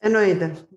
أنا أيضًا.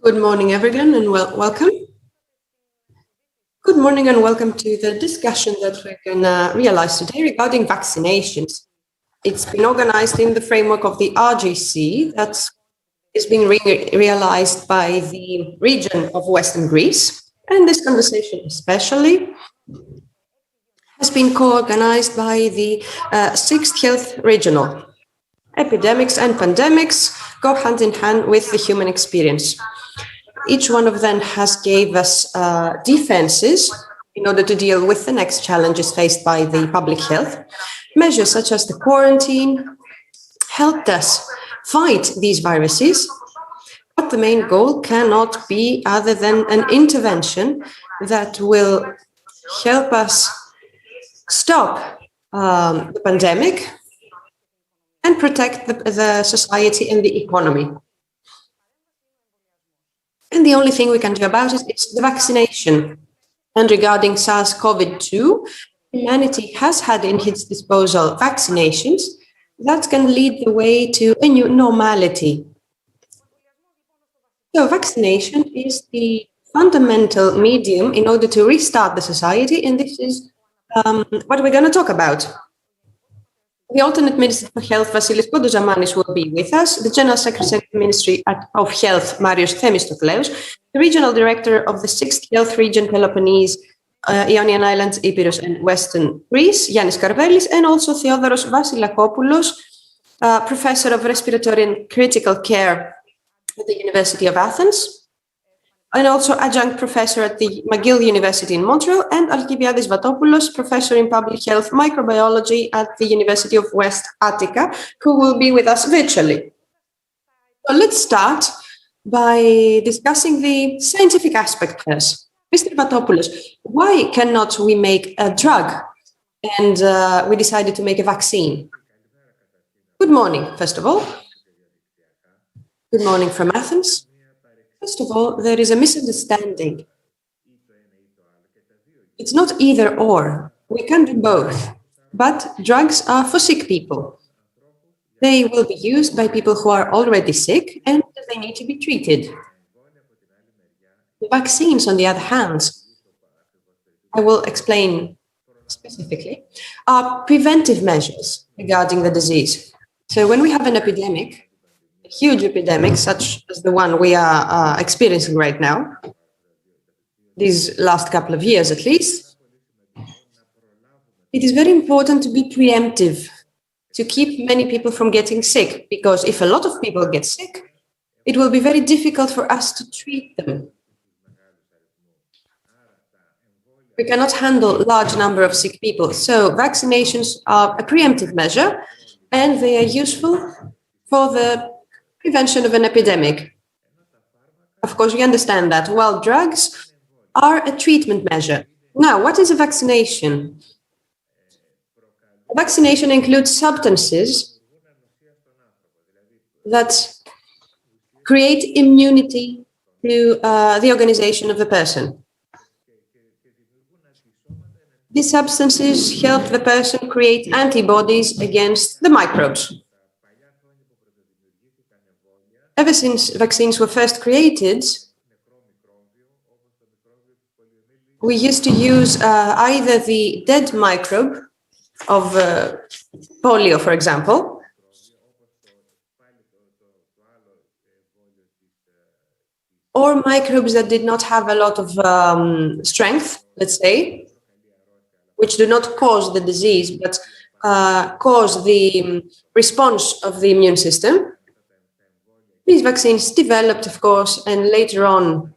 Good morning, everyone, and welcome. Good morning, and welcome to the discussion that we're going to realize today regarding vaccinations. It's been organized in the framework of the RGC that is being realized by the region of Western Greece. And this conversation especially has been co-organized by the 6th Health Regional. Epidemics and pandemics go hand in hand with the human experience. Each one of them has gave us defenses in order to deal with the next challenges faced by the public health. Measures such as the quarantine helped us fight these viruses, but the main goal cannot be other than an intervention that will help us stop the pandemic and protect the society and the economy. And the only thing we can do about it is the vaccination. And regarding SARS-CoV-2, humanity has had in its disposal vaccinations that can lead the way to a new normality. So vaccination is the fundamental medium in order to restart the society, and this is what we're going to talk about. The alternate Minister for Health, Vasilis Kodozamanis, will be with us, the General Secretary of the Ministry of Health, Marios Themistokleous, the Regional Director of the 6th Health Region, Peloponnese, Ionian Islands, Epirus and Western Greece, Yannis Karvelis, and also Theodoros Vasilakopoulos, Professor of Respiratory and Critical Care at the University of Athens, and also adjunct professor at the McGill University in Montreal, and Alkibiadis Vatopoulos, professor in public health microbiology at the University of West Attica, who will be with us virtually. So let's start by discussing the scientific aspect first. Mr. Vatopoulos, why cannot we make a drug? And we decided to make a vaccine. Good morning, first of all. Good morning from Athens. First of all, there is a misunderstanding. It's not either or. We can do both. But drugs are for sick people. They will be used by people who are already sick and they need to be treated. The vaccines, on the other hand, I will explain specifically, are preventive measures regarding the disease. So when we have an epidemic, huge epidemic, such as the one we are experiencing right now, these last couple of years at least, it is very important to be preemptive, to keep many people from getting sick, because if a lot of people get sick, it will be very difficult for us to treat them. We cannot handle a large number of sick people, so vaccinations are a preemptive measure, and they are useful for the prevention of an epidemic. Of course, we understand that, while drugs are a treatment measure. Now, what is a vaccination? A vaccination includes substances that create immunity to the organization of the person. These substances help the person create antibodies against the microbes. Ever since vaccines were first created, we used to use either the dead microbe of polio, for example, or microbes that did not have a lot of strength, let's say, which do not cause the disease, but cause the response of the immune system. These vaccines developed, of course, and later on,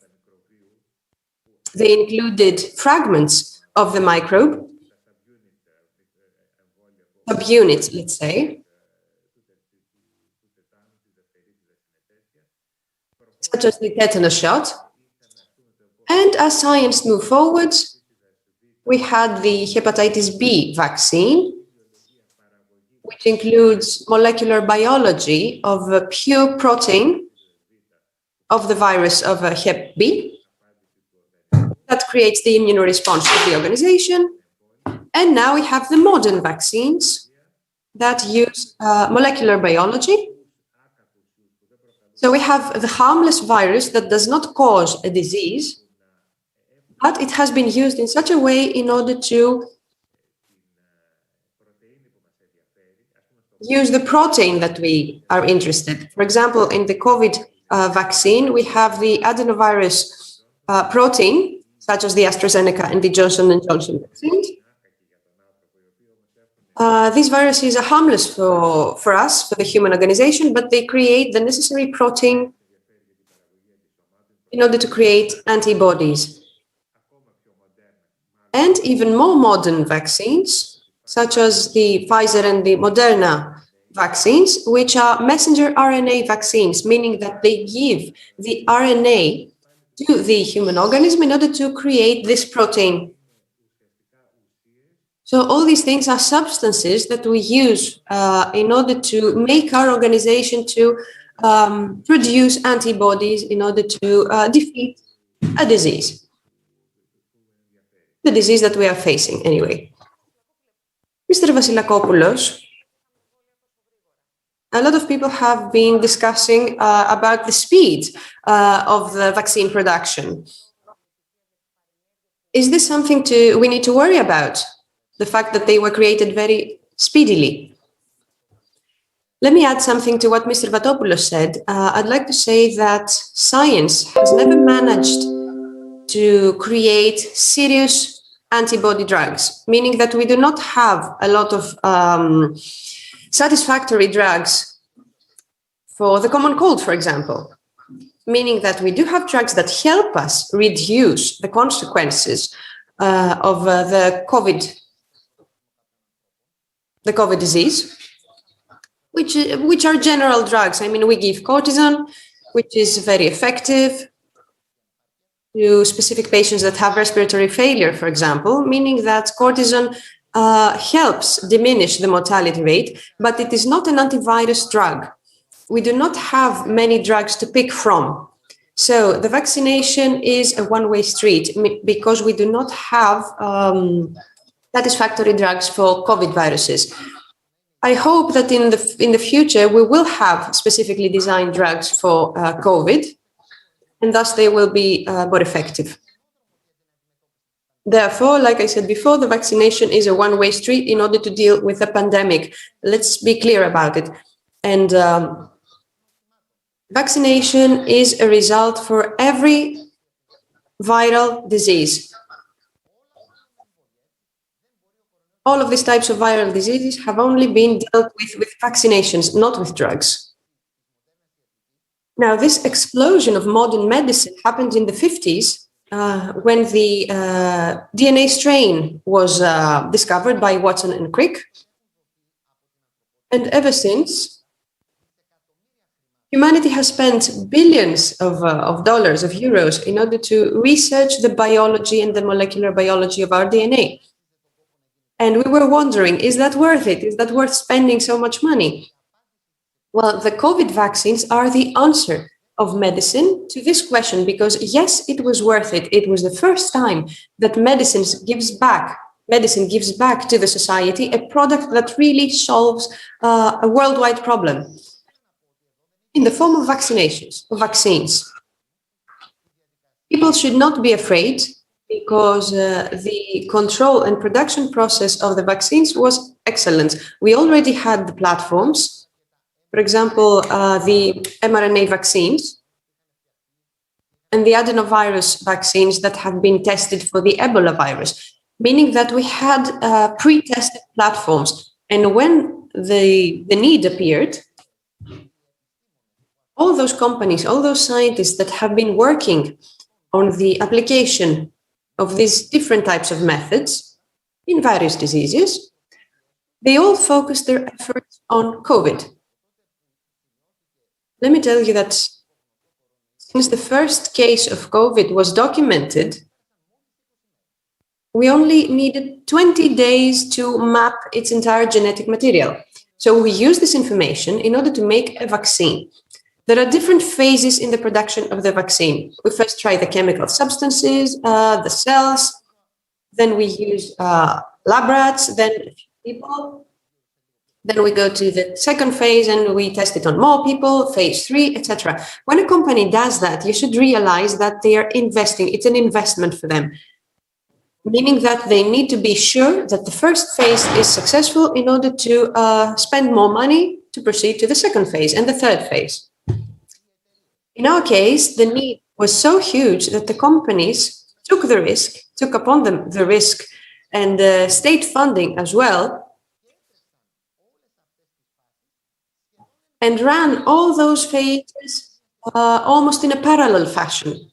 they included fragments of the microbe, subunits, let's say, such as the tetanus shot. And as science moved forward, we had the hepatitis B vaccine, which includes molecular biology of a pure protein of the virus of Hep B that creates the immune response of the organization. And now we have the modern vaccines that use molecular biology. So we have the harmless virus that does not cause a disease, but it has been used in such a way in order to use the protein that we are interested. For example, in the COVID vaccine, we have the adenovirus protein, such as the AstraZeneca and the Johnson & Johnson vaccines. These viruses are harmless for us, for the human organization, but they create the necessary protein in order to create antibodies. And even more modern vaccines, such as the Pfizer and the Moderna vaccines, which are messenger RNA vaccines, meaning that they give the RNA to the human organism in order to create this protein. So all these things are substances that we use in order to make our organization to produce antibodies in order to defeat a disease. The disease that we are facing, anyway. Mr. Vasilakopoulos, a lot of people have been discussing about the speed of the vaccine production. Is this something we need to worry about? The fact that they were created very speedily? Let me add something to what Mr. Vatopoulos said. I'd like to say that science has never managed to create serious antibody drugs, meaning that we do not have a lot of satisfactory drugs for the common cold, for example, meaning that we do have drugs that help us reduce the consequences of the COVID disease, which are general drugs. I mean, we give cortisone, which is very effective to specific patients that have respiratory failure, for example, meaning that cortisone helps diminish the mortality rate, but it is not an antivirus drug. We do not have many drugs to pick from. So the vaccination is a one-way street because we do not have satisfactory drugs for COVID viruses. I hope that in the future, we will have specifically designed drugs for COVID, and thus they will be more effective. Therefore, like I said before, the vaccination is a one-way street in order to deal with the pandemic. Let's be clear about it. And vaccination is a result for every viral disease. All of these types of viral diseases have only been dealt with vaccinations, not with drugs. Now, this explosion of modern medicine happened in the 50s when the DNA strain was discovered by Watson and Crick. And ever since, humanity has spent billions of dollars, of euros, in order to research the biology and the molecular biology of our DNA. And we were wondering, is that worth it? Is that worth spending so much money? Well, the COVID vaccines are the answer of medicine to this question, because yes, it was worth it. It was the first time that medicine gives back to the society a product that really solves a worldwide problem in the form of vaccinations, of vaccines. People should not be afraid, because the control and production process of the vaccines was excellent. We already had the platforms. For example, the mRNA vaccines and the adenovirus vaccines that have been tested for the Ebola virus, meaning that we had pre-tested platforms. And when the need appeared, all those companies, all those scientists that have been working on the application of these different types of methods in various diseases, they all focused their efforts on COVID. Let me tell you that since the first case of COVID was documented, we only needed 20 days to map its entire genetic material. So we use this information in order to make a vaccine. There are different phases in the production of the vaccine. We first try the chemical substances, the cells, then we use lab rats, then people. Then we go to the second phase and we test it on more people, phase 3, etc. When a company does that, you should realize that they are investing. It's an investment for them, meaning that they need to be sure that the first phase is successful in order to spend more money to proceed to the second phase and the third phase. In our case, the need was so huge that the companies took upon them the risk and state funding as well, and ran all those phases almost in a parallel fashion.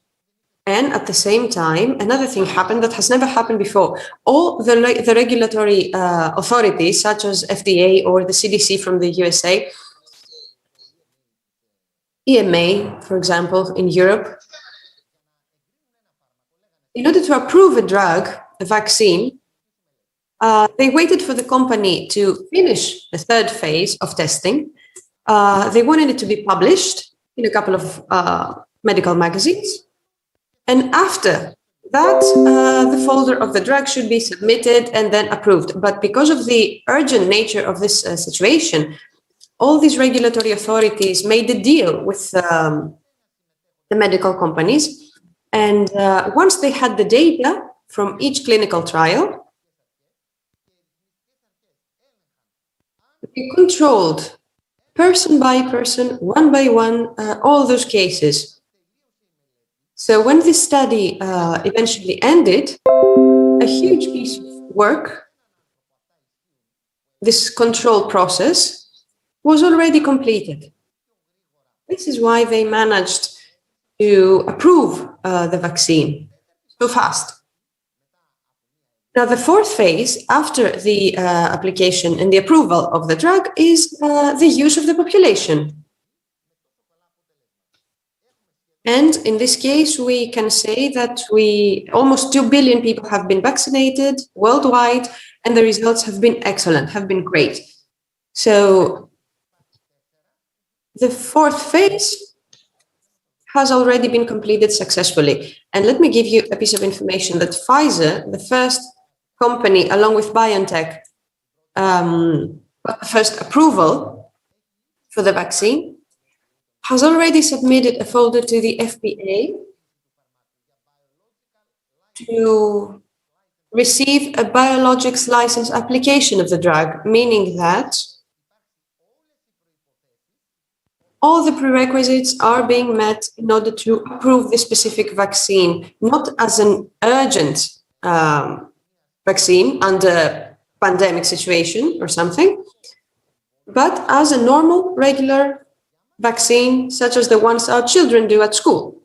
And at the same time, another thing happened that has never happened before. All the regulatory authorities, such as FDA or the CDC from the USA, EMA, for example, in Europe, in order to approve a drug, a vaccine, they waited for the company to finish the third phase of testing. They wanted it to be published in a couple of medical magazines. And after that, the folder of the drug should be submitted and then approved. But because of the urgent nature of this situation, all these regulatory authorities made a deal with the medical companies. And once they had the data from each clinical trial, they controlled person by person, one by one, all those cases. So when this study eventually ended, a huge piece of work, this control process, was already completed. This is why they managed to approve the vaccine so fast. Now, the fourth phase after the application and the approval of the drug is the use of the population. And in this case, we can say that almost 2 billion people have been vaccinated worldwide, and the results have been excellent, have been great. So the fourth phase has already been completed successfully. And let me give you a piece of information that Pfizer, the first company, along with BioNTech, first approval for the vaccine, has already submitted a folder to the FDA to receive a biologics license application of the drug, meaning that all the prerequisites are being met in order to approve this specific vaccine, not as an urgent vaccine under pandemic situation or something, but as a normal, regular vaccine, such as the ones our children do at school.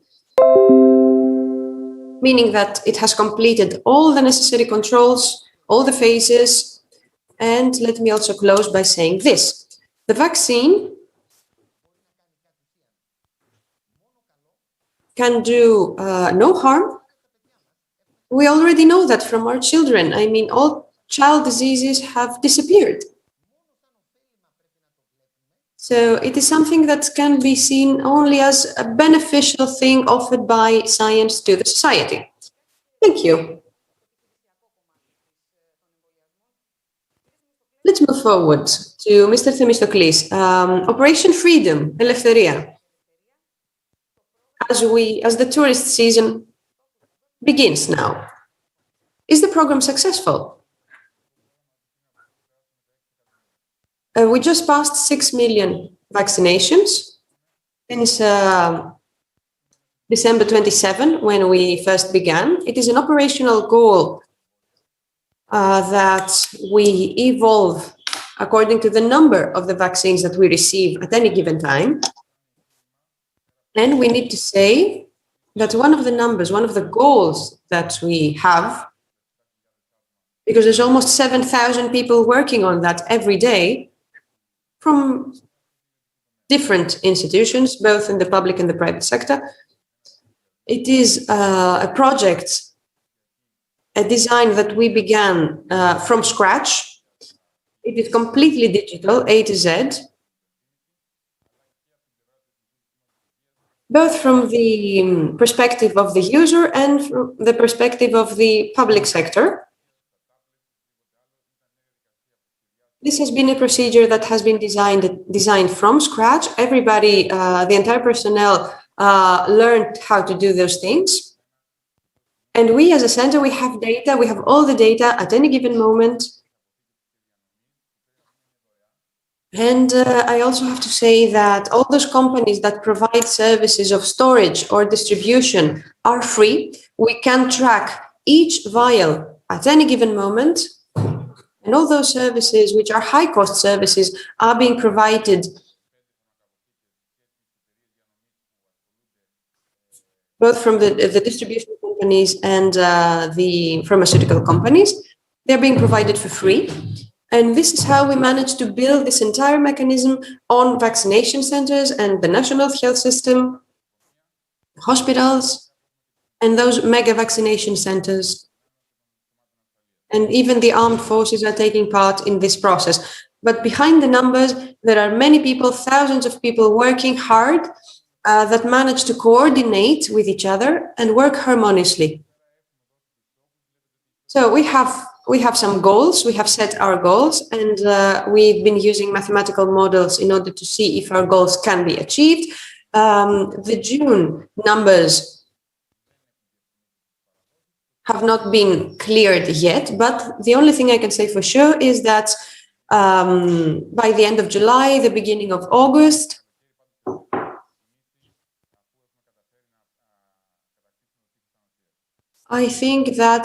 Meaning that it has completed all the necessary controls, all the phases. And let me also close by saying this. The vaccine can do no harm. We already know that from our children. I mean, all child diseases have disappeared. So it is something that can be seen only as a beneficial thing offered by science to the society. Thank you. Let's move forward to Mr. Themistoklis. Operation Freedom, Eleftheria. As the tourist season begins now, is the program successful? We just passed 6 million vaccinations since December 27, when we first began. It is an operational goal that we evolve according to the number of the vaccines that we receive at any given time. And we need to say that one of the goals that we have, because there's almost 7,000 people working on that every day from different institutions, both in the public and the private sector. It is a project a design that we began from scratch. It is completely digital, A to Z, both from the perspective of the user and from the perspective of the public sector. This has been a procedure that has been designed from scratch. Everybody, the entire personnel learned how to do those things. And we as a center, we have data, we have all the data at any given moment. And I also have to say that all those companies that provide services of storage or distribution are free. We can track each vial at any given moment. And all those services, which are high-cost services, are being provided both from the distribution companies and the pharmaceutical companies. They're being provided for free. And this is how we managed to build this entire mechanism on vaccination centers and the national health system, hospitals, and those mega vaccination centers. And even the armed forces are taking part in this process. But behind the numbers, there are many people, thousands of people working hard that manage to coordinate with each other and work harmoniously. So we have some goals, we have set our goals, and we've been using mathematical models in order to see if our goals can be achieved. The June numbers have not been cleared yet, but the only thing I can say for sure is that by the end of July, the beginning of August, I think that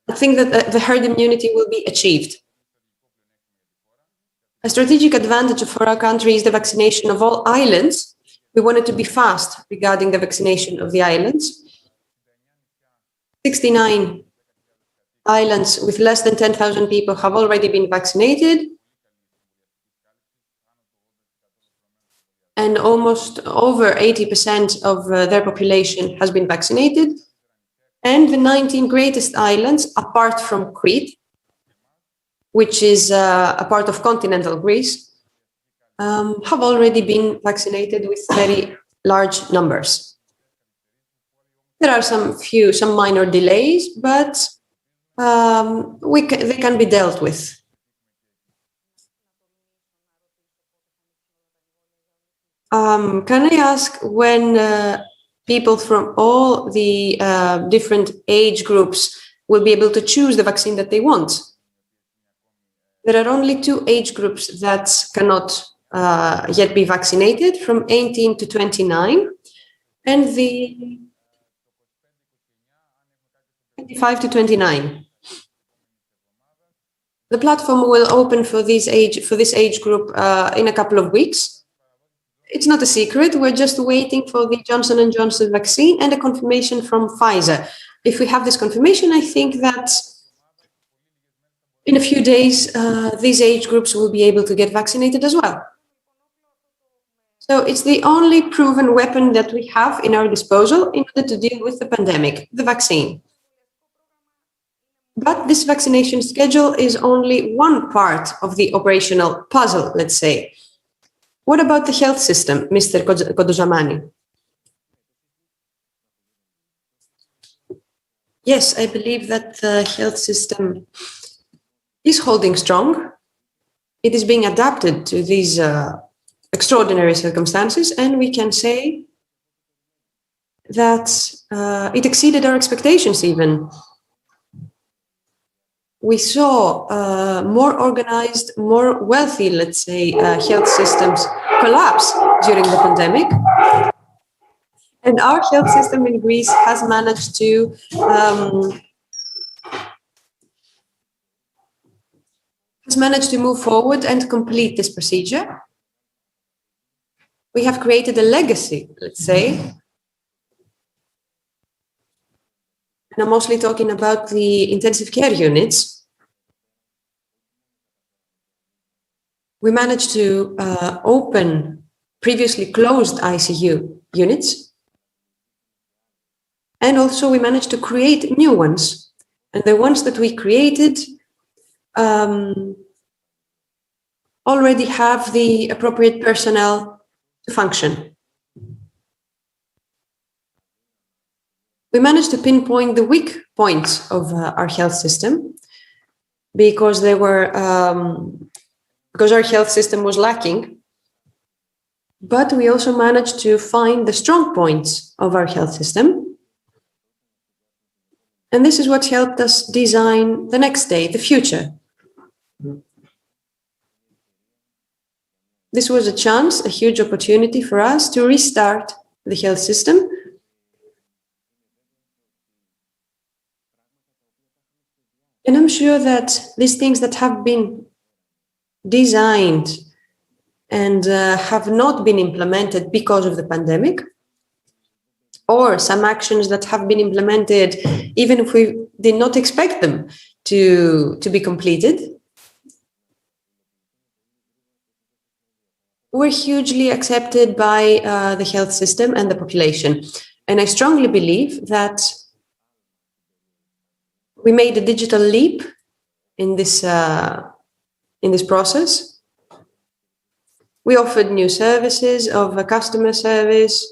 the herd immunity will be achieved. A strategic advantage for our country is the vaccination of all islands. We wanted to be fast regarding the vaccination of the islands. 69 islands with less than 10,000 people have already been vaccinated. And almost over 80% of their population has been vaccinated. And the 19 greatest islands, apart from Crete, which is a part of continental Greece, have already been vaccinated with very large numbers. There are some minor delays, but they can be dealt with. Can I ask when people from all the different age groups will be able to choose the vaccine that they want? There are only 2 age groups that cannot yet be vaccinated, from 18 to 29, and the 25 to 29. The platform will open for this age group in a couple of weeks. It's not a secret. We're just waiting for the Johnson & Johnson vaccine and a confirmation from Pfizer. If we have this confirmation, I think that in a few days, these age groups will be able to get vaccinated as well. So it's the only proven weapon that we have in our disposal in order to deal with the pandemic, the vaccine. But this vaccination schedule is only one part of the operational puzzle, let's say. What about the health system, Mr. Kodojamani? Yes, I believe that the health system is holding strong. It is being adapted to these extraordinary circumstances, and we can say that it exceeded our expectations even. We saw more organized, more wealthy, let's say, health systems collapse during the pandemic. And our health system in Greece has managed to move forward and complete this procedure. We have created a legacy, let's say. And I'm mostly talking about the intensive care units. We managed to open previously closed ICU units. And also we managed to create new ones. And the ones that we created already have the appropriate personnel to function. We managed to pinpoint the weak points of our health system because because our health system was lacking. But we also managed to find the strong points of our health system. And this is what helped us design the next day, the future. This was a chance, a huge opportunity for us to restart the health system. And I'm sure that these things that have been designed and have not been implemented because of the pandemic, or some actions that have been implemented even if we did not expect them to be completed, were hugely accepted by the health system and the population. And I strongly believe that we made a digital leap in this process. We offered new services of customer service.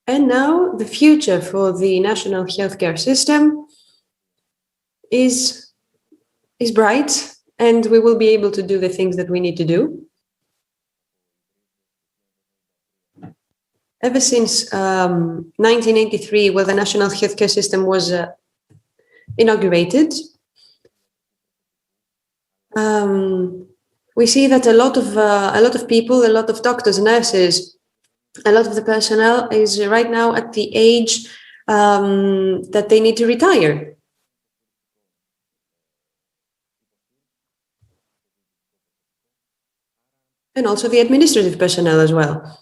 And now the future for the national healthcare system is bright, and we will be able to do the things that we need to do. Ever since 1983, when the national healthcare system was inaugurated, we see that a lot of people, a lot of doctors, nurses, a lot of the personnel is right now at the age that they need to retire. And also the administrative personnel as well.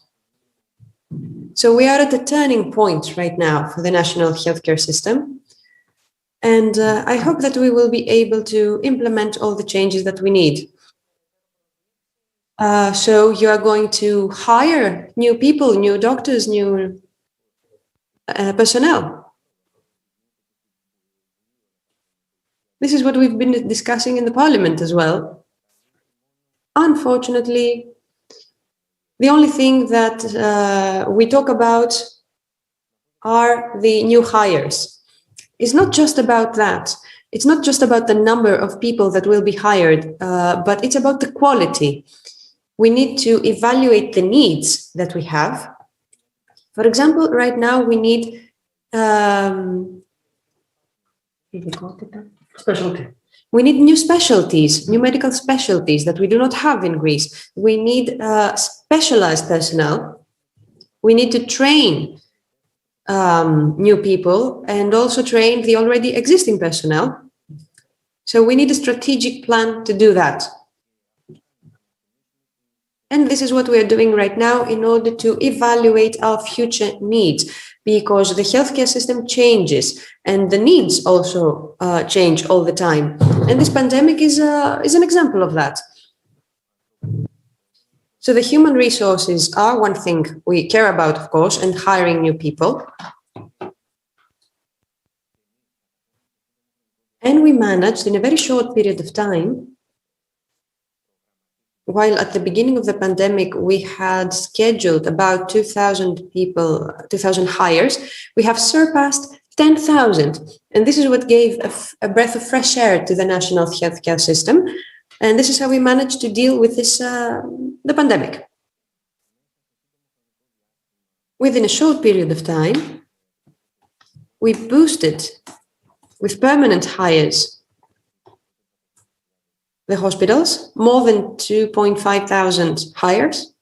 So we are at a turning point right now for the national healthcare system. And I hope that we will be able to implement all the changes that we need. So you are going to hire new people, new doctors, new personnel. This is what we've been discussing in the parliament as well. Unfortunately, the only thing that we talk about are the new hires. It's not just about that. It's not just about the number of people that will be hired, but it's about the quality. We need to evaluate the needs that we have. For example, right now we need Specialty. We need new specialties, new medical specialties that we do not have in Greece. We need specialized personnel. We need to train new people and also train the already existing personnel. So we need a strategic plan to do that. And this is what we are doing right now in order to evaluate our future needs, because the healthcare system changes and the needs also change all the time. And this pandemic is an example of that. So the human resources are one thing we care about, of course, and hiring new people. And we managed in a very short period of time, while at the beginning of the pandemic, we had scheduled about 2,000 people, 2,000 hires, we have surpassed 10,000. And this is what gave a breath of fresh air to the national healthcare system. And this is how we managed to deal with this, the pandemic. Within a short period of time, we boosted with permanent hires the hospitals, more than 2,500 hires.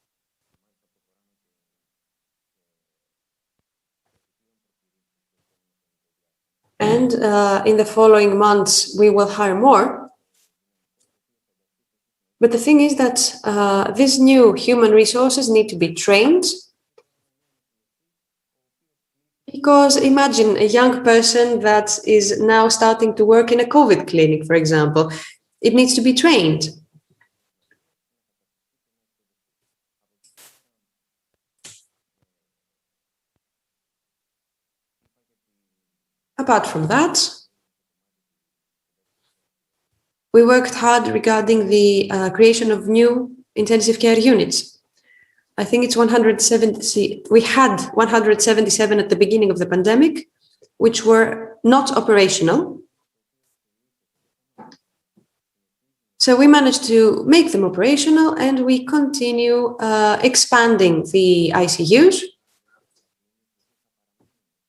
And in the following months, we will hire more. But the thing is that these new human resources need to be trained. Because imagine a young person that is now starting to work in a COVID clinic, for example. It needs to be trained. Apart from that, we worked hard regarding the creation of new intensive care units. I think it's 170. We had 177 at the beginning of the pandemic, which were not operational. So we managed to make them operational, and we continue expanding the ICUs.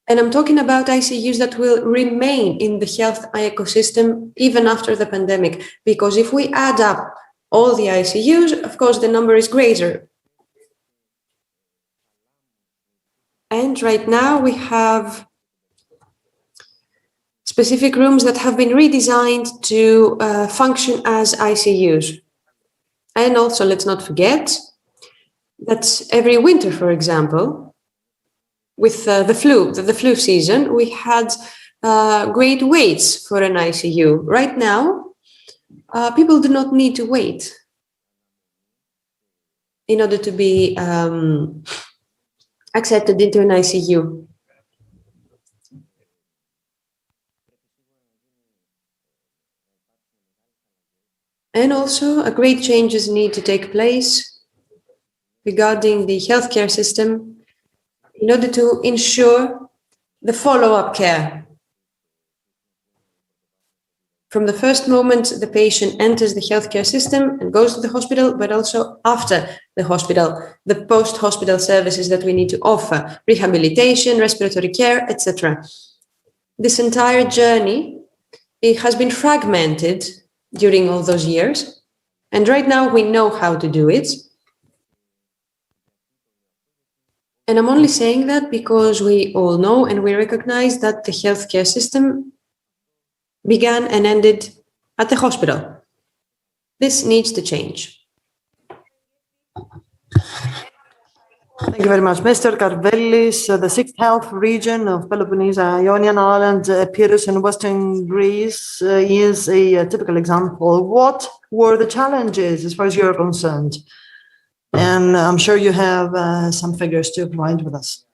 And I'm talking about ICUs that will remain in the health ecosystem even after the pandemic, because if we add up all the ICUs, of course, the number is greater. And right now we have specific rooms that have been redesigned to function as ICUs. And also, let's not forget that every winter, for example, with the flu season, we had great waits for an ICU. Right now, people do not need to wait in order to be accepted into an ICU. And also, great changes need to take place regarding the healthcare system in order to ensure the follow-up care. From the first moment the patient enters the healthcare system and goes to the hospital, but also after the hospital, the post-hospital services that we need to offer, rehabilitation, respiratory care, etc. This entire journey, it has been fragmented during all those years. And right now we know how to do it. And I'm only saying that because we all know and we recognize that the healthcare system began and ended at the hospital. This needs to change. Thank you very much. Mr. Karvelis, the 6th Health Region of Peloponnese, Ionian Islands, Epirus and Western Greece is a typical example. What were the challenges as far as you're concerned? And I'm sure you have some figures to provide with us.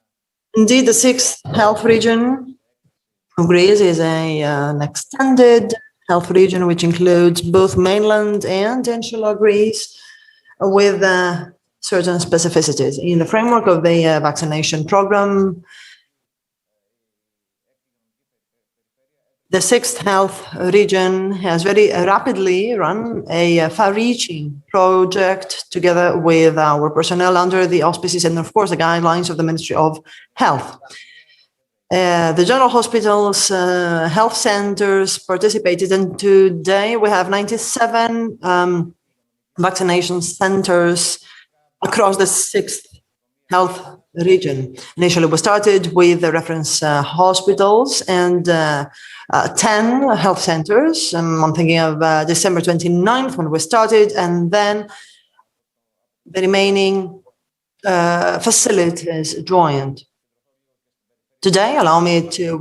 Indeed, the 6th Health Region of Greece is an extended health region which includes both mainland and insular Greece with certain specificities. In the framework of the vaccination program, the 6th Health Region has very rapidly run a far-reaching project together with our personnel under the auspices and, of course, the guidelines of the Ministry of Health. The general hospitals, health centers participated, and today we have 97 vaccination centers across the 6th Health Region. Initially, we started with the reference hospitals and 10 health centers. I'm thinking of December 29th when we started, and then the remaining facilities joined. Today, allow me to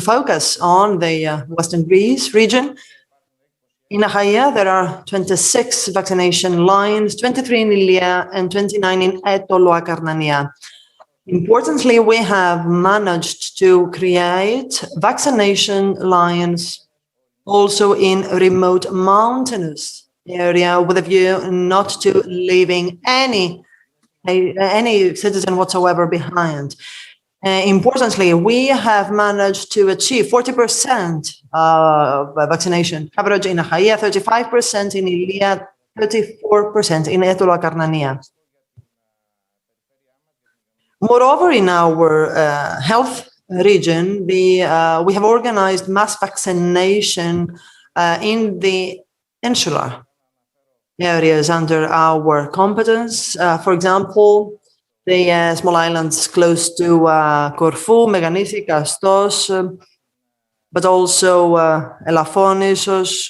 focus on the Western Greece region. In ACHAIA, there are 26 vaccination lines, 23 in Ilia and 29 in Etolo-Akarnania. Importantly, we have managed to create vaccination lines also in remote mountainous area with a view not to leaving any citizen whatsoever behind. Importantly, we have managed to achieve 40% vaccination coverage in ACHAIA, 35% in Ilia, 34% in Etolo-Akarnania. Moreover, in our health region, we have organized mass vaccination in the insular areas under our competence. For example, the small islands close to Corfu, Meganisi, Kastos, but also Elafonisos,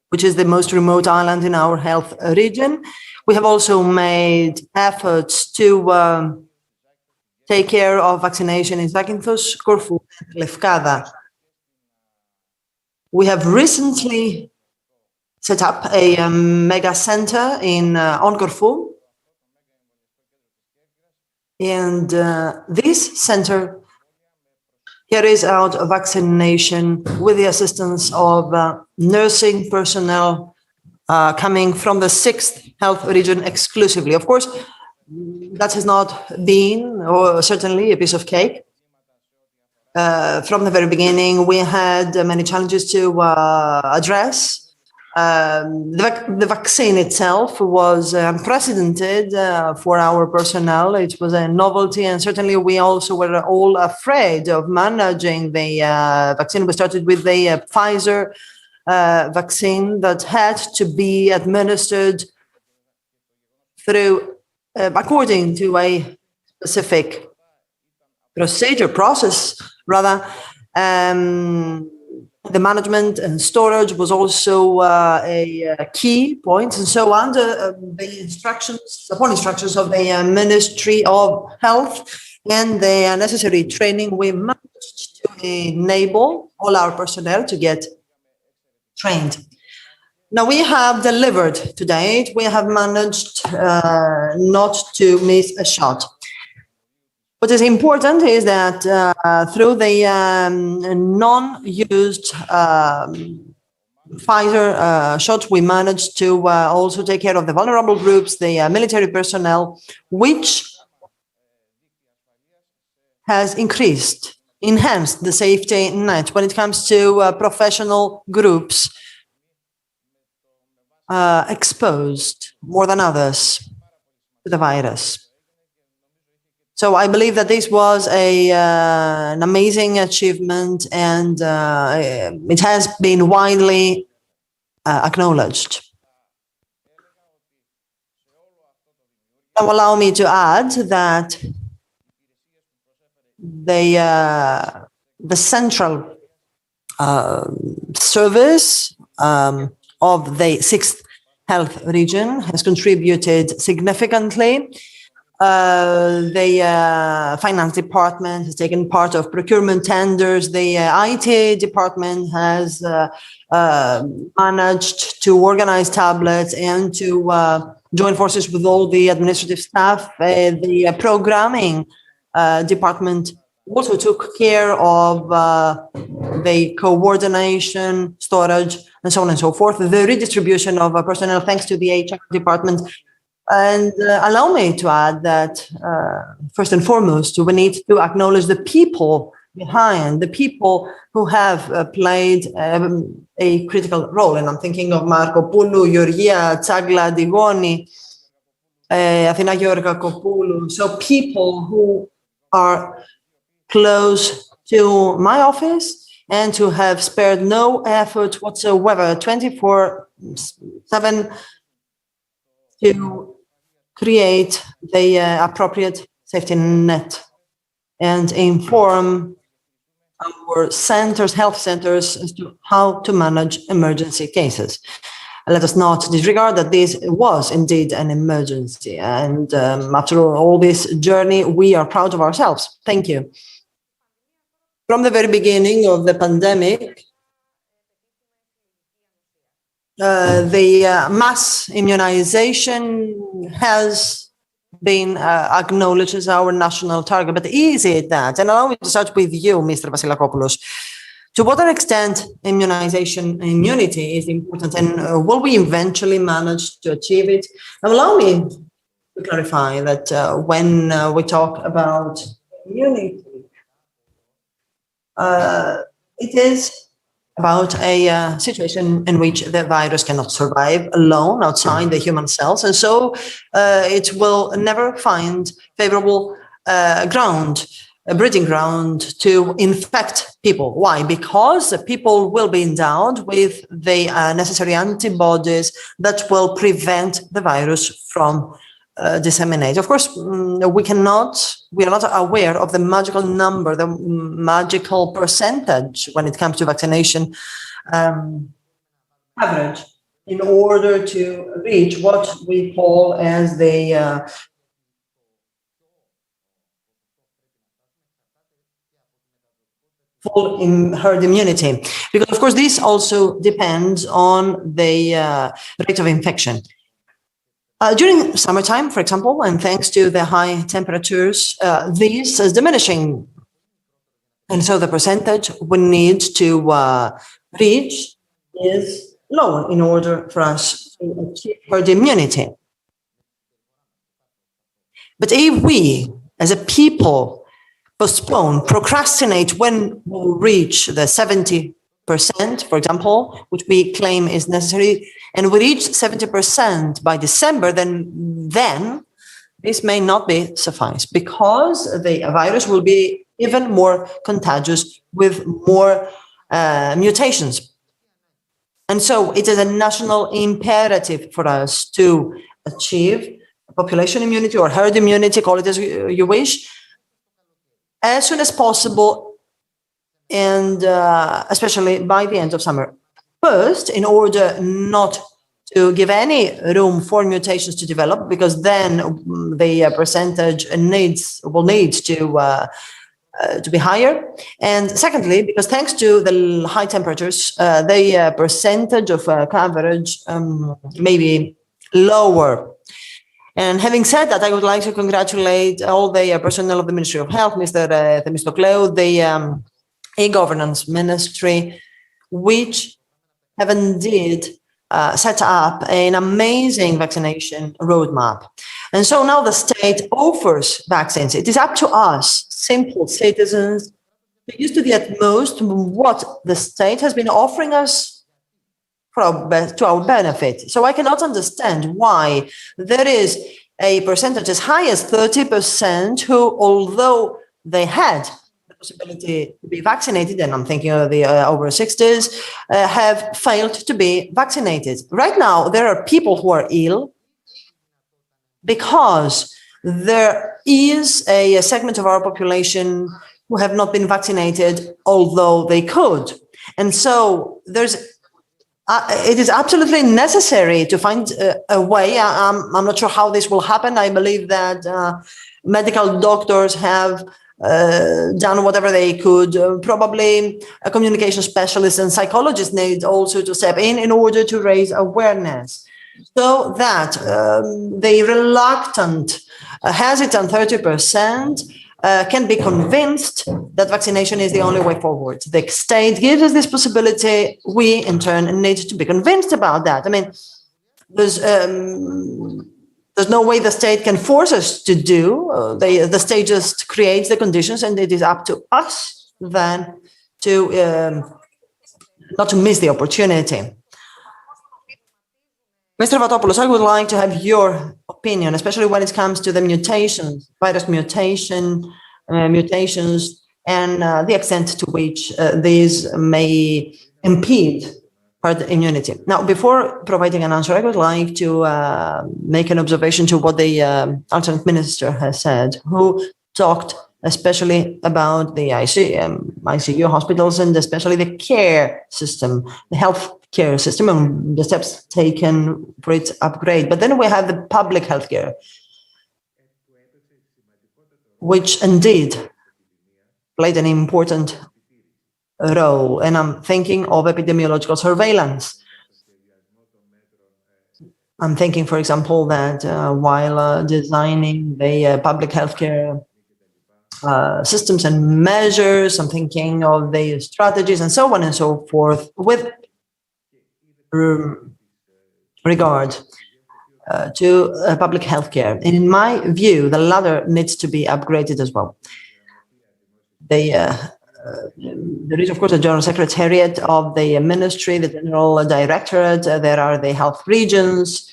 which is the most remote island in our health region. We have also made efforts to take care of vaccination in Zakynthos, Corfu, and Lefkada. We have recently set up a mega center on Corfu, and this center carries out a vaccination with the assistance of nursing personnel coming from the 6th health region exclusively. Of course, that has not been, or certainly, a piece of cake. From the very beginning, we had many challenges to address. The vaccine itself was unprecedented for our personnel. It was a novelty, and certainly we also were all afraid of managing the vaccine. We started with the Pfizer vaccine that had to be administered through according to a specific process rather. The management and storage was also a key point. And so under upon instructions of the Ministry of Health and the necessary training, we managed to enable all our personnel to get trained. Now, we have delivered to date. We have managed not to miss a shot. What is important is that through the non-used Pfizer shots, we managed to also take care of the vulnerable groups, the military personnel, which has enhanced the safety net when it comes to professional groups exposed more than others to the virus. So I believe that this was an amazing achievement, and it has been widely acknowledged. Now, allow me to add that the central service of the 6th health region has contributed significantly. The finance department has taken part of procurement tenders. The IT department has managed to organize tablets and to join forces with all the administrative staff. The programming department also took care of the coordination, storage, and so on and so forth. The redistribution of personnel, thanks to the HR department. And allow me to add that, first and foremost, we need to acknowledge the people behind, the people who have played a critical role. And I'm thinking of Marco Poulou, Georgia, Tsagla, Digoni, Athina Georgakopoulou. So people who are close to my office and who have spared no effort whatsoever, 24/7, to create the appropriate safety net and inform our centers, health centers, as to how to manage emergency cases. Let us not disregard that this was indeed an emergency. And after all this journey, we are proud of ourselves. Thank you. From the very beginning of the pandemic, the mass immunization has been acknowledged as our national target. But is it that? And allow me to start with you, Mr. Vasilakopoulos. To what extent immunity is important, and will we eventually manage to achieve it? Now, allow me to clarify that when we talk about immunity, it is about a situation in which the virus cannot survive alone outside the human cells, and so it will never find favorable breeding ground to infect people. Why? Because people will be endowed with the necessary antibodies that will prevent the virus from disseminate. Of course, we are not aware of the magical number, the magical percentage when it comes to vaccination average in order to reach what we call as the full herd immunity. Because, of course, this also depends on the rate of infection. During summertime, for example, and thanks to the high temperatures, this is diminishing. And so the percentage we need to reach is lower in order for us to achieve herd immunity. But if we, as a people, postpone, procrastinate when we reach the 70%, for example, which we claim is necessary, and we reach 70% by December, then this may not be suffice, because the virus will be even more contagious with more mutations. And so it is a national imperative for us to achieve population immunity or herd immunity, call it as you wish, as soon as possible, and especially by the end of summer. First, in order not to give any room for mutations to develop, because then the percentage will need to be higher. And secondly, because thanks to the high temperatures, the percentage of coverage may be lower. And having said that, I would like to congratulate all the personnel of the Ministry of Health, Mr. Themistoclou, the e-governance ministry, which have indeed set up an amazing vaccination roadmap. And so now the state offers vaccines. It is up to us, simple citizens, to use to the utmost what the state has been offering us to our benefit. So I cannot understand why there is a percentage as high as 30% who, although they had the possibility to be vaccinated, and I'm thinking of the over 60s, have failed to be vaccinated. Right now, there are people who are ill because there is a segment of our population who have not been vaccinated, although they could. And so it is absolutely necessary to find a way. I'm not sure how this will happen. I believe that medical doctors have done whatever they could. Probably a communication specialist and psychologists need also to step in order to raise awareness, so that the reluctant, hesitant 30% can be convinced that vaccination is the only way forward. The state gives us this possibility. We, in turn, need to be convinced about that. I mean, there's no way the state can force us to do. The state just creates the conditions, and it is up to us then to not to miss the opportunity. Mr. Vatopoulos, I would like to have your opinion, especially when it comes to the mutations, virus mutations, and the extent to which these may impede herd immunity. Now, before providing an answer, I would like to make an observation to what the alternate minister has said, who talked especially about the ICU hospitals, and especially the care system, the health care system, and the steps taken for its upgrade. But then we have the public healthcare, which indeed played an important role. And I'm thinking of epidemiological surveillance. I'm thinking, for example, that while designing the public healthcare systems and measures, I'm thinking of the strategies and so on and so forth with regard to public healthcare. And in my view, the latter needs to be upgraded as well. There is, of course, a general secretariat of the ministry, the general directorate. There are the health regions,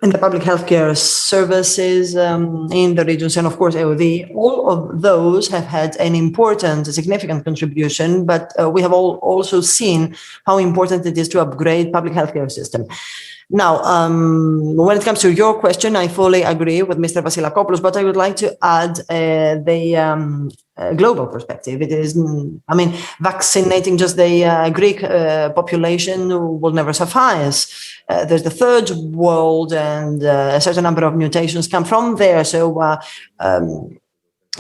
and the public healthcare services in the regions, and of course AOD. All of those have had an important, significant contribution, but we have also seen how important it is to upgrade public healthcare system. Now, when it comes to your question, I fully agree with Mr. Vasilakopoulos, but I would like to add the global perspective. It is, I mean, vaccinating just the Greek population will never suffice. There's the third world, and a certain number of mutations come from there. So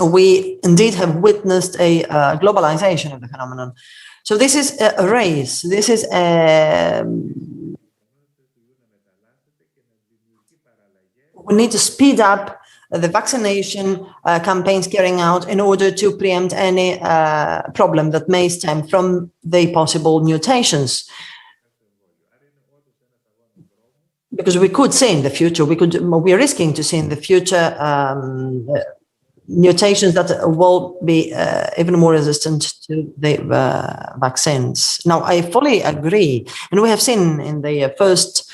we indeed have witnessed a globalization of the phenomenon. So this is a race. This is we need to speed up the vaccination campaigns carrying out in order to preempt any problem that may stem from the possible mutations. Because we could see in the future, we're risking to see in the future mutations that will be even more resistant to the vaccines. Now, I fully agree, and we have seen in the first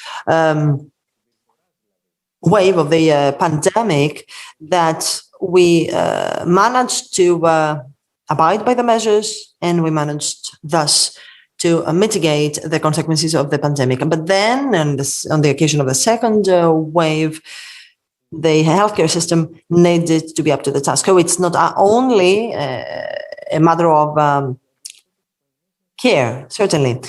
wave of the pandemic that we managed to abide by the measures, and we managed thus to mitigate the consequences of the pandemic. But then, on the occasion of the second wave, the healthcare system needed to be up to the task. So it's not only a matter of care, certainly.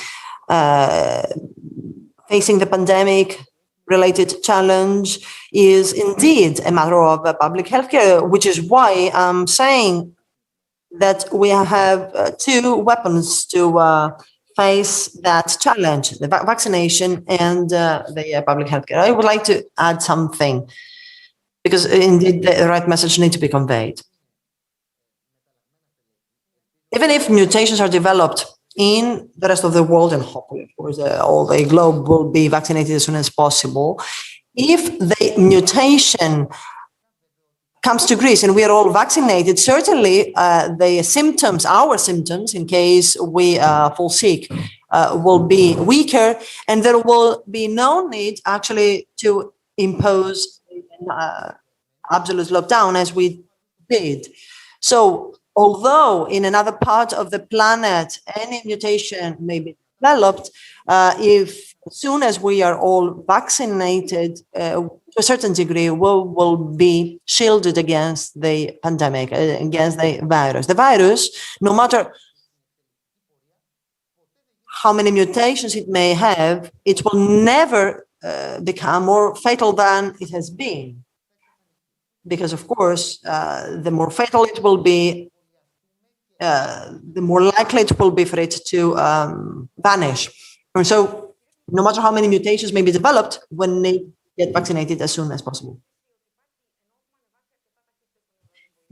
Facing the pandemic-related challenge is indeed a matter of public health care, which is why I'm saying that we have two weapons to face that challenge, the vaccination and the public health care. I would like to add something, because indeed the right message needs to be conveyed. Even if mutations are developed in the rest of the world, and hopefully, of course, all the globe will be vaccinated as soon as possible, if the mutation comes to Greece and we are all vaccinated, certainly the symptoms, our symptoms, in case we fall sick, will be weaker, and there will be no need actually to impose absolute lockdown as we did. So although in another part of the planet any mutation may be developed, if as soon as we are all vaccinated to a certain degree, we will be shielded against the pandemic, against the virus. The virus, no matter how many mutations it may have, it will never become more fatal than it has been. Because, of course, the more fatal it will be, the more likely it will be for it to vanish. And so, no matter how many mutations may be developed, when they get vaccinated as soon as possible.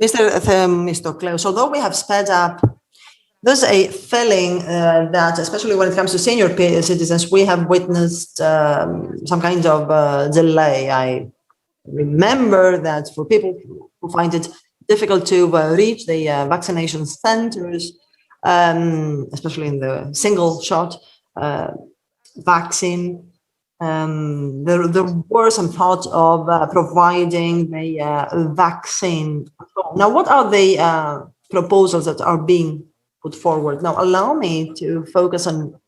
Mr. Themistokleou, although we have sped up, there's a feeling that, especially when it comes to senior citizens, we have witnessed some kind of delay. I remember that for people who find it difficult to reach the vaccination centers, especially in the single shot vaccine, there were some thoughts of providing the vaccine. Now, what are the proposals that are being put forward? Now, allow me to focus on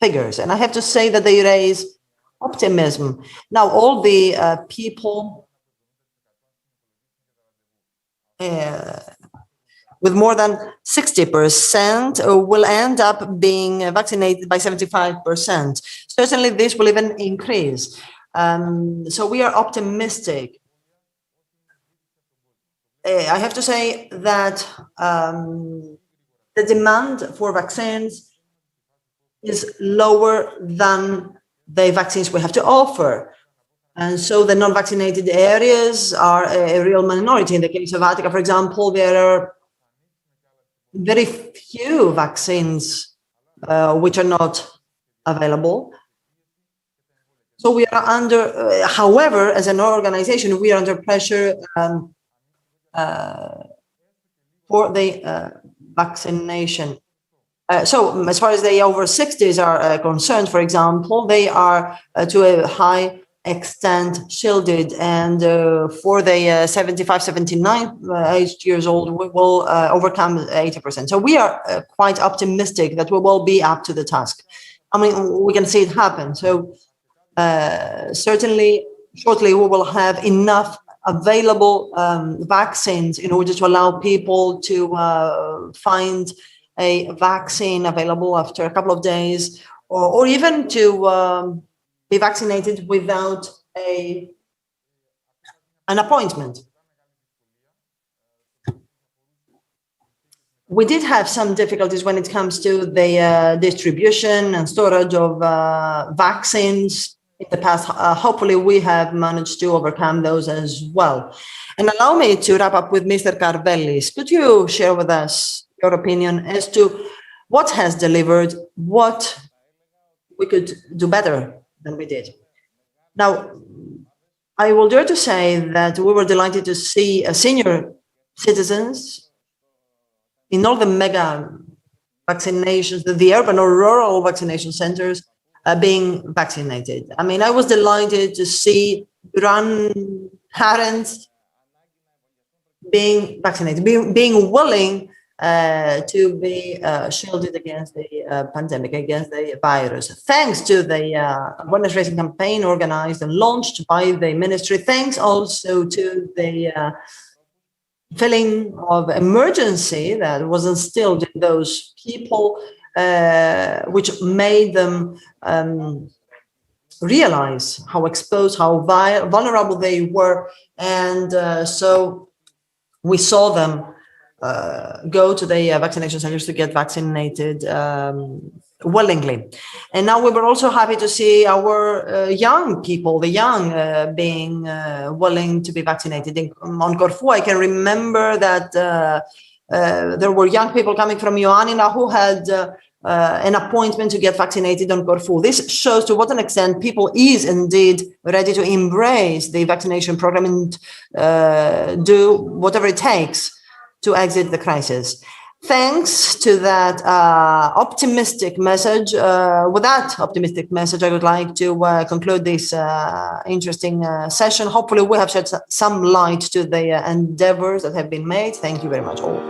figures, and I have to say that they raise optimism. Now, all the people with more than 60% will end up being vaccinated by 75%. Certainly, this will even increase. So we are optimistic. I have to say that the demand for vaccines is lower than the vaccines we have to offer. And so the non-vaccinated areas are a real minority. In the case of Attica, for example, there are very few vaccines which are not available. So we are under, however, as an organization, we are under pressure for the vaccination. So as far as the over 60s are concerned, for example, they are to a high extent shielded, and for the 75, 79 aged years old, we will overcome 80%. So we are quite optimistic that we will be up to the task. I mean, we can see it happen. So certainly, shortly, we will have enough available vaccines in order to allow people to find a vaccine available after a couple of days, or even to be vaccinated without an appointment. We did have some difficulties when it comes to the distribution and storage of vaccines in the past. Hopefully, we have managed to overcome those as well. And allow me to wrap up with Mr. Karvelis. Could you share with us your opinion as to what has delivered, what we could do better than we did? Now, I will dare to say that we were delighted to see senior citizens in all the mega vaccinations, the urban or rural vaccination centers being vaccinated. I mean, I was delighted to see grandparents being vaccinated, being willing to be shielded against the pandemic, against the virus. Thanks to the awareness raising campaign organized and launched by the ministry. Thanks also to the feeling of emergency that was instilled in those people, which made them realize how exposed, how vulnerable they were. And so we saw them go to the vaccination centers to get vaccinated willingly. And now we were also happy to see our young people, the young, being willing to be vaccinated. On Corfu, I can remember that there were young people coming from Ioannina who had an appointment to get vaccinated on Corfu. This shows to what an extent people is indeed ready to embrace the vaccination program and do whatever it takes to exit the crisis. Thanks to that optimistic message, with that optimistic message, I would like to conclude this interesting session. Hopefully, we have shed some light to the endeavors that have been made. Thank you very much all.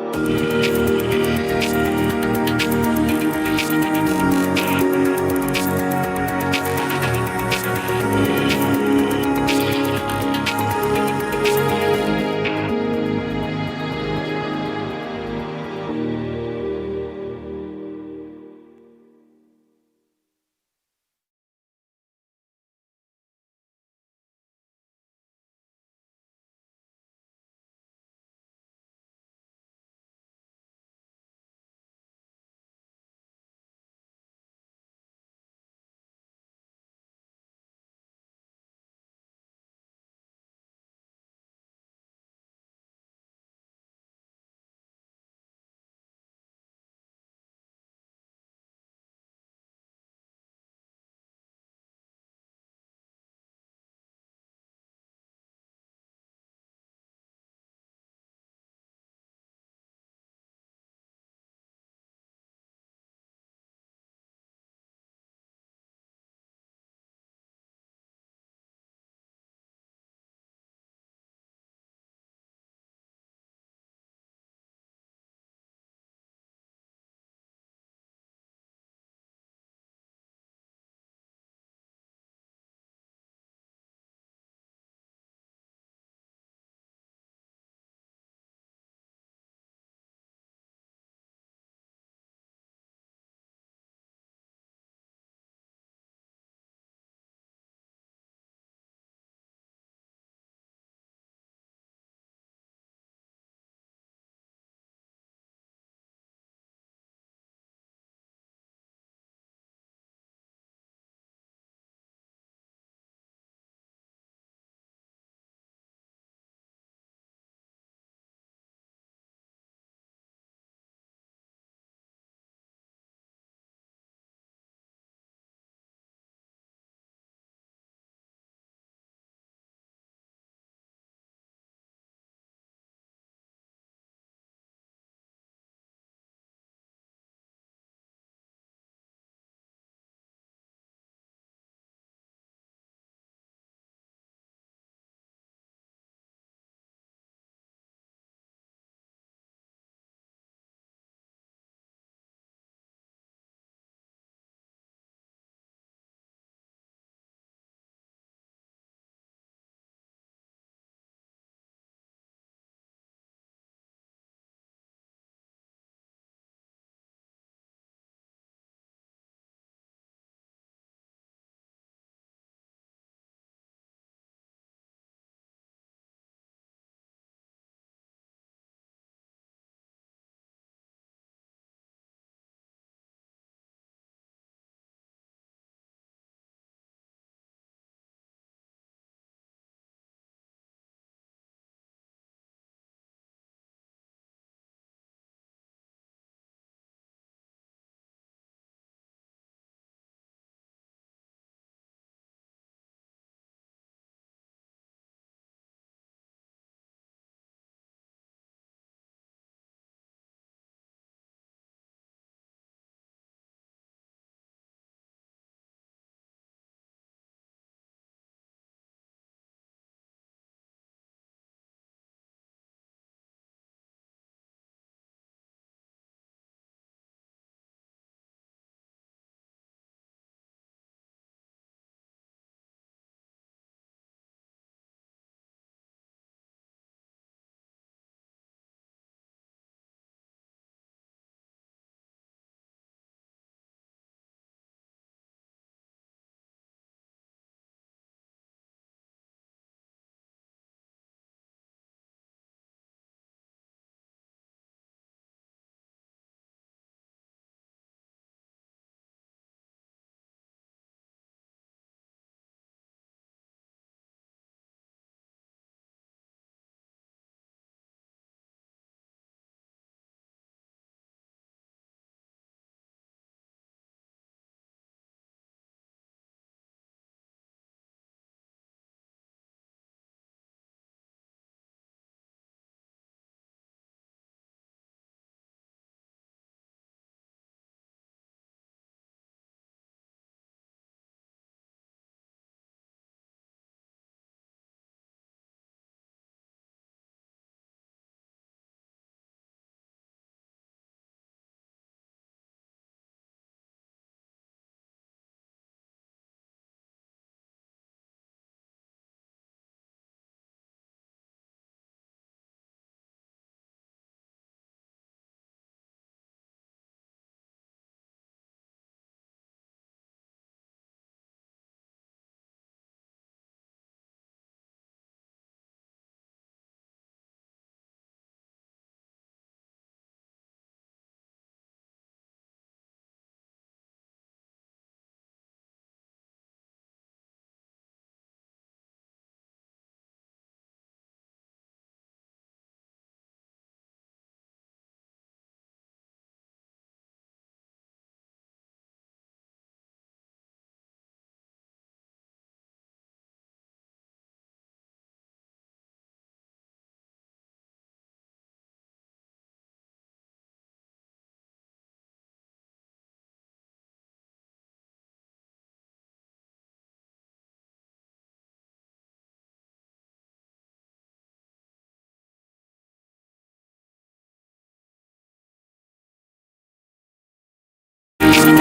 The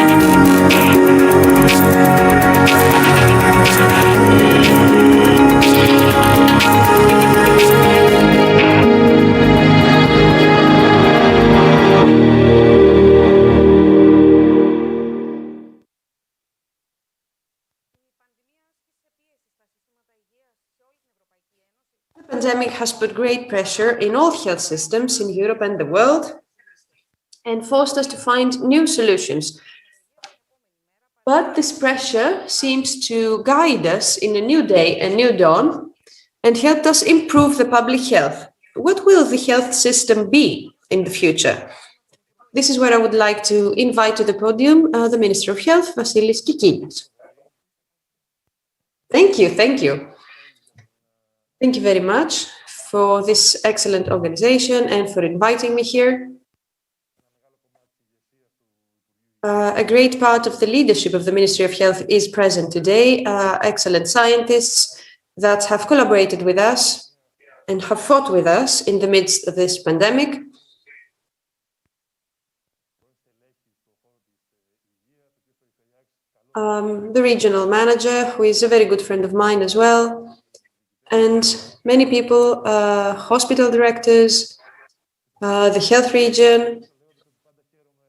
pandemic has put great pressure in all health systems in Europe and the world and forced us to find new solutions. But this pressure seems to guide us in a new day, a new dawn, and helped us improve the public health. What will the health system be in the future? This is where I would like to invite to the podium the Minister of Health, Vasilis Kikinas. Thank you, thank you. Thank you very much for this excellent organization and for inviting me here. A great part of the leadership of the Ministry of Health is present today, excellent scientists that have collaborated with us and have fought with us in the midst of this pandemic. The regional manager, who is a very good friend of mine as well, and many people, hospital directors, the health region.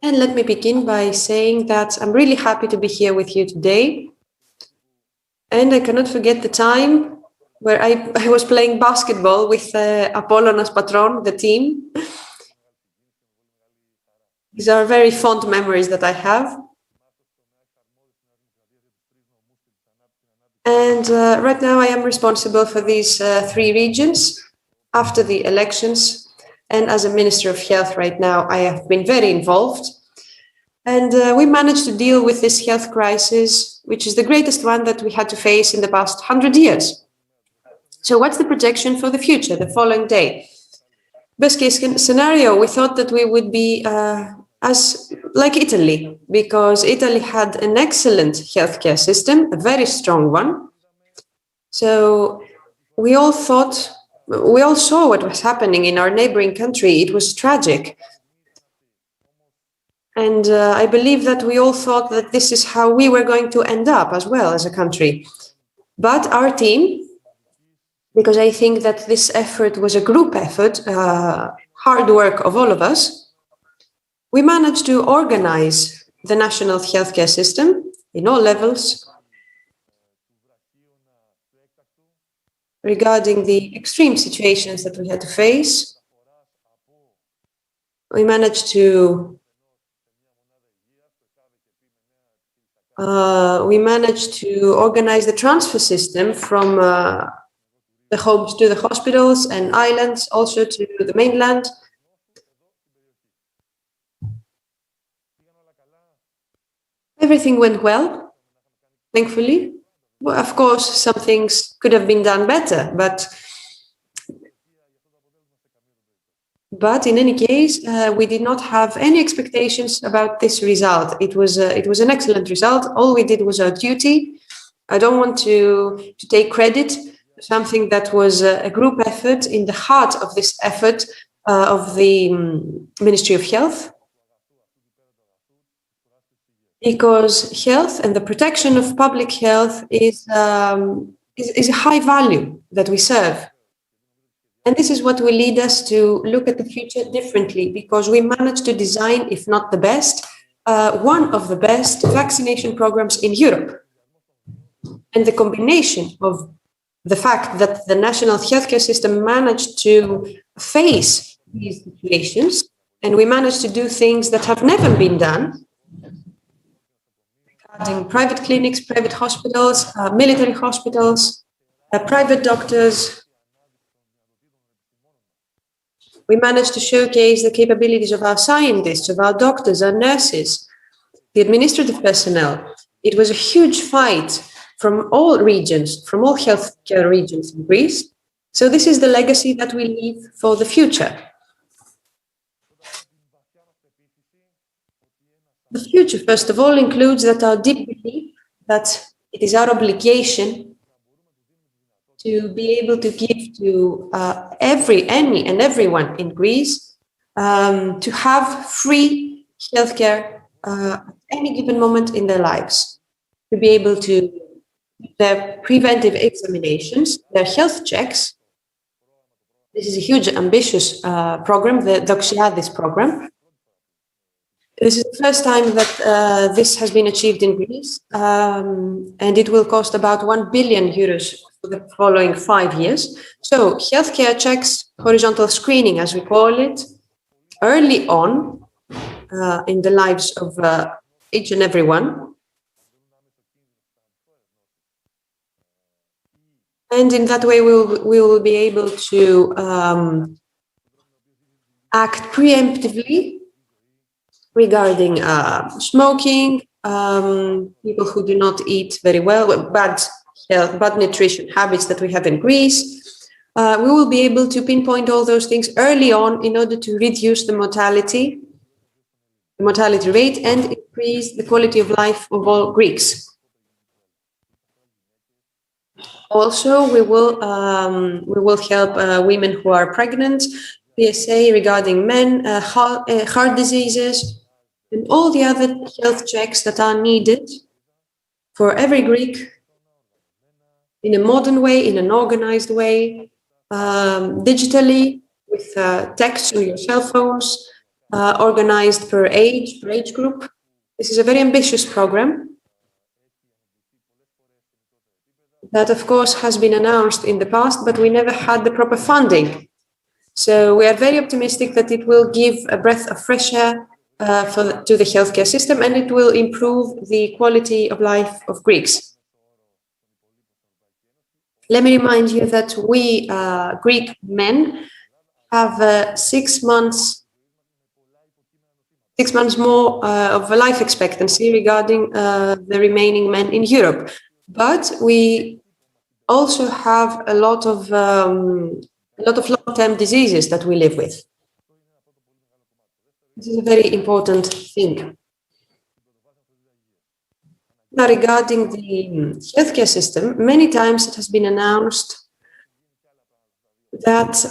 And let me begin by saying that I'm really happy to be here with you today. And I cannot forget the time where I was playing basketball with Apollonas Patron, the team. These are very fond memories that I have. And right now I am responsible for these three regions after the elections. And as a Minister of Health right now, I have been very involved. And we managed to deal with this health crisis, which is the greatest one that we had to face in the past 100 years. So what's the projection for the future, the following day? Best case scenario, we thought that we would be as like Italy, because Italy had an excellent healthcare system, a very strong one. So we all saw what was happening in our neighboring country. It was tragic. And I believe that we all thought that this is how we were going to end up as well as a country. But our team, because I think that this effort was a group effort, hard work of all of us, we managed to organize the national healthcare system in all levels regarding the extreme situations that we had to face. We managed to organize the transfer system from the homes to the hospitals and islands, also to the mainland. Everything went well, thankfully. Well, of course, some things could have been done better, but in any case, we did not have any expectations about this result. It was an excellent result. All we did was our duty. I don't want to take credit for something that was a group effort. In the heart of this effort of the Ministry of Health, because health and the protection of public health is a high value that we serve. And this is what will lead us to look at the future differently, because we managed to design, if not the best, one of the best vaccination programs in Europe. And the combination of the fact that the national healthcare system managed to face these situations, and we managed to do things that have never been done, private clinics, private hospitals, military hospitals, private doctors. We managed to showcase the capabilities of our scientists, of our doctors, our nurses, the administrative personnel. It was a huge fight from all regions, from all healthcare regions in Greece. So this is the legacy that we leave for the future. The future, first of all, includes that our deep belief that it is our obligation to be able to give to any and everyone in Greece to have free healthcare any given moment in their lives, to be able to do their preventive examinations, their health checks. This is a huge, ambitious program, the ACHAIA program. This is the first time that this has been achieved in Greece, and it will cost about 1 billion euros for the following 5 years. So healthcare checks, horizontal screening, as we call it, early on in the lives of each and every one. And in that way, we will be able to act preemptively regarding smoking, people who do not eat very well, bad nutrition habits that we have in Greece. We will be able to pinpoint all those things early on in order to reduce the mortality rate and increase the quality of life of all Greeks. Also, we will help women who are pregnant, PSA regarding men, heart diseases, and all the other health checks that are needed for every Greek in a modern way, in an organized way, digitally, with text on your cell phones, organized per age group. This is a very ambitious program that, of course, has been announced in the past, but we never had the proper funding. So we are very optimistic that it will give a breath of fresh air to the healthcare system, and it will improve the quality of life of Greeks. Let me remind you that we Greek men have 6 months more of a life expectancy regarding the remaining men in Europe. But we also have a lot of long-term diseases that we live with. This is a very important thing. Now, regarding the healthcare system, many times it has been announced that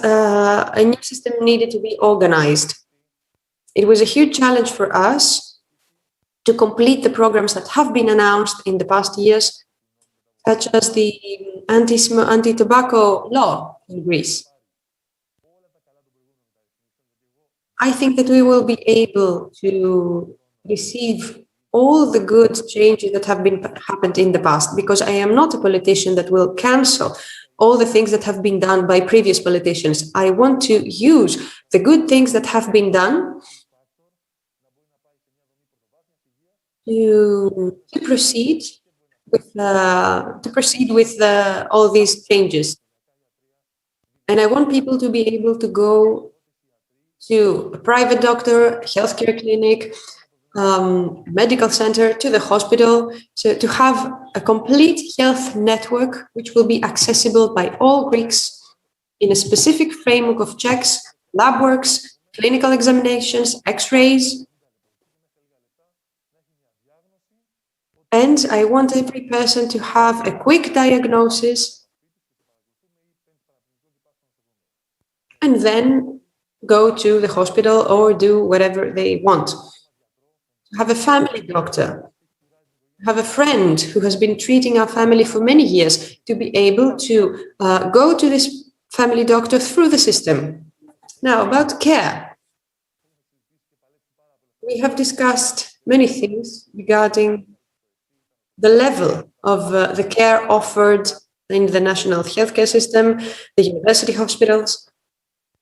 a new system needed to be organized. It was a huge challenge for us to complete the programs that have been announced in the past years, such as the anti-tobacco law in Greece. I think that we will be able to receive all the good changes that have happened in the past, because I am not a politician that will cancel all the things that have been done by previous politicians. I want to use the good things that have been done to proceed with all these changes. And I want people to be able to go to a private doctor, healthcare clinic, medical center, to the hospital, so to have a complete health network which will be accessible by all Greeks in a specific framework of checks, lab works, clinical examinations, x-rays. And I want every person to have a quick diagnosis and then go to the hospital or do whatever they want. Have a family doctor, have a friend who has been treating our family for many years, to be able to go to this family doctor through the system. Now, about care. We have discussed many things regarding the level of the care offered in the national healthcare system, the university hospitals,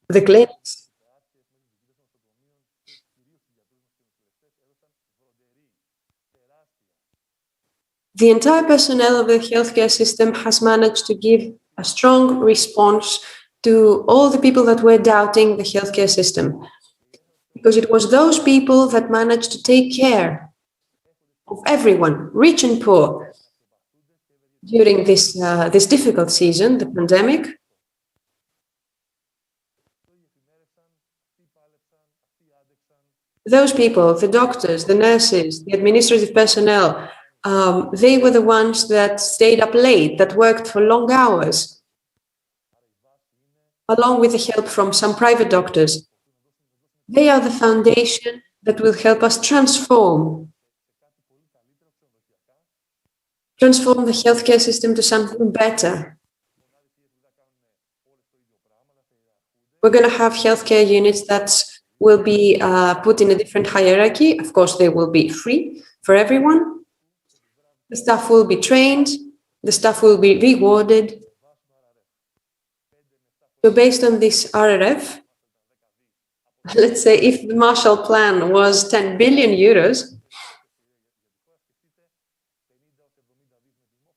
the clinics. The entire personnel of the healthcare system has managed to give a strong response to all the people that were doubting the healthcare system, because it was those people that managed to take care of everyone, rich and poor, during this difficult season, the pandemic. Those people, the doctors, the nurses, the administrative personnel, they were the ones that stayed up late, that worked for long hours, along with the help from some private doctors. They are the foundation that will help us transform transform the healthcare system to something better. We're going to have healthcare units that will be put in a different hierarchy. Of course, they will be free for everyone. The staff will be trained. The staff will be rewarded. So based on this RRF, let's say if the Marshall Plan was 10 billion euros,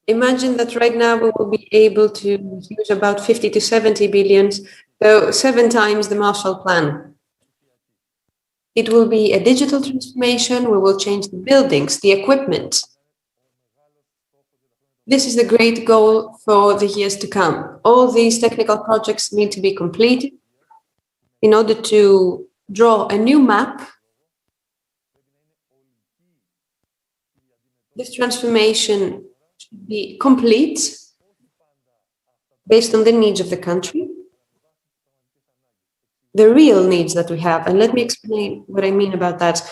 imagine that right now we will be able to use about 50 to 70 billions, so 7 times the Marshall Plan. It will be a digital transformation. We will change the buildings, the equipment. This is the great goal for the years to come. All these technical projects need to be completed in order to draw a new map. This transformation should be complete based on the needs of the country, the real needs that we have. And let me explain what I mean about that.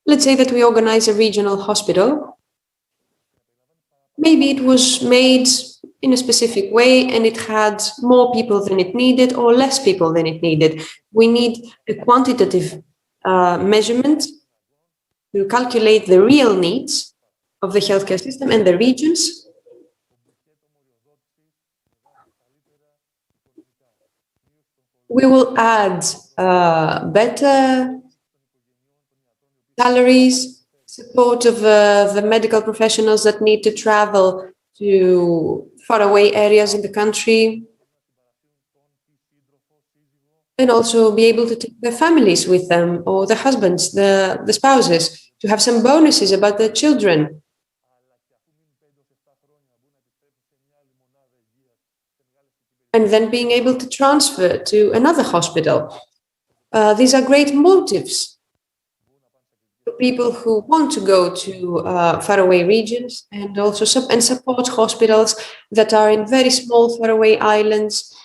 Let's say that we organize a regional hospital. Maybe it was made in a specific way and it had more people than it needed or less people than it needed. We need a quantitative measurement to calculate the real needs of the healthcare system and the regions. We will add better salaries, support of the medical professionals that need to travel to faraway areas in the country, and also be able to take their families with them, or the husbands, the spouses, to have some bonuses about their children. And then being able to transfer to another hospital. These are great motives for people who want to go to faraway regions, and also support hospitals that are in very small faraway islands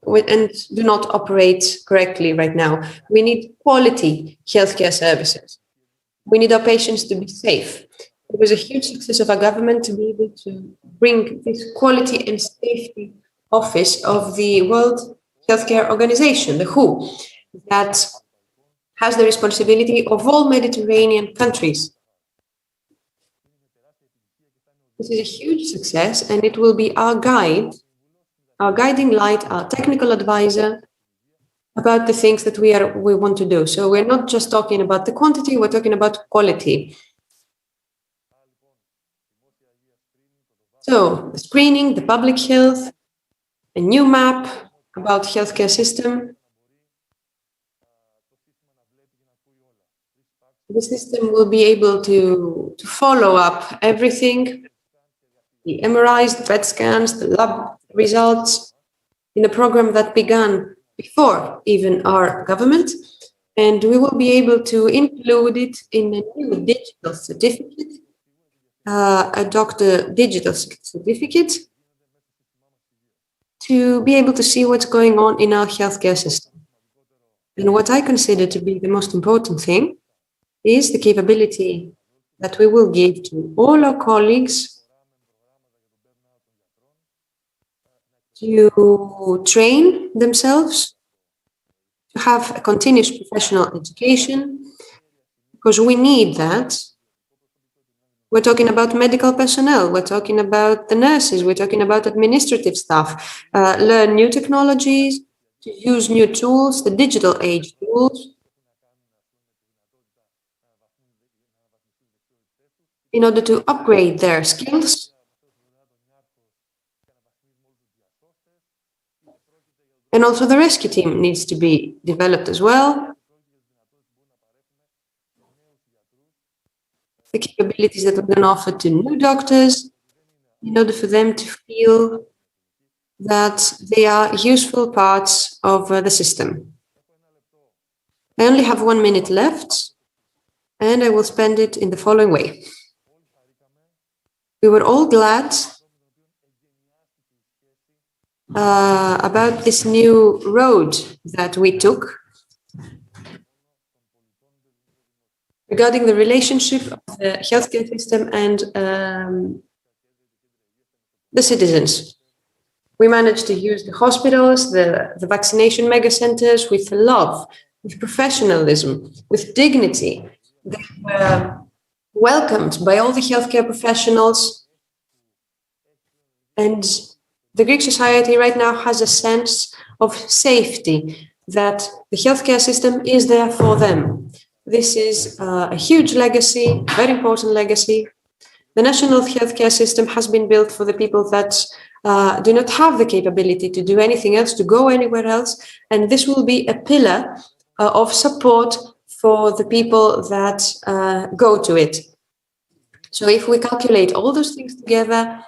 and do not operate correctly right now. We need quality healthcare services. We need our patients to be safe. It was a huge success of our government to be able to bring this quality and safety office of the World Healthcare Organization, the WHO, that has the responsibility of all Mediterranean countries. This is a huge success, and it will be our guide, our guiding light, our technical advisor about the things that we want to do. So we're not just talking about the quantity, we're talking about quality. So the screening, the public health, a new map about healthcare system. The system will be able to follow up everything, the MRIs, the PET scans, the lab results, in a program that began before even our government. And we will be able to include it in a new digital certificate, a doctor digital certificate, to be able to see what's going on in our healthcare system. And what I consider to be the most important thing is the capability that we will give to all our colleagues to train themselves, to have a continuous professional education, because we need that. We're talking about medical personnel, we're talking about the nurses, we're talking about administrative staff, learn new technologies, to use new tools, the digital age tools, in order to upgrade their skills. And also the rescue team needs to be developed as well. The capabilities that we're going to offer to new doctors, in order for them to feel that they are useful parts of the system. I only have 1 minute left, and I will spend it in the following way. We were all glad about this new road that we took. regarding the relationship of the healthcare system and the citizens. We managed to use the hospitals, the vaccination mega centers with love, with professionalism, with dignity. They were welcomed by all the healthcare professionals. And the Greek society right now has a sense of safety, that the healthcare system is there for them. This is a huge legacy, very important legacy. The national healthcare system has been built for the people that do not have the capability to do anything else, to go anywhere else. And this will be a pillar of support for the people that go to it. So if we calculate all those things together,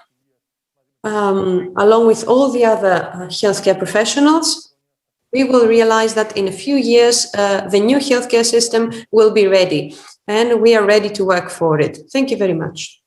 along with all the other healthcare professionals, we will realize that in a few years, the new healthcare system will be ready, and we are ready to work for it. Thank you very much.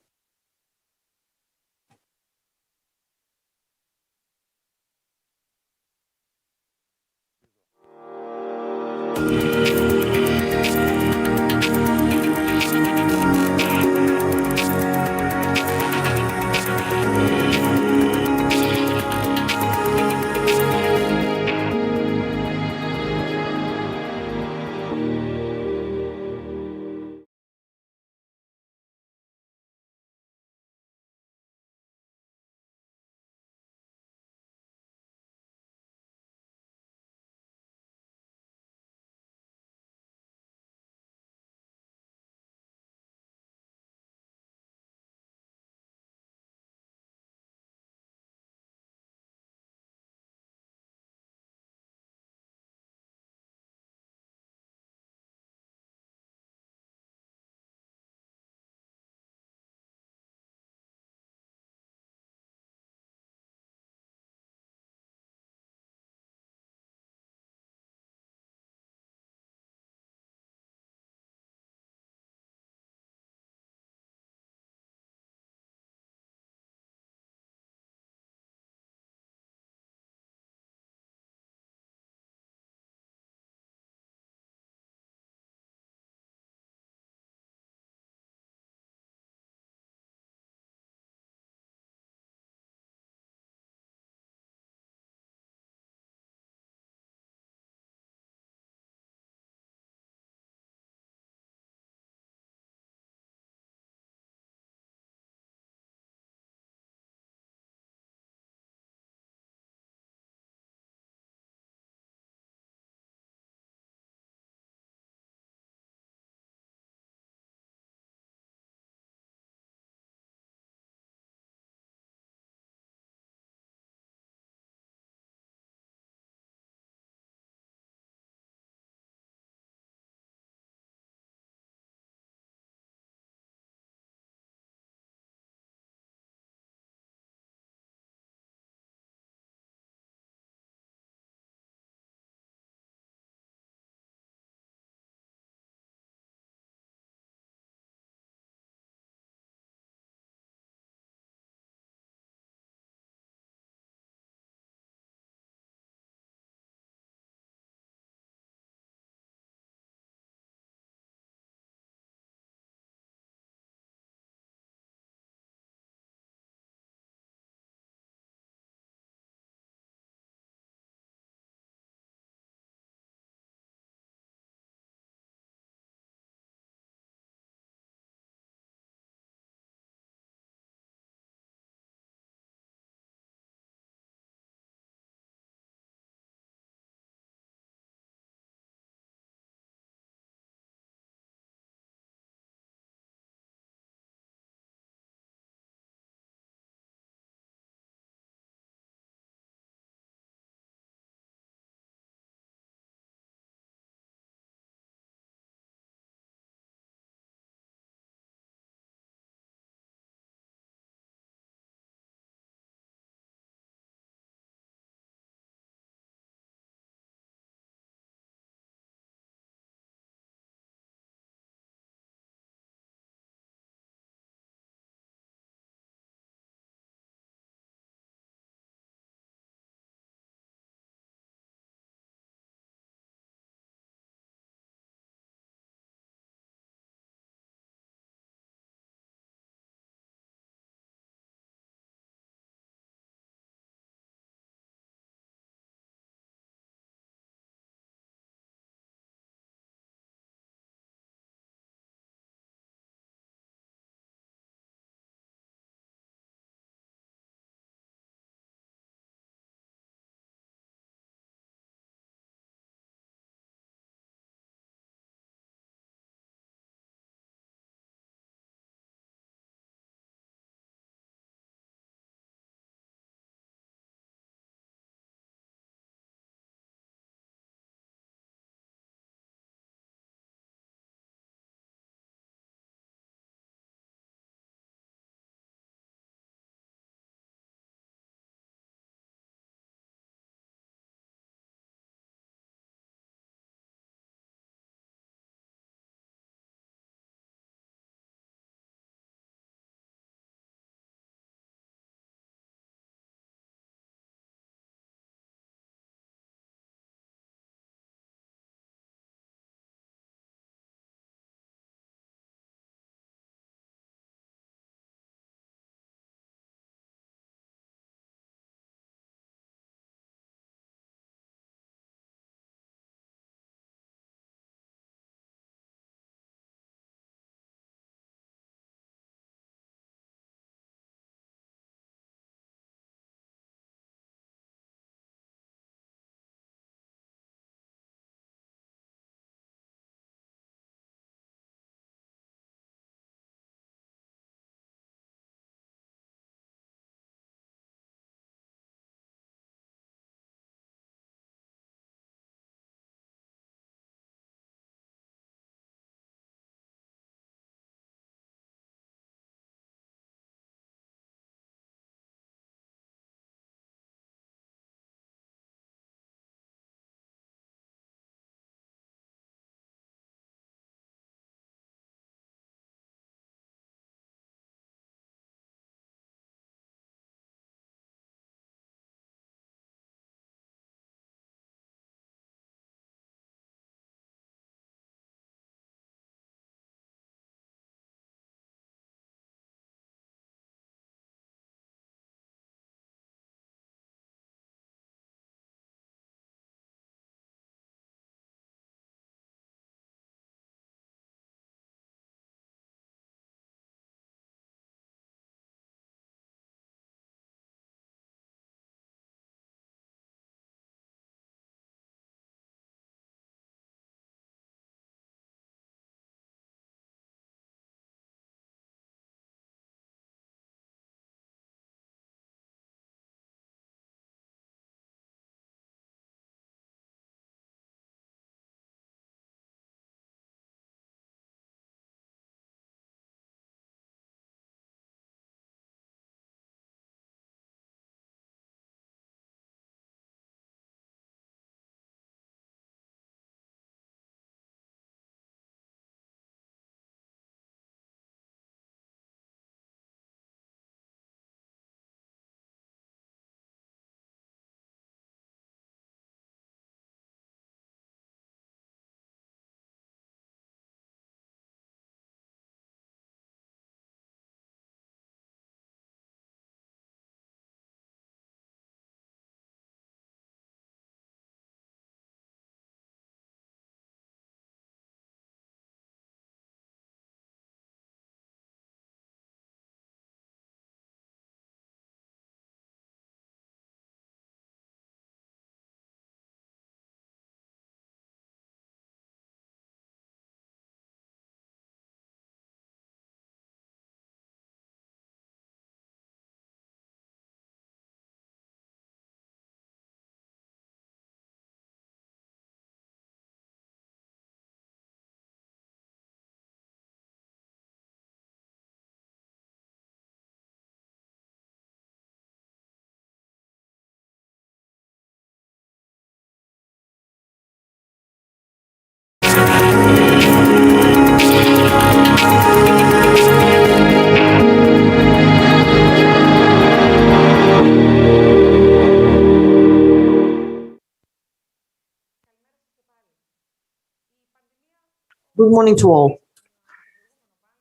Good morning to all.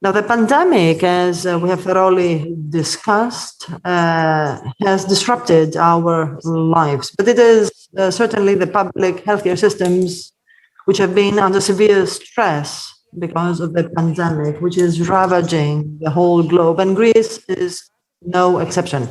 Now, the pandemic, as we have thoroughly discussed, has disrupted our lives, but it is certainly the public healthcare systems which have been under severe stress because of the pandemic, which is ravaging the whole globe, and Greece is no exception.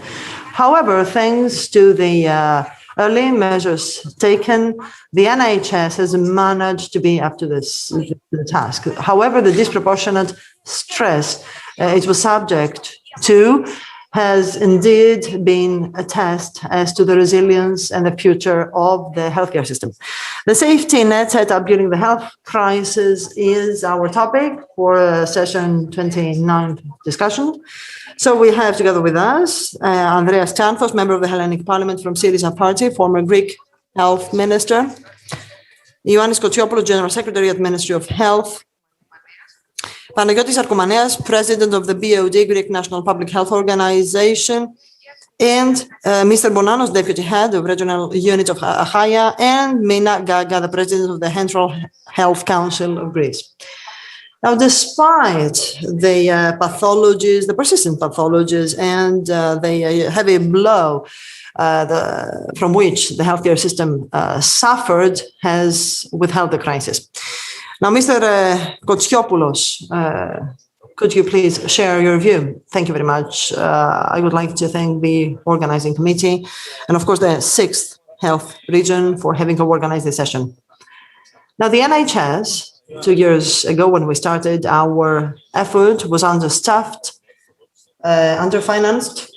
However, thanks to the early measures taken, the NHS has managed to be up to the task. However, the disproportionate stress it was subject to has indeed been a test as to the resilience and the future of the healthcare system. The safety net set up during the health crisis is our topic for session 29 discussion. So we have together with us Andreas Chanfos, member of the Hellenic Parliament from Syriza Party, former Greek Health Minister, Ioannis Kotsiopoulos, General Secretary at Ministry of Health, Panagiotis Arkoumanias, President of the BOD, Greek National Public Health Organization, and Mr. Bonanos, Deputy Head of Regional Unit of ACHAIA, and Mina Gaga, the President of the Central Health Council of Greece. Now, despite the pathologies, the persistent pathologies, and the heavy blow from which the healthcare system suffered, has withheld the crisis. Now, Mr. Kotsiopoulos, could you please share your view? Thank you very much. I would like to thank the organizing committee and, of course, the 6th Health Region for having co-organized this session. Now, the NHS, 2 years ago when we started, our effort was understaffed, underfinanced.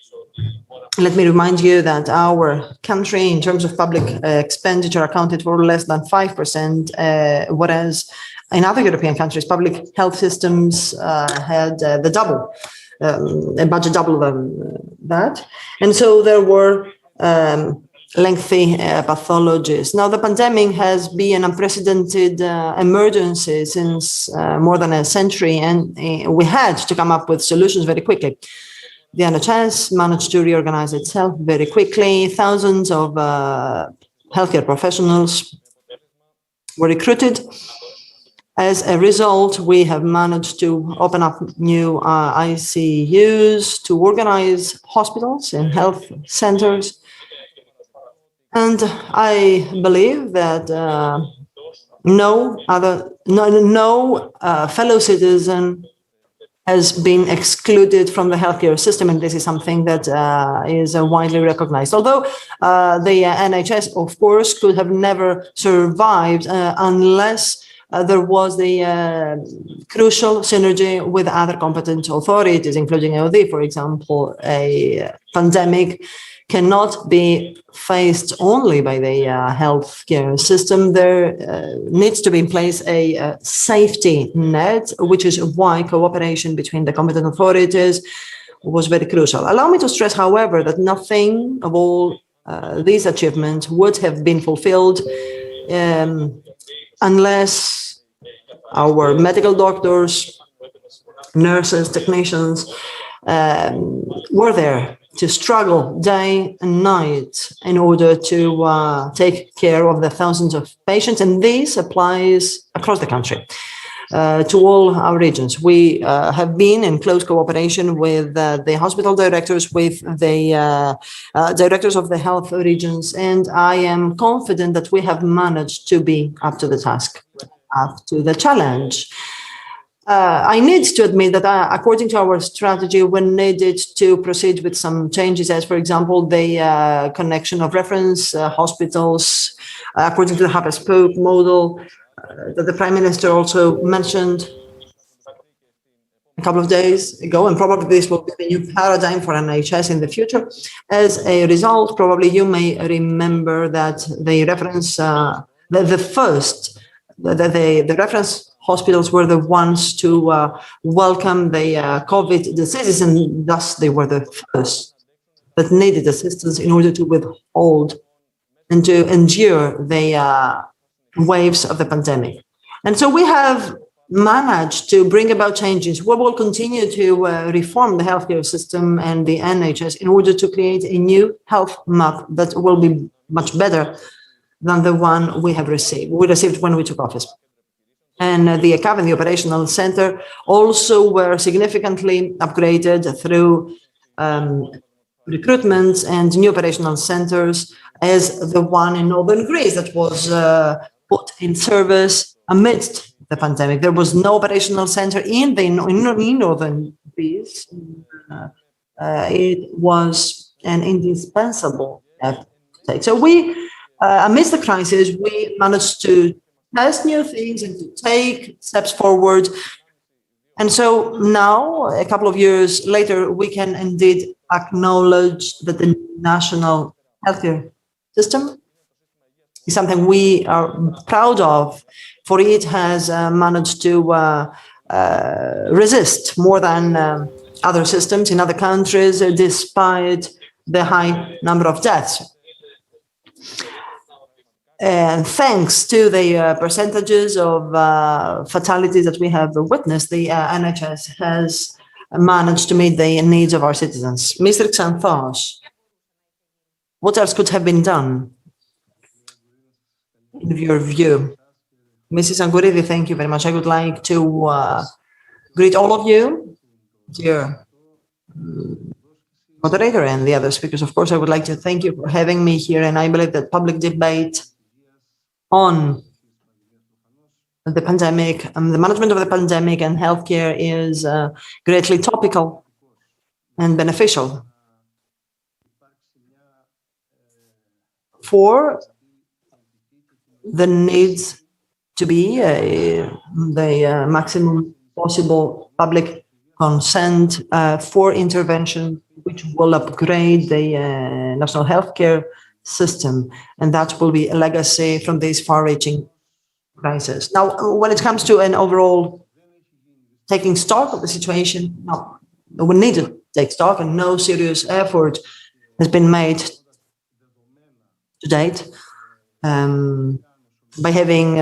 Let me remind you that our country, in terms of public expenditure, accounted for less than 5%, whereas in other European countries, public health systems had the double, a budget double than that. And so there were lengthy pathologies. Now, the pandemic has been an unprecedented emergency since more than a century, and we had to come up with solutions very quickly. The NHS managed to reorganize itself very quickly. Thousands of healthcare professionals were recruited. As a result, we have managed to open up new ICUs, to organize hospitals and health centers. And I believe that no fellow citizen has been excluded from the healthcare system, and this is something that is widely recognized. Although the NHS, of course, could have never survived unless there was the crucial synergy with other competent authorities, including AOD, for example. A pandemic cannot be faced only by the healthcare system. There needs to be in place a safety net, which is why cooperation between the competent authorities was very crucial. Allow me to stress, however, that nothing of all these achievements would have been fulfilled unless our medical doctors, nurses, technicians were there to struggle day and night in order to take care of the thousands of patients. And this applies across the country to all our regions. We have been in close cooperation with the hospital directors, with the directors of the health regions, and I am confident that we have managed to be up to the task, up to the challenge. I need to admit that according to our strategy, we needed to proceed with some changes, as, for example, the connection of reference hospitals, according to the hub-and-spoke model that the Prime Minister also mentioned a couple of days ago, and probably this will be the new paradigm for NHS in the future. As a result, probably you may remember that the reference, the reference hospitals were the ones to welcome the COVID diseases, and thus they were the first that needed assistance in order to withhold and to endure the waves of the pandemic. And so we have managed to bring about changes. We will continue to reform the healthcare system and the NHS in order to create a new health map that will be much better than the one we received when we took office. And the ACHAIA and the operational center also were significantly upgraded through recruitments and new operational centers, as the one in northern Greece that was put in service amidst the pandemic. There was no operational center in northern Greece. It was an indispensable step to take. So we, amidst the crisis, we managed to test new things and to take steps forward. And so now, a couple of years later, we can indeed acknowledge that the national healthcare system is something we are proud of, for it has managed to resist more than other systems in other countries, despite the high number of deaths. And thanks to the percentages of fatalities that we have witnessed, the NHS has managed to meet the needs of our citizens. Mr. Xanthos, what else could have been done, in your view? Mrs. Angouridi, thank you very much. I would like to greet all of you, dear moderator and the other speakers. Of course, I would like to thank you for having me here, and I believe that public debate on the pandemic and the management of the pandemic and healthcare is greatly topical and beneficial for the needs to be the maximum possible public consent for intervention which will upgrade the national healthcare system, and that will be a legacy from this far-reaching crisis. Now, when it comes to an overall taking stock of the situation, no, we need to take stock, and no serious effort has been made to date by having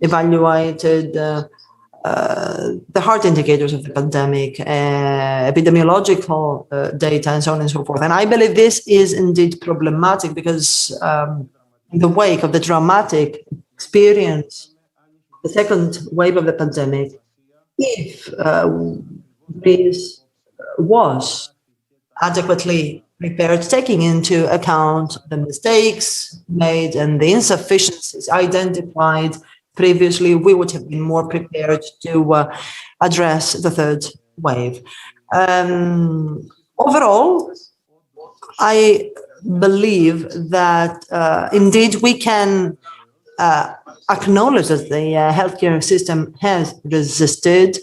evaluated the hard indicators of the pandemic, epidemiological data, and so on and so forth. And I believe this is indeed problematic because in the wake of the dramatic experience, the second wave of the pandemic, if Greece was adequately prepared, taking into account the mistakes made and the insufficiencies identified previously, we would have been more prepared to address the third wave. Overall, I believe that indeed we can acknowledge that the healthcare system has resisted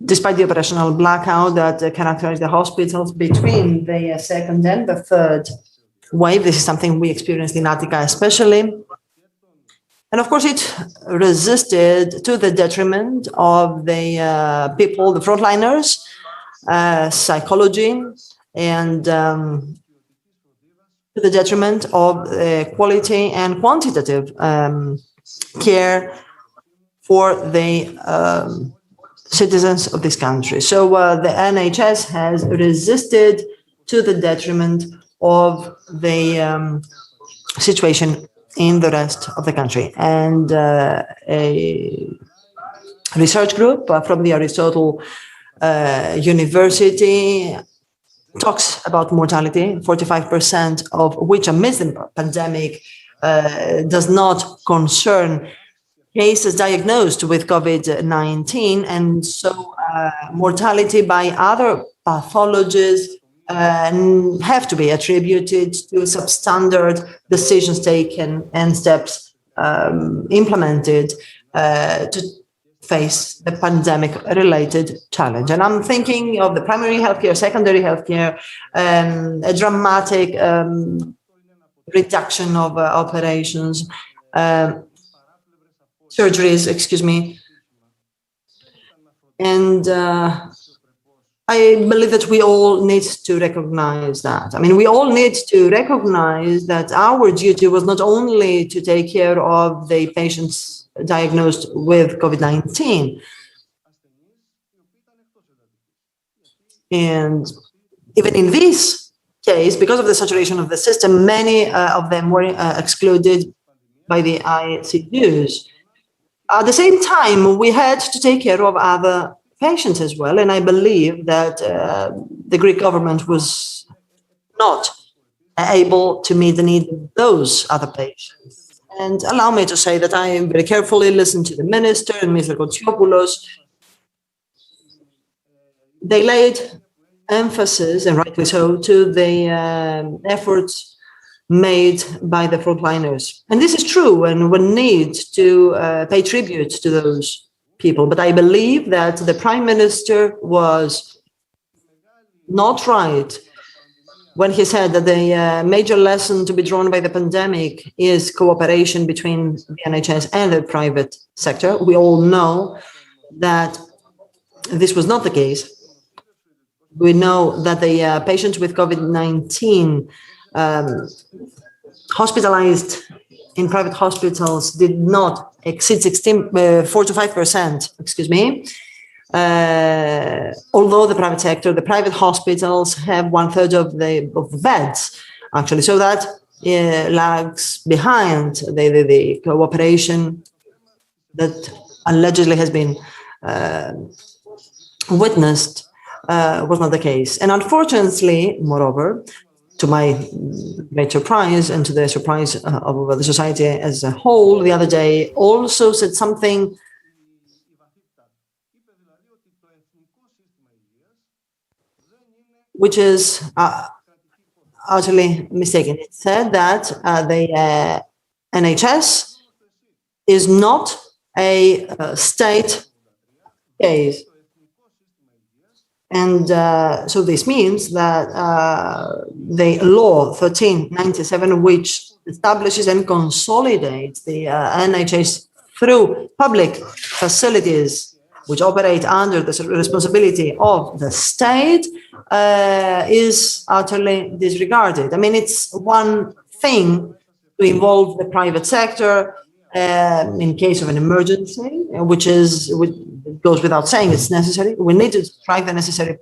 despite the operational blackout that characterized the hospitals between the second and the third wave. This is something we experienced in Attica especially. And of course, it resisted to the detriment of the people, the frontliners, psychology, and to the detriment of quality and quantitative care for the citizens of this country. So the NHS has resisted to the detriment of the situation in the rest of the country. And a research group from the Aristotle University talks about mortality, 45% of which amidst the pandemic does not concern cases diagnosed with COVID-19, and so mortality by other pathologies have to be attributed to substandard decisions taken and steps implemented to face the pandemic-related challenge. And I'm thinking of the primary healthcare, secondary healthcare, a dramatic reduction of operations, surgeries, excuse me. And I believe that we all need to recognize that. I mean, we all need to recognize that our duty was not only to take care of the patients diagnosed with COVID-19. And even in this case, because of the saturation of the system, many of them were excluded by the ICUs. At the same time, we had to take care of other patients as well, and I believe that the Greek government was not able to meet the need of those other patients. And allow me to say that I very carefully listened to the minister and Mr. Kotsiopoulos. They laid emphasis, and rightly so, to the efforts made by the frontliners. And this is true, and we need to pay tribute to those people. But I believe that the Prime Minister was not right when he said that the major lesson to be drawn by the pandemic is cooperation between the NHS and the private sector. We all know that this was not the case. We know that the patients with COVID-19 hospitalized in private hospitals did not exceed 4 to 5%, excuse me. Although the private sector, the private hospitals have 1/3 of the beds, actually. So that lags behind the cooperation that allegedly has been witnessed. Was not the case. And unfortunately, moreover, to my great surprise and to the surprise of the society as a whole, the other day also said something which is utterly mistaken. It said that the NHS is not a state case. And so this means that the law 1397, which establishes and consolidates the NHS through public facilities which operate under the responsibility of the state, is utterly disregarded. I mean, it's one thing to involve the private sector in case of an emergency, which goes without saying it's necessary. We need to strike the necessary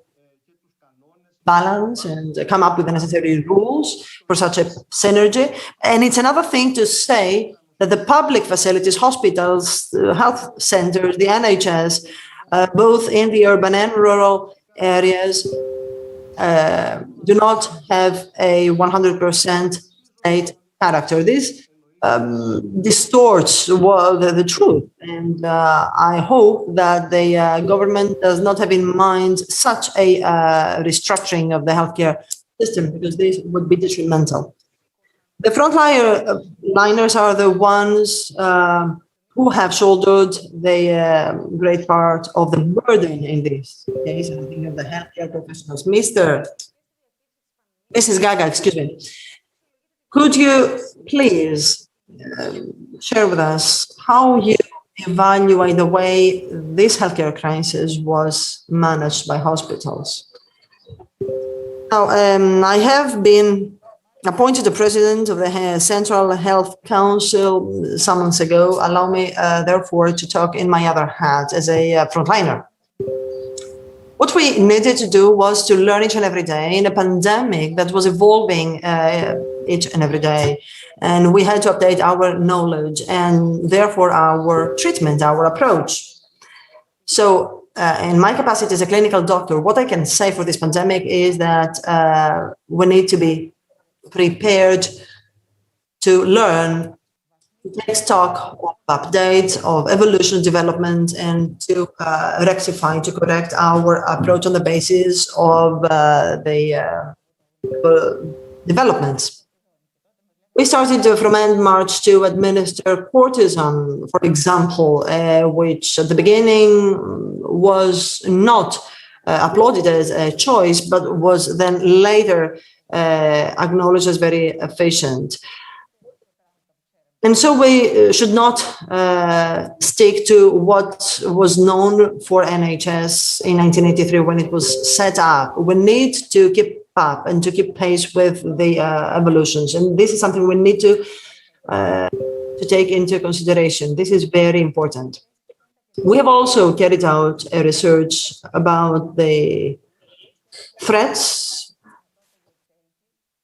balance and come up with the necessary rules for such a synergy. And it's another thing to say that the public facilities, hospitals, health centers, the NHS, both in the urban and rural areas, do not have a 100% state character. This distorts the truth. And I hope that the government does not have in mind such a restructuring of the healthcare system, because this would be detrimental. The frontliners are the ones who have shouldered the great part of the burden in this case. I'm thinking of the healthcare professionals. Mrs. Gaga, excuse me. Could you please share with us how you evaluate the way this healthcare crisis was managed by hospitals? Now, I have been appointed the president of the Central Health Council some months ago. Allow me, therefore, to talk in my other hat as a frontliner. What we needed to do was to learn each and every day in a pandemic that was evolving each and every day. And we had to update our knowledge and therefore our treatment, our approach. So in my capacity as a clinical doctor, what I can say for this pandemic is that we need to be prepared to learn, to take stock of updates, of evolution, development, and to rectify, to correct our approach on the basis of the developments. We started from end March to administer cortisone, for example, which at the beginning was not applauded as a choice, but was then later acknowledged as very efficient. And so we should not stick to what was known for NHS in 1983 when it was set up. We need to keep up and to keep pace with the evolutions. And this is something we need to take into consideration. This is very important. We have also carried out a research about the threats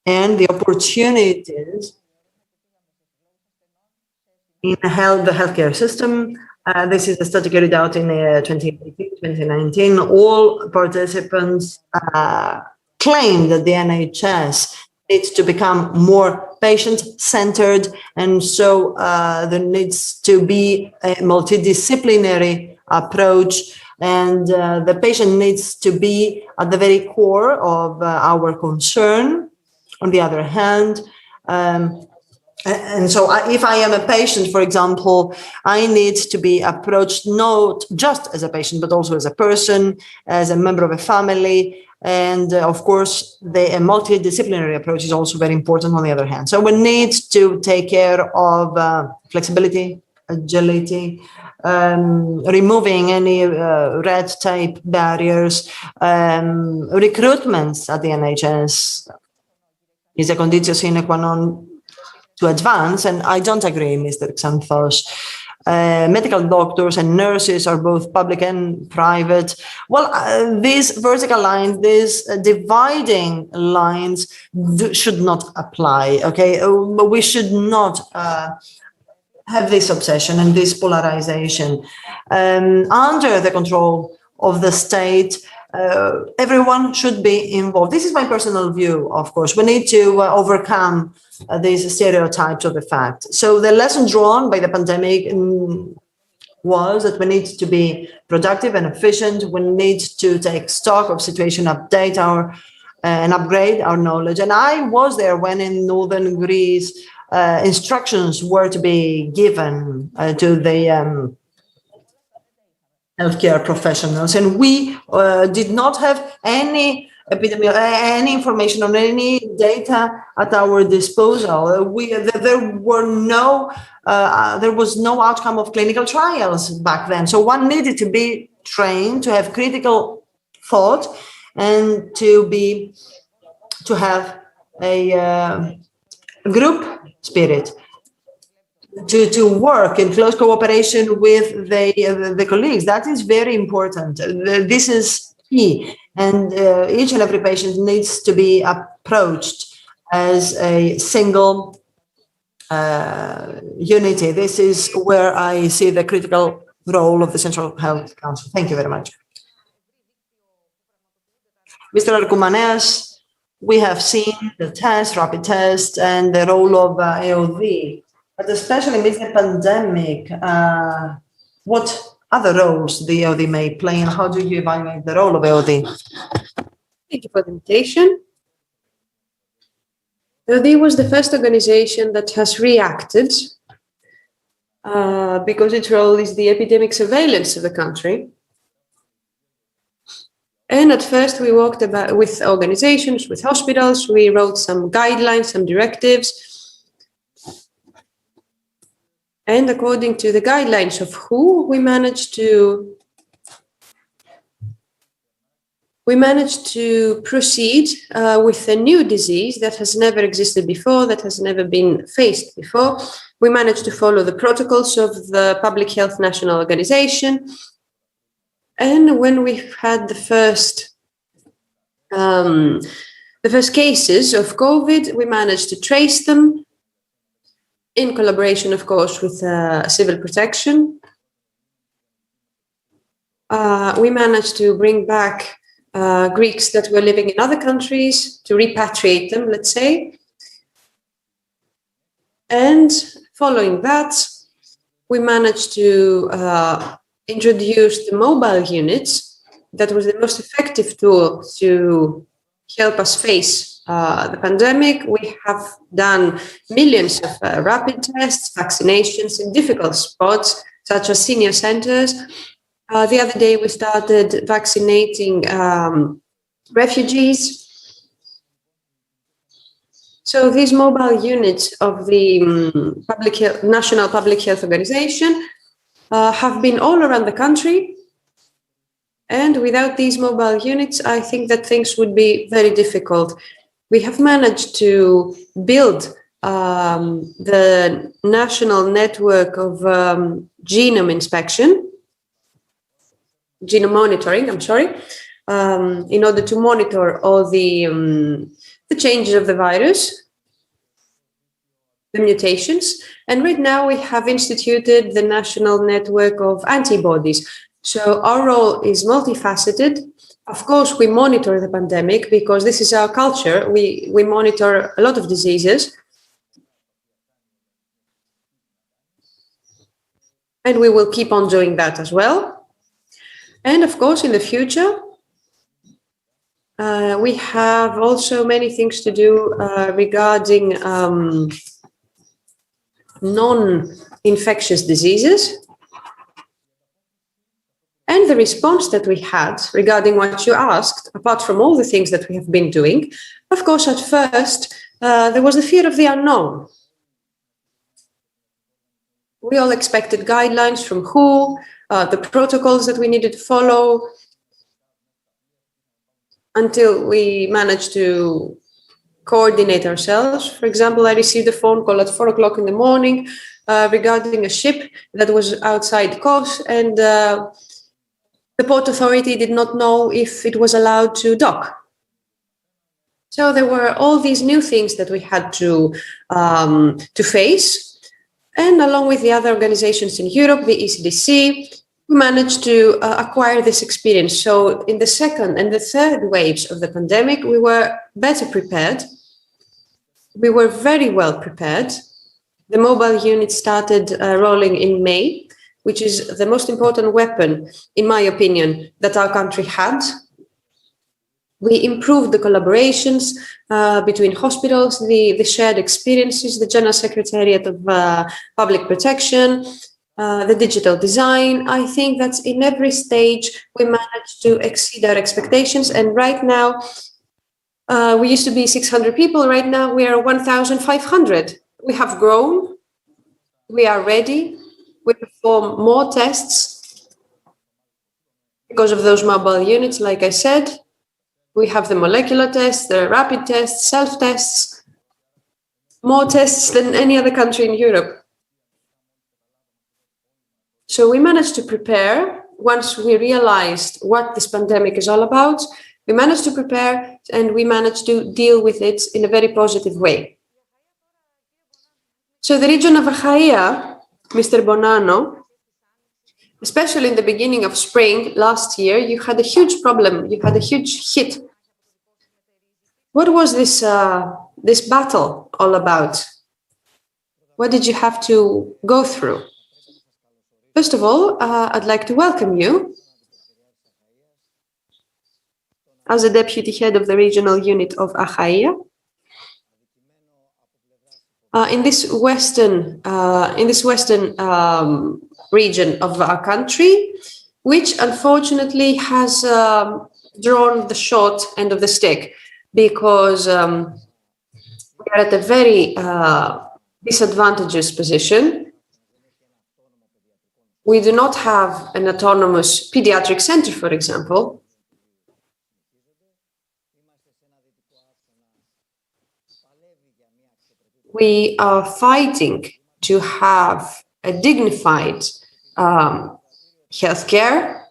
and the opportunities in the healthcare system. This is a study carried out in 2018-2019. All participants claim that the NHS needs to become more patient-centered, and so there needs to be a multidisciplinary approach, and the patient needs to be at the very core of our concern. On the other hand, and so if I am a patient, for example, I need to be approached not just as a patient, but also as a person, as a member of a family. And of course, the multidisciplinary approach is also very important on the other hand. So we need to take care of flexibility, agility, removing any red tape barriers, recruitments at the NHS is a conditio sine qua non to advance, and I don't agree, Mr. Xanthos. Medical doctors and nurses are both public and private. Well, these vertical lines, these dividing lines should not apply, okay? We should not have this obsession and this polarization. Under the control of the state, everyone should be involved. This is my personal view, of course. We need to overcome these stereotypes of the fact. So the lesson drawn by the pandemic was that we need to be productive and efficient. We need to take stock of situation, update and upgrade our knowledge. And I was there when in northern Greece, instructions were to be given to the healthcare professionals, and we did not have any information on any data at our disposal. There was no outcome of clinical trials back then. So one needed to be trained to have critical thought and to have a group spirit. To work in close cooperation with the colleagues. That is very important. This is key. And each and every patient needs to be approached as a single unity. This is where I see the critical role of the Central Health Council. Thank you very much. Mr. Arkumaneas, we have seen the rapid test, and the role of AOD. But especially amidst the pandemic, what other roles the AOD may play, and how do you evaluate the role of AOD? Thank you for the invitation. AOD was the first organization that has reacted because its role is the epidemic surveillance of the country. And at first we worked with organizations, with hospitals, we wrote some guidelines, some directives. And according to the guidelines of WHO, we managed to proceed with a new disease that has never existed before, that has never been faced before. We managed to follow the protocols of the Public Health National Organization. And when we had the first cases of COVID, we managed to trace them, in collaboration, of course, with civil protection. We managed to bring back Greeks that were living in other countries, to repatriate them, let's say. And following that, we managed to introduce the mobile units. That was the most effective tool to help us face the pandemic. We have done millions of rapid tests, vaccinations in difficult spots, such as senior centers. The other day, we started vaccinating refugees. So these mobile units of the National Public Health Organization have been all around the country. And without these mobile units, I think that things would be very difficult. We have managed to build the national network of genome monitoring, in order to monitor all the changes of the virus. the mutations. And right now we have instituted the National Network of Antibodies. So our role is multifaceted. Of course, we monitor the pandemic because this is our culture. We monitor a lot of diseases. And we will keep on doing that as well. And of course, in the future, we have also many things to do regarding non-infectious diseases. And the response that we had regarding what you asked, apart from all the things that we have been doing, of course, at first, there was the fear of the unknown. We all expected guidelines from WHO, the protocols that we needed to follow, until we managed to coordinate ourselves. For example, I received a phone call at 4 o'clock in the morning regarding a ship that was outside Kos, and the Port Authority did not know if it was allowed to dock. So there were all these new things that we had to face. And along with the other organizations in Europe, the ECDC, we managed to acquire this experience. So in the second and the third waves of the pandemic, we were better prepared. We were very well prepared. The mobile unit started rolling in May, which is the most important weapon, in my opinion, that our country had. We improved the collaborations between hospitals, the shared experiences, the General Secretariat of Public Protection, the digital design. I think that in every stage we managed to exceed our expectations. And right now, we used to be 600 people. Right now, we are 1,500. We have grown. We are ready. We perform more tests because of those mobile units, like I said. We have the molecular tests, the rapid tests, self-tests, more tests than any other country in Europe. So we managed to prepare. Once we realized what this pandemic is all about, we managed to prepare and we managed to deal with it in a very positive way. So the region of ACHAIA, Mr. Bonanno, especially in the beginning of spring last year, you had a huge problem, you had a huge hit. What was this battle all about? What did you have to go through? First of all, I'd like to welcome you as a deputy head of the regional unit of ACHAIA. In this western region of our country, which unfortunately has drawn the short end of the stick, because we are at a very disadvantageous position. We do not have an autonomous pediatric center, for example. We are fighting to have a dignified healthcare.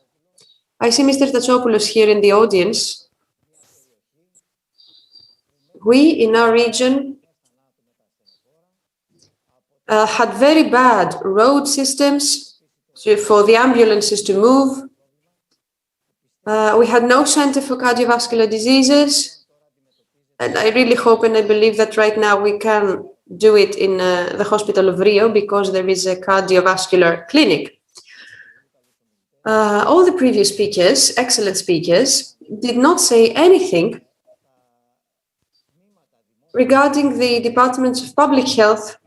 I see Mr. Tatsopoulos here in the audience. We, in our region, had very bad road systems for the ambulances to move. We had no center for cardiovascular diseases. And I really hope and I believe that right now we can do it in the hospital of Rio, because there is a cardiovascular clinic. All the previous speakers, excellent speakers, did not say anything regarding the departments of public health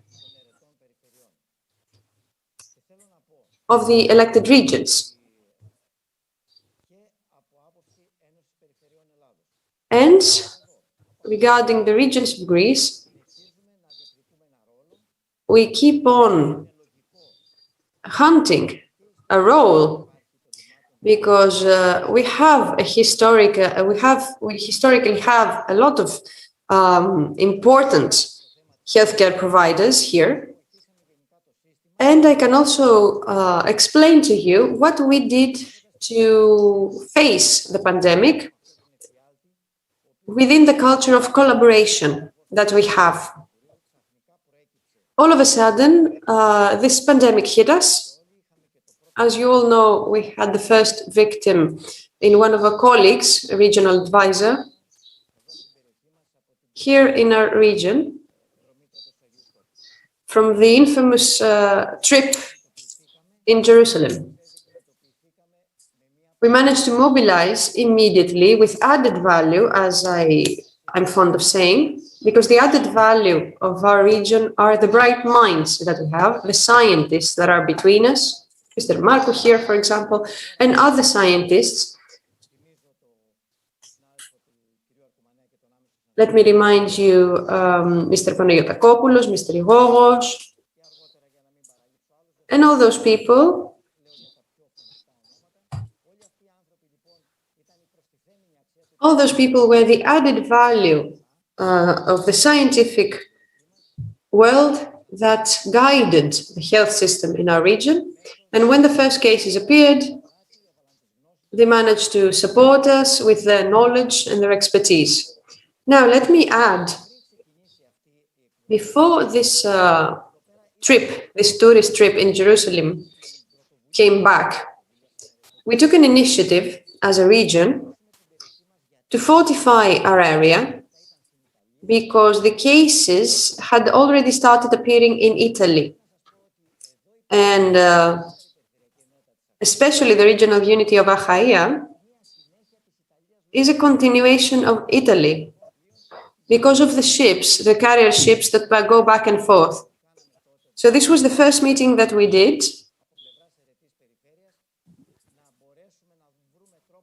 of the elected regions. And regarding the regions of Greece, we keep on hunting a role, because we historically have a lot of important healthcare providers here. And I can also explain to you what we did to face the pandemic within the culture of collaboration that we have. all of a sudden, this pandemic hit us. As you all know, we had the first victim in one of our colleagues, a regional advisor, here in our region, from the infamous trip in Jerusalem. We managed to mobilize immediately with added value, as I'm fond of saying, because the added value of our region are the bright minds that we have, the scientists that are between us, Mr. Marco here, for example, and other scientists. Let me remind you, Mr. Panagiotakopoulos, Mr. Igogos, and all those people. All those people were the added value of the scientific world that guided the health system in our region. And when the first cases appeared, they managed to support us with their knowledge and their expertise. Now, let me add, before this trip, this tourist trip in Jerusalem came back, we took an initiative as a region to fortify our area because the cases had already started appearing in Italy. And especially the regional unity of ACHAIA is a continuation of Italy because of the ships, the carrier ships that go back and forth. So this was the first meeting that we did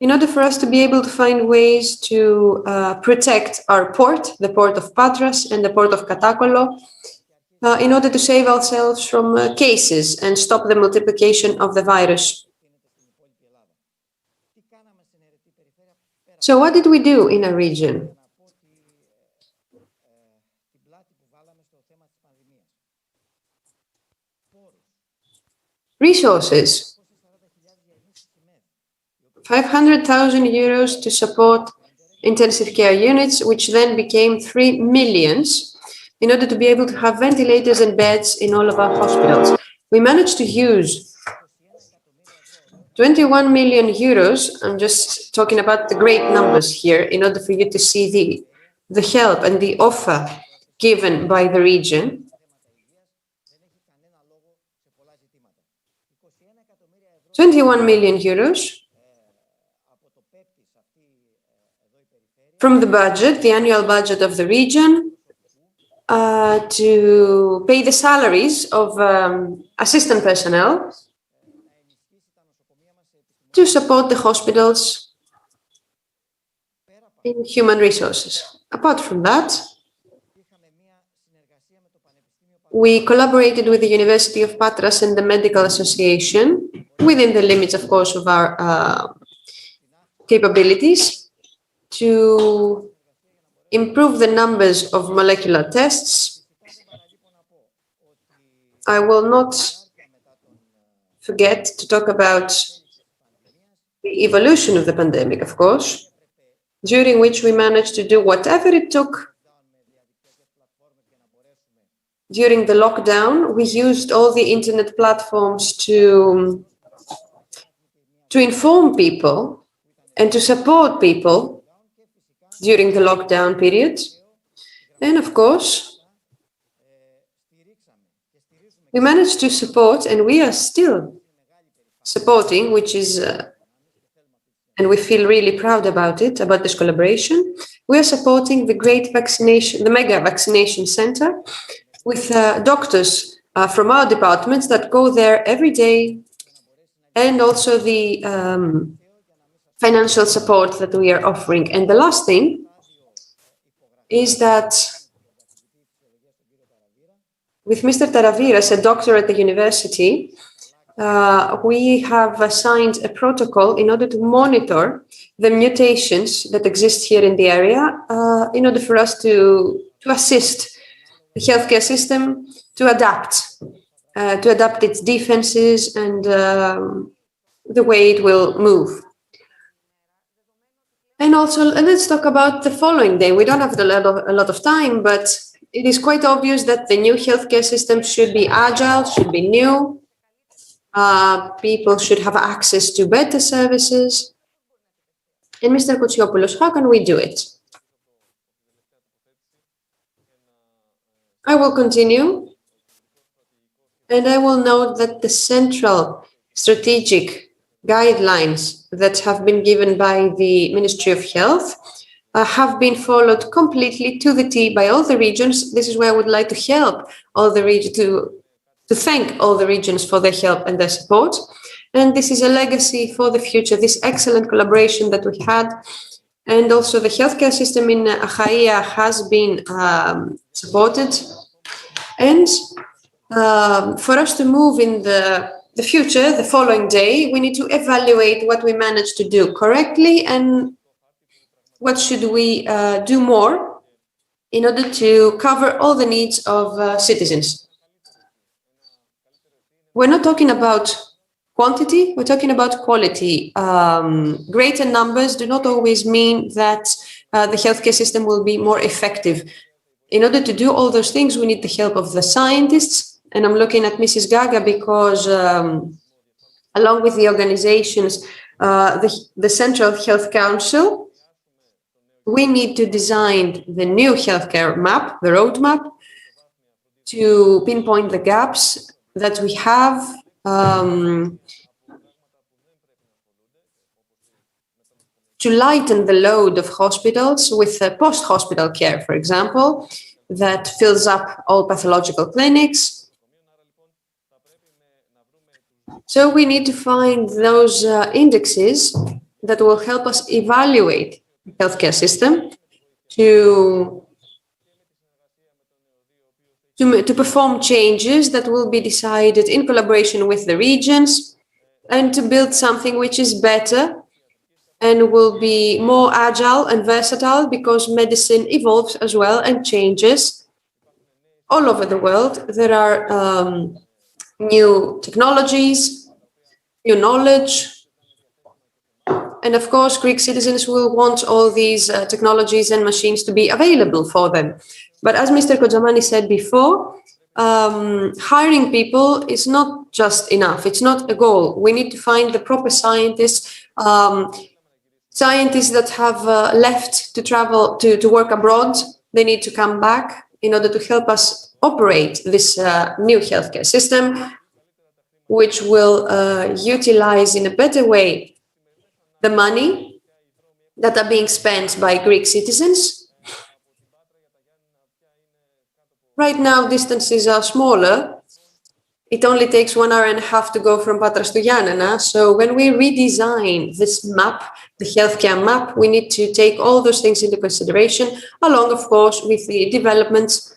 in order for us to be able to find ways to protect our port, the port of Patras and the port of Katakolo, in order to save ourselves from cases and stop the multiplication of the virus. So what did we do in our region? Resources. 500,000 euros to support intensive care units, which then became 3 million in order to be able to have ventilators and beds in all of our hospitals. We managed to use 21 million euros. I'm just talking about the great numbers here in order for you to see the help and the offer given by the region. 21 million euros from the budget, the annual budget of the region, to pay the salaries of assistant personnel, to support the hospitals in human resources. Apart from that, we collaborated with the University of Patras and the Medical Association, within the limits, of course, of our capabilities, to improve the numbers of molecular tests. I will not forget to talk about the evolution of the pandemic, of course, during which we managed to do whatever it took. During the lockdown, we used all the internet platforms to inform people and to support people during the lockdown period. And of course, we managed to support, and we are still supporting, which is, and we feel really proud about it, about this collaboration. We are supporting the great vaccination, the mega vaccination center, with doctors from our departments that go there every day, and also the financial support that we are offering. And the last thing is that with Mr. Taraviras, a doctor at the university, we have signed a protocol in order to monitor the mutations that exist here in the area, in order for us to assist the healthcare system to adapt its defenses and the way it will move. And also, let's talk about the following day. We don't have a lot of time, but it is quite obvious that the new healthcare system should be agile, should be new. People should have access to better services. And Mr. Koutsiopoulos, how can we do it? I will continue, and I will note that the central strategic guidelines that have been given by the Ministry of Health have been followed completely to the T by all the regions. This is where I would like to help all the regions, to thank all the regions for their help and their support. And this is a legacy for the future, this excellent collaboration that we had. And also the healthcare system in ACHAIA has been supported. And for us to move in the future, the following day, we need to evaluate what we managed to do correctly and what should we do more in order to cover all the needs of citizens. We're not talking about quantity, we're talking about quality. Greater numbers do not always mean that the healthcare system will be more effective. In order to do all those things, we need the help of the scientists. And I'm looking at Mrs. Gaga because along with the organizations, the Central Health Council, we need to design the new healthcare map, the roadmap, to pinpoint the gaps that we have, to lighten the load of hospitals with post-hospital care, for example, that fills up all pathological clinics. So we need to find those indexes that will help us evaluate the healthcare system to perform changes that will be decided in collaboration with the regions and to build something which is better and will be more agile and versatile because medicine evolves as well and changes all over the world. There are new technologies, new knowledge. And of course, Greek citizens will want all these technologies and machines to be available for them. But as Mr. Kojamani said before, hiring people is not just enough. It's not a goal. We need to find the proper scientists, scientists that have left to travel, to work abroad. They need to come back in order to help us operate this new healthcare system, which will utilize in a better way the money that are being spent by Greek citizens. Right now, distances are smaller. It only takes 1.5 hours to go from Patras to Giannina. So when we redesign this map, the healthcare map, we need to take all those things into consideration, along, of course, with the developments.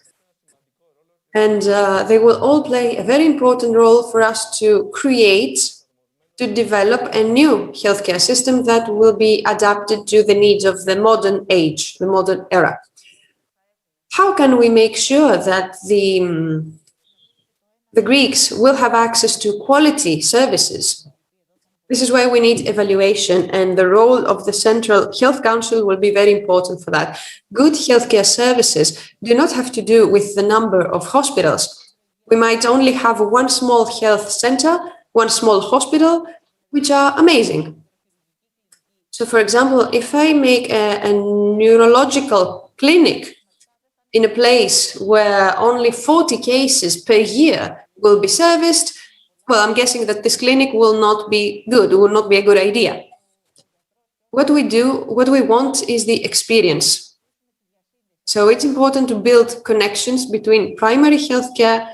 And they will all play a very important role for us to create, to develop a new healthcare system that will be adapted to the needs of the modern age, the modern era. How can we make sure that the Greeks will have access to quality services? This is where we need evaluation, and the role of the Central Health Council will be very important for that. Good healthcare services do not have to do with the number of hospitals. We might only have one small health center, one small hospital, which are amazing. So, for example, if I make a neurological clinic in a place where only 40 cases per year will be serviced, well, I'm guessing that this clinic will not be good, will not be a good idea. What we want is the experience. So it's important to build connections between primary healthcare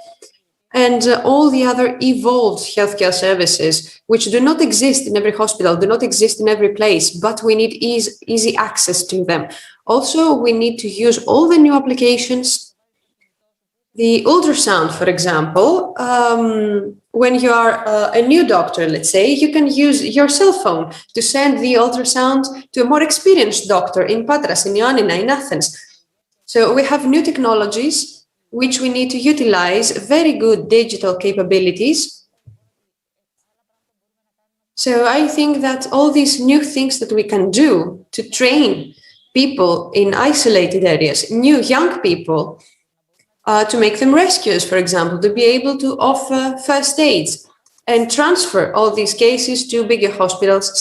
and all the other evolved healthcare services, which do not exist in every hospital, do not exist in every place, but we need easy access to them. Also, we need to use all the new applications. The ultrasound, for example, when you are a new doctor, let's say, you can use your cell phone to send the ultrasound to a more experienced doctor in Patras, in Ioannina, in Athens. So we have new technologies which we need to utilize, very good digital capabilities. So I think that all these new things that we can do to train people in isolated areas, new young people, to make them rescuers, for example, to be able to offer first aids and transfer all these cases to bigger hospitals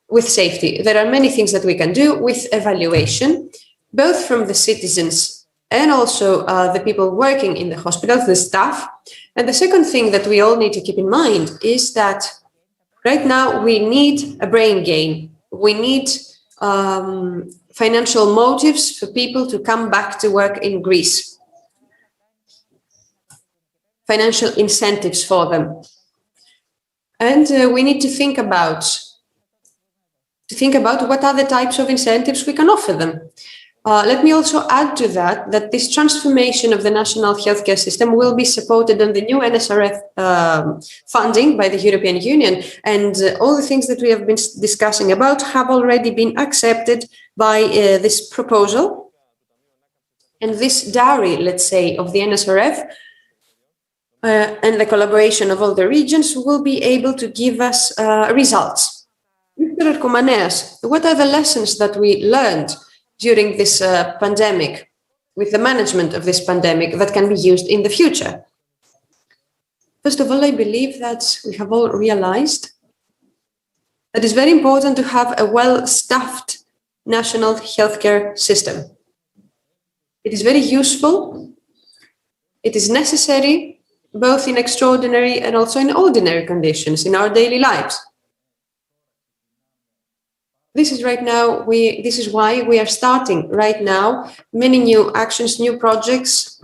with safety. There are many things that we can do with evaluation, both from the citizens and also the people working in the hospitals, the staff. And the second thing that we all need to keep in mind is that right now we need a brain gain. We need financial motives for people to come back to work in Greece. Financial incentives for them. And we need to think about what other types of incentives we can offer them. Let me also add to that this transformation of the national healthcare system will be supported on the new NSRF funding by the European Union. And all the things that we have been discussing about have already been accepted by this proposal. And this dowry, let's say, of the NSRF and the collaboration of all the regions will be able to give us results. Mr. Arkomaneas, what are the lessons that we learned during this pandemic, with the management of this pandemic, that can be used in the future? First of all, I believe that we have all realized that it's very important to have a well-staffed national healthcare system. It is very useful. It is necessary, both in extraordinary and also in ordinary conditions in our daily lives. This is why we are starting right now many new actions, new projects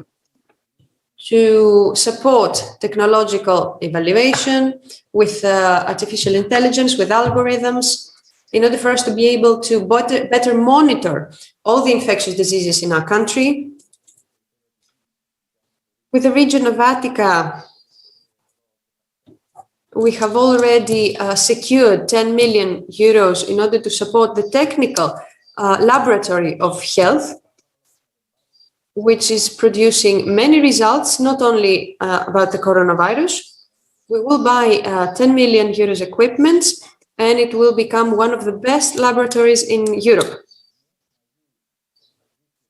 to support technological evaluation with artificial intelligence, with algorithms, in order for us to be able to better monitor all the infectious diseases in our country. With the region of Attica, we have already secured 10 million euros in order to support the technical laboratory of health, which is producing many results, not only about the coronavirus. We will buy 10 million euros equipment, and it will become one of the best laboratories in Europe.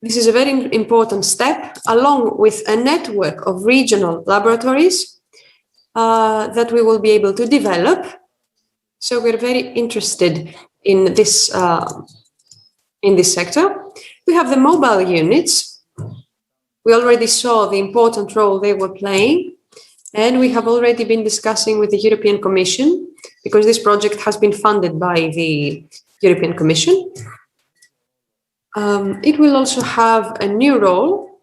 This is a very important step, along with a network of regional laboratories that we will be able to develop. So we're very interested in this sector. We have the mobile units. We already saw the important role they were playing, and we have already been discussing with the European Commission, because this project has been funded by the European Commission. It will also have a new role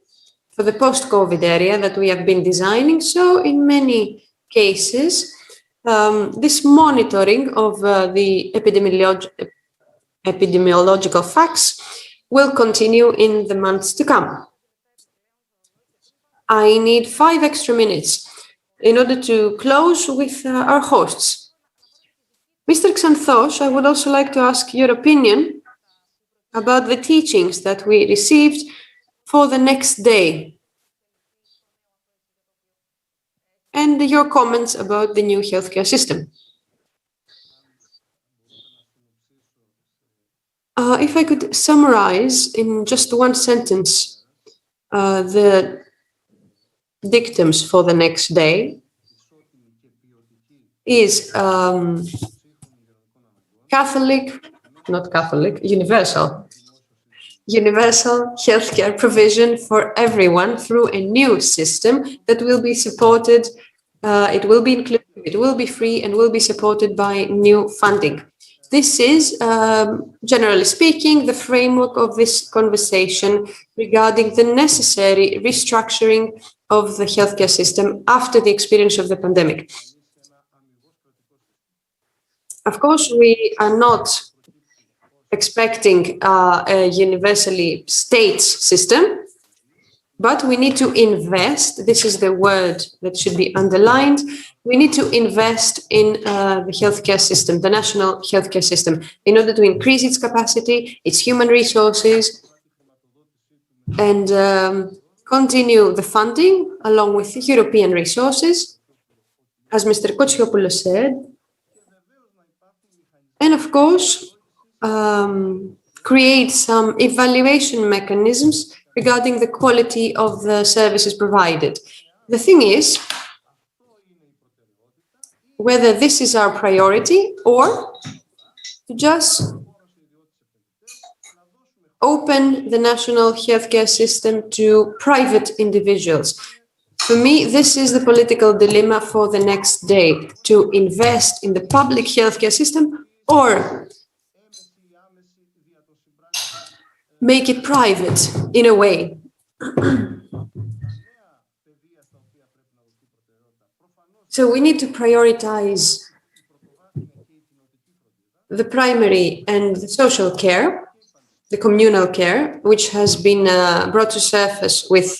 for the post-COVID area that we have been designing. So in many cases, this monitoring of the epidemiological facts will continue in the months to come. I need 5 extra minutes in order to close with our hosts. Mr. Xanthos, I would also like to ask your opinion about the teachings that we received for the next day and your comments about the new healthcare system. If I could summarize in just one sentence the dictums for the next day is universal healthcare provision for everyone through a new system that will be supported, it will be inclusive, it will be free, and will be supported by new funding. This is, generally speaking, the framework of this conversation regarding the necessary restructuring of the healthcare system after the experience of the pandemic. Of course, we are not expecting a universally state system, but we need to invest. This is the word that should be underlined. We need to invest in the healthcare system, the national healthcare system, in order to increase its capacity, its human resources, and continue the funding along with the European resources, as Mr. Kotsyopoulos said. And of course, create some evaluation mechanisms regarding the quality of the services provided. The thing is, whether this is our priority or to just open the national healthcare system to private individuals. For me, this is the political dilemma for the next day, to invest in the public healthcare system or make it private in a way. So we need to prioritize the primary and the social care, the communal care, which has been brought to surface with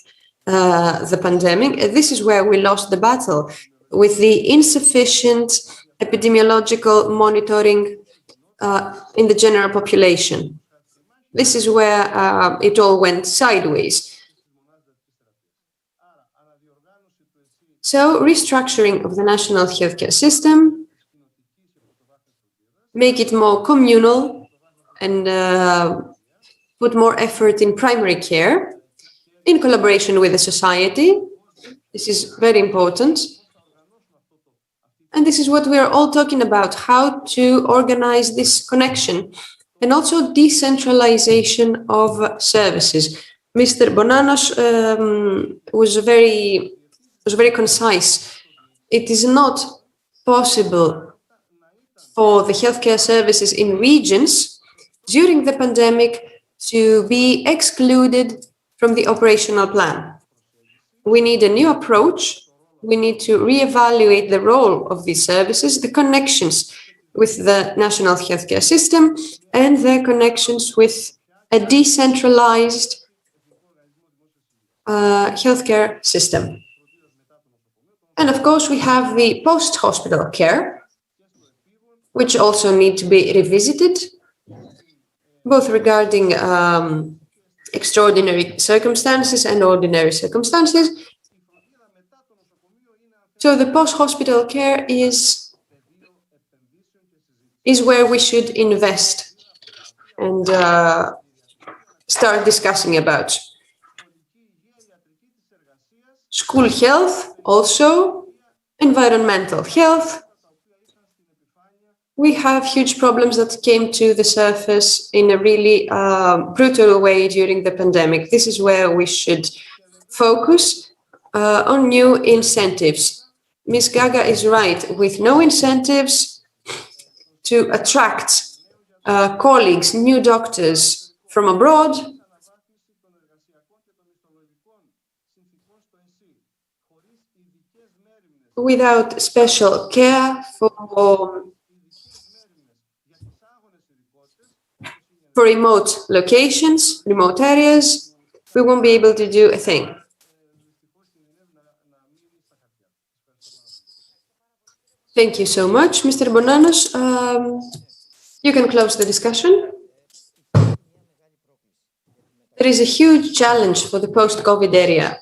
the pandemic. This is where we lost the battle, with the insufficient epidemiological monitoring in the general population. This is where it all went sideways. So restructuring of the national healthcare system, make it more communal and put more effort in primary care in collaboration with the society. This is very important. And this is what we are all talking about, how to organize this connection and also decentralization of services. Mr. Bonanos was very concise. It is not possible for the healthcare services in regions during the pandemic to be excluded from the operational plan. We need a new approach. We need to reevaluate the role of these services, the connections with the national healthcare system, and their connections with a decentralized healthcare system. And of course, we have the post-hospital care, which also need to be revisited, both regarding extraordinary circumstances and ordinary circumstances. So the post-hospital care is where we should invest and start discussing about. School health, also environmental health. We have huge problems that came to the surface in a really brutal way during the pandemic. This is where we should focus on new incentives. Ms. Gaga is right. With no incentives to attract colleagues, new doctors from abroad, without special care for remote locations, remote areas, we won't be able to do a thing. Thank you so much, Mr. Bonanos. You can close the discussion. There is a huge challenge for the post-COVID area,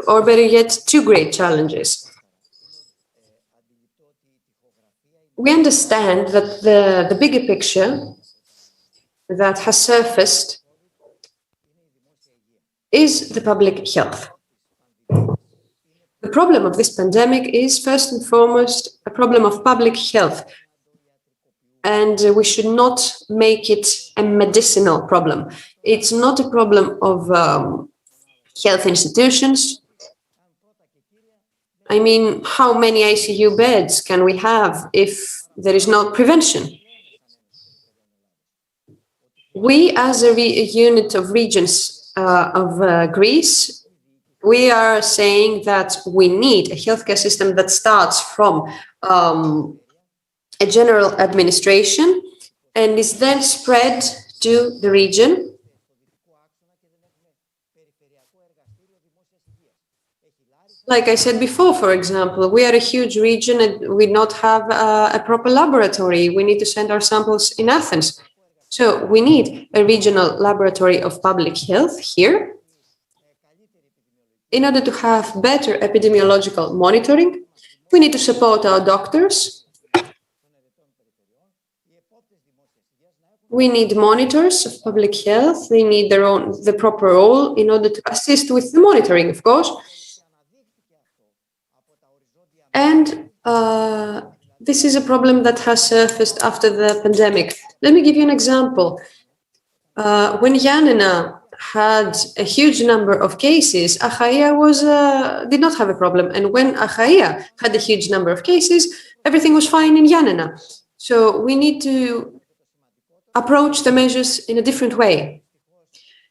or better yet, two great challenges. We understand that the bigger picture that has surfaced is the public health. The problem of this pandemic is first and foremost a problem of public health, and we should not make it a medicinal problem. It's not a problem of health institutions. I mean, how many ICU beds can we have if there is no prevention? We, as a unit of regions of Greece, we are saying that we need a healthcare system that starts from a general administration and is then spread to the region. Like I said before, for example, we are a huge region and we not have a proper laboratory. We need to send our samples in Athens. So we need a regional laboratory of public health here in order to have better epidemiological monitoring. We need to support our doctors. We need monitors of public health. They need the proper role in order to assist with the monitoring, of course. And this is a problem that has surfaced after the pandemic. Let me give you an example. When Yanina had a huge number of cases, ACHAIA did not have a problem. And when ACHAIA had a huge number of cases, everything was fine in Yanina. So we need to approach the measures in a different way.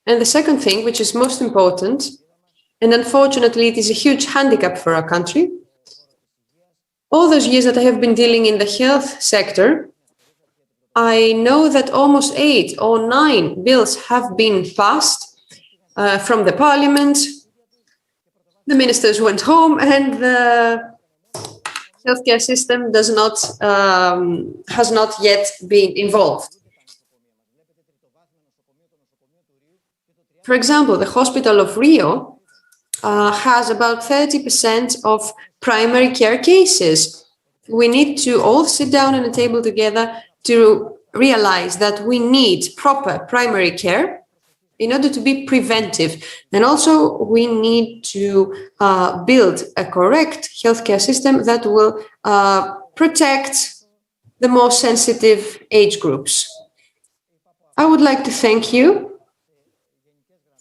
And the second thing, which is most important, and unfortunately it is a huge handicap for our country, all those years that I have been dealing in the health sector, I know that almost 8 or 9 bills have been passed from the parliament. The ministers went home and the healthcare system has not yet been involved. For example, the hospital of Rio has about 30% of primary care cases. We need to all sit down at a table together to realize that we need proper primary care in order to be preventive. And also we need to build a correct healthcare system that will protect the more sensitive age groups. I would like to thank you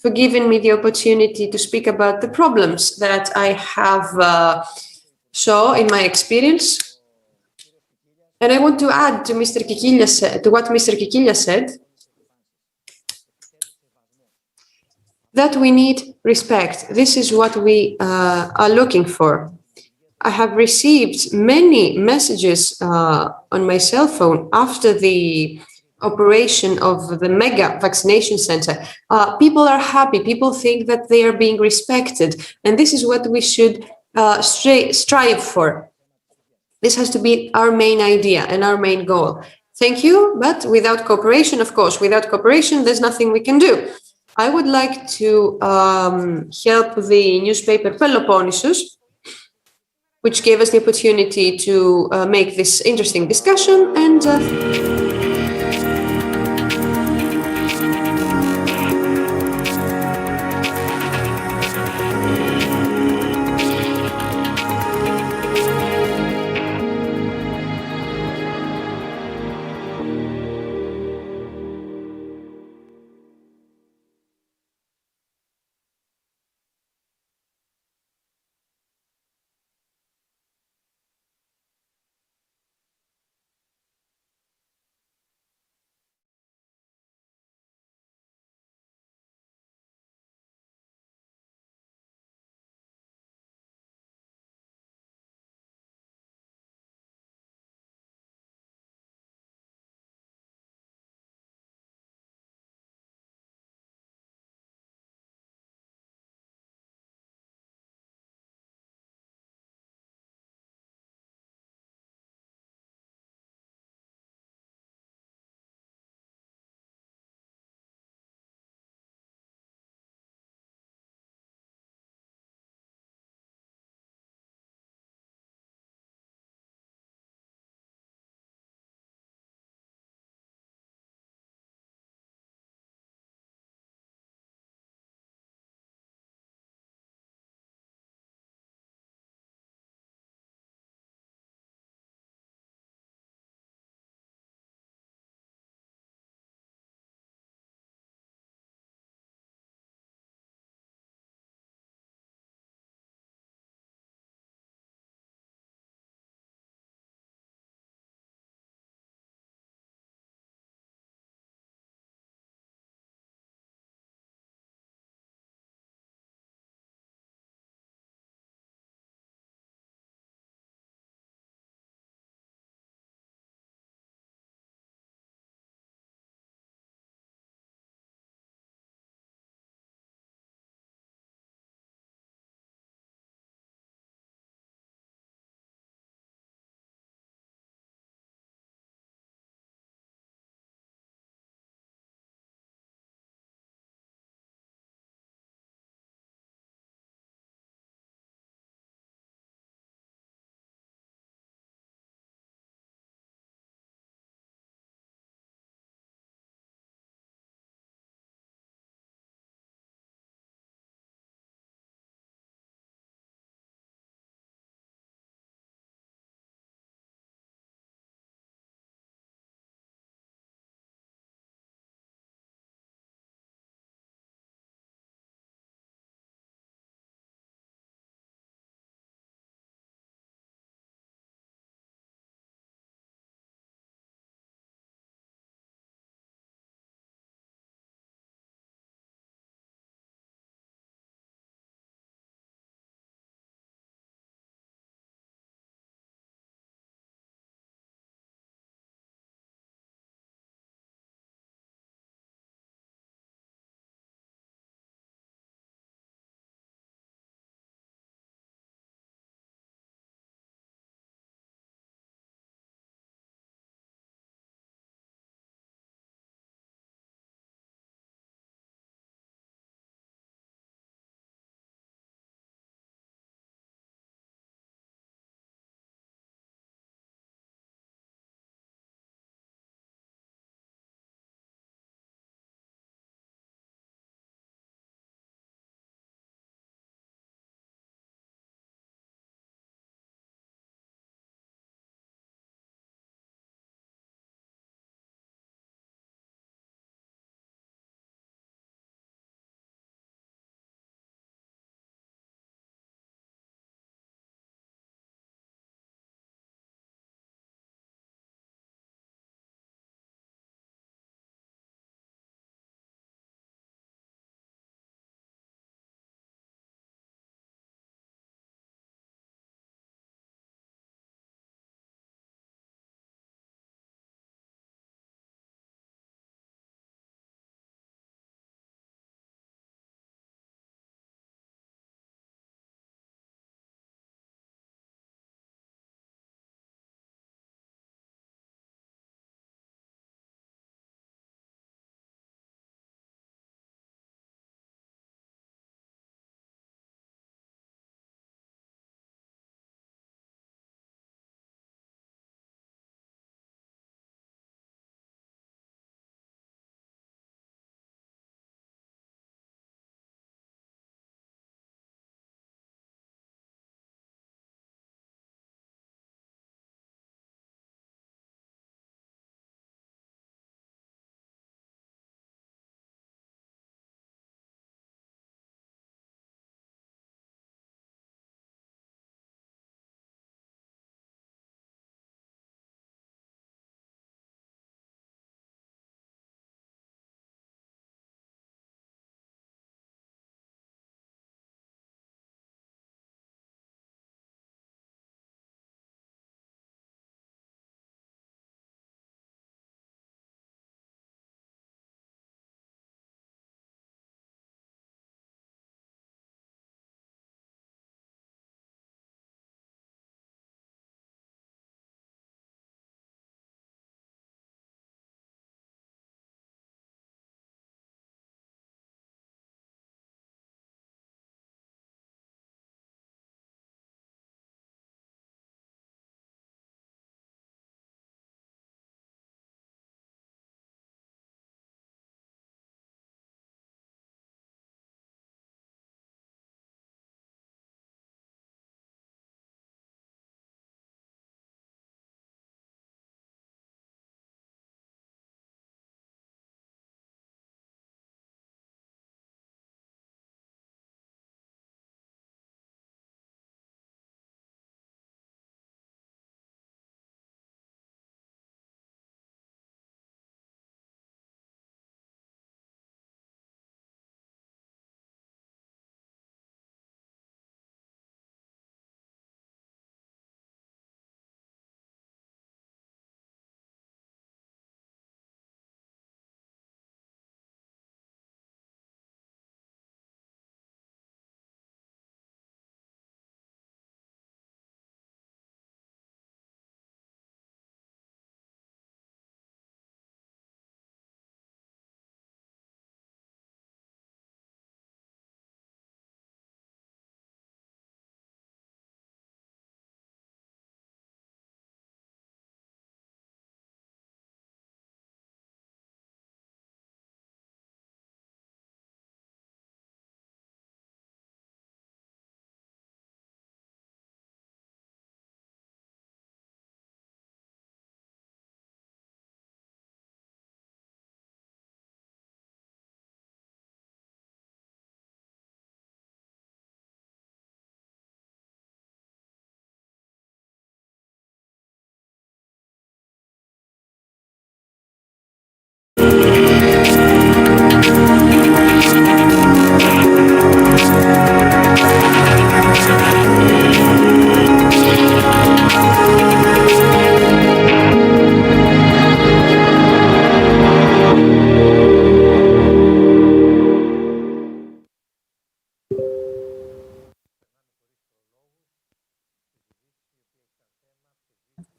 for giving me the opportunity to speak about the problems that I have saw in my experience. And I want to add to what Mr. Kikilya said, that we need respect. This is what we are looking for. I have received many messages on my cell phone after the operation of the mega vaccination center. People are happy. People think that they are being respected. And this is what we should strive for. This has to be our main idea and our main goal. Thank you. But without cooperation, of course, without cooperation, there's nothing we can do. I would like to help the newspaper Peloponnesus, which gave us the opportunity to make this interesting discussion. And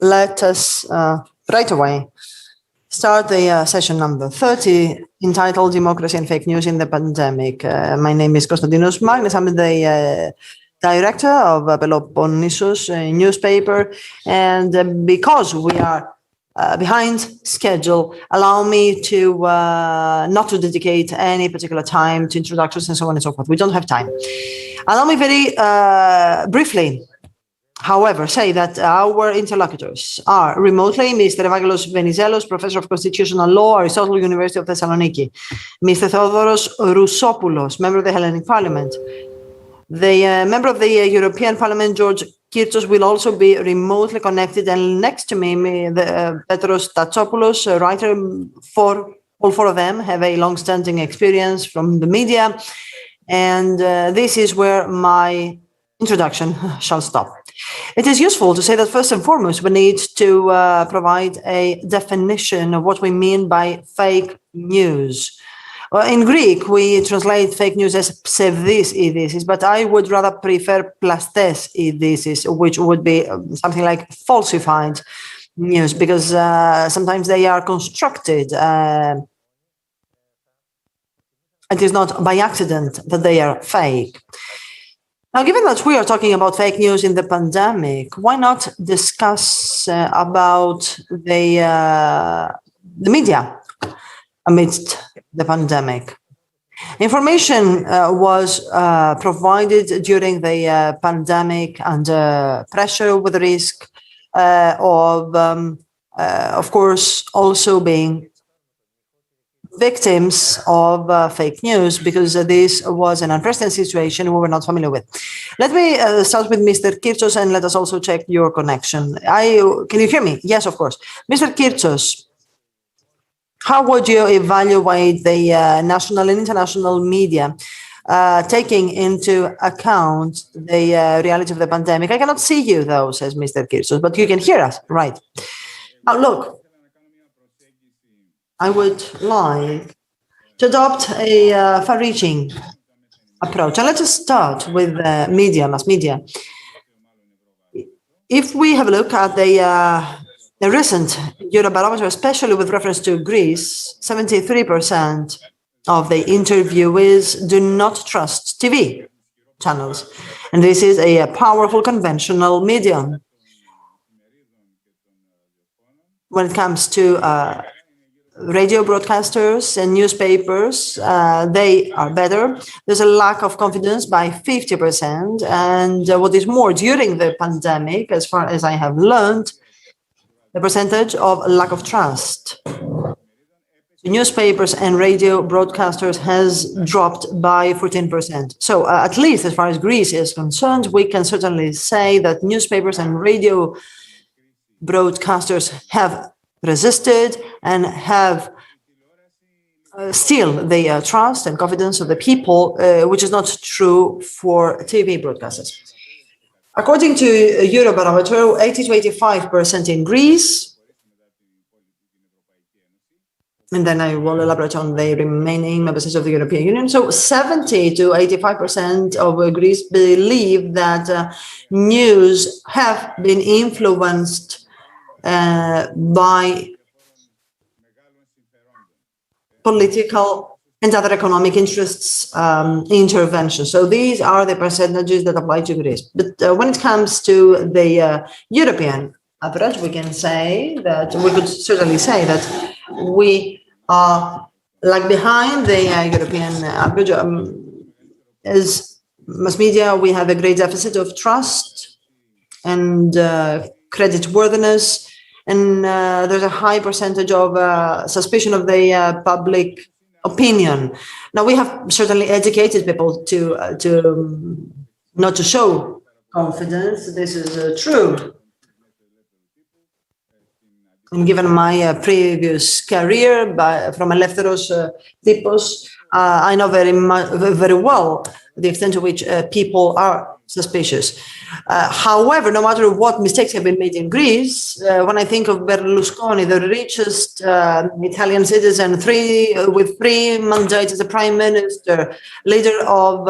Let us right away start the session number 30, entitled Democracy and Fake News in the Pandemic. My name is Konstantinos Magnis. I'm the director of Peloponnesos newspaper. And because we are behind schedule, allow me to not to dedicate any particular time to introductions and so on and so forth. We don't have time. Allow me very briefly, however, say that our interlocutors are remotely Mr. Evangelos Venizelos, Professor of Constitutional Law, Aristotle University of Thessaloniki, Mr. Theodoros Rousopoulos, Member of the Hellenic Parliament. The member of the European Parliament, George Kirtsos, will also be remotely connected, and next to me, Petros Tatsopoulos, a writer. All four of them have a long-standing experience from the media, and this is where my introduction shall stop. It is useful to say that first and foremost, we need to provide a definition of what we mean by fake news. Well, in Greek, we translate fake news as pseudos ειδήσεις, but I would rather prefer plastές ειδήσεις, which would be something like falsified news, because sometimes they are constructed. It is not by accident that they are fake. Now, given that we are talking about fake news in the pandemic, why not discuss about the media amidst the pandemic? Information was provided during the pandemic under pressure, with the risk of course, also being victims of fake news, because this was an unprecedented situation we were not familiar with. Let me start with Mr. Kirtsos, and let us also check your connection. Can you hear me? Yes, of course. Mr. Kirtsos, how would you evaluate the national and international media taking into account the reality of the pandemic? I cannot see you, though, says Mr. Kirtsos, but you can hear us, right? Now, look, I would like to adopt a far-reaching approach. And let us start with media, mass media. If we have a look at the recent Eurobarometer, especially with reference to Greece, 73% of the interviewees do not trust TV channels. And this is a powerful conventional medium. When it comes to radio broadcasters and newspapers, they are better. There's a lack of confidence by 50%. And what is more, during the pandemic, as far as I have learned, the percentage of lack of trust in newspapers and radio broadcasters has dropped by 14%. So at least as far as Greece is concerned, we can certainly say that newspapers and radio broadcasters have resisted and have still the trust and confidence of the people, which is not true for TV broadcasters. According to Eurobarometer, 80 to 85% in Greece, and then I will elaborate on the remaining members of the European Union. So 70 to 85% of Greece believe that news have been influenced by political and other economic interests intervention. So these are the percentages that apply to Greece. But when it comes to the European average, we can say that we could certainly say that we are lag behind the European average. As mass media, we have a great deficit of trust and creditworthiness. And there's a high percentage of suspicion of the public opinion. Now, we have certainly educated people to not to show confidence. This is true. And given my previous career from Eleftheros Typos, I know very well the extent to which people are suspicious. However, no matter what mistakes have been made in Greece, when I think of Berlusconi, the richest Italian citizen, with 3 mandates as a prime minister, leader of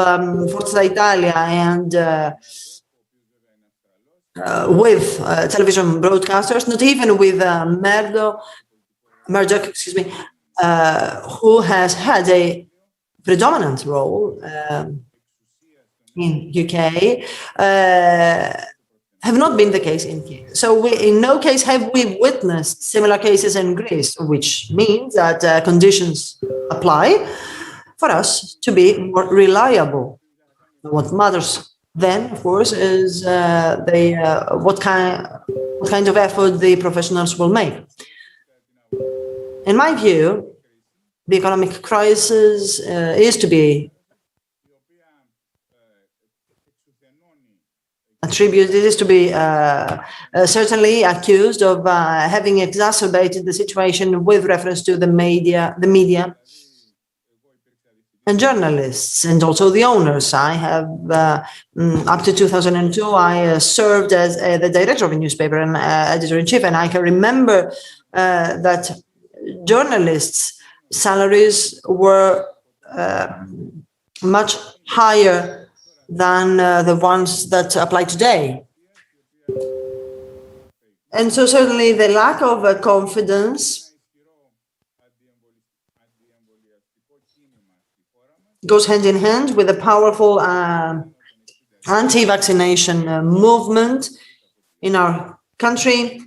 Forza Italia, and with television broadcasters, not even with Murdoch, who has had a predominant role in UK, have not been the case in Kiev. So in no case have we witnessed similar cases in Greece, which means that conditions apply for us to be more reliable. What matters then, of course, is what kind of effort the professionals will make. In my view, the economic crisis is to be attributed, is to be certainly accused of having exacerbated the situation with reference to the media and journalists, and also the owners. I have, up to 2002, I served as the director of a newspaper and editor-in-chief, and I can remember that journalists' salaries were much higher than the ones that apply today. And so certainly the lack of confidence goes hand in hand with a powerful anti-vaccination movement in our country,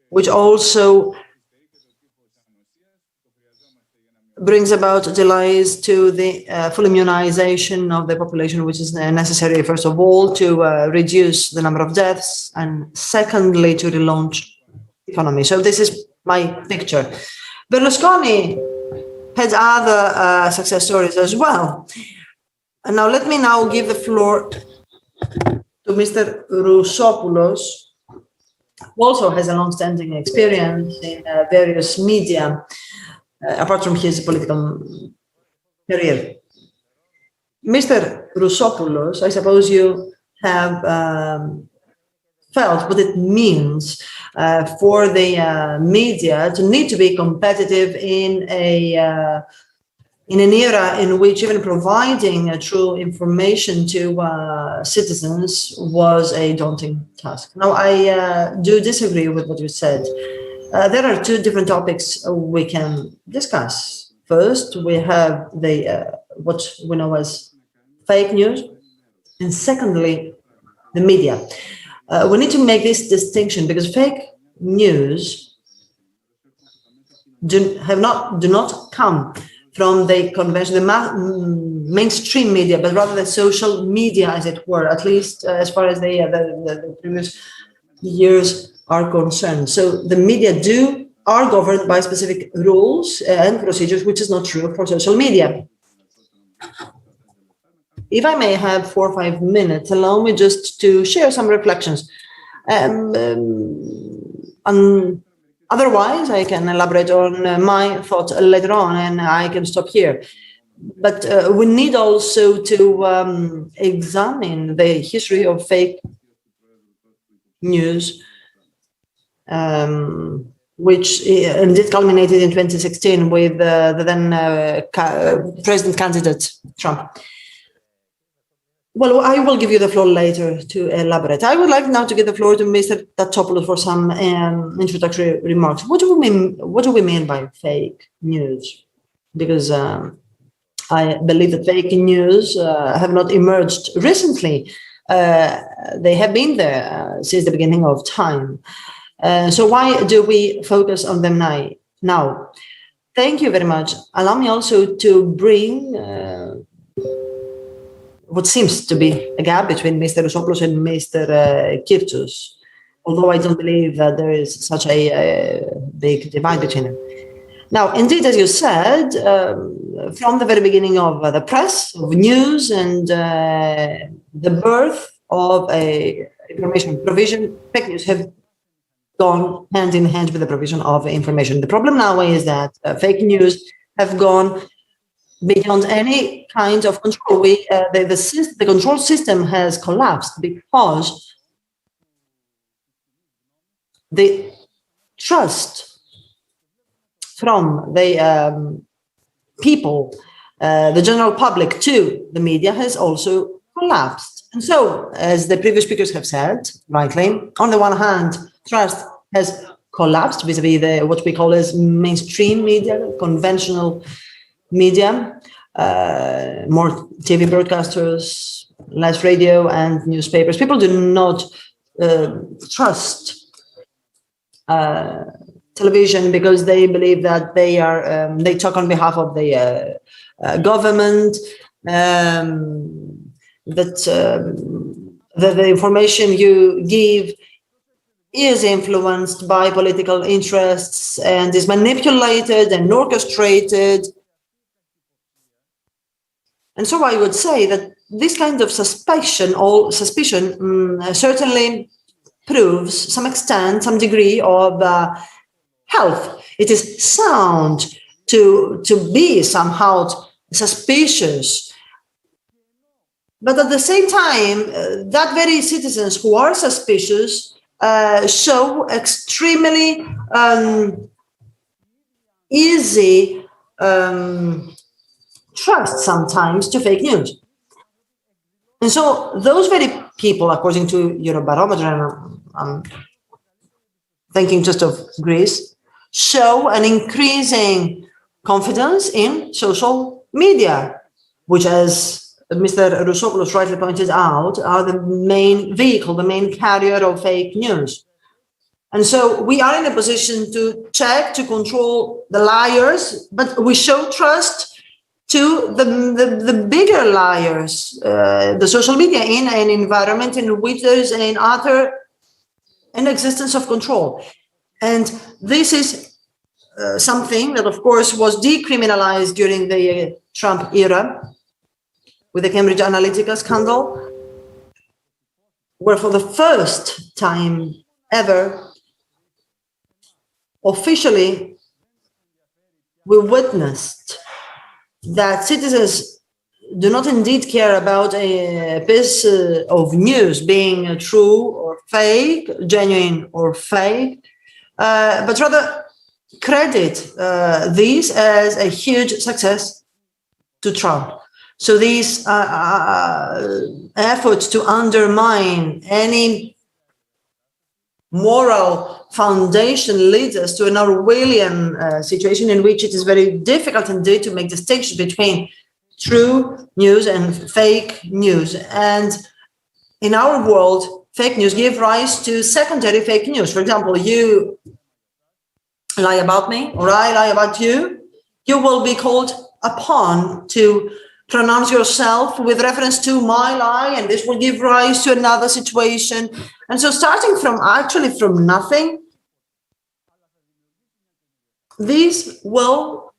which also brings about delays to the full immunization of the population, which is necessary, first of all, to reduce the number of deaths, and secondly, to relaunch the economy. So this is my picture. Berlusconi had other success stories as well. And now let me give the floor to Mr. Roussopoulos, who also has a long-standing experience in various media, apart from his political career. Mr. Roussopoulos, I suppose you have felt what it means for the media to need to be competitive in an era in which even providing true information to citizens was a daunting task. Now, I do disagree with what you said. There are 2 different topics we can discuss. First, we have the what we know as fake news, and secondly, the media. We need to make this distinction because fake news do not come from the convention, the mainstream media, but rather the social media, as it were, at least as far as the previous years are concerned. So the media are governed by specific rules and procedures, which is not true for social media. If I may have 4 or 5 minutes, allow me just to share some reflections. Otherwise, I can elaborate on my thoughts later on, and I can stop here. But we need also to examine the history of fake news, which indeed culminated in 2016 with the then president candidate Trump. Well, I will give you the floor later to elaborate. I would like now to give the floor to Mr. Tatsopoulos for some introductory remarks. What do we mean by fake news? Because I believe that fake news have not emerged recently. They have been there since the beginning of time. So why do we focus on them now? Thank you very much. Allow me also to bring what seems to be a gap between Mr. Roussopoulos and Mr. Kirtsos, although I don't believe that there is such a big divide between them. Now, indeed, as you said, from the very beginning of the press, of news, and the birth of a information provision, fake news have gone hand in hand with the provision of information. The problem now is that fake news have gone beyond any kind of control. The control system has collapsed because the trust from the people, the general public to the media has also collapsed. And so, as the previous speakers have said, rightly, on the one hand, trust has collapsed vis-a-vis what we call as mainstream media, conventional media, more TV broadcasters, less radio and newspapers. People do not trust television because they believe that they talk on behalf of the government, that the information you give is influenced by political interests and is manipulated and orchestrated. And so I would say that this kind of suspicion certainly proves some extent, some degree of health. It is sound to be somehow suspicious. But at the same time, that very citizens who are suspicious show extremely easy trust sometimes to fake news. And so those very people, according to Eurobarometer, I'm thinking just of Greece, show an increasing confidence in social media, which, as Mr. Rousopoulos rightly pointed out, are the main vehicle, the main carrier of fake news. And so we are in a position to check, to control the liars, but we show trust to the bigger liars, the social media, in an environment in which there is an existence of control. And this is something that, of course, was decriminalized during the Trump era with the Cambridge Analytica scandal, where for the first time ever, officially, we witnessed that citizens do not indeed care about a piece of news being true or fake, genuine or fake, but rather credit these as a huge success to Trump. So these efforts to undermine any moral foundation leads us to an Orwellian situation in which it is very difficult indeed to make distinction between true news and fake news. And in our world, fake news give rise to secondary fake news. For example, you lie about me or I lie about you, you will be called upon to pronounce yourself with reference to my lie, and this will give rise to another situation. And so starting from nothing, these will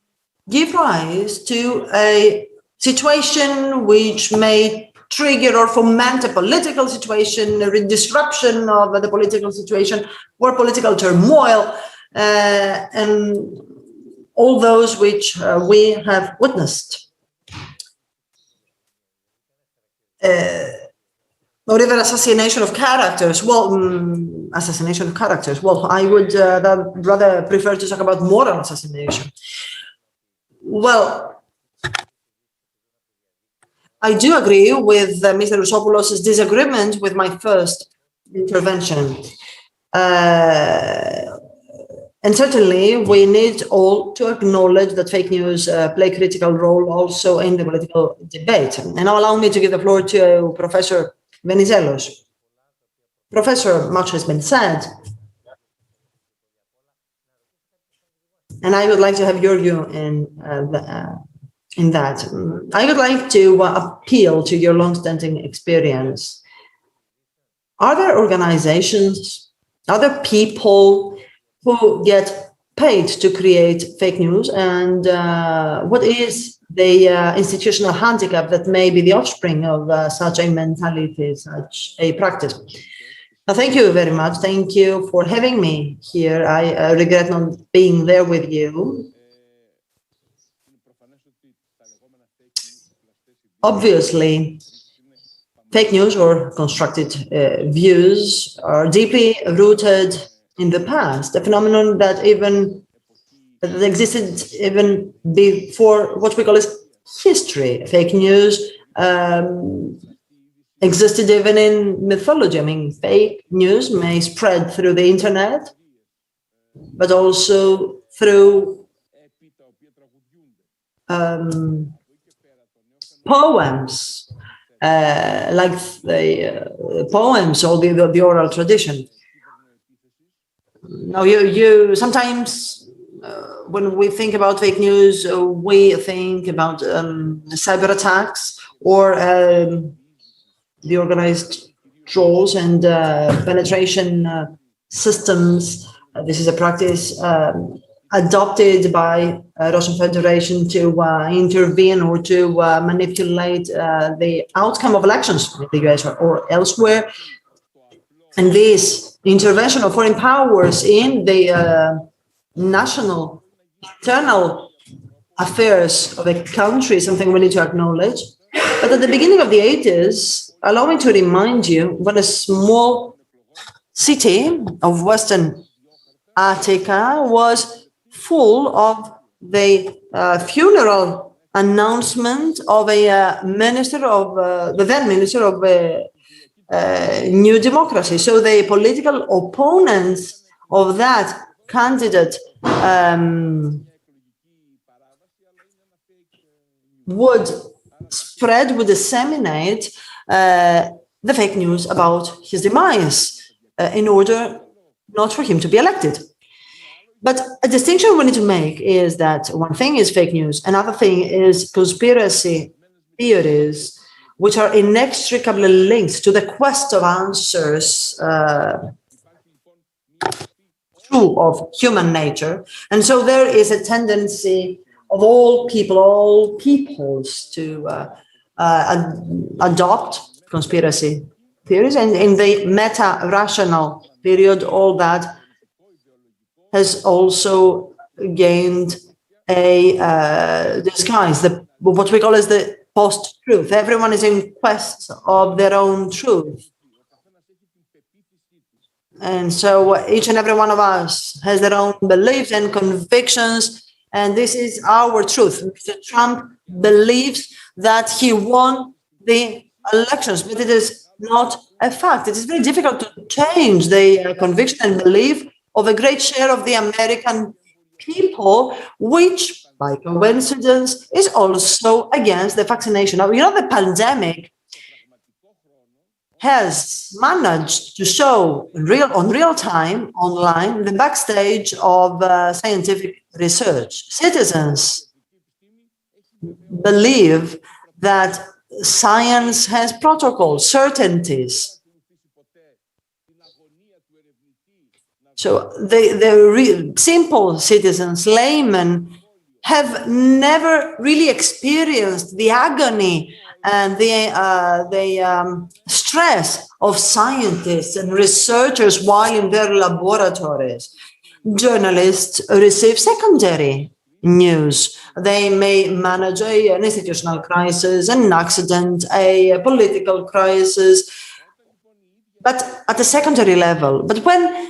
give rise to a situation which may trigger or foment a political situation, a disruption of the political situation, or political turmoil, and all those which we have witnessed. Or even assassination of characters. Well, assassination of characters. Well, I would rather prefer to talk about moral assassination. Well, I do agree with Mr. Rousopoulos' disagreement with my first intervention. And certainly, we need all to acknowledge that fake news play a critical role also in the political debate. And now allow me to give the floor to Professor Venizelos. Professor, much has been said. And I would like to have your view in that. I would like to appeal to your long-standing experience. Are there organizations, are there people who get paid to create fake news, and what is the institutional handicap that may be the offspring of such a mentality, such a practice? Thank you very much. Thank you for having me here. I regret not being there with you. Obviously, fake news or constructed views are deeply rooted in the past, a phenomenon that existed even before what we call as history. Fake news existed even in mythology. I mean, fake news may spread through the internet, but also through poems, like the poems or the oral tradition. Now, you sometimes when we think about fake news, we think about cyber attacks or the organized trolls and penetration systems. This is a practice adopted by Russian Federation to intervene or to manipulate the outcome of elections in the US or elsewhere. And this intervention of foreign powers in the national internal affairs of a country is something we need to acknowledge. But at the beginning of the 80s, allow me to remind you, when a small city of Western Attica was full of the funeral announcement of a minister of the then minister of New Democracy. So the political opponents of that candidate would disseminate the fake news about his demise in order not for him to be elected. But a distinction we need to make is that one thing is fake news, another thing is conspiracy theories, which are inextricably linked to the quest of answers true of human nature. And so there is a tendency of all peoples to adopt conspiracy theories. And in the meta-rational period, all that has also gained a disguise, what we call as the post-truth. Everyone is in quest of their own truth. And so each and every one of us has their own beliefs and convictions, and this is our truth. Mr. Trump believes that he won the elections, but it is not a fact. It is very difficult to change the conviction and belief of a great share of the American people, which, by coincidence, is also against the vaccination. Now, you know, the pandemic has managed to show on real time online the backstage of scientific research. Citizens believe that science has protocols, certainties. So the simple citizens, laymen, have never really experienced the agony and the stress of scientists and researchers while in their laboratories. Journalists receive secondary news. They may manage an institutional crisis, an accident, a political crisis, but at a secondary level. But when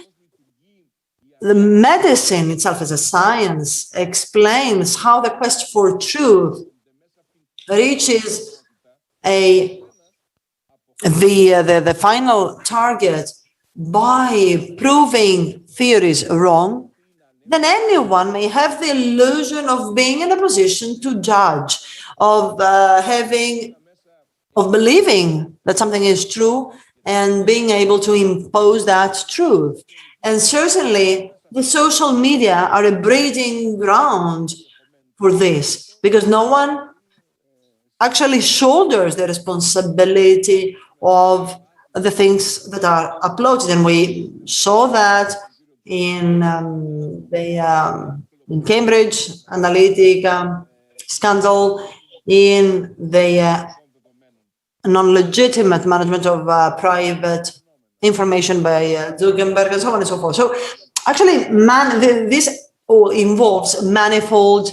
the medicine itself as a science explains how the quest for truth reaches the final target by proving theories wrong, then anyone may have the illusion of being in a position to judge, of believing that something is true and being able to impose that truth. And certainly, the social media are a breeding ground for this, because no one actually shoulders the responsibility of the things that are uploaded. And we saw that in Cambridge Analytica scandal, in the non-legitimate management of private information by Zuckerberg and so on and so forth. So actually, this all involves manifold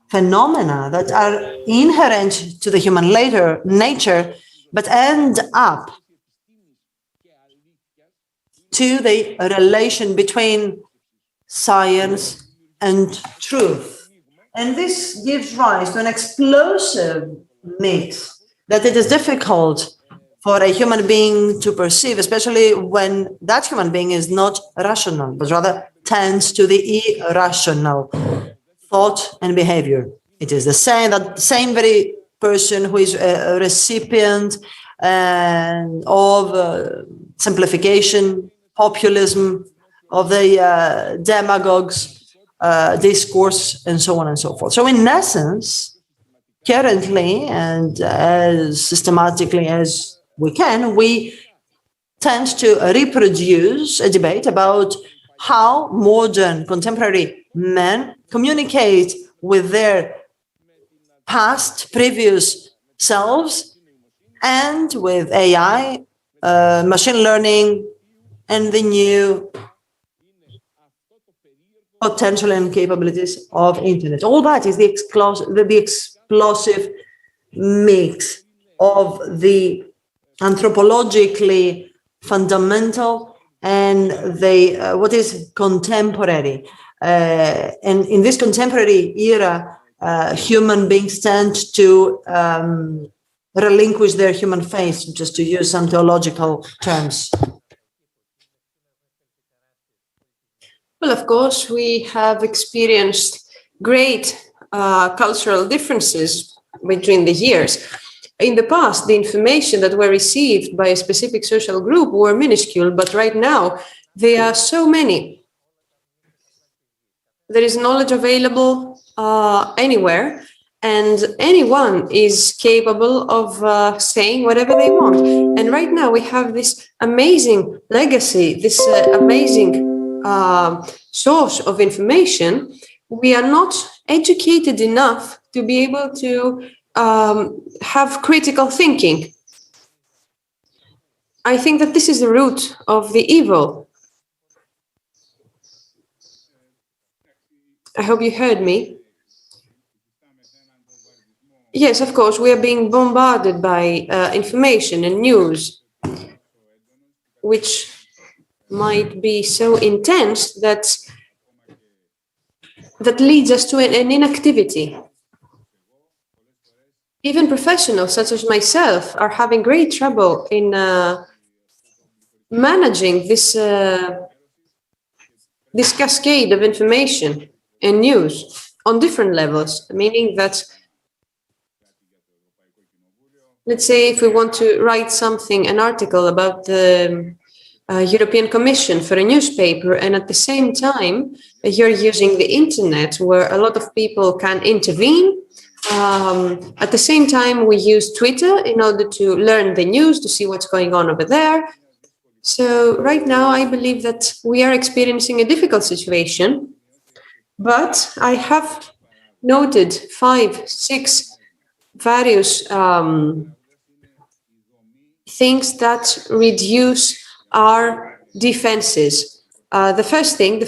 phenomena that are inherent to the human nature, but end up to the relation between science and truth. And this gives rise to an explosive mix that it is difficult for a human being to perceive, especially when that human being is not rational, but rather tends to the irrational thought and behavior. It is the same very person who is a recipient of simplification, populism, of the demagogues' discourse, and so on and so forth. So in essence, currently, and as systematically as we can, we tend to reproduce a debate about how modern contemporary men communicate with their previous selves, and with AI, machine learning, and the new potential and capabilities of internet. All that is the explosive mix of the anthropologically fundamental and the what is contemporary. And in this contemporary era, human beings tend to relinquish their human face, just to use some theological terms. Well, of course, we have experienced great cultural differences between the years. In the past, the information that were received by a specific social group were minuscule, but right now there are so many. There is knowledge available anywhere, and anyone is capable of saying whatever they want. And right now we have this amazing legacy, this amazing source of information. We are not educated enough to be able to have critical thinking. I think that this is the root of the evil. I hope you heard me. Yes, of course, we are being bombarded by information and news, which might be so intense that leads us to an inactivity. Even professionals such as myself are having great trouble in managing this cascade of information and news on different levels, meaning that, let's say, if we want to write something, an article about the European Commission for a newspaper, and at the same time you're using the internet where a lot of people can intervene. At the same time, we use Twitter in order to learn the news, to see what's going on over there. So right now, I believe that we are experiencing a difficult situation, but I have noted 5, 6 various things that reduce our defenses. The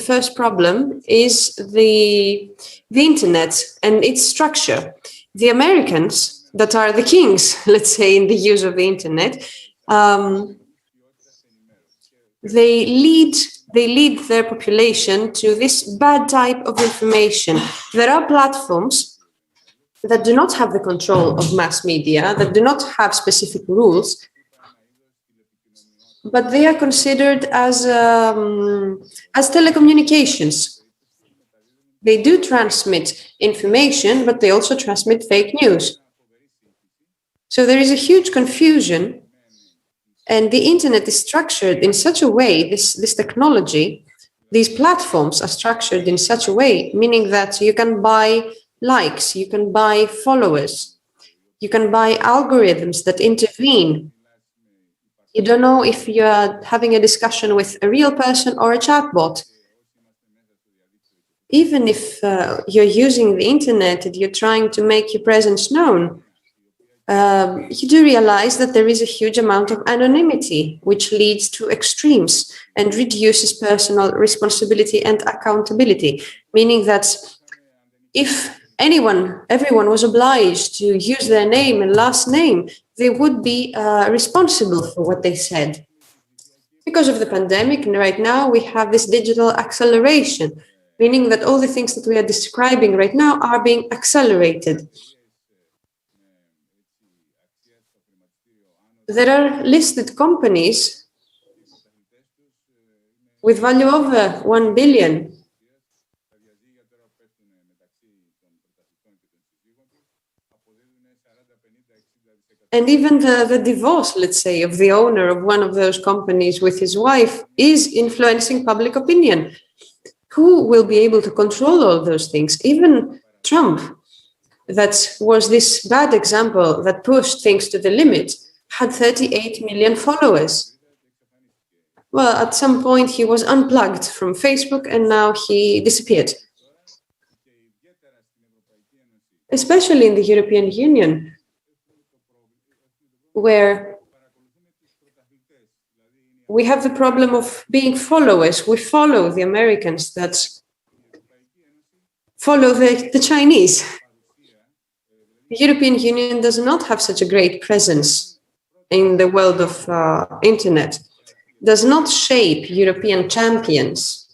first problem is the internet and its structure. The Americans, that are the kings, let's say, in the use of the internet, they lead their population to this bad type of information. There are platforms that do not have the control of mass media, that do not have specific rules, but they are considered as telecommunications. They do transmit information, but they also transmit fake news. So there is a huge confusion, and the internet is structured in such a way, this technology, these platforms are structured in such a way, meaning that you can buy likes, you can buy followers, you can buy algorithms that intervene. You don't know if you're having a discussion with a real person or a chatbot. Even if you're using the internet and you're trying to make your presence known, you do realize that there is a huge amount of anonymity, which leads to extremes and reduces personal responsibility and accountability, meaning that if everyone was obliged to use their name and last name, they would be responsible for what they said. Because of the pandemic, right now we have this digital acceleration, meaning that all the things that we are describing right now are being accelerated. There are listed companies with value over 1 billion. And even the divorce, let's say, of the owner of one of those companies with his wife is influencing public opinion. Who will be able to control all those things? Even Trump, that was this bad example that pushed things to the limit, had 38 million followers. Well, at some point he was unplugged from Facebook and now he disappeared. Especially in the European Union, where we have the problem of being followers. We follow the Americans that follow the Chinese. The European Union does not have such a great presence in the world of internet, does not shape European champions.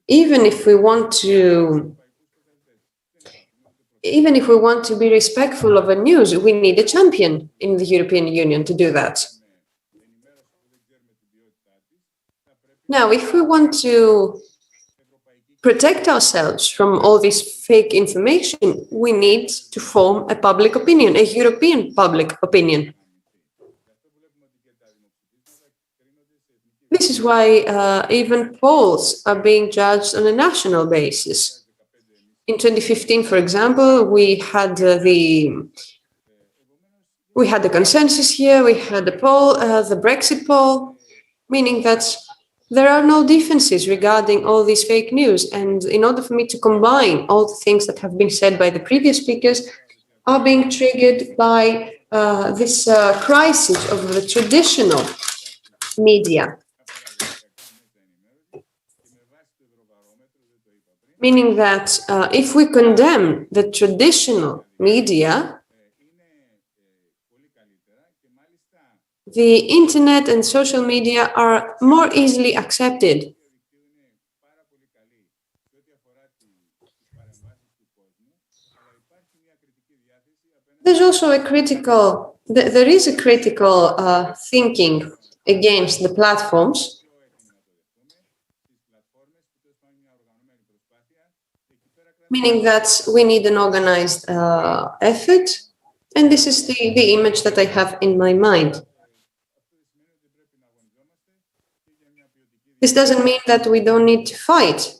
Even if we want to be respectful of a news, we need a champion in the European Union to do that. Now, if we want to protect ourselves from all this fake information, we need to form a public opinion, a European public opinion. This is why even polls are being judged on a national basis. In 2015, for example, we had the consensus here, we had the poll, the Brexit poll, meaning that there are no differences regarding all these fake news. And in order for me to combine all the things that have been said by the previous speakers are being triggered by this crisis of the traditional media. Meaning that if we condemn the traditional media, the internet and social media are more easily accepted. There's also there is a critical thinking against the platforms. Meaning that we need an organized effort, and this is the image that I have in my mind. This doesn't mean that we don't need to fight.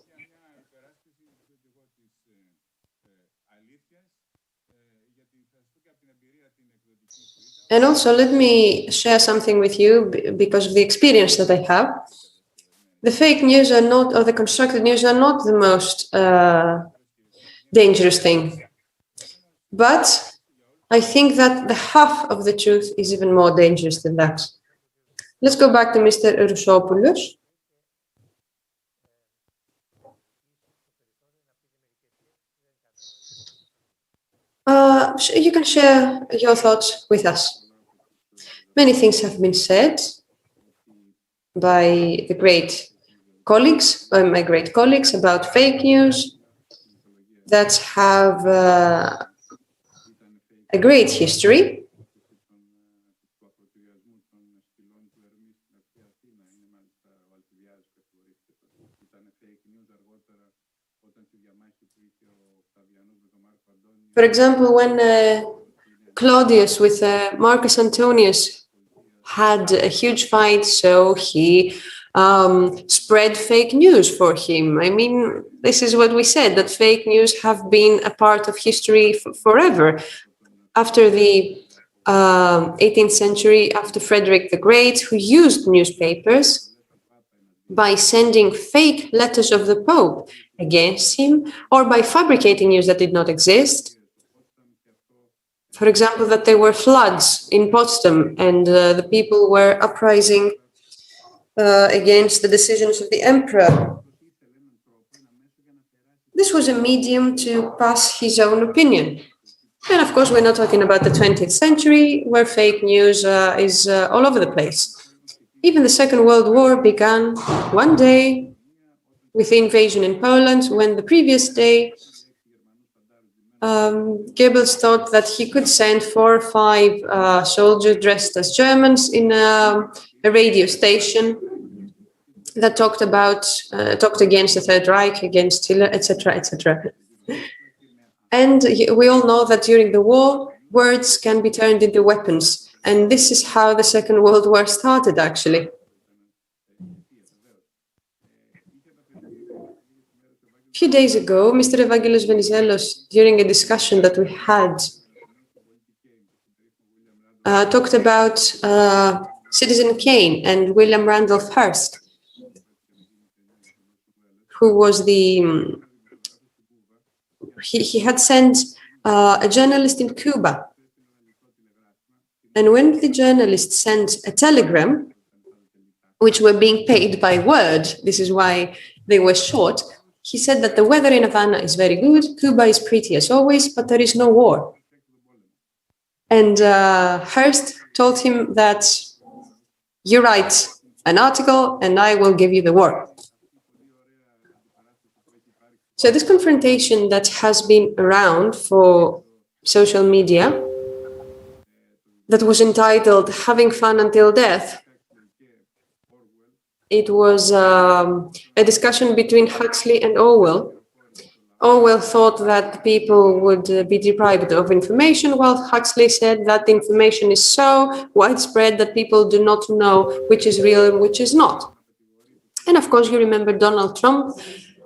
And also, let me share something with you because of the experience that I have. The fake news are not, or the constructed news are not the most dangerous thing. But I think that the half of the truth is even more dangerous than that. Let's go back to Mr. Roussopoulos. You can share your thoughts with us. Many things have been said by my great colleagues about fake news that have a great history. For example, when Claudius with Marcus Antonius had a huge fight, so he spread fake news for him. I mean, this is what we said, that fake news have been a part of history forever. After the 18th century, after Frederick the Great, who used newspapers by sending fake letters of the Pope against him, or by fabricating news that did not exist. For example, that there were floods in Potsdam and the people were uprising against the decisions of the emperor. This was a medium to pass his own opinion. And of course, we're not talking about the 20th century, where fake news is all over the place. Even the Second World War began one day with the invasion in Poland, when the previous day, Goebbels thought that he could send 4 or 5 soldiers dressed as Germans in a radio station that talked against the Third Reich, against Hitler, etc., etc. And we all know that during the war, words can be turned into weapons. And this is how the Second World War started, actually. A few days ago, Mr. Evangelos Venizelos, during a discussion that we had, talked about Citizen Kane and William Randolph Hearst, who was he had sent a journalist in Cuba. And when the journalist sent a telegram, which were being paid by word, this is why they were short, he said that the weather in Havana is very good, Cuba is pretty as always, but there is no war. And Hearst told him that you write an article and I will give you the war. So this confrontation that has been around for social media, that was entitled Having Fun Until Death, it was a discussion between Huxley and Orwell. Orwell thought that people would be deprived of information, while Huxley said that the information is so widespread that people do not know which is real and which is not. And of course, you remember Donald Trump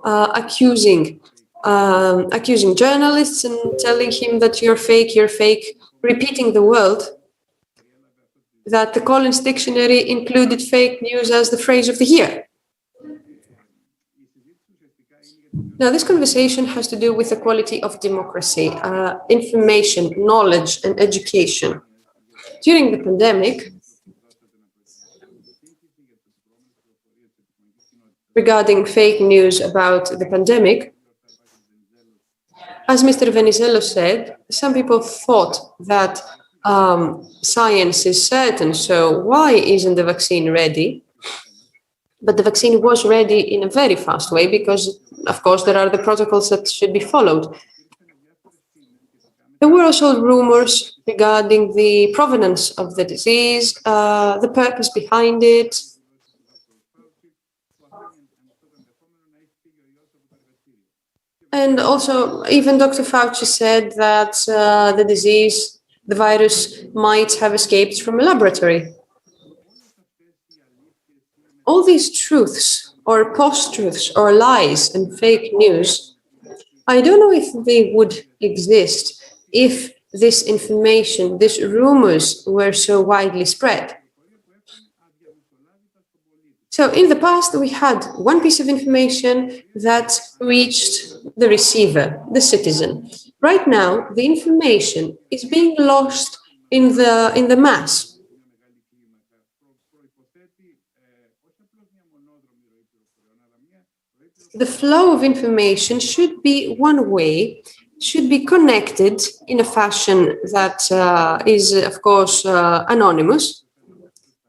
accusing journalists and telling him that you're fake, repeating the word that the Collins Dictionary included fake news as the phrase of the year. Now, this conversation has to do with the quality of democracy, information, knowledge, and education. During the pandemic, regarding fake news about the pandemic, as Mr. Venizelos said, some people thought that science is certain, so why isn't the vaccine ready? But the vaccine was ready in a very fast way because, of course, there are the protocols that should be followed. There were also rumors regarding the provenance of the disease, the purpose behind it. And also, even Dr. Fauci said that the disease, the virus, might have escaped from a laboratory. All these truths, or post-truths, or lies and fake news, I don't know if they would exist if this information, these rumors were so widely spread. So in the past, we had one piece of information that reached the receiver, the citizen. Right now, the information is being lost in the mass. The flow of information should be one way, should be connected in a fashion that is, of course, anonymous.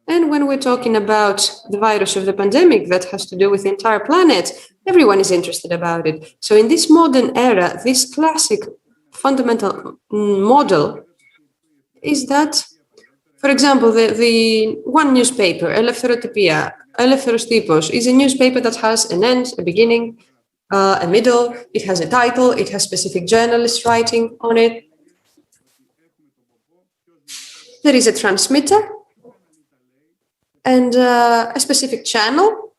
And when we're talking about the virus of the pandemic that has to do with the entire planet, everyone is interested about it. So in this modern era, this classic fundamental model is that, for example, the one newspaper, Eleftheros Typos, is a newspaper that has an end, a beginning, a middle, it has a title, it has specific journalists writing on it. There is a transmitter and a specific channel.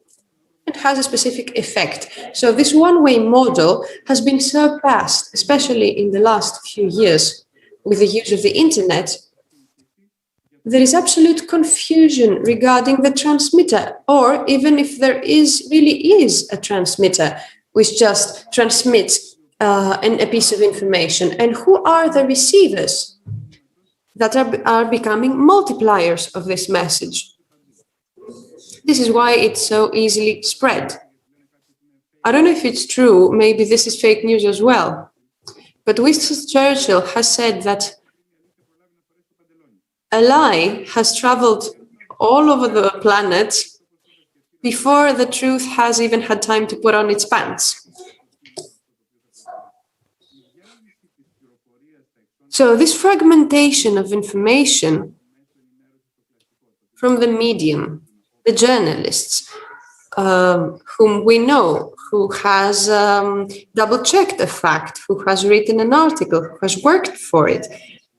It has a specific effect. So this one-way model has been surpassed, especially in the last few years with the use of the internet. There is absolute confusion regarding the transmitter, or even if there really is a transmitter which just transmits a piece of information. And who are the receivers? that are becoming multipliers of this message. This is why it's so easily spread. I don't know if it's true, maybe this is fake news as well, but Winston Churchill has said that a lie has traveled all over the planet before the truth has even had time to put on its pants. So this fragmentation of information from the medium, the journalists, whom we know, who has double-checked a fact, who has written an article, who has worked for it,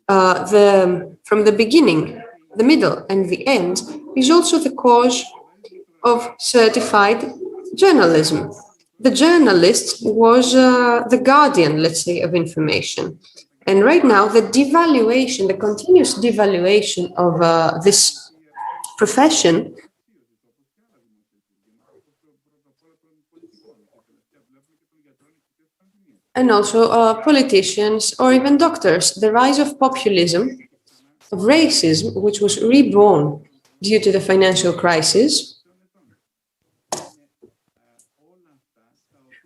from the beginning, the middle, and the end, is also the cause of certified journalism. The journalist was the guardian, let's say, of information. And right now, the devaluation, the continuous devaluation of this profession and also politicians or even doctors, the rise of populism, of racism, which was reborn due to the financial crisis.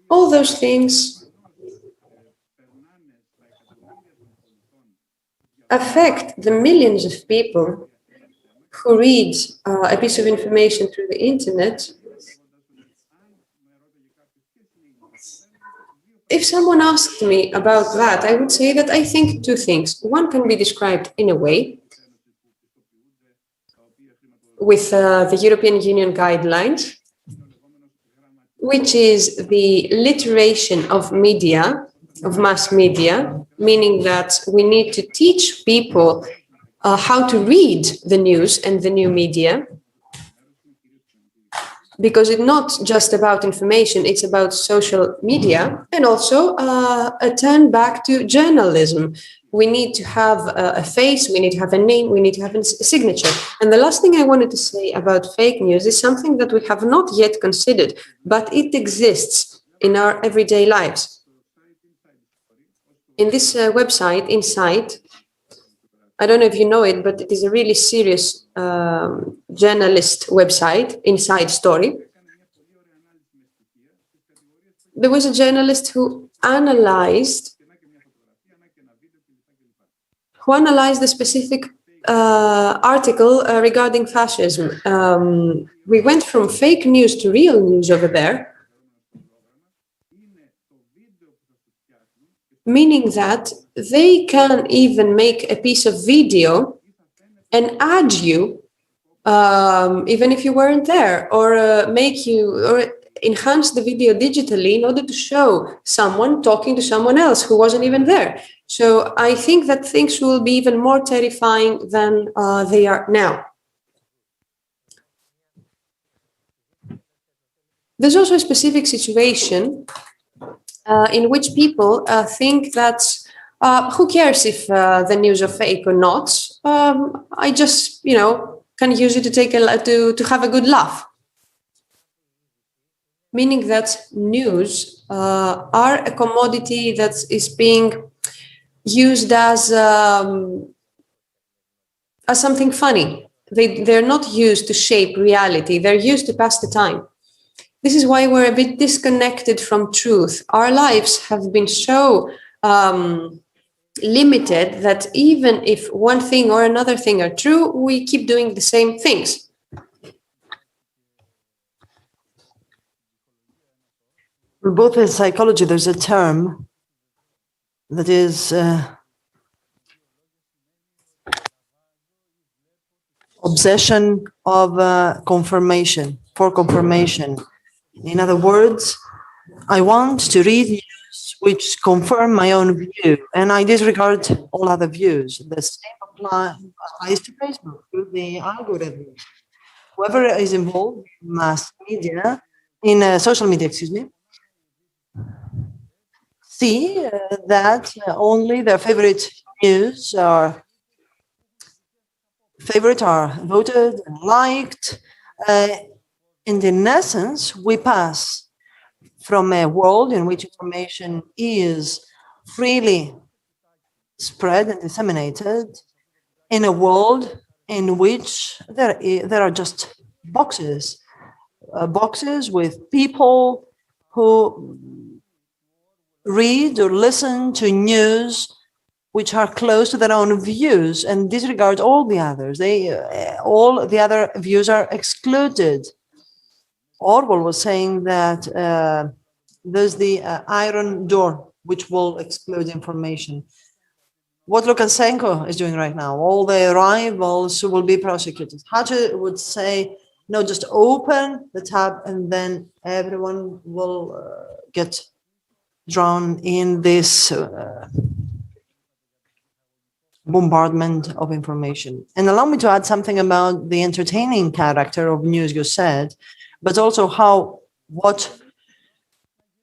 All those things affect the millions of people who read a piece of information through the internet. If someone asked me about that, I would say that I think two things. One can be described in a way with the European Union guidelines, which is the literation of media, of mass media, meaning that we need to teach people how to read the news and the new media, because it's not just about information, it's about social media, and also a turn back to journalism. We need to have a face, we need to have a name, we need to have a signature. And the last thing I wanted to say about fake news is something that we have not yet considered, but it exists in our everyday lives. In this website, Insight, I don't know if you know it, but it is a really serious journalist website, Inside Story. There was a journalist who analyzed the specific article regarding fascism. We went from fake news to real news over there, meaning that they can even make a piece of video and add you, even if you weren't there, or make you, or enhance the video digitally in order to show someone talking to someone else who wasn't even there. So I think that things will be even more terrifying than they are now. There's also a specific situation in which people think that who cares if the news are fake or not? I just, can use it to take to have a good laugh. Meaning that news are a commodity that is being used as something funny. They're not used to shape reality. They're used to pass the time. This is why we're a bit disconnected from truth. Our lives have been so limited that even if one thing or another thing are true, we keep doing the same things. Both in psychology, there's a term that is obsession of confirmation, for confirmation. In other words, I want to read news which confirm my own view, and I disregard all other views. The same applies to Facebook, through the algorithm. Whoever is involved in mass media, in social media, see that only their favorite news are voted and liked. And in essence, we pass from a world in which information is freely spread and disseminated in a world in which there are just boxes, boxes with people who read or listen to news which are close to their own views and disregard all the others. All the other views are excluded. Orwell was saying that there's the iron door which will exclude information. What Lukashenko is doing right now, all the rivals will be prosecuted. Hacha would say, no, just open the tab and then everyone will get drawn in this bombardment of information. And allow me to add something about the entertaining character of news you said, but also how what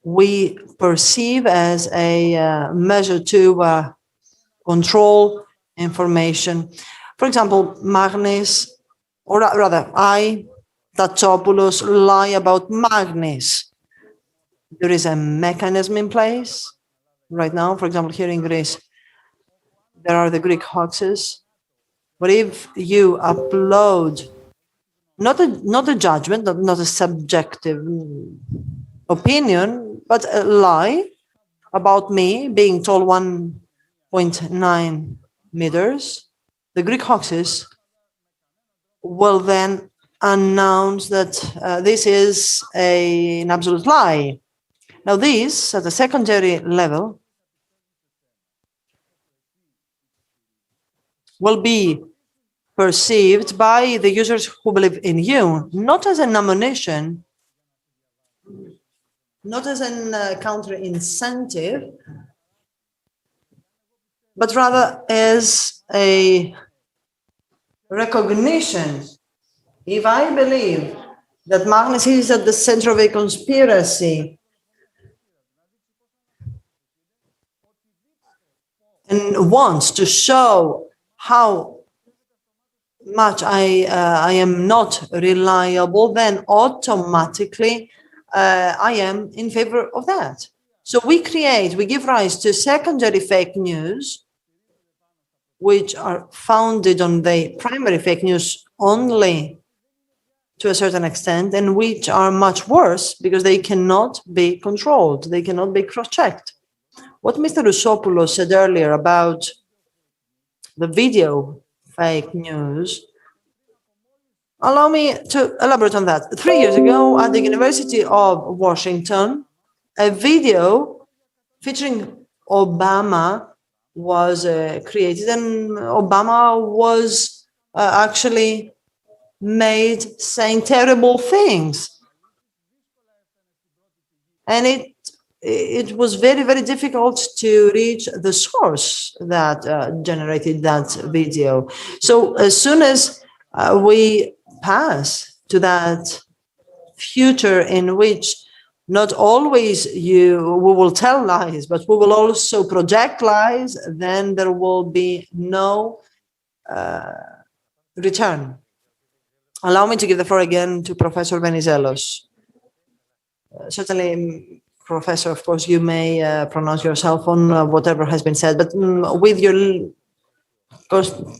we perceive as a measure to control information. For example, Magnis, or rather, Tatsopoulos, lie about Magnis. There is a mechanism in place right now. For example, here in Greece, there are the Greek hoaxes. But if you upload not a judgment, not a subjective opinion, but a lie about me being tall 1.9 meters, the Greek hoaxes will then announce that this is an absolute lie. Now, this, at a secondary level, will be perceived by the users who believe in you, not as an ammunition, not as a counter incentive, but rather as a recognition. If I believe that Magnus is at the center of a conspiracy and wants to show how much I am not reliable, then automatically I am in favor of that. So we give rise to secondary fake news, which are founded on the primary fake news only to a certain extent, and which are much worse because they cannot be controlled, they cannot be cross-checked. What Mr. Rousopoulos said earlier about the video fake news, allow me to elaborate on that. 3 years ago at the University of Washington, a video featuring Obama was created, and Obama was actually made saying terrible things. And it was very, very difficult to reach the source that generated that video. So as soon as we pass to that future in which not always we will tell lies, but we will also project lies, then there will be no return. Allow me to give the floor again to Professor Venizelos. Certainly, Professor, of course, you may pronounce yourself on whatever has been said, but with your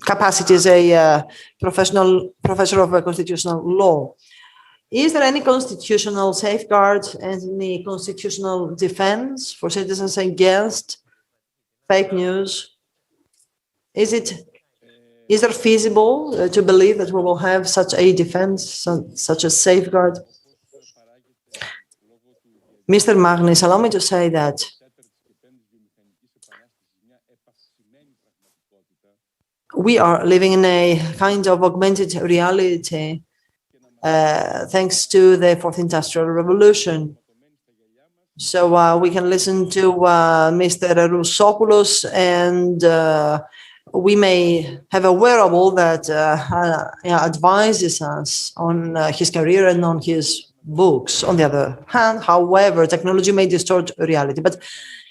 capacity as a professor of constitutional law, is there any constitutional safeguard and any constitutional defense for citizens against fake news? Is there feasible to believe that we will have such a defense, such a safeguard? Mr. Magnis, allow me to say that we are living in a kind of augmented reality thanks to the Fourth Industrial Revolution. So we can listen to Mr. Rousopoulos, and we may have a wearable that advises us on his career and on his books. On the other hand, however, technology may distort reality. But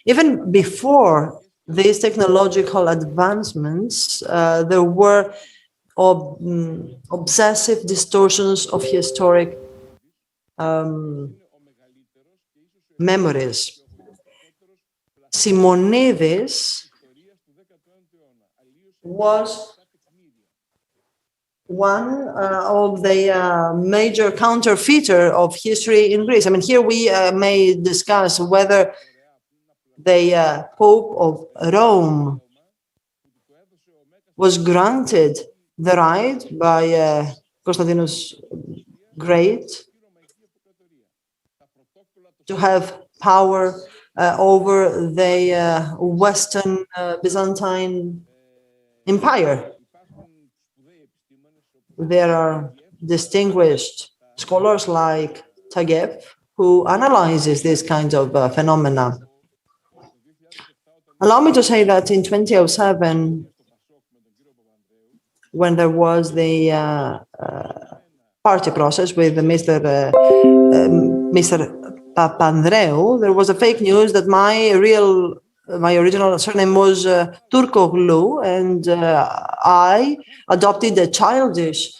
even before these technological advancements, there were obsessive distortions of historic memories. Simonidis was one of the major counterfeiter of history in Greece. I mean, here we may discuss whether the Pope of Rome was granted the right by Constantinos Great to have power over the Western Byzantine Empire. There are distinguished scholars like Tagev who analyzes this kind of phenomena. Allow me to say that in 2007, when there was the party process with Mr. Papandreou, there was a fake news that my original surname was Turkoglu, and I adopted a childish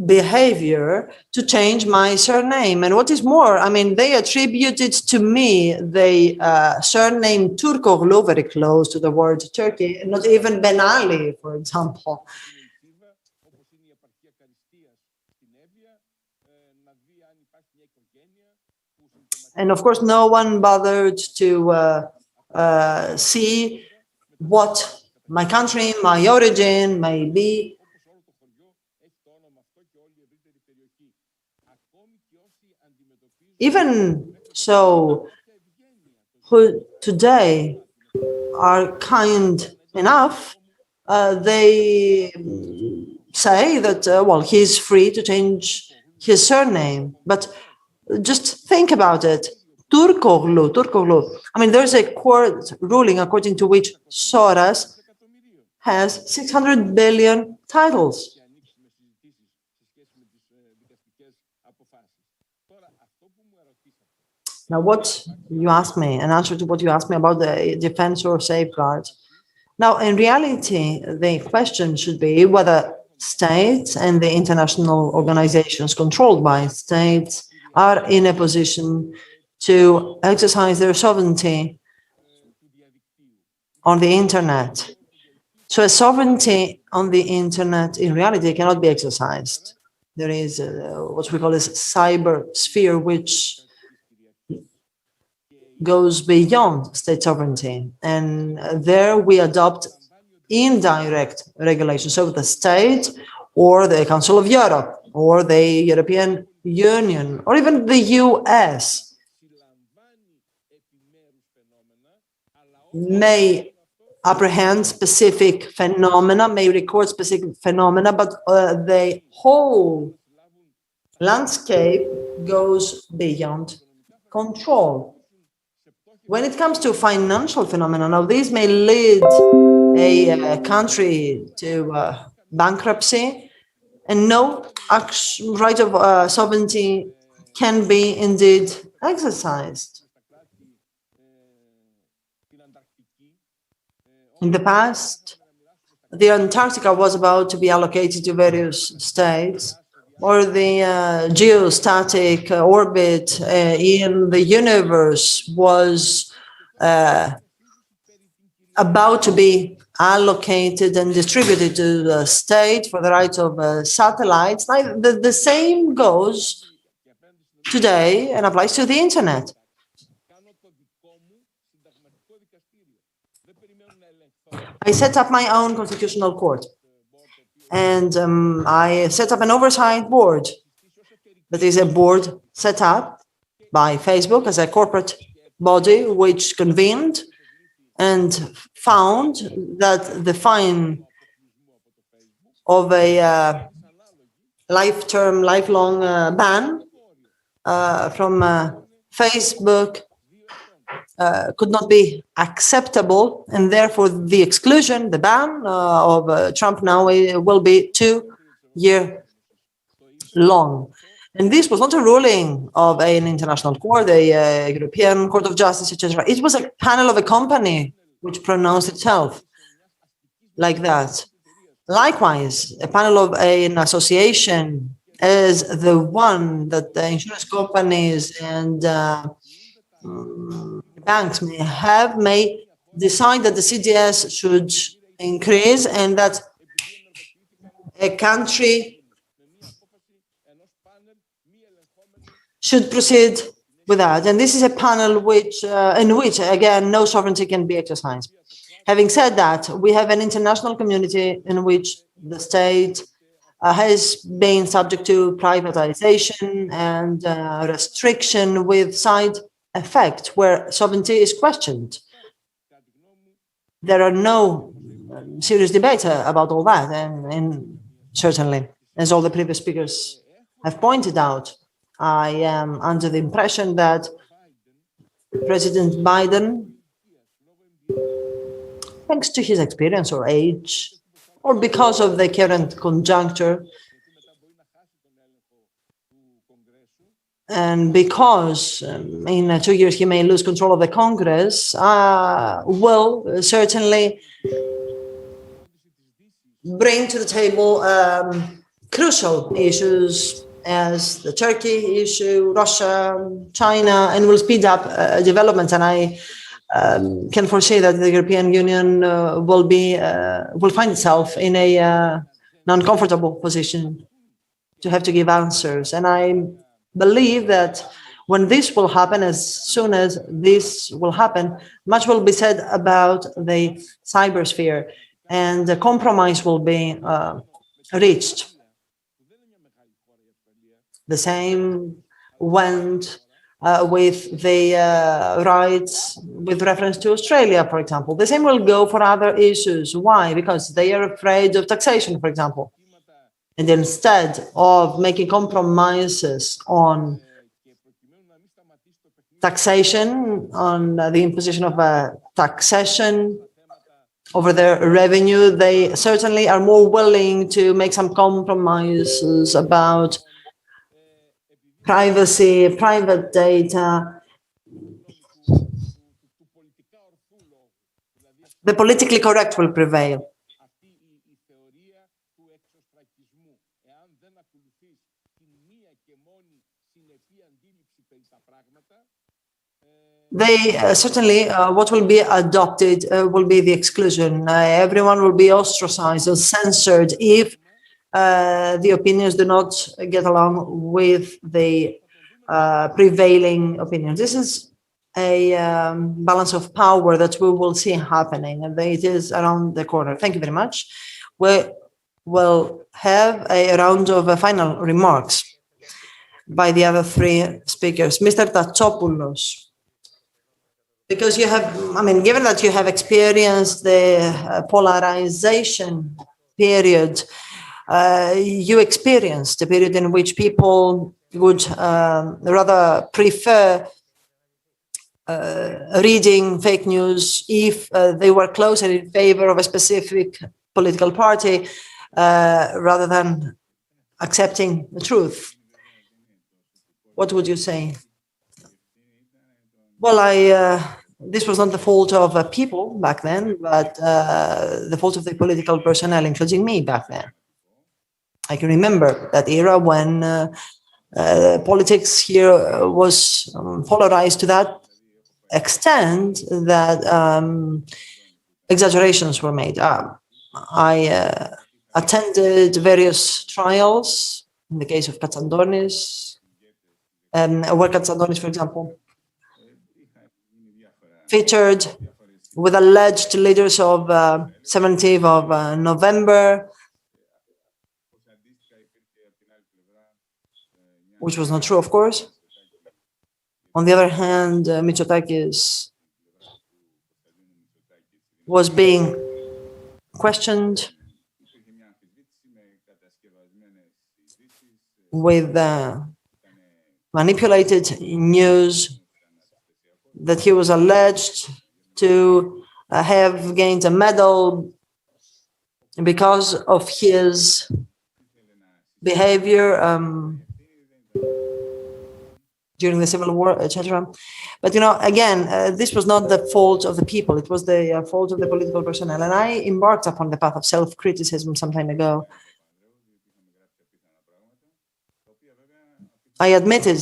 behavior to change my surname. And what is more, I mean, they attributed to me the surname Turkoglu, very close to the word Turkey, and not even Ben Ali, for example. And of course, no one bothered to see what my country, my origin may be. Even so, who today are kind enough, they say that, well, he's free to change his surname. But just think about it. Turkoglu. I mean, there's a court ruling according to which Soros has 600 billion titles. Now, what you asked me, an answer to what you asked me about the defense or safeguards. Now, in reality, the question should be whether states and the international organizations controlled by states are in a position to exercise their sovereignty on the internet. So a sovereignty on the internet in reality cannot be exercised. There is what we call a cyber sphere, which goes beyond state sovereignty. And there we adopt indirect regulations. So the state or the Council of Europe or the European Union or even the US may apprehend specific phenomena, may record specific phenomena, but the whole landscape goes beyond control. When it comes to financial phenomena, now these may lead a country to bankruptcy, and no right of sovereignty can be indeed exercised. In the past, the Antarctica was about to be allocated to various states, or the geostatic orbit in the universe was about to be allocated and distributed to the state for the rights of satellites. The same goes today and applies to the internet. I set up my own constitutional court. And I set up an oversight board. That is a board set up by Facebook as a corporate body, which convened and found that the fine of a lifelong ban from Facebook could not be acceptable, and therefore the exclusion, the ban of Trump now will be 2 years long. And this was not a ruling of an international court, a European Court of Justice, etc. It was a panel of a company which pronounced itself like that. Likewise, a panel of an association as the one that the insurance companies and banks may decide that the CDS should increase, and that a country should proceed with that. And this is a panel in which, again, no sovereignty can be exercised. Having said that, we have an international community in which the state has been subject to privatization and restriction with side effect, where sovereignty is questioned. There are no serious debate about all that, and certainly, as all the previous speakers have pointed out, I am under the impression that President Biden, thanks to his experience or age, or because of the current conjuncture, and because in 2 years he may lose control of the Congress, will certainly bring to the table crucial issues as the Turkey issue, Russia, China, and will speed up developments. And I can foresee that the European Union will find itself in a non-comfortable position to have to give answers. And I believe that when this will happen, as soon as this will happen, much will be said about the cybersphere, and a compromise will be reached. The same went with the rights with reference to Australia, for example. The same will go for other issues. Why? Because they are afraid of taxation, for example. And instead of making compromises on taxation, on the imposition of a taxation over their revenue, they certainly are more willing to make some compromises about privacy, private data. The politically correct will prevail. They certainly, what will be adopted will be the exclusion. Everyone will be ostracized or censored if the opinions do not get along with the prevailing opinions. This is a balance of power that we will see happening, and it is around the corner. Thank you very much. We will have a round of final remarks by the other three speakers. Mr. Tatsopoulos, because you have, given that you have experienced the polarization period, you experienced the period in which people would rather prefer reading fake news if they were closer in favor of a specific political party rather than accepting the truth. What would you say? Well, this was not the fault of people back then, but the fault of the political personnel, including me back then. I can remember that era when politics here was polarized to that extent that exaggerations were made. I attended various trials in the case of Katsandonis, where Katsandonis, for example, featured with alleged leaders of 17th of November, which was not true, of course. On the other hand, Mitsotakis was being questioned with manipulated news that he was alleged to have gained a medal because of his behavior during the Civil War, etc. But, again, this was not the fault of the people. It was the fault of the political personnel. And I embarked upon the path of self-criticism some time ago. I admitted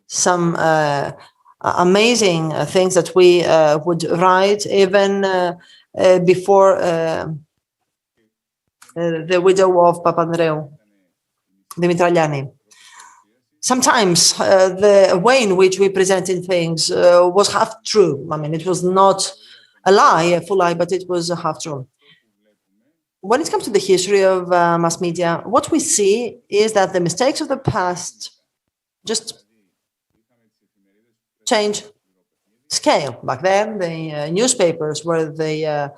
some amazing things that we would write, even before the widow of Papandreou, Dimitraliani. Sometimes the way in which we presented things was half true. I mean, it was not a lie, a full lie, but it was half true. When it comes to the history of mass media, what we see is that the mistakes of the past just change scale. Back then, the newspapers were the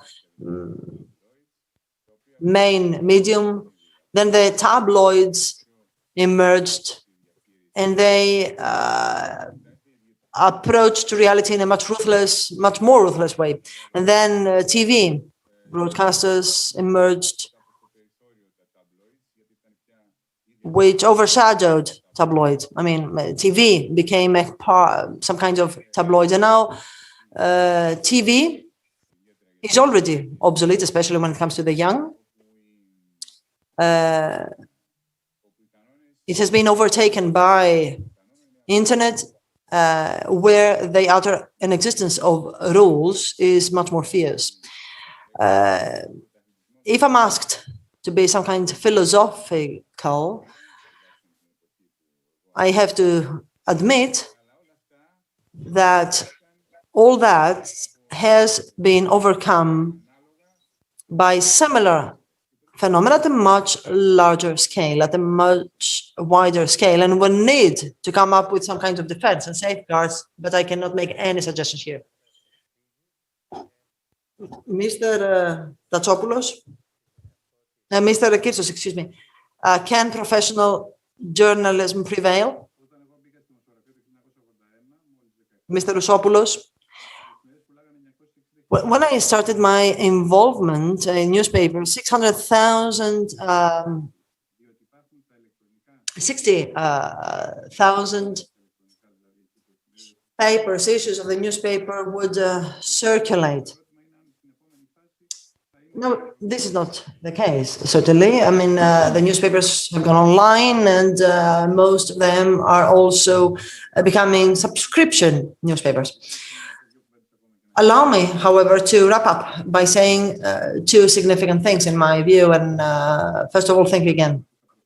main medium. Then the tabloids emerged, and they approached reality in a much more ruthless way. And then TV broadcasters emerged, which overshadowed tabloids. I mean, TV became some kind of tabloid, and now TV is already obsolete, especially when it comes to the young. It has been overtaken by internet, where the utter inexistence of rules is much more fierce. If I'm asked to be some kind of philosophical, I have to admit that all that has been overcome by similar phenomena at a much larger scale, at a much wider scale, and we need to come up with some kind of defense and safeguards, but I cannot make any suggestions here. Mr. Tatsopoulos, Mr. Kirtsos, excuse me, can professional journalism prevail? Mr. Rousopoulos, when I started my involvement in newspapers, 60,000 papers, issues of the newspaper would circulate. No, this is not the case, certainly. I mean, the newspapers have gone online, and most of them are also becoming subscription newspapers. Allow me, however, to wrap up by saying two significant things in my view. And first of all, thank you again.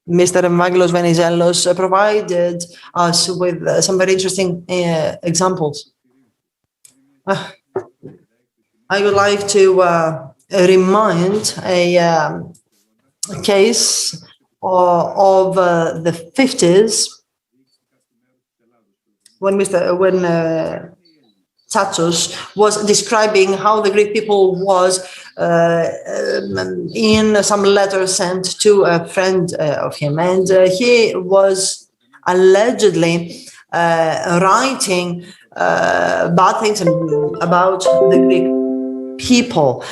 Mr. Evangelos Venizelos provided us with some very interesting examples. I would like to remind a case of the 50s when Tatsos was describing how the Greek people was in some letter sent to a friend of him, and he was allegedly writing bad things about the Greek people.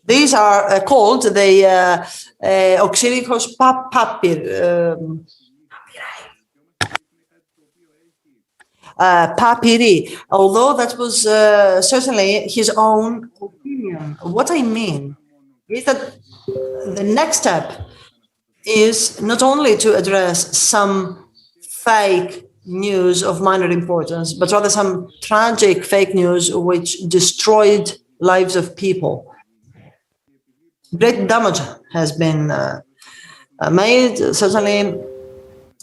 These are called the Oxyrhynchos papyri, although that was certainly his own opinion. What I mean is that the next step is not only to address some fake news of minor importance, but rather some tragic fake news which destroyed lives of people. Great damage has been made, certainly,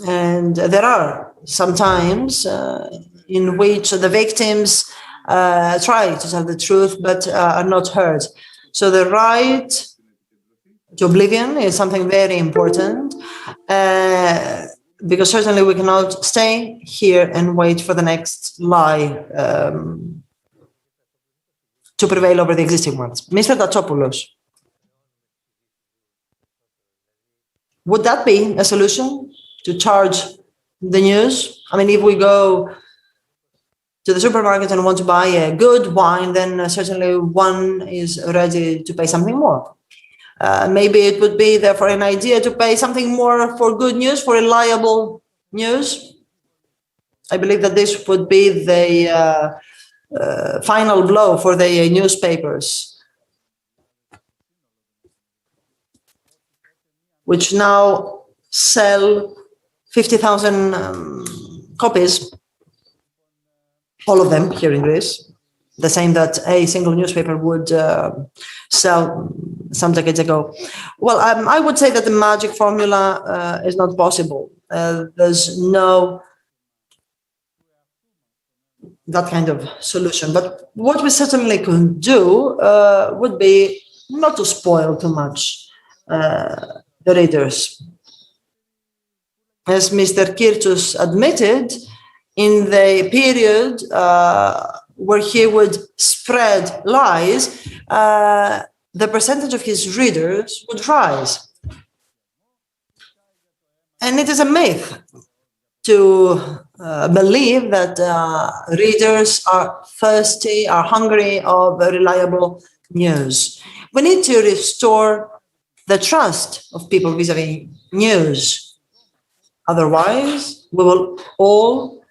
and there are sometimes in which the victims try to tell the truth but are not heard. So the right to oblivion is something very important, because certainly we cannot stay here and wait for the next lie to prevail over the existing ones. Mr. Tatsopoulos, would that be a solution to charge the news? I mean, if we go to the supermarket and want to buy a good wine, then certainly one is ready to pay something more. Maybe it would be therefore an idea to pay something more for good news, for reliable news. I believe that this would be the final blow for the newspapers, which now sell 50,000 copies, all of them here in Greece. the same that a single newspaper would sell some decades ago. Well, I would say that the magic formula is not possible. There's no that kind of solution. But what we certainly could do would be not to spoil too much the readers. As Mr. Kirchus admitted, in the period where he would spread lies, the percentage of his readers would rise. And it is a myth to believe that readers are thirsty, are hungry of reliable news. We need to restore the trust of people vis-a-vis news. Otherwise, we will all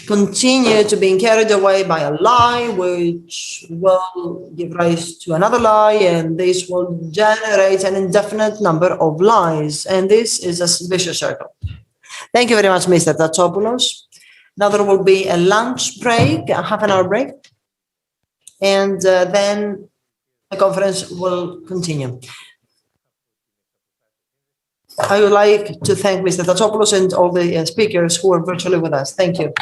continue to being carried away by a lie, which will give rise to another lie, and this will generate an indefinite number of lies. And this is a vicious circle. Thank you very much, Mr. Tatsopoulos. Now there will be a lunch break, a half-an-hour break, and then the conference will continue. I would like to thank Mr. Tatsopoulos and all the speakers who are virtually with us. Thank you.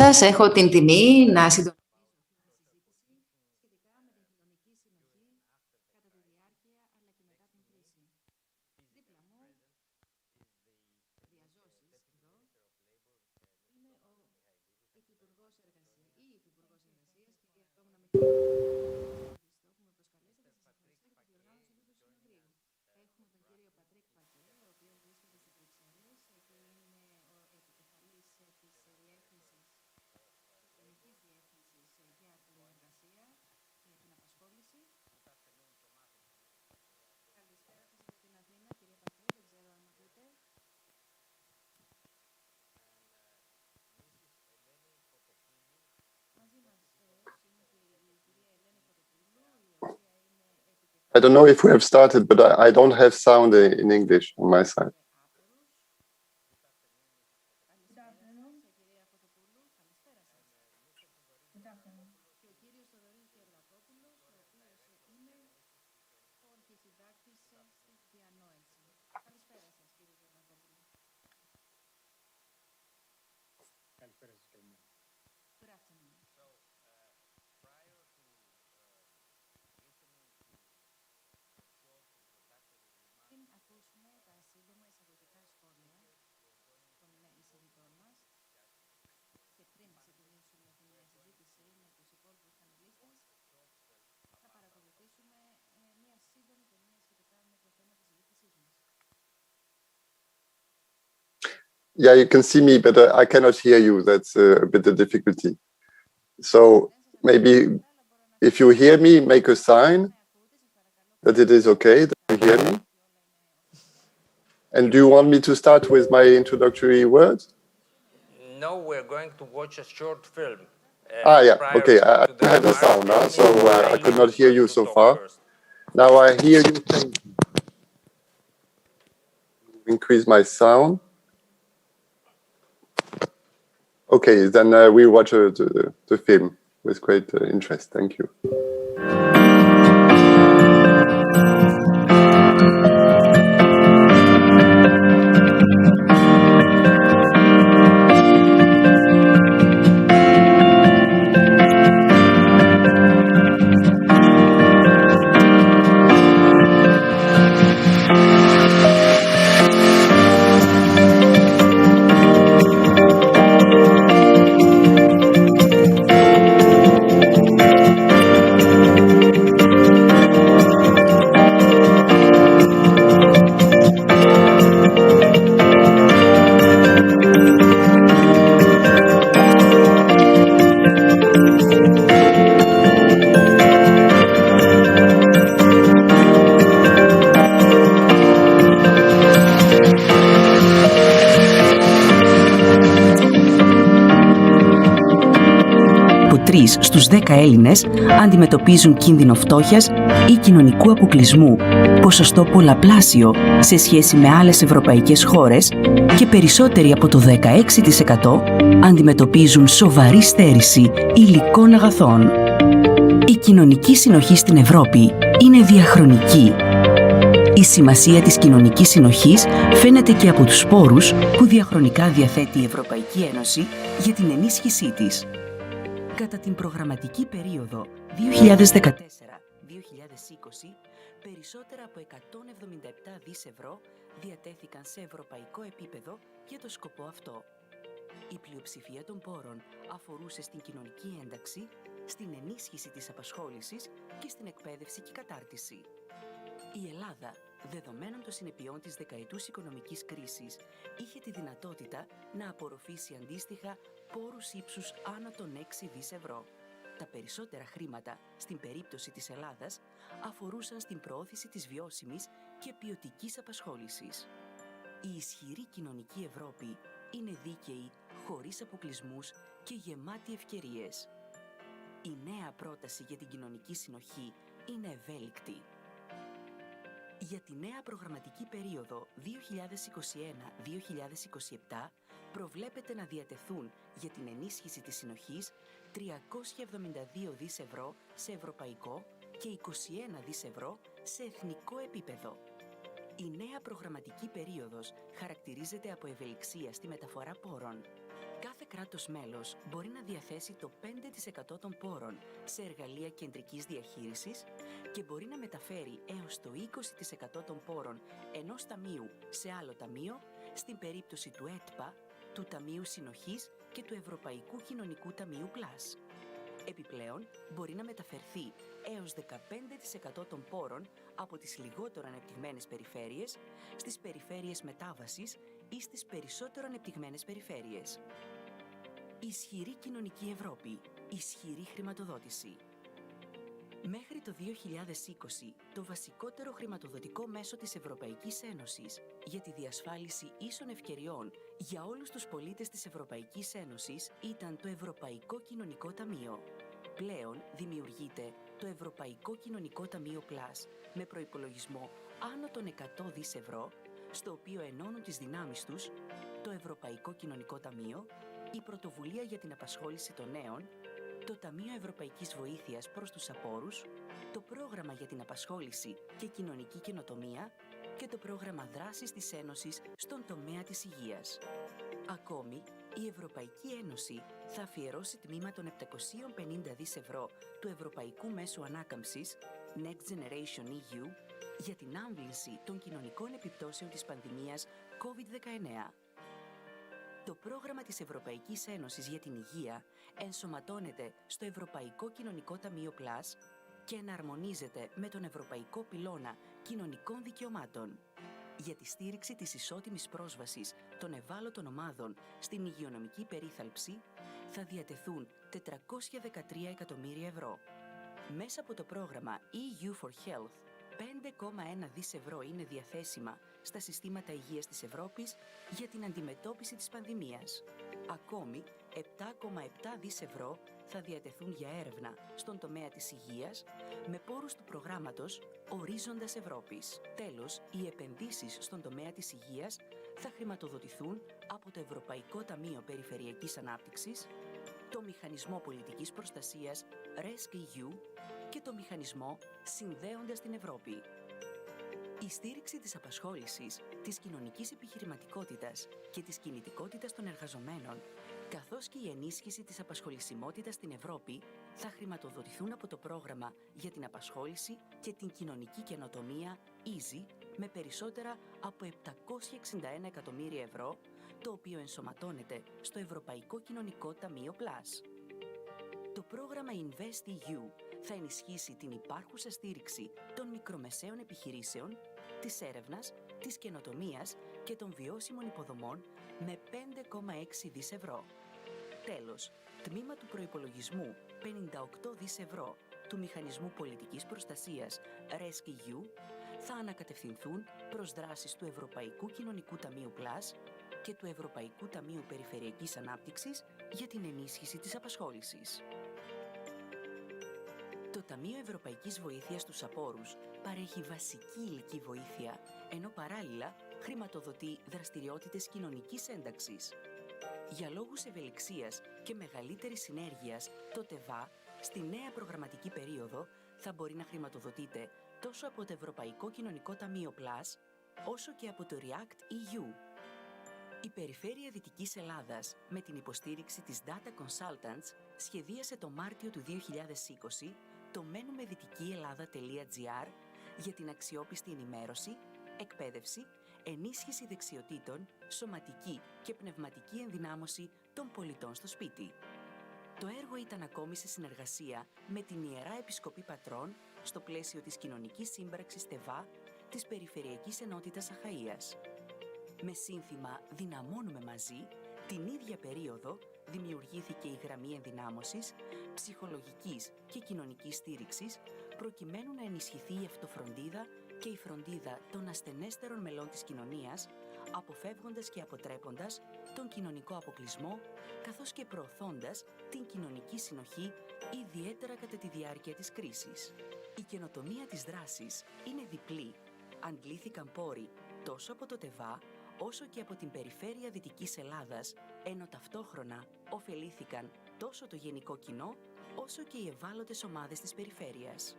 σας. Έχω την τιμή να συντονίσω I don't know if we have started, but I don't have sound in English on my side. Yeah, you can see me, but I cannot hear you. That's a bit of difficulty. So maybe if you hear me, make a sign that it is okay, that you hear me. And do you want me to start with my introductory words? No, we're going to watch a short film. Yeah, okay. I had the sound now, so I could not hear you so far. Now I hear you. Thank you. Increase my sound. Okay, then we watch the film with great interest. Thank you. Στους 10 Έλληνες αντιμετωπίζουν κίνδυνο φτώχειας ή κοινωνικού αποκλεισμού, ποσοστό πολλαπλάσιο σε σχέση με άλλες ευρωπαϊκές χώρες και περισσότεροι από το 16% αντιμετωπίζουν σοβαρή στέρηση υλικών αγαθών. Η κοινωνική συνοχή στην Ευρώπη είναι διαχρονική. Η σημασία της κοινωνικής συνοχής φαίνεται και από τους πόρους που διαχρονικά διαθέτει η Ευρωπαϊκή Ένωση για την ενίσχυσή της. Κατά την προγραμματική περίοδο 2014-2020, περισσότερα από 177 δις ευρώ διατέθηκαν σε ευρωπαϊκό επίπεδο για το σκοπό αυτό. Η πλειοψηφία των πόρων αφορούσε στην κοινωνική ένταξη, στην ενίσχυση της απασχόλησης και στην εκπαίδευση και κατάρτιση. Η Ελλάδα, δεδομένων των συνεπειών της δεκαετούς οικονομικής κρίσης, είχε τη δυνατότητα να απορροφήσει αντίστοιχα πόρους ύψους άνω των 6 δις ευρώ. Τα περισσότερα χρήματα, στην περίπτωση της Ελλάδας, αφορούσαν στην προώθηση της βιώσιμης και ποιοτικής απασχόλησης. Η ισχυρή κοινωνική Ευρώπη είναι δίκαιη, χωρίς αποκλεισμούς και γεμάτη ευκαιρίες. Η νέα πρόταση για την κοινωνική συνοχή είναι ευέλικτη. Για τη νέα προγραμματική περίοδο 2021-2027 προβλέπεται να διατεθούν για την ενίσχυση της συνοχής 372 δις ευρώ σε ευρωπαϊκό και 21 δις ευρώ σε εθνικό επίπεδο. Η νέα προγραμματική περίοδος χαρακτηρίζεται από ευελιξία στη μεταφορά πόρων. Κάθε κράτος μέλος μπορεί να διαθέσει το 5% των πόρων σε εργαλεία κεντρικής διαχείρισης και μπορεί να μεταφέρει έως το 20% των πόρων ενός ταμείου σε άλλο ταμείο στην περίπτωση του ΕΤΠΑ, του Ταμείου Συνοχής και του Ευρωπαϊκού Κοινωνικού Ταμείου Plus. Επιπλέον, μπορεί να μεταφερθεί έως 15% των πόρων από τις λιγότερο ανεπτυγμένες περιφέρειες στις περιφέρειες μετάβασης ή στις περισσότερο ανεπτυγμένες περιφέρειες. Ισχυρή κοινωνική Ευρώπη, ισχυρή χρηματοδότηση. Μέχρι το 2020, το βασικότερο χρηματοδοτικό μέσο της Ευρωπαϊκής Ένωσης για τη διασφάλιση ίσων ευκαιριών για όλους τους πολίτες της Ευρωπαϊκής Ένωσης ήταν το Ευρωπαϊκό Κοινωνικό Ταμείο. Πλέον δημιουργείται το Ευρωπαϊκό Κοινωνικό Ταμείο Plus με προϋπολογισμό άνω των 100 δις ευρώ, στο οποίο ενώνουν τις δυνάμεις τους το Ευρωπαϊκό Κοινωνικό Ταμείο, η Πρωτοβουλία για την Απασχόληση των Νέων, το Ταμείο Ευρωπαϊκής Βοήθειας προς τους Απόρους, το Πρόγραμμα για την Απασχόληση και Κοινωνική Καινοτομία και το Πρόγραμμα Δράσης της Ένωσης στον τομέα της υγείας. Ακόμη, η Ευρωπαϊκή Ένωση θα αφιερώσει τμήμα των 750 δις ευρώ του Ευρωπαϊκού Μέσου Ανάκαμψης Next Generation EU για την άμβλυνση των κοινωνικών επιπτώσεων της πανδημίας COVID-19. Το πρόγραμμα της Ευρωπαϊκής Ένωσης για την Υγεία ενσωματώνεται στο Ευρωπαϊκό Κοινωνικό Ταμείο Plus και εναρμονίζεται με τον Ευρωπαϊκό Πυλώνα Κοινωνικών Δικαιωμάτων. Για τη στήριξη της ισότιμης πρόσβασης των ευάλωτων ομάδων στην υγειονομική περίθαλψη θα διατεθούν 413 εκατομμύρια ευρώ. Μέσα από το πρόγραμμα EU for Health, 5,1 δις ευρώ είναι διαθέσιμα στα συστήματα υγείας της Ευρώπης για την αντιμετώπιση της πανδημίας. Ακόμη, 7,7 δις ευρώ θα διατεθούν για έρευνα στον τομέα της υγείας με πόρους του προγράμματος Ορίζοντας Ευρώπης. Τέλος, οι επενδύσεις στον τομέα της υγείας θα χρηματοδοτηθούν από το Ευρωπαϊκό Ταμείο Περιφερειακής Ανάπτυξης, το Μηχανισμό Πολιτικής Προστασίας RESC-EU και το Μηχανισμό Συνδέοντας την Ευρώπη. Η στήριξη της απασχόλησης, της κοινωνικής επιχειρηματικότητας και της κινητικότητας των εργαζομένων, καθώς και η ενίσχυση της απασχολησιμότητας στην Ευρώπη, θα χρηματοδοτηθούν από το πρόγραμμα για την απασχόληση και την κοινωνική καινοτομία EASY με περισσότερα από 761 εκατομμύρια ευρώ, το οποίο ενσωματώνεται στο Ευρωπαϊκό Κοινωνικό Ταμείο Plus. Το πρόγραμμα InvestEU θα ενισχύσει την υπάρχουσα στήριξη των μικρομεσαίων επιχειρήσεων, της έρευνας, της καινοτομίας και των βιώσιμων υποδομών με 5,6 δις ευρώ. Τέλος, τμήμα του προϋπολογισμού 58 δις ευρώ του Μηχανισμού Πολιτικής Προστασίας RESC-EU θα ανακατευθυνθούν προς δράσεις του Ευρωπαϊκού Κοινωνικού Ταμείου Plus και του Ευρωπαϊκού Ταμείου Περιφερειακής Ανάπτυξης για την ενίσχυση της απασχόλησης. Το Ταμείο Ευρωπαϊκής Βοήθειας στους Απόρους παρέχει βασική υλική βοήθεια, ενώ παράλληλα χρηματοδοτεί δραστηριότητες κοινωνικής ένταξης. Για λόγους ευελιξίας και μεγαλύτερης συνέργειας, το ΤΕΒΑ στη νέα προγραμματική περίοδο θα μπορεί να χρηματοδοτείται τόσο από το Ευρωπαϊκό Κοινωνικό Ταμείο Plus, όσο και από το REACT-EU. Η Περιφέρεια Δυτικής Ελλάδας, με την υποστήριξη της Data Consultants, σχεδίασε το Μάρτιο του 2020 το menumeditikielada.gr για την αξιόπιστη ενημέρωση, εκπαίδευση, ενίσχυση δεξιοτήτων, σωματική και πνευματική ενδυνάμωση των πολιτών στο σπίτι. Το έργο ήταν ακόμη σε συνεργασία με την Ιερά Επισκοπή Πατρών στο πλαίσιο της κοινωνικής σύμπραξης ΤΕΒΑ της Περιφερειακής Ενότητας Αχαΐας. Με σύνθημα «Δυναμώνουμε μαζί», την ίδια περίοδο δημιουργήθηκε η γραμμή ενδυνάμωσης, ψυχολογικής και κοινωνικής στήριξης, προκειμένου να ενισχυθεί η αυτοφροντίδα και η φροντίδα των ασθενέστερων μελών της κοινωνίας, αποφεύγοντας και αποτρέποντας τον κοινωνικό αποκλεισμό, καθώς και προωθώντας την κοινωνική συνοχή, ιδιαίτερα κατά τη διάρκεια της κρίσης. Η καινοτομία της δράσης είναι διπλή. Αντλήθηκαν πόροι τόσο από το ΤΕΒΑ, όσο και από την Περιφέρεια Δυτικής Ελλάδας, ενώ ταυτόχρονα ωφελήθηκαν τόσο το γενικό κοινό, όσο και οι ευάλωτες ομάδες της περιφέρειας.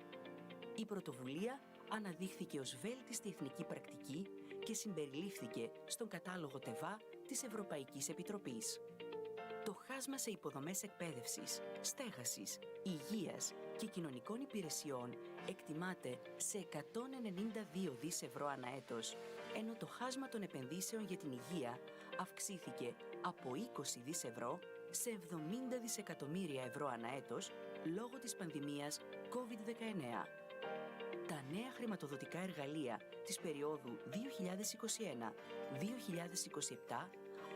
Η πρωτοβουλία αναδείχθηκε ως βέλτιστη εθνική πρακτική και συμπεριλήφθηκε στον κατάλογο ΤΕΒΑ της Ευρωπαϊκής Επιτροπής. Το χάσμα σε υποδομές εκπαίδευσης, στέγασης, υγείας και κοινωνικών υπηρεσιών εκτιμάται σε 192 δις ευρώ ανά έτος, ενώ το χάσμα των επενδύσεων για την υγεία αυξήθηκε από 20 δις ευρώ σε 70 δισεκατομμύρια ευρώ ανά έτος λόγω της πανδημίας COVID-19. Τα νέα χρηματοδοτικά εργαλεία της περίοδου 2021-2027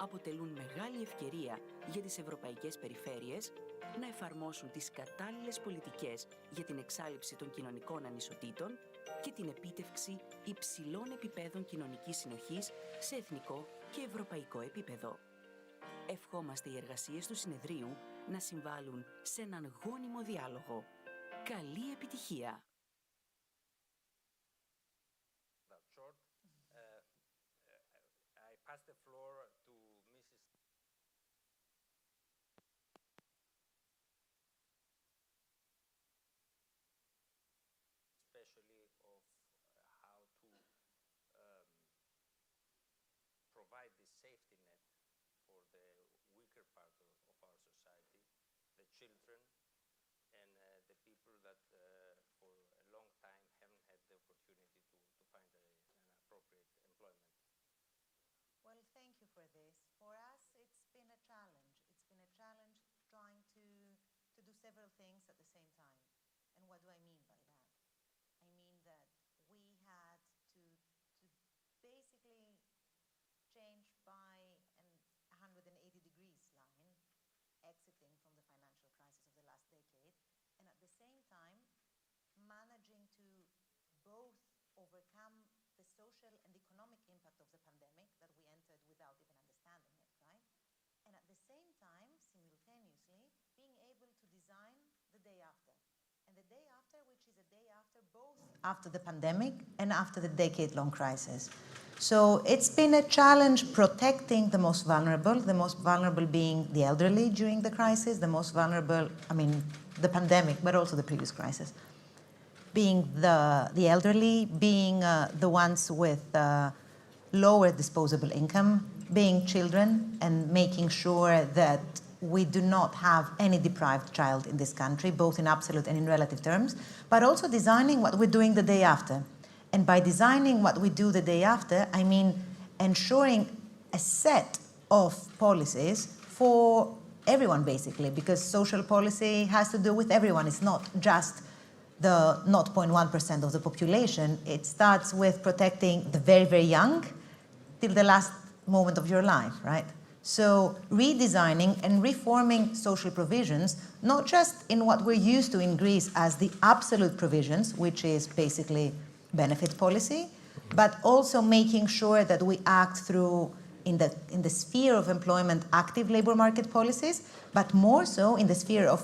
αποτελούν μεγάλη ευκαιρία για τις ευρωπαϊκές περιφέρειες να εφαρμόσουν τις κατάλληλες πολιτικές για την εξάλειψη των κοινωνικών ανισοτήτων και την επίτευξη υψηλών επιπέδων κοινωνικής συνοχής σε εθνικό και ευρωπαϊκό επίπεδο. Ευχόμαστε οι εργασίες του συνεδρίου να συμβάλλουν σε έναν γόνιμο διάλογο. Καλή επιτυχία! I pass the floor to Mrs. especially of how to provide this safety net for the weaker part of our society, the children and the people that for a long time haven't had the opportunity to find an appropriate employment. Well, thank you for this. For us, it's been a challenge. It's been a challenge trying to do several things at the same time. And what do I mean by that? I mean that we had to basically change by an 180 degrees line, exiting from the financial crisis of the last decade, and at the same time managing to both overcome the social and economic impact of the pandemic that we entered without even understanding it, right? And at the same time, simultaneously, being able to design the day after. And the day after, which is a day after both after the pandemic and after the decade-long crisis. So it's been a challenge protecting the most vulnerable being the elderly during the crisis, the most vulnerable, the pandemic, but also the previous crisis. Being the elderly, being the ones with lower disposable income, being children, and making sure that we do not have any deprived child in this country, both in absolute and in relative terms, but also designing what we're doing the day after. And by designing what we do the day after, I mean ensuring a set of policies for everyone, basically, because social policy has to do with everyone. It's not just the 0.1% of the population. It starts with protecting the very, very young till the last moment of your life, right? So redesigning and reforming social provisions, not just in what we're used to in Greece as the absolute provisions, which is basically benefit policy, but also making sure that we act through, in the sphere of employment, active labor market policies, but more so in the sphere of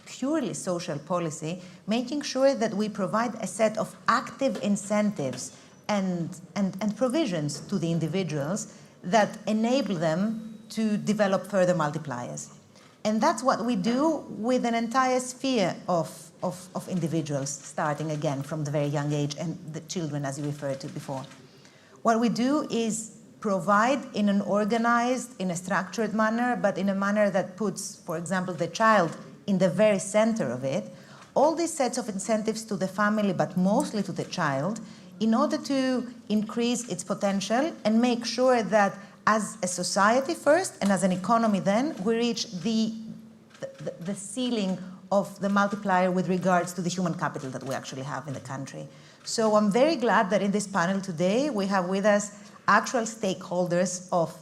purely social policy, making sure that we provide a set of active incentives and provisions to the individuals that enable them to develop further multipliers. And that's what we do with an entire sphere of individuals, starting again from the very young age and the children, as you referred to before. What we do is provide in an organized, in a structured manner, but in a manner that puts, for example, the child in the very center of it, all these sets of incentives to the family, but mostly to the child, in order to increase its potential and make sure that as a society first and as an economy then, we reach the ceiling of the multiplier with regards to the human capital that we actually have in the country. So I'm very glad that in this panel today we have with us actual stakeholders of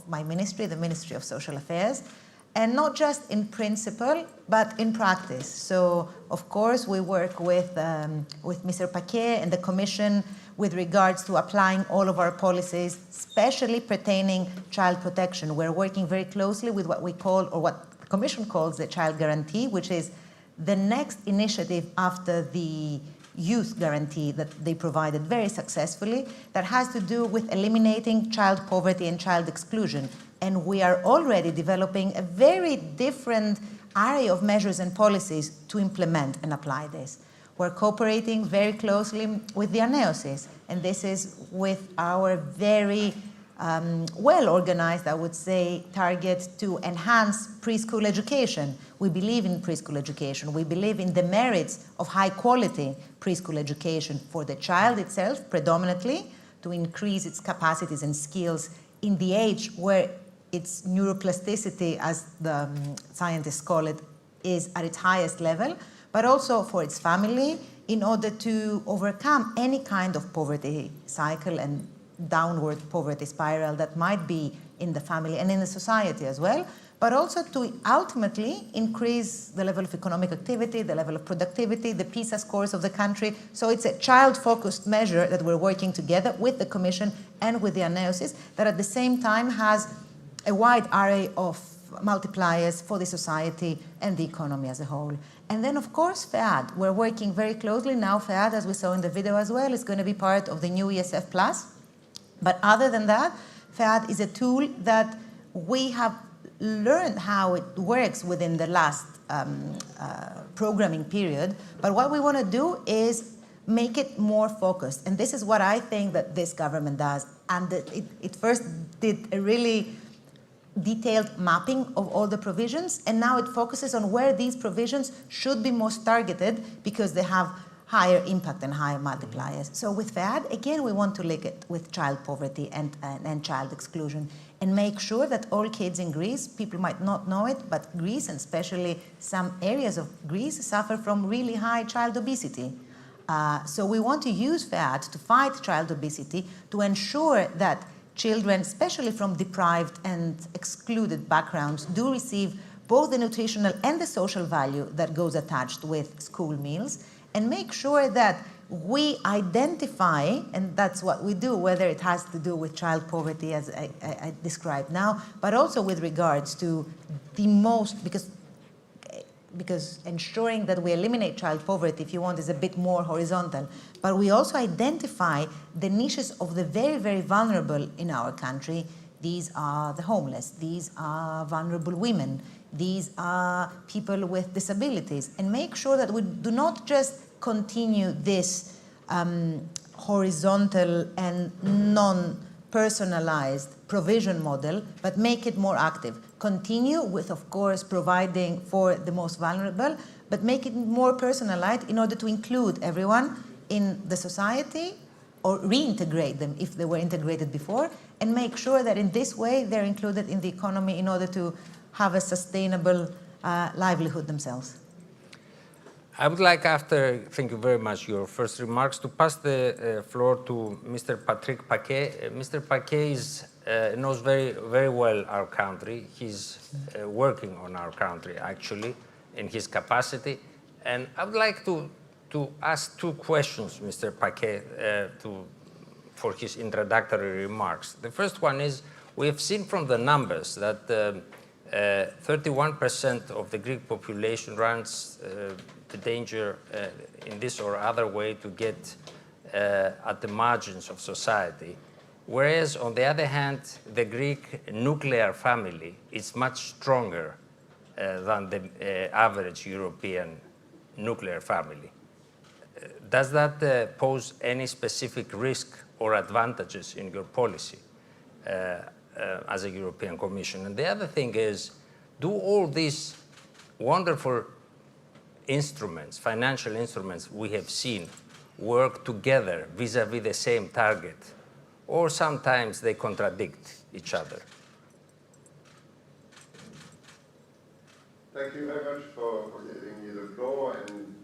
my ministry, the Ministry of Social Affairs, and not just in principle, but in practice. So, of course, we work with Mr. Paquet and the Commission with regards to applying all of our policies, especially pertaining child protection. We're working very closely with what we call, or what the Commission calls, the Child Guarantee, which is the next initiative after the youth guarantee that they provided very successfully, that has to do with eliminating child poverty and child exclusion. And we are already developing a very different array of measures and policies to implement and apply this. We're cooperating very closely with the ANEOSIS, and this is with our very well-organized, I would say, target to enhance preschool education. We believe in preschool education. We believe in the merits of high-quality preschool education for the child itself, predominantly, to increase its capacities and skills in the age where its neuroplasticity, as the scientists call it, is at its highest level, but also for its family in order to overcome any kind of poverty cycle and downward poverty spiral that might be in the family and in the society as well, but also to ultimately increase the level of economic activity, the level of productivity, the PISA scores of the country. So it's a child-focused measure that we're working together with the Commission and with the ACHAIA that at the same time has a wide array of multipliers for the society and the economy as a whole. And then, of course, FEAD. We're working very closely now. FEAD, as we saw in the video as well, is going to be part of the new ESF+. But other than that, FEAD is a tool that we have learned how it works within the last programming period. But what we want to do is make it more focused. And this is what I think that this government does. And it first did a really detailed mapping of all the provisions, and now it focuses on where these provisions should be most targeted because they have higher impact and higher multipliers. So with FEAD, again, we want to link it with child poverty and child exclusion and make sure that all kids in Greece, people might not know it, but Greece, and especially some areas of Greece, suffer from really high child obesity. So we want to use FEAD to fight child obesity, to ensure that children, especially from deprived and excluded backgrounds, do receive both the nutritional and the social value that goes attached with school meals, and make sure that we identify, and that's what we do, whether it has to do with child poverty, as I described now, but also with regards to the most, because ensuring that we eliminate child poverty, if you want, is a bit more horizontal. But we also identify the niches of the very, very vulnerable in our country. These are the homeless. These are vulnerable women. These are people with disabilities. And make sure that we do not just continue this horizontal and non-personalized provision model, but make it more active. Continue with, of course, providing for the most vulnerable, but make it more personalized in order to include everyone in the society or reintegrate them if they were integrated before, and make sure that in this way they're included in the economy in order to have a sustainable livelihood themselves. I would like, after, thank you very much, your first remarks, to pass the floor to Mr. Patrick Paquet. Mr. Paquet knows very, very well our country. He's working on our country, actually, in his capacity. And I would like to ask two questions, Mr. Paquet, for his introductory remarks. The first one is, we have seen from the numbers that 31% of the Greek population runs the danger in this or other way to get at the margins of society. Whereas, on the other hand, the Greek nuclear family is much stronger than the average European nuclear family. Does that pose any specific risk or advantages in your policy as a European Commission? And the other thing is, do all these wonderful instruments, financial instruments we have seen, work together vis-à-vis the same target, or sometimes they contradict each other? Thank you very much for giving me the floor, and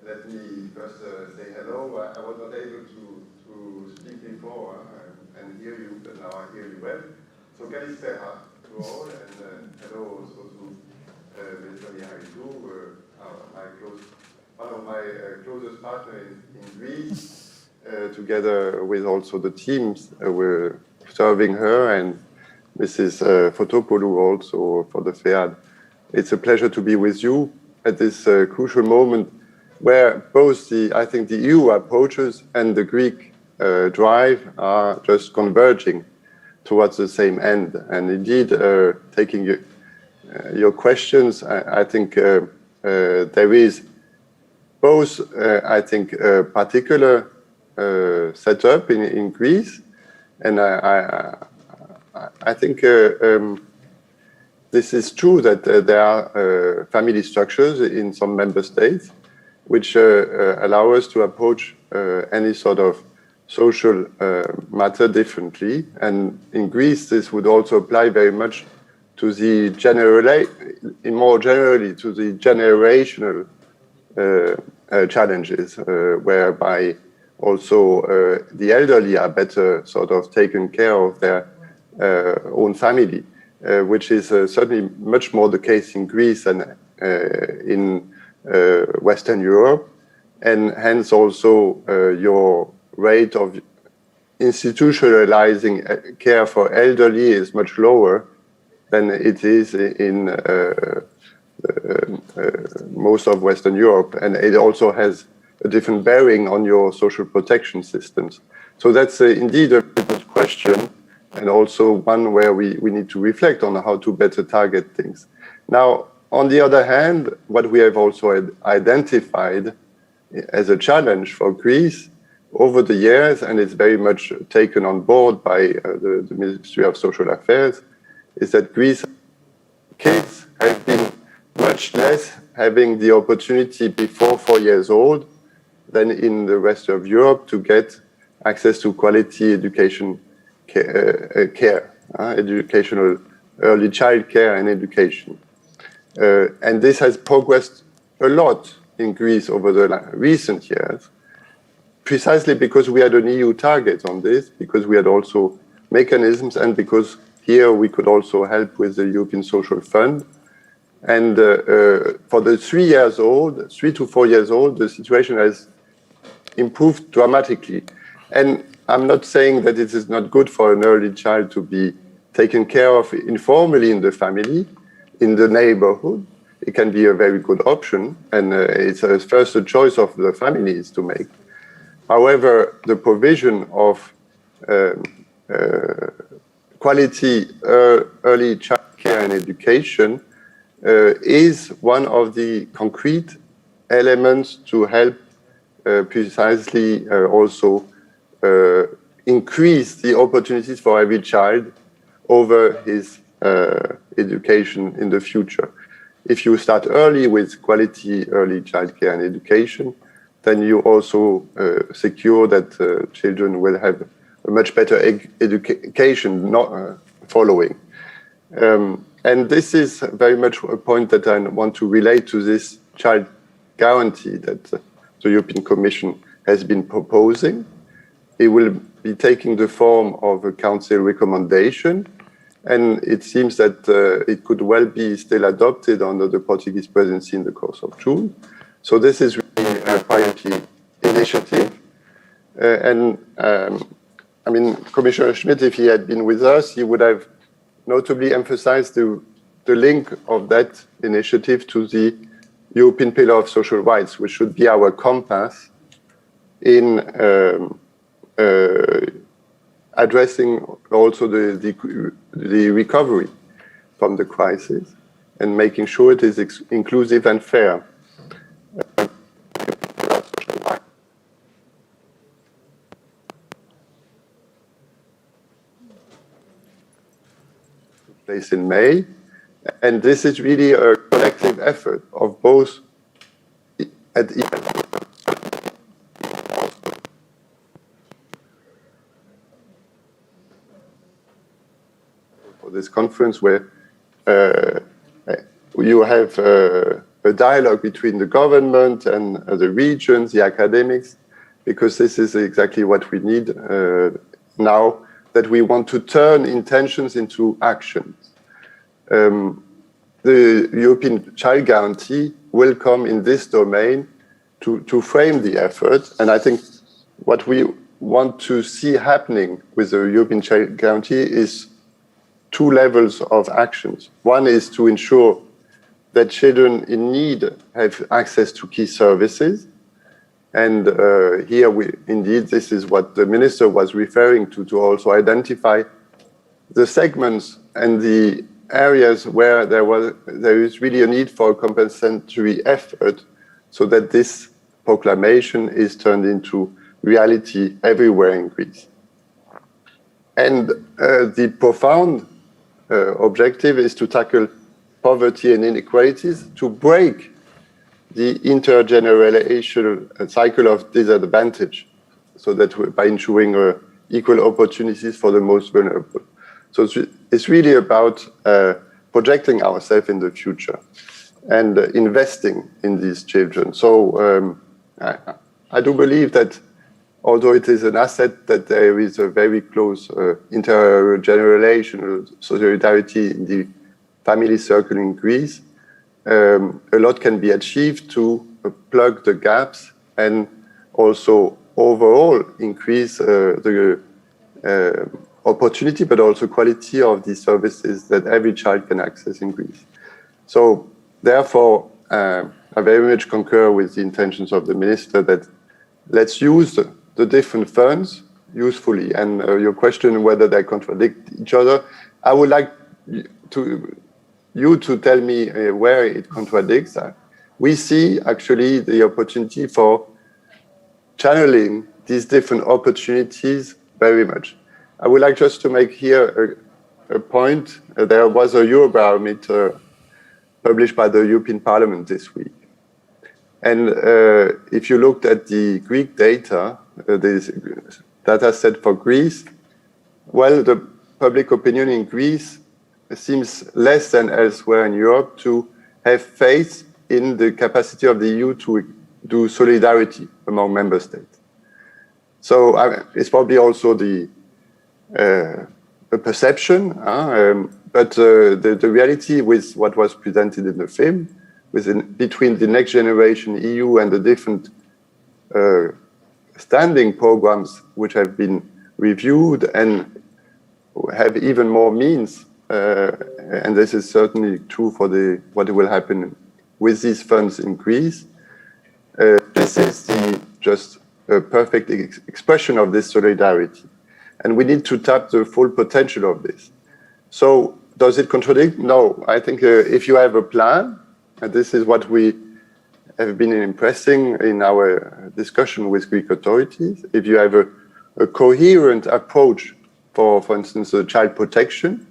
let me first say hello. I was not able to speak before and hear you, but now I hear you well. So Kalispera to all, and hello also to Mr. Haritou, one of my closest partners in Greece, together with also the teams we're serving her, and Mrs. Fotopoulou also for the FEAD. It's a pleasure to be with you at this crucial moment where both I think the EU approaches and the Greek drive are just converging towards the same end. And indeed, taking your questions, I think there is both, I think, a particular setup in Greece, and I think this is true that there are family structures in some member states which allow us to approach any sort of social matter differently. And in Greece, this would also apply very much to the more generally to the generational challenges, whereby also the elderly are better sort of taken care of their own family, which is certainly much more the case in Greece than in Western Europe, and hence also your rate of institutionalizing care for elderly is much lower than it is in most of Western Europe, and it also has a different bearing on your social protection systems. So that's indeed a good question, and also one where we need to reflect on how to better target things. Now, on the other hand, what we have also identified as a challenge for Greece over the years, and it's very much taken on board by the Ministry of Social Affairs, is that Greece kids have been much less having the opportunity before 4 years old than in the rest of Europe to get access to quality education educational early child care and education. And this has progressed a lot in Greece over the recent years, precisely because we had an EU target on this, because we had also mechanisms, and because here we could also help with the European Social Fund. And for the 3 to 4 years old, the situation has improved dramatically. And I'm not saying that it is not good for an early child to be taken care of informally in the family, in the neighborhood. It can be a very good option, and it's first a choice of the families to make. However, the provision of quality early child care and education is one of the concrete elements to help precisely also increase the opportunities for every child over his education in the future. If you start early with quality early child care and education, then you also secure that children will have a much better education following. And this is very much a point that I want to relate to this child guarantee that the European Commission has been proposing. It will be taking the form of a Council recommendation, and it seems that it could well be still adopted under the Portuguese presidency in the course of June. So this is really a priority initiative. I mean, Commissioner Schmidt, if he had been with us, he would have notably emphasized the link of that initiative to the European Pillar of Social Rights, which should be our compass in addressing also the recovery from the crisis and making sure it is inclusive and fair. Place in May, and this is really a collective effort of both at for this conference, where you have a dialogue between the government and the regions, the academics, because this is exactly what we need now, that we want to turn intentions into actions. The European Child Guarantee will come in this domain to frame the effort. And I think what we want to see happening with the European Child Guarantee is 2 levels of actions. One is to ensure that children in need have access to key services. And here, indeed, this is what the minister was referring to also identify the segments and the areas where there is really a need for a compensatory effort, so that this proclamation is turned into reality everywhere in Greece. And the profound objective is to tackle poverty and inequalities, to break the intergenerational cycle of disadvantage, so that by ensuring equal opportunities for the most vulnerable. So it's really about projecting ourselves in the future and investing in these children. So I do believe that although it is an asset, that there is a very close intergenerational solidarity in the family circle in Greece. A lot can be achieved to plug the gaps and also overall increase the opportunity, but also quality of the services that every child can access in Greece. So therefore, I very much concur with the intentions of the minister that let's use the different funds usefully. And your question whether they contradict each other, I would like you to tell me where it contradicts. We see actually the opportunity for channeling these different opportunities very much. I would like just to make here a point. There was a Eurobarometer published by the European Parliament this week. And if you looked at the Greek data, this data set for Greece, well, the public opinion in Greece seems less than elsewhere in Europe to have faith in the capacity of the EU to do solidarity among member states. So it's probably also a perception, but the reality with what was presented in the film, between the Next Generation EU and the different standing programs which have been reviewed and have even more means, and this is certainly true for what will happen with these funds in Greece. This is just a perfect expression of this solidarity. And we need to tap the full potential of this. So does it contradict? No, I think if you have a plan, and this is what we have been impressing in our discussion with Greek authorities, if you have a coherent approach for instance, child protection,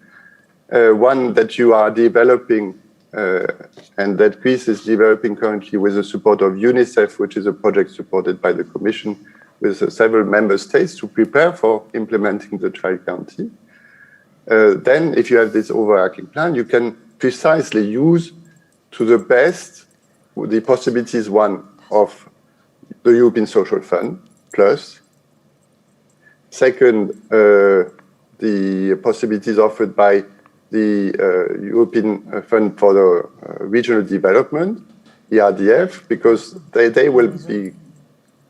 one that you are developing and that Greece is developing currently with the support of UNICEF, which is a project supported by the Commission with several member states to prepare for implementing the child guarantee. Then if you have this overarching plan, you can precisely use to the best the possibilities, one, of the European Social Fund, plus. Second, the possibilities offered by the European Fund for the Regional Development, ERDF, because they will be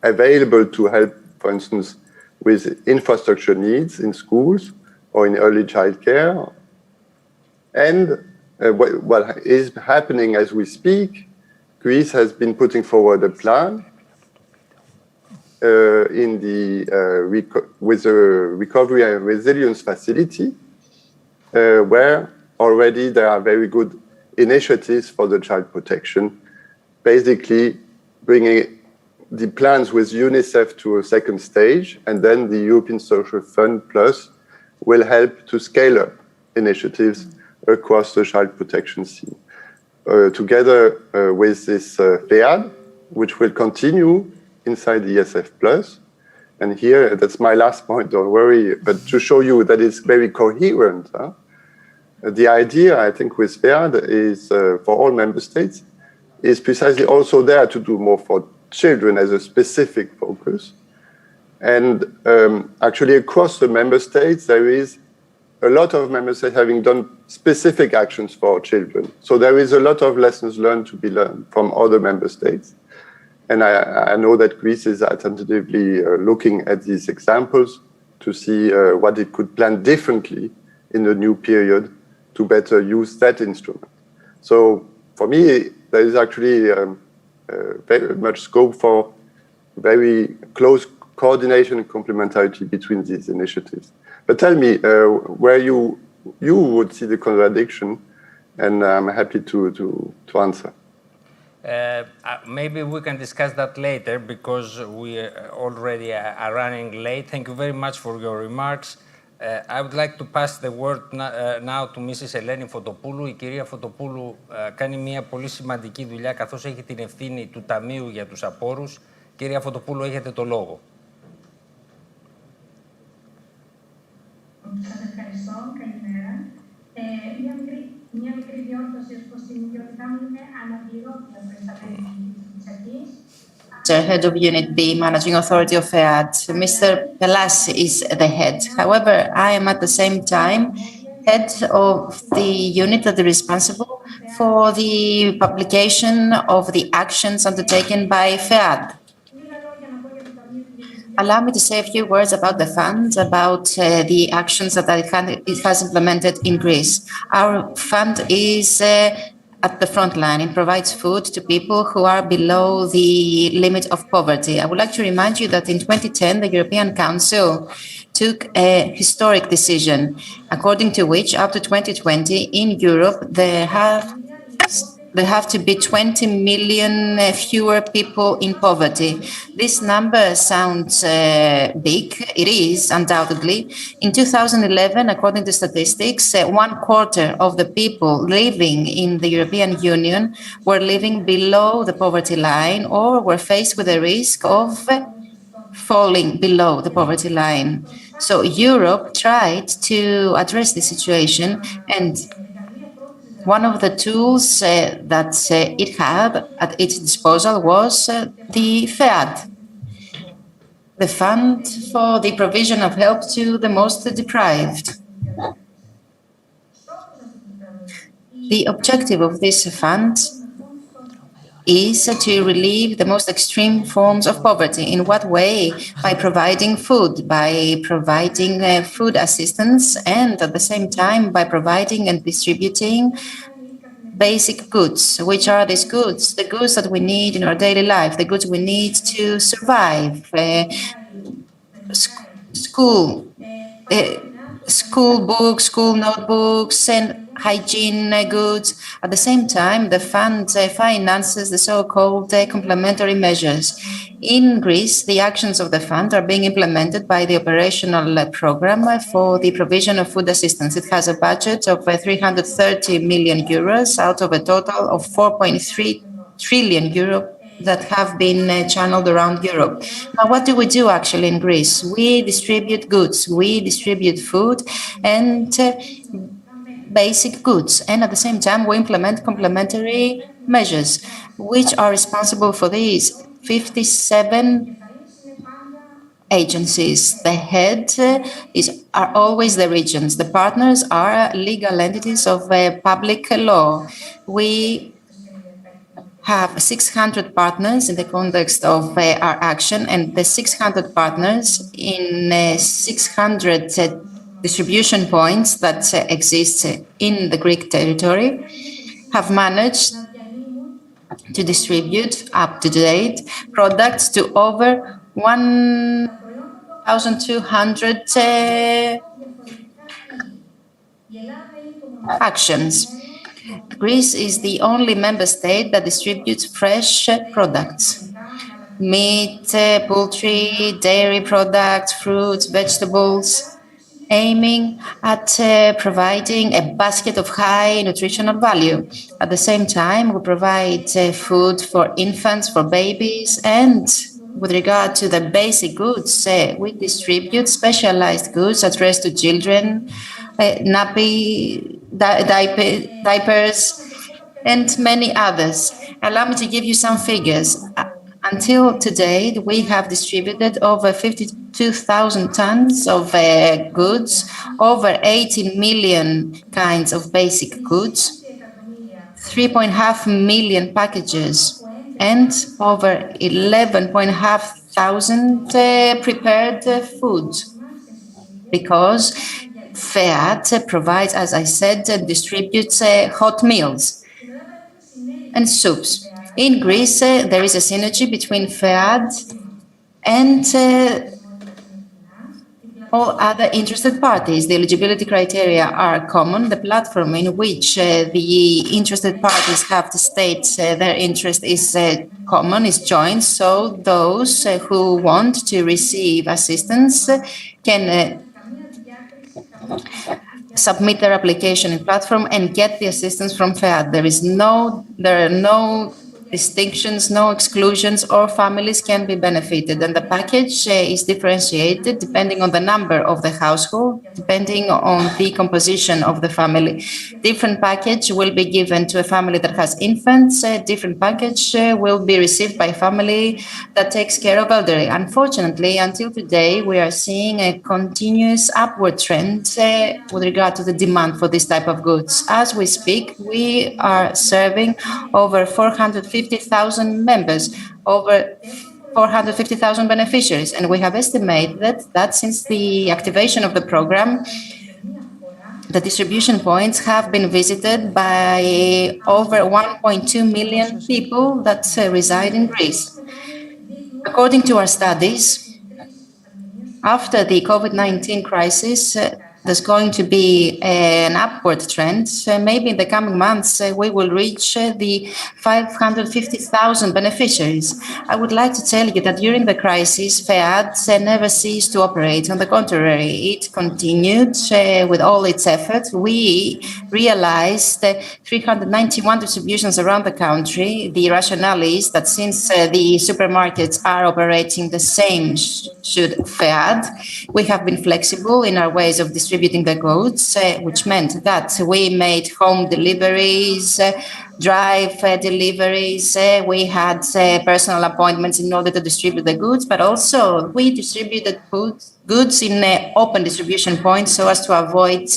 available to help, for instance, with infrastructure needs in schools or in early childcare. And what is happening as we speak, Greece has been putting forward a plan with the Recovery and Resilience Facility, where already there are very good initiatives for the child protection, basically bringing the plans with UNICEF to a second stage, and then the European Social Fund Plus will help to scale up initiatives across the child protection scene. Together with this FEAD, which will continue inside the ESF Plus. And here, that's my last point, don't worry, but to show you that it's very coherent. The idea, I think, with FEAD is for all member states, is precisely also there to do more for children as a specific focus. And actually across the member states, there is a lot of member states having done specific actions for children. So there is a lot of lessons learned to be learned from other member states. And I know that Greece is attentively looking at these examples to see what it could plan differently in the new period to better use that instrument. So for me, there is actually very much scope for very close coordination and complementarity between these initiatives. But tell me where you would see the contradiction, and I'm happy to answer. Maybe we can discuss that later because we already are running late. Thank you very much for your remarks. I would like to pass the word now to Mrs. Ελένη Φωτοπούλου. Η κυρία Φωτοπούλου κάνει μια πολύ σημαντική δουλειά καθώς έχει την ευθύνη του Ταμείου για τους Απόρους. Κυρία Φωτοπούλου, έχετε το λόγο. Σας ευχαριστώ. Καλημέρα. Μια μικρή διόρθωση ως προς την ιδιότητά μου είναι αναπληρώτρια προϊσταμένη της αρχής. Head of Unit B, Managing Authority of FEAD. Mr. Pelas is the head. However, I am at the same time head of the unit that is responsible for the publication of the actions undertaken by FEAD. Allow me to say a few words about the fund, about the actions that it has implemented in Greece. Our fund is at the front line. It provides food to people who are below the limit of poverty. I would like to remind you that in 2010, the European Council took a historic decision, according to which up to 2020 in Europe, there have to be 20 million fewer people in poverty. This number sounds big. It is, undoubtedly. In 2011, according to statistics, 1/4 of the people living in the European Union were living below the poverty line or were faced with the risk of falling below the poverty line. So Europe tried to address the situation, and one of the tools that it had at its disposal was the FEAD, the Fund for the Provision of Help to the Most Deprived. The objective of this fund is to relieve the most extreme forms of poverty. In what way? By providing food, by providing food assistance, and at the same time by providing and distributing basic goods. Which are these goods? The goods that we need in our daily life, the goods we need to survive, school books, school notebooks, and hygiene goods. At the same time, the fund finances the so-called complementary measures. In Greece, the actions of the fund are being implemented by the operational program for the provision of food assistance. It has a budget of 330 million euros out of a total of 4.3 trillion euro that have been channeled around Europe. Now, what do we do actually in Greece? We distribute goods, we distribute food and basic goods, and at the same time we implement complementary measures. Which are responsible for these? 57 agencies. The head are always the regions. The partners are legal entities of public law. We have 600 partners in the context of our action, and the 600 partners in 600 distribution points that exist in the Greek territory have managed to distribute up to date products to over 1,200 actions. Greece is the only member state that distributes fresh products. Meat, poultry, dairy products, fruits, vegetables, aiming at providing a basket of high nutritional value. At the same time, we provide food for infants, for babies, and with regard to the basic goods, we distribute specialized goods addressed to children, diapers, and many others. Allow me to give you some figures. Until today, we have distributed over 52,000 tons of goods, over 80 million kinds of basic goods, 3.5 million packages, and over 11.5 thousand prepared foods. Because FEAD provides, as I said, distributes hot meals and soups. In Greece, there is a synergy between FEAD and all other interested parties. The eligibility criteria are common. The platform in which the interested parties have to state their interest is common, is joint. So those who want to receive assistance can submit their application in platform and get the assistance from FEAD. There are no distinctions, no exclusions, or families can be benefited. And the package is differentiated depending on the number of the household, depending on the composition of the family. Different package will be given to a family that has infants. Different package will be received by a family that takes care of elderly. Unfortunately, until today, we are seeing a continuous upward trend with regard to the demand for this type of goods. As we speak, we are serving over 450,000 members, over 450,000 beneficiaries, and we have estimated that since the activation of the program, the distribution points have been visited by over 1.2 million people that reside in Greece. According to our studies, after the COVID-19 crisis, there's going to be an upward trend. So maybe in the coming months, we will reach the 550,000 beneficiaries. I would like to tell you that during the crisis, FEAD never ceased to operate. On the contrary, it continued with all its efforts. We realized 391 distributions around the country. The rationale is that since the supermarkets are operating the same should FEAD, we have been flexible in our ways of distributing the goods, which meant that we made home deliveries, drive deliveries. We had personal appointments in order to distribute the goods, but also we distributed goods in open distribution points so as to avoid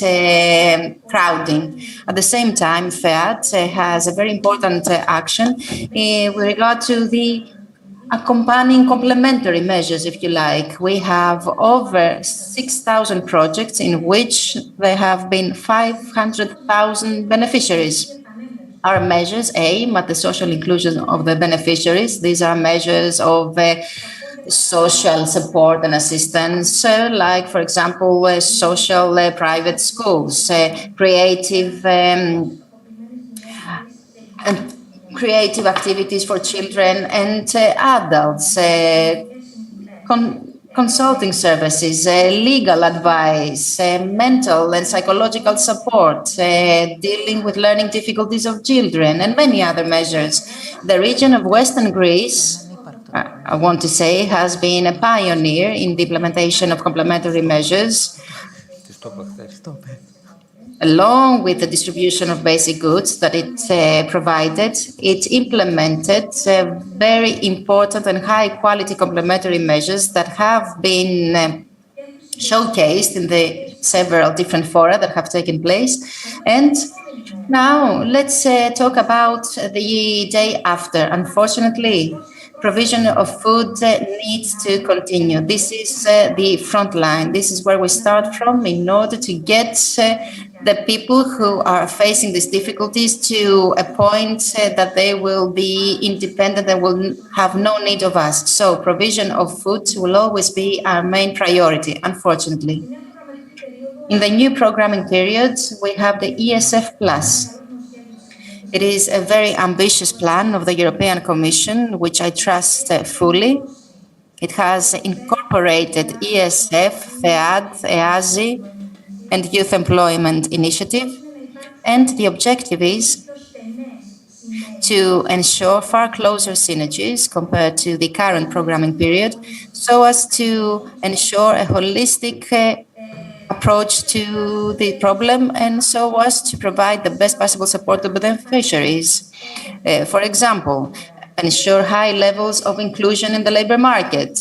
crowding. At the same time, FEAD has a very important action with regard to the accompanying complementary measures, if you like. We have over 6,000 projects in which there have been 500,000 beneficiaries. Our measures aim at the social inclusion of the beneficiaries. These are measures of social support and assistance, like, for example, social private schools, creative activities for children and adults, consulting services, legal advice, mental and psychological support, dealing with learning difficulties of children, and many other measures. The region of Western Greece, I want to say, has been a pioneer in the implementation of complementary measures. Along with the distribution of basic goods that it provided, it implemented very important and high-quality complementary measures that have been showcased in the several different fora that have taken place. And now let's talk about the day after. Unfortunately, provision of food needs to continue. This is the front line. This is where we start from in order to get the people who are facing these difficulties to a point that they will be independent and will have no need of us. So provision of food will always be our main priority, unfortunately. In the new programming period, we have the ESF Plus. It is a very ambitious plan of the European Commission, which I trust fully. It has incorporated ESF, FEAD, EASI, and Youth Employment Initiative. And the objective is to ensure far closer synergies compared to the current programming period, so as to ensure a holistic approach to the problem and so as to provide the best possible support to the beneficiaries. For example, ensure high levels of inclusion in the labor market,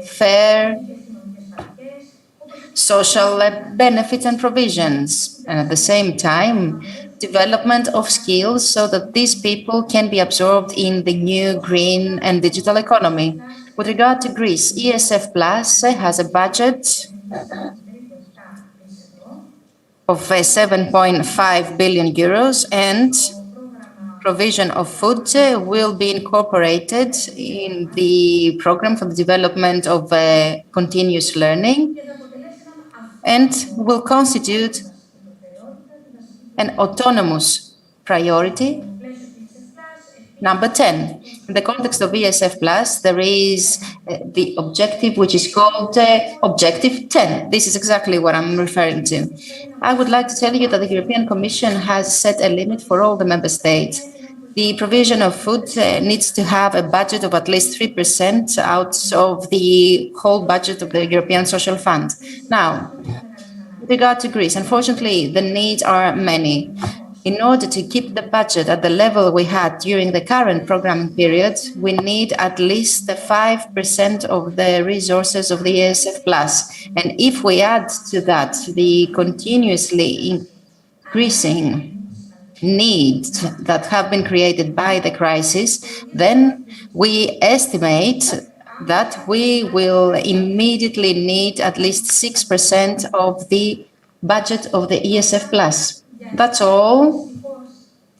fair social benefits and provisions, and at the same time, development of skills so that these people can be absorbed in the new green and digital economy. With regard to Greece, ESF Plus has a budget of 7.5 billion euros, and provision of food will be incorporated in the program for the development of continuous learning and will constitute an autonomous priority Number 10, in the context of ESF Plus, there is the objective which is called Objective 10. This is exactly what I'm referring to. I would like to tell you that the European Commission has set a limit for all the member states. The provision of food needs to have a budget of at least 3% out of the whole budget of the European Social Fund. Now, with regard to Greece, unfortunately, the needs are many. In order to keep the budget at the level we had during the current programming period, we need at least 5% of the resources of the ESF Plus. And if we add to that the continuously increasing needs that have been created by the crisis, then we estimate that we will immediately need at least 6% of the budget of the ESF Plus. That's all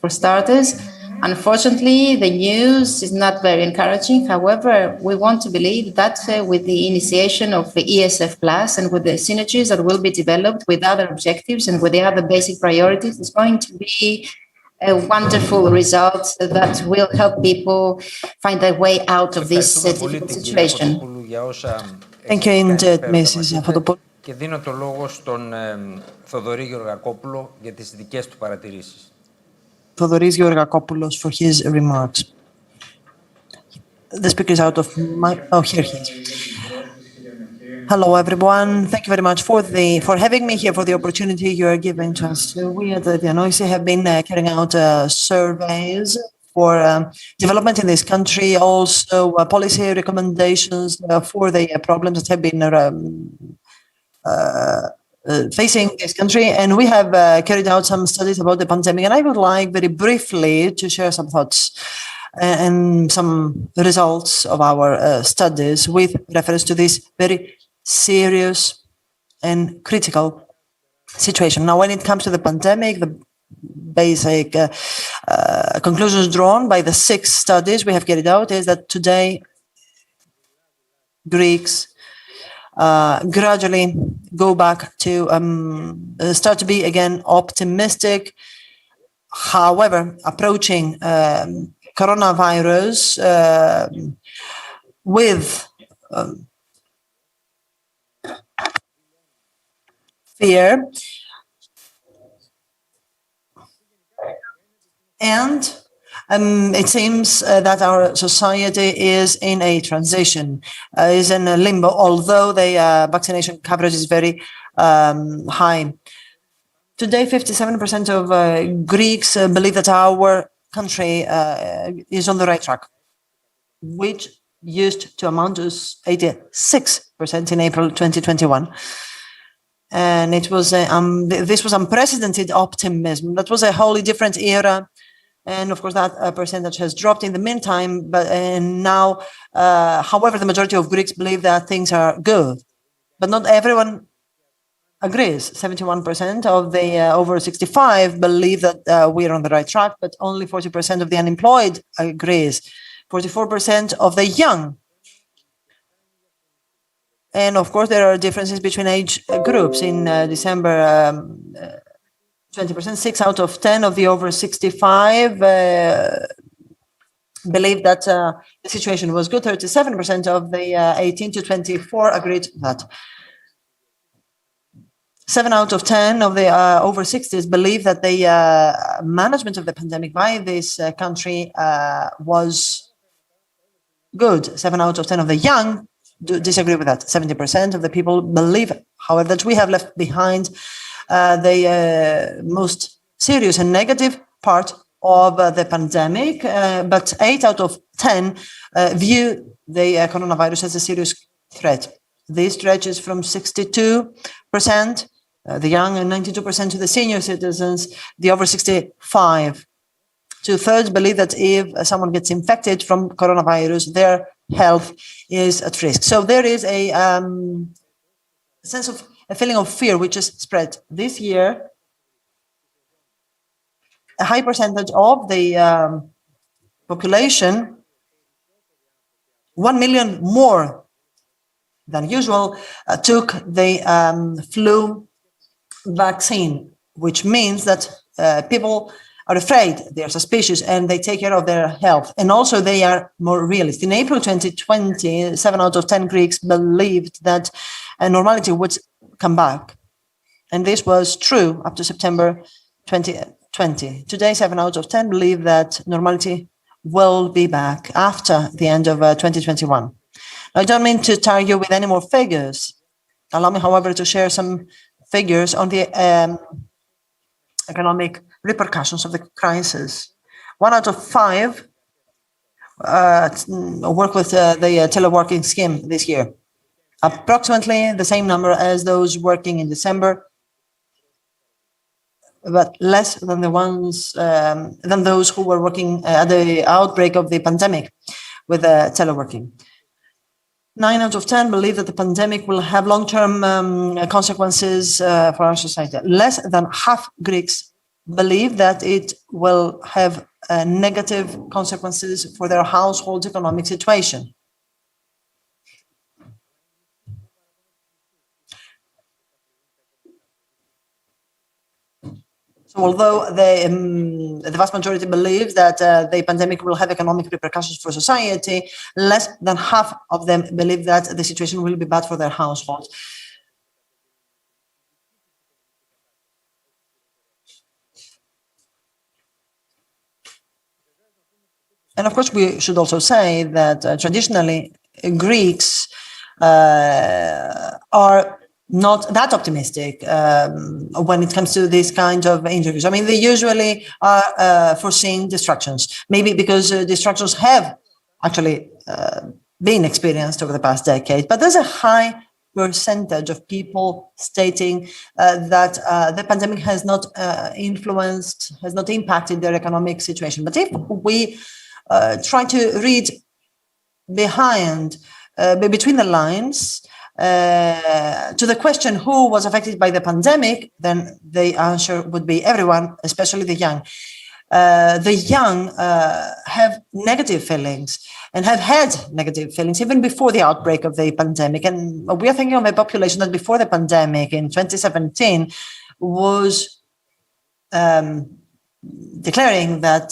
for starters. Unfortunately, the news is not very encouraging. However, we want to believe that with the initiation of the ESF Plus and with the synergies that will be developed with other objectives and with the other basic priorities, it's going to be a wonderful result that will help people find their way out of this difficult situation. Thank you indeed, Mrs. Fotopoulou. Και δίνω το λόγο στον Θοδωρή Γεωργακόπουλο για τις δικές του παρατηρήσεις. Thodoris Georgakopoulos for his remarks. The speaker is out of my... Oh, here he is. Hello, everyone. Thank you very much for having me here, for the opportunity you are giving to us. We at the Diagnosis have been carrying out surveys for development in this country, also policy recommendations for the problems that have been facing this country, and we have carried out some studies about the pandemic, and I would like very briefly to share some thoughts and some results of our studies with reference to this very serious and critical situation. Now, when it comes to the pandemic, the basic conclusions drawn by the 6 studies we have carried out is that today Greeks gradually go back to start to be again optimistic. However, approaching coronavirus with fear, and it seems that our society is in a transition, is in a limbo, although the vaccination coverage is very high. Today, 57% of Greeks believe that our country is on the right track, which used to amount to 86% in April 2021. And it was this was unprecedented optimism. That was a wholly different era. And of course, that percentage has dropped in the meantime. But now, however, the majority of Greeks believe that things are good. But not everyone agrees. 71% of the over 65 believe that we are on the right track, but only 40% of the unemployed agrees. 44% of the young. And of course, there are differences between age groups. In December, 20%, 6 out of 10 of the over 65 believed that the situation was good. 37% of the 18 to 24 agreed that. 7 out of 10 of the over 60s believe that the management of the pandemic by this country was good. 7 out of 10 of the young disagree with that. 70% of the people believe, however, that we have left behind the most serious and negative part of the pandemic, but 8 out of 10 view the coronavirus as a serious threat. This stretches from 62%, the young, and 92% to the senior citizens, the over 65. 2/3 believe that if someone gets infected from coronavirus, their health is at risk. So there is a sense of a feeling of fear which is spread. This year, a high percentage of the population, 1 million more than usual, took the flu vaccine, which means that people are afraid, they are suspicious, and they take care of their health. And also they are more realist. In April 2020, 7 out of 10 Greeks believed that normality would come back. And this was true up to September 2020. Today, 7 out of 10 believe that normality will be back after the end of 2021. I don't mean to tire you with any more figures. Allow me, however, to share some figures on the economic repercussions of the crisis. 1 out of 5 work with the teleworking scheme this year. Approximately the same number as those working in December, but less than the ones than those who were working at the outbreak of the pandemic with teleworking. 9 out of 10 believe that the pandemic will have long-term consequences for our society. Less than half Greeks believe that it will have negative consequences for their household's economic situation. So although the vast majority believes that the pandemic will have economic repercussions for society, less than half of them believe that the situation will be bad for their households. And of course, we should also say that traditionally, Greeks are not that optimistic when it comes to this kind of interviews. I mean, they usually are foreseeing distractions, maybe because distractions have actually been experienced over the past decade. But there's a high percentage of people stating that the pandemic has not influenced, has not impacted their economic situation. But if we try to read behind, between the lines, to the question who was affected by the pandemic, then the answer would be everyone, especially the young. The young have negative feelings and have had negative feelings even before the outbreak of the pandemic. And we are thinking of a population that before the pandemic in 2017 was declaring that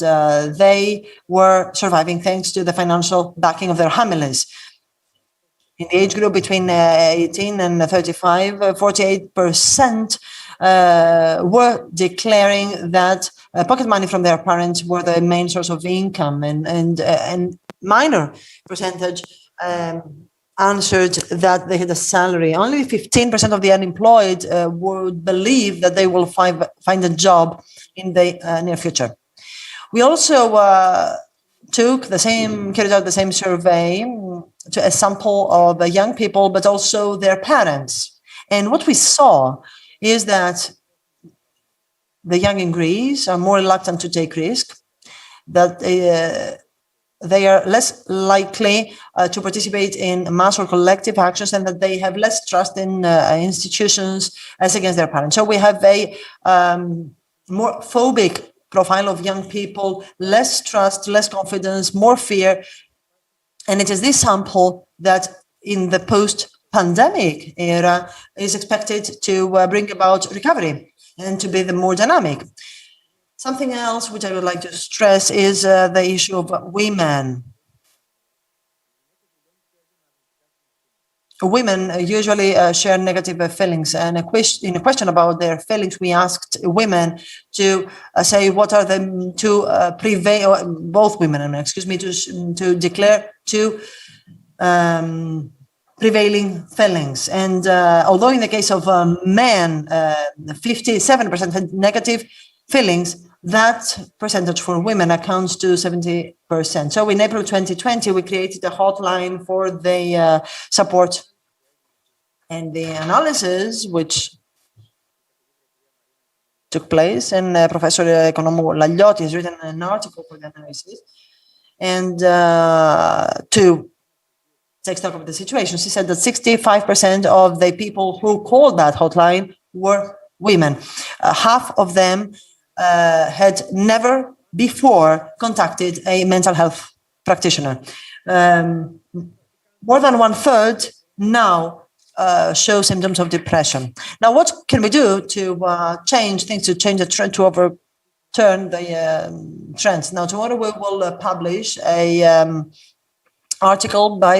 they were surviving thanks to the financial backing of their families. In the age group between 18 and 35, 48% were declaring that pocket money from their parents were the main source of income, and minor percentage answered that they had a salary. Only 15% of the unemployed would believe that they will find a job in the near future. We also carried out the same survey to a sample of young people, but also their parents. And what we saw is that the young in Greece are more reluctant to take risks, that they are less likely to participate in mass or collective actions, and that they have less trust in institutions as against their parents. So we have a more phobic profile of young people, less trust, less confidence, more fear. And it is this sample that in the post-pandemic era is expected to bring about recovery and to be the more dynamic. Something else which I would like to stress is the issue of women. Women usually share negative feelings, and in a question about their feelings, we asked women to say what are the two both women, excuse me, to declare two prevailing feelings. And although in the case of men, 57% had negative feelings, that percentage for women accounts to 70%. So in April 2020, we created a hotline for the support and the analysis which took place. And Professor Economou Lagliotti has written an article for the analysis. And to take stock of the situation, she said that 65% of the people who called that hotline were women. Half of them had never before contacted a mental health practitioner. More than 1/3 now show symptoms of depression. Now, what can we do to change things, to change the trend, turn the trends. Now, tomorrow we will publish a article by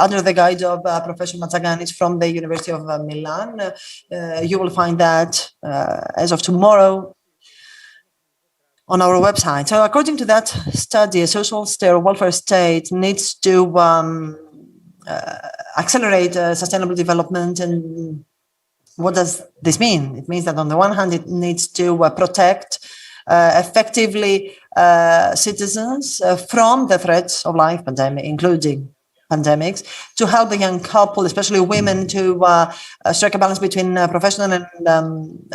under the guide of Professor Matsaganis from the University of Milan. You will find that as of tomorrow on our website. So according to that study, a social welfare state needs to accelerate sustainable development. And what does this mean? It means that on the one hand, it needs to protect effectively citizens from the threats of life, including pandemics, to help the young couple, especially women, to strike a balance between professional and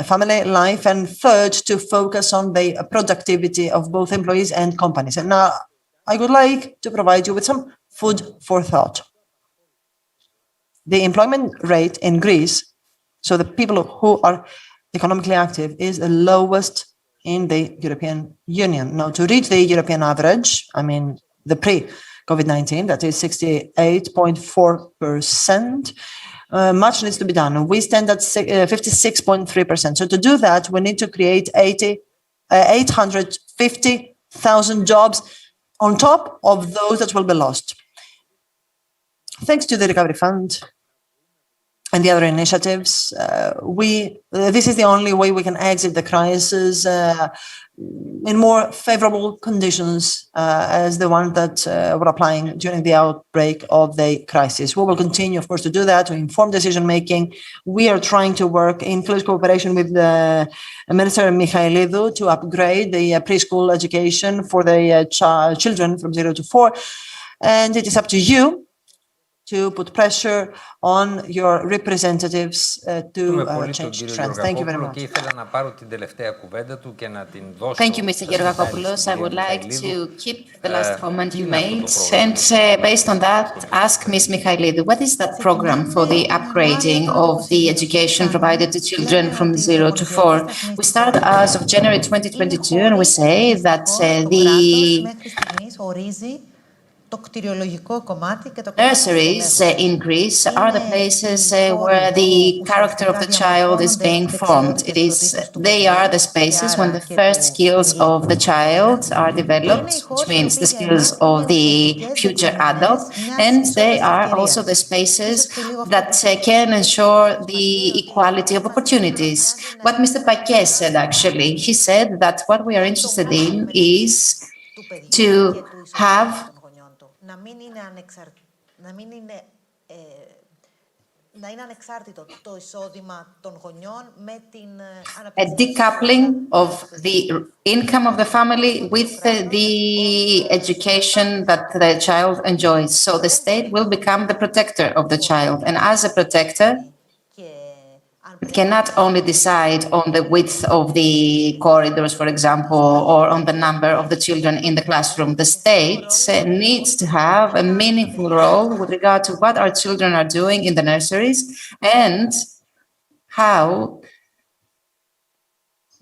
family life, and third, to focus on the productivity of both employees and companies. And now I would like to provide you with some food for thought. The employment rate in Greece, so the people who are economically active, is the lowest in the European Union. Now, to reach the European average, I mean the pre-COVID-19, that is 68.4%, much needs to be done. We stand at 56.3%. So to do that, we need to create 850,000 jobs on top of those that will be lost. Thanks to the Recovery Fund and the other initiatives, this is the only way we can exit the crisis in more favorable conditions as the one that were applying during the outbreak of the crisis. We will continue, of course, to do that, to inform decision-making. We are trying to work in close cooperation with the Minister Michailidou to upgrade the preschool education for the children from 0 to 4. And it is up to you to put pressure on your representatives to change trends. Thank you very much. Thank you, Mr. Georgakopoulos. I would like to keep the last comment you made and, based on that, ask Ms. Michailidou, what is that program for the upgrading of the education provided to children from 0 to 4? We start as of January 2022, and we say that the nurseries in Greece are the places where the character of the child is being formed. They are the spaces when the first skills of the child are developed, which means the skills of the future adult, and they are also the spaces that can ensure the equality of opportunities. What Mr. Paquet said, actually, he said that what we are interested in is to have a decoupling of the income of the family with the education that the child enjoys. So the state will become the protector of the child. And as a protector, it cannot only decide on the width of the corridors, for example, or on the number of the children in the classroom. The state needs to have a meaningful role with regard to what our children are doing in the nurseries and how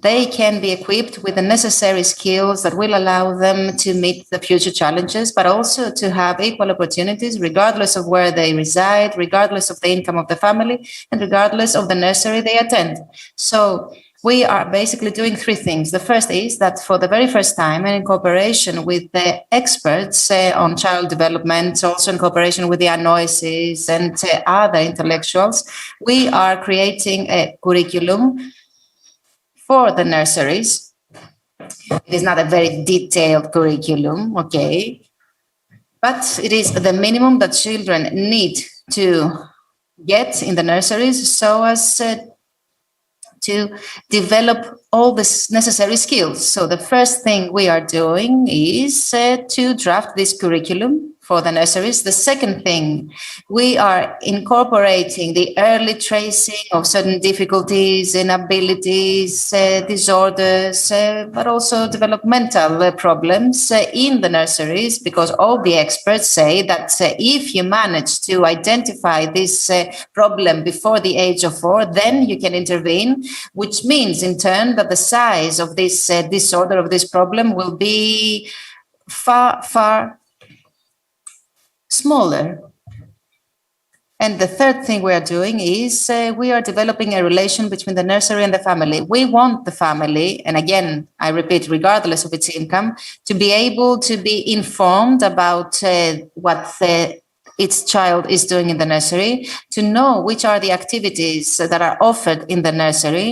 they can be equipped with the necessary skills that will allow them to meet the future challenges, but also to have equal opportunities regardless of where they reside, regardless of the income of the family, and regardless of the nursery they attend. So we are basically doing three things. The first is that for the very first time, and in cooperation with the experts on child development, also in cooperation with the ANOYSIS and other intellectuals, we are creating a curriculum for the nurseries. It is not a very detailed curriculum, okay, but it is the minimum that children need to get in the nurseries so as to develop all the necessary skills. So the first thing we are doing is to draft this curriculum for the nurseries. The second thing, we are incorporating the early tracing of certain difficulties, inabilities, disorders, but also developmental problems in the nurseries, because all the experts say that if you manage to identify this problem before the age of 4, then you can intervene, which means in turn that the size of this disorder, of this problem, will be far, far smaller. And the third thing we are doing is we are developing a relation between the nursery and the family. We want the family, and again, I repeat, regardless of its income, to be able to be informed about what its child is doing in the nursery, to know which are the activities that are offered in the nursery,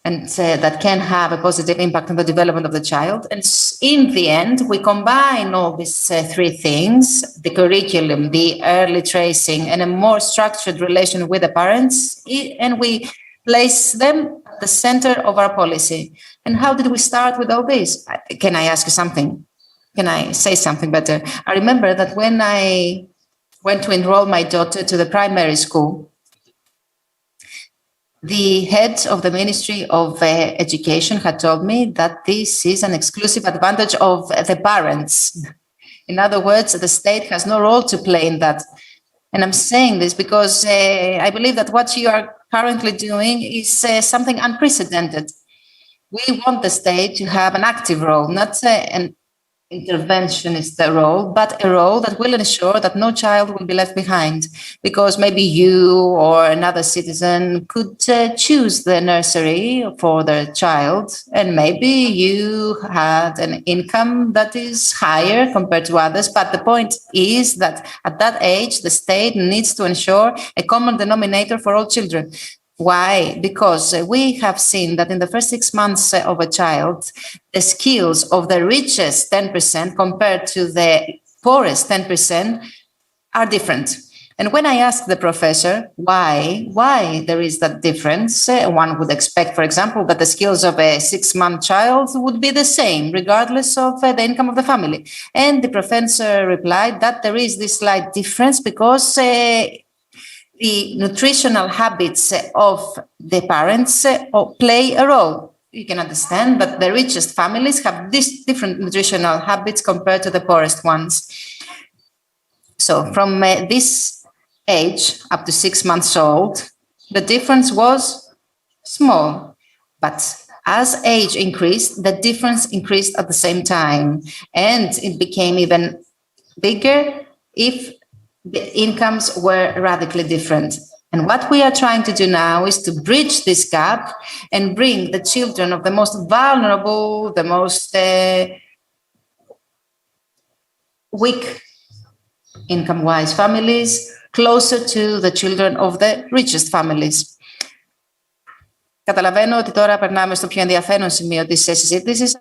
and that can have a positive impact on the development of the child. And in the end, we combine all these three things, the curriculum, the early tracing, and a more structured relation with the parents, and we place them at the center of our policy. And how did we start with all this? Can I ask you something? Can I say something better? I remember that when I went to enroll my daughter to the primary school, the head of the Ministry of Education had told me that this is an exclusive advantage of the parents. In other words, the state has no role to play in that. And I'm saying this because I believe that what you are currently doing is something unprecedented. We want the state to have an active role, not an interventionist role, but a role that will ensure that no child will be left behind, because maybe you or another citizen could choose the nursery for their child, and maybe you had an income that is higher compared to others. But the point is that at that age, the state needs to ensure a common denominator for all children. Why? Because we have seen that in the first 6 months of a child, the skills of the richest 10% compared to the poorest 10% are different. And when I asked the professor why there is that difference, one would expect, for example, that the skills of a 6-month child would be the same, regardless of the income of the family. And the professor replied that there is this slight difference because the nutritional habits of the parents play a role. You can understand that the richest families have these different nutritional habits compared to the poorest ones. So from this age up to 6 months old, the difference was small. But as age increased, the difference increased at the same time. And it became even bigger if the incomes were radically different. And what we are trying to do now is to bridge this gap and bring the children of the most vulnerable, the most weak income-wise families closer to the children of the richest families. Καταλαβαίνω ότι τώρα περνάμε στο πιο ενδιαφέρον σημείο της συζήτησης.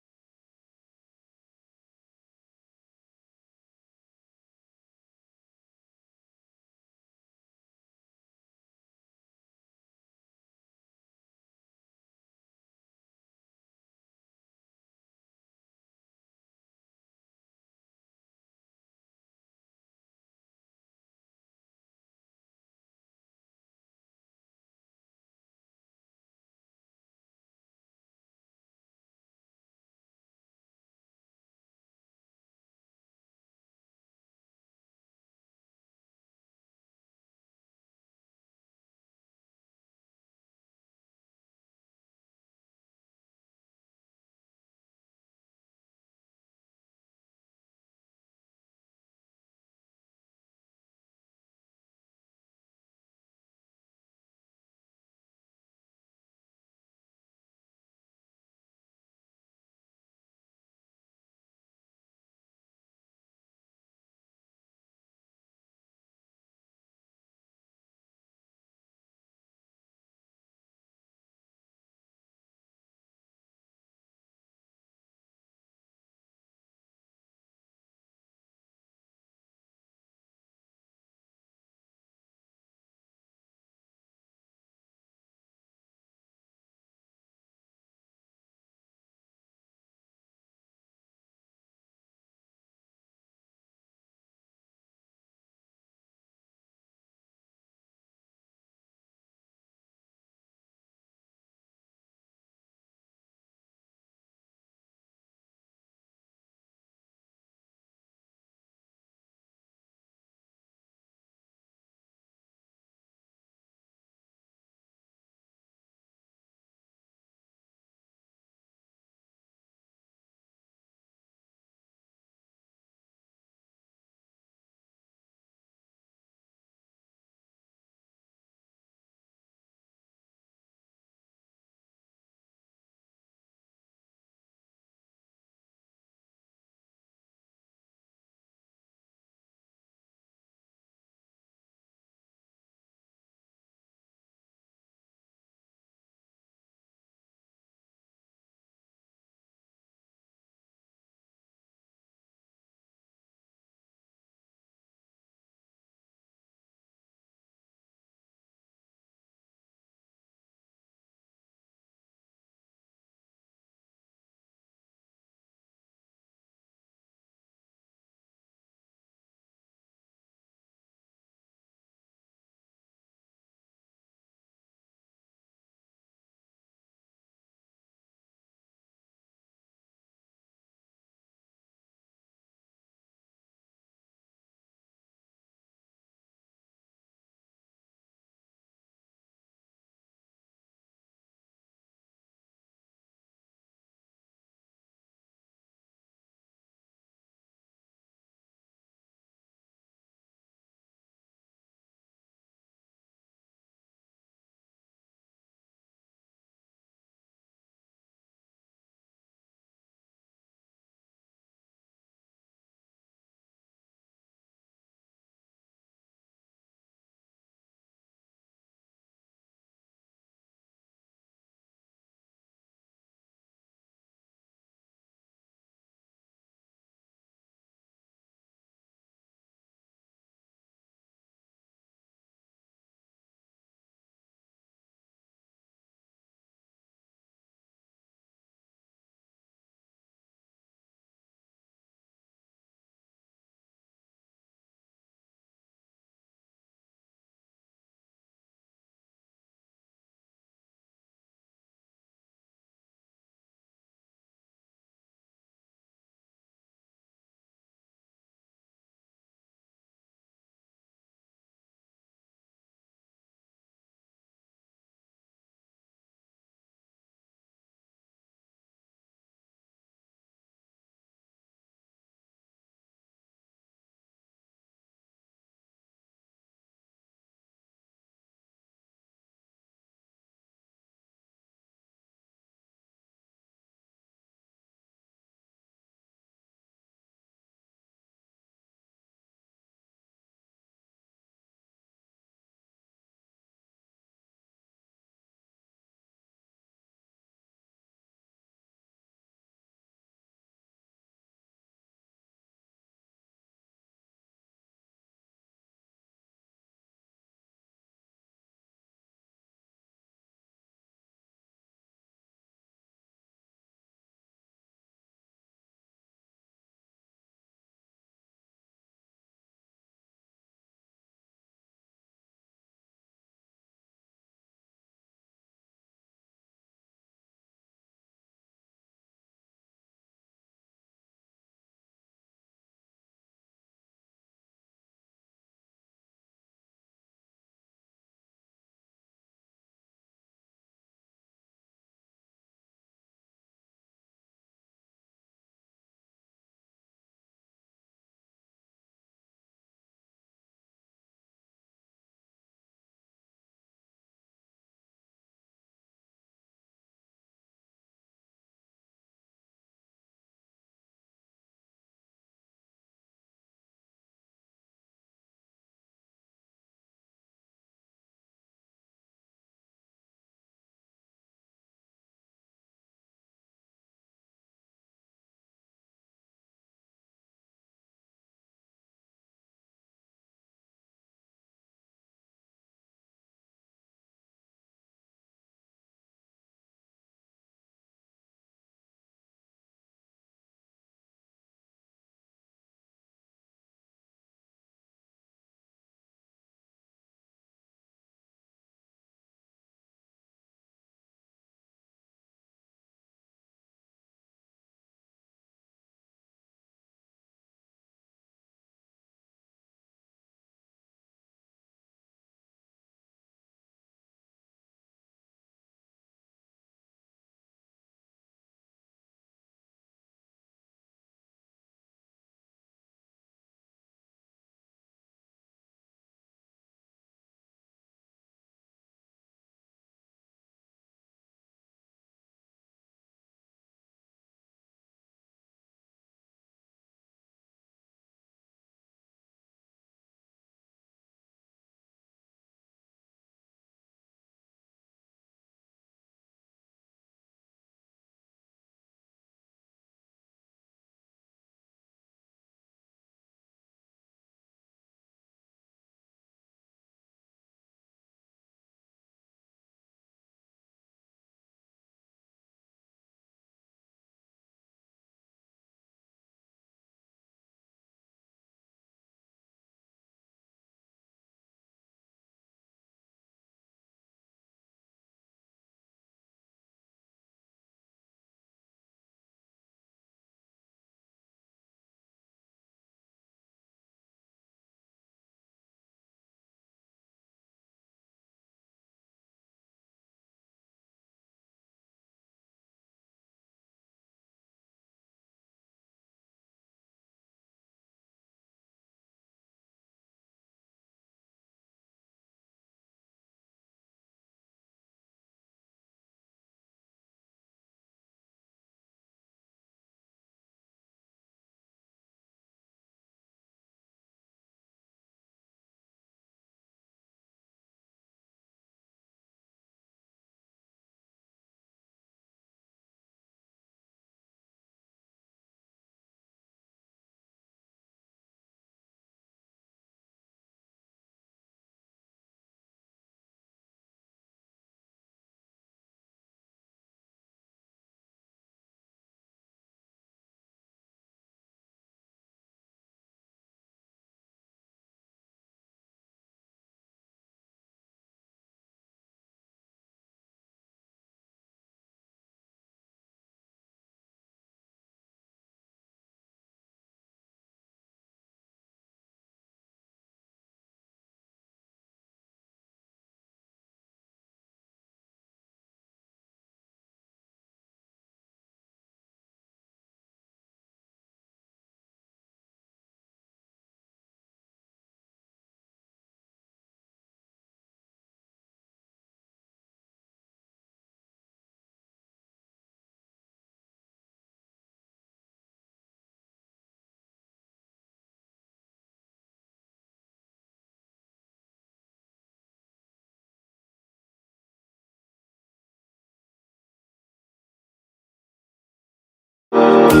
Good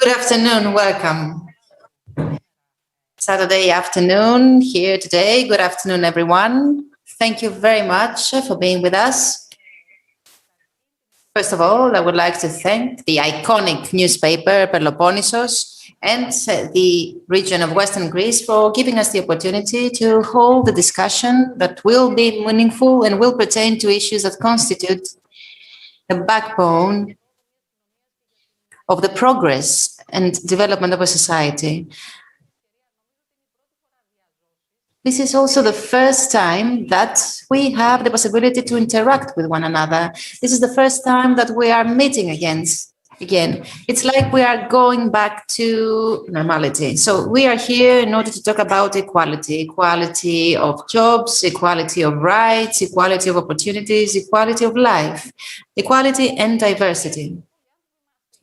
afternoon, welcome. Saturday afternoon here today. Good afternoon, everyone. Thank you very much for being with us. First of all, I would like to thank the iconic newspaper Peloponnesos and the region of Western Greece for giving us the opportunity to hold a discussion that will be meaningful and will pertain to issues that constitute the backbone of the progress and development of a society. This is also the first time that we have the possibility to interact with one another. This is the first time that we are meeting again. It's like we are going back to normality. So we are here in order to talk about equality, equality of jobs, equality of rights, equality of opportunities, equality of life, equality and diversity.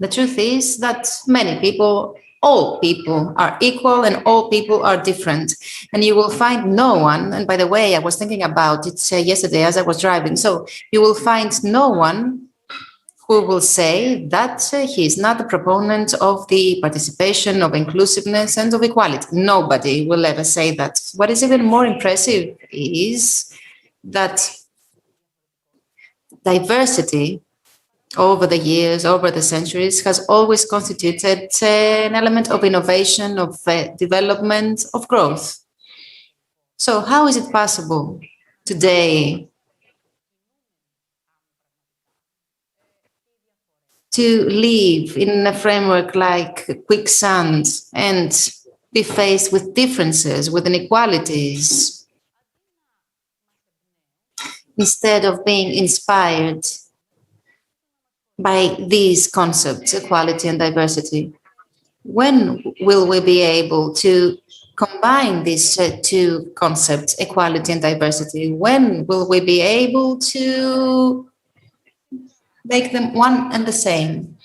The truth is that many people, all people are equal and all people are different. And you will find no one, and by the way, I was thinking about it yesterday as I was driving, so you will find no one who will say that he is not a proponent of the participation, of inclusiveness and of equality. Nobody will ever say that. What is even more impressive is that diversity over the years, over the centuries, has always constituted an element of innovation, of development, of growth. So how is it possible today to live in a framework like quicksand and be faced with differences, with inequalities, instead of being inspired by these concepts, equality and diversity? When will we be able to combine these two concepts, equality and diversity? When will we be able to make them one and the same?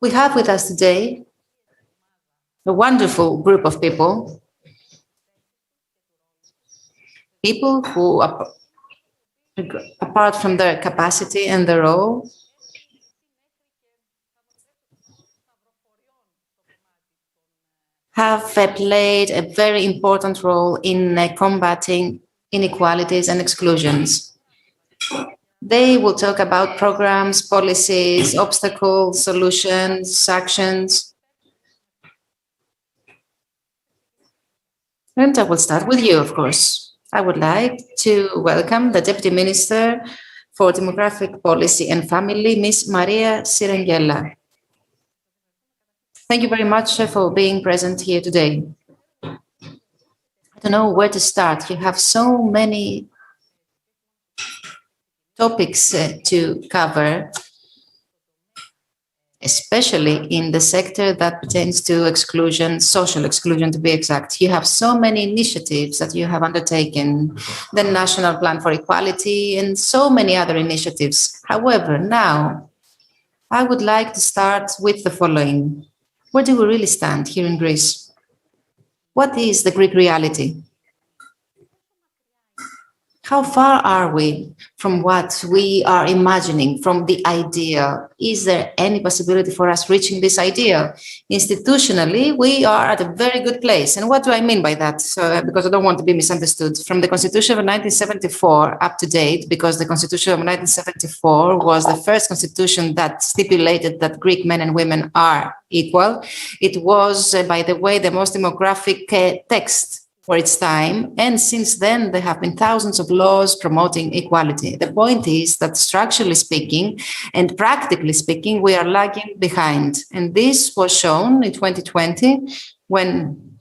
We have with us today a wonderful group of people, who, apart from their capacity and their role, have played a very important role in combating inequalities and exclusions. They will talk about programs, policies, obstacles, solutions, actions. And I will start with you, of course. I would like to welcome the Deputy Minister for Demographic Policy and Family, Ms. Maria Sirengella. Thank you very much for being present here today. I don't know where to start. You have so many topics to cover, especially in the sector that pertains to exclusion, social exclusion to be exact. You have so many initiatives that you have undertaken, the National Plan for Equality and so many other initiatives. However, now I would like to start with the following. Where do we really stand here in Greece? What is the Greek reality? How far are we from what we are imagining, from the idea? Is there any possibility for us reaching this idea? Institutionally, we are at a very good place. And what do I mean by that? So, because I don't want to be misunderstood. From the Constitution of 1974 up to date, because the Constitution of 1974 was the first constitution that stipulated that Greek men and women are equal. It was, by the way, the most demographic text for its time. And since then, there have been thousands of laws promoting equality. The point is that structurally speaking and practically speaking, we are lagging behind. And this was shown in 2020 when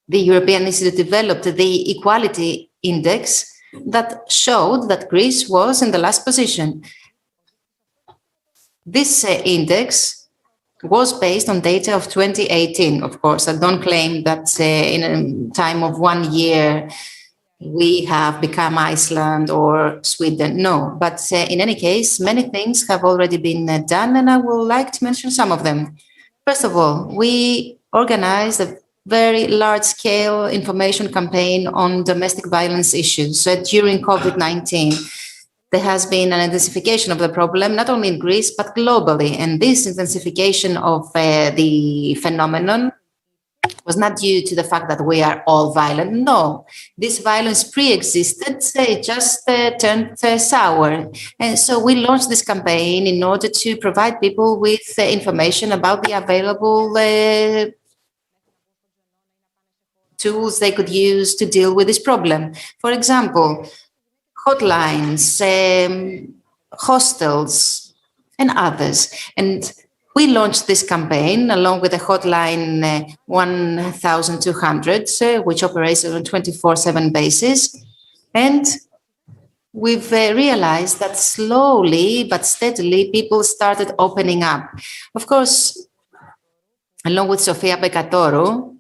the European Institute developed the Equality Index that showed that Greece was in the last position. This index was based on data of 2018, of course. I don't claim that in a time of 1 year we have become Iceland or Sweden. No, but in any case, many things have already been done, and I would like to mention some of them. First of all, we organized a very large-scale information campaign on domestic violence issues during COVID-19. There has been an intensification of the problem, not only in Greece, but globally. And this intensification of the phenomenon was not due to the fact that we are all violent. No, this violence pre-existed, it just turned sour. And so we launched this campaign in order to provide people with information about the available tools they could use to deal with this problem. For example, hotlines, hostels, and others. And we launched this campaign along with the hotline 1200, which operates on a 24/7 basis. And we've realized that slowly but steadily people started opening up. Of course, along with Sofia Bekatoru,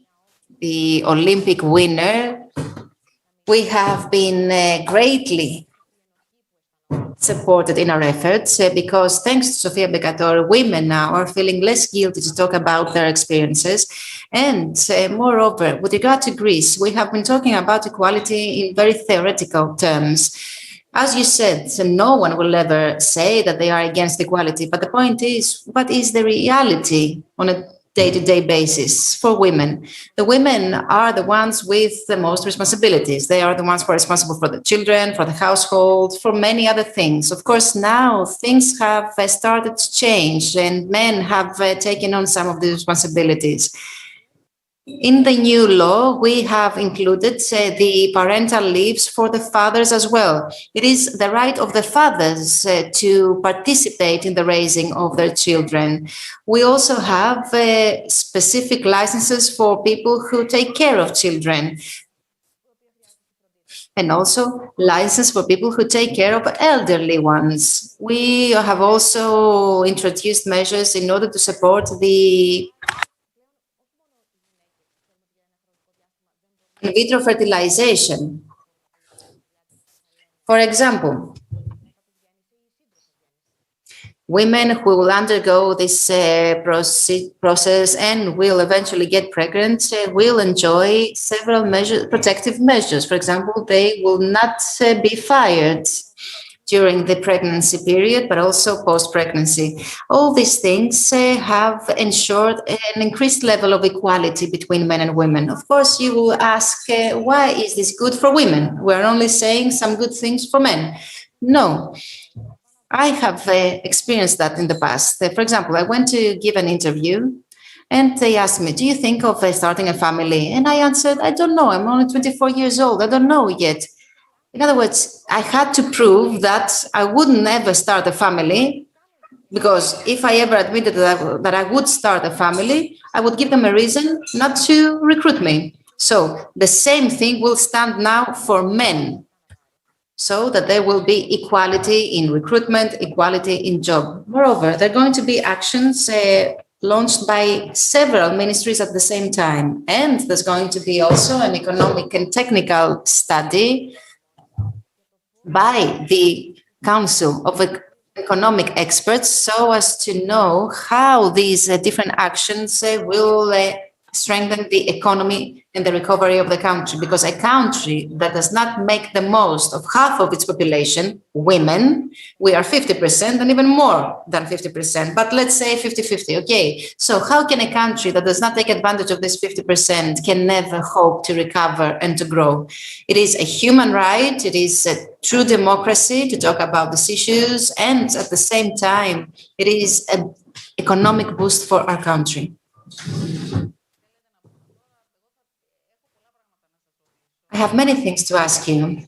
the Olympic winner, we have been greatly supported in our efforts because thanks to Sofia Bekatoru, women now are feeling less guilty to talk about their experiences. And moreover, with regard to Greece, we have been talking about equality in very theoretical terms. As you said, so no one will ever say that they are against equality. But the point is, what is the reality on a day-to-day basis for women? The women are the ones with the most responsibilities. They are the ones who are responsible for the children, for the household, for many other things. Of course, now things have started to change and men have taken on some of the responsibilities. In the new law, we have included the parental leaves for the fathers as well. It is the right of the fathers to participate in the raising of their children. We also have specific licenses for people who take care of children, and also license for people who take care of elderly ones. We have also introduced measures in order to support the in vitro fertilization. For example, women who will undergo this process and will eventually get pregnant will enjoy several protective measures. For example, they will not be fired during the pregnancy period, but also post-pregnancy. All these things have ensured an increased level of equality between men and women. Of course, you will ask, why is this good for women? We're only saying some good things for men. No, I have experienced that in the past. For example, I went to give an interview and they asked me, do you think of starting a family? And I answered, I don't know. I'm only 24 years old. I don't know yet. In other words, I had to prove that I would never start a family, because if I ever admitted that I would start a family, I would give them a reason not to recruit me. So the same thing will stand now for men, so that there will be equality in recruitment, equality in job. Moreover, there are going to be actions launched by several ministries at the same time. And there's going to be also an economic and technical study by the Council of Economic Experts, so as to know how these different actions will strengthen the economy and the recovery of the country. Because a country that does not make the most of half of its population, women, we are 50% and even more than 50%, but let's say 50-50, okay. So how can a country that does not take advantage of this 50% can never hope to recover and to grow? It is a human right, it is a true democracy to talk about these issues, and at the same time, it is an economic boost for our country. I have many things to ask you.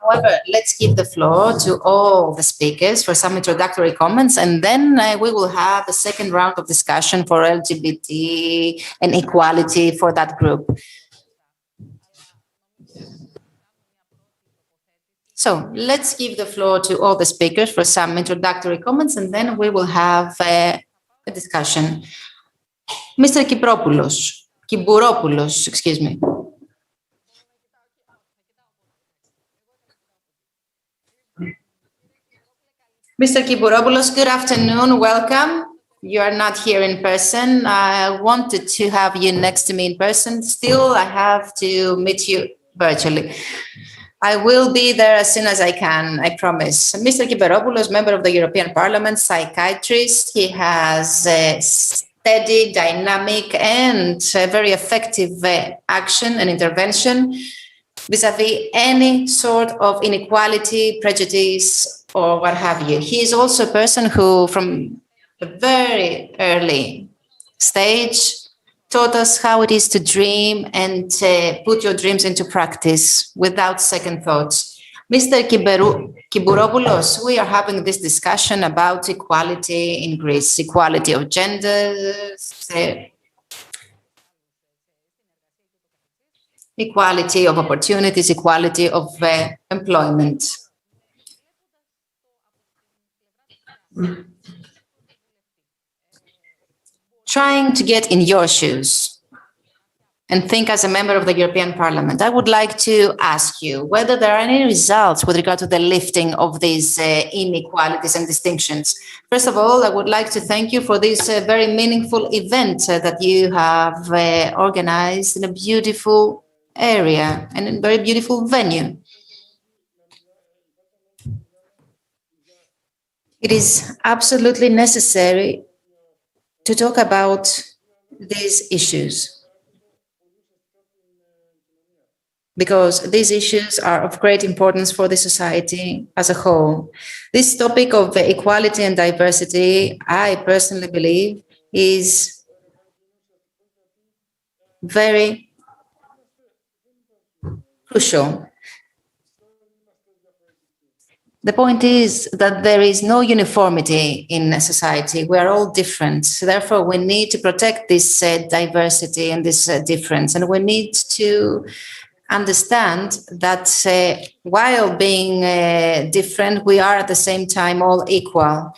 However, let's give the floor to all the speakers for some introductory comments, and then we will have a second round of discussion for LGBT and equality for that group. So let's give the floor to all the speakers for some introductory comments, and then we will have a a discussion. Mr. Kibouropoulos, excuse me. Mr. Kibouropoulos, good afternoon, welcome. You are not here in person. I wanted to have you next to me in person. Still, I have to meet you virtually. I will be there as soon as I can, I promise. Mr. Kibouropoulos, member of the European Parliament, psychiatrist. He has a steady, dynamic, and very effective action and intervention vis-à-vis any sort of inequality, prejudice, or what have you. He is also a person who, from a very early stage, taught us how it is to dream and put your dreams into practice without second thoughts. Mr. Kibouropoulos, we are having this discussion about equality in Greece, equality of genders, equality of opportunities, equality of employment. Trying to get in your shoes and think as a member of the European Parliament, I would like to ask you whether there are any results with regard to the lifting of these inequalities and distinctions. First of all, I would like to thank you for this very meaningful event that you have organized in a beautiful area and a very beautiful venue. It is absolutely necessary to talk about these issues because these issues are of great importance for the society as a whole. This topic of equality and diversity, I personally believe, is very crucial. The point is that there is no uniformity in society. We are all different. So therefore, we need to protect this diversity and this difference. And we need to understand that while being different, we are at the same time all equal.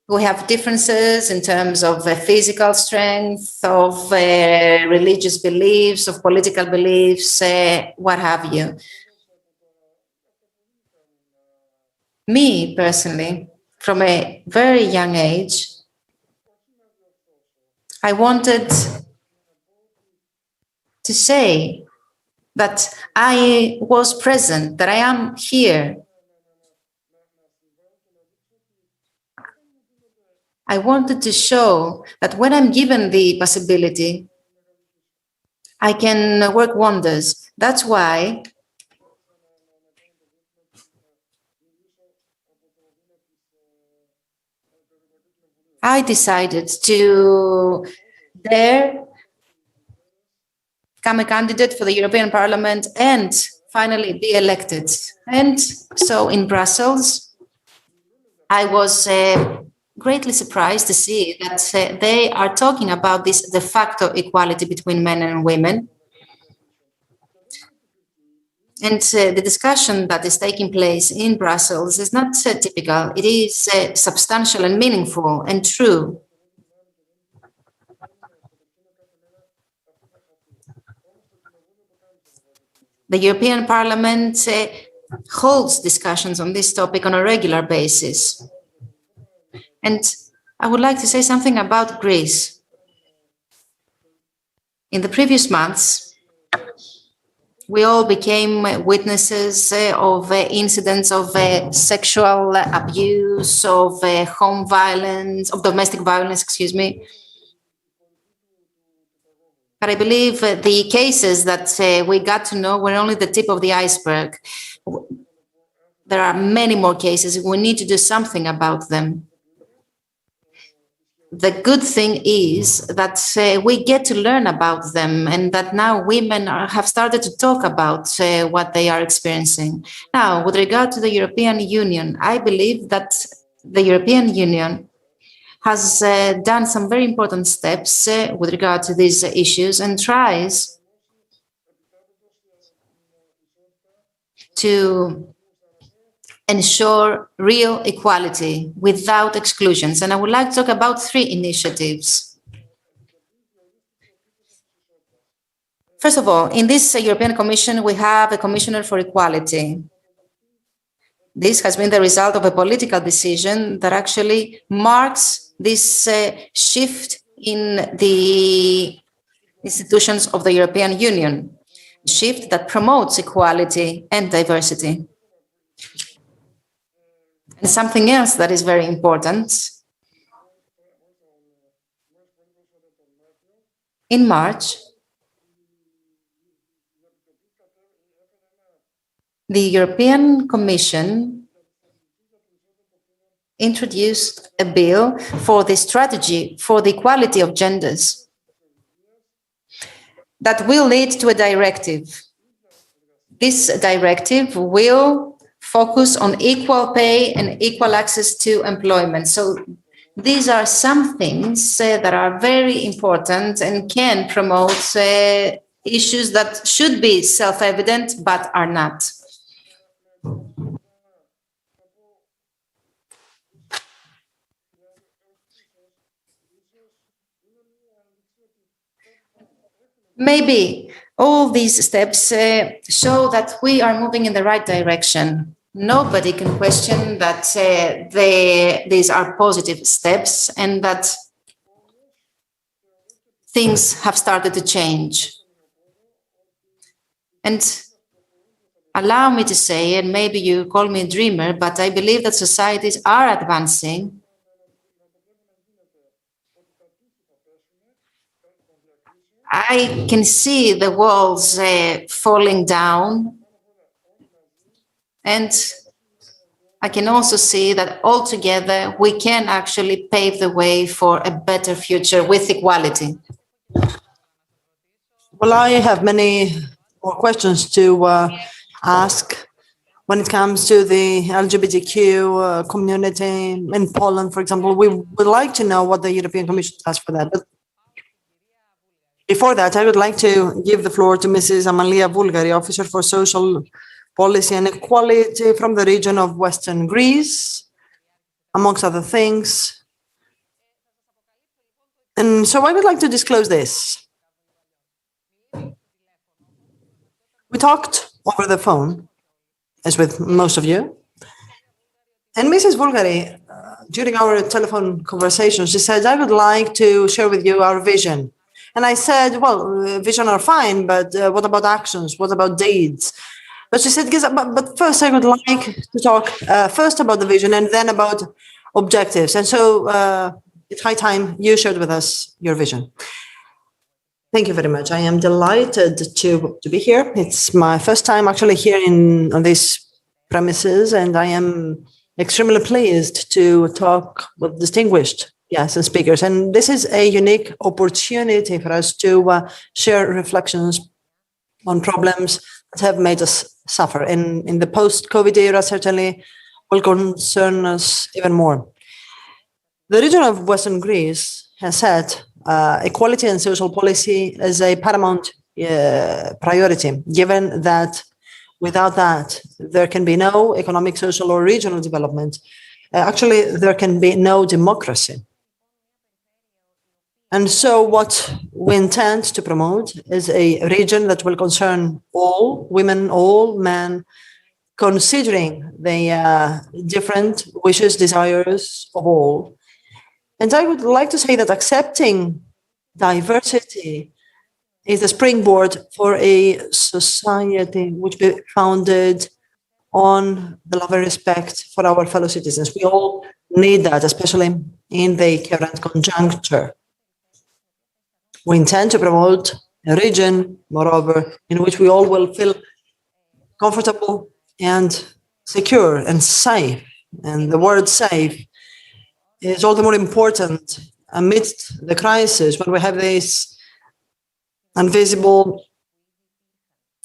We have differences in terms of physical strength, of religious beliefs, of political beliefs, what have you. Me, personally, from a very young age, I wanted to say that I was present, that I am here. I wanted to show that when I'm given the possibility, I can work wonders. That's why I decided to dare become a candidate for the European Parliament and finally be elected. And so in Brussels, I was greatly surprised to see that they are talking about this de facto equality between men and women. And the discussion that is taking place in Brussels is not typical. It is substantial and meaningful and true. The European Parliament holds discussions on this topic on a regular basis. And I would like to say something about Greece. In the previous months, we all became witnesses of incidents of sexual abuse, of home violence, of domestic violence, excuse me. But I believe the cases that we got to know were only the tip of the iceberg. There are many more cases. We need to do something about them. The good thing is that we get to learn about them and that now women have started to talk about what they are experiencing. Now, with regard to the European Union, I believe that the European Union has done some very important steps with regard to these issues and tries to ensure real equality without exclusions. And I would like to talk about 3 initiatives. First of all, in this European Commission, we have a Commissioner for Equality. This has been the result of a political decision that actually marks this shift in the institutions of the European Union, a shift that promotes equality and diversity. And something else that is very important, in March, the European Commission introduced a bill for the strategy for the equality of genders that will lead to a directive. This directive will focus on equal pay and equal access to employment. So these are some things that are very important and can promote issues that should be self-evident but are not. Maybe all these steps show that we are moving in the right direction. Nobody can question that these are positive steps and that things have started to change. And allow me to say, and maybe you call me a dreamer, but I believe that societies are advancing. I can see the walls falling down, and I can also see that all together we can actually pave the way for a better future with equality. Well, I have many more questions to ask when it comes to the LGBTQ community in Poland, for example. We would like to know what the European Commission does for that. But before that, I would like to give the floor to Mrs. Amalia Vulgari, Officer for Social Policy and Equality from the region of Western Greece, amongst other things. And so I would like to disclose this. We talked over the phone, as with most of you. And Mrs. Vulgari, during our telephone conversation, she said, I would like to share with you our vision. And I said, well, vision are fine, but what about actions? What about deeds? But she said, but first I would like to talk first about the vision and then about objectives. And so it's high time you shared with us your vision. Thank you very much. I am delighted to be here. It's my first time actually here on these premises, and I am extremely pleased to talk with distinguished guests and speakers. And this is a unique opportunity for us to share reflections on problems that have made us suffer. In the post-COVID era, certainly will concern us even more. The region of Western Greece has set equality and social policy as a paramount priority, given that without that, there can be no economic, social, or regional development. Actually, there can be no democracy. And so what we intend to promote is a region that will concern all women, all men, considering the different wishes, desires of all. And I would like to say that accepting diversity is a springboard for a society which be founded on the love and respect for our fellow citizens. We all need that, especially in the current conjuncture. We intend to promote a region, moreover, in which we all will feel comfortable and secure and safe. And the word safe is all the more important amidst the crisis when we have this invisible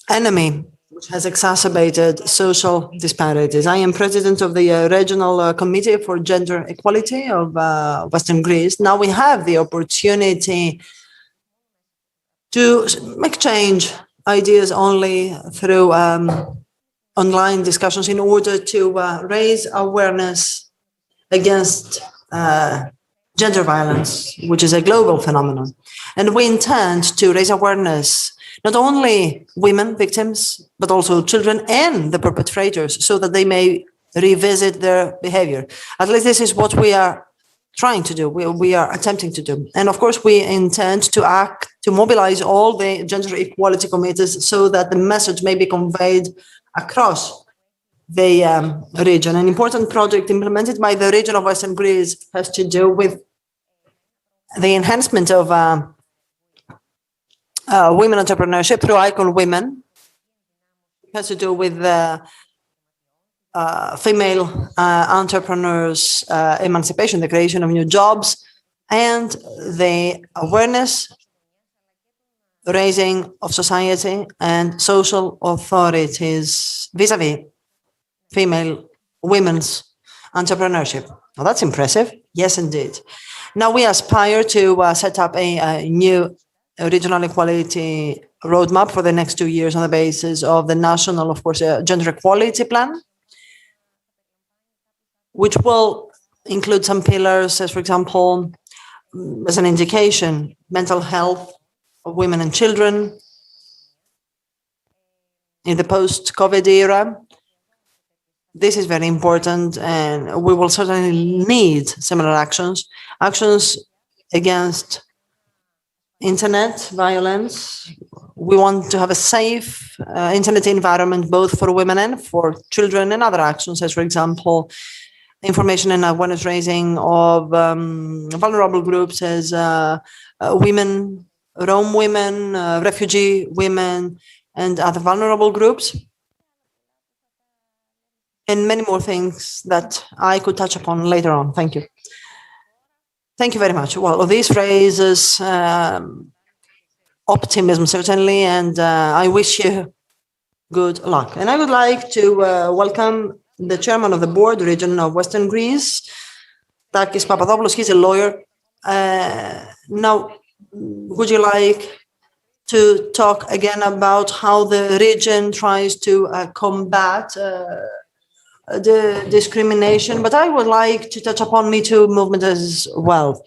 enemy which has exacerbated social disparities. I am president of the Regional Committee for Gender Equality of Western Greece. Now we have the opportunity to exchange ideas only through online discussions in order to raise awareness against gender violence, which is a global phenomenon. And we intend to raise awareness, not only women victims, but also children and the perpetrators, so that they may revisit their behavior. At least this is what we are trying to do, we are attempting to do. And of course, we intend to mobilize all the gender equality committees so that the message may be conveyed across the region. An important project implemented by the region of Western Greece has to do with the enhancement of women entrepreneurship through Icon Women. It has to do with female entrepreneurs' emancipation, the creation of new jobs, and the awareness raising of society and social authorities vis-a-vis female women's entrepreneurship. Well, that's impressive. Yes, indeed. Now we aspire to set up a new regional equality roadmap for the next 2 years on the basis of the national, of course, gender equality plan, which will include some pillars, as for example, as an indication, mental health of women and children in the post-COVID era. This is very important, and we will certainly need similar actions against internet violence. We want to have a safe internet environment, both for women and for children, and other actions, as for example, information and awareness raising of vulnerable groups as women, Rome women, refugee women, and other vulnerable groups, and many more things that I could touch upon later on. Thank you. Thank you very much. Well, this raises optimism, certainly, and I wish you good luck. And I would like to welcome the chairman of the board, region of Western Greece, Takis Papadopoulos. He's a lawyer. Now, would you like to talk again about how the region tries to combat the discrimination? But I would like to touch upon Me Too movement as well.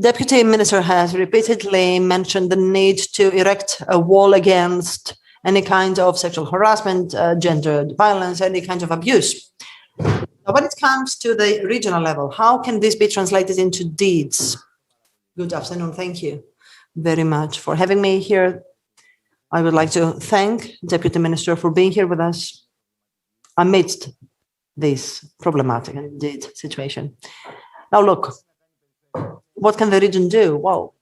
Deputy Minister has repeatedly mentioned the need to erect a wall against any kind of sexual harassment, gender violence, any kind of abuse. Now, when it comes to the regional level, how can this be translated into deeds? Good afternoon. Thank you very much for having me here. I would like to thank Deputy Minister for being here with us amidst this problematic and indeed situation. Now, look, what can the region do? Well,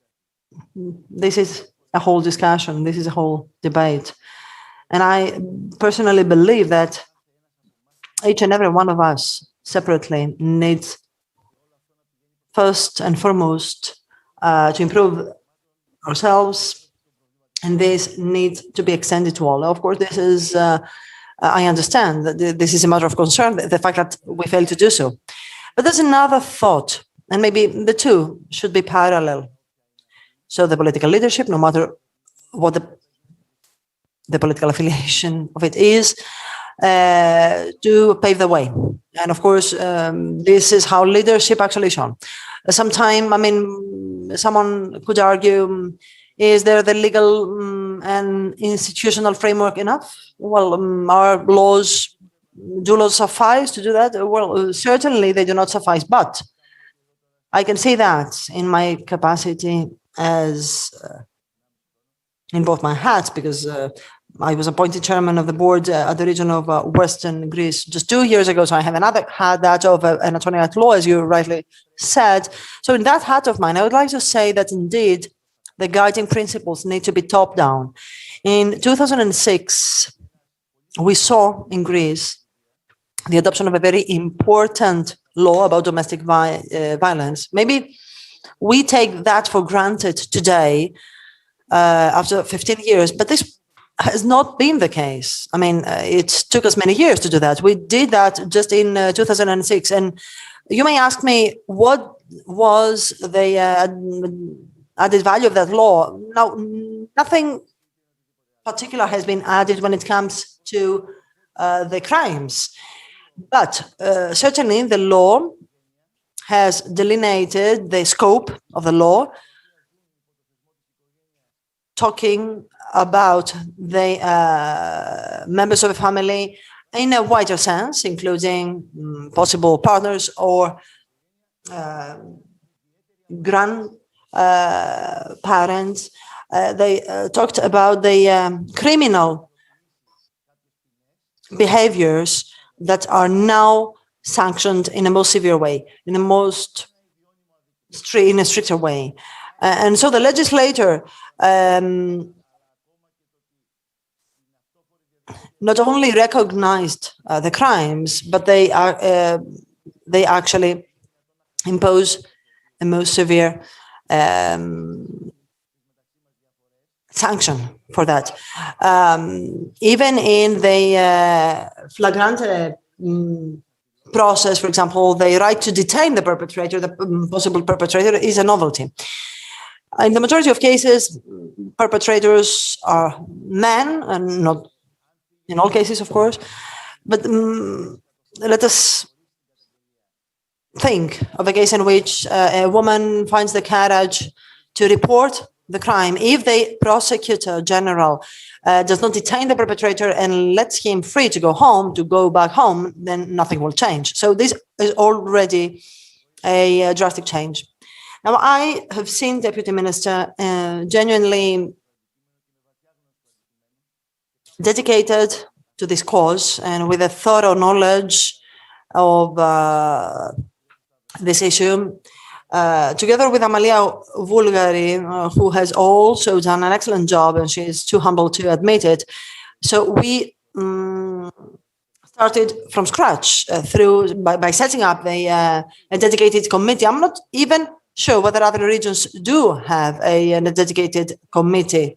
this is a whole discussion. This is a whole debate. And I personally believe that each and every one of us separately needs, first and foremost, to improve ourselves, and this needs to be extended to all. Of course, this is, I understand that this is a matter of concern, the fact that we fail to do so. But there's another thought, and maybe the two should be parallel. So the political leadership, no matter what the political affiliation of it is, to pave the way. And of course, this is how leadership actually shown. Sometime, I mean, someone could argue, is there the legal and institutional framework enough? Well, our laws, do laws suffice to do that? Well, certainly they do not suffice, but I can say that in my capacity as in both my hats, because I was appointed chairman of the board at the region of Western Greece just 2 years ago. So I have another hat, that of an attorney at law, as you rightly said. So in that hat of mine, I would like to say that indeed the guiding principles need to be top down. In 2006, we saw in Greece the adoption of a very important law about domestic violence. Maybe we take that for granted today after 15 years, but this has not been the case. I mean, it took us many years to do that. We did that just in 2006. And you may ask me, what was the added value of that law? Now, nothing particular has been added when it comes to the crimes. But certainly the law has delineated the scope of the law, talking about the members of a family in a wider sense, including possible partners or grandparents. They talked about the criminal behaviors that are now sanctioned in a more severe way, in a stricter way. And so the legislator not only recognized the crimes, but they actually impose a more severe sanction for that. Even in the flagrante process, for example, the right to detain the perpetrator, the possible perpetrator, is a novelty. In the majority of cases, perpetrators are men, and not in all cases, of course. But let us think of a case in which a woman finds the courage to report the crime. If the prosecutor general does not detain the perpetrator and lets him free to go back home, then nothing will change. So this is already a drastic change. Now, I have seen Deputy Minister genuinely dedicated to this cause and with a thorough knowledge of this issue, together with Amalia Vulgari, who has also done an excellent job, and she is too humble to admit it. So we started from scratch by setting up a dedicated committee. I'm not even sure whether other regions do have a dedicated committee.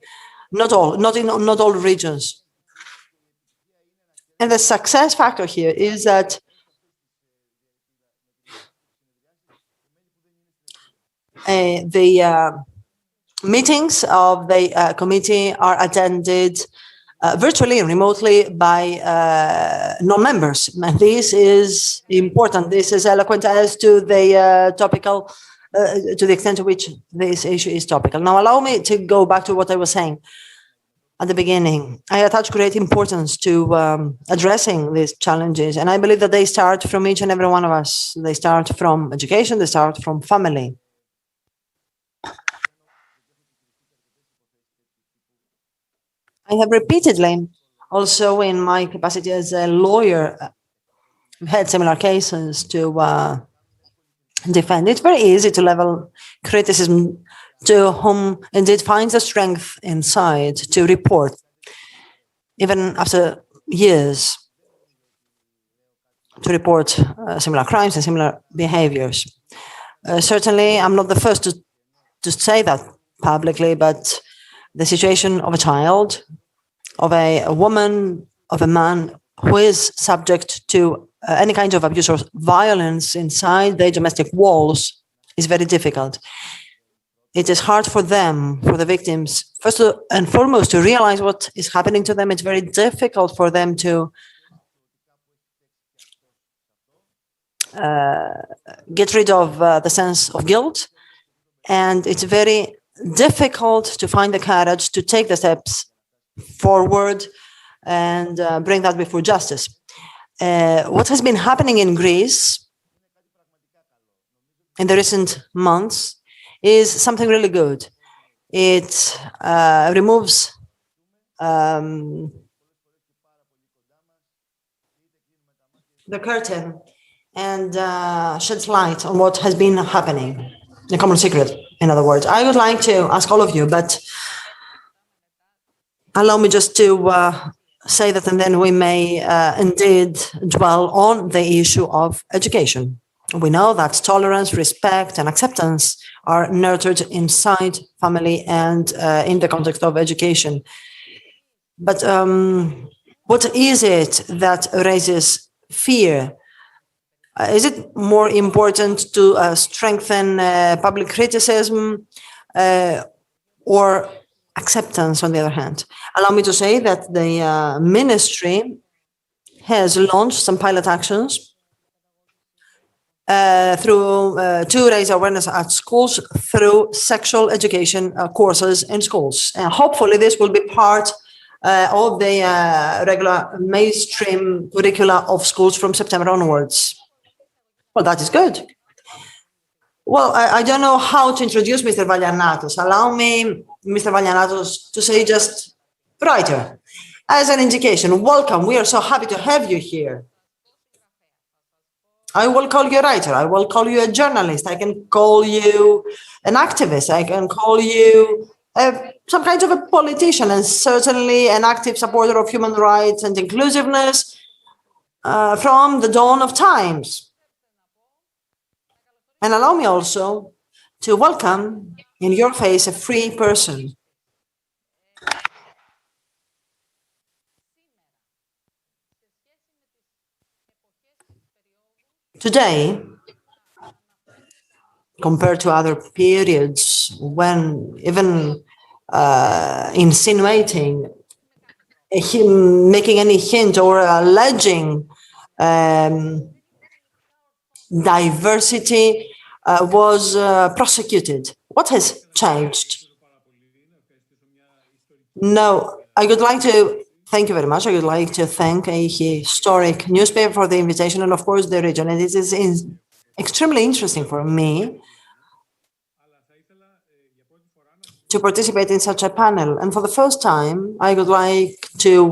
Not all regions. And the success factor here is that the meetings of the committee are attended virtually and remotely by non-members. And this is important. This is eloquent as to the topical, to the extent to which this issue is topical. Now, allow me to go back to what I was saying at the beginning. I attach great importance to addressing these challenges, and I believe that they start from each and every one of us. They start from education, they start from family. I have repeatedly, also in my capacity as a lawyer, had similar cases to defend. It's very easy to level criticism to whom indeed finds the strength inside to report, even after years, to report similar crimes and similar behaviors. Certainly, I'm not the first to say that publicly, but the situation of a child, of a woman, of a man who is subject to any kind of abuse or violence inside their domestic walls is very difficult. It is hard for them, for the victims, first and foremost, to realize what is happening to them. It's very difficult for them to get rid of the sense of guilt. And it's very difficult to find the courage to take the steps forward and bring that before justice. What has been happening in Greece in the recent months is something really good. It removes the curtain and sheds light on what has been happening, the common secret, in other words. I would like to ask all of you, but allow me just to say that, and then we may indeed dwell on the issue of education. We know that tolerance, respect, and acceptance are nurtured inside family and in the context of education. But what is it that raises fear? Is it more important to strengthen public criticism or acceptance, on the other hand? Allow me to say that the ministry has launched some pilot actions to raise awareness at schools through sexual education courses in schools. And hopefully this will be part of the regular mainstream curricula of schools from September onwards. Well, that is good. Well, I don't know how to introduce Mr. Valianatos. Allow me, Mr. Valianatos, to say just writer. As an indication, welcome. We are so happy to have you here. I will call you a writer. I will call you a journalist. I can call you an activist. I can call you some kind of a politician, and certainly an active supporter of human rights and inclusiveness from the dawn of times. And allow me also to welcome in your face a free person. Today, compared to other periods when even insinuating, making any hint or alleging diversity was prosecuted. What has changed? No, I would like to thank you very much. I would like to thank a historic newspaper for the invitation, and of course the region. And it is extremely interesting for me to participate in such a panel. And for the first time, I would like to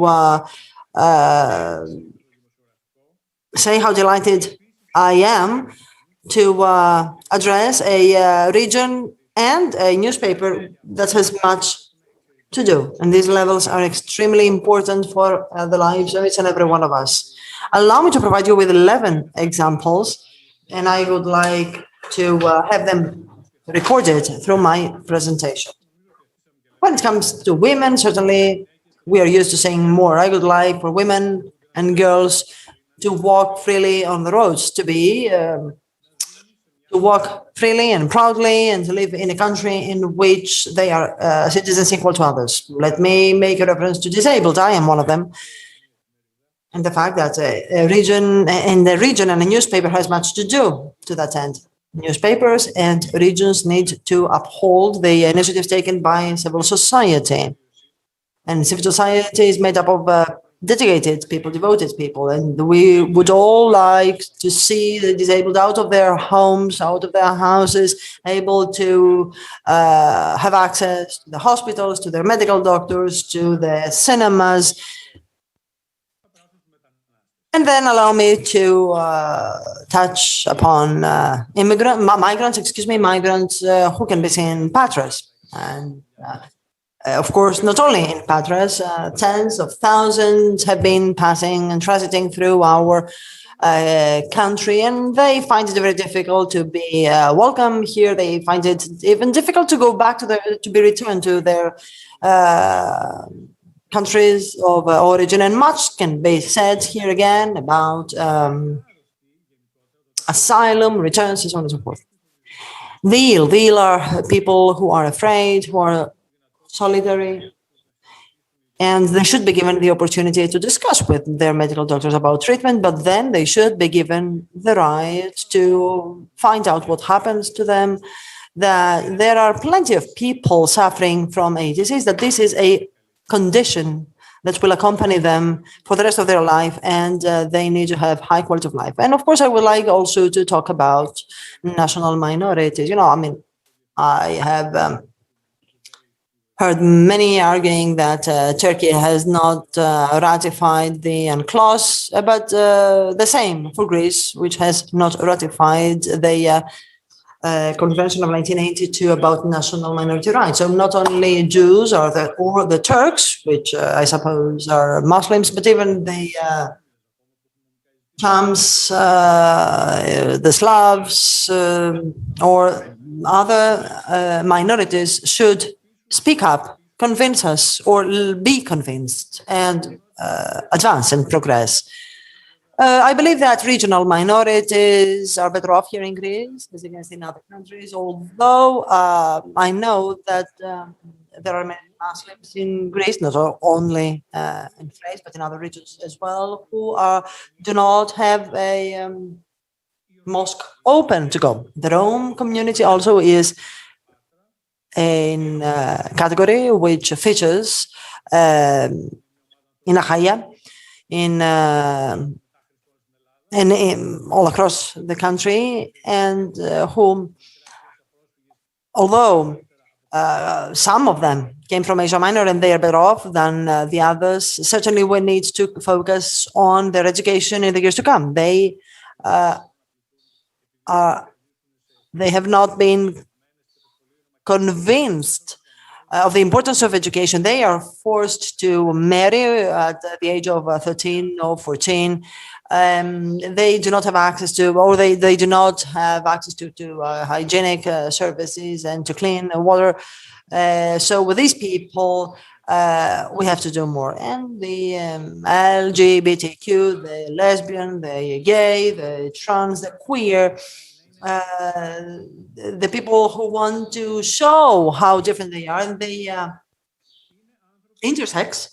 say how delighted I am to address a region and a newspaper that has much to do. And these levels are extremely important for the lives of each and every one of us. Allow me to provide you with 11 examples, and I would like to have them recorded through my presentation. When it comes to women, certainly we are used to saying more. I would like for women and girls to walk freely on the roads, to walk freely and proudly, and to live in a country in which they are citizens equal to others. Let me make a reference to disabled. I am one of them. And the fact that a region and a newspaper has much to do to that end. Newspapers and regions need to uphold the initiatives taken by civil society. And civil society is made up of dedicated people, devoted people, and we would all like to see the disabled out of their homes, out of their houses, able to have access to the hospitals, to their medical doctors, to the cinemas. And then allow me to touch upon migrants who can be seen in Patras. And of course, not only in Patras, tens of thousands have been passing and transiting through our country, and they find it very difficult to be welcome here. They find it even difficult to go back to be returned to their countries of origin. And much can be said here again about asylum, returns, and so on and so forth. The ill are people who are afraid, who are solitary, and they should be given the opportunity to discuss with their medical doctors about treatment, but then they should be given the right to find out what happens to them, that there are plenty of people suffering from a disease, that this is a condition that will accompany them for the rest of their life, and they need to have high quality of life. And of course, I would like also to talk about national minorities. You know, I mean, I have heard many arguing that Turkey has not ratified the UNCLOS, but the same for Greece, which has not ratified the Convention of 1982 about national minority rights. So not only Jews or the Turks, which I suppose are Muslims, but even the Chams, the Slavs, or other minorities should speak up, convince us, or be convinced, and advance and progress. I believe that regional minorities are better off here in Greece as against in other countries, although I know that there are many Muslims in Greece, not only in Thrace, but in other regions as well, who do not have a mosque open to go. The Rome community also is a category which features in ACHAIA, in all across the country, and whom, although some of them came from Asia Minor and they are better off than the others, certainly we need to focus on their education in the years to come. They have not been convinced of the importance of education. They are forced to marry at the age of 13 or 14. They do not have access to, or they do not have access to hygienic services and to clean water. So with these people, we have to do more. And the LGBTQ, the lesbian, the gay, the trans, the queer, the people who want to show how different they are, and the intersex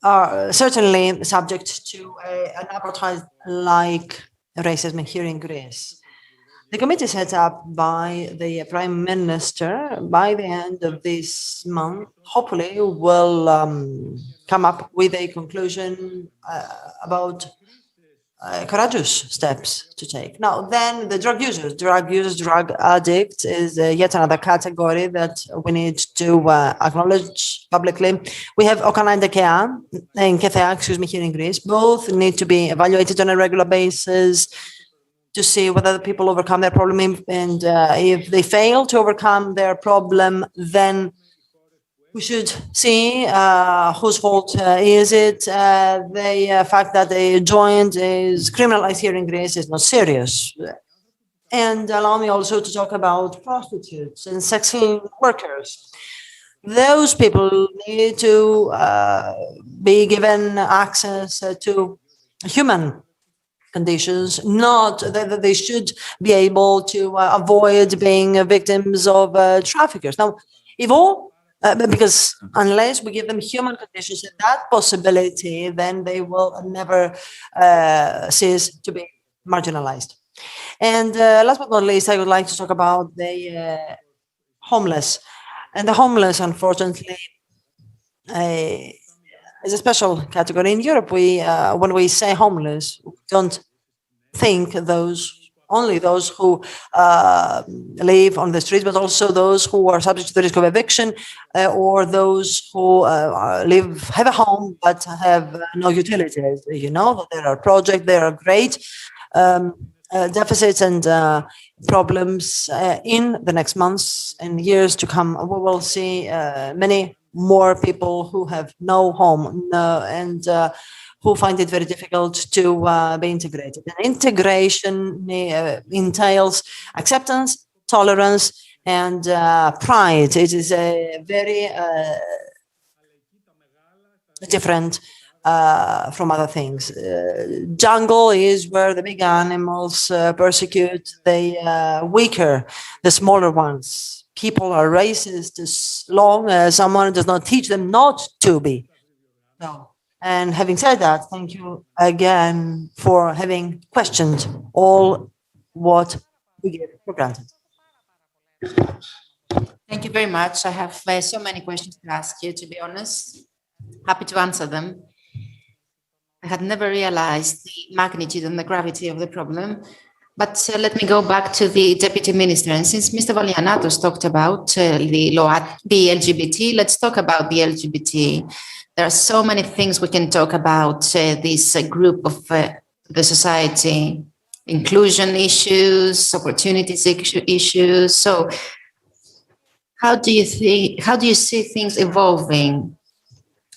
are certainly subject to an apartheid-like racism here in Greece. The committee set up by the Prime Minister by the end of this month, hopefully will come up with a conclusion about courageous steps to take. Now, then the drug users, drug addicts is yet another category that we need to acknowledge publicly. We have OKANA and ACHAIA, here in Greece. Both need to be evaluated on a regular basis to see whether the people overcome their problem, and if they fail to overcome their problem, then we should see whose fault is it. The fact that a joint is criminalized here in Greece is not serious. And allow me also to talk about prostitutes and sex workers. Those people need to be given access to human conditions, not that they should be able to avoid being victims of traffickers. Now, if all because unless we give them human conditions and that possibility, then they will never cease to be marginalized. And last but not least, I would like to talk about the homeless. And the homeless, unfortunately, is a special category. In Europe, when we say homeless, we don't think only those who live on the streets, but also those who are subject to the risk of eviction, or those who have a home but have no utilities. You know that there are projects, there are great deficits and problems in the next months and years to come. We will see many more people who have no home and who find it very difficult to be integrated. And integration entails acceptance, tolerance, and pride. It is a very different from other things. Jungle is where the big animals persecute the weaker, the smaller ones. People are racist as long as someone does not teach them not to be. No. And having said that, thank you again for having questioned all what we give for granted. Thank you very much. I have so many questions to ask you, to be honest. Happy to answer them. I had never realized the magnitude and the gravity of the problem. But let me go back to the Deputy Minister. And since Mr. Valianatos talked about the LGBT, let's talk about the LGBT. There are so many things we can talk about this group of the society, inclusion issues, opportunities issues. So how do you see things evolving?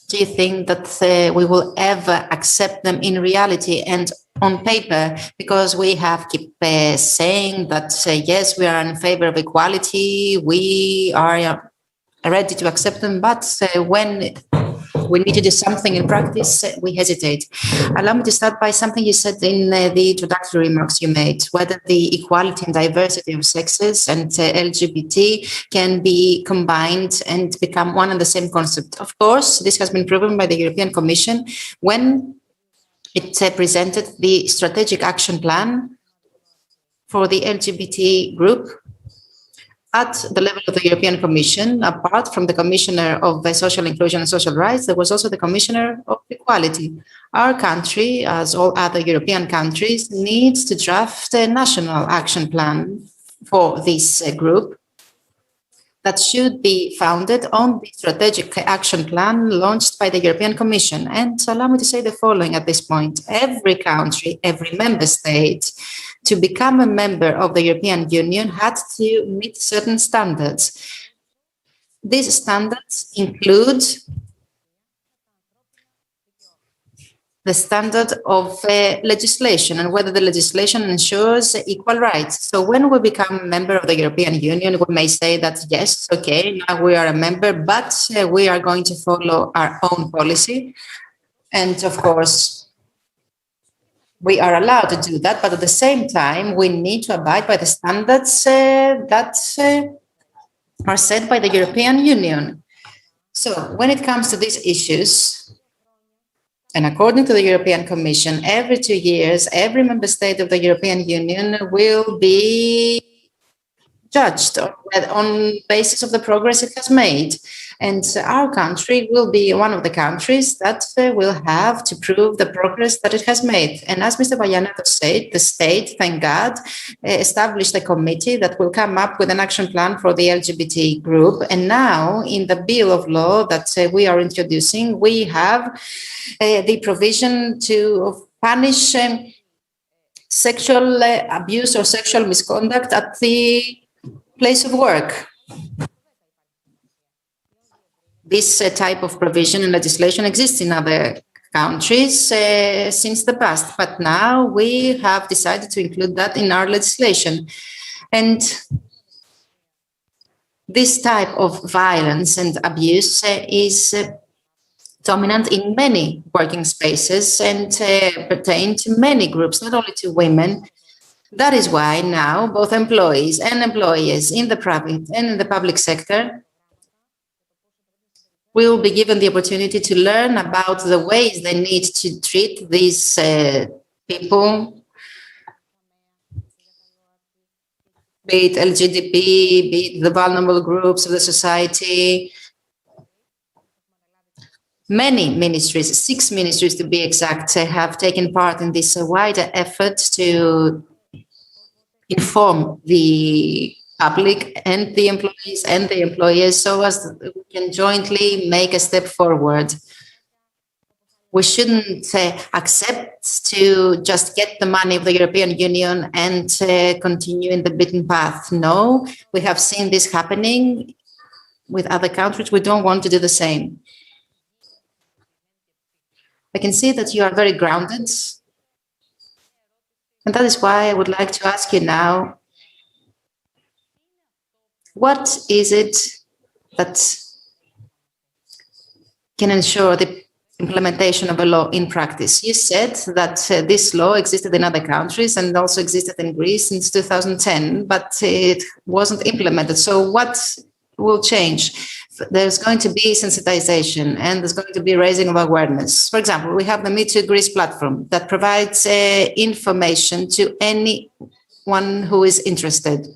Do you think that we will ever accept them in reality and on paper? Because we have keep saying that, yes, we are in favor of equality, we are ready to accept them, but when we need to do something in practice, we hesitate. Allow me to start by something you said in the introductory remarks you made, whether the equality and diversity of sexes and LGBT can be combined and become one and the same concept. Of course, this has been proven by the European Commission when it presented the strategic action plan for the LGBT group. At the level of the European Commission, apart from the Commissioner of Social Inclusion and Social Rights, there was also the Commissioner of Equality. Our country, as all other European countries, needs to draft a national action plan for this group that should be founded on the strategic action plan launched by the European Commission. And allow me to say the following at this point. Every country, every member state, to become a member of the European Union had to meet certain standards. These standards include the standard of legislation and whether the legislation ensures equal rights. So when we become a member of the European Union, we may say that, yes, okay, now we are a member, but we are going to follow our own policy. And of course, we are allowed to do that, but at the same time, we need to abide by the standards that are set by the European Union. So when it comes to these issues, and according to the European Commission, every 2 years, every member state of the European Union will be judged on basis of the progress it has made. And our country will be one of the countries that will have to prove the progress that it has made. And as Mr. Vaglianato said, the state, thank God, established a committee that will come up with an action plan for the LGBT group. And now in the bill of law that we are introducing, we have the provision to punish sexual abuse or sexual misconduct at the place of work. This type of provision and legislation exists in other countries since the past, but now we have decided to include that in our legislation. And this type of violence and abuse is dominant in many working spaces and pertain to many groups, not only to women. That is why now both employees and employers in the private and in the public sector will be given the opportunity to learn about the ways they need to treat these people, be it LGBT, be it the vulnerable groups of the society. Many ministries, 6 ministries to be exact, have taken part in this wider effort to inform the public and the employees and the employers so as we can jointly make a step forward. We shouldn't accept to just get the money of the European Union and continue in the beaten path. No, we have seen this happening with other countries. We don't want to do the same. I can see that you are very grounded. And that is why I would like to ask you now, what is it that can ensure the implementation of a law in practice? You said that this law existed in other countries and also existed in Greece since 2010, but it wasn't implemented. So what will change? There's going to be sensitization and there's going to be raising of awareness. For example, we have the Me Too Greece platform that provides information to anyone who is interested.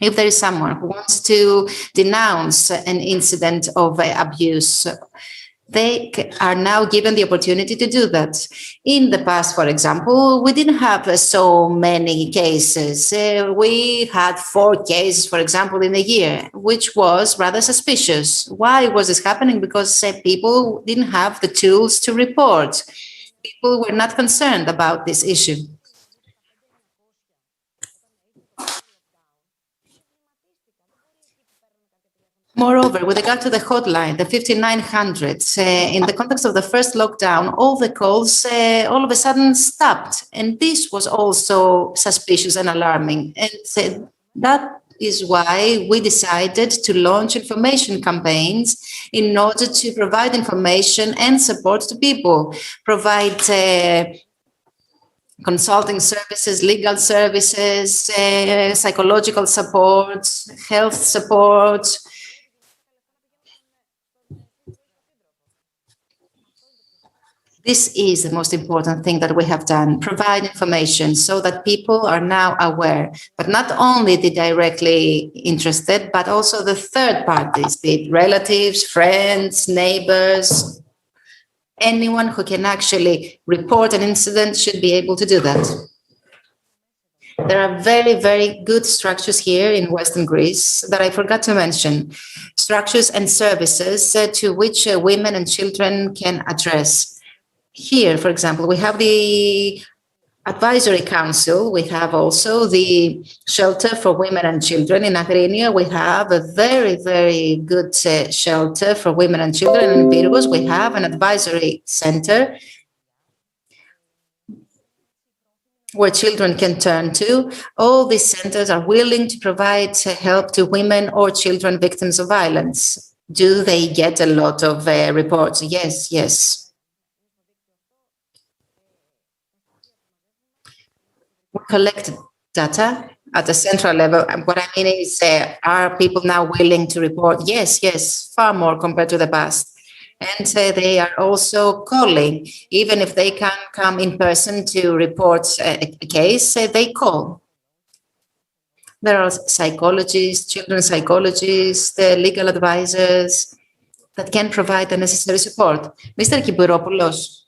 If there is someone who wants to denounce an incident of abuse, they are now given the opportunity to do that. In the past, for example, we didn't have so many cases. We had 4 cases, for example, in a year, which was rather suspicious. Why was this happening? Because people didn't have the tools to report. People were not concerned about this issue. Moreover, with regard to the hotline, the 5900, in the context of the first lockdown, all the calls all of a sudden stopped. And this was also suspicious and alarming. And that is why we decided to launch information campaigns in order to provide information and support to people, provide consulting services, legal services, psychological support, health support. This is the most important thing that we have done, provide information so that people are now aware, but not only the directly interested, but also the third parties, be it relatives, friends, neighbors. Anyone who can actually report an incident should be able to do that. There are very, very good structures here in Western Greece that I forgot to mention, structures and services to which women and children can address. Here, for example, we have the Advisory Council. We have also the Shelter for Women and Children. In Agrinia, we have a very, very good shelter for women and children. In Pyrgos, we have an advisory center where children can turn to. All these centers are willing to provide help to women or children victims of violence. Do they get a lot of reports? Yes, yes. We collect data at a central level. And what I mean is, are people now willing to report? Yes, yes, far more compared to the past. And they are also calling. Even if they can't come in person to report a case, they call. There are psychologists, children's psychologists, legal advisors that can provide the necessary support. Mr. Kibouropoulos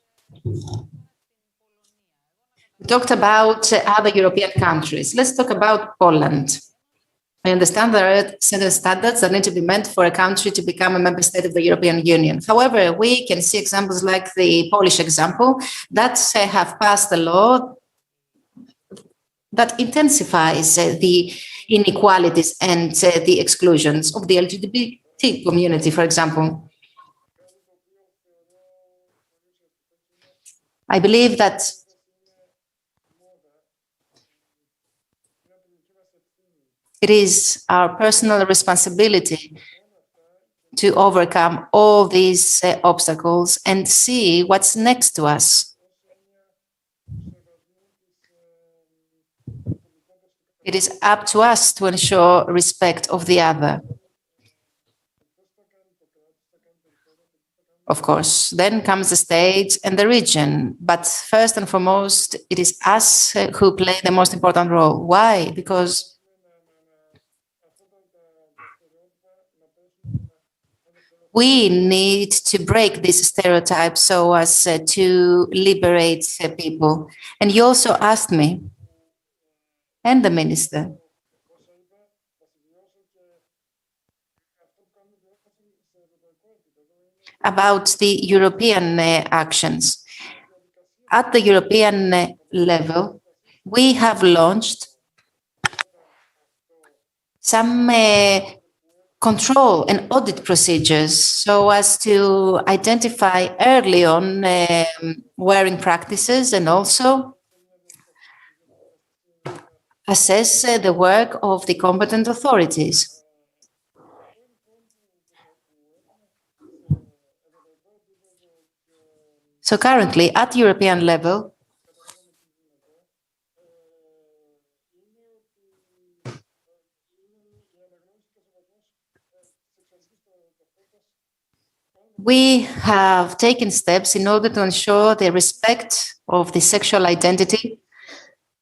talked about other European countries. Let's talk about Poland. I understand there are certain standards that need to be met for a country to become a member state of the European Union. However, we can see examples like the Polish example that have passed a law that intensifies the inequalities and the exclusions of the LGBT community, for example. I believe that it is our personal responsibility to overcome all these obstacles and see what's next to us. It is up to us to ensure respect of the other. Of course, then comes the state and the region. But first and foremost, it is us who play the most important role. Why? Because we need to break these stereotypes so as to liberate people. And you also asked me, and the minister, about the European actions. At the European level, we have launched some control and audit procedures so as to identify early on wearing practices and also assess the work of the competent authorities. So currently at European level, we have taken steps in order to ensure the respect of the sexual identity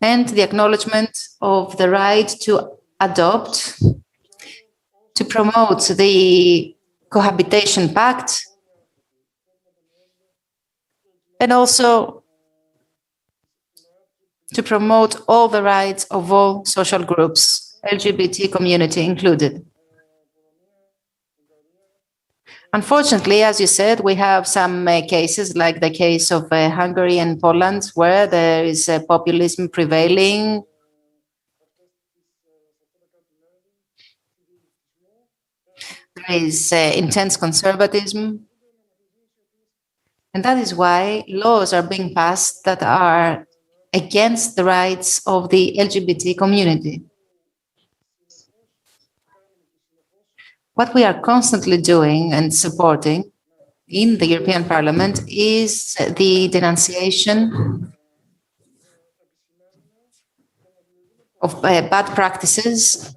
and the acknowledgement of the right to adopt, to promote the Cohabitation Pact, and also to promote all the rights of all social groups, LGBT community included. Unfortunately, as you said, we have some cases like the case of Hungary and Poland where there is populism prevailing. There is intense conservatism. And that is why laws are being passed that are against the rights of the LGBT community. What we are constantly doing and supporting in the European Parliament is the denunciation of bad practices,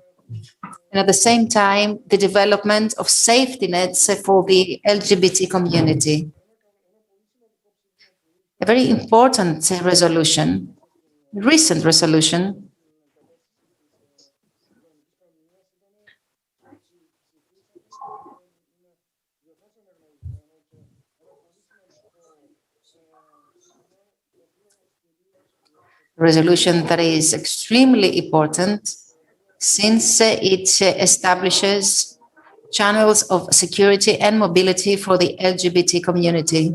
and at the same time, the development of safety nets for the LGBT community. A very important resolution, recent resolution, resolution that is extremely important since it establishes channels of security and mobility for the LGBT community.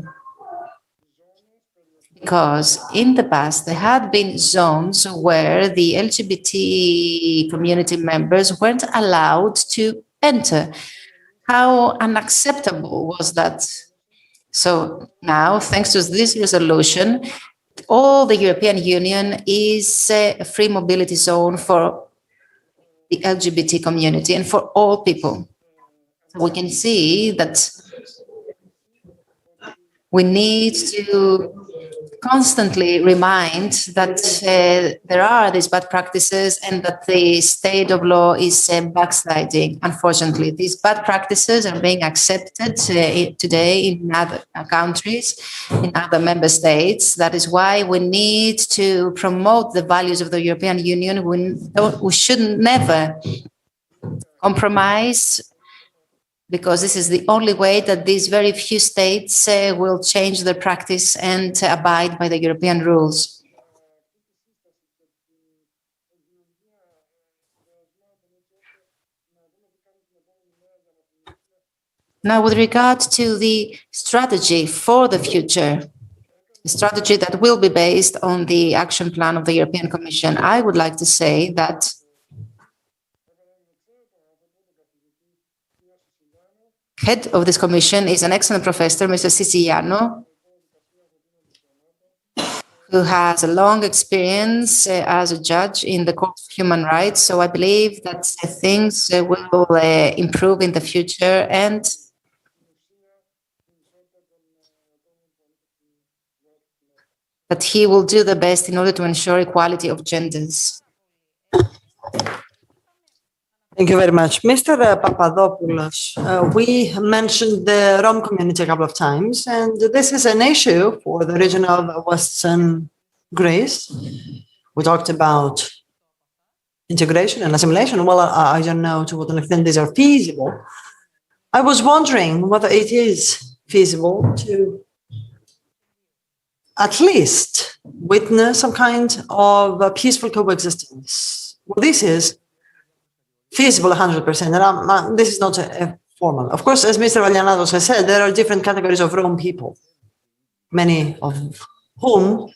Because in the past, there had been zones where the LGBT community members weren't allowed to enter. How unacceptable was that? So now, thanks to this resolution, all the European Union is a free mobility zone for the LGBT community and for all people. So we can see that we need to constantly remind that there are these bad practices and that the state of law is backsliding. Unfortunately, these bad practices are being accepted today in other countries, in other member states. That is why we need to promote the values of the European Union. We should never compromise, because this is the only way that these very few states will change their practice and abide by the European rules. Now, with regard to the strategy for the future, a strategy that will be based on the action plan of the European Commission, I would like to say that head of this commission is an excellent professor, Mr. Siciliano, who has a long experience as a judge in the Court of Human Rights. So I believe that things will improve in the future, and that he will do the best in order to ensure equality of genders. Thank you very much. Mr. Papadopoulos, we mentioned the Rome community a couple of times, and this is an issue for the region of Western Greece. We talked about integration and assimilation. Well, I don't know to what extent these are feasible. I was wondering whether it is feasible to at least witness some kind of a peaceful coexistence. Well, this is feasible 100%, and this is not a formal. Of course, as Mr. Valianatos has said, there are different categories of Rome people, many of whom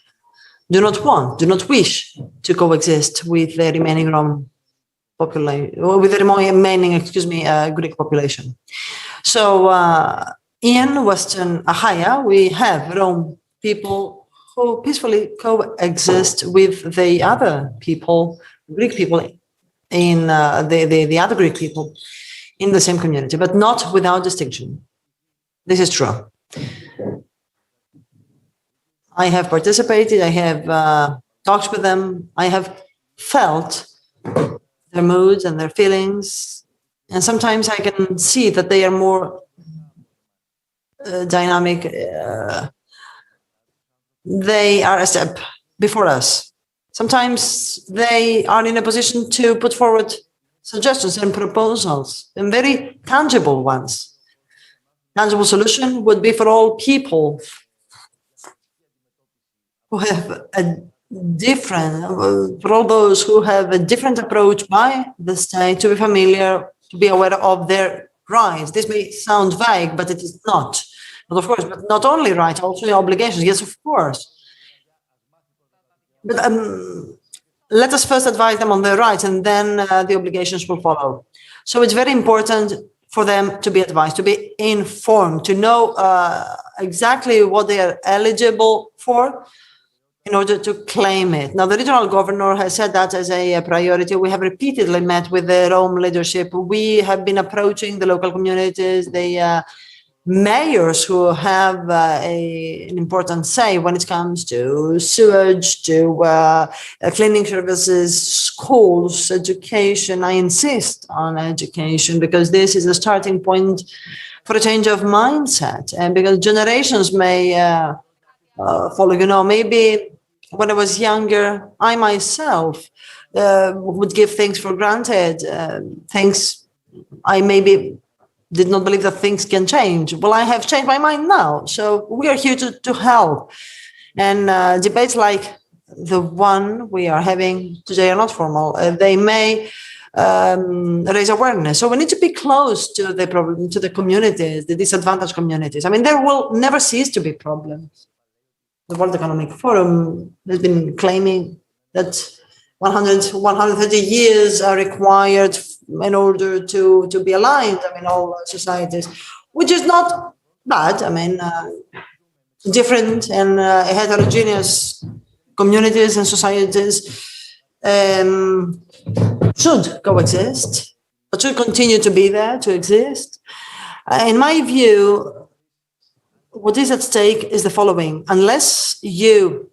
do not wish to coexist with the remaining Rome population, or with the remaining, Greek population. So in Western ACHAIA, we have Rome people who peacefully coexist with the other people, Greek people, in the other Greek people in the same community, but not without distinction. This is true. I have participated, I have talked with them, I have felt their moods and their feelings, and sometimes I can see that they are more dynamic. They are a step before us. Sometimes they are in a position to put forward suggestions and proposals, and very tangible ones. Tangible solution would be for all people who have a different, for all those who have a different approach by the state, to be familiar, to be aware of their rights. This may sound vague, but it is not. But of course, but not only rights, also obligations. Yes, of course. But let us first advise them on their rights, and then the obligations will follow. So it's very important for them to be advised, to be informed, to know exactly what they are eligible for, in order to claim it. Now, the regional governor has said that as a priority. We have repeatedly met with the Rome leadership. We have been approaching the local communities, the mayors who have an important say when it comes to sewage, to cleaning services, schools, education. I insist on education because this is a starting point for a change of mindset, and because generations may follow. You know, maybe when I was younger, I myself would give things for granted, things I maybe did not believe that things can change. Well, I have changed my mind now. So we are here to help. And debates like the one we are having today are not formal. They may raise awareness. So we need to be close to the problem, to the communities, the disadvantaged communities. I mean, there will never cease to be problems. The World Economic Forum has been claiming that 130 years are required in order to be aligned, I mean, all societies, which is not bad. I mean, different and heterogeneous communities and societies should coexist, but should continue to be there, to exist. In my view, what is at stake is the following. Unless you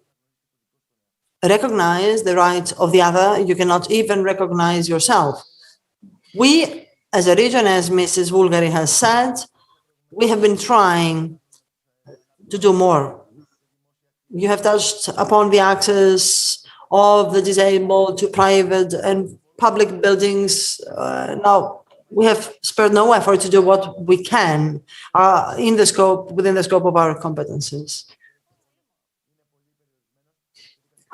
recognize the rights of the other, you cannot even recognize yourself. We, as a region, as Mrs. Bulgari has said, we have been trying to do more. You have touched upon the access of the disabled to private and public buildings. Now, we have spared no effort to do what we can within the scope of our competencies.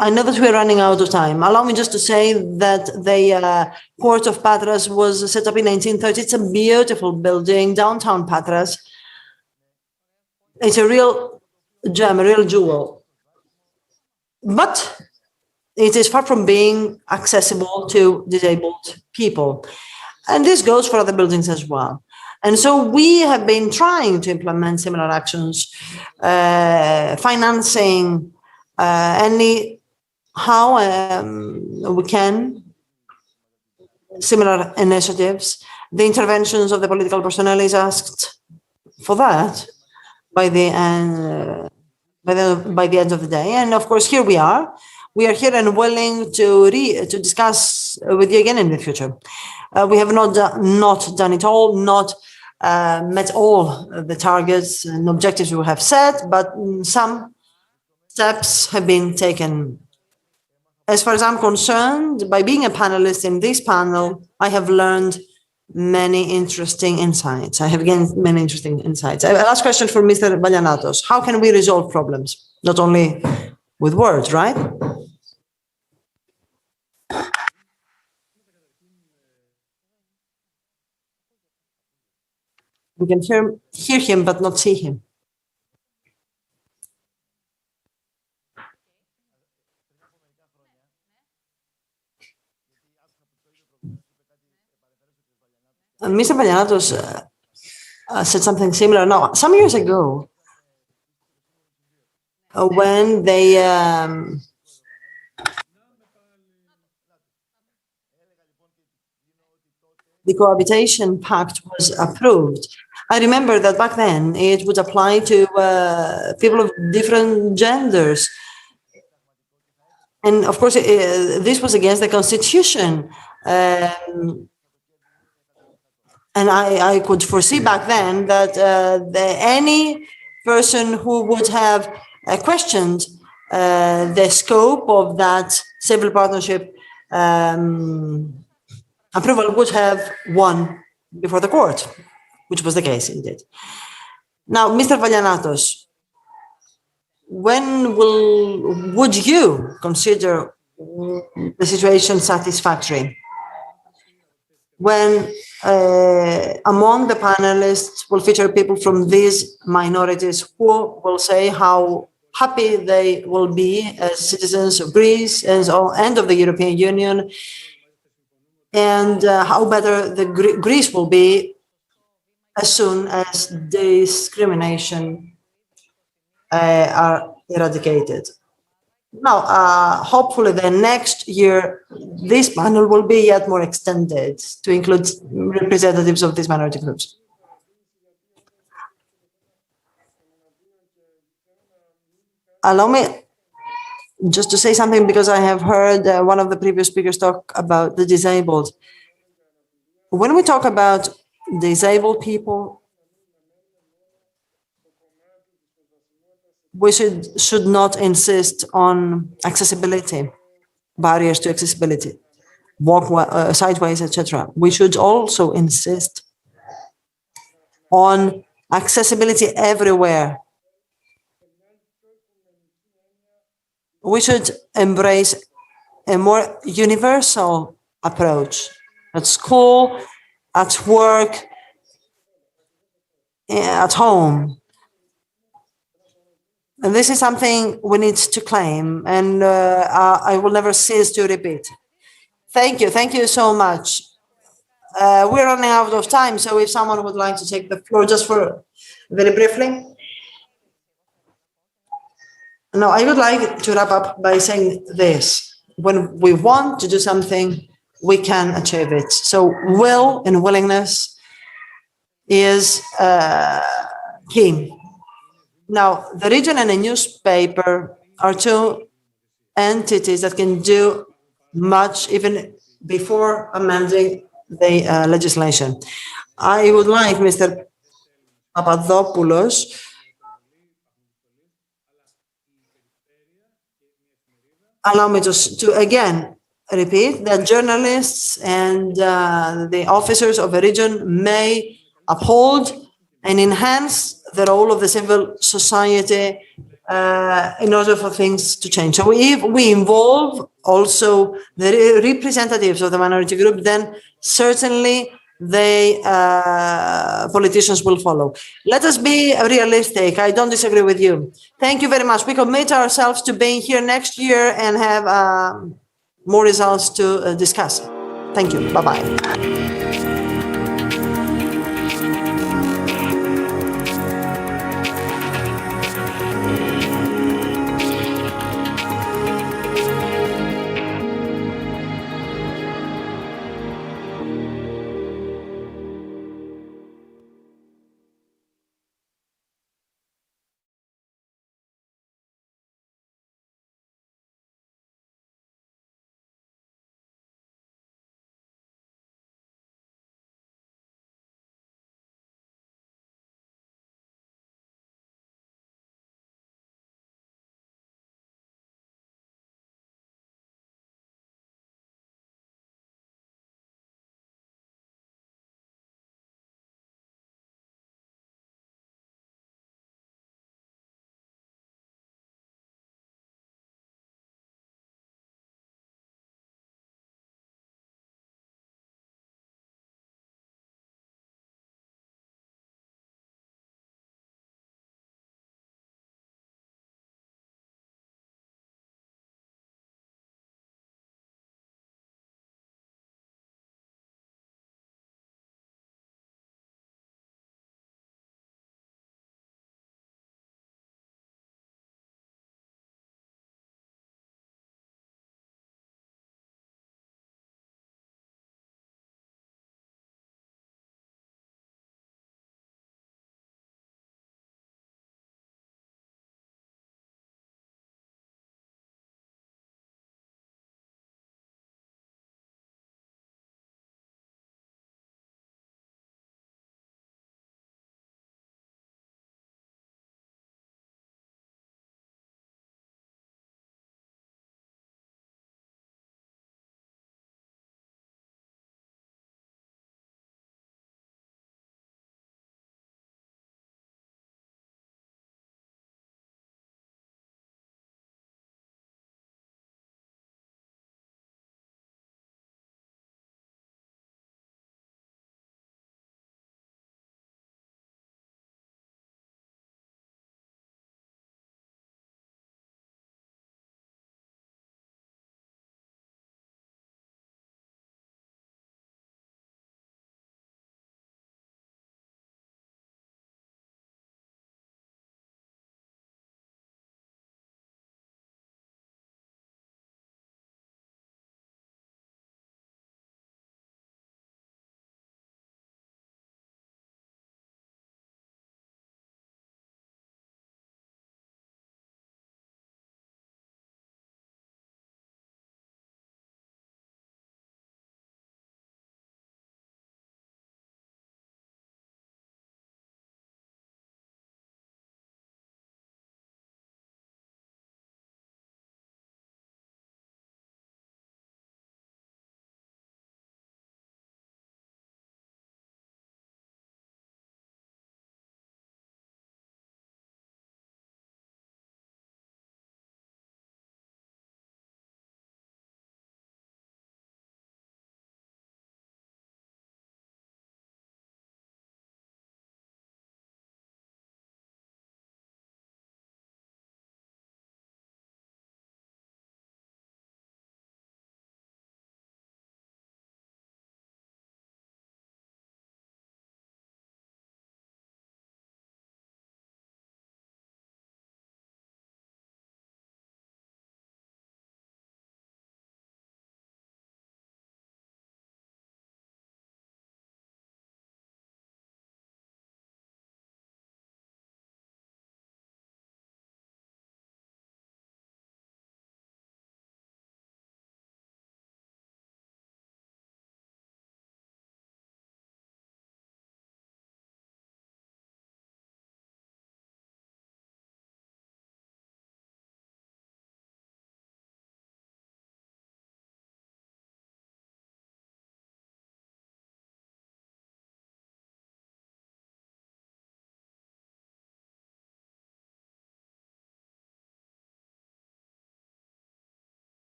I know that we're running out of time. Allow me just to say that the Port of Patras was set up in 1930. It's a beautiful building, downtown Patras. It's a real gem, a real jewel. But it is far from being accessible to disabled people. And this goes for other buildings as well. And so we have been trying to implement similar actions, financing how we can, similar initiatives. The interventions of the political personnel is asked for that by the end of the day. And of course, here we are. We are here and willing to discuss with you again in the future. We have not done it all, not met all the targets and objectives we have set, but some steps have been taken. As far as I'm concerned, by being a panelist in this panel, I have learned many interesting insights. I have gained many interesting insights. A last question for Mr. Valianatos. How can we resolve problems? Not only with words, right? We can hear him, but not see him. Mr. Valianatos said something similar. Now, some years ago, when the Cohabitation Pact was approved, I remember that back then it would apply to people of different genders. And of course, this was against the Constitution. And I could foresee back then that any person who would have questioned the scope of that civil partnership approval would have won before the court, which was the case indeed. Now, Mr. Valianatos, when would you consider the situation satisfactory? When among the panelists will feature people from these minorities who will say how happy they will be as citizens of Greece and of the European Union, and how better Greece will be as soon as discrimination are eradicated. Now, hopefully the next year, this panel will be yet more extended to include representatives of these minority groups. Allow me just to say something, because I have heard one of the previous speakers talk about the disabled. When we talk about disabled people, we should not insist on accessibility, barriers to accessibility, sideways, etc. We should also insist on accessibility everywhere. We should embrace a more universal approach at school, at work, at home. And this is something we need to claim, and I will never cease to repeat. Thank you so much. We're running out of time, so if someone would like to take the floor just for very briefly. No, I would like to wrap up by saying this. When we want to do something, we can achieve it. So will and willingness is key. Now, the region and a newspaper are two entities that can do much even before amending the legislation. I would like Mr. Papadopoulos allow me to again repeat that journalists and the officers of a region may uphold and enhance the role of the civil society in order for things to change. So if we involve also the representatives of the minority group, then certainly the politicians will follow. Let us be realistic. I don't disagree with you. Thank you very much. We commit ourselves to being here next year and have more results to discuss. Thank you. Bye-bye.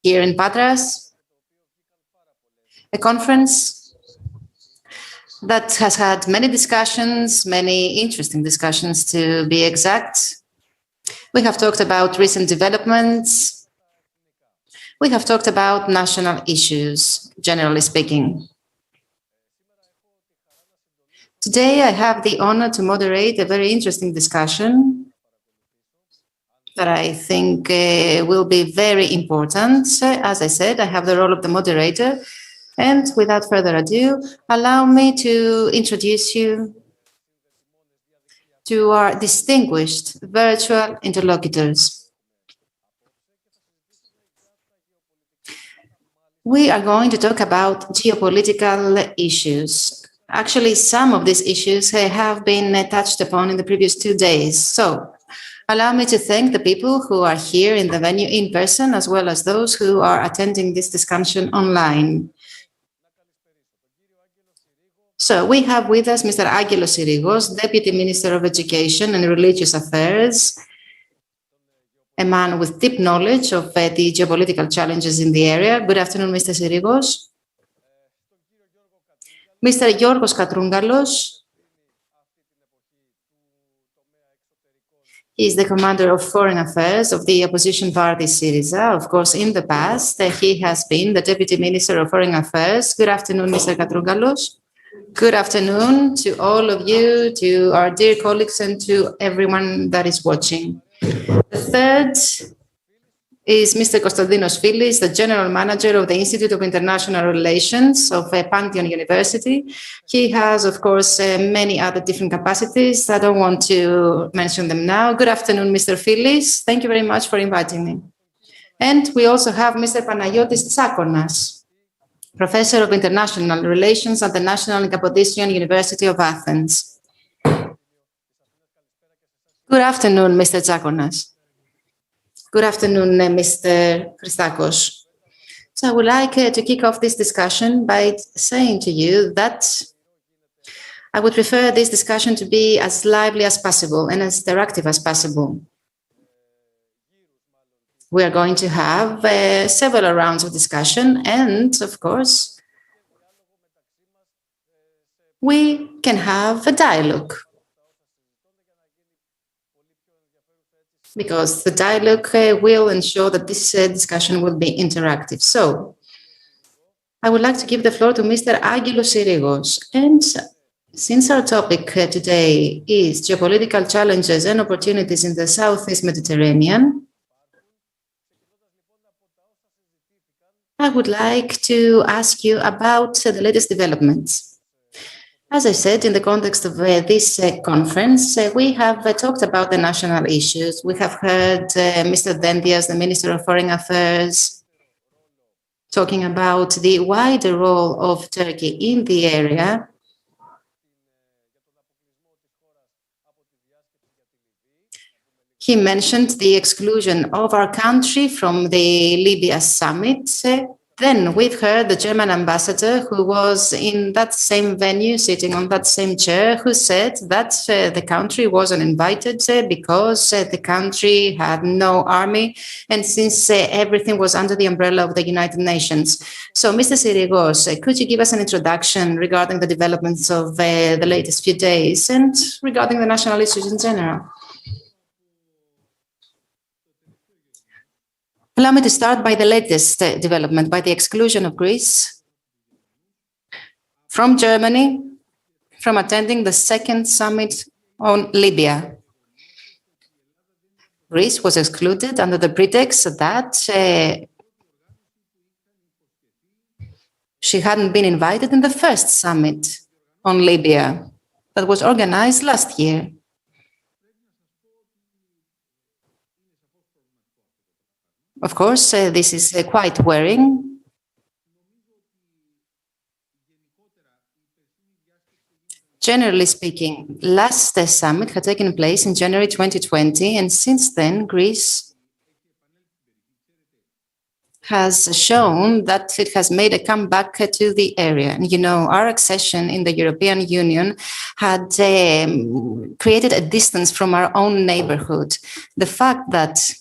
Here in Patras, a conference that has had many discussions, many interesting discussions to be exact. We have talked about recent developments. We have talked about national issues, generally speaking. Today, I have the honor to moderate a very interesting discussion that I think will be very important. As I said, I have the role of the moderator. And without further ado, allow me to introduce you to our distinguished virtual interlocutors. We are going to talk about geopolitical issues. Actually, some of these issues have been touched upon in the previous 2 days. So, allow me to thank the people who are here in the venue in person, as well as those who are attending this discussion online. So we have with us Mr. Angelos Sirigos, Deputy Minister of Education and Religious Affairs, a man with deep knowledge of the geopolitical challenges in the area. Good afternoon, Mr. Sirigos. Mr. Giorgos Katroungalos, he is the Commander of Foreign Affairs of the opposition party Syriza. Of course, in the past, he has been the Deputy Minister of Foreign Affairs. Good afternoon, Mr. Katroungalos. Good afternoon to all of you, to our dear colleagues, and to everyone that is watching. The third is Mr. Konstantinos Filis, the General Manager of the Institute of International Relations of Pantheon University. He has, of course, many other different capacities. I don't want to mention them now. Good afternoon, Mr. Filis. Thank you very much for inviting me. And we also have Mr. Panagiotis Tsakonas, Professor of International Relations at the National and Kapodistrian University of Athens. Good afternoon, Mr. Tsakonas. Good afternoon, Mr. Christakos. So I would like to kick off this discussion by saying to you that I would prefer this discussion to be as lively as possible and as interactive as possible. We are going to have several rounds of discussion, and of course, we can have a dialogue, because the dialogue will ensure that this discussion will be interactive. So, I would like to give the floor to Mr. Angelos Sirigos. And since our topic today is geopolitical challenges and opportunities in the Southeast Mediterranean, I would like to ask you about the latest developments. As I said, in the context of this conference, we have talked about the national issues. We have heard Mr. Dendias, the Minister of Foreign Affairs, talking about the wider role of Turkey in the area. He mentioned the exclusion of our country from the Libya summit. Then we've heard the German ambassador, who was in that same venue, sitting on that same chair, who said that the country wasn't invited because the country had no army, and since everything was under the umbrella of the United Nations. So, Mr. Sirigos, could you give us an introduction regarding the developments of the latest few days and regarding the national issues in general? Allow me to start by the latest development, by the exclusion of Greece from Germany from attending the second summit on Libya. Greece was excluded under the pretext that she hadn't been invited in the first summit on Libya that was organized last year. Of course, this is quite worrying. Generally speaking, last summit had taken place in January 2020, and since then, Greece has shown that it has made a comeback to the area. And you know, our accession in the European Union had created a distance from our own neighborhood. The fact that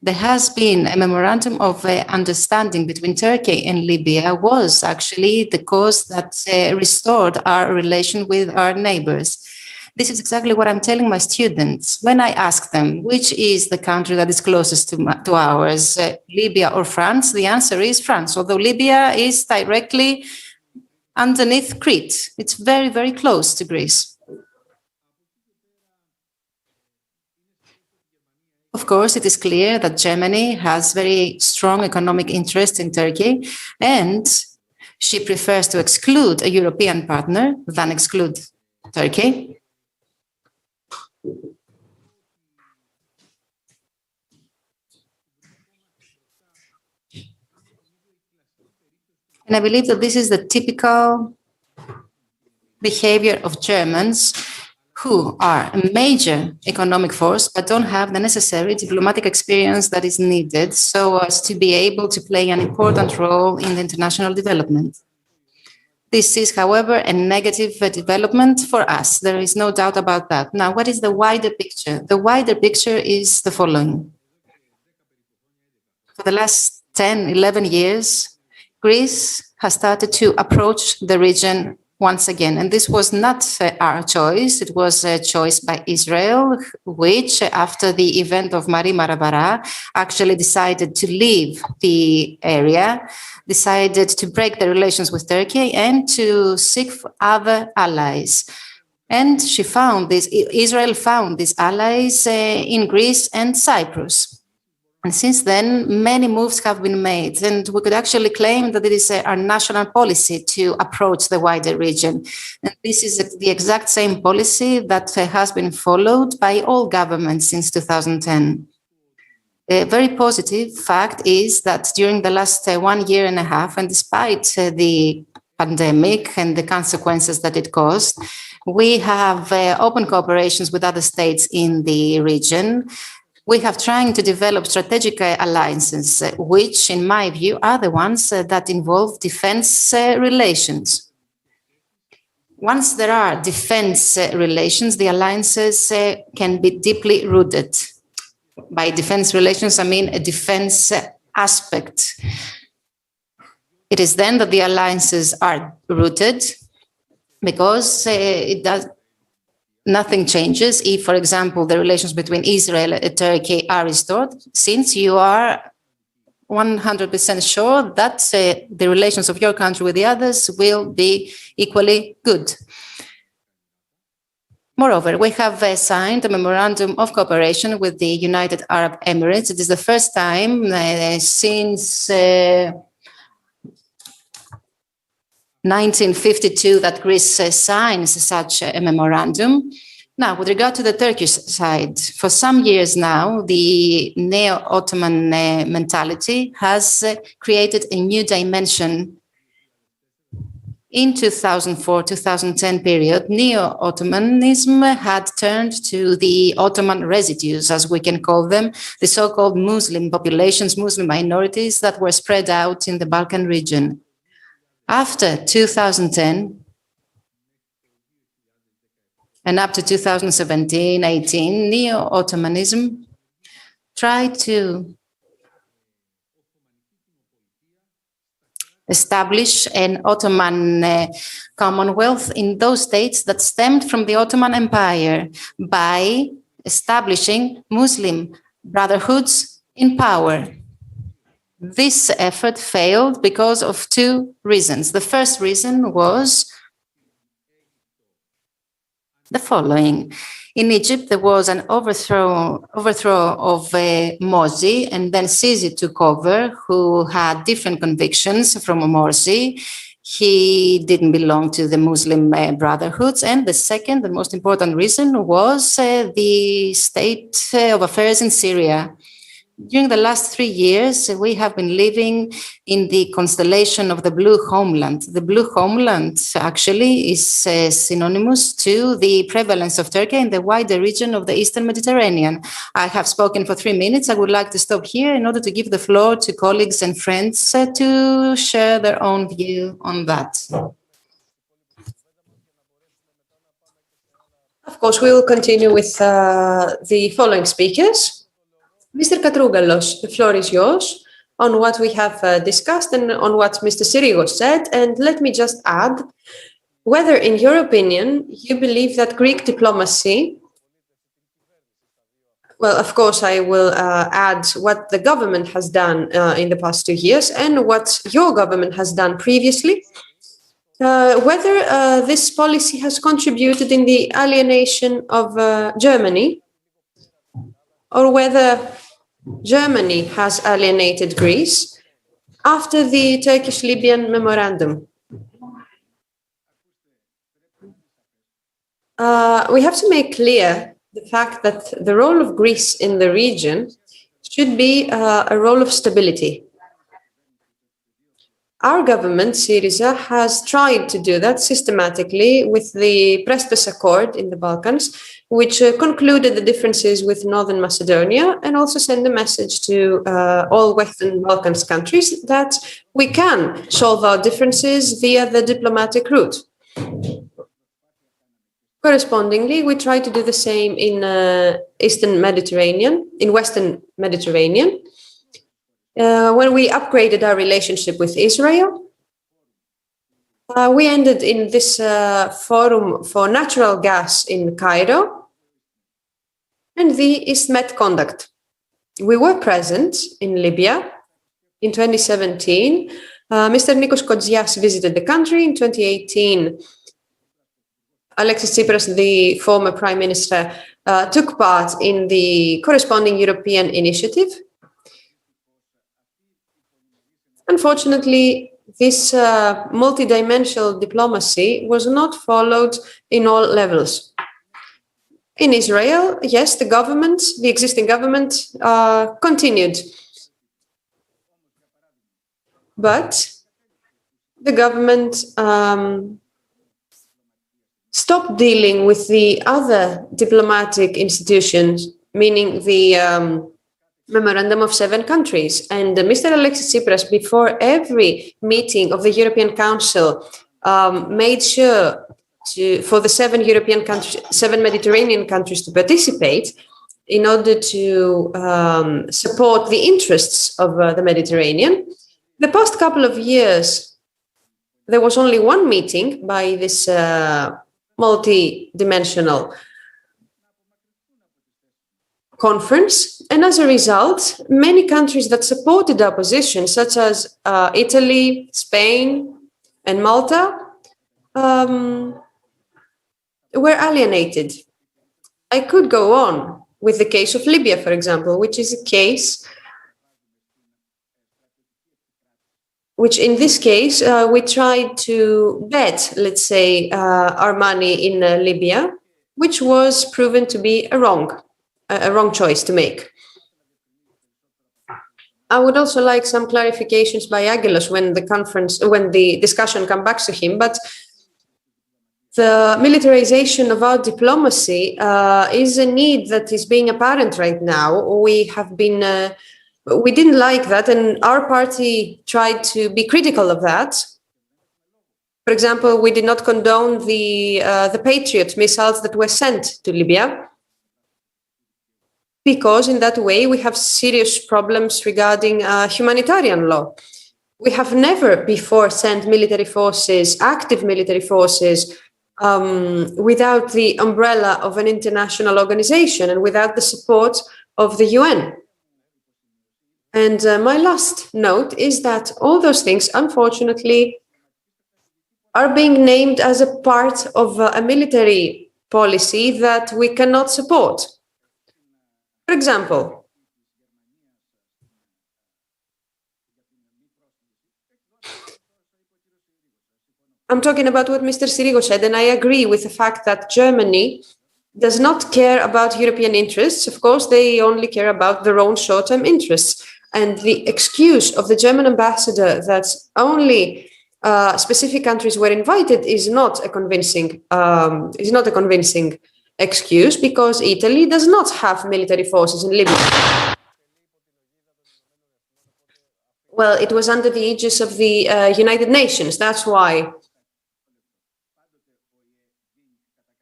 there has been a memorandum of understanding between Turkey and Libya was actually the cause that restored our relation with our neighbors. This is exactly what I'm telling my students. When I ask them, which is the country that is closest to ours, Libya or France, the answer is France, although Libya is directly underneath Crete. It's very, very close to Greece. Of course, it is clear that Germany has very strong economic interest in Turkey, and she prefers to exclude a European partner than exclude Turkey. And I believe that this is the typical behavior of Germans, who are a major economic force but don't have the necessary diplomatic experience that is needed so as to be able to play an important role in the international development. This is, however, a negative development for us. There is no doubt about that. Now, what is the wider picture? The wider picture is the following. For the last 10, 11 years, Greece has started to approach the region once again. And this was not our choice. It was a choice by Israel, which, after the event of Mari Marabara, actually decided to leave the area, decided to break the relations with Turkey and to seek other allies. And Israel found these allies in Greece and Cyprus. And since then, many moves have been made, and we could actually claim that it is our national policy to approach the wider region. And this is the exact same policy that has been followed by all governments since 2010. A very positive fact is that during the last 1 year and a half, and despite the pandemic and the consequences that it caused, we have open cooperations with other states in the region. We have trying to develop strategic alliances, which, in my view, are the ones that involve defense relations. Once there are defense relations, the alliances can be deeply rooted. By defense relations, I mean a defense aspect. It is then that the alliances are rooted, because nothing changes if, for example, the relations between Israel and Turkey are restored, since you are 100% sure that the relations of your country with the others will be equally good. Moreover, we have signed a memorandum of cooperation with the United Arab Emirates. It is the first time since 1952 that Greece signs such a memorandum. Now, with regard to the Turkish side, for some years now, the neo-Ottoman mentality has created a new dimension. In 2004-2010 period, neo-Ottomanism had turned to the Ottoman residues, as we can call them, the so-called Muslim populations, Muslim minorities that were spread out in the Balkan region. After 2010 and up to 2017-18, neo-Ottomanism tried to establish an Ottoman Commonwealth in those states that stemmed from the Ottoman Empire by establishing Muslim brotherhoods in power. This effort failed because of two reasons. The first reason was the following. In Egypt, there was an overthrow of Morsi, and then Sisi took over, who had different convictions from Morsi. He didn't belong to the Muslim brotherhoods. And the second, the most important reason was the state of affairs in Syria. During the last 3 years, we have been living in the constellation of the blue homeland. The blue homeland actually is synonymous to the prevalence of Turkey in the wider region of the Eastern Mediterranean. I have spoken for 3 minutes. I would like to stop here in order to give the floor to colleagues and friends to share their own view on that. Of course, we will continue with the following speakers. Mr. Katrougalos, the floor is yours on what we have discussed and on what Mr. Syrigos said. And let me just add whether, in your opinion, you believe that Greek diplomacy, well, of course, I will add what the government has done in the past 2 years and what your government has done previously, whether this policy has contributed in the alienation of Germany, or whether Germany has alienated Greece after the Turkish-Libyan memorandum. We have to make clear the fact that the role of Greece in the region should be a role of stability. Our government, Syriza, has tried to do that systematically with the Prestes Accord in the Balkans, which concluded the differences with Northern Macedonia and also sent a message to all Western Balkans countries that we can solve our differences via the diplomatic route. Correspondingly, we try to do the same in Western Mediterranean. When we upgraded our relationship with Israel, we ended in this forum for natural gas in Cairo and the ISMET conduct. We were present in Libya in 2017. Mr. Nikos Kodzias visited the country. In 2018, Alexis Tsipras, the former prime minister, took part in the corresponding European initiative. Unfortunately, this multidimensional diplomacy was not followed in all levels. In Israel, yes, the existing government continued. But the government stopped dealing with the other diplomatic institutions, meaning the Memorandum of 7 countries. And Mr. Alexis Tsipras, before every meeting of the European Council, made sure for the 7 Mediterranean countries to participate in order to support the interests of the Mediterranean. The past couple of years, there was only one meeting by this multi-dimensional conference, and as a result, many countries that supported our position, such as Italy, Spain, and Malta, were alienated. I could go on with the case of Libya, for example, which is a case which in this case, we tried to bet, let's say, our money in Libya, which was proven to be a wrong choice to make. I would also like some clarifications by Angelos when the discussion comes back to him, but the militarization of our diplomacy is a need that is being apparent right now. We didn't like that, and our party tried to be critical of that. For example, we did not condone the Patriot missiles that were sent to Libya, because in that way we have serious problems regarding humanitarian law. We have never before sent military forces, active military forces, without the umbrella of an international organization and without the support of the UN. And my last note is that all those things, unfortunately, are being named as a part of a military policy that we cannot support. For example, I'm talking about what Mr. Syrigos said, and I agree with the fact that Germany does not care about European interests. Of course, they only care about their own short-term interests. And the excuse of the German ambassador that only specific countries were invited is not a convincing excuse, because Italy does not have military forces in Libya. Well, it was under the aegis of the United Nations. That's why.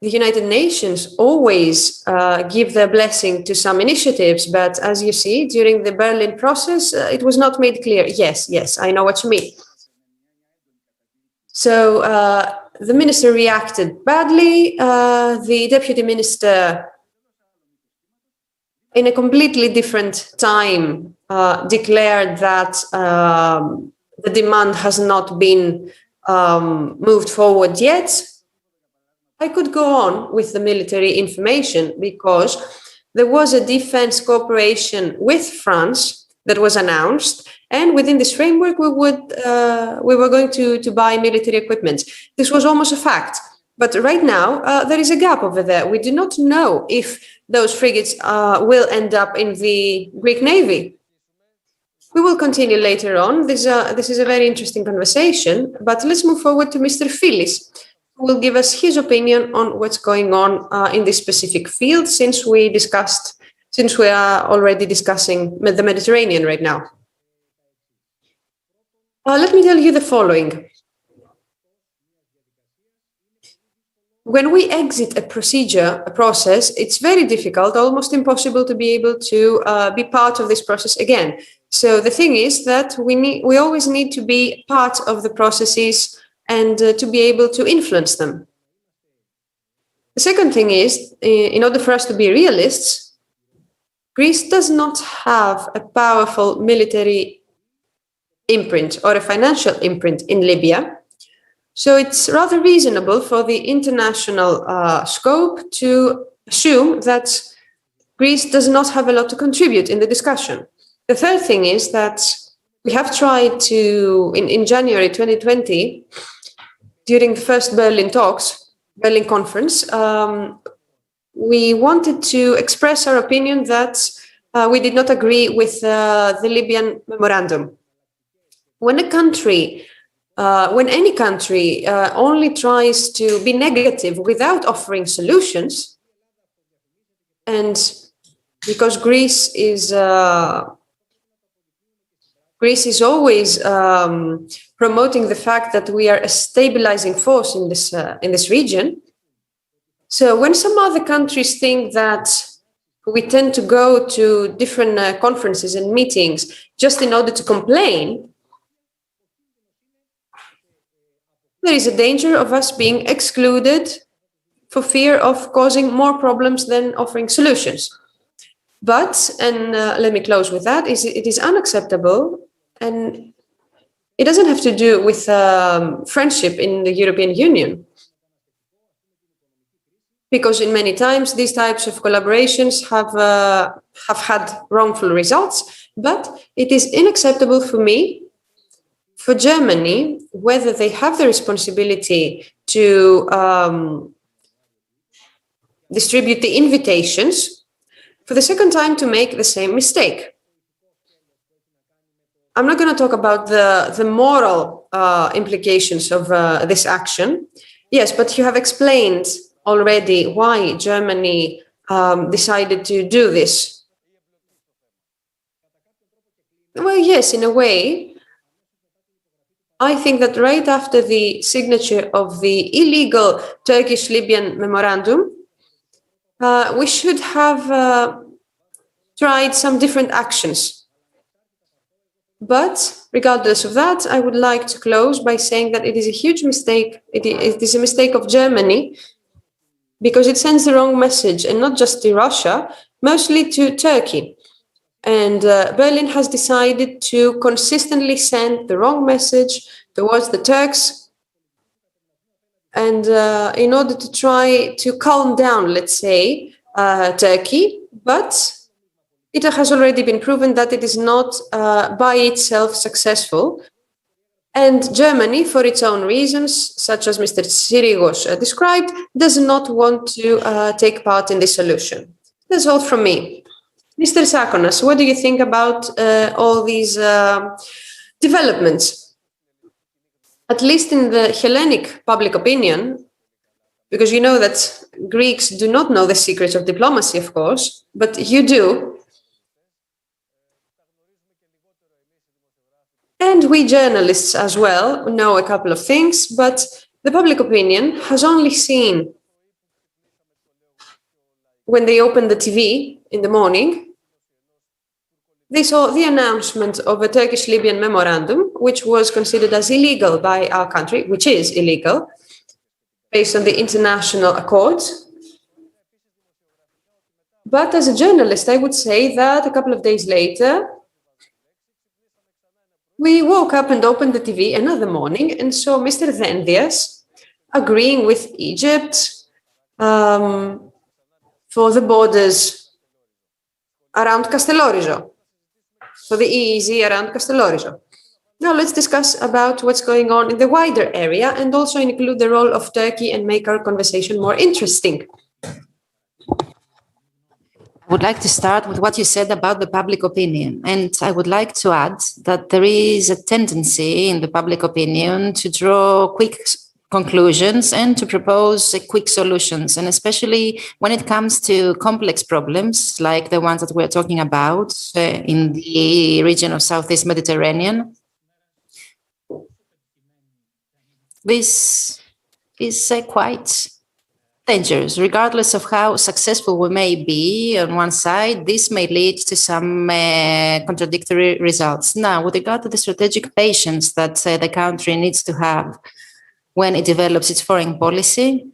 The United Nations always give their blessing to some initiatives, but as you see, during the Berlin process, it was not made clear. Yes, I know what you mean. So the minister reacted badly. The deputy minister, in a completely different time, declared that the demand has not been moved forward yet. I could go on with the military information because there was a defense cooperation with France that was announced, and within this framework, we were going to buy military equipment. This was almost a fact. But right now, there is a gap over there. We do not know if those frigates will end up in the Greek Navy. We will continue later on. This is a very interesting conversation, but let's move forward to Mr. Philis, who will give us his opinion on what's going on in this specific field, since we are already discussing the Mediterranean right now. Let me tell you the following. When we exit a process, it's very difficult, almost impossible to be able to be part of this process again. So the thing is that we always need to be part of the processes and to be able to influence them. The second thing is, in order for us to be realists, Greece does not have a powerful military imprint or a financial imprint in Libya. So it's rather reasonable for the international scope to assume that Greece does not have a lot to contribute in the discussion. The third thing is that we have tried to, in January 2020, during the first Berlin conference, we wanted to express our opinion that we did not agree with the Libyan memorandum. When any country only tries to be negative without offering solutions, and because Greece is always promoting the fact that we are a stabilizing force in this region. So when some other countries think that we tend to go to different conferences and meetings just in order to complain, there is a danger of us being excluded for fear of causing more problems than offering solutions. But, and let me close with that, it is unacceptable, and it doesn't have to do with friendship in the European Union. Because in many times, these types of collaborations have had wrongful results, but it is unacceptable for me, for Germany, whether they have the responsibility to distribute the invitations, for the second time to make the same mistake. I'm not going to talk about the moral implications of this action. Yes, but you have explained already why Germany decided to do this. Well, yes, in a way. I think that right after the signature of the illegal Turkish-Libyan memorandum, we should have tried some different actions. But regardless of that, I would like to close by saying that it is a huge mistake. It is a mistake of Germany because it sends the wrong message, and not just to Russia, mostly to Turkey. And Berlin has decided to consistently send the wrong message towards the Turks. And in order to try to calm down, let's say, Turkey, but it has already been proven that it is not by itself successful. And Germany, for its own reasons, such as Mr. Sirigos described, does not want to take part in this solution. That's all from me. Mr. Sakonas, what do you think about all these developments? At least in the Hellenic public opinion, because you know that Greeks do not know the secrets of diplomacy, of course, but you do. And we journalists as well know a couple of things, but the public opinion has only seen, when they opened the TV in the morning, they saw the announcement of a Turkish-Libyan memorandum, which was considered as illegal by our country, which is illegal, based on the international accords. But as a journalist, I would say that a couple of days later, we woke up and opened the TV another morning and saw Mr. Dendias agreeing with Egypt for the borders around Castellorizo, for the EEZ around Castellorizo. Now let's discuss about what's going on in the wider area and also include the role of Turkey and make our conversation more interesting. I would like to start with what you said about the public opinion. And I would like to add that there is a tendency in the public opinion to draw quick conclusions and to propose quick solutions. And especially when it comes to complex problems like the ones that we're talking about in the region of Southeast Mediterranean. This is quite dangerous. Regardless of how successful we may be on one side, this may lead to some contradictory results. Now, with regard to the strategic patience that the country needs to have when it develops its foreign policy,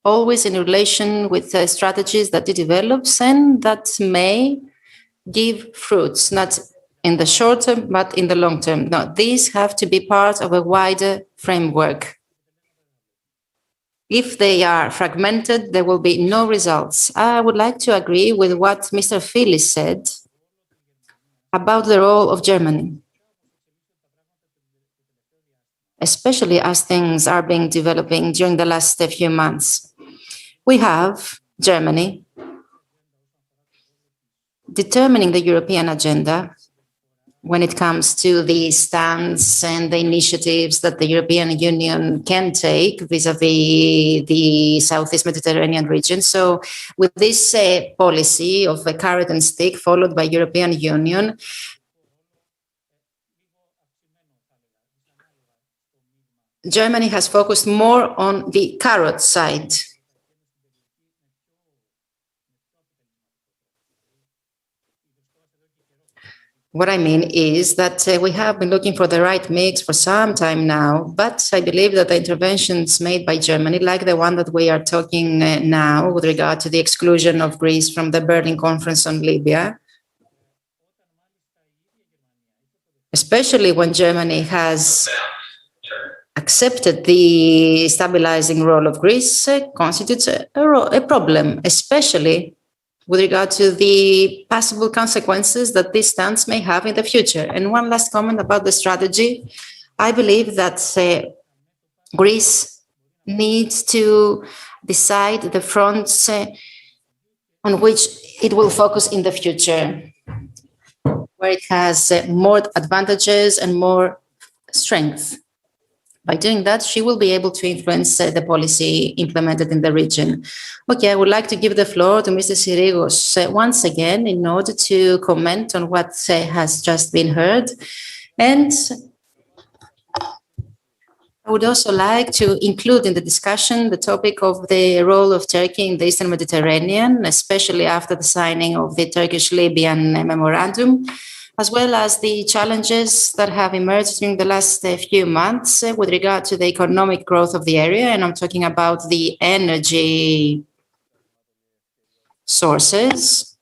always in relation with strategies that it develops and that may give fruits, not in the short term, but in the long term. No, these have to be part of a wider framework. If they are fragmented, there will be no results. I would like to agree with what Mr. Philly said about the role of Germany, especially as things are being developing during the last few months. We have Germany determining the European agenda when it comes to the stance and the initiatives that the European Union can take vis-à-vis the Southeast Mediterranean region. So with this policy of a carrot and stick followed by European Union, Germany has focused more on the carrot side. What I mean is that we have been looking for the right mix for some time now, but I believe that the interventions made by Germany, like the one that we are talking now with regard to the exclusion of Greece from the Berlin Conference on Libya, especially when Germany has accepted the stabilizing role of Greece, constitutes a problem, especially with regard to the possible consequences that this stance may have in the future. And one last comment about the strategy. I believe that Greece needs to decide the fronts on which it will focus in the future, where it has more advantages and more strength. By doing that, she will be able to influence the policy implemented in the region. Okay, I would like to give the floor to Mr. Sirigos once again in order to comment on what has just been heard. And I would also like to include in the discussion the topic of the role of Turkey in the Eastern Mediterranean, especially after the signing of the Turkish-Libyan memorandum, as well as the challenges that have emerged during the last few months with regard to the economic growth of the area. And I'm talking about the energy sources,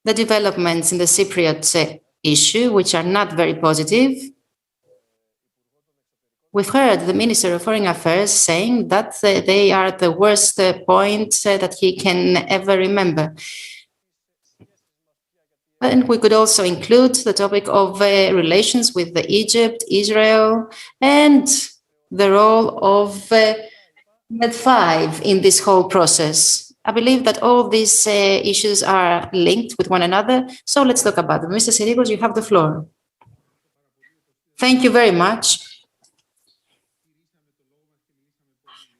the developments in the Cypriot issue, which are not very positive. We've heard the Minister of Foreign Affairs saying that they are at the worst point that he can ever remember. And we could also include the topic of relations with Egypt, Israel, and the role of Med5 in this whole process. I believe that all these issues are linked with one another. So let's talk about them. Mr. Sirigos, you have the floor. Thank you very much.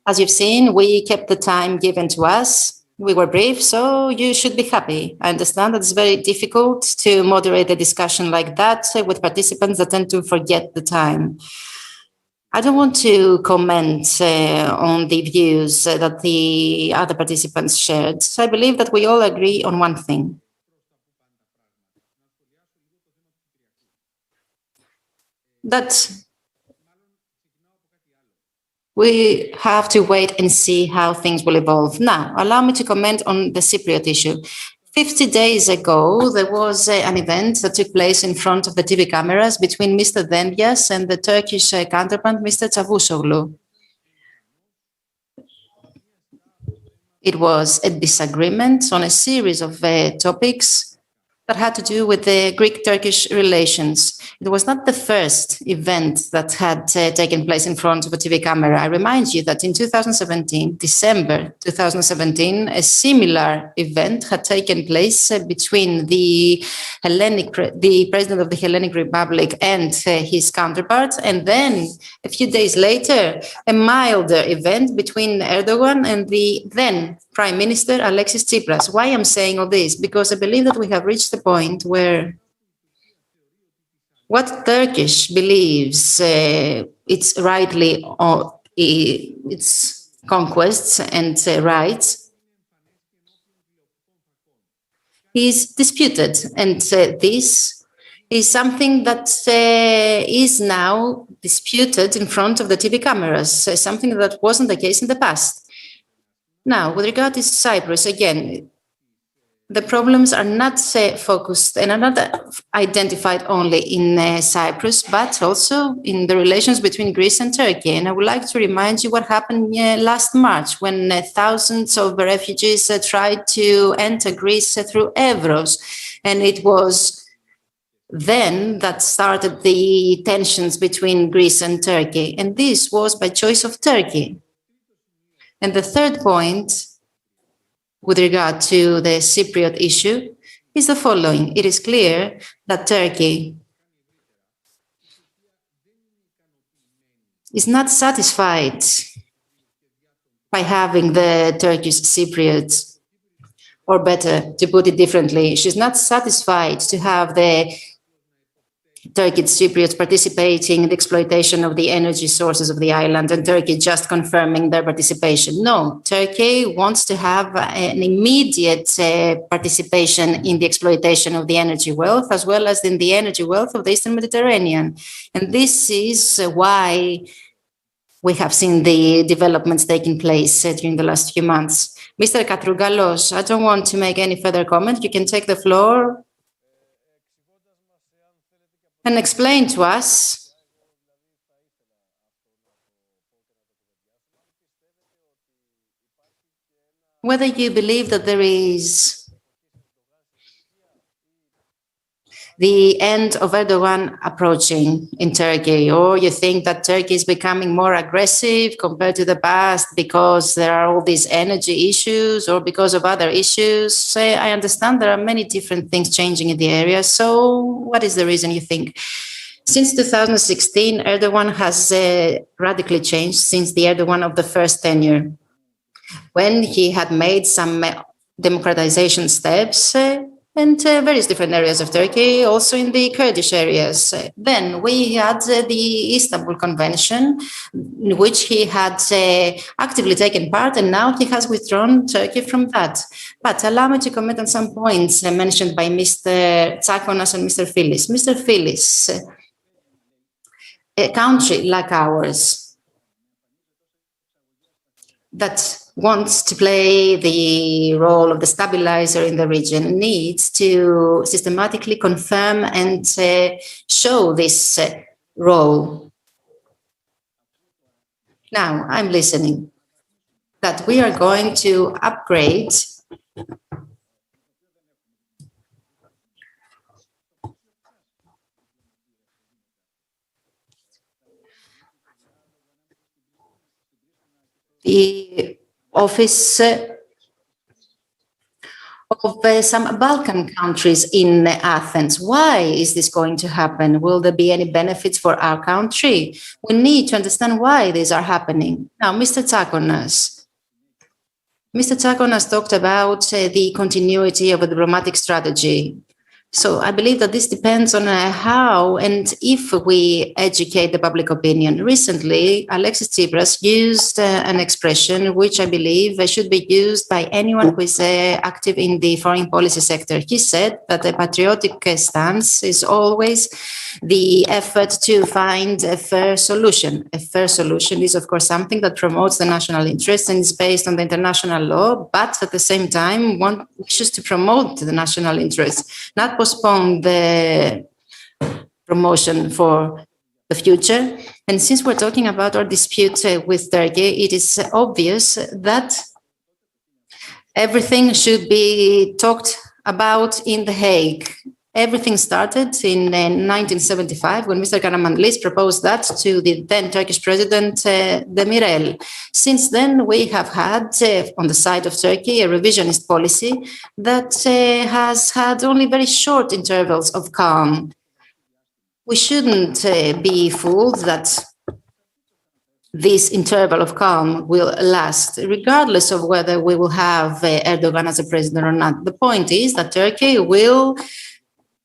As you've seen, we kept the time given to us. We were brief, so you should be happy. I understand that it's very difficult to moderate a discussion like that with participants that tend to forget the time. I don't want to comment on the views that the other participants shared. So I believe that we all agree on one thing. That we have to wait and see how things will evolve. Now, allow me to comment on the Cypriot issue. 50 days ago, there was an event that took place in front of the TV cameras between Mr. Dembias and the Turkish counterpart, Mr. Çavuşoğlu. It was a disagreement on a series of topics that had to do with the Greek-Turkish relations. It was not the first event that had taken place in front of a TV camera. I remind you that in 2017, December 2017, a similar event had taken place between the President of the Hellenic Republic and his counterpart, and then a few days later, a milder event between Erdogan and the then Prime Minister Alexis Tsipras. Why I'm saying all this? Because I believe that we have reached the point where what Turkish believes it's rightly its conquests and rights is disputed, and this is something that is now disputed in front of the TV cameras, something that wasn't the case in the past. Now, with regard to Cyprus, again, the problems are not focused and are not identified only in Cyprus, but also in the relations between Greece and Turkey. And I would like to remind you what happened last March when thousands of refugees tried to enter Greece through Evros. And it was then that started the tensions between Greece and Turkey. And this was by choice of Turkey. And the third point, with regard to the Cypriot issue, is the following. It is clear that Turkey is not satisfied by having the Turkish Cypriots, or better, to put it differently, she's not satisfied to have the Turkish Cypriots participating in the exploitation of the energy sources of the island and Turkey just confirming their participation. No, Turkey wants to have an immediate participation in the exploitation of the energy wealth as well as in the energy wealth of the Eastern Mediterranean. And this is why we have seen the developments taking place during the last few months. Mr. Katrougalos, I don't want to make any further comment. You can take the floor and explain to us whether you believe that there is the end of Erdogan approaching in Turkey, or you think that Turkey is becoming more aggressive compared to the past because there are all these energy issues or because of other issues. I understand there are many different things changing in the area. So what is the reason you think? Since 2016, Erdogan has radically changed since the Erdogan of the first tenure, when he had made some democratization steps and various different areas of Turkey, also in the Kurdish areas. Then we had the Istanbul Convention, in which he had actively taken part, and now he has withdrawn Turkey from that. But allow me to comment on some points mentioned by Mr. Tsakonas and Mr. Philis. Mr. Philis, a country like ours that wants to play the role of the stabilizer in the region needs to systematically confirm and show this role. Now, I'm listening. That we are going to upgrade the office of some Balkan countries in Athens. Why is this going to happen? Will there be any benefits for our country? We need to understand why these are happening. Now, Mr. Tsakonas talked about the continuity of a diplomatic strategy. So I believe that this depends on how and if we educate the public opinion. Recently, Alexis Tsipras used an expression which I believe should be used by anyone who is active in the foreign policy sector. He said that a patriotic stance is always the effort to find a fair solution. A fair solution is, of course, something that promotes the national interest and is based on the international law, but at the same time, one wishes to promote the national interest, not postpone the promotion for the future. And since we're talking about our dispute with Turkey, it is obvious that everything should be talked about in The Hague. Everything started in 1975 when Mr. Karamanlis proposed that to the then Turkish President Demirel. Since then, we have had, on the side of Turkey, a revisionist policy that has had only very short intervals of calm. We shouldn't be fooled that this interval of calm will last, regardless of whether we will have Erdogan as a president or not. The point is that Turkey will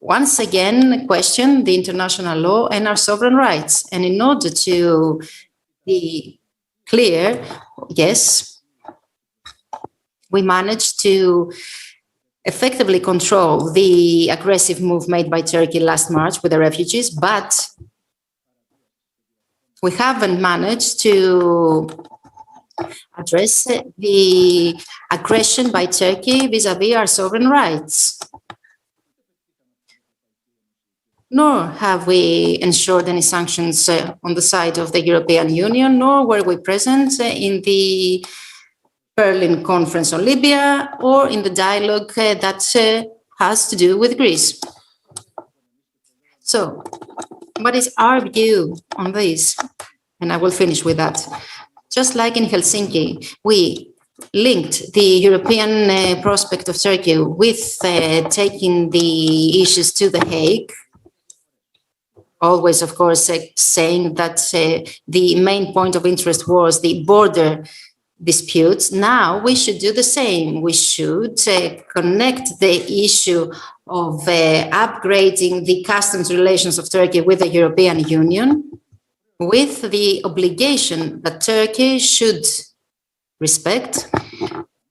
once again question the international law and our sovereign rights. And in order to be clear, yes, we managed to effectively control the aggressive move made by Turkey last March with the refugees, but we haven't managed to address the aggression by Turkey vis-à-vis our sovereign rights. Nor have we ensured any sanctions on the side of the European Union, nor were we present in the Berlin Conference on Libya or in the dialogue that has to do with Greece. So, what is our view on this? And I will finish with that. Just like in Helsinki, we linked the European prospect of Turkey with taking the issues to The Hague. Always, of course, saying that the main point of interest was the border disputes. Now we should do the same. We should connect the issue of upgrading the customs relations of Turkey with the European Union with the obligation that Turkey should respect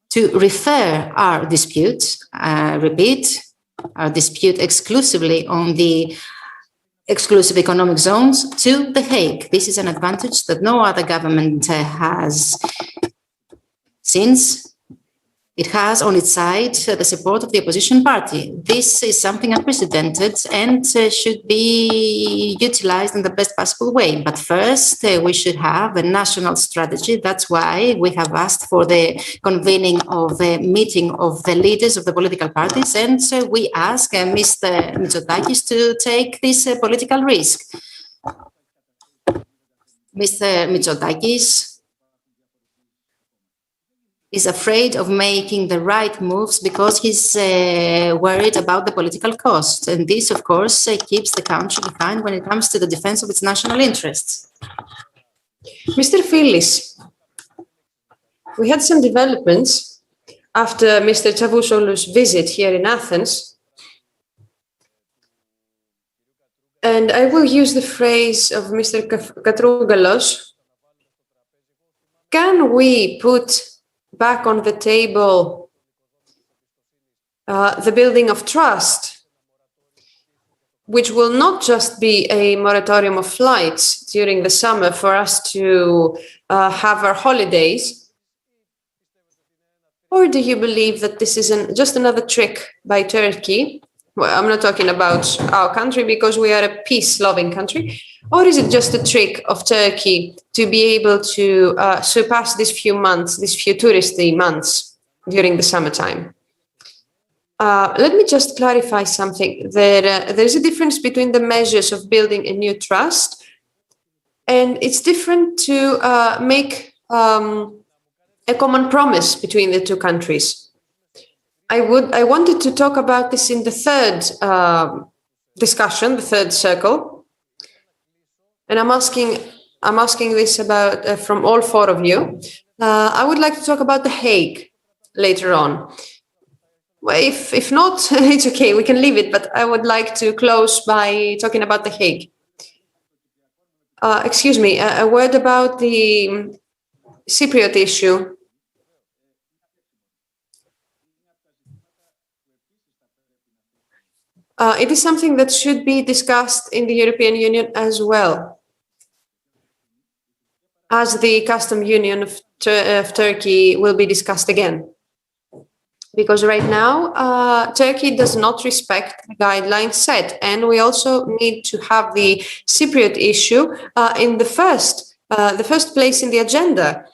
to refer our dispute, repeat, our dispute exclusively on the exclusive economic zones to The Hague. This is an advantage that no other government has, since it has on its side the support of the opposition party. This is something unprecedented and should be utilized in the best possible way. But first, we should have a national strategy. That's why we have asked for the convening of a meeting of the leaders of the political parties. And we ask Mr. Mitsotakis to take this political risk. Mr. Mitsotakis is afraid of making the right moves because he's worried about the political cost. And this, of course, keeps the country behind when it comes to the defense of its national interests. Mr. Phyllis, we had some developments after Mr. Çavuşoğlu's visit here in Athens. And I will use the phrase of Mr. Katrougalos. Can we put back on the table the building of trust, which will not just be a moratorium of flights during the summer for us to have our holidays? Or do you believe that this is just another trick by Turkey? Well, I'm not talking about our country because we are a peace-loving country. Or is it just a trick of Turkey to be able to surpass these few months, these few touristy months during the summertime? Let me just clarify something. There's a difference between the measures of building a new trust, and it's different to make a common promise between the two countries. I wanted to talk about this in the third discussion, the third circle, and I'm asking this about from all four of you. I would like to talk about The Hague later on. Well, if not, it's okay, we can leave it, but I would like to close by talking about The Hague. Excuse me, a word about the Cypriot issue. It is something that should be discussed in the European Union as well, as the custom union of Turkey will be discussed again. Because right now, Turkey does not respect the guidelines set, and we also need to have the Cypriot issue in the first place in the agenda.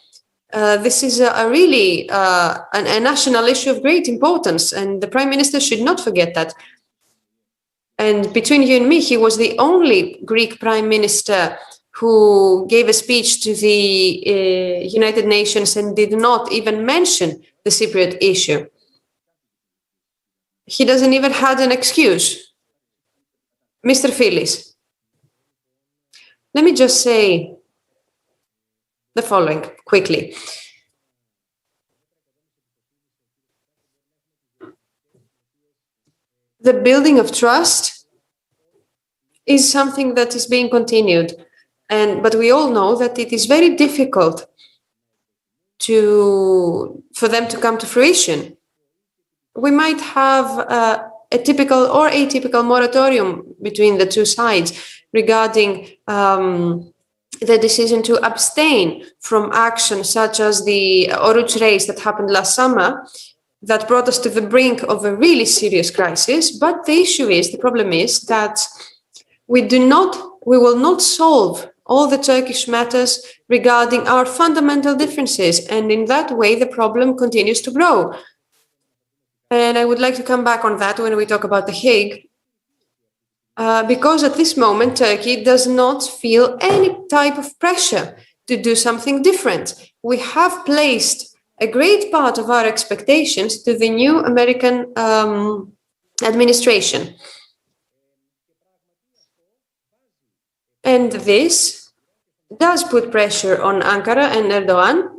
This is a really a national issue of great importance, and the Prime Minister should not forget that. And between you and me, he was the only Greek Prime Minister who gave a speech to the United Nations and did not even mention the Cypriot issue. He doesn't even have an excuse. Mr. Phillips, let me just say the following quickly. The building of trust is something that is being continued, but we all know that it is very difficult for them to come to fruition. We might have a typical or atypical moratorium between the two sides regarding the decision to abstain from action such as the Oruç race that happened last summer, that brought us to the brink of a really serious crisis. But the problem is that we will not solve all the Turkish matters regarding our fundamental differences. And in that way, the problem continues to grow. And I would like to come back on that when we talk about The Hague, because at this moment, Turkey does not feel any type of pressure to do something different. We have placed a great part of our expectations to the new American administration. And this does put pressure on Ankara and Erdogan,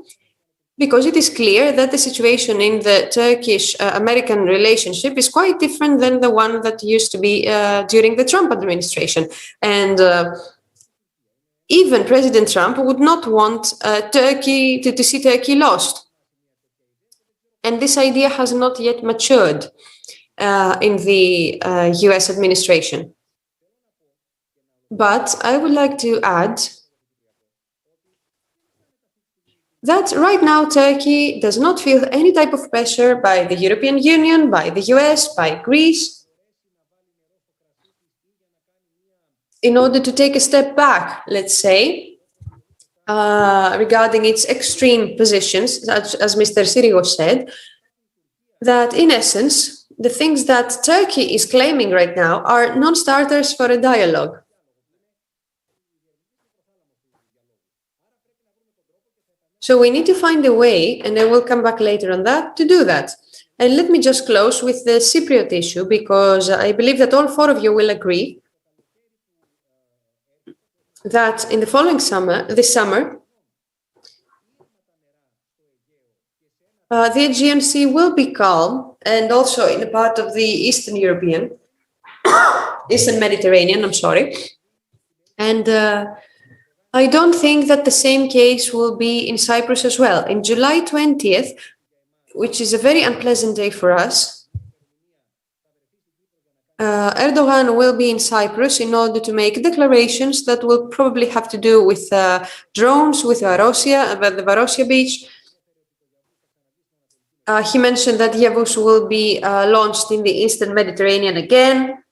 because it is clear that the situation in the Turkish-American relationship is quite different than the one that used to be during the Trump administration. And even President Trump would not want Turkey to see Turkey lost. And this idea has not yet matured in the US administration. But I would like to add that right now Turkey does not feel any type of pressure by the European Union, by the US, by Greece, in order to take a step back, let's say, regarding its extreme positions, such as Mr. Sirigo said, that in essence, the things that Turkey is claiming right now are non-starters for a dialogue. So we need to find a way, and I will come back later on that, to do that. And let me just close with the Cypriot issue, because I believe that all four of you will agree that in the following summer, this summer, the Aegean Sea will be calm, and also in a part of the Eastern Mediterranean, And I don't think that the same case will be in Cyprus as well. In July 20th, which is a very unpleasant day for us, Erdogan will be in Cyprus in order to make declarations that will probably have to do with drones, with the Varosia beach. He mentioned that Yavuz will be launched in the Eastern Mediterranean again,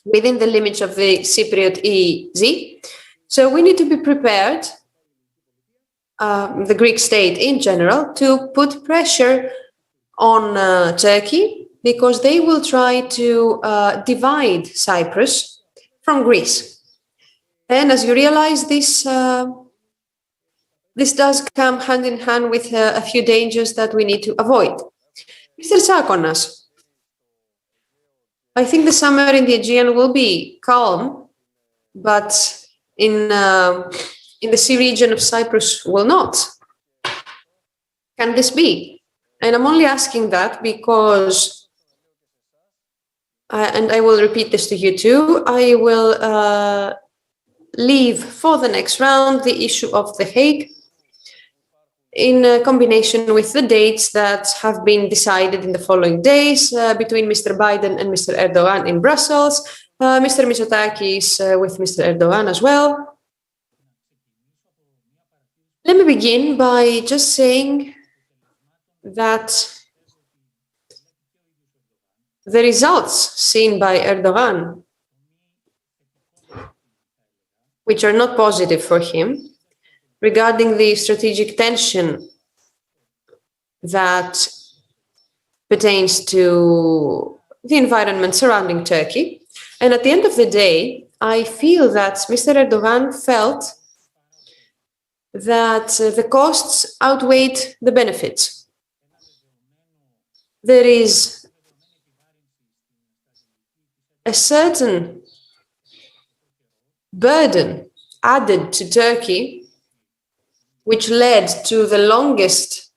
within the limits of the Cypriot EEZ. So we need to be prepared, the Greek state in general, to put pressure on Turkey, because they will try to divide Cyprus from Greece. And as you realize, this this does come hand in hand with a few dangers that we need to avoid. Mr. Tsakonas, I think the summer in the Aegean will be calm, but in the sea region of Cyprus will not. Can this be? And I'm only asking that because, and I will repeat this to you too, I will leave for the next round the issue of The Hague in combination with the dates that have been decided in the following days between Mr. Biden and Mr. Erdogan in Brussels, Mr. Mitsotakis with Mr. Erdogan as well. Let me begin by just saying that the results seen by Erdogan, which are not positive for him, regarding the strategic tension that pertains to the environment surrounding Turkey. And at the end of the day, I feel that Mr. Erdogan felt that the costs outweighed the benefits. There is a certain burden added to Turkey, which led to the longest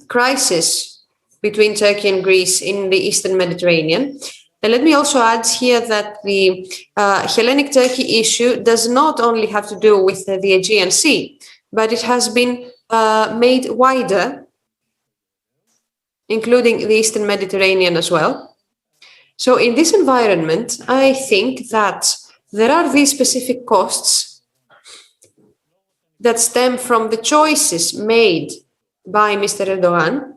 crisis between Turkey and Greece in the Eastern Mediterranean. And let me also add here that the Hellenic Turkey issue does not only have to do with the Aegean Sea, but it has been made wider, including the Eastern Mediterranean as well. So in this environment, I think that there are these specific costs that stem from the choices made by Mr. Erdogan,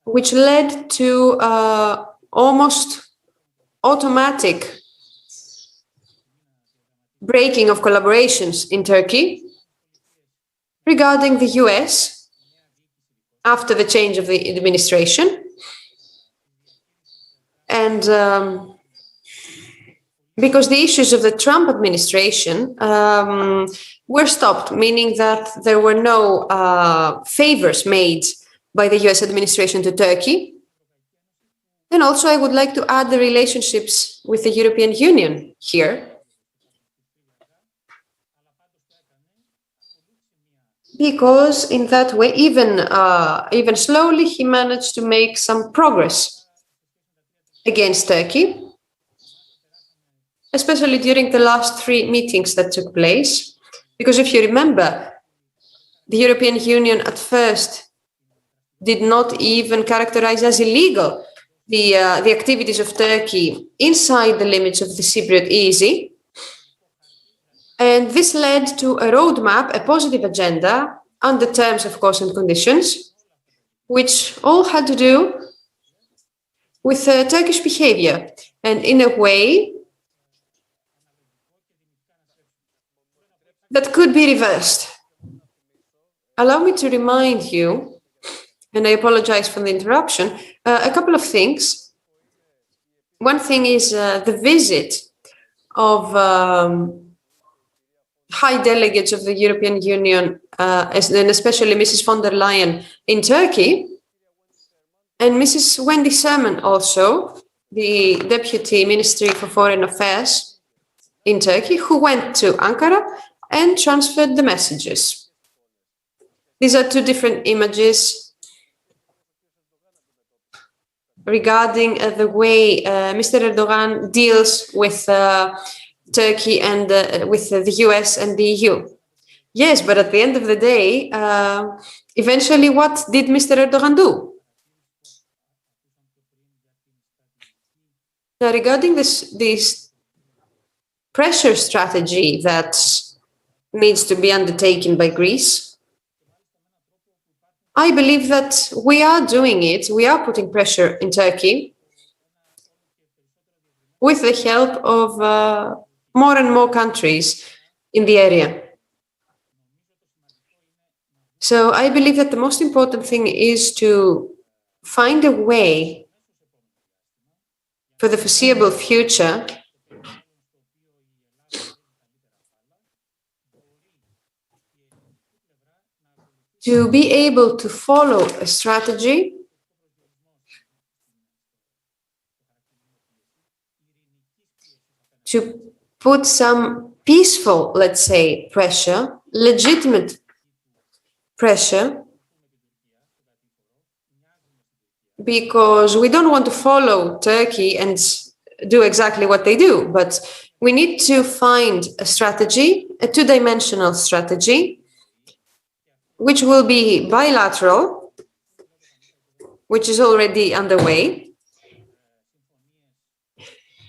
which led to almost automatic breaking of collaborations in Turkey regarding the US after the change of the administration. And because the issues of the Trump administration were stopped, meaning that there were no favors made by the US administration to Turkey. And also I would like to add the relationships with the European Union here, because in that way, even slowly, he managed to make some progress against Turkey, especially during the last 3 meetings that took place. Because if you remember, the European Union at first did not even characterize as illegal the activities of Turkey inside the limits of the Cypriot EEZ. And this led to a roadmap, a positive agenda, under terms, of course, and conditions, which all had to do with Turkish behavior. And in a way that could be reversed. Allow me to remind you, and I apologize for the interruption, a couple of things. One thing is the visit of high delegates of the European Union, and especially Mrs. von der Leyen in Turkey, and Mrs. Wendy Sherman also, the Deputy Ministry for Foreign Affairs in Turkey, who went to Ankara and transferred the messages. These are 2 different images regarding the way Mr. Erdogan deals with Turkey and with the US and the EU. Yes, but at the end of the day, eventually what did Mr. Erdogan do? Now, regarding this pressure strategy that needs to be undertaken by Greece, I believe that we are doing it. We are putting pressure in Turkey with the help of more and more countries in the area. So I believe that the most important thing is to find a way for the foreseeable future to be able to follow a strategy to put some peaceful, let's say, pressure, legitimate pressure, because we don't want to follow Turkey and do exactly what they do, but we need to find a strategy, a two-dimensional strategy, which will be bilateral, which is already underway.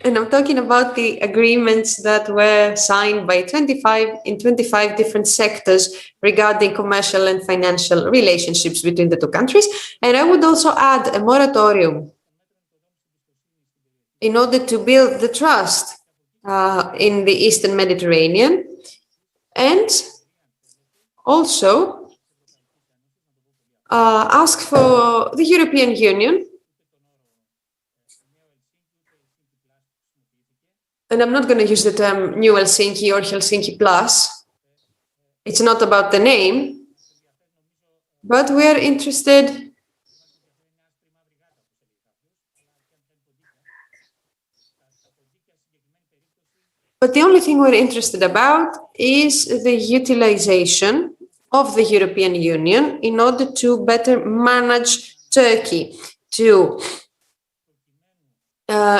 And I'm talking about the agreements that were signed by 25 different sectors regarding commercial and financial relationships between the two countries. And I would also add a moratorium in order to build the trust in the Eastern Mediterranean, and also ask for the European Union. And I'm not going to use the term New Helsinki or Helsinki Plus. It's not about the name, but we're interested But the only thing we're interested about is the utilization of the European Union in order to better manage Turkey, to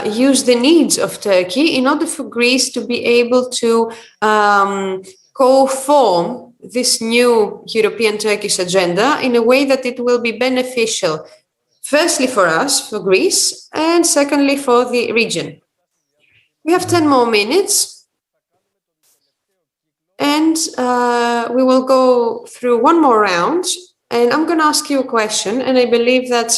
use the needs of Turkey in order for Greece to be able to co-form this new European Turkish agenda in a way that it will be beneficial, firstly for us, for Greece, and secondly for the region. We have 10 more minutes, and we will go through one more round, and I'm going to ask you a question, and I believe that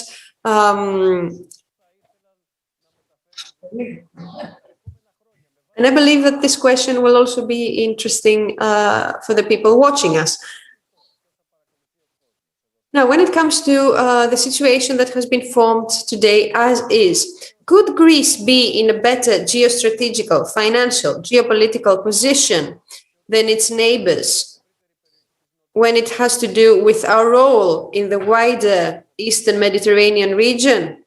this question will also be interesting for the people watching us. Now, when it comes to the situation that has been formed today as is, could Greece be in a better geostrategical, financial, geopolitical position than its neighbors when it has to do with our role in the wider Eastern Mediterranean region?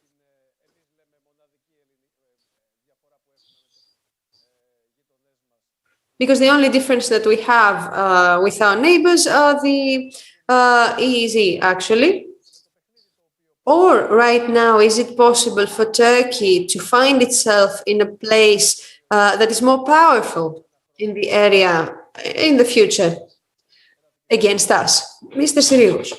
Because the only difference that we have with our neighbors are the EEZ, actually. Or right now, is it possible for Turkey to find itself in a place that is more powerful in the area in the future against us? Mr. Sirigos.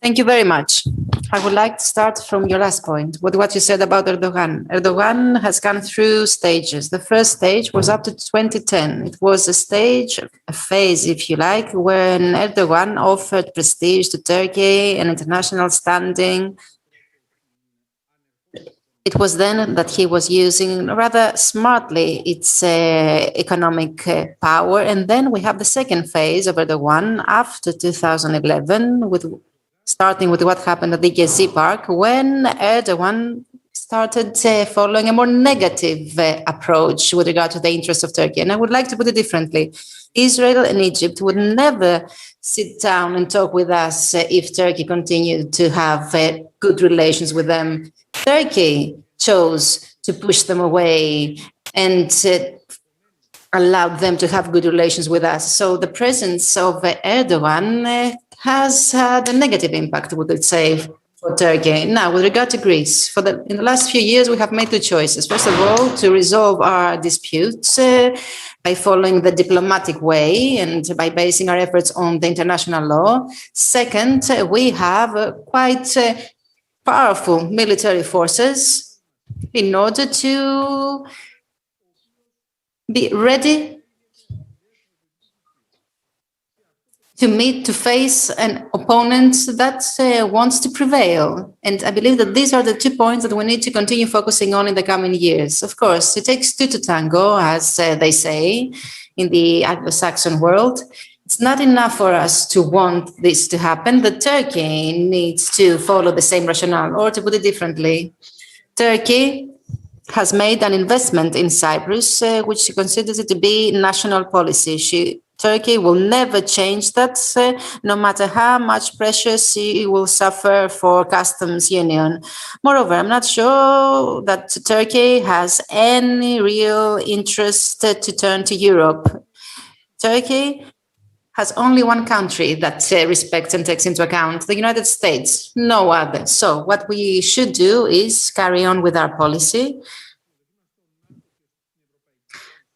Thank you very much. I would like to start from your last point, with what you said about Erdogan. Erdogan has gone through stages. The first stage was up to 2010. It was a stage, a phase, if you like, when Erdogan offered prestige to Turkey and international standing. It was then that he was using rather smartly its economic power. And then we have the second phase of Erdogan after 2011, starting with what happened at the Gezi Park, when Erdogan started following a more negative approach with regard to the interests of Turkey. And I would like to put it differently. Israel and Egypt would never sit down and talk with us if Turkey continued to have good relations with them. Turkey chose to push them away and allowed them to have good relations with us. So the presence of Erdogan has had a negative impact, we would say, for Turkey. Now, with regard to Greece, in the last few years, we have made two choices. First of all, to resolve our disputes by following the diplomatic way and by basing our efforts on the international law. Second, we have quite powerful military forces in order to be ready to face an opponent that wants to prevail. And I believe that these are the 2 points that we need to continue focusing on in the coming years. Of course, it takes two to tango, as they say in the Anglo-Saxon world. It's not enough for us to want this to happen. The Turkey needs to follow the same rationale, or to put it differently, Turkey has made an investment in Cyprus, which she considers it to be national policy. Turkey will never change that, no matter how much pressure she will suffer for customs union. Moreover, I'm not sure that Turkey has any real interest to turn to Europe. Turkey has only one country that respects and takes into account, the United States, no other. So what we should do is carry on with our policy,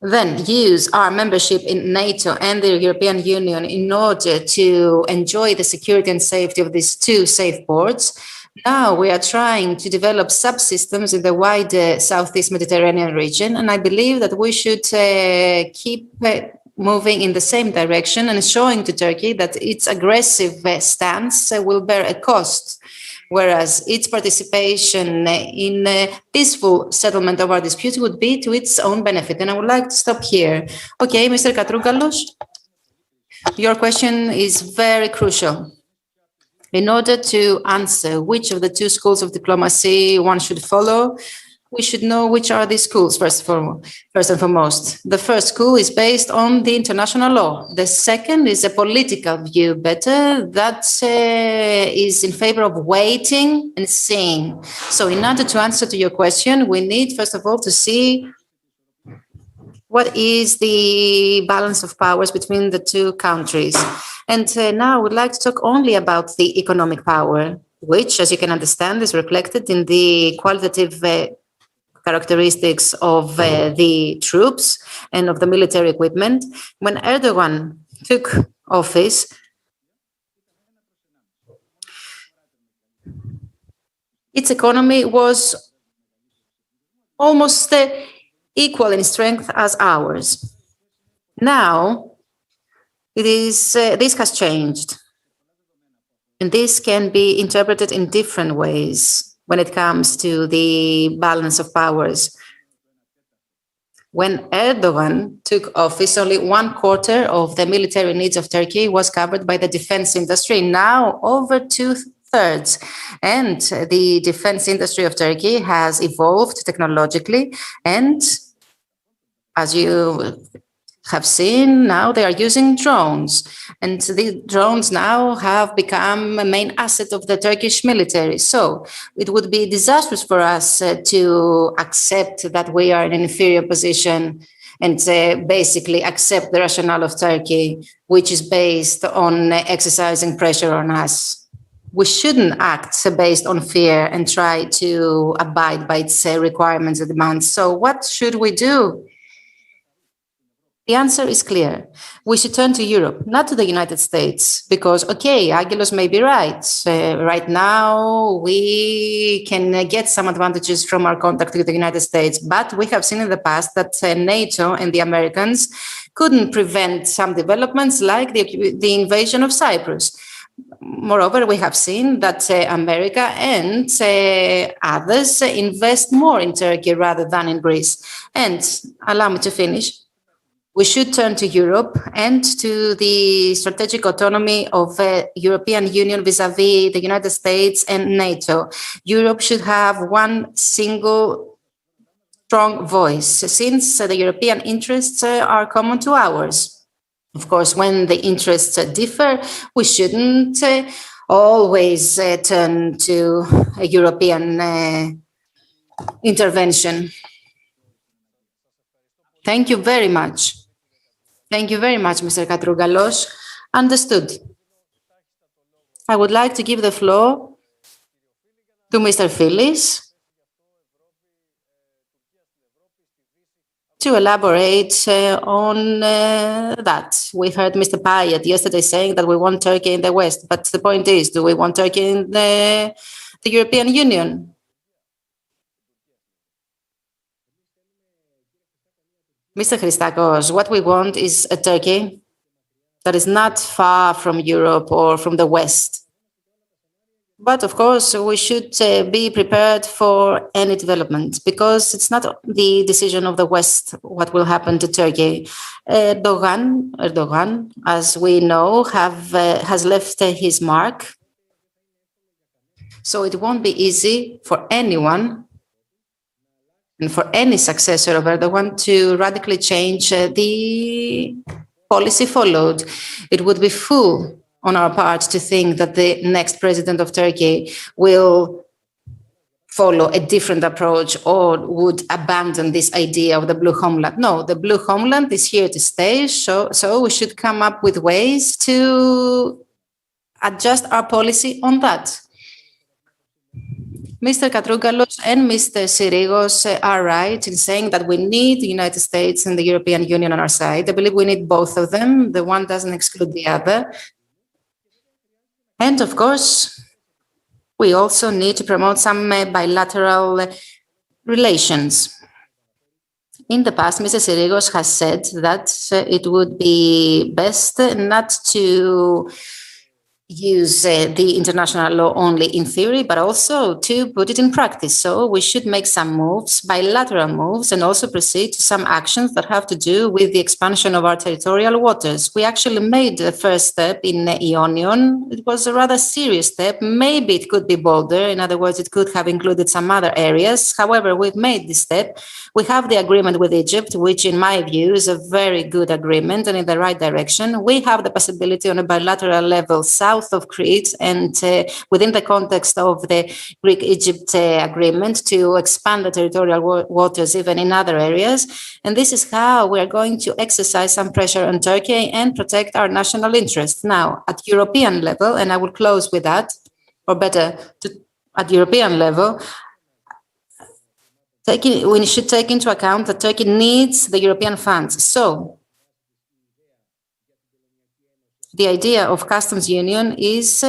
then use our membership in NATO and the European Union in order to enjoy the security and safety of these two safe ports. Now we are trying to develop subsystems in the wider Southeast Mediterranean region, and I believe that we should keep moving in the same direction and showing to Turkey that its aggressive stance will bear a cost, whereas its participation in peaceful settlement of our disputes would be to its own benefit. And I would like to stop here. Okay, Mr. Katrougalos, your question is very crucial. In order to answer which of the two schools of diplomacy one should follow, we should know which are these schools, first and foremost. The first school is based on the international law. The second is a political view, better, that is in favor of waiting and seeing. So in order to answer to your question, we need, first of all, to see what is the balance of powers between the two countries. And now I would like to talk only about the economic power, which, as you can understand, is reflected in the qualitative characteristics of the troops and of the military equipment. When Erdogan took office, its economy was almost equal in strength as ours. Now, this has changed. And this can be interpreted in different ways when it comes to the balance of powers. When Erdogan took office, only 1/4 of the military needs of Turkey was covered by the defense industry. Now, over 2/3. And the defense industry of Turkey has evolved technologically. And as you have seen, now they are using drones. And the drones now have become a main asset of the Turkish military. So it would be disastrous for us to accept that we are in an inferior position and basically accept the rationale of Turkey, which is based on exercising pressure on us. We shouldn't act based on fear and try to abide by its requirements and demands. So what should we do? The answer is clear. We should turn to Europe, not to the United States, because, okay, Angelos may be right. Right now, we can get some advantages from our contact with the United States, but we have seen in the past that NATO and the Americans couldn't prevent some developments like the invasion of Cyprus. Moreover, we have seen that America and others invest more in Turkey rather than in Greece. And allow me to finish. We should turn to Europe and to the strategic autonomy of the European Union vis-à-vis the United States and NATO. Europe should have one single strong voice, since the European interests are common to ours. Of course, when the interests differ, we shouldn't always turn to a European intervention. Thank you very much. Thank you very much, Mr. Katrougalos. Understood. I would like to give the floor to Mr. Phyllis to elaborate on that. We heard Mr. Payet yesterday saying that we want Turkey in the West, but the point is, do we want Turkey in the European Union? Mr. Christakos, what we want is a Turkey that is not far from Europe or from the West. But of course, we should be prepared for any development, because it's not the decision of the West what will happen to Turkey. Erdogan, as we know, has left his mark. So it won't be easy for anyone and for any successor of Erdogan to radically change the policy followed. It would be fool on our part to think that the next president of Turkey will follow a different approach or would abandon this idea of the blue homeland. No, the blue homeland is here to stay, so we should come up with ways to adjust our policy on that. Mr. Katrougalos and Mr. Syrigos are right in saying that we need the United States and the European Union on our side. I believe we need both of them. The one doesn't exclude the other. And of course, we also need to promote some bilateral relations. In the past, Mr. Syrigos has said that it would be best not to use the international law only in theory, but also to put it in practice. So we should make some moves, bilateral moves, and also proceed to some actions that have to do with the expansion of our territorial waters. We actually made the first step in Ionion. It was a rather serious step. Maybe it could be bolder. In other words, it could have included some other areas. However, we've made this step. We have the agreement with Egypt, which in my view is a very good agreement and in the right direction. We have the possibility on a bilateral level south of Crete and within the context of the Greek-Egypt agreement to expand the territorial waters even in other areas. And this is how we are going to exercise some pressure on Turkey and protect our national interests. Now, at European level, and I will close with that, or better, at European level, we should take into account that Turkey needs the European funds. So the idea of customs union is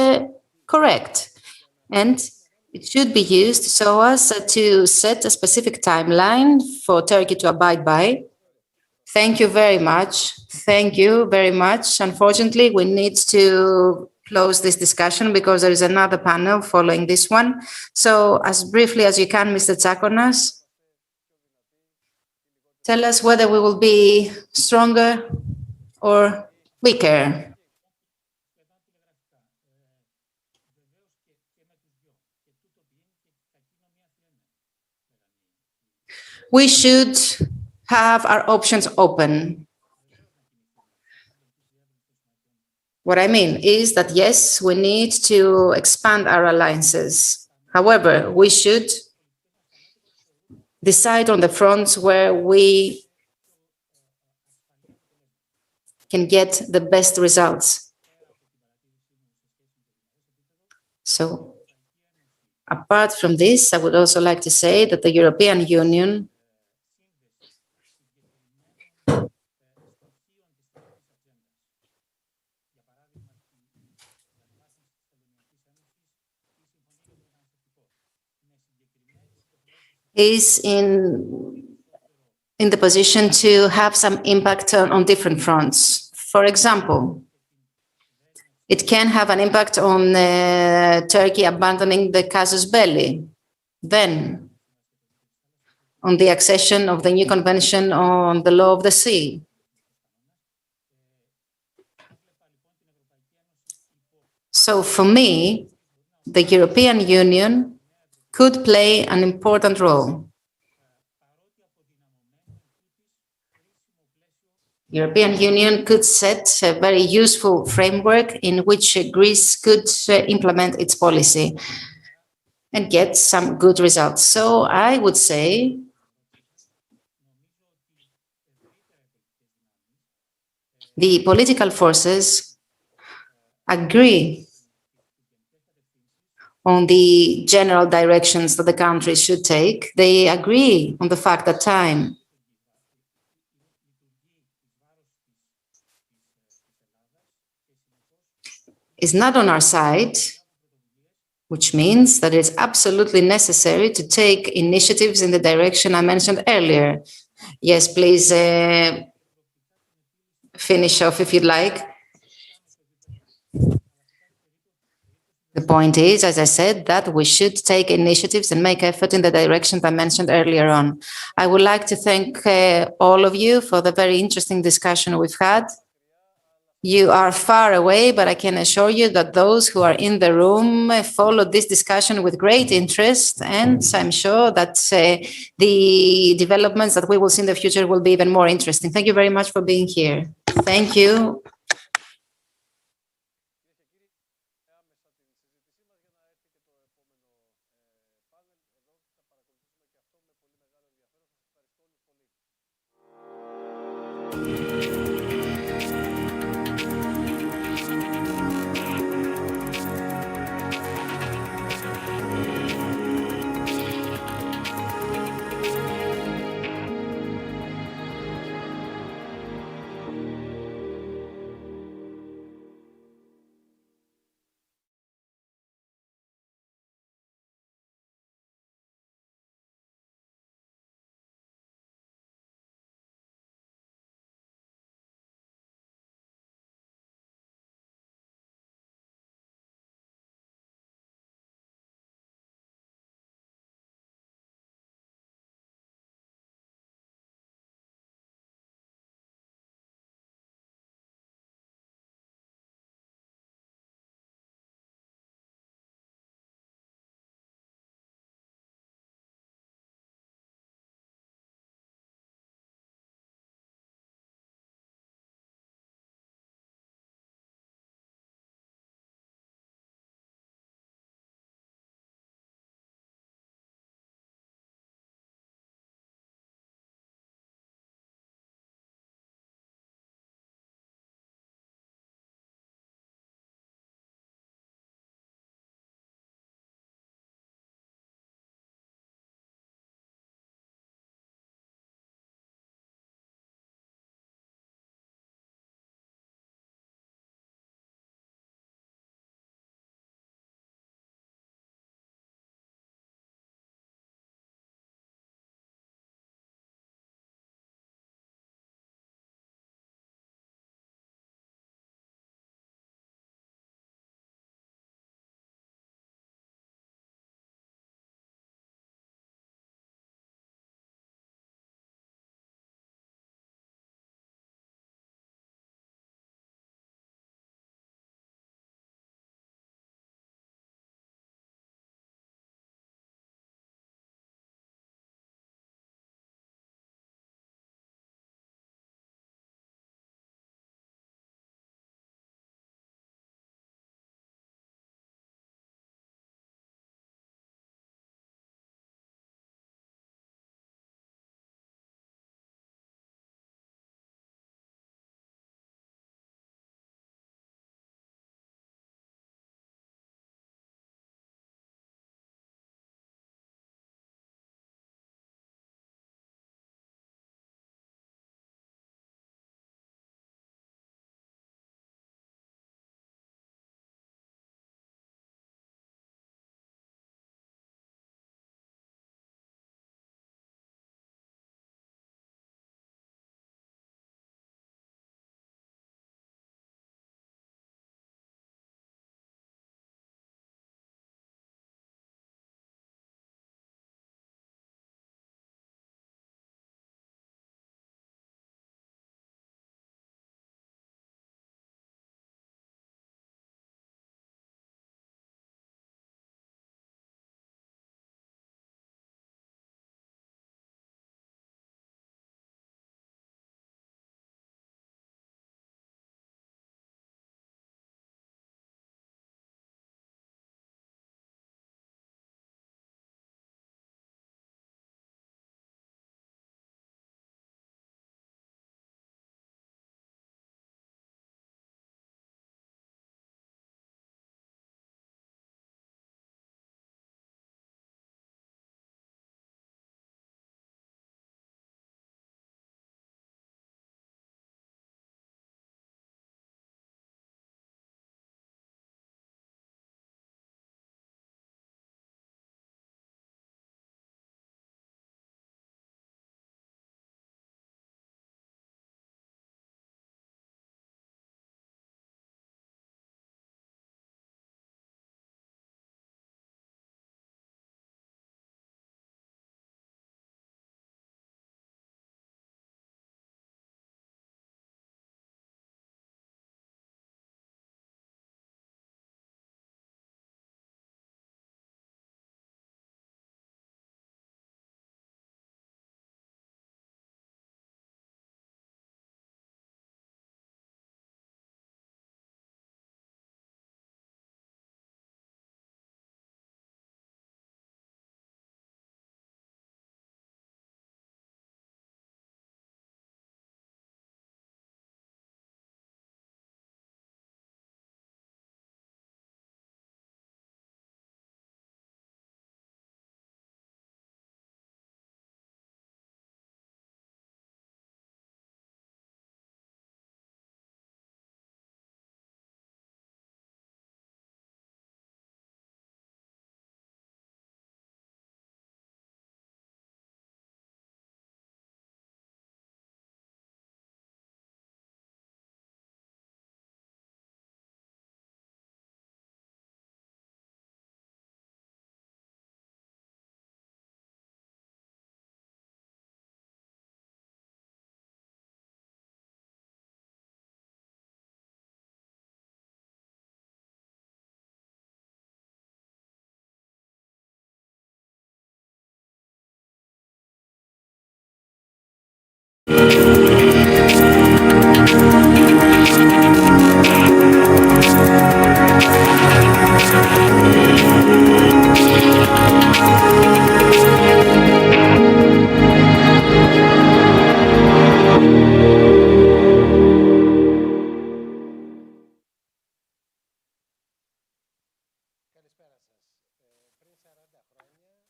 correct, and it should be used so as to set a specific timeline for Turkey to abide by. Thank you very much. Thank you very much. Unfortunately, we need to close this discussion because there is another panel following this one. So as briefly as you can, Mr. Tsakonas, tell us whether we will be stronger or weaker. We should have our options open. What I mean is that, yes, we need to expand our alliances. However, we should decide on the fronts where we can get the best results. So, apart from this, I would also like to say that the European Union is in the position to have some impact on different fronts. For example, it can have an impact on Turkey abandoning the casus belli, then on the accession of the new convention on the law of the sea. So for me, the European Union could play an important role. European Union could set a very useful framework in which Greece could implement its policy and get some good results. So I would say the political forces agree on the general directions that the country should take. They agree on the fact that time is not on our side, which means that it's absolutely necessary to take initiatives in the direction I mentioned earlier. Yes, please finish off if you'd like. The point is, as I said, that we should take initiatives and make effort in the direction I mentioned earlier on. I would like to thank all of you for the very interesting discussion we've had. You are far away, but I can assure you that those who are in the room followed this discussion with great interest, and I'm sure that the developments that we will see in the future will be even more interesting. Thank you very much for being here. Thank you.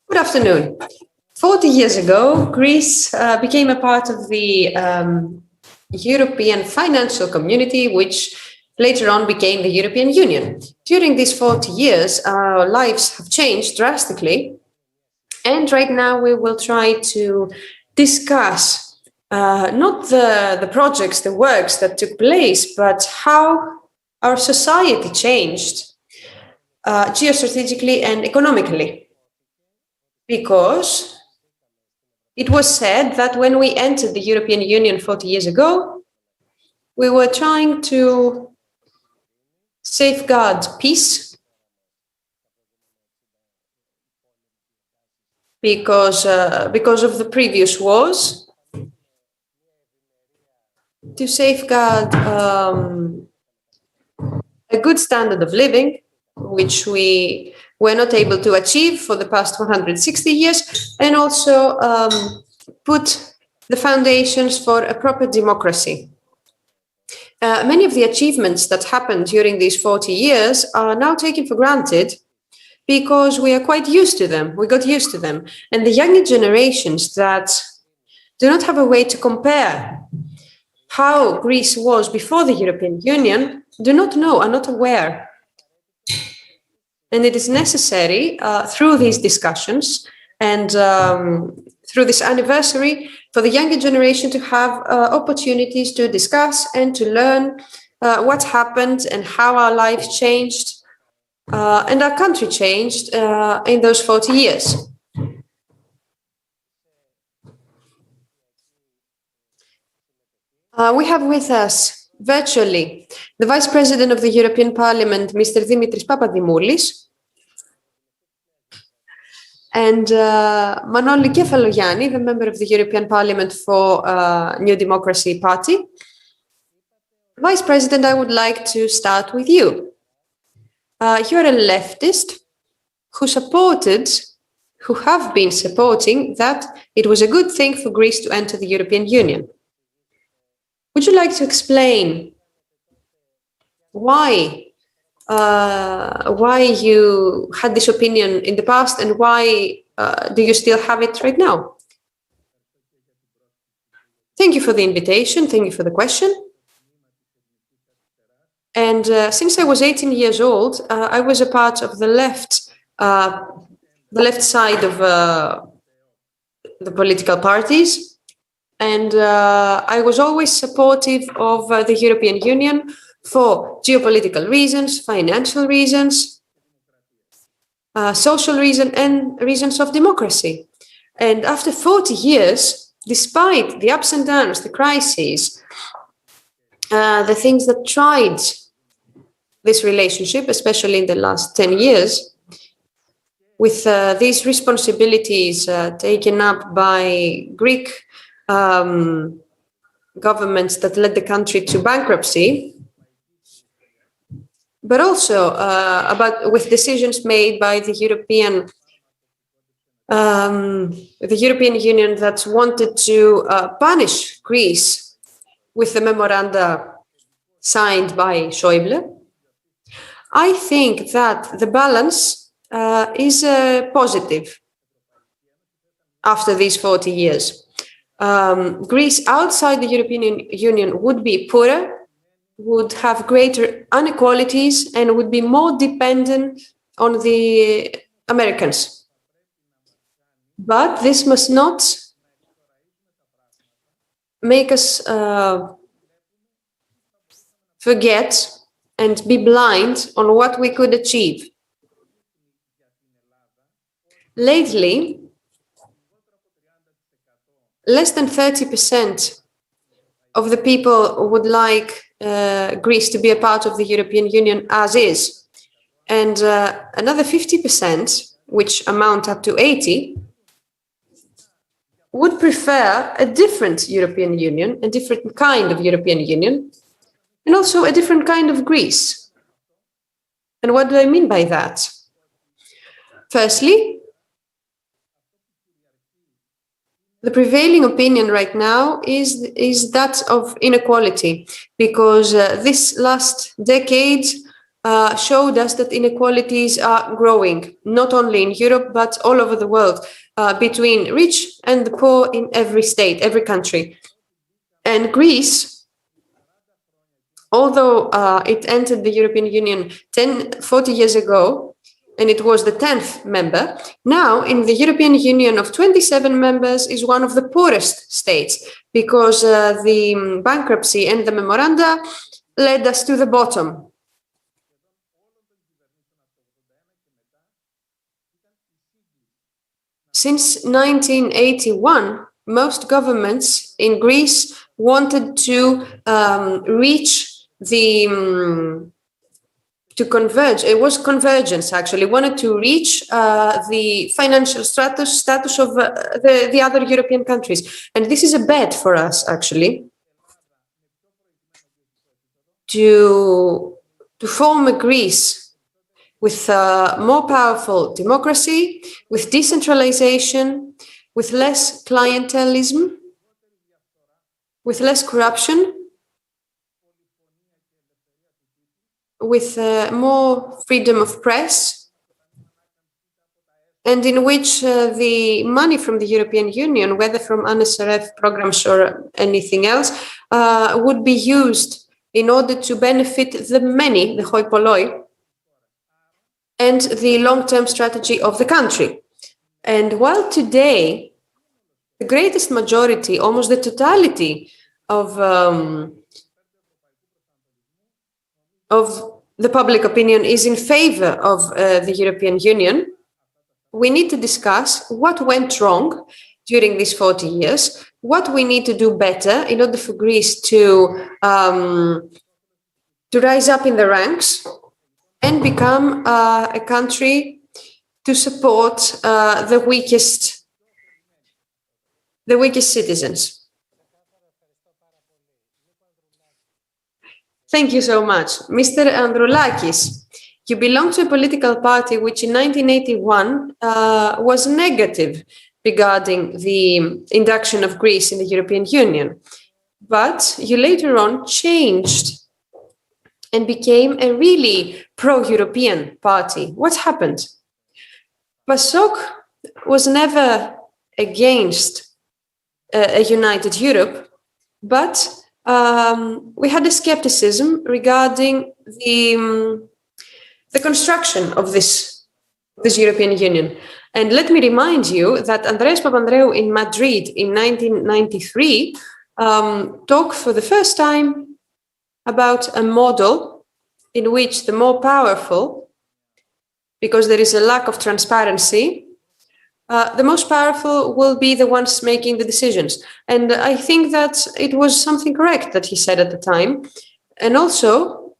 Good afternoon. 40 years ago, Greece became a part of the European financial community, which later on became the European Union. During these 40 years, our lives have changed drastically. And right now we will try to discuss not the projects, the works that took place, but how our society changed geostrategically and economically. Because it was said that when we entered the European Union 40 years ago, we were trying to safeguard peace because of the previous wars, to safeguard a good standard of living, which we were not able to achieve for the past 160 years, and also put the foundations for a proper democracy. Many of the achievements that happened during these 40 years are now taken for granted because we are quite used to them. We got used to them. And the younger generations that do not have a way to compare how Greece was before the European Union do not know, are not aware. And it is necessary through these discussions and through this anniversary for the younger generation to have opportunities to discuss and to learn what happened and how our lives changed and our country changed in those 40 years. We have with us virtually the Vice President of the European Parliament, Mr. Dimitris Papadimoulis, and Manoli Kefalogianni, the member of the European Parliament for New Democracy Party. Vice President, I would like to start with you. You're a leftist who have been supporting that it was a good thing for Greece to enter the European Union. Would you like to explain why you had this opinion in the past and why do you still have it right now? Thank you for the invitation. Thank you for the question. And since I was 18 years old, I was a part of the left side of the political parties. And I was always supportive of the European Union for geopolitical reasons, financial reasons, social reasons, and reasons of democracy. And after 40 years, despite the ups and downs, the crises, the things that tried this relationship, especially in the last 10 years, with these responsibilities taken up by Greek governments that led the country to bankruptcy, but also with decisions made by the European Union that wanted to punish Greece with the memoranda signed by Schäuble. I think that the balance is positive after these 40 years. Greece outside the European Union would be poorer, would have greater inequalities, and would be more dependent on the Americans. But this must not make us forget and be blind on what we could achieve. Lately, less than 30% of the people would like Greece to be a part of the European Union as is. And another 50%, which amount up to 80%, would prefer a different European Union, a different kind of European Union, and also a different kind of Greece. And what do I mean by that? Firstly, the prevailing opinion right now is that of inequality, because this last decade showed us that inequalities are growing, not only in Europe, but all over the world, between rich and the poor in every state, every country. And Greece, although it entered the European Union 40 years ago, and it was the 10th member, now in the European Union of 27 members is one of the poorest states, because the bankruptcy and the memoranda led us to the bottom. Since 1981, most governments in Greece wanted to reach to converge. It was convergence, actually, wanted to reach the financial status of the other European countries. And this is a bet for us, actually, to form a Greece with more powerful democracy, with decentralization, with less clientelism, with less corruption, with more freedom of press, and in which the money from the European Union, whether from NSRF programs or anything else, would be used in order to benefit the many, the hoi polloi, and the long-term strategy of the country. And while today, the greatest majority, almost the totality of the public opinion is in favor of the European Union, we need to discuss what went wrong during these 40 years, what we need to do better in order for Greece to rise up in the ranks and become a country to support the weakest citizens. Thank you so much. Mr. Androulakis, you belong to a political party which in 1981 was negative regarding the induction of Greece in the European Union. But you later on changed and became a really pro-European party. What happened? PASOK was never against a united Europe, but we had a skepticism regarding the construction of this European Union. And let me remind you that Andreas Papandreou in Madrid in 1993 talked for the first time about a model in which the more powerful, because there is a lack of transparency, the most powerful will be the ones making the decisions. And I think that it was something correct that he said at the time. And also,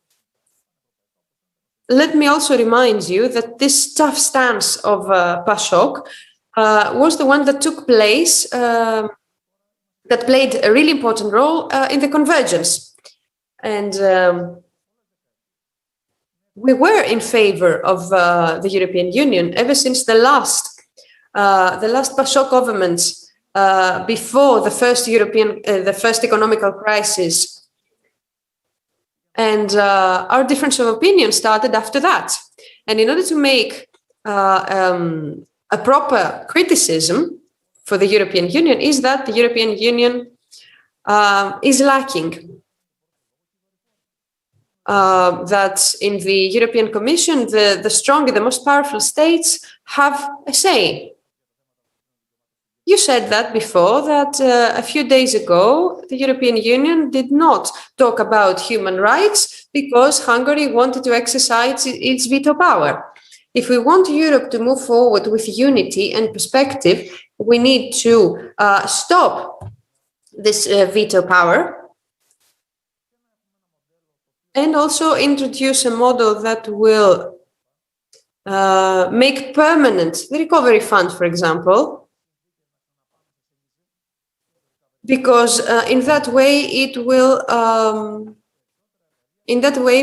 let me also remind you that this tough stance of PASOK was the one that took place, that played a really important role in the convergence. And we were in favor of the European Union ever since the last PASOK governments before the first economical crisis. And our difference of opinion started after that. And in order to make a proper criticism for the European Union is that the European Union is lacking. That in the European Commission, the stronger, the most powerful states have a say. You said that before, that a few days ago, the European Union did not talk about human rights because Hungary wanted to exercise its veto power. If we want Europe to move forward with unity and perspective, we need to stop this veto power and also introduce a model that will make permanent the recovery fund, for example, because in that way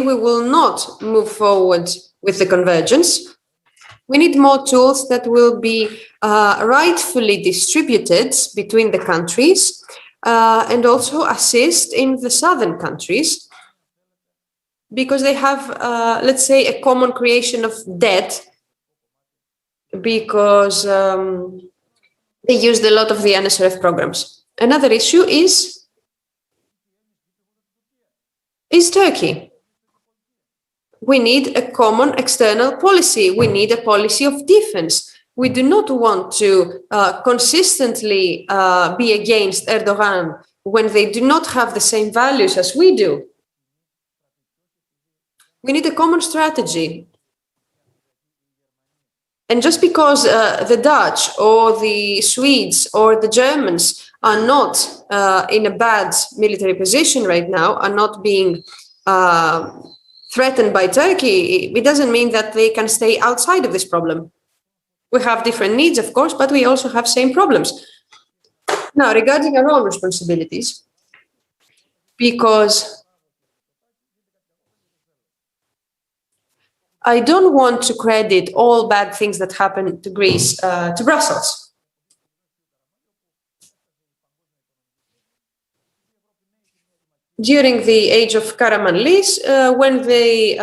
we will not move forward with the convergence. We need more tools that will be rightfully distributed between the countries and also assist in the southern countries because they have, let's say, a common creation of debt, because they used a lot of the NSRF programs. Another issue is Turkey. We need a common external policy. We need a policy of defense. We do not want to consistently be against Erdogan when they do not have the same values as we do. We need a common strategy. And just because the Dutch or the Swedes or the Germans are not in a bad military position right now, are not being threatened by Turkey, it doesn't mean that they can stay outside of this problem. We have different needs, of course, but we also have same problems. Now, regarding our own responsibilities, because I don't want to credit all bad things that happen to Greece to Brussels. During the age of Karamanlis, when the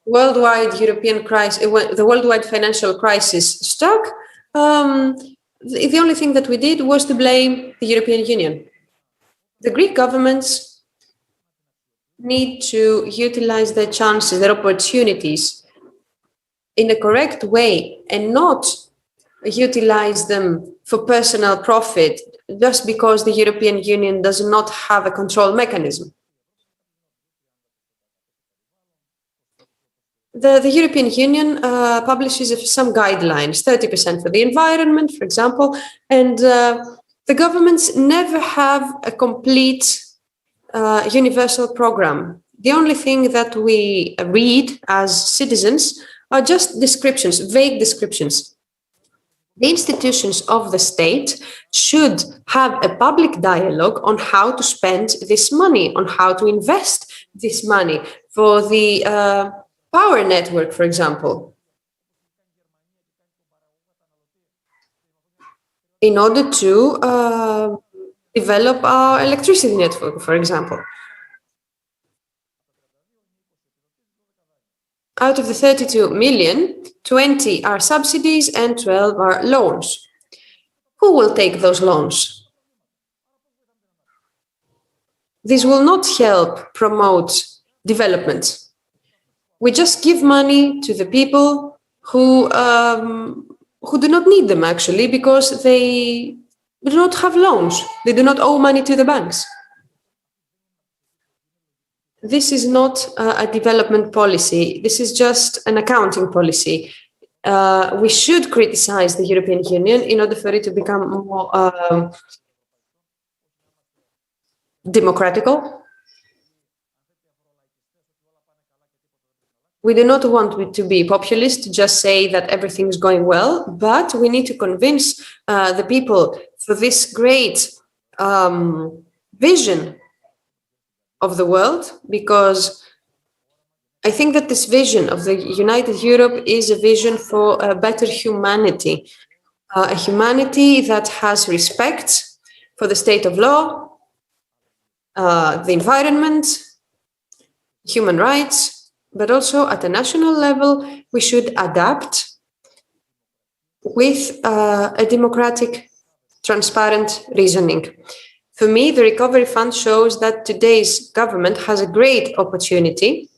worldwide European crisis, when the worldwide financial crisis struck, the only thing that we did was to blame the European Union. The Greek governments need to utilize their chances, their opportunities in a correct way and not utilize them for personal profit just because the European Union does not have a control mechanism. The European Union publishes some guidelines, 30% for the environment, for example, and the governments never have a complete universal program. The only thing that we read as citizens are just descriptions, vague descriptions. The institutions of the state should have a public dialogue on how to spend this money, on how to invest this money for the power network, for example, in order to develop our electricity network, for example. Out of the 32 million, 20 are subsidies and 12 are loans. Who will take those loans? This will not help promote development. We just give money to the people who do not need them, actually, because they do not have loans. They do not owe money to the banks. This is not a development policy. This is just an accounting policy. We should criticize the European Union in order for it to become more democratical. We do not want to be populist, to just say that everything is going well, but we need to convince the people for this great vision of the world, because I think that this vision of the United Europe is a vision for a better humanity, a humanity that has respect for the state of law, the environment, human rights, but also at a national level, we should adapt with a democratic, transparent reasoning. For me, the Recovery Fund shows that today's government has a great opportunity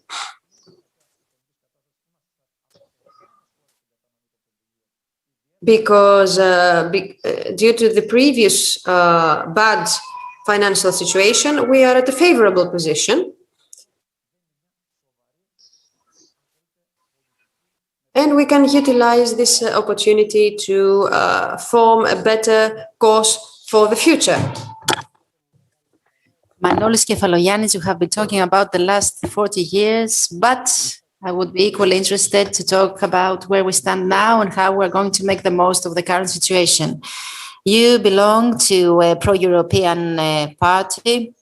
because due to the previous bad financial situation, we are at a favorable position. And we can utilize this opportunity to form a better course for the future. Manolis Kefalogiannis, you have been talking about the last 40 years, but I would be equally interested to talk about where we stand now and how we're going to make the most of the current situation. You belong to a pro-European party,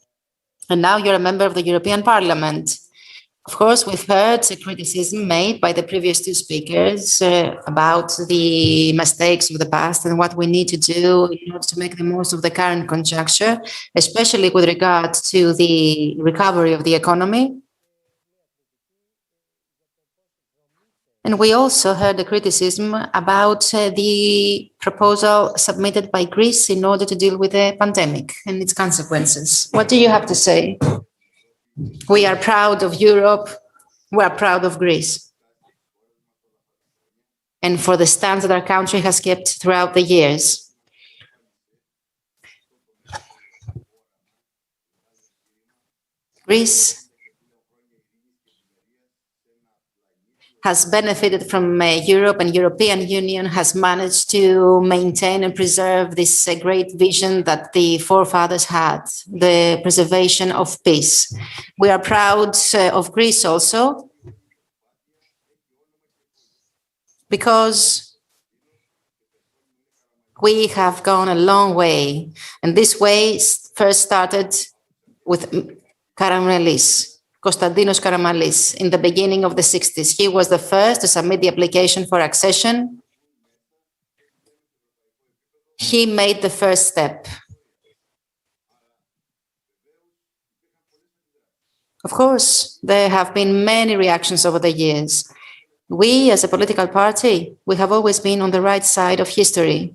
and now you're a member of the European Parliament. Of course, we've heard a criticism made by the previous two speakers about the mistakes of the past and what we need to do in order to make the most of the current conjuncture, especially with regard to the recovery of the economy. And we also heard the criticism about the proposal submitted by Greece in order to deal with the pandemic and its consequences. What do you have to say? We are proud of Europe. We are proud of Greece. And for the stance that our country has kept throughout the years. Greece has benefited from Europe, and European Union has managed to maintain and preserve this great vision that the forefathers had, the preservation of peace. We are proud of Greece also because we have gone a long way, and this way first started with Konstantinos Karamanlis in the beginning of the 60s. He was the first to submit the application for accession. He made the first step. Of course, there have been many reactions over the years. We, as a political party, we have always been on the right side of history.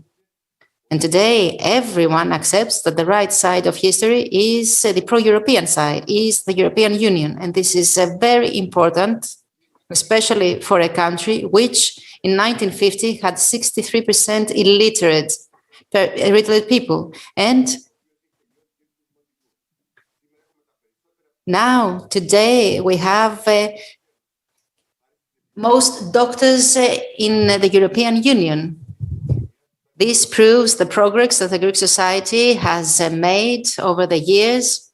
And today, everyone accepts that the right side of history is the pro-European side, is the European Union. And this is very important, especially for a country which in 1950 had 63% illiterate people. And now, today, we have most doctors in the European Union. This proves the progress that the Greek society has made over the years.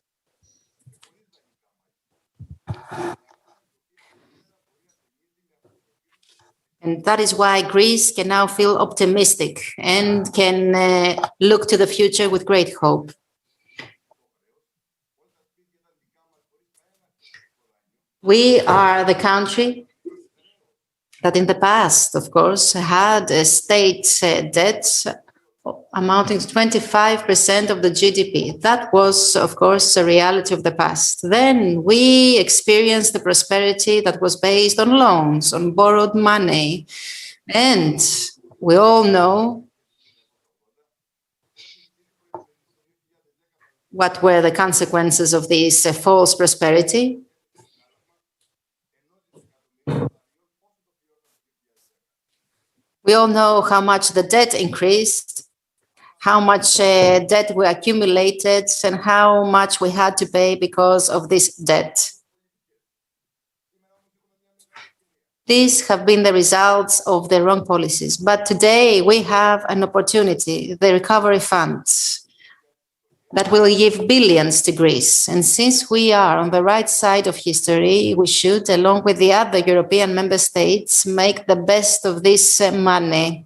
And that is why Greece can now feel optimistic and can look to the future with great hope. We are the country that in the past, of course, had a state debt amounting to 25% of the GDP. That was, of course, a reality of the past. Then we experienced the prosperity that was based on loans, on borrowed money. And we all know what were the consequences of this false prosperity. We all know how much the debt increased, how much debt we accumulated, and how much we had to pay because of this debt. These have been the results of the wrong policies. But today we have an opportunity, the recovery funds, that will give billions to Greece. And since we are on the right side of history, we should, along with the other European member states, make the best of this money.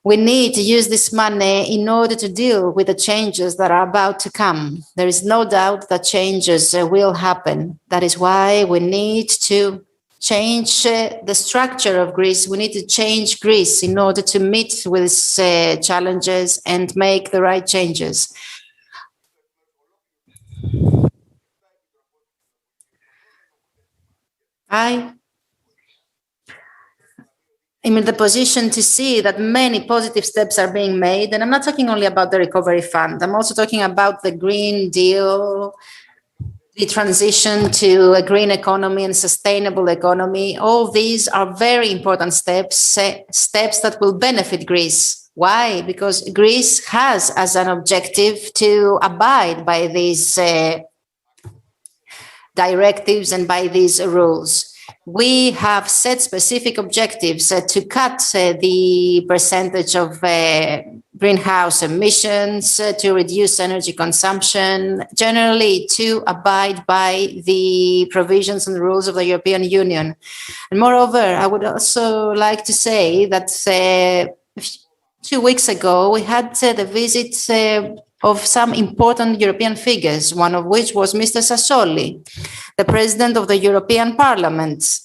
We need to use this money in order to deal with the changes that are about to come. There is no doubt that changes will happen. That is why we need to change the structure of Greece. We need to change Greece in order to meet with these challenges and make the right changes. I am in the position to see that many positive steps are being made. And I'm not talking only about the recovery fund. I'm also talking about the Green Deal, the transition to a green economy and sustainable economy. All these are very important steps, steps that will benefit Greece. Why? Because Greece has as an objective to abide by these directives and by these rules. We have set specific objectives to cut the percentage of greenhouse emissions, to reduce energy consumption, generally to abide by the provisions and rules of the European Union. And moreover, I would also like to say that 2 weeks ago, we had the visit of some important European figures, one of which was Mr. Sassoli, the president of the European Parliament.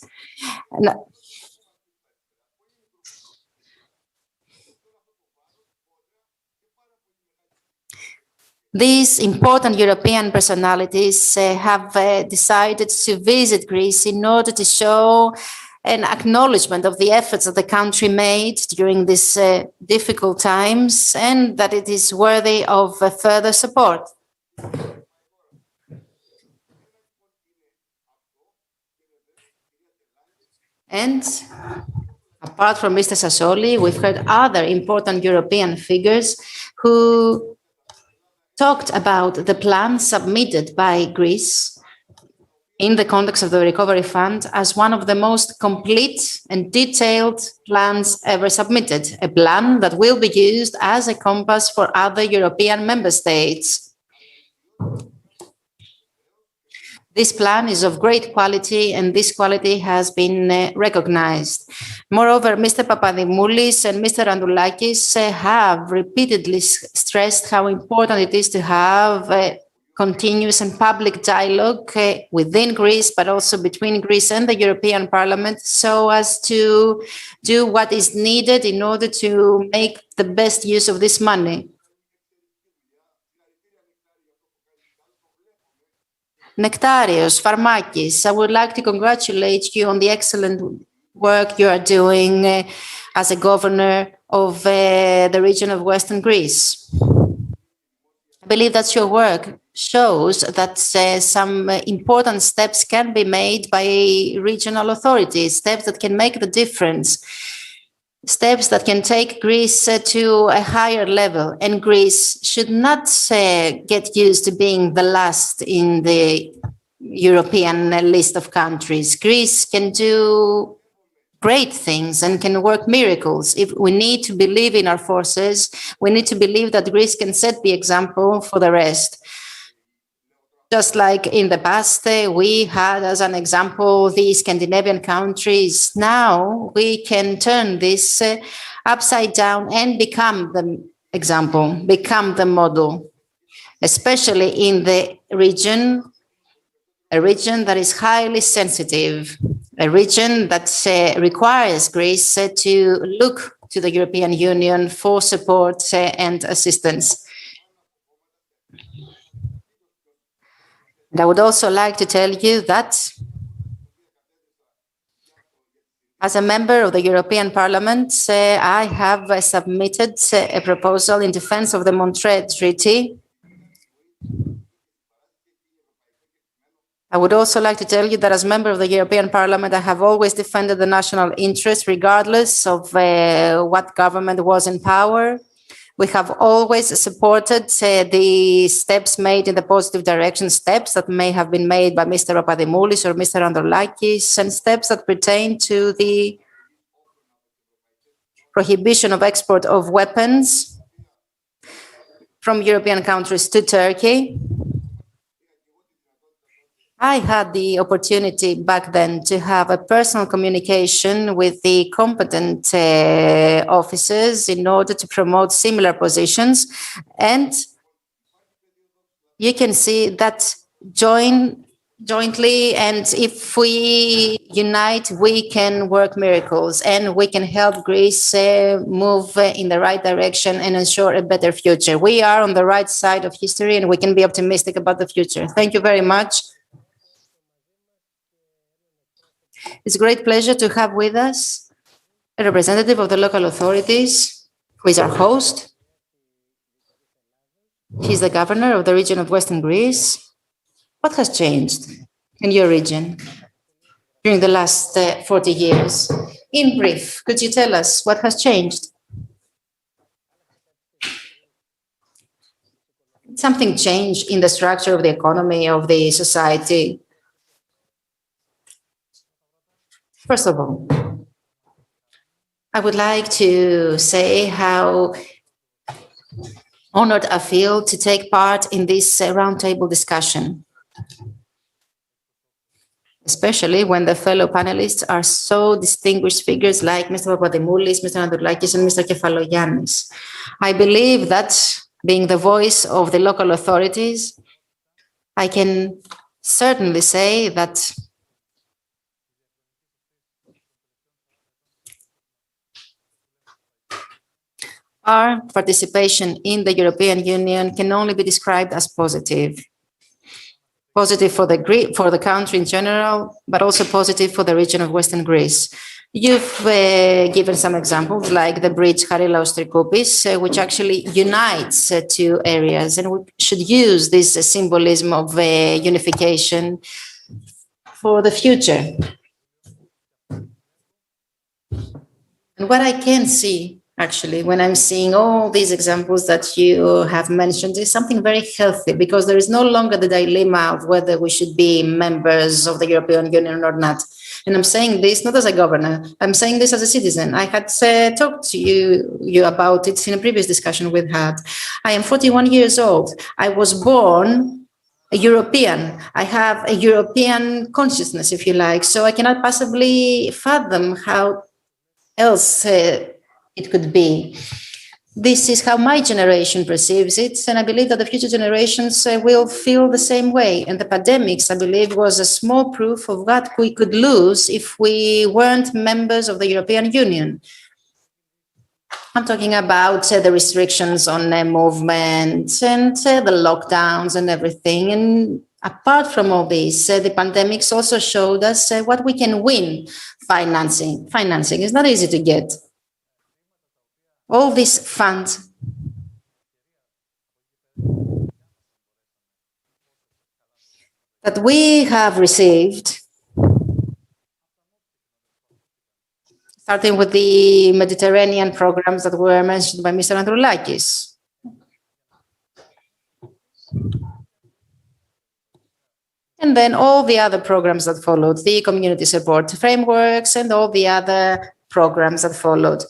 These important European personalities have decided to visit Greece in order to show an acknowledgement of the efforts that the country made during these difficult times, and that it is worthy of further support. And apart from Mr. Sassoli, we've heard other important European figures who talked about the plan submitted by Greece in the context of the Recovery Fund as one of the most complete and detailed plans ever submitted, a plan that will be used as a compass for other European member states. This plan is of great quality, and this quality has been recognized. Moreover, Mr. Papadimoulis and Mr. Randoulakis have repeatedly stressed how important it is to have continuous and public dialogue within Greece, but also between Greece and the European Parliament, so as to do what is needed in order to make the best use of this money. Nectarios, Farmakis, I would like to congratulate you on the excellent work you are doing as a governor of the region of Western Greece. I believe that your work shows that some important steps can be made by regional authorities, steps that can make the difference, steps that can take Greece to a higher level. And Greece should not get used to being the last in the European list of countries. Greece can do great things and can work miracles. If we need to believe in our forces, we need to believe that Greece can set the example for the rest. Just like in the past, we had as an example the Scandinavian countries. Now we can turn this upside down and become the example, become the model, especially in the region, a region that is highly sensitive, a region that requires Greece to look to the European Union for support and assistance. And I would also like to tell you that as a member of the European Parliament, I have submitted a proposal in defense of the Montreux Treaty. I would also like to tell you that as member of the European Parliament, I have always defended the national interest, regardless of what government was in power. We have always supported the steps made in the positive direction, steps that may have been made by Mr. Papadimoulis or Mr. Androulakis, and steps that pertain to the prohibition of export of weapons from European countries to Turkey. I had the opportunity back then to have a personal communication with the competent officers in order to promote similar positions. And you can see that jointly, and if we unite, we can work miracles and we can help Greece move in the right direction and ensure a better future. We are on the right side of history and we can be optimistic about the future. Thank you very much. It's a great pleasure to have with us a representative of the local authorities, who is our host. He's the governor of the region of Western Greece. What has changed in your region during the last 40 years? In brief, could you tell us what has changed? Something changed in the structure of the economy, of the society. First of all, I would like to say how honored I feel to take part in this roundtable discussion, especially when the fellow panelists are so distinguished figures like Mr. Papadimoulis, Mr. Androulakis, and Mr. Kefalogiannis. I believe that being the voice of the local authorities, I can certainly say that our participation in the European Union can only be described as positive. positive for the country in general, but also positive for the region of Western Greece. You've given some examples like the bridge Charilla-Ostrikoupis, which actually unites two areas, and we should use this symbolism of unification for the future. And what I can see, actually, when I'm seeing all these examples that you have mentioned, is something very healthy, because there is no longer the dilemma of whether we should be members of the European Union or not. And I'm saying this not as a governor, I'm saying this as a citizen. I had talked to you about it in a previous discussion we've had. I am 41 years old. I was born a European. I have a European consciousness, if you like, so I cannot possibly fathom how else it could be. This is how my generation perceives it, and I believe that the future generations will feel the same way. And the pandemics, I believe, was a small proof of what we could lose if we weren't members of the European Union. I'm talking about the restrictions on movement and the lockdowns and everything. And apart from all this, the pandemics also showed us what we can win. Financing is not easy to get. All these funds that we have received, starting with the Mediterranean programs that were mentioned by Mr. Androulakis. And then all the other programs that followed, the community support frameworks and all the other programs that followed.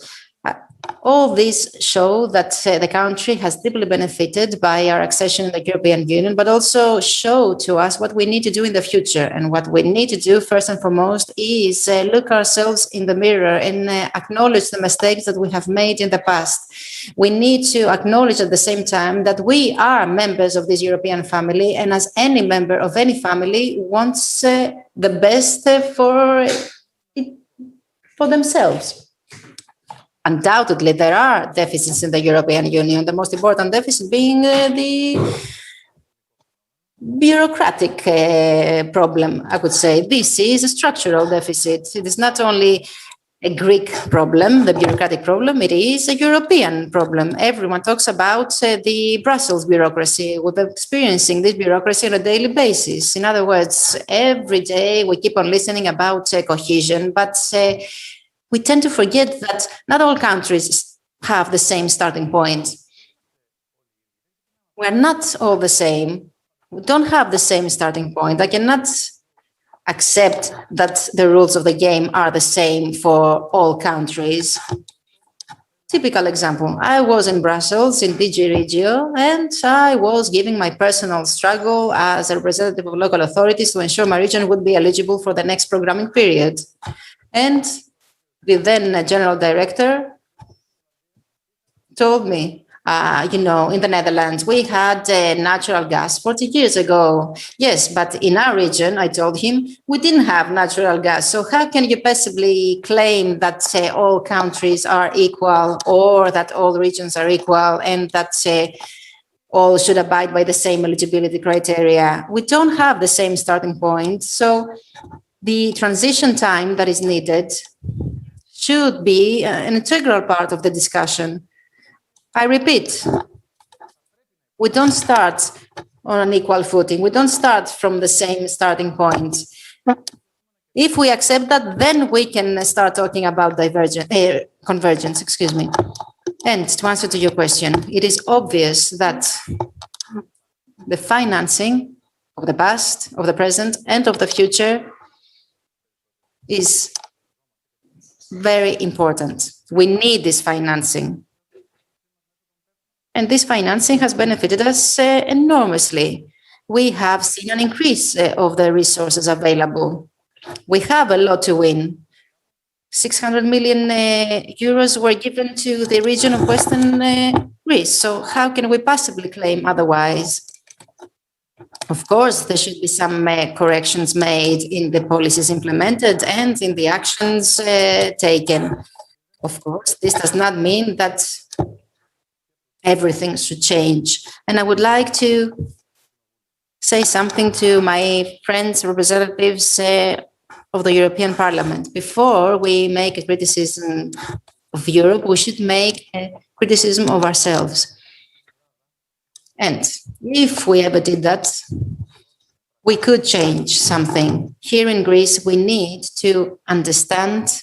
All these show that the country has deeply benefited by our accession in the European Union, but also show to us what we need to do in the future. And what we need to do first and foremost is look ourselves in the mirror and acknowledge the mistakes that we have made in the past. We need to acknowledge at the same time that we are members of this European family, and as any member of any family wants the best for themselves. Undoubtedly, there are deficits in the European Union, the most important deficit being the bureaucratic problem, I would say. This is a structural deficit. It is not only a Greek problem, the bureaucratic problem, it is a European problem. Everyone talks about the Brussels bureaucracy. We're experiencing this bureaucracy on a daily basis. In other words, every day we keep on listening about cohesion, but we tend to forget that not all countries have the same starting point. We're not all the same. We don't have the same starting point. I cannot accept that the rules of the game are the same for all countries. Typical example, I was in Brussels in DG Regio, and I was giving my personal struggle as a representative of local authorities to ensure my region would be eligible for the next programming period. And the then general director told me, in the Netherlands, we had natural gas 40 years ago. Yes, but in our region, I told him, we didn't have natural gas. So how can you possibly claim that all countries are equal, or that all regions are equal, and that all should abide by the same eligibility criteria? We don't have the same starting point. So the transition time that is needed should be an integral part of the discussion. I repeat, we don't start on an equal footing. We don't start from the same starting point. If we accept that, then we can start talking about convergence, excuse me. And to answer to your question, it is obvious that the financing of the past, of the present, and of the future is very important. We need this financing. And this financing has benefited us enormously. We have seen an increase of the resources available. We have a lot to win. 600 million euros were given to the region of Western Greece. So how can we possibly claim otherwise? Of course, there should be some corrections made in the policies implemented and in the actions taken. Of course, this does not mean that everything should change. And I would like to say something to my friends, representatives of the European Parliament. Before we make a criticism of Europe, we should make a criticism of ourselves. And if we ever did that, we could change something. Here in Greece, we need to understand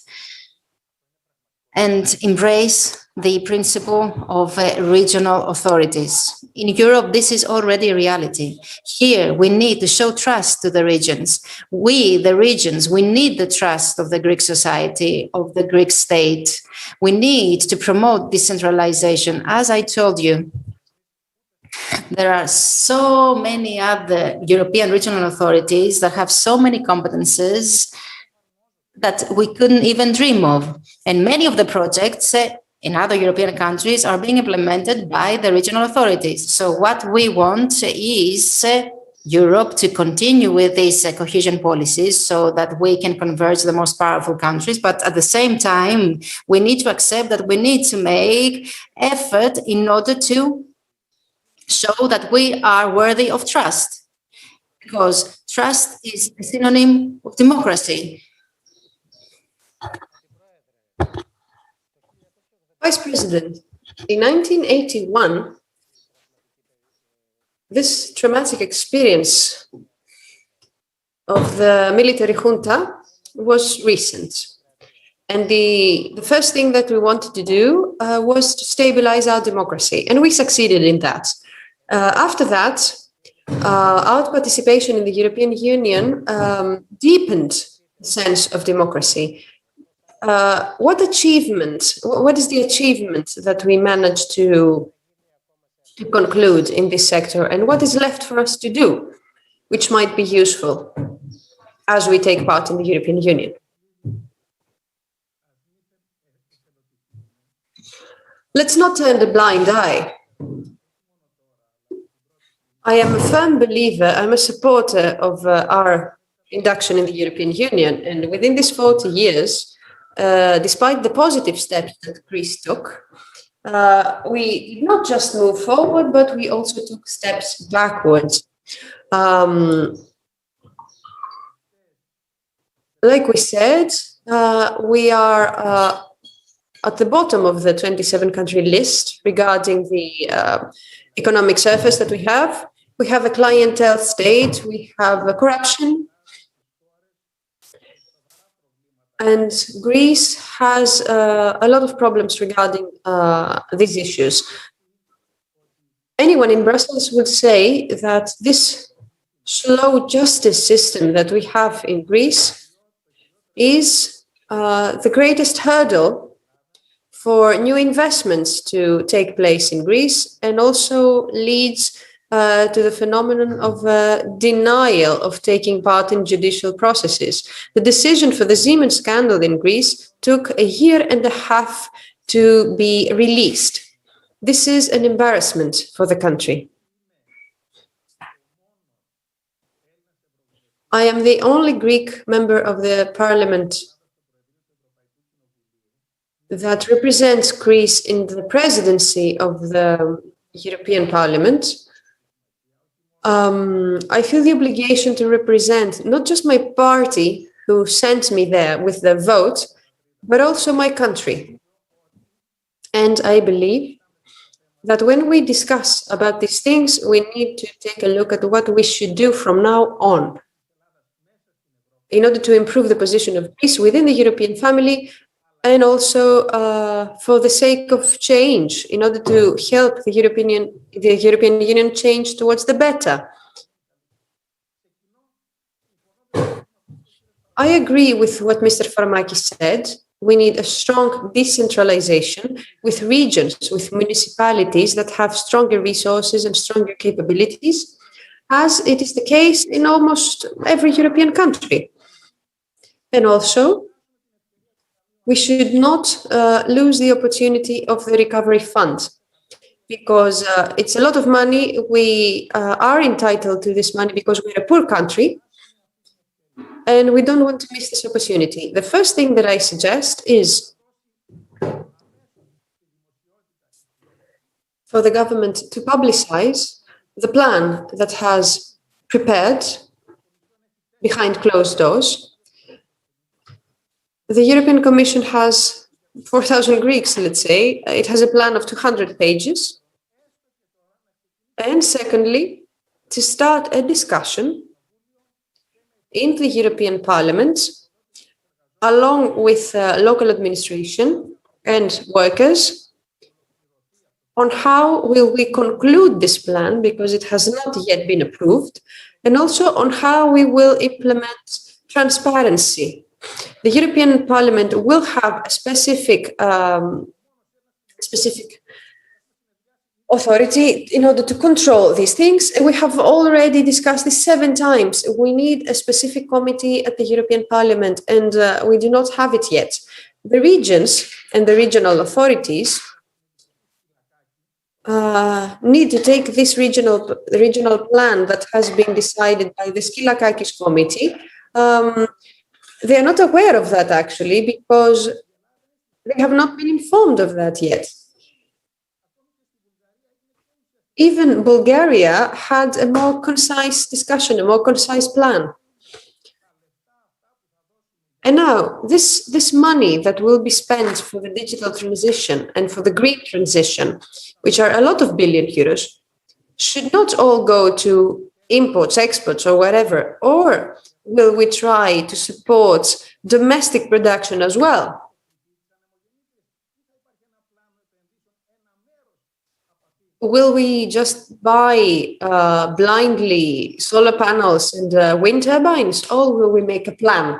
and embrace the principle of regional authorities. In Europe, this is already a reality. Here, we need to show trust to the regions. We, the regions, we need the trust of the Greek society, of the Greek state. We need to promote decentralization. As I told you, there are so many other European regional authorities that have so many competences that we couldn't even dream of. And many of the projects in other European countries are being implemented by the regional authorities. So what we want is Europe to continue with these cohesion policies so that we can converge the most powerful countries. But at the same time, we need to accept that we need to make effort in order to show that we are worthy of trust, because trust is a synonym of democracy. Vice President, in 1981, this traumatic experience of the military junta was recent. And the first thing that we wanted to do was to stabilize our democracy, and we succeeded in that. After that, our participation in the European Union deepened the sense of democracy. What is the achievement that we managed to conclude in this sector, and what is left for us to do, which might be useful as we take part in the European Union? Let's not turn a blind eye. I am a firm believer, I'm a supporter of our induction in the European Union, and within these 40 years, despite the positive steps that Greece took, we did not just move forward, but we also took steps backwards. Like we said, we are at the bottom of the 27-country list regarding the economic surface that we have. We have a clientele state, we have corruption, and Greece has a lot of problems regarding these issues. Anyone in Brussels would say that this slow justice system that we have in Greece is the greatest hurdle for new investments to take place in Greece, and also leads to the phenomenon of denial of taking part in judicial processes. The decision for the Siemens scandal in Greece took a year and a half to be released. This is an embarrassment for the country. I am the only Greek member of the parliament that represents Greece in the presidency of the European Parliament. I feel the obligation to represent not just my party, who sent me there with their vote, but also my country. And I believe that when we discuss about these things, we need to take a look at what we should do from now on in order to improve the position of Greece within the European family, and also for the sake of change, in order to help the European Union change towards the better. I agree with what Mr. Farmakis said. We need a strong decentralization with regions, with municipalities that have stronger resources and stronger capabilities, as it is the case in almost every European country. And also, we should not lose the opportunity of the recovery fund, because it's a lot of money. We are entitled to this money because we're a poor country, and we don't want to miss this opportunity. The first thing that I suggest is for the government to publicize the plan that has prepared behind closed doors. The European Commission has 4,000 Greeks, let's say. It has a plan of 200 pages. And secondly, to start a discussion in the European Parliament, along with local administration and workers, on how will we conclude this plan, because it has not yet been approved, and also on how we will implement transparency. The European Parliament will have a specific authority in order to control these things. And we have already discussed this 7 times. We need a specific committee at the European Parliament, and we do not have it yet. The regions and the regional authorities need to take this regional plan that has been decided by the Skylakakis committee. They are not aware of that, actually, because they have not been informed of that yet. Even Bulgaria had a more concise discussion, a more concise plan. And now, this money that will be spent for the digital transition and for the green transition, which are a lot of billion euros, should not all go to imports, exports, or whatever, or will we try to support domestic production as well? Will we just buy blindly solar panels and wind turbines, or will we make a plan?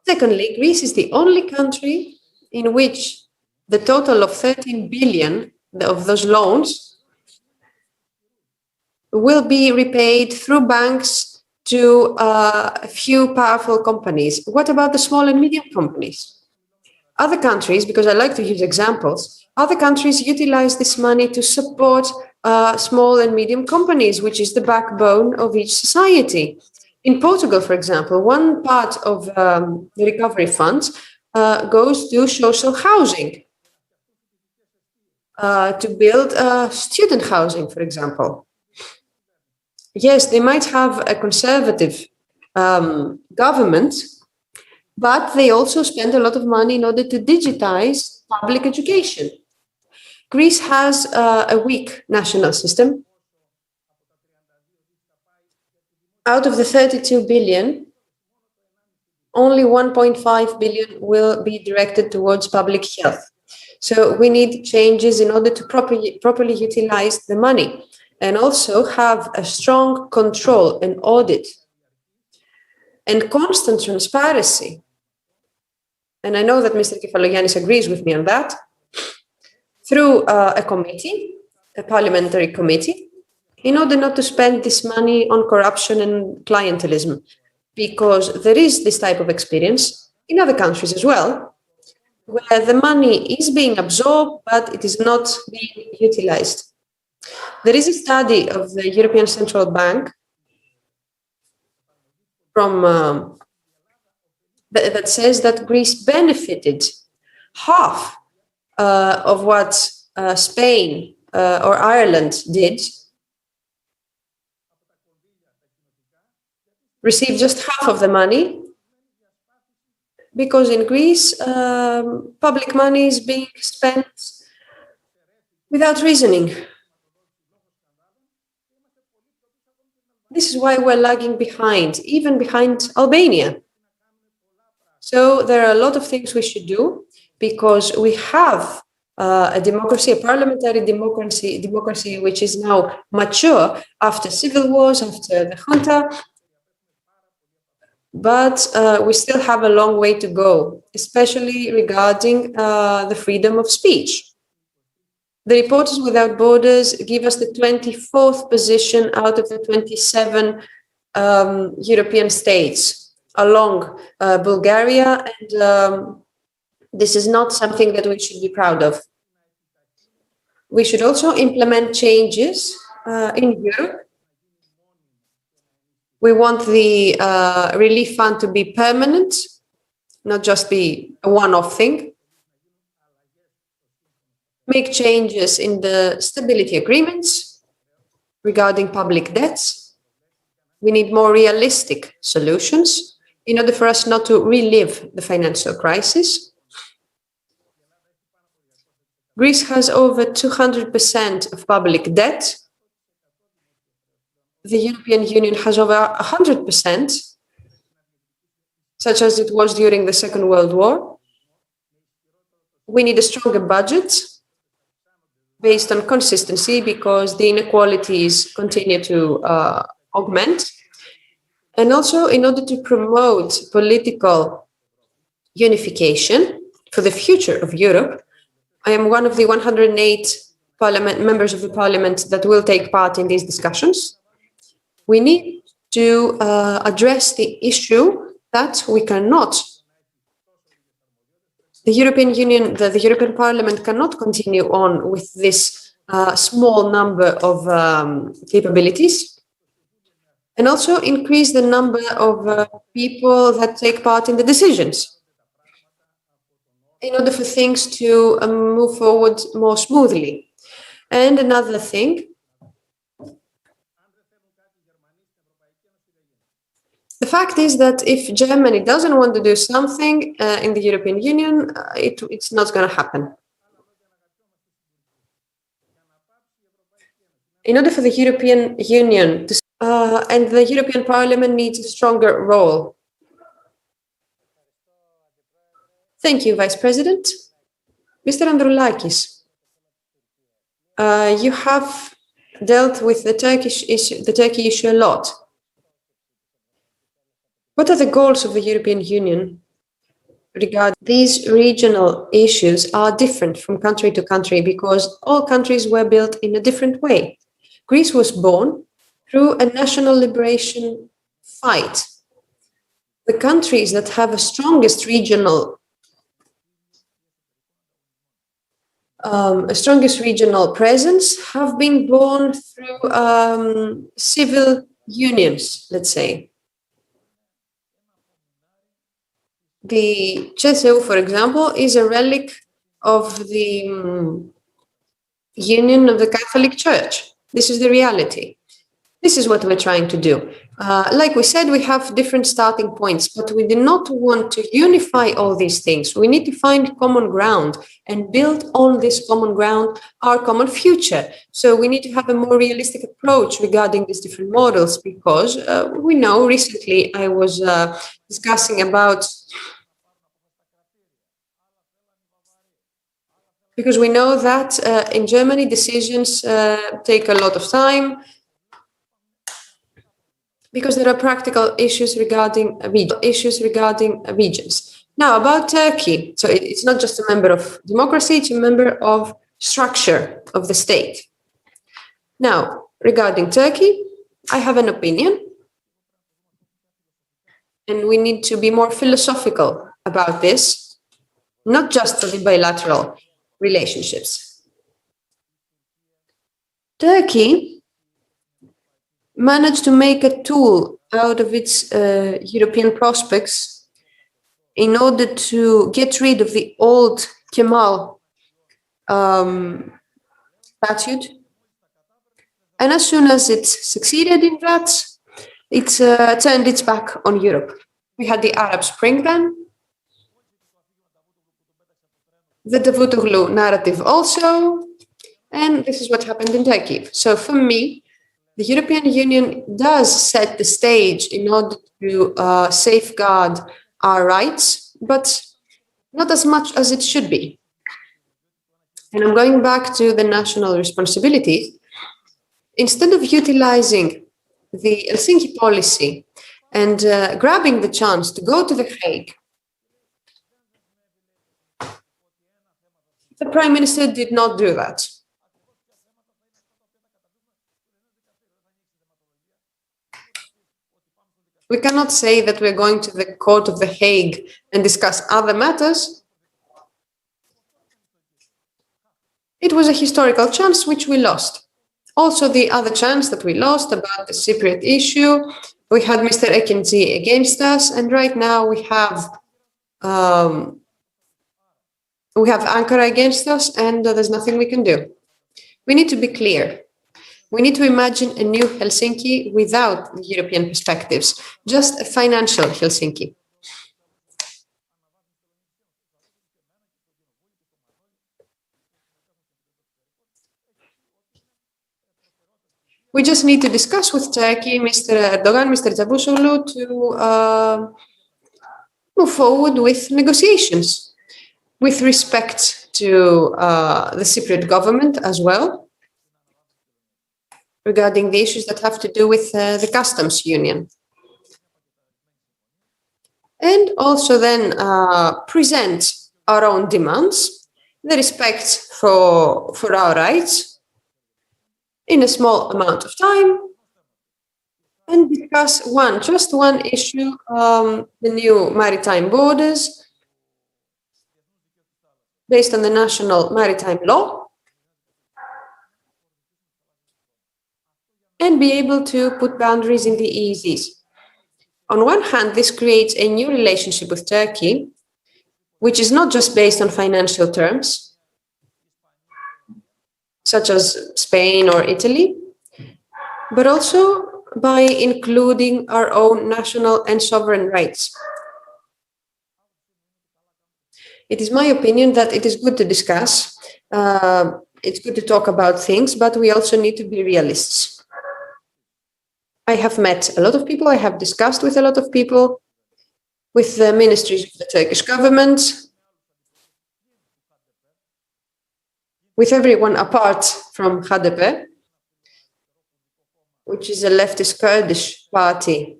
Secondly, Greece is the only country in which the total of 13 billion of those loans will be repaid through banks to a few powerful companies. What about the small and medium companies? Other countries, because I like to use examples, other countries utilize this money to support small and medium companies, which is the backbone of each society. In Portugal, for example, one part of the recovery funds goes to social housing, to build student housing, for example. Yes, they might have a conservative government, but they also spend a lot of money in order to digitize public education. Greece has a weak national system. Out of the 32 billion, only 1.5 billion will be directed towards public health. So we need changes in order to properly utilize the money and also have a strong control and audit and constant transparency. And I know that Mr. Kefalogiannis agrees with me on that, through a committee, a parliamentary committee, in order not to spend this money on corruption and clientelism, because there is this type of experience in other countries as well, where the money is being absorbed, but it is not being utilized. There is a study of the European Central Bank from that says that Greece benefited half of what Spain or Ireland did, received just half of the money, because in Greece, public money is being spent without reasoning. This is why we're lagging behind, even behind Albania. So there are a lot of things we should do, because we have a democracy, a parliamentary democracy which is now mature after civil wars, after the junta. But we still have a long way to go, especially regarding the freedom of speech. The Reporters Without Borders give us the 24th position out of the 27 European states along Bulgaria, and this is not something that we should be proud of. We should also implement changes in Europe. We want the relief fund to be permanent, not just be a one-off thing. make changes in the stability agreements regarding public debts. We need more realistic solutions in order for us not to relive the financial crisis. Greece has over 200% of public debt. The European Union has over 100%, such as it was during the Second World War. We need a stronger budget based on consistency because the inequalities continue to augment. And also in order to promote political unification for the future of Europe, I am one of the 108 members of the parliament that will take part in these discussions. We need to address the issue that we cannot, the European Union, the European Parliament cannot continue on with this small number of capabilities, and also increase the number of people that take part in the decisions in order for things to move forward more smoothly. And another thing, the fact is that if Germany doesn't want to do something in the European Union, it's not going to happen. In order for the European Union to, and the European Parliament needs a stronger role. Thank you, Vice President. Mr. Androulakis, you have dealt with the Turkey issue a lot. What are the goals of the European Union regarding these regional issues are different from country to country because all countries were built in a different way. Greece was born through a national liberation fight. The countries that have the strongest regional presence have been born through civil unions, let's say. The CSU, for example, is a relic of the Union of the Catholic Church. This is the reality. This is what we're trying to do. Like we said, we have different starting points, but we do not want to unify all these things. We need to find common ground and build on this common ground our common future. So we need to have a more realistic approach regarding these different models because we know recently I was discussing about, because we know that in Germany decisions take a lot of time, because there are practical issues regarding regions. Now, about Turkey. So it's not just a member of democracy, it's a member of structure of the state. Now, regarding Turkey, I have an opinion. And we need to be more philosophical about this, not just for the bilateral relationships. Turkey managed to make a tool out of its European prospects in order to get rid of the old Kemal statute. And as soon as it succeeded in that, it turned its back on Europe. We had the Arab Spring then, the Davutoglu narrative also, and this is what happened in Turkey. So for me, the European Union does set the stage in order to safeguard our rights, but not as much as it should be. And I'm going back to the national responsibilities. Instead of utilizing the Helsinki policy and grabbing the chance to go to The Hague, the Prime Minister did not do that. We cannot say that we're going to the court of The Hague and discuss other matters. It was a historical chance which we lost. Also, the other chance that we lost about the Cypriot issue, we had Mr. Ekinci against us, and right now we have We have Ankara against us, and there's nothing we can do. We need to be clear. We need to imagine a new Helsinki without the European perspectives, just a financial Helsinki. We just need to discuss with Turkey, Mr. Erdogan, Mr. Cavusoglu, to move forward with negotiations with respect to the Cypriot government as well, regarding the issues that have to do with the customs union. And also then present our own demands, the respect for our rights in a small amount of time, and discuss just one issue, the new maritime borders based on the national maritime law, and be able to put boundaries in the EEZs. On one hand, this creates a new relationship with Turkey, which is not just based on financial terms, such as Spain or Italy, but also by including our own national and sovereign rights. It is my opinion that it is good to discuss, it's good to talk about things, but we also need to be realists. I have met a lot of people, I have discussed with a lot of people, with the ministries of the Turkish government, with everyone apart from HDP, which is a leftist Kurdish party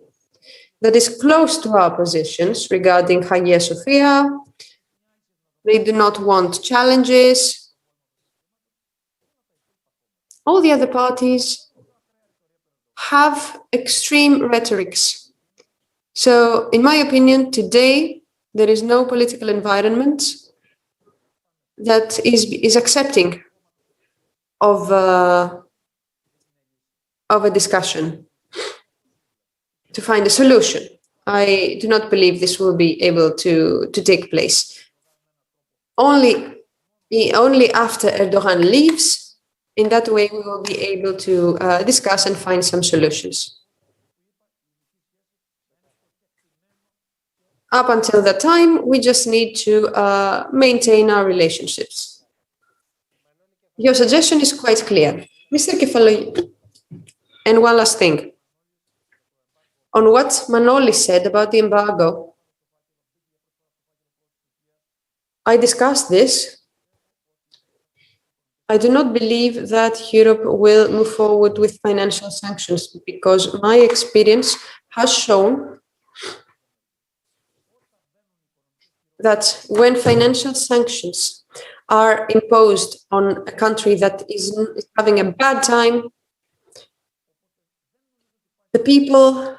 that is close to our positions regarding Hagia Sophia. They do not want challenges. All the other parties have extreme rhetorics. So, in my opinion, today, there is no political environment that is accepting of a discussion to find a solution. I do not believe this will be able to take place. Only after Erdogan leaves, in that way we will be able to discuss and find some solutions. Up until that time, we just need to maintain our relationships. Your suggestion is quite clear. Mr. Kefalogiannis, and one last thing. On what Manoli said about the embargo, I discussed this. I do not believe that Europe will move forward with financial sanctions because my experience has shown that when financial sanctions are imposed on a country that is having a bad time, the people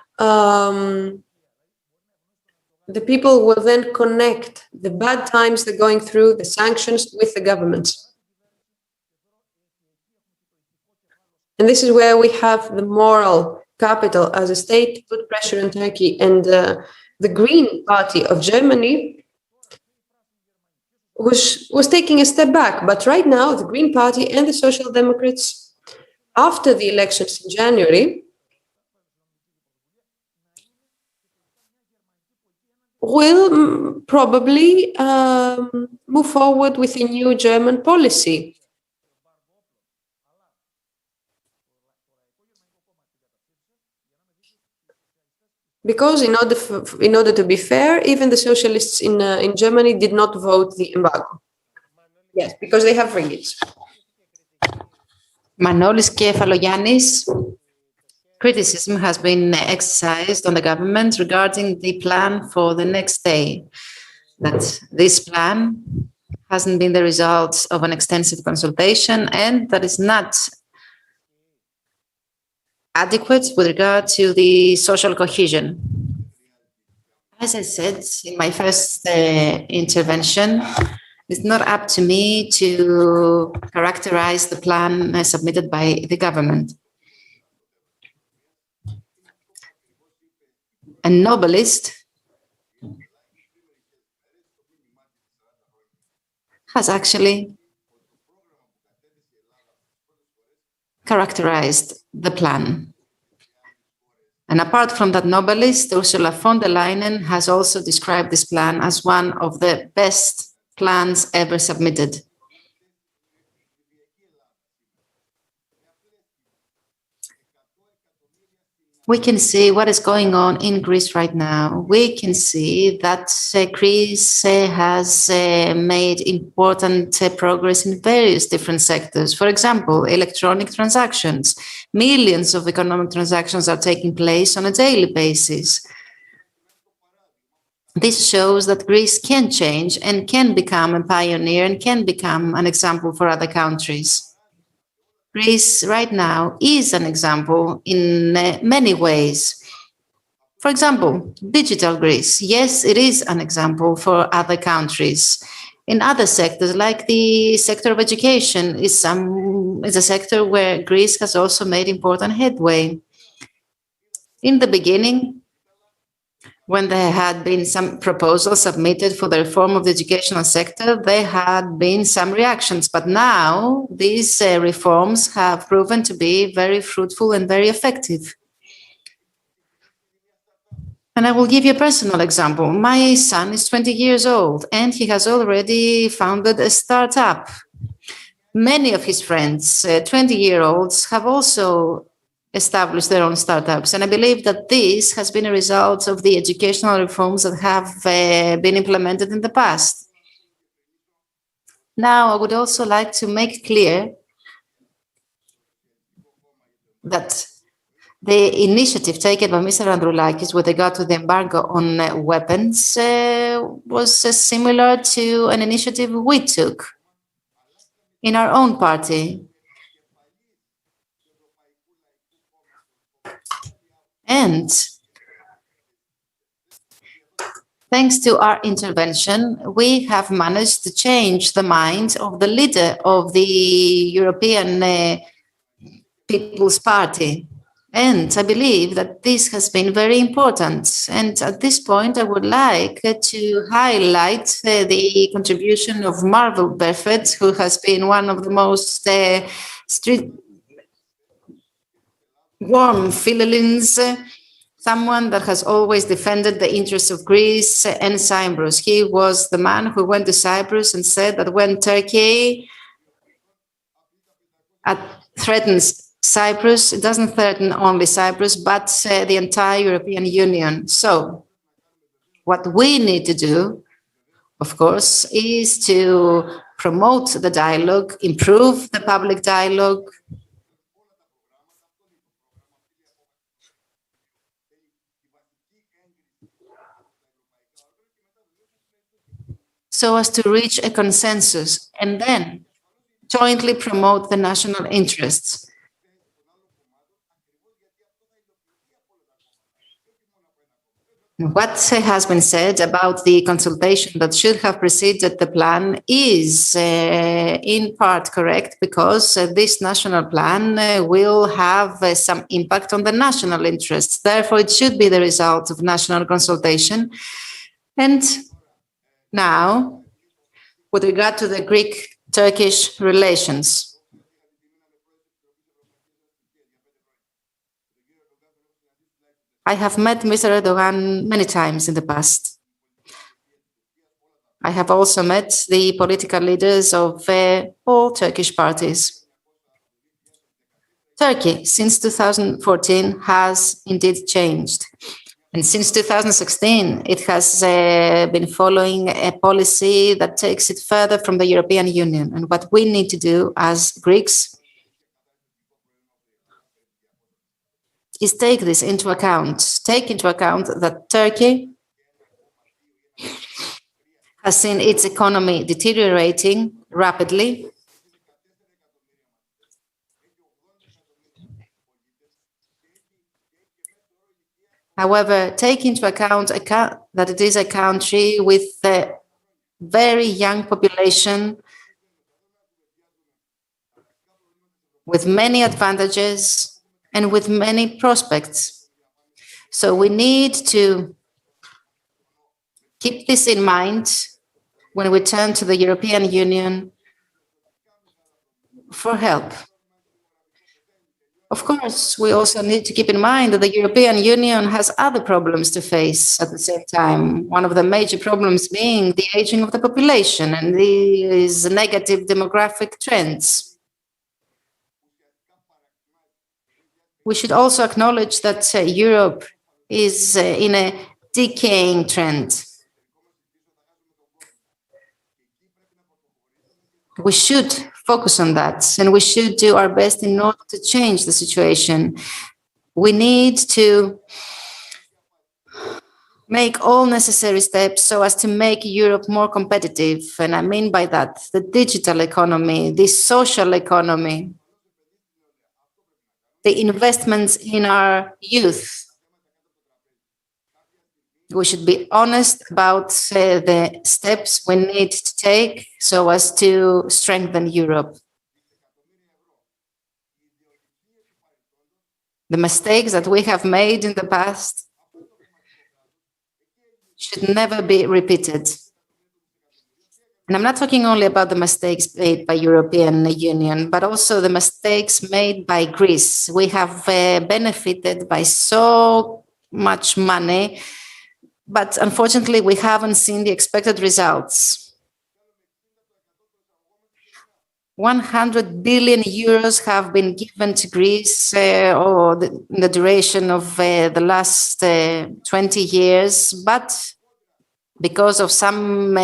will then connect the bad times they're going through, the sanctions, with the government. And this is where we have the moral capital as a state to put pressure on Turkey. And the Green Party of Germany was taking a step back. But right now, the Green Party and the Social Democrats, after the elections in January, will probably move forward with a new German policy. Because in order to be fair, even the socialists in Germany did not vote the embargo. Yes, because they have frigates. Manolis Kefalogiannis, criticism has been exercised on the government regarding the plan for the next day. That this plan hasn't been the result of an extensive consultation and that is not adequate with regard to the social cohesion. As I said in my first intervention, it's not up to me to characterize the plan submitted by the government. A novelist has actually characterized the plan. And apart from that novelist, Ursula von der Leyen has also described this plan as one of the best plans ever submitted. We can see what is going on in Greece right now. We can see that Greece has made important progress in various different sectors. For example, electronic transactions. Millions of economic transactions are taking place on a daily basis. This shows that Greece can change and can become a pioneer and can become an example for other countries. Greece right now is an example in many ways. For example, digital Greece. Yes, it is an example for other countries. In other sectors, like the sector of education, is a sector where Greece has also made important headway. In the beginning, when there had been some proposals submitted for the reform of the educational sector, there had been some reactions. But now these reforms have proven to be very fruitful and very effective. And I will give you a personal example. My son is 20 years old and he has already founded a startup. Many of his friends, 20-year-olds, have also established their own startups. And I believe that this has been a result of the educational reforms that have been implemented in the past. Now, I would also like to make clear that the initiative taken by Mr. Androulakis with regard to the embargo on weapons was similar to an initiative we took in our own party. And thanks to our intervention, we have managed to change the mind of the leader of the European People's Party. And I believe that this has been very important. And at this point, I would like to highlight the contribution of Marvel Buffett, who has been one of the most warm feelings, someone that has always defended the interests of Greece and Cyprus. He was the man who went to Cyprus and said that when Turkey threatens Cyprus, it doesn't threaten only Cyprus, but the entire European Union. So what we need to do, of course, is to promote the dialogue, improve the public dialogue, so as to reach a consensus and then jointly promote the national interests. What has been said about the consultation that should have preceded the plan is in part correct, because this national plan will have some impact on the national interests. Therefore, it should be the result of national consultation. And now, with regard to the Greek-Turkish relations, I have met Mr. Erdogan many times in the past. I have also met the political leaders of all Turkish parties. Turkey, since 2014, has indeed changed. And since 2016, it has been following a policy that takes it further from the European Union. And what we need to do as Greeks is take this into account. Take into account that Turkey has seen its economy deteriorating rapidly. However, take into account that it is a country with a very young population, with many advantages and with many prospects. So we need to keep this in mind when we turn to the European Union for help. Of course, we also need to keep in mind that the European Union has other problems to face at the same time. One of the major problems being the aging of the population and these negative demographic trends. We should also acknowledge that Europe is in a decaying trend. We should focus on that, and we should do our best in order to change the situation. We need to make all necessary steps so as to make Europe more competitive. And I mean by that, the digital economy, the social economy, the investments in our youth. We should be honest about the steps we need to take so as to strengthen Europe. The mistakes that we have made in the past should never be repeated. And I'm not talking only about the mistakes made by European Union, but also the mistakes made by Greece. We have benefited by so much money, but unfortunately, we haven't seen the expected results. 100 billion euros have been given to Greece in the duration of the last 20 years, but because of some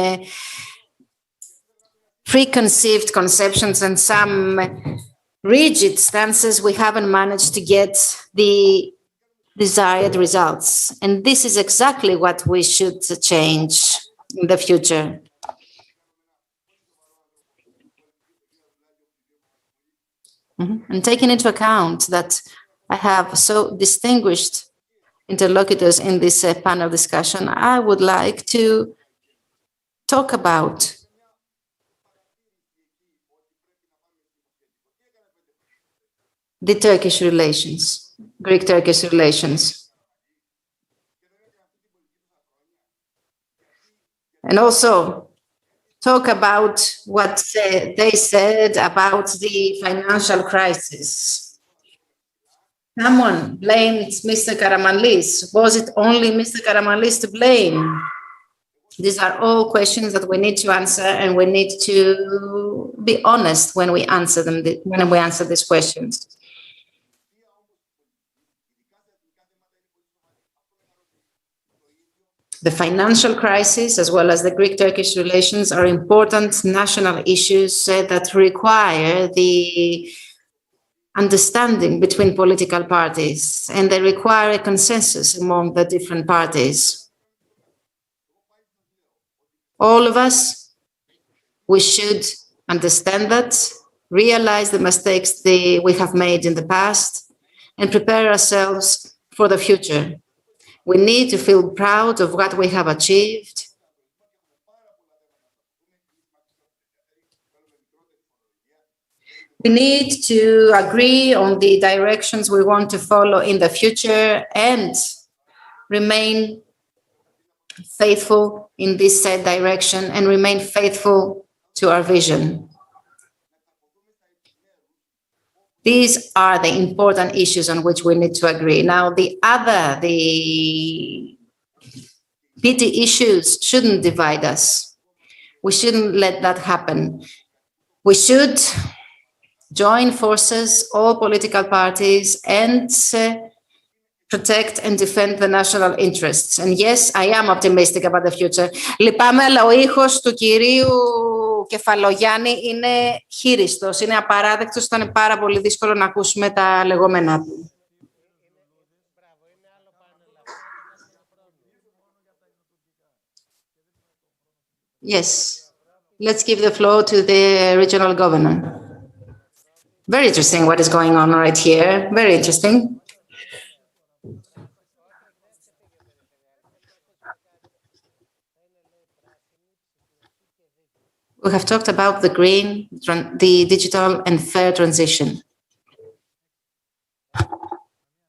preconceived conceptions and some rigid stances, we haven't managed to get the desired results. And this is exactly what we should change in the future. And taking into account that I have so distinguished interlocutors in this panel discussion, I would like to talk about the Turkish relations. Greek-Turkish relations. And also talk about what they said about the financial crisis. Someone blamed Mr. Karamanlis. Was it only Mr. Karamanlis to blame? These are all questions that we need to answer, and we need to be honest when we answer them. When we answer these questions. The financial crisis, as well as the Greek-Turkish relations, are important national issues that require the understanding between political parties, and they require a consensus among the different parties. All of us, we should understand that, realize the mistakes we have made in the past, and prepare ourselves for the future. We need to feel proud of what we have achieved. We need to agree on the directions we want to follow in the future and remain faithful in this said direction and remain faithful to our vision. These are the important issues on which we need to agree. Now, the petty issues shouldn't divide us. We shouldn't let that happen. We should join forces, all political parties, and protect and defend the national interests. And yes, I am optimistic about the future. Λυπάμαι, αλλά ο ήχος του κυρίου Κεφαλογιάννη είναι χείριστος, είναι απαράδεκτος, ήταν πάρα πολύ δύσκολο να ακούσουμε τα λεγόμενά του. Yes, let's give the floor to the regional governor. Very interesting what is going on right here, very interesting. We have talked about the green, the digital and fair transition.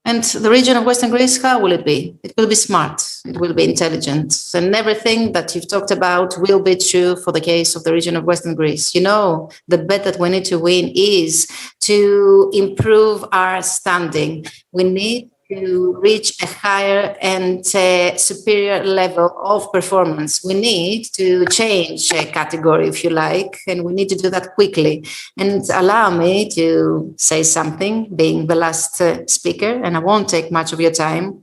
And the region of Western Greece, how will it be? It will be smart. it will be intelligent. And everything that you've talked about will be true for the case of the region of Western Greece. You know, the bet that we need to win is to improve our standing. We need to reach a higher and superior level of performance. We need to change a category, if you like, and we need to do that quickly. And allow me to say something, being the last speaker, and I won't take much of your time.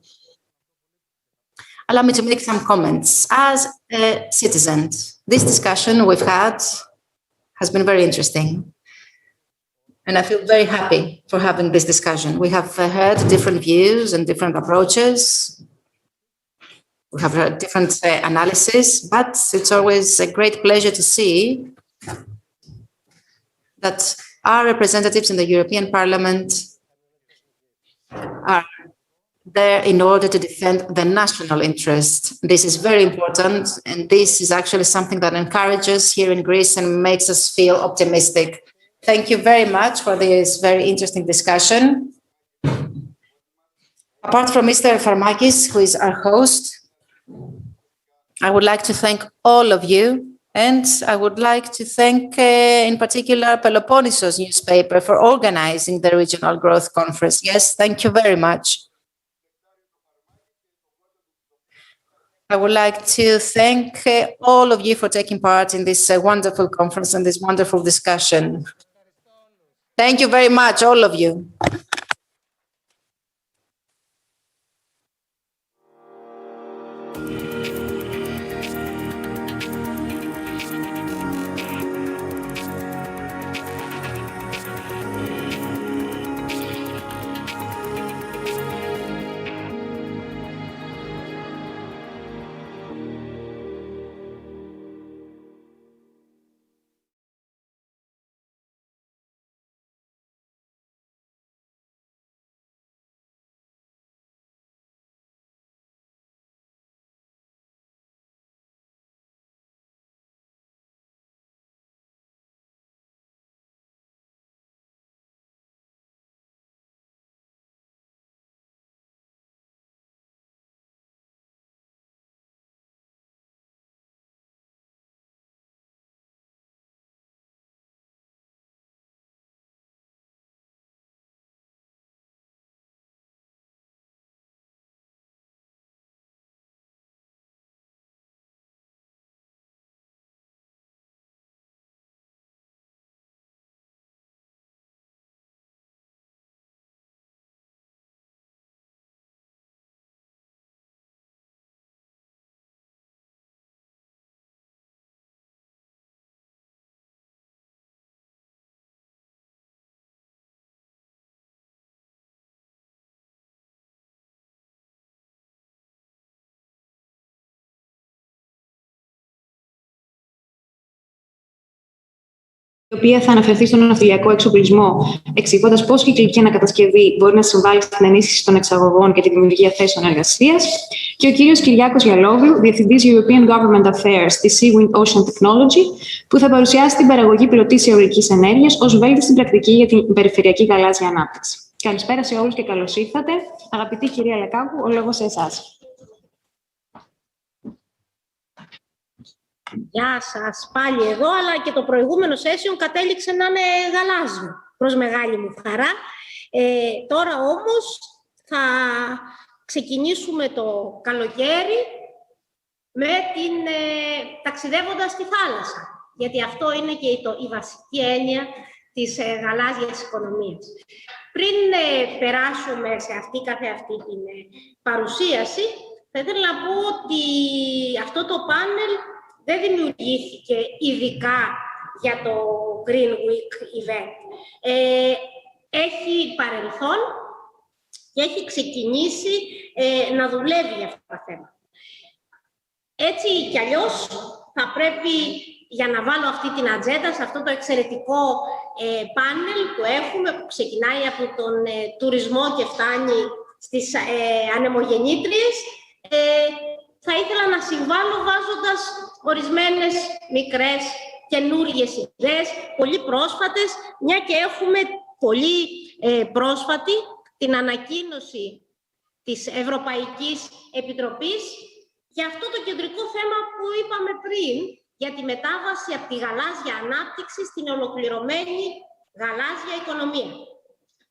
Allow me to make some comments. As a citizen, this discussion we've had has been very interesting. And I feel very happy for having this discussion. We have heard different views and different approaches. We have heard different analysis, but it's always a great pleasure to see that our representatives in the European Parliament are there in order to defend the national interest. This is very important, and this is actually something that encourages here in Greece and makes us feel optimistic. Thank you very much for this very interesting discussion. Apart from Mr. Farmakis, who is our host, I would like to thank all of you, and I would like to thank in particular Peloponnesos newspaper for organizing the Regional Growth Conference. Yes, thank you very much. I would like to thank all of you for taking part in this wonderful conference and this wonderful discussion. Thank you very much, all of you. Η οποία θα αναφερθεί στον ναυτιλιακό εξοπλισμό, εξηγώντας πώς η κυκλική ανακατασκευή μπορεί να συμβάλλει στην ενίσχυση των εξαγωγών και τη δημιουργία θέσεων εργασίας. Και ο κύριος Κυριάκος Γιαλόγλου, Διευθυντής European Government Affairs της Sea Wind Ocean Technology, που θα παρουσιάσει την παραγωγή πιλωτής αιωλικής ενέργειας ως βέλτιστη πρακτική για την περιφερειακή γαλάζια ανάπτυξη. Καλησπέρα σε όλους και καλώς ήρθατε. Αγαπητή κυρία Λεκάκου, ο λόγος σε εσάς. Γεια σας, πάλι εδώ, αλλά και το προηγούμενο session κατέληξε να είναι γαλάζιο, προς μεγάλη μου χαρά. Τώρα όμως θα ξεκινήσουμε το καλοκαίρι με ταξιδεύοντας στη θάλασσα, γιατί αυτό είναι και η βασική έννοια της γαλάζιας οικονομίας. Πριν περάσουμε σε αυτή καθεαυτή την παρουσίαση, θα ήθελα να πω ότι αυτό το πάνελ δεν δημιουργήθηκε ειδικά για το Green Week event. Έχει παρελθόν και έχει ξεκινήσει να δουλεύει για αυτά τα θέματα. Έτσι κι αλλιώς θα πρέπει, για να βάλω αυτή την ατζέντα σε αυτό το εξαιρετικό πάνελ που έχουμε, που ξεκινάει από τον τουρισμό και φτάνει στις ανεμογεννήτριες, θα ήθελα να συμβάλλω βάζοντας ορισμένες μικρές καινούργιες ιδέες, πολύ πρόσφατες, μια και έχουμε πολύ πρόσφατη την ανακοίνωση της Ευρωπαϊκής Επιτροπής για αυτό το κεντρικό θέμα που είπαμε πριν, για τη μετάβαση από τη γαλάζια ανάπτυξη στην ολοκληρωμένη γαλάζια οικονομία.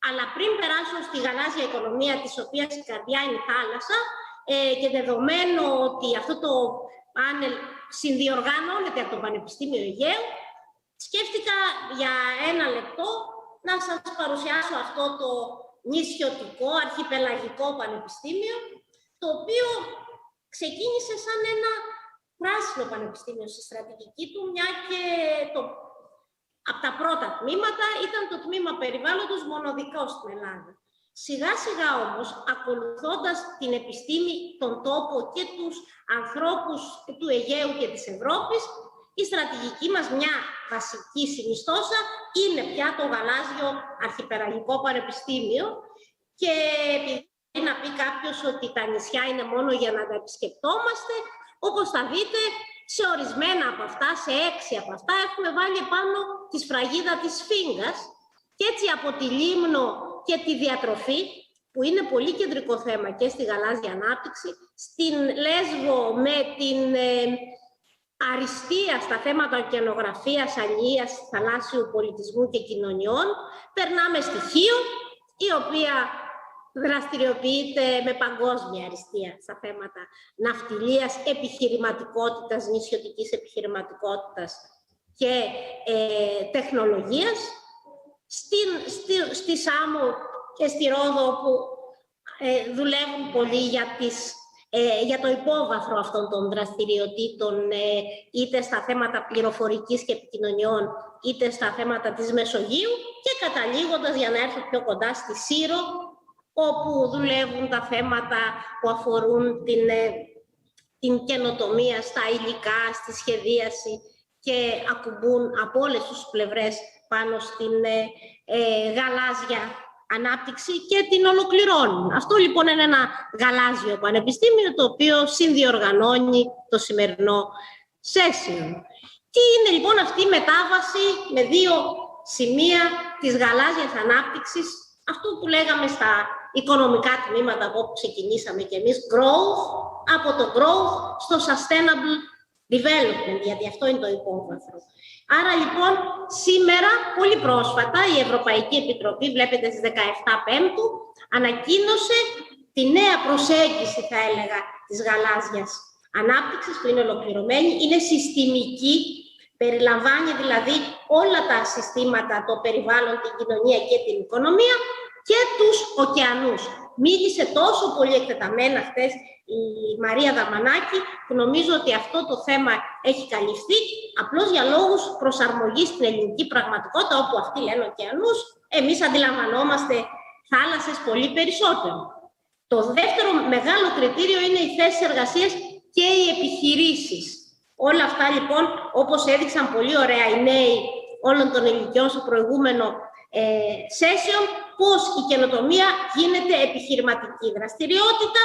Αλλά πριν περάσω στη γαλάζια οικονομία, της οποίας η καρδιά είναι η θάλασσα, και δεδομένου ότι αυτό το πάνελ συνδιοργανώνεται από το Πανεπιστήμιο Αιγαίου, σκέφτηκα για ένα λεπτό να σας παρουσιάσω αυτό το νησιωτικό, αρχιπελαγικό πανεπιστήμιο, το οποίο ξεκίνησε σαν ένα πράσινο πανεπιστήμιο στη στρατηγική του, μια και από τα πρώτα τμήματα ήταν το τμήμα περιβάλλοντος μοναδικό στην Ελλάδα. Σιγά σιγά όμως, ακολουθώντας την επιστήμη, τον τόπο και τους ανθρώπους του Αιγαίου και της Ευρώπης, η στρατηγική μας μια βασική συνιστόσα είναι πια το γαλάζιο αρχιπελαγικό πανεπιστήμιο, και επειδή να πει κάποιος ότι τα νησιά είναι μόνο για να τα επισκεπτόμαστε, όπως θα δείτε, σε ορισμένα από αυτά, σε 6 από αυτά, έχουμε βάλει πάνω τη σφραγίδα της Σφίγγας, και έτσι από τη Λίμνο και τη διατροφή, που είναι πολύ κεντρικό θέμα και στη γαλάζια ανάπτυξη, στην Λέσβο με την αριστεία στα θέματα ωκεανογραφίας, αλληλείας, θαλάσσιου πολιτισμού και κοινωνιών, περνάμε στη Χίο, η οποία δραστηριοποιείται με παγκόσμια αριστεία στα θέματα ναυτιλίας, επιχειρηματικότητας, νησιωτικής επιχειρηματικότητας και τεχνολογίας. Στη Σάμο και στη Ρόδο, που δουλεύουν πολύ για το υπόβαθρο αυτών των δραστηριοτήτων, είτε στα θέματα πληροφορικής και επικοινωνιών, είτε στα θέματα της Μεσογείου, και καταλήγοντας, για να έρθω πιο κοντά, στη Σύρο, όπου δουλεύουν τα θέματα που αφορούν την καινοτομία στα υλικά, στη σχεδίαση, και ακουμπούν από όλες τις πλευρές πάνω στην γαλάζια ανάπτυξη και την ολοκληρώνουν. Αυτό λοιπόν είναι ένα γαλάζιο πανεπιστήμιο, το οποίο συνδιοργανώνει το σημερινό session. Τι είναι λοιπόν αυτή η μετάβαση με 2 σημεία της γαλάζιας ανάπτυξης, αυτό που λέγαμε στα οικονομικά τμήματα από όπου ξεκινήσαμε κι εμείς, growth, από το growth στο sustainable development, γιατί αυτό είναι το υπόβαθρο. Άρα λοιπόν σήμερα, πολύ πρόσφατα, η Ευρωπαϊκή Επιτροπή, βλέπετε στις 17 Πέμπτου, ανακοίνωσε τη νέα προσέγγιση, θα έλεγα, της γαλάζιας ανάπτυξης, που είναι ολοκληρωμένη, είναι συστημική, περιλαμβάνει δηλαδή όλα τα συστήματα, το περιβάλλον, την κοινωνία και την οικονομία, και τους ωκεανούς. Μίλησε τόσο πολύ εκτεταμένα χθες η Μαρία Δαμανάκη, που νομίζω ότι αυτό το θέμα έχει καλυφθεί, απλώς για λόγους προσαρμογής στην ελληνική πραγματικότητα, όπου αυτοί λένε ωκεανούς, εμείς αντιλαμβανόμαστε θάλασσες πολύ περισσότερο. Το δεύτερο μεγάλο κριτήριο είναι οι θέσεις εργασίας και οι επιχειρήσεις. Όλα αυτά λοιπόν, όπως έδειξαν πολύ ωραία οι νέοι όλων των ηλικιών στο προηγούμενο session, πώς η καινοτομία γίνεται επιχειρηματική δραστηριότητα,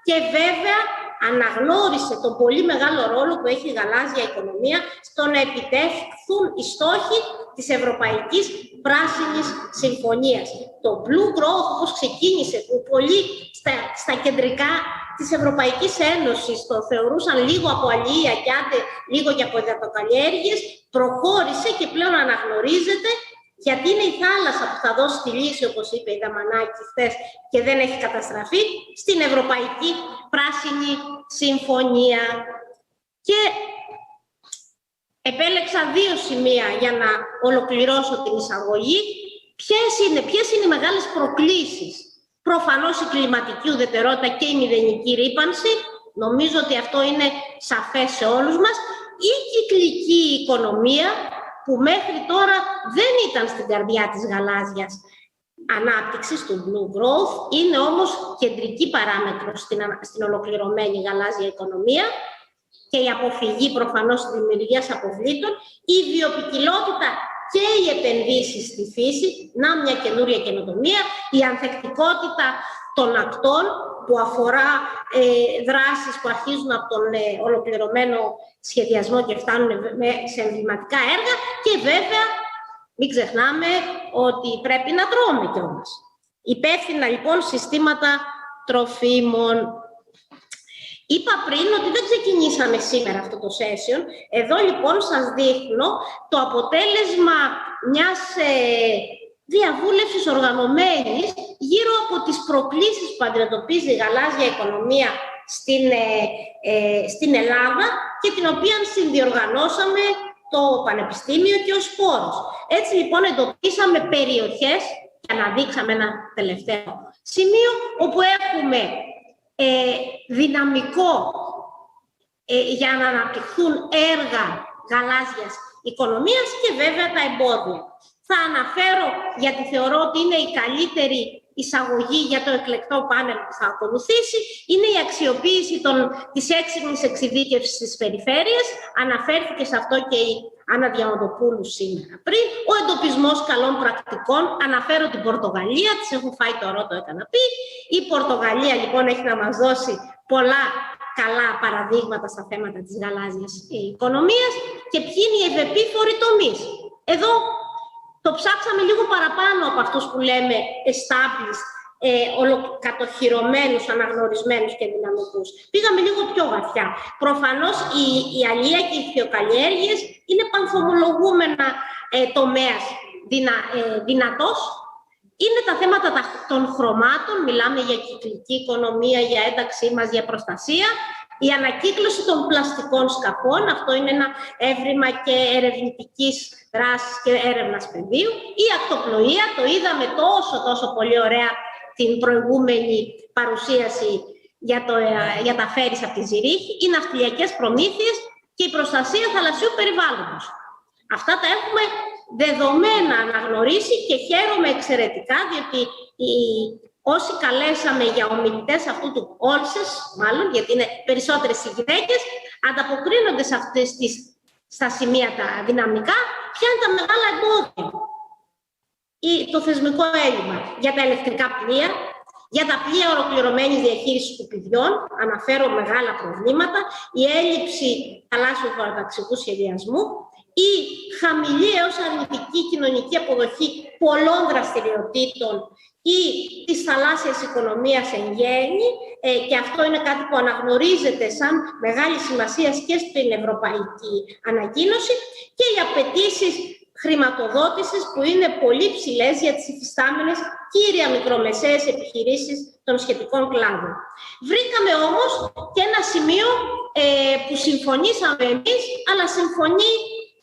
και βέβαια αναγνώρισε τον πολύ μεγάλο ρόλο που έχει η γαλάζια οικονομία στο να επιτευχθούν οι στόχοι της Ευρωπαϊκής Πράσινης Συμφωνίας. Το Blue Growth, όπως ξεκίνησε, που πολλοί στα κεντρικά της Ευρωπαϊκής Ένωσης το θεωρούσαν λίγο από αλληλεία και άντε λίγο και από υδατοκαλλιέργειες, προχώρησε και πλέον αναγνωρίζεται, γιατί είναι η θάλασσα που θα δώσει τη λύση, όπως είπε η Δαμανάκη χθες, και δεν έχει καταστραφεί, στην Ευρωπαϊκή Πράσινη Συμφωνία. Και επέλεξα 2 σημεία για να ολοκληρώσω την εισαγωγή. Ποιες είναι οι μεγάλες προκλήσεις? Προφανώς η κλιματική ουδετερότητα και η μηδενική ρύπανση. Νομίζω ότι αυτό είναι σαφές σε όλους μας. Η κυκλική οικονομία, που μέχρι τώρα δεν ήταν στην καρδιά της γαλάζιας ανάπτυξης, του Blue Growth, είναι όμως κεντρική παράμετρος στην ολοκληρωμένη γαλάζια οικονομία, και η αποφυγή προφανώς της δημιουργίας αποβλήτων, η βιοποικιλότητα και οι επενδύσεις στη φύση, να μια καινούρια καινοτομία, η ανθεκτικότητα των ακτών, που αφορά δράσεις που αρχίζουν από τον ολοκληρωμένο σχεδιασμό και φτάνουν σε εμβληματικά έργα, και βέβαια μην ξεχνάμε ότι πρέπει να τρώμε κιόλας. Υπεύθυνα λοιπόν συστήματα τροφίμων. Είπα πριν ότι δεν ξεκινήσαμε σήμερα αυτό το session. Εδώ λοιπόν σας δείχνω το αποτέλεσμα μιας διαβούλευσης οργανωμένης γύρω από τις προκλήσεις που αντιμετωπίζει η γαλάζια οικονομία στην Ελλάδα και την οποία συνδιοργανώσαμε το Πανεπιστήμιο και ο Σπόρος. Έτσι λοιπόν εντοπίσαμε περιοχές και αναδείξαμε ένα τελευταίο σημείο όπου έχουμε δυναμικό για να αναπτυχθούν έργα γαλάζιας οικονομίας και βέβαια τα εμπόδια. Θα αναφέρω, γιατί θεωρώ ότι είναι η καλύτερη εισαγωγή για το εκλεκτό πάνελ που θα ακολουθήσει, είναι η αξιοποίηση της έξυπνης εξειδίκευσης της περιφέρειας. Αναφέρθηκε σε αυτό και η Άννα Διαμαντοπούλου σήμερα πριν. Ο εντοπισμός καλών πρακτικών. Αναφέρω την Πορτογαλία, της έχω φάει το ρότο, έκανα πει. Η Πορτογαλία λοιπόν έχει να μας δώσει πολλά καλά παραδείγματα στα θέματα της γαλάζιας οικονομίας και ποιοι είναι οι ευεπίφοροι τομείς. Εδώ το ψάξαμε λίγο παραπάνω από αυτούς που λέμε established, ολοκατοχυρωμένους, αναγνωρισμένους και δυναμικούς. Πήγαμε λίγο πιο βαθιά. Προφανώς η αλεία και οι ηχθειοκαλλιέργειες είναι πανθομολογούμενα τομέας δυνατός. Είναι τα θέματα των χρωμάτων, μιλάμε για κυκλική οικονομία, για ένταξή μας, για προστασία. Η ανακύκλωση των πλαστικών σκαφών, αυτό είναι ένα έβριμα και ερευνητικής δράσης και έρευνας πεδίου. Η ακτοπλοεία, το είδαμε τόσο πολύ ωραία την προηγούμενη παρουσίαση για τα φέρις από τη Ζηρίχη. Οι ναυτιλιακές προμήθειες και η προστασία θαλασσιού περιβάλλοντος. Αυτά τα έχουμε δεδομένα αναγνωρίσει και χαίρομαι εξαιρετικά, διότι όσοι καλέσαμε για ομιλητές αυτού του όλσες, μάλλον, γιατί είναι περισσότερες οι γυναίκες, ανταποκρίνονται σε στα σημεία τα δυναμικά, ποια είναι τα μεγάλα εμπόδια. Το θεσμικό έλλειμμα για τα ηλεκτρικά πλοία, για τα πλοία ολοκληρωμένης διαχείρισης σκουπιδιών, αναφέρω μεγάλα προβλήματα, η έλλειψη θαλάσσιου χωροταξικού σχεδιασμού, η χαμηλή έως αρνητική κοινωνική αποδοχή πολλών δραστηριοτήτων ή της θαλάσσιας οικονομίας εν γέννη, και αυτό είναι κάτι που αναγνωρίζεται σαν μεγάλη σημασία και στην ευρωπαϊκή ανακοίνωση, και οι απαιτήσεις χρηματοδότησης που είναι πολύ ψηλές για τις υφιστάμενες κύρια μικρομεσαίες επιχειρήσεις των σχετικών κλάδων. Βρήκαμε όμως και ένα σημείο που συμφωνήσαμε εμείς, αλλά συμφωνεί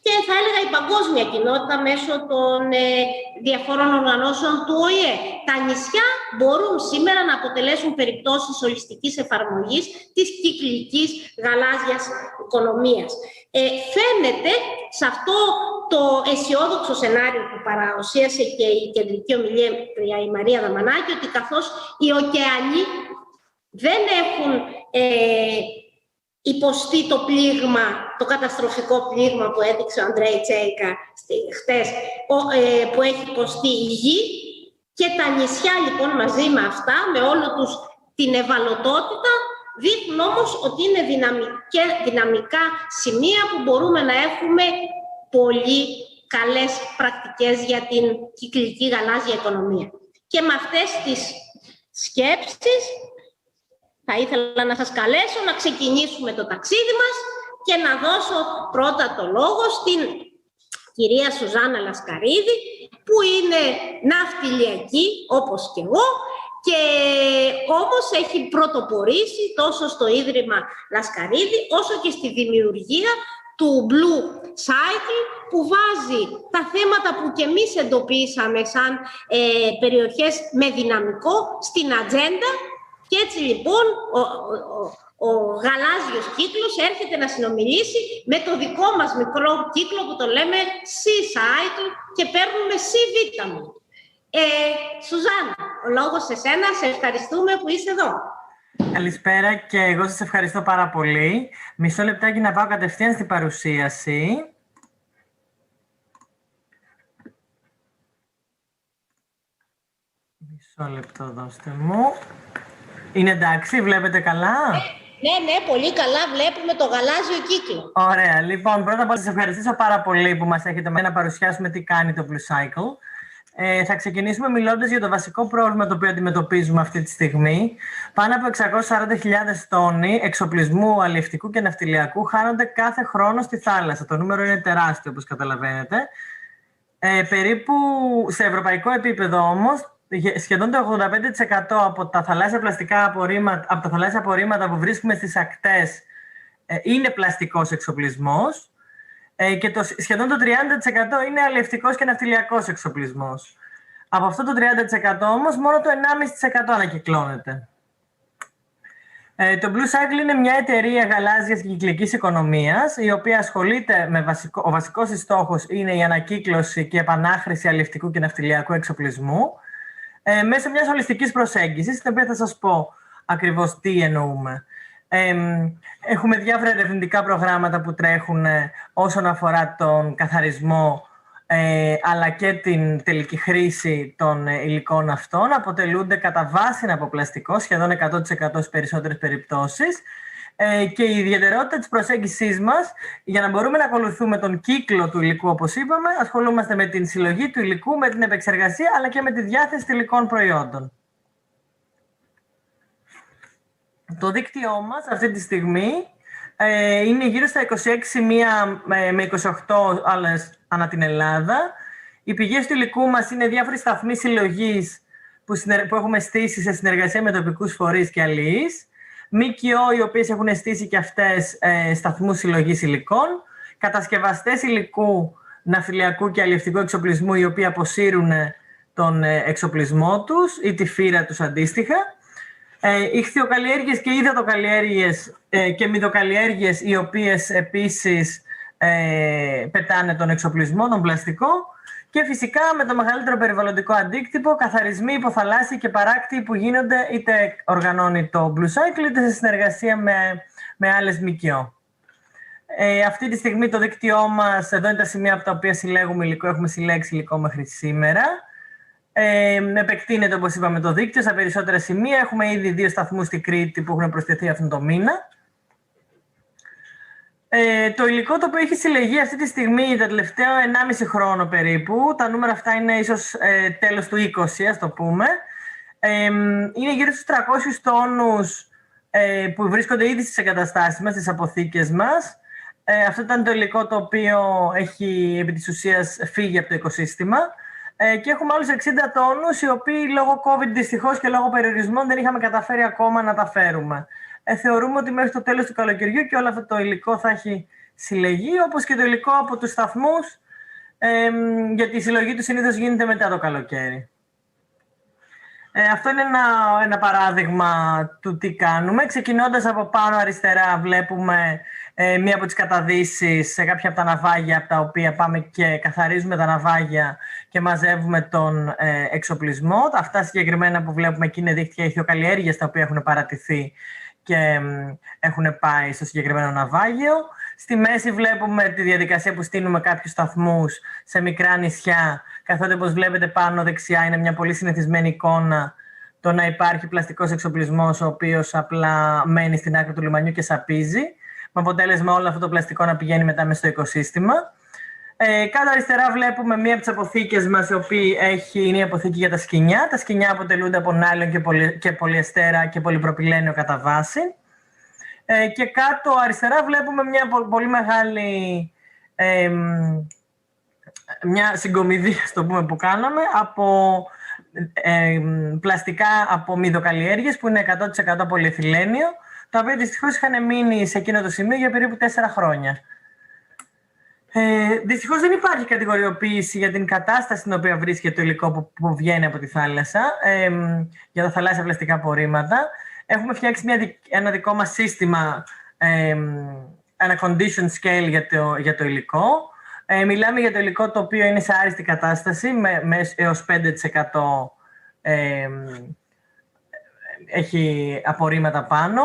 και θα έλεγα η παγκόσμια κοινότητα μέσω των διαφόρων οργανώσεων του ΟΗΕ. Τα νησιά μπορούν σήμερα να αποτελέσουν περιπτώσεις ολιστικής εφαρμογής της κυκλικής γαλάζιας οικονομίας. Φαίνεται σε αυτό το αισιόδοξο σενάριο που παρουσίασε και η κεντρική ομιλία η Μαρία Δαμανάκη, ότι καθώς οι ωκεανοί δεν έχουν υποστεί το πλήγμα, το καταστροφικό πλήγμα που έδειξε ο Αντρέι Τσέικα χτες, που έχει υποστεί η γη, και τα νησιά λοιπόν μαζί με αυτά, με όλο τους την ευαλωτότητα, δείχνουν όμως ότι είναι δυναμικά σημεία που μπορούμε να έχουμε πολύ καλές πρακτικές για την κυκλική γαλάζια οικονομία. Και με αυτές τις σκέψεις θα ήθελα να σας καλέσω να ξεκινήσουμε το ταξίδι μας και να δώσω πρώτα το λόγο στην κυρία Σουζάννα Λασκαρίδη, που είναι ναυτιλιακή όπως και εγώ, και όμως έχει πρωτοπορήσει τόσο στο Ίδρυμα Λασκαρίδη όσο και στη δημιουργία του Blue Cycle, που βάζει τα θέματα που και εμείς εντοπίσαμε σαν περιοχές με δυναμικό στην ατζέντα. Και έτσι λοιπόν ο γαλάζιος κύκλος έρχεται να συνομιλήσει με το δικό μας μικρό κύκλο που το λέμε Sea Cycle και παίρνουμε Sea Vitamin. Σουζάννα, ο λόγος σε σένα, σε ευχαριστούμε που είσαι εδώ. Καλησπέρα και εγώ σας ευχαριστώ πάρα πολύ. Μισό λεπτάκι να πάω κατευθείαν στην παρουσίαση. Μισό λεπτό δώστε μου. Είναι εντάξει, βλέπετε καλά? Ναι, πολύ καλά, βλέπουμε το γαλάζιο κύκλο. Ωραία, λοιπόν, πρώτα απ' όλα σας ευχαριστήσω πάρα πολύ που μας έχετε να παρουσιάσουμε τι κάνει το Blue Cycle. Θα ξεκινήσουμε μιλώντας για το βασικό πρόβλημα το οποίο αντιμετωπίζουμε αυτή τη στιγμή. Πάνω από 640.000 τόνοι εξοπλισμού αλλιευτικού και ναυτιλιακού χάνονται κάθε χρόνο στη θάλασσα. Το νούμερο είναι τεράστιο, όπως καταλαβαίνετε. Περίπου σε ευρωπαϊκό επίπεδο όμως, σχεδόν το 85% από τα θαλάσσια πλαστικά απορρίμματα που βρίσκουμε στις ακτές είναι πλαστικός εξοπλισμός. Και σχεδόν το 30% είναι αλλιευτικός και ναυτιλιακός εξοπλισμός. Από αυτό το 30% όμως, μόνο το 1,5% ανακυκλώνεται. Το Blue Cycle είναι μια εταιρεία γαλάζιας και κυκλικής οικονομίας, η οποία ασχολείται με ο βασικός της στόχος είναι η ανακύκλωση και επανάχρηση αλλιευτικού και ναυτιλιακού εξοπλισμού, μέσω μιας ολιστικής προσέγγισης, την οποία θα σας πω ακριβώς τι εννοούμε. Έχουμε διάφορα ερευνητικά προγράμματα που τρέχουν όσον αφορά τον καθαρισμό αλλά και την τελική χρήση των υλικών αυτών. Αποτελούνται κατά βάση από πλαστικό, σχεδόν 100% στις περισσότερες περιπτώσεις. Και η ιδιαιτερότητα της προσέγγισής μας, για να μπορούμε να ακολουθούμε τον κύκλο του υλικού, όπως είπαμε, ασχολούμαστε με την συλλογή του υλικού, με την επεξεργασία, αλλά και με τη διάθεση τελικών προϊόντων. Το δίκτυό μας αυτή τη στιγμή είναι γύρω στα 26 σημεία με 28 άλλες ανά την Ελλάδα. Οι πηγές του υλικού μας είναι διάφοροι σταθμοί συλλογής που έχουμε στήσει σε συνεργασία με τοπικούς φορείς και αλληλείς. ΜΚΟ, οι οποίες έχουν στήσει και αυτές σταθμούς συλλογής υλικών. Κατασκευαστές υλικού, ναυτιλιακού και αλλιευτικού εξοπλισμού, οι οποίοι αποσύρουν τον εξοπλισμό τους ή τη φύρα τους αντίστοιχα. Ιχθυοκαλλιέργειες και υδατοκαλλιέργειες και μυδοκαλλιέργειες, οι οποίες επίσης πετάνε τον εξοπλισμό, τον πλαστικό. Και φυσικά με το μεγαλύτερο περιβαλλοντικό αντίκτυπο, καθαρισμοί υποθαλάσσιοι και παράκτιοι που γίνονται είτε οργανώνει το Blue Cycle είτε σε συνεργασία με άλλες ΜΚΟ. Αυτή τη στιγμή το δίκτυό μας, εδώ είναι τα σημεία από τα οποία συλλέγουμε υλικό, έχουμε συλλέξει υλικό μέχρι σήμερα. Επεκτείνεται, όπως είπαμε, το δίκτυο στα περισσότερα σημεία. Έχουμε ήδη 2 σταθμούς στη Κρήτη που έχουν προσθεθεί αυτόν τον μήνα. Το υλικό το οποίο έχει συλλεγεί αυτή τη στιγμή τα τελευταία 1,5 χρόνο περίπου, τα νούμερα αυτά είναι ίσως τέλος του 20, ας το πούμε, είναι γύρω στους 300 τόνους που βρίσκονται ήδη στις εγκαταστάσεις μας, στις αποθήκες μας. Αυτό ήταν το υλικό το οποίο έχει επί της ουσίας φύγει από το οικοσύστημα. Και έχουμε άλλους 60 τόνους, οι οποίοι λόγω COVID δυστυχώς και λόγω περιορισμών δεν είχαμε καταφέρει ακόμα να τα φέρουμε. Θεωρούμε ότι μέχρι το τέλος του καλοκαιριού και όλο αυτό το υλικό θα έχει συλλεγεί, όπως και το υλικό από τους σταθμούς, γιατί η συλλογή του συνήθως γίνεται μετά το καλοκαίρι. Αυτό είναι ένα παράδειγμα του τι κάνουμε. Ξεκινώντας από πάνω αριστερά βλέπουμε μία από τις καταδύσεις σε κάποια από τα ναυάγια, από τα οποία πάμε και καθαρίζουμε τα ναυάγια και μαζεύουμε τον εξοπλισμό. Αυτά συγκεκριμένα που βλέπουμε εκεί είναι δίχτυα ηχθειοκαλλιέργειας τα οποία έχουν παρατηθεί και έχουν πάει στο συγκεκριμένο ναυάγιο. Στη μέση βλέπουμε τη διαδικασία που στείλουμε κάποιους σταθμούς σε μικρά νησιά, καθότι όπως βλέπετε πάνω δεξιά είναι μια πολύ συνηθισμένη εικόνα το να υπάρχει πλαστικός εξοπλισμός ο οποίος απλά μένει στην άκρη του λιμανιού και σαπίζει, με αποτέλεσμα όλο αυτό το πλαστικό να πηγαίνει μετά μες στο οικοσύστημα. Κάτω αριστερά βλέπουμε μία από τις αποθήκες μας, η οποία είναι η αποθήκη για τα σκοινιά. Τα σκοινιά αποτελούνται από νάιλον και πολυεστέρα και πολυπροπυλένιο κατά βάση. Και κάτω αριστερά βλέπουμε μια πολύ μεγάλη μια συγκομιδή, το πούμε, που κάναμε από πλαστικά από μυδοκαλλιέργειες που είναι 100% πολυεθυλένιο, τα οποία δυστυχώς είχαν μείνει σε εκείνο το σημείο για περίπου 4 χρόνια. Δυστυχώς δεν υπάρχει κατηγοριοποίηση για την κατάσταση στην οποία βρίσκεται το υλικό που βγαίνει από τη θάλασσα για τα θαλάσσια πλαστικά απορρίμματα. Έχουμε φτιάξει ένα δικό μας σύστημα, ένα condition scale για το υλικό. Μιλάμε για το υλικό το οποίο είναι σε άριστη κατάσταση, με έως 5% έχει απορρίμματα πάνω.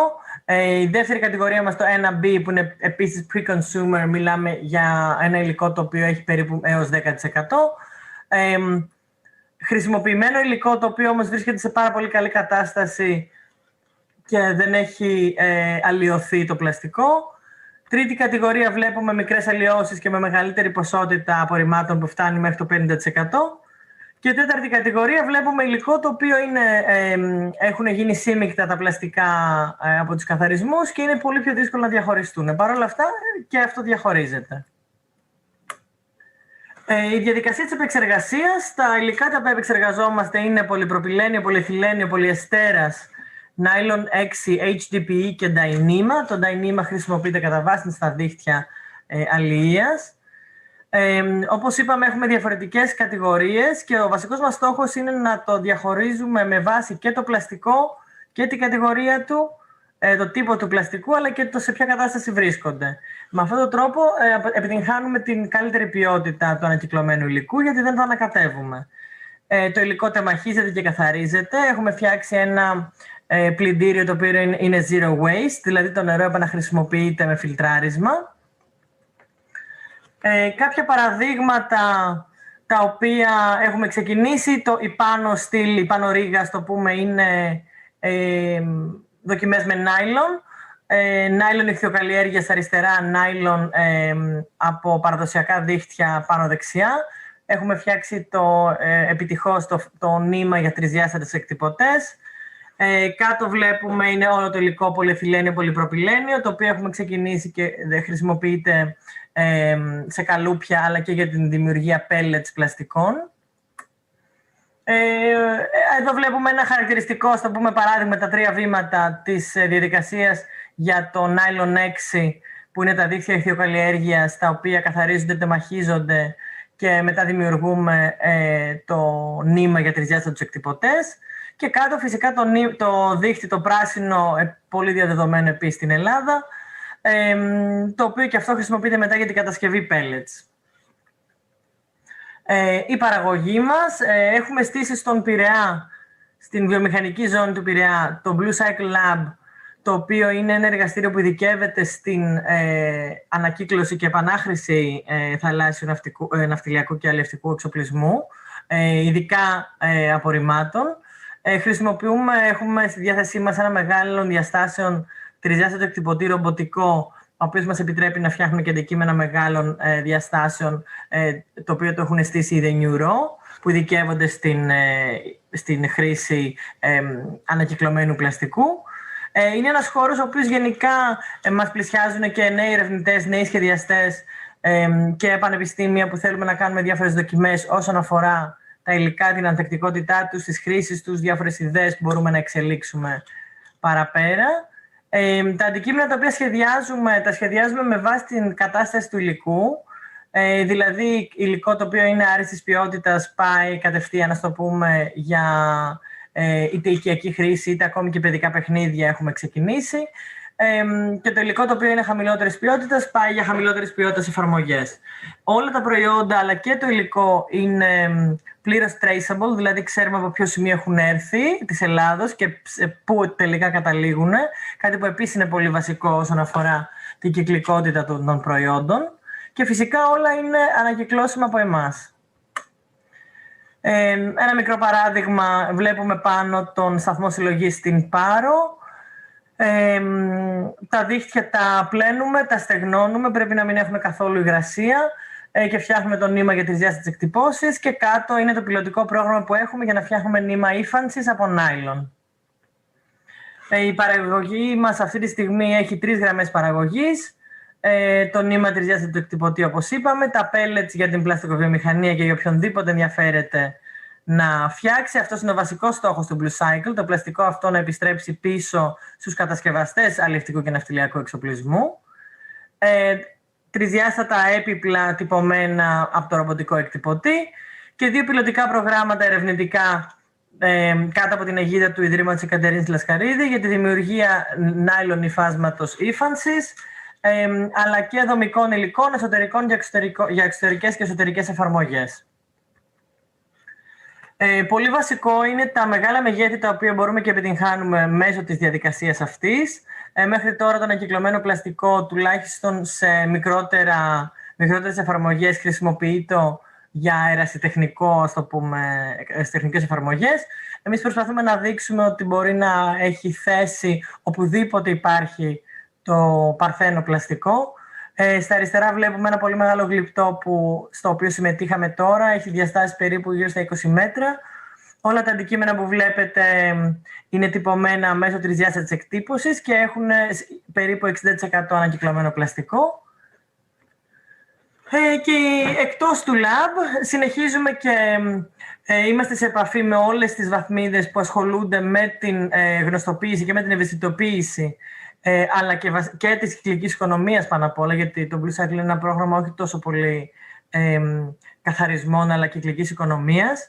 Η δεύτερη κατηγορία μας, το 1B, που είναι επίσης pre-consumer, μιλάμε για ένα υλικό το οποίο έχει περίπου έως 10%. Χρησιμοποιημένο υλικό το οποίο όμως βρίσκεται σε πάρα πολύ καλή κατάσταση και δεν έχει αλλοιωθεί το πλαστικό. Τρίτη κατηγορία βλέπουμε μικρές αλλοιώσεις και με μεγαλύτερη ποσότητα απορριμμάτων που φτάνει μέχρι το 50%. Και τέταρτη κατηγορία βλέπουμε υλικό το οποίο έχουν γίνει σύμμικτα τα πλαστικά από τους καθαρισμούς και είναι πολύ πιο δύσκολο να διαχωριστούν. Παρ' όλα αυτά και αυτό διαχωρίζεται. Η διαδικασία της επεξεργασίας, τα υλικά τα οποία επεξεργαζόμαστε είναι πολυπροπυλένιο, πολυεθυλένιο, πολυεστέρας, nylon 6, HDPE και Dyneema. Το Dyneema χρησιμοποιείται κατά βάση στα δίχτυα αλληλείας. Όπως είπαμε, έχουμε διαφορετικές κατηγορίες και ο βασικός μας στόχος είναι να το διαχωρίζουμε με βάση και το πλαστικό και την κατηγορία του, το τύπο του πλαστικού, αλλά και το σε ποια κατάσταση βρίσκονται. Με αυτόν τον τρόπο επιτυγχάνουμε την καλύτερη ποιότητα του ανακυκλωμένου υλικού, γιατί δεν το ανακατεύουμε. Το υλικό τεμαχίζεται και καθαρίζεται. Έχουμε φτιάξει ένα πλυντήριο το οποίο είναι zero waste, δηλαδή το νερό επαναχρησιμοποιείται με φιλτράρισμα. Κάποια παραδείγματα τα οποία έχουμε ξεκινήσει, η πάνω στυλ, η πάνω ρίγα, το πούμε, είναι δοκιμές με νάιλον. Νάιλον ηχθειοκαλλιέργειας αριστερά, νάιλον από παραδοσιακά δίχτυα πάνω δεξιά. Έχουμε φτιάξει επιτυχώς το νήμα για τρισδιάστατες εκτυπωτές. Κάτω βλέπουμε είναι όλο το υλικό πολυεθυλένιο, πολυπροπυλένιο, το οποίο έχουμε ξεκινήσει και χρησιμοποιείται σε καλούπια, αλλά και για την δημιουργία pellets πλαστικών. Εδώ βλέπουμε ένα χαρακτηριστικό, στο πούμε παράδειγμα, τα 3 βήματα της διαδικασίας για το nylon 6, που είναι τα δίχτυα ηχθειοκαλλιέργειας, τα οποία καθαρίζονται, τεμαχίζονται και μετά δημιουργούμε το νήμα για τρισδιάστατους εκτυπωτές. Και κάτω φυσικά το δίχτυ, το πράσινο, πολύ διαδεδομένο επίσης στην Ελλάδα, το οποίο και αυτό χρησιμοποιείται μετά για την κατασκευή pellets. Η παραγωγή μας, έχουμε στήσει στον Πειραιά, στην βιομηχανική ζώνη του Πειραιά, το Blue Cycle Lab, το οποίο είναι ένα εργαστήριο που ειδικεύεται στην ανακύκλωση και επανάχρηση θαλάσσιου ναυτιλιακού και αλλιευτικού εξοπλισμού, ειδικά απορριμμάτων. Έχουμε στη διάθεσή μας ένα μεγάλο διαστάσεων τρισδιάστατο εκτυπωτή ρομποτικό, ο οποίος μας επιτρέπει να φτιάχνουμε και αντικείμενα μεγάλων διαστάσεων, το οποίο το έχουν στήσει οι The New Raw, που ειδικεύονται στην χρήση ανακυκλωμένου πλαστικού. Είναι ένας χώρος ο οποίος γενικά μας πλησιάζουν και νέοι ερευνητές, νέοι σχεδιαστές και πανεπιστήμια που θέλουμε να κάνουμε διάφορες δοκιμές όσον αφορά τα υλικά, την ανθεκτικότητά τους, τις χρήσεις τους, διάφορες ιδέες που μπορούμε να εξελίξουμε παραπέρα. Τα αντικείμενα τα οποία τα σχεδιάζουμε με βάση την κατάσταση του υλικού, δηλαδή υλικό το οποίο είναι άριστης ποιότητας πάει κατευθείαν, να το πούμε, για είτε οικιακή χρήση είτε ακόμη και παιδικά παιχνίδια έχουμε ξεκινήσει, και το υλικό το οποίο είναι χαμηλότερης ποιότητας πάει για χαμηλότερης ποιότητας εφαρμογές. Όλα τα προϊόντα αλλά και το υλικό είναι πλήρως traceable, δηλαδή ξέρουμε από ποιο σημείο έχουν έρθει της Ελλάδος και πού τελικά καταλήγουν, κάτι που επίσης είναι πολύ βασικό όσον αφορά την κυκλικότητα των προϊόντων, και φυσικά όλα είναι ανακυκλώσιμα από εμάς. Ένα μικρό παράδειγμα, βλέπουμε πάνω τον σταθμό συλλογής στην Πάρο. Τα δίχτυα τα πλένουμε, τα στεγνώνουμε, πρέπει να μην έχουν καθόλου υγρασία, και φτιάχνουμε το νήμα για τρισδιάστατες εκτυπώσεις, και κάτω είναι το πιλωτικό πρόγραμμα που έχουμε για να φτιάχνουμε νήμα ύφανσης από νάιλον. Η παραγωγή μας αυτή τη στιγμή έχει 3 γραμμές παραγωγής. Το νήμα τρισδιάστατου εκτυπωτή, όπως είπαμε, τα pellets για την πλαστικοβιομηχανία και για οποιονδήποτε ενδιαφέρεται να φτιάξει. Αυτός είναι ο βασικός στόχος του Blue Cycle, το πλαστικό αυτό να επιστρέψει πίσω στους κατασκευαστές αλλιευτικού και ναυτιλιακού εξοπλισμού. Τρισδιάστατα έπιπλα τυπωμένα από το ρομποτικό εκτυπωτή και 2 πιλωτικά προγράμματα ερευνητικά κάτω από την αιγίδα του Ιδρύματος Εκατερίνης Λασκαρίδη για τη δημιουργία νάιλον υφάσματος ύφανσης, αλλά και δομικών υλικών εσωτερικών για εξωτερικές και εσωτερικές εφαρμογές. Πολύ βασικό είναι τα μεγάλα μεγέθη τα οποία μπορούμε και επιτυγχάνουμε μέσω της διαδικασίας αυτής. Μέχρι τώρα το ανακυκλωμένο πλαστικό, τουλάχιστον σε μικρότερες εφαρμογές, χρησιμοποιείται για αερασιτεχνικές εφαρμογές. Εμείς προσπαθούμε να δείξουμε ότι μπορεί να έχει θέση οπουδήποτε υπάρχει το παρθένο πλαστικό. Στα αριστερά βλέπουμε ένα πολύ μεγάλο γλυπτό στο οποίο συμμετείχαμε τώρα. Έχει διαστάσεις περίπου γύρω στα 20 μέτρα. Όλα τα αντικείμενα που βλέπετε είναι τυπωμένα μέσω τρισδιάστατης εκτύπωσης και έχουν περίπου 60% ανακυκλωμένο πλαστικό. Και εκτός του lab συνεχίζουμε και είμαστε σε επαφή με όλες τις βαθμίδες που ασχολούνται με την γνωστοποίηση και με την ευαισθητοποίηση αλλά και της κυκλικής οικονομίας πάνω απ' όλα, γιατί το Blue Cycle είναι ένα πρόγραμμα όχι τόσο πολύ καθαρισμών αλλά κυκλικής οικονομίας.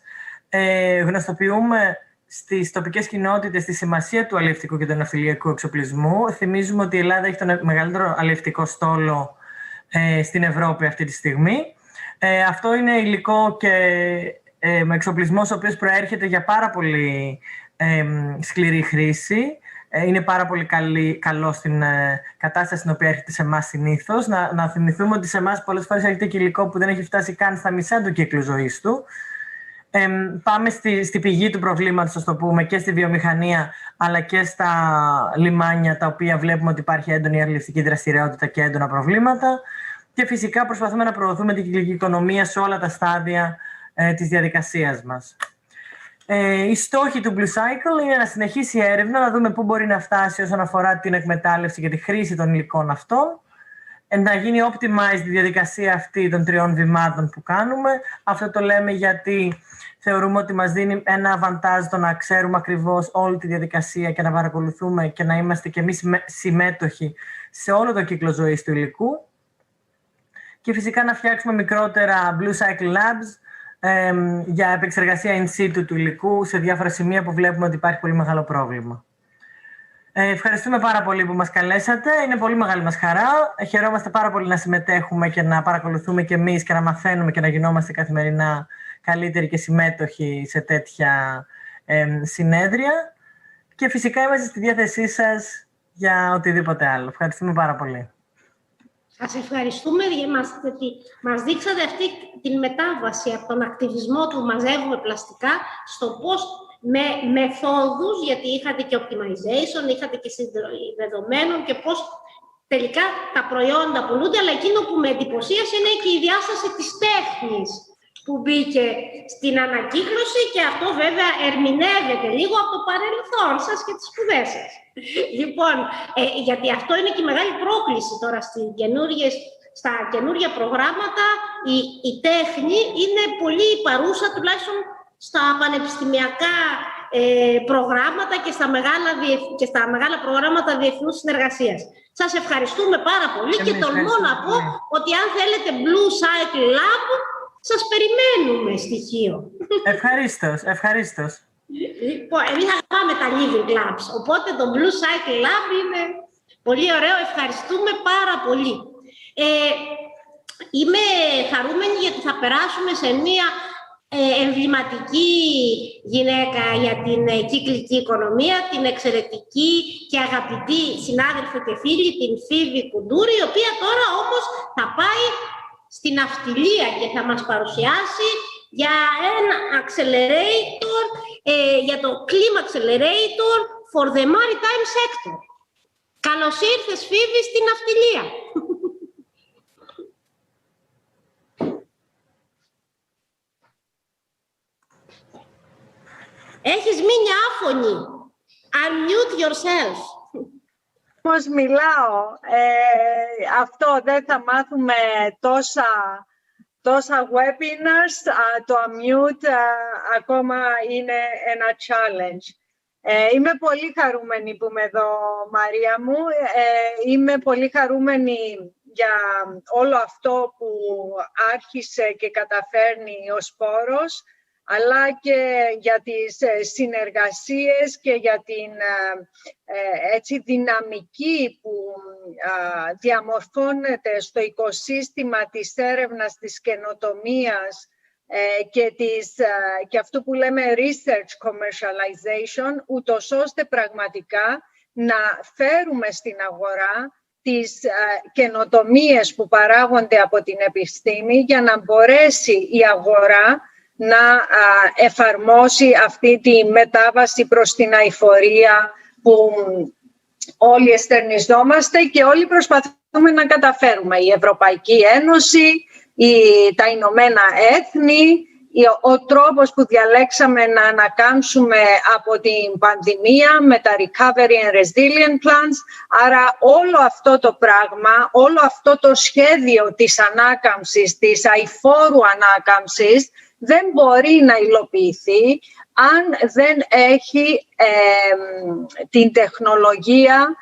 Γνωστοποιούμε στις τοπικές κοινότητες τη σημασία του αλλιευτικού και του ναυτιλιακού εξοπλισμού. Θυμίζουμε ότι η Ελλάδα έχει τον μεγαλύτερο αλλιευτικό στόλο στην Ευρώπη αυτή τη στιγμή. Αυτό είναι υλικό και με εξοπλισμός ο οποίος προέρχεται για πάρα πολύ σκληρή χρήση. Είναι πάρα πολύ καλό στην κατάσταση στην οποία έρχεται σε εμάς συνήθως. Να θυμηθούμε ότι σε εμάς πολλές φορές έρχεται και υλικό που δεν έχει φτάσει καν στα μισά του κύκλου ζωής του. Πάμε στη πηγή του προβλήματος, ας το πούμε, και στη βιομηχανία, αλλά και στα λιμάνια, τα οποία βλέπουμε ότι υπάρχει έντονη αλλιευτική δραστηριότητα και έντονα προβλήματα. Και φυσικά προσπαθούμε να προωθούμε την κυκλική οικονομία σε όλα τα στάδια της διαδικασίας μας. Οι στόχοι του Blue Cycle είναι να συνεχίσει η έρευνα, να δούμε πού μπορεί να φτάσει όσον αφορά την εκμετάλλευση και τη χρήση των υλικών αυτών, να γίνει optimized η διαδικασία αυτή των 3 βημάτων που κάνουμε. Αυτό το λέμε γιατί θεωρούμε ότι μας δίνει ένα αβαντάζ το να ξέρουμε ακριβώς όλη τη διαδικασία και να παρακολουθούμε και να είμαστε και εμείς συμμέτοχοι σε όλο το κύκλο ζωής του υλικού. Και φυσικά να φτιάξουμε μικρότερα Blue Cycle Labs για επεξεργασία in situ του υλικού σε διάφορα σημεία που βλέπουμε ότι υπάρχει πολύ μεγάλο πρόβλημα. Ευχαριστούμε πάρα πολύ που μας καλέσατε. Είναι πολύ μεγάλη μας χαρά. Χαιρόμαστε πάρα πολύ να συμμετέχουμε και να παρακολουθούμε και εμείς και να μαθαίνουμε και να γινόμαστε καθημερινά καλύτεροι και συμμέτοχοι σε τέτοια συνέδρια. Και φυσικά είμαστε στη διάθεσή σας για οτιδήποτε άλλο. Ευχαριστούμε πάρα πολύ. Σας ευχαριστούμε γιατί μας δείξατε αυτή την μετάβαση από τον ακτιβισμό του μαζεύουμε πλαστικά στο πώς με μεθόδους, γιατί είχατε και optimization, είχατε και συντροφή δεδομένων και πώς τελικά τα προϊόντα πουλούνται, αλλά εκείνο που με εντυπωσίασε είναι και η διάσταση της τέχνης που μπήκε στην ανακύκλωση και αυτό βέβαια ερμηνεύεται λίγο από το παρελθόν σας και τις σπουδές σας. Λοιπόν, γιατί αυτό είναι και η μεγάλη πρόκληση τώρα στα καινούργια προγράμματα. Η τέχνη είναι πολύ παρούσα, τουλάχιστον στα πανεπιστημιακά προγράμματα και στα μεγάλα προγράμματα διεθνούς συνεργασίας. Σας ευχαριστούμε πάρα πολύ και τολμώ να πω ότι αν θέλετε Blue Cycle Lab, σας περιμένουμε στοιχείο. Ευχαρίστως. Λοιπόν, εμείς θα πάμε τα Living Labs, οπότε το Blue Cycle Lab είναι πολύ ωραίο. Ευχαριστούμε πάρα πολύ. Είμαι χαρούμενη γιατί θα περάσουμε σε μία εμβληματική γυναίκα για την κυκλική οικονομία, την εξαιρετική και αγαπητή συνάδελφο και φίλη, την Φίβη Κουντούρη, η οποία τώρα όμως θα πάει στην ναυτιλία και θα μας παρουσιάσει για ένα accelerator, για το Clima Accelerator for the Maritime Sector. Καλώς ήρθες, Φίβη, στην ναυτιλία. Έχεις μείνει άφωνη. Unmute yourself. Πώς μιλάω. Αυτό δεν θα μάθουμε τόσα webinars. Το unmute ακόμα είναι ένα challenge. Είμαι πολύ χαρούμενη που είμαι εδώ, Μαρία μου. Είμαι πολύ χαρούμενη για όλο αυτό που άρχισε και καταφέρνει ο Σπόρος, αλλά και για τις συνεργασίες και για την δυναμική που διαμορφώνεται στο οικοσύστημα της έρευνας, της καινοτομίας και αυτό που λέμε research commercialization, ούτως ώστε πραγματικά να φέρουμε στην αγορά τις καινοτομίες που παράγονται από την επιστήμη για να μπορέσει η αγορά να εφαρμόσει αυτή τη μετάβαση προς την αειφορία που όλοι εστερνιζόμαστε και όλοι προσπαθούμε να καταφέρουμε. Η Ευρωπαϊκή Ένωση, τα Ηνωμένα Έθνη, ο τρόπος που διαλέξαμε να ανακάμψουμε από την πανδημία με τα Recovery and Resilience Plans. Άρα όλο αυτό το πράγμα, όλο αυτό το σχέδιο της ανάκαμψης, της αειφόρου ανάκαμψης, δεν μπορεί να υλοποιηθεί αν δεν έχει την τεχνολογία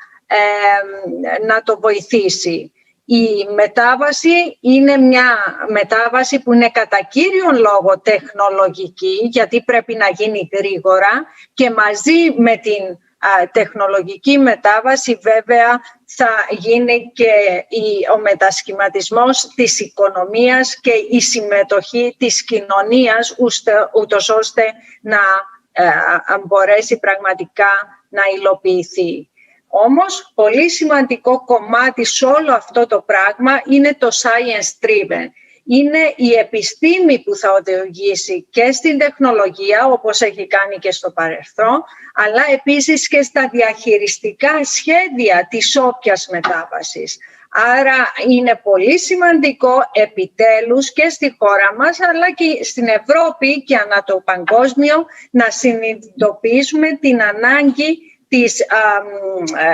να το βοηθήσει. Η μετάβαση είναι μια μετάβαση που είναι κατά κύριον λόγο τεχνολογική, γιατί πρέπει να γίνει γρήγορα, και μαζί με την τεχνολογική μετάβαση βέβαια θα γίνει και ο μετασχηματισμός της οικονομίας και η συμμετοχή της κοινωνίας, ούτως ώστε να μπορέσει πραγματικά να υλοποιηθεί. Όμως, πολύ σημαντικό κομμάτι σε όλο αυτό το πράγμα είναι το science driven. Είναι η επιστήμη που θα οδηγήσει και στην τεχνολογία, όπως έχει κάνει και στο παρελθόν, αλλά επίσης και στα διαχειριστικά σχέδια της όποιας μετάβασης. Άρα είναι πολύ σημαντικό επιτέλους και στη χώρα μας, αλλά και στην Ευρώπη και ανά το παγκόσμιο, να συνειδητοποιήσουμε την ανάγκη της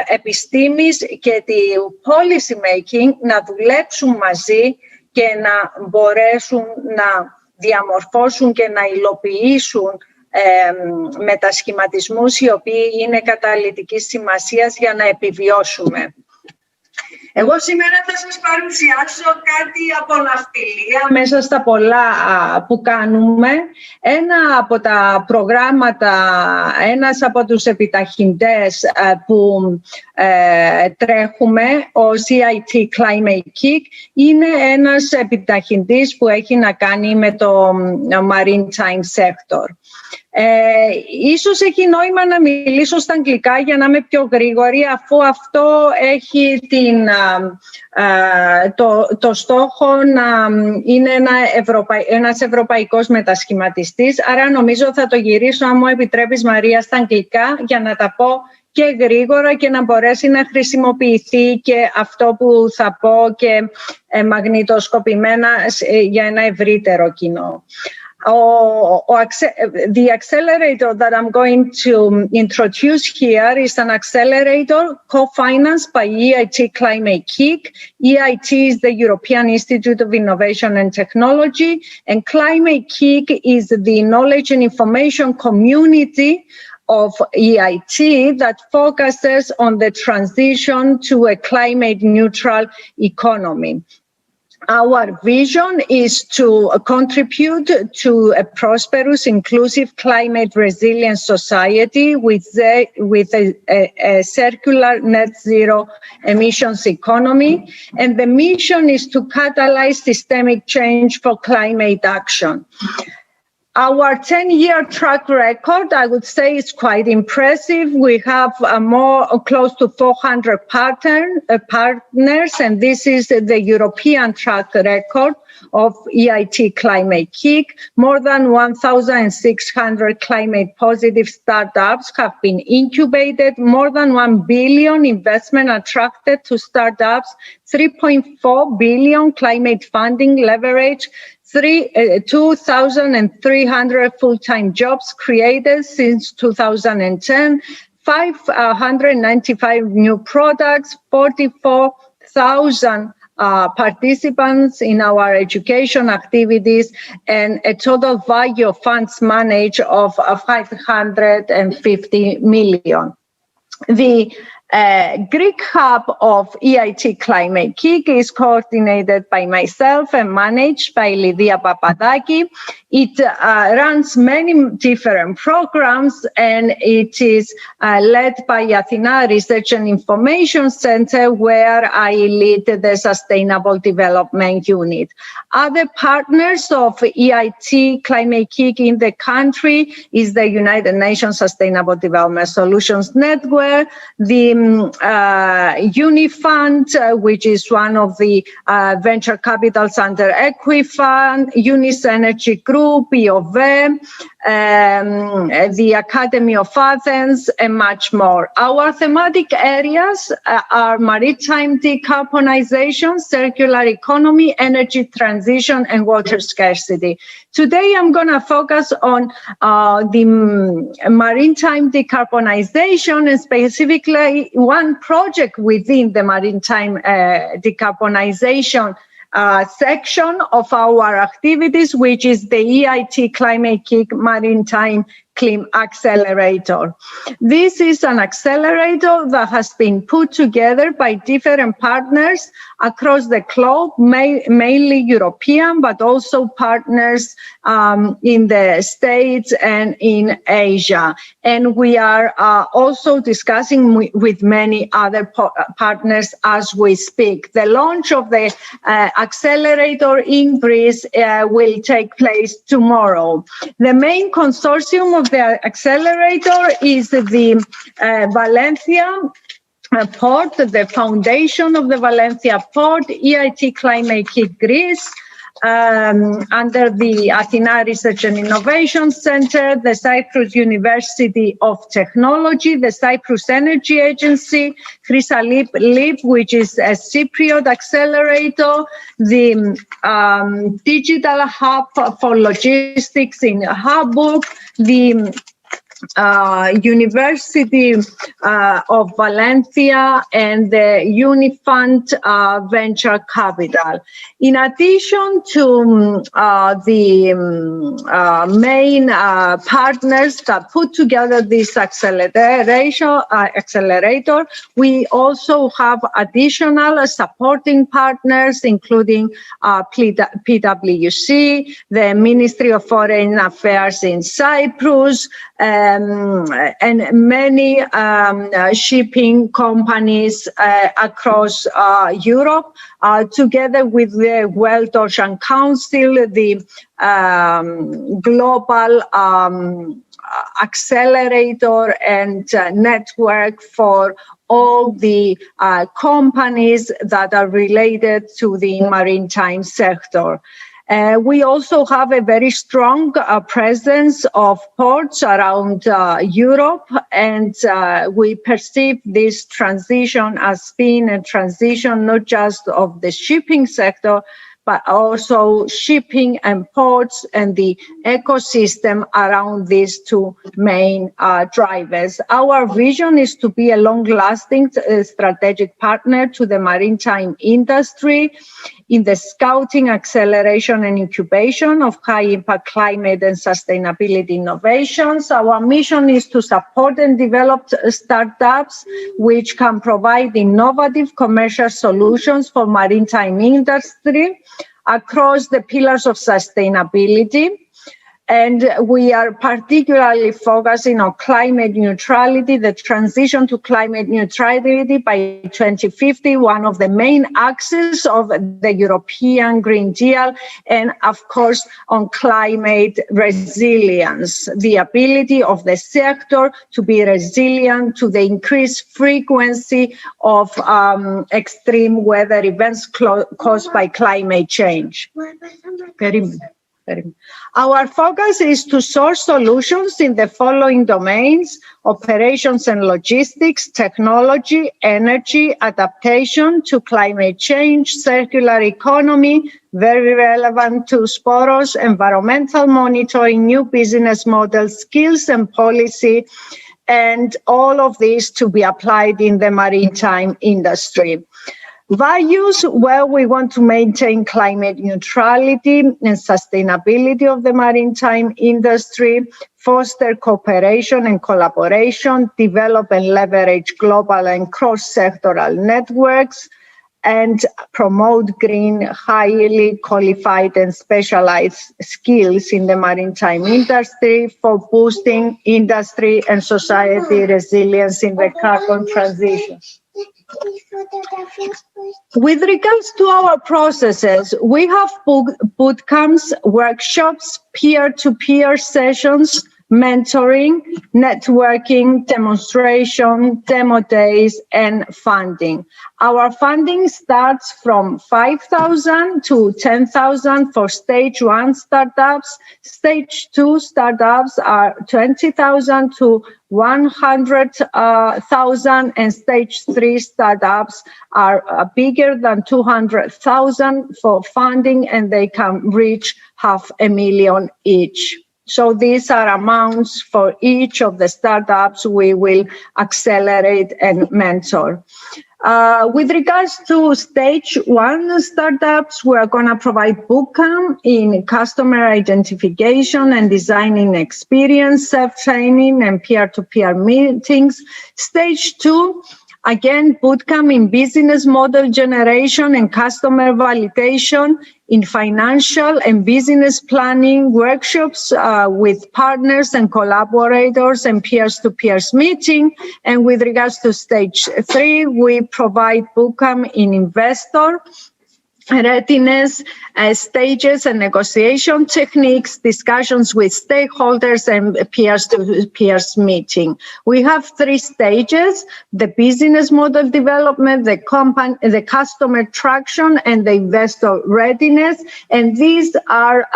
επιστήμης και του policy making να δουλέψουν μαζί και να μπορέσουν να διαμορφώσουν και να υλοποιήσουν μετασχηματισμούς οι οποίοι είναι καταλυτικής σημασίας για να επιβιώσουμε. Εγώ σήμερα θα σας παρουσιάσω κάτι από ναυτιλία μέσα στα πολλά που κάνουμε. Ένα από τα προγράμματα, ένας από τους επιταχυντές που τρέχουμε, ο CIT Climate Kick, είναι ένας επιταχυντής που έχει να κάνει με το maritime sector. Ίσως έχει νόημα να μιλήσω στα αγγλικά για να είμαι πιο γρήγορη, αφού αυτό έχει το στόχο να είναι ένας ευρωπαϊκός μετασχηματιστής. Άρα νομίζω θα το γυρίσω, αν μου επιτρέπεις Μαρία, στα αγγλικά για να τα πω και γρήγορα και να μπορέσει να χρησιμοποιηθεί και αυτό που θα πω και μαγνητοσκοπημένα για ένα ευρύτερο κοινό. The accelerator that I'm going to introduce here is an accelerator co-financed by EIT Climate Kick. EIT is the European Institute of Innovation and Technology, and Climate Kick is the knowledge and information community of EIT that focuses on the transition to a climate neutral economy. Our vision is to contribute to a prosperous, inclusive, climate-resilient society with a circular net zero emissions economy. And the mission is to catalyze systemic change for climate action. Our 10-year track record, I would say, is quite impressive. We have close to 400 partners, and this is the European track record of EIT Climate Kick. More than 1,600 climate-positive startups have been incubated, more than 1 billion investment attracted to startups, 3.4 billion climate funding leverage, 2,300 full-time jobs created since 2010, 595 new products, 44,000 participants in our education activities, and a total value of funds managed of 550 million. The Greek hub of EIT Climate Kick is coordinated by myself and managed by Lydia Papadaki. It runs many different programs, and it is led by Athena Research and Information Center, where I lead the Sustainable Development Unit. Other partners of EIT Climate Kick in the country is the United Nations Sustainable Development Solutions Network, the Unifund, which is one of the venture capitals under Equifund, Unis Energy Group, IOVE, the Academy of Athens, and much more. Our thematic areas are maritime decarbonization, circular economy, energy transition, and water scarcity. Today, I'm going to focus on the maritime decarbonization, and specifically one project within the maritime decarbonization section of our activities, which is the EIT Climate Kick Maritime Clean Accelerator. This is an accelerator that has been put together by different partners across the globe, mainly European, but also partners in the States and in Asia. And we are also discussing with many other partners as we speak. The launch of the accelerator in Greece will take place tomorrow. The main consortium of the accelerator is the Valencia Port, the foundation of the Valencia Port, EIT Climate Kick Greece, under the Athena Research and Innovation Center, the Cyprus University of Technology, the Cyprus Energy Agency, Chrysalip, which is a Cypriot accelerator, the Digital Hub for Logistics in Hamburg, the University of Valencia, and the Unifund Venture Capital. In addition to the main partners that put together this accelerator, we also have additional supporting partners, including PwC, the Ministry of Foreign Affairs in Cyprus, and many shipping companies across Europe, together with the World Ocean Council, the global accelerator and network for all the companies that are related to the maritime sector. We also have a very strong presence of ports around Europe, and we perceive this transition as being a transition not just of the shipping sector, but also shipping and ports and the ecosystem around these two main drivers. Our vision is to be a long-lasting strategic partner to the maritime industry in the scouting, acceleration, and incubation of high-impact climate and sustainability innovations. Our mission is to support and develop startups which can provide innovative commercial solutions for maritime industry across the pillars of sustainability. And we are particularly focusing on climate neutrality, the transition to climate neutrality by 2050, one of the main axes of the European Green Deal, and of course on climate resilience, the ability of the sector to be resilient to the increased frequency of extreme weather events caused by climate change. Our focus is to source solutions in the following domains: operations and logistics, technology, energy, adaptation to climate change, circular economy, very relevant to Sporos, environmental monitoring, new business models, skills and policy, and all of this to be applied in the maritime industry. Values, where we want to maintain climate neutrality and sustainability of the maritime industry, foster cooperation and collaboration, develop and leverage global and cross-sectoral networks, and promote green, highly qualified and specialized skills in the maritime industry for boosting industry and society resilience in the carbon transition. With regards to our processes, we have boot camps, workshops, peer-to-peer sessions, mentoring, networking, demonstration, demo days, and funding. Our funding starts from 5,000 to 10,000 for stage 1 startups. Stage 2 startups are 20,000 to 100,000, and stage 3 startups are bigger than 200,000 for funding, and they can reach $500,000 each. So these are amounts for each of the startups we will accelerate and mentor. With regards to stage 1 startups, we're going to provide bootcamp in customer identification and designing experience, self-training, and peer-to-peer meetings. Stage 2, again, bootcamp in business model generation and customer validation, in financial and business planning workshops with partners and collaborators and peers-to-peers meeting. And with regards to stage 3, we provide bootcamp in investor readiness, stages and negotiation techniques, discussions with stakeholders, and peers-to-peers meeting. We have 3 stages: the business model development, the customer traction, and the investor readiness. And these are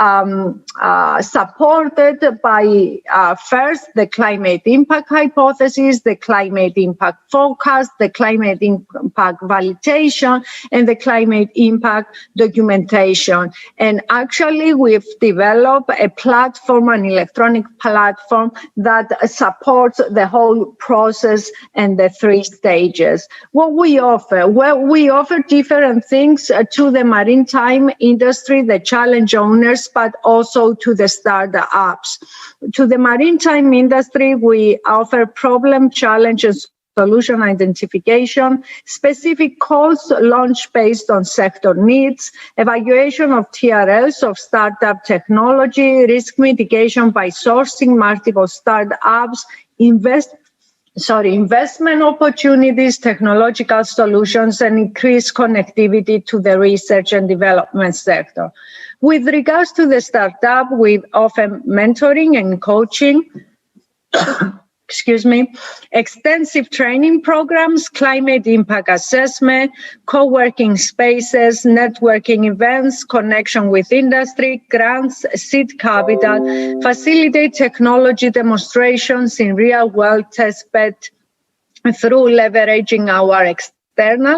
supported by first the climate impact hypothesis, the climate impact forecast, the climate impact validation, and the climate impact documentation. And actually, we've developed a platform, an electronic platform that supports the whole process and the 3 stages. What we offer? Well, we offer different things to the maritime industry, the challenge owners, but also to the startups. To the maritime industry, we offer problem, challenges, solution identification, specific calls launched based on sector needs, evaluation of TRLs of startup technology, risk mitigation by sourcing multiple startups, investment opportunities, technological solutions, and increased connectivity to the research and development sector. With regards to the startup, we offer mentoring and coaching, extensive training programs, climate impact assessment, co-working spaces, networking events, connection with industry, grants, seed capital, facilitate technology demonstrations in real-world testbed through leveraging our external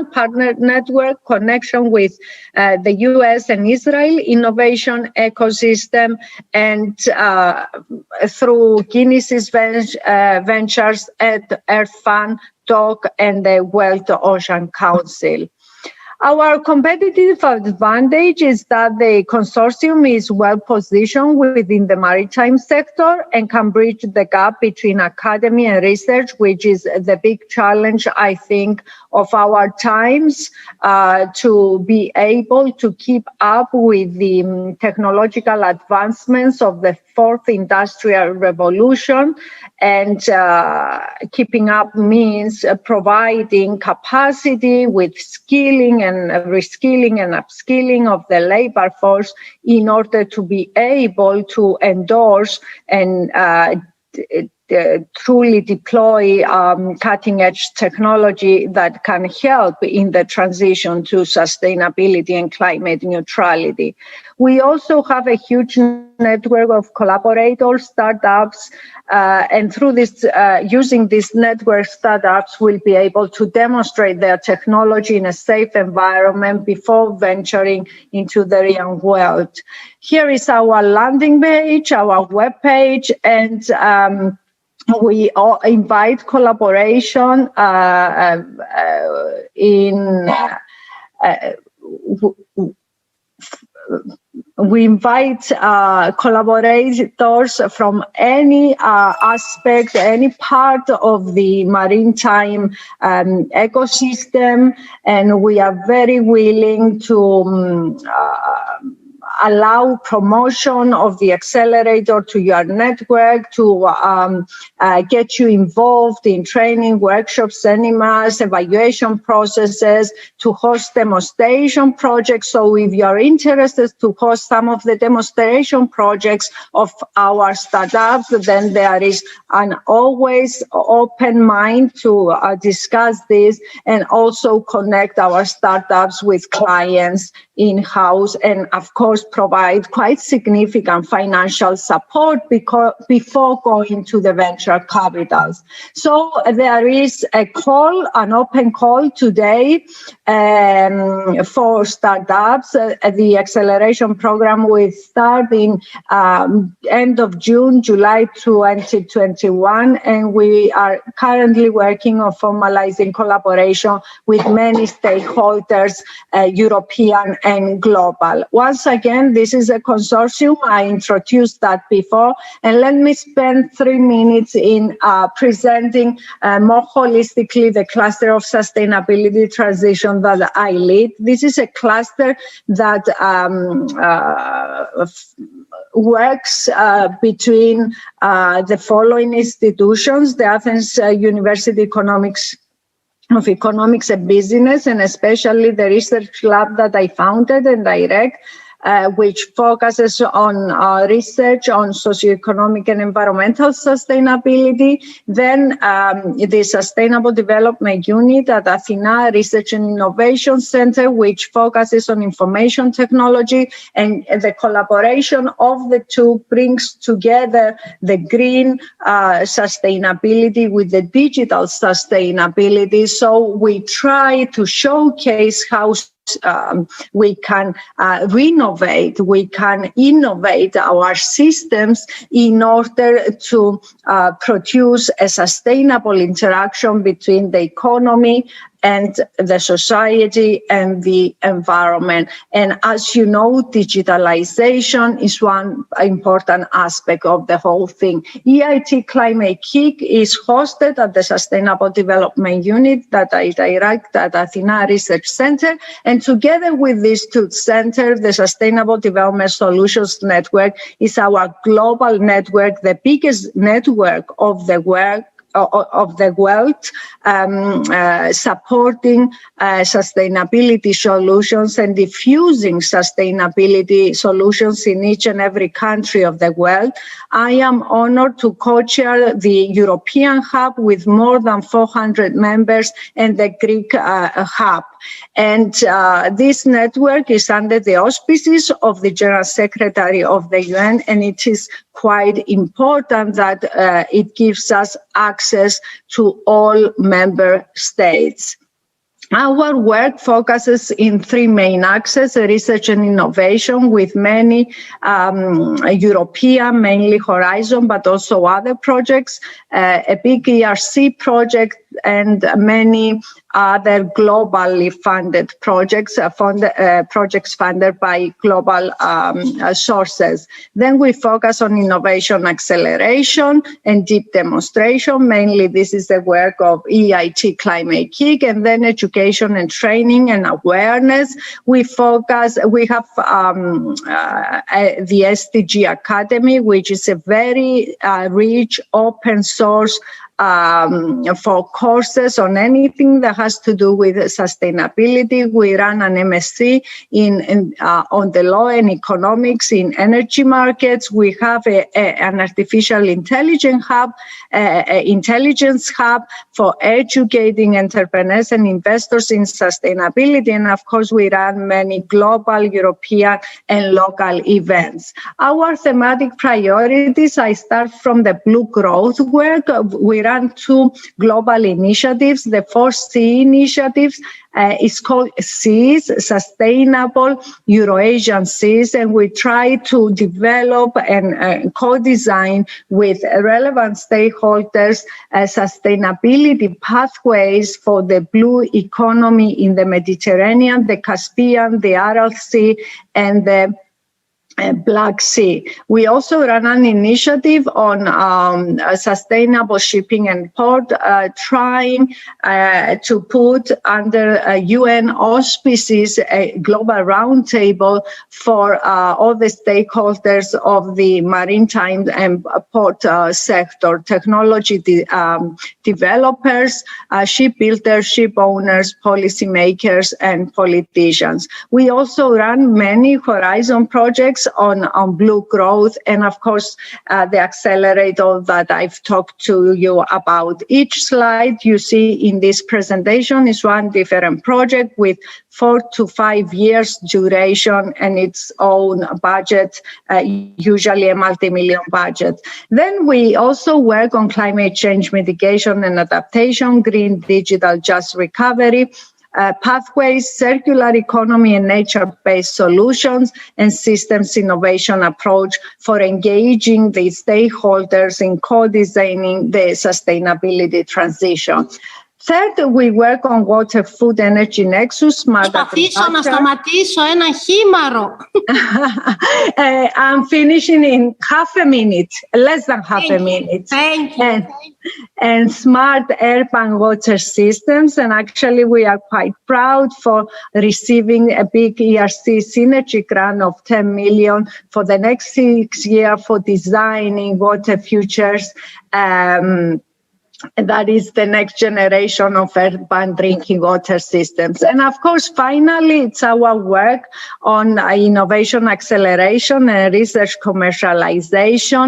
partner network, connection with the US and Israel innovation ecosystem, and through Guinness's ventures at Earth Fund, TOC, and the World Ocean Council. Our competitive advantage is that the consortium is well positioned within the maritime sector and can bridge the gap between academy and research, which is the big challenge, I think, of our times, to be able to keep up with the technological advancements of the 4th industrial revolution. And keeping up means providing capacity with skilling and reskilling and upskilling of the labor force in order to be able to endorse and truly deploy cutting-edge technology that can help in the transition to sustainability and climate neutrality. We also have a huge network of collaborators, startups, and through this, using this network, startups will be able to demonstrate their technology in a safe environment before venturing into the real world. Here is our landing page, our webpage, and we invite collaboration we invite collaborators from any aspect, any part of the maritime ecosystem, and we are very willing to allow promotion of the accelerator to your network, to get you involved in training, workshops, seminars, evaluation processes, to host demonstration projects. So if you're interested to host some of the demonstration projects of our startups, then there is an always open mind to discuss this and also connect our startups with clients in-house, and of course provide quite significant financial support before going to the venture capitals. So there is a call, an open call today for startups. The acceleration program will start in end of June, July 2021, and we are currently working on formalizing collaboration with many stakeholders, European and global. Once again, this is a consortium. I introduced that before, and let me spend 3 minutes in presenting more holistically the cluster of sustainability transition that I lead. This is a cluster that works between the following institutions: the Athens University of Economics and Business, and especially the research lab that I founded and direct, which focuses on research on socioeconomic and environmental sustainability. Then the Sustainable Development Unit at Athena Research and Innovation Center, which focuses on information technology, and the collaboration of the two brings together the green sustainability with the digital sustainability. So we try to showcase how we can renovate, we can innovate our systems in order to produce a sustainable interaction between the economy and the society and the environment. And as you know, digitalization is one important aspect of the whole thing. EIT Climate Kick is hosted at the Sustainable Development Unit that I direct at Athena Research Center. And together with these two centers, the Sustainable Development Solutions Network is our global network, the biggest network of the world, supporting sustainability solutions and diffusing sustainability solutions in each and every country of the world. I am honored to co-chair the European Hub with more than 400 members and the Greek Hub. And this network is under the auspices of the General Secretary of the UN, and it is quite important that it gives us access to all member states. Our work focuses in three main axes: research and innovation, with many European, mainly Horizon, but also other projects, a big ERC project, and many other globally funded projects, projects funded by global sources. Then we focus on innovation acceleration and deep demonstration. Mainly this is the work of EIT Climate Kick, and then education and training and awareness. We have the SDG Academy, which is a very rich open source for courses on anything that has to do with sustainability. We run an MSc on the law and economics in energy markets. We have an artificial intelligence hub for educating entrepreneurs and investors in sustainability. And of course, we run many global, European, and local events. Our thematic priorities, I start from the blue growth work. We run two global initiatives. The first C initiatives is called SEAS, Sustainable Euro-Asian Seas, and we try to develop and co-design with relevant stakeholders sustainability pathways for the blue economy in the Mediterranean, the Caspian, the Aral Sea, and the Black Sea. We also run an initiative on sustainable shipping and port, trying to put under UN auspices a global roundtable for all the stakeholders of the maritime and port sector, technology developers, shipbuilders, ship owners, policymakers, and politicians. We also run many Horizon projects on blue growth, and of course the accelerator that I've talked to you about. Each slide you see in this presentation is one different project with 4 to 5 years duration and its own budget, usually a multi-million budget. Then we also work on climate change mitigation and adaptation, green, digital, just recovery, pathways, circular economy and nature-based solutions, and systems innovation approach for engaging the stakeholders in co-designing the sustainability transition. Third, we work on water, food, energy nexus, smart agriculture. Να σταματήσω ένα χήμαρο. I'm finishing in half a minute, less than half a minute. Thank you. And smart urban water systems. And actually, we are quite proud for receiving a big ERC synergy grant of 10 million for the next 6 years for designing water futures. That is the next generation of urban drinking water systems. And of course, finally, it's our work on innovation acceleration and research commercialization,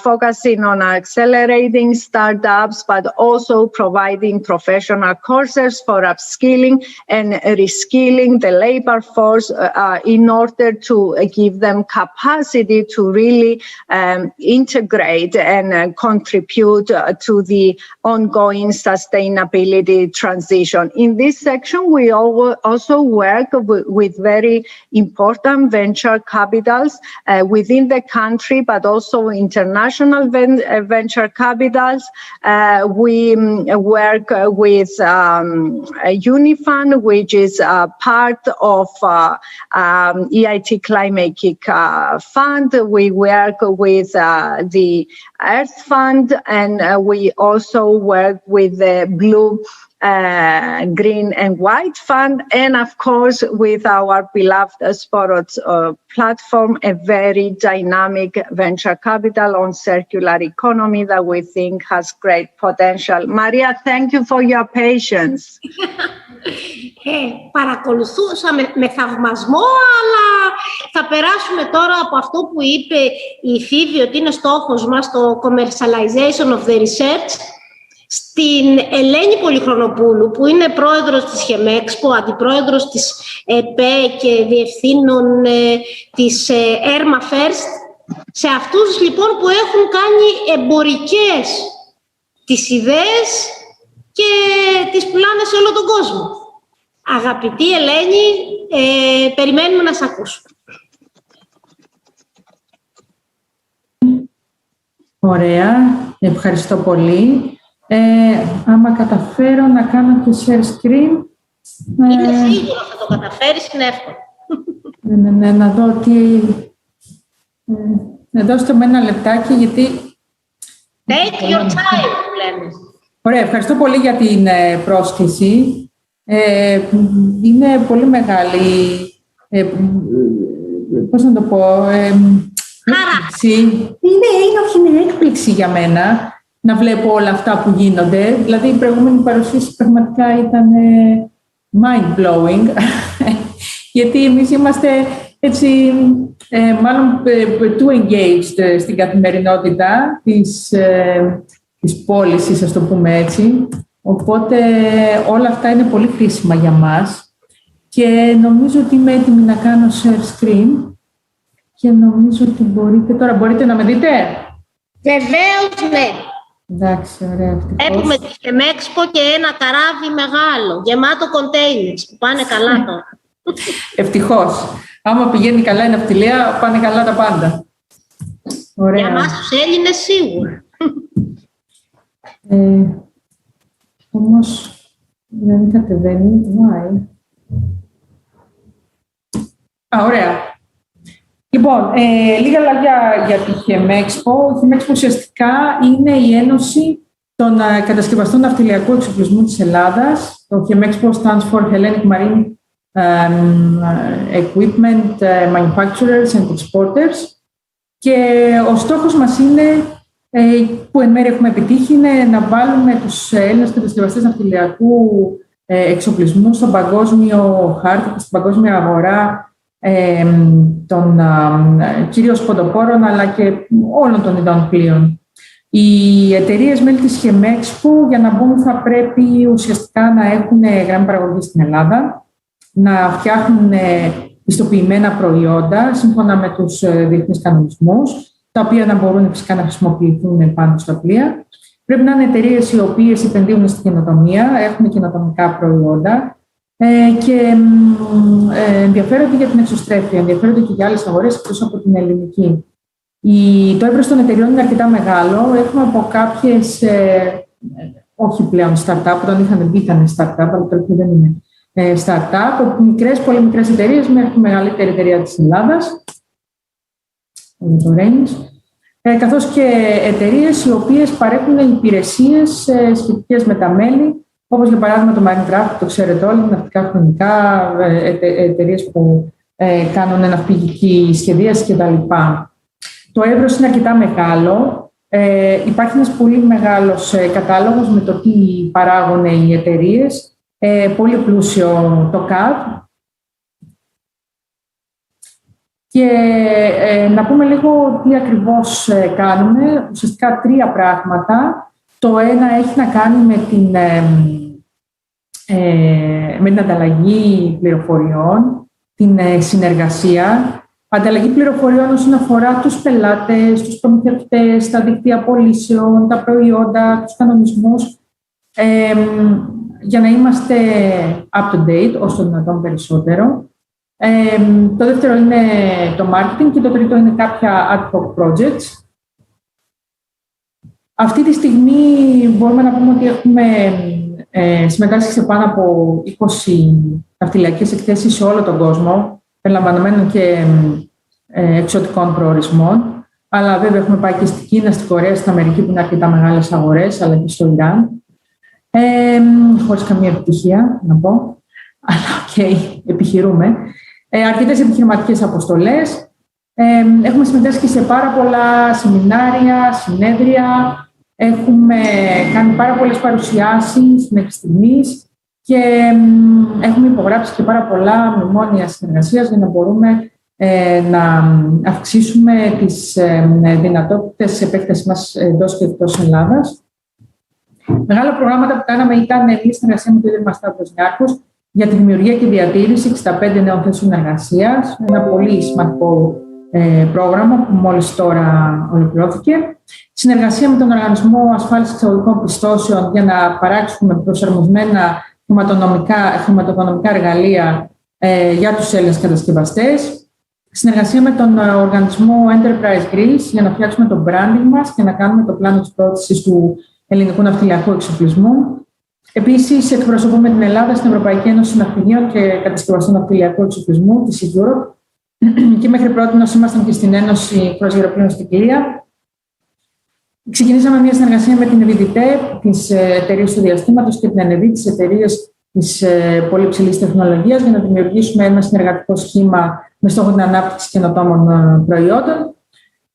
focusing on accelerating startups, but also providing professional courses for upskilling and reskilling the labor force in order to give them capacity to really integrate and contribute to the ongoing sustainability transition. In this section, we also work with very important venture capitals within the country, but also international venture capitals. We work with Unifund, which is part of EIT Climate Kick Fund. We work with the Earth Fund, and we also work with the Blue, Green and White Fund, and of course with our beloved Sports platform, a very dynamic venture capital on circular economy that we think has great potential. Maria, thank you for your patience. Παρακολουθούσα με θαυμασμό, αλλά θα περάσουμε τώρα από αυτό που είπε η Φίβη ότι είναι στόχος μας, το commercialization of the research, στην Ελένη Πολυχρονοπούλου, που είναι πρόεδρος της Χεμέξπο, αντιπρόεδρος της ΕΠΕ και διευθύνων της Έρμα First, σε αυτούς λοιπόν που έχουν κάνει εμπορικές τις ιδέες και τις πουλάνε σε όλο τον κόσμο. Αγαπητή Ελένη, περιμένουμε να σε ακούσουμε. Ωραία, ευχαριστώ πολύ. Άμα καταφέρω να κάνω το share screen... Είναι σίγουρο θα το καταφέρεις, είναι εύκολο. Ναι, να δω τι... δώστε με ένα λεπτάκι, γιατί... Take your time, που λέμε. Ωραία, ευχαριστώ πολύ για την πρόσκληση. Είναι πολύ μεγάλη... πώς να το πω... έκπληξη. Είναι έκπληξη για μένα να βλέπω όλα αυτά που γίνονται. Δηλαδή, η προηγούμενη παρουσίαση πραγματικά ήταν mind-blowing, γιατί εμείς είμαστε έτσι, μάλλον too engaged στην καθημερινότητα της πώλησης, ας το πούμε έτσι. Οπότε όλα αυτά είναι πολύ χρήσιμα για μας και νομίζω ότι είμαι έτοιμη να κάνω share screen και νομίζω ότι μπορείτε να με δείτε. Βεβαίως, ναι. Εντάξει, ωραία. Έχουμε τη Χεμέξπο και ένα καράβι μεγάλο, γεμάτο κοντέινερς, που πάνε καλά τώρα. Ευτυχώς. Άμα πηγαίνει καλά η ναυτιλία, πάνε καλά τα πάντα. Ωραία. Για μας τους Έλληνες σίγουρα. Όμως δεν κατεβαίνει. Ωραία. Λοιπόν, λίγα λόγια για τη Chemexpo. Η Chemexpo ουσιαστικά είναι η Ένωση των Κατασκευαστών Ναυτιλιακού Εξοπλισμού της Ελλάδας. Το Chemexpo stands for Hellenic Marine Equipment Manufacturers and Exporters. Και ο στόχος μας είναι, που εν μέρει έχουμε επιτύχει, είναι να βάλουμε τους Έλληνες κατασκευαστές ναυτιλιακού εξοπλισμού στον παγκόσμιο χάρτη και στην παγκόσμια αγορά των κυρίως ποντοπόρων αλλά και όλων των ειδών πλοίων. Οι εταιρείες μέλη της Chemexpo για να μπουν θα πρέπει ουσιαστικά να έχουν γραμμή παραγωγή στην Ελλάδα, να φτιάχνουν πιστοποιημένα προϊόντα σύμφωνα με τους διεθνείς κανονισμούς, τα οποία να μπορούν φυσικά να χρησιμοποιηθούν πάνω στα πλοία. Πρέπει να είναι εταιρείες οι οποίες επενδύουν στην καινοτομία, έχουν καινοτομικά προϊόντα και ενδιαφέρονται για την εξωστρέφεια, ενδιαφέρονται και για άλλες αγορές εκτός από την ελληνική. Το εύρος των εταιρειών είναι αρκετά μεγάλο. Έχουμε από κάποιες, όχι πλέον startup, όταν είχαν μπει ήταν startup, αλλά τώρα δεν είναι startup, από μικρές, πολύ μικρές εταιρείες μέχρι τη μεγαλύτερη εταιρεία της Ελλάδας, το Range, καθώς και εταιρείες οι οποίες παρέχουν υπηρεσίες σχετικές με τα μέλη, όπως για παράδειγμα το Marine Craft, το ξέρετε όλοι, ναυτικά χρονικά, εταιρείες που κάνουν ναυπηγική σχεδίαση κτλ. Το εύρος είναι αρκετά μεγάλο. Υπάρχει ένας πολύ μεγάλος κατάλογος με το τι παράγουν οι εταιρείες. Πολύ πλούσιο το CAD. Και να πούμε λίγο τι ακριβώς κάνουμε. Ουσιαστικά 3 πράγματα. Το ένα έχει να κάνει με την ανταλλαγή πληροφοριών, την συνεργασία. Ανταλλαγή πληροφοριών όσον αφορά τους πελάτες, τους προμηθευτές, τα δίκτυα πωλήσεων, τα προϊόντα, τους κανονισμούς, για να είμαστε up-to-date όσο το δυνατόν περισσότερο. Το δεύτερο είναι το marketing και το τρίτο είναι κάποια ad hoc projects. Αυτή τη στιγμή μπορούμε να πούμε ότι έχουμε συμμετάσχει σε πάνω από 20 ναυτιλιακές εκθέσεις σε όλο τον κόσμο, περιλαμβανομένων και εξωτικών προορισμών. Αλλά βέβαια έχουμε πάει και στην Κίνα, στην Κορέα, στην Αμερική που είναι αρκετά μεγάλες αγορές, αλλά και στο Ιράν. Χωρίς καμία επιτυχία, να πω. Αλλά επιχειρούμε. Αρκετές επιχειρηματικές αποστολές. Έχουμε συμμετάσχει σε πάρα πολλά σεμινάρια, συνέδρια. Έχουμε κάνει πάρα πολλές παρουσιάσεις μέχρι στιγμής και έχουμε υπογράψει και πάρα πολλά μνημόνια συνεργασίας για να μπορούμε να αυξήσουμε τις δυνατότητες επέκτασης μας εντός και εκτός Ελλάδας. Μεγάλα προγράμματα που κάναμε ήταν η συνεργασία με το Ίδρυμα Σταύρος Νιάρχος για τη δημιουργία και διατήρηση 65 νέων θέσεων εργασίας. Ένα πολύ σημαντικό πρόγραμμα που μόλις τώρα ολοκληρώθηκε. Συνεργασία με τον Οργανισμό Ασφάλισης Εξαγωγικών Πιστώσεων για να παράξουμε προσαρμοσμένα χρηματοοικονομικά εργαλεία για τους Έλληνες κατασκευαστές. Συνεργασία με τον οργανισμό Enterprise Greece για να φτιάξουμε το branding μας και να κάνουμε το πλάνο της πρόθεσης του ελληνικού ναυτιλιακού εξοπλισμού. Επίσης, εκπροσωπούμε την Ελλάδα στην Ευρωπαϊκή Ένωση Ναυπηγείων και Κατασκευαστών Ναυτιλιακού Εξοπλισμού, τη Europe, και μέχρι πρώτη ήμασταν και στην Ένωση Cross-European στην Κιλία. Ξεκινήσαμε μια συνεργασία με την ΕΒΙΤΕ, τις εταιρείες του διαστήματος, και την ΕΝΕΒΗ, τις εταιρείες της πολύ υψηλής τεχνολογίας, για να δημιουργήσουμε ένα συνεργατικό σχήμα με στόχο την ανάπτυξη καινοτόμων προϊόντων.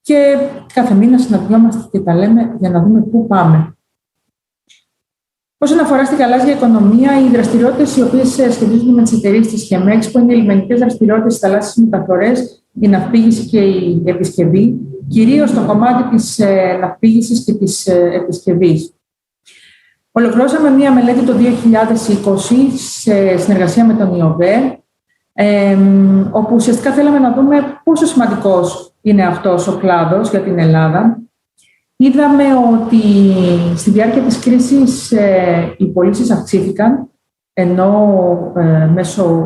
Και κάθε μήνα συναντιόμαστε και τα λέμε για να δούμε πού πάμε. Όσον αφορά στη γαλάζια οικονομία, οι δραστηριότητες οι οποίες σχετίζονται με τις εταιρείες της Chemexpo είναι οι λιμενικές δραστηριότητες, οι θαλάσσιες μεταφορές, η ναυπήγηση και η επισκευή, κυρίως στο κομμάτι της ναυπήγησης και της επισκευής. Ολοκληρώσαμε μία μελέτη το 2020 σε συνεργασία με τον ΙΟΒΕ, όπου ουσιαστικά θέλαμε να δούμε πόσο σημαντικός είναι αυτός ο κλάδος για την Ελλάδα. Είδαμε ότι στη διάρκεια της κρίσης οι πωλήσεις αυξήθηκαν, ενώ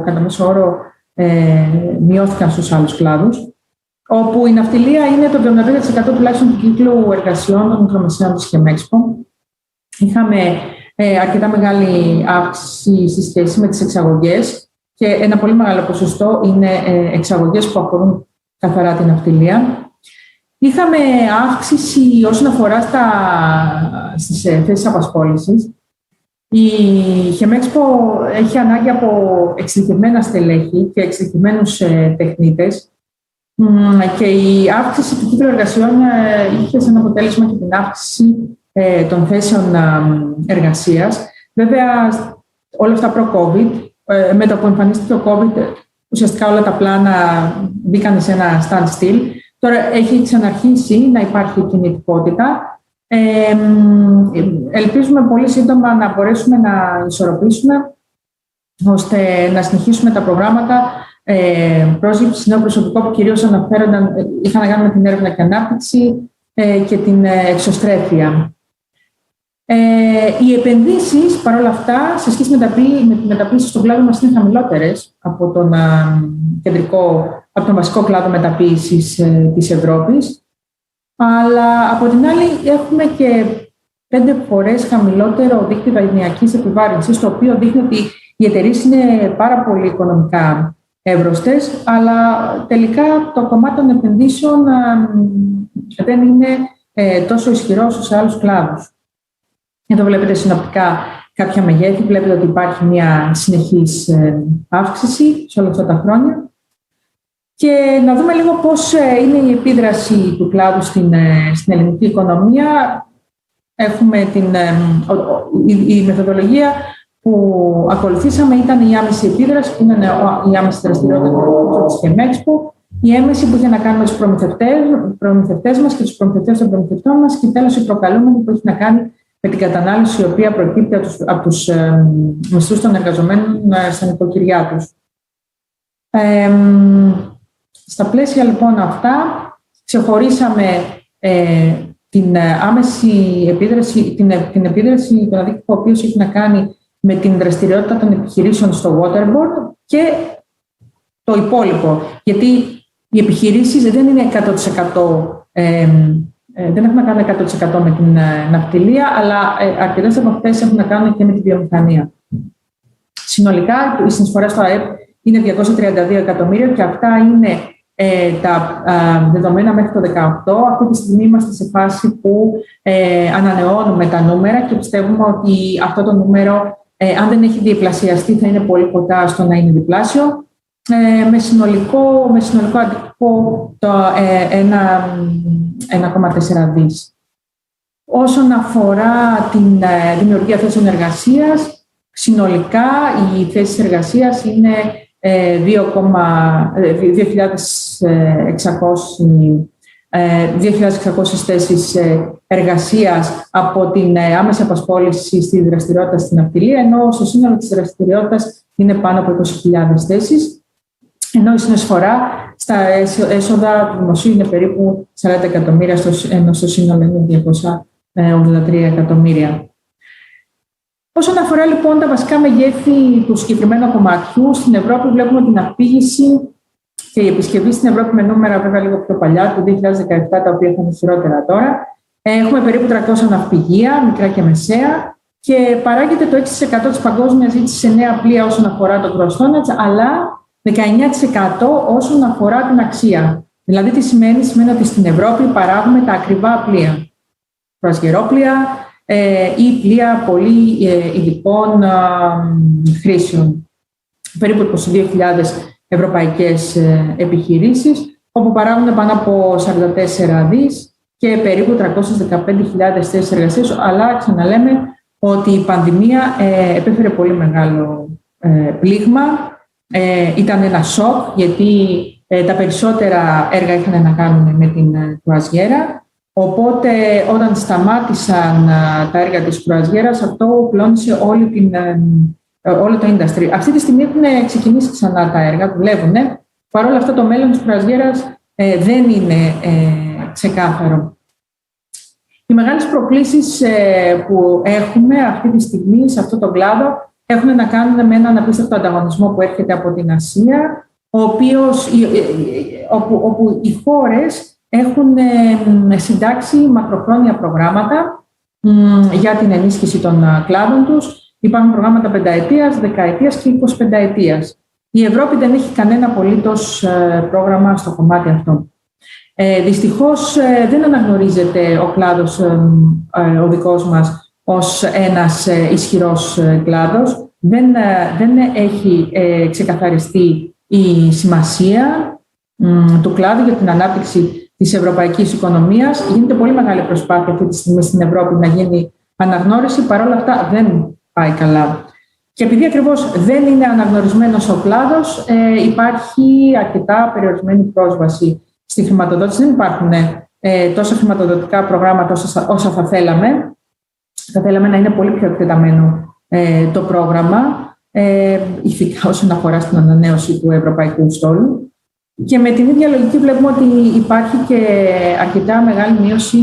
κατά μέσο όρο μειώθηκαν στους άλλους κλάδους, όπου η ναυτιλία είναι το 75% τουλάχιστον του κύκλου εργασιών των μικρομεσαίων της Chemexpo. Είχαμε αρκετά μεγάλη αύξηση σε σχέση με τις εξαγωγές και ένα πολύ μεγάλο ποσοστό είναι εξαγωγές που αφορούν καθαρά την ναυτιλία. Είχαμε αύξηση όσον αφορά στις θέσεις απασχόλησης. Η Χεμέξπο έχει ανάγκη από εξειδικευμένα στελέχη και εξειδικευμένους τεχνίτες και η αύξηση του κύκλου εργασιών είχε σαν αποτέλεσμα και την αύξηση των θέσεων εργασίας. Βέβαια, όλα αυτά προ-COVID, με το που εμφανίστηκε ο COVID, ουσιαστικά όλα τα πλάνα μπήκαν σε ένα standstill. Τώρα έχει ξαναρχίσει να υπάρχει κινητικότητα. Ελπίζουμε πολύ σύντομα να μπορέσουμε να ισορροπήσουμε ώστε να συνεχίσουμε τα προγράμματα πρόσληψης νέου προσωπικού που κυρίως είχαν να κάνουν με την έρευνα και ανάπτυξη και την εξωστρέφεια. Οι επενδύσεις, παρόλα αυτά, σε σχέση με την μεταποίηση στον κλάδο μας είναι χαμηλότερες από τον βασικό κλάδο μεταποίησης της Ευρώπης. Αλλά από την άλλη έχουμε και 5 φορές χαμηλότερο δίκτυο δανειακής επιβάρυνσης, το οποίο δείχνει ότι οι εταιρείες είναι πάρα πολύ οικονομικά εύρωστες, αλλά τελικά το κομμάτι των επενδύσεων δεν είναι τόσο ισχυρό όσο σε άλλους κλάδους. Εδώ βλέπετε συνοπτικά κάποια μεγέθη, βλέπετε ότι υπάρχει μια συνεχής αύξηση σε όλα αυτά τα χρόνια. Και να δούμε λίγο πώς είναι η επίδραση του κλάδου στην ελληνική οικονομία. Έχουμε η μεθοδολογία που ακολουθήσαμε ήταν η άμεση επίδραση, που ήταν η άμεση δραστηριότητα της Χεμέξπο, η έμεση που είχε να κάνει με τους προμηθευτές μας και τους προμηθευτές των προμηθευτών μας και τέλος η προκαλούμενη που έχει να κάνει με την κατανάλωση η οποία προκύπτει από τους μισθούς των εργαζομένων στα νοικοκυριά τους. Στα πλαίσια λοιπόν αυτά, ξεχωρίσαμε την άμεση επίδραση, την επίδραση, τον αντίκτυπο ο οποίος έχει να κάνει με την δραστηριότητα των επιχειρήσεων στο waterboard και το υπόλοιπο. Γιατί οι επιχειρήσεις δεν είναι 100%, δεν έχουν να κάνουν 100% με την ναυτιλία, αλλά αρκετές από αυτές έχουν να κάνουν και με τη βιομηχανία. Συνολικά, η συνεισφορά στο ΑΕΠ είναι 232 εκατομμύρια και αυτά είναι τα δεδομένα μέχρι το 2018. Αυτή τη στιγμή είμαστε σε φάση που ανανεώνουμε τα νούμερα και πιστεύουμε ότι αυτό το νούμερο, αν δεν έχει διπλασιαστεί, θα είναι πολύ κοντά στο να είναι διπλάσιο, με συνολικό αντίκτυπο το 1,4 δις. Όσον αφορά την δημιουργία θέσεων εργασίας, συνολικά οι θέσεις εργασίας είναι 2.600 θέσεις εργασίας από την άμεση απασχόληση στη δραστηριότητα στην ναυτιλία, ενώ στο σύνολο της δραστηριότητας είναι πάνω από 20.000 θέσεις, ενώ η συνεισφορά στα έσοδα του δημοσίου είναι περίπου 40 εκατομμύρια, ενώ στο σύνολο είναι 283 εκατομμύρια. Όσον αφορά λοιπόν τα βασικά μεγέθη του συγκεκριμένου κομματιού, στην Ευρώπη βλέπουμε την αυπήγηση και η επισκευή στην Ευρώπη με νούμερα βέβαια λίγο πιο παλιά, του 2017, τα οποία θα είναι χειρότερα τώρα. Έχουμε περίπου 300 ναυπηγεία, μικρά και μεσαία, και παράγεται το 6% της παγκόσμιας ζήτησης σε νέα πλοία όσον αφορά το gross tonnage, αλλά 19% όσον αφορά την αξία. Δηλαδή, τι σημαίνει? Σημαίνει ότι στην Ευρώπη παράγουμε τα ακριβά πλοία, κρουαζιερόπλοια ή πλοία πολύ ειδικών χρήσεων. Περίπου 22.000 ευρωπαϊκές επιχειρήσεις, όπου παράγουν πάνω από 44 δις και περίπου 315.000 θέσεις εργασίας, αλλά ξαναλέμε ότι η πανδημία επέφερε πολύ μεγάλο πλήγμα. Ήταν ένα σοκ, γιατί τα περισσότερα έργα είχαν να κάνουν με την κρουαζιέρα. Οπότε, όταν σταμάτησαν τα έργα της κρουαζιέρας, αυτό κλώνησε όλο το industry. Αυτή τη στιγμή έχουν ξεκινήσει ξανά τα έργα, δουλεύουν. Παρ' όλα αυτά, το μέλλον της κρουαζιέρας δεν είναι ξεκάθαρο. Οι μεγάλες προκλήσεις που έχουμε αυτή τη στιγμή σε αυτό το κλάδο έχουν να κάνουν με έναν απίστευτο ανταγωνισμό που έρχεται από την Ασία, όπου οι χώρες έχουν συντάξει μακροχρόνια προγράμματα για την ενίσχυση των κλάδων τους. Υπάρχουν προγράμματα 5ετίας, 10ετίας και 25ετίας. Η Ευρώπη δεν έχει κανένα απολύτως πρόγραμμα στο κομμάτι αυτό. Δυστυχώς δεν αναγνωρίζεται ο κλάδος ο δικός μας ως ένας ισχυρός κλάδος. Δεν έχει ξεκαθαριστεί η σημασία του κλάδου για την ανάπτυξη της ευρωπαϊκής οικονομίας. Γίνεται πολύ μεγάλη προσπάθεια αυτή τη στιγμή στην Ευρώπη να γίνει αναγνώριση, παρόλα αυτά δεν πάει καλά. Και επειδή ακριβώς δεν είναι αναγνωρισμένος ο κλάδος, υπάρχει αρκετά περιορισμένη πρόσβαση στη χρηματοδότηση. Δεν υπάρχουν τόσα χρηματοδοτικά προγράμματα όσα θα θέλαμε. Θα θέλαμε να είναι πολύ πιο εκτεταμένο το πρόγραμμα, ειδικά όσον αφορά στην ανανέωση του ευρωπαϊκού στόλου. Και με την ίδια λογική βλέπουμε ότι υπάρχει και αρκετά μεγάλη μείωση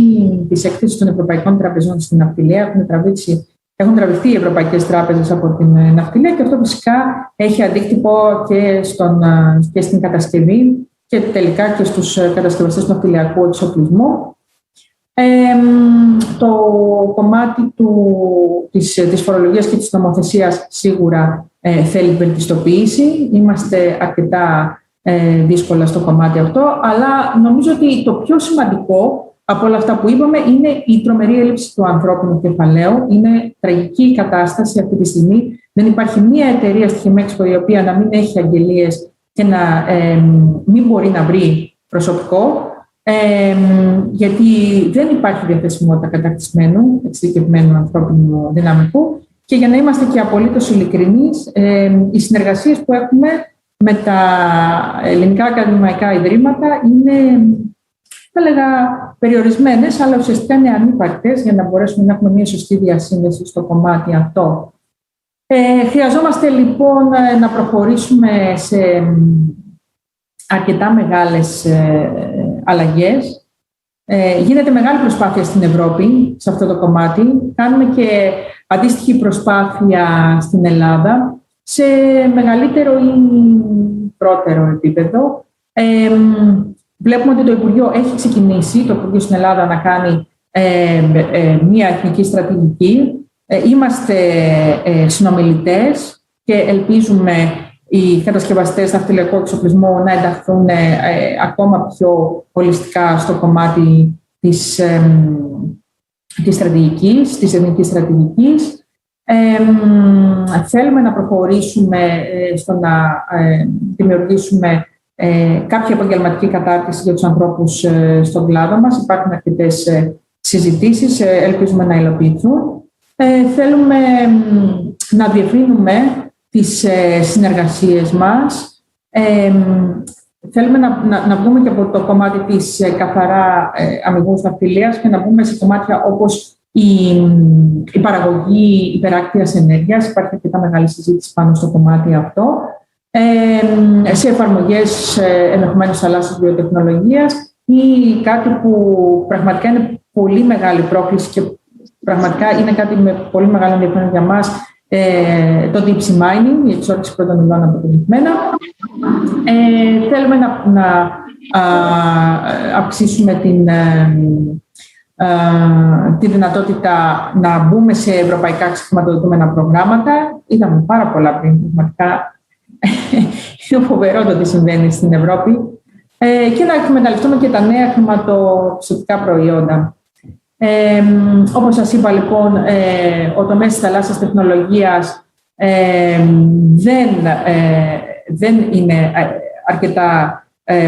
της έκθεσης των ευρωπαϊκών τραπεζών στην ναυτιλία. Έχουν τραβηχθεί οι ευρωπαϊκές τράπεζες από την ναυτιλία και αυτό φυσικά έχει αντίκτυπο και στην κατασκευή και τελικά και στους κατασκευαστές του ναυτιλιακού εξοπλισμού. Το κομμάτι της φορολογίας και της νομοθεσίας σίγουρα θέλει βελτιστοποίηση. Είμαστε αρκετά δύσκολα στο κομμάτι αυτό, αλλά νομίζω ότι το πιο σημαντικό από όλα αυτά που είπαμε είναι η τρομερή έλλειψη του ανθρώπινου κεφαλαίου. Είναι τραγική η κατάσταση αυτή τη στιγμή. Δεν υπάρχει μία εταιρεία στη Χιμέξπο η οποία να μην έχει αγγελίες και να μην μπορεί να βρει προσωπικό, γιατί δεν υπάρχει διαθεσιμότητα κατακτισμένου, εξειδικευμένου ανθρώπινου δυναμικού. Και για να είμαστε και απολύτως ειλικρινείς, οι συνεργασίες που έχουμε με τα ελληνικά ακαδημαϊκά ιδρύματα είναι, θα έλεγα, περιορισμένες, αλλά ουσιαστικά είναι ανύπαρκτες για να μπορέσουμε να έχουμε μια σωστή διασύνδεση στο κομμάτι αυτό. Χρειαζόμαστε λοιπόν να προχωρήσουμε σε αρκετά μεγάλες αλλαγές. Γίνεται μεγάλη προσπάθεια στην Ευρώπη σε αυτό το κομμάτι. Κάνουμε και αντίστοιχη προσπάθεια στην Ελλάδα σε μεγαλύτερο ή πρώτερο επίπεδο. Βλέπουμε ότι το Υπουργείο έχει ξεκινήσει, το Υπουργείο στην Ελλάδα, να κάνει μια εθνική στρατηγική. Είμαστε συνομιλητές και ελπίζουμε οι κατασκευαστές ναυτιλιακού εξοπλισμού να ενταχθούν ακόμα πιο ολιστικά στο κομμάτι της στρατηγικής, της εθνικής στρατηγικής. Θέλουμε να προχωρήσουμε στο να δημιουργήσουμε κάποια επαγγελματική κατάρτιση για τους ανθρώπους στον κλάδο μας. Υπάρχουν αρκετές συζητήσεις, ελπίζουμε να υλοποιηθούν. Θέλουμε να διευρύνουμε τις συνεργασίες μας. Θέλουμε να βγούμε και από το κομμάτι της καθαρά αμοιβούς ναυτιλίας και να βγούμε σε κομμάτια όπως η παραγωγή υπεράκτιας ενέργειας. Υπάρχει αρκετά μεγάλη συζήτηση πάνω στο κομμάτι αυτό. Σε εφαρμογές ενδεχομένως θαλάσσιας βιοτεχνολογίας ή κάτι που πραγματικά είναι πολύ μεγάλη πρόκληση και πραγματικά είναι κάτι με πολύ μεγάλο ενδιαφέρον για μας, το deep sea mining, η εξόρυξη πρώτων υλών αποκεντρωμένα. Θέλουμε να αυξήσουμε τη δυνατότητα να μπούμε σε ευρωπαϊκά χρηματοδοτούμενα προγράμματα. Είδαμε πάρα πολλά πριν, πραγματικά είναι φοβερό το τι συμβαίνει στην Ευρώπη, και να εκμεταλλευτούμε και τα νέα χρηματοπιστωτικά προϊόντα. Όπως σας είπα, λοιπόν, ο τομέας της θαλάσσιας τεχνολογίας δεν είναι αρκετά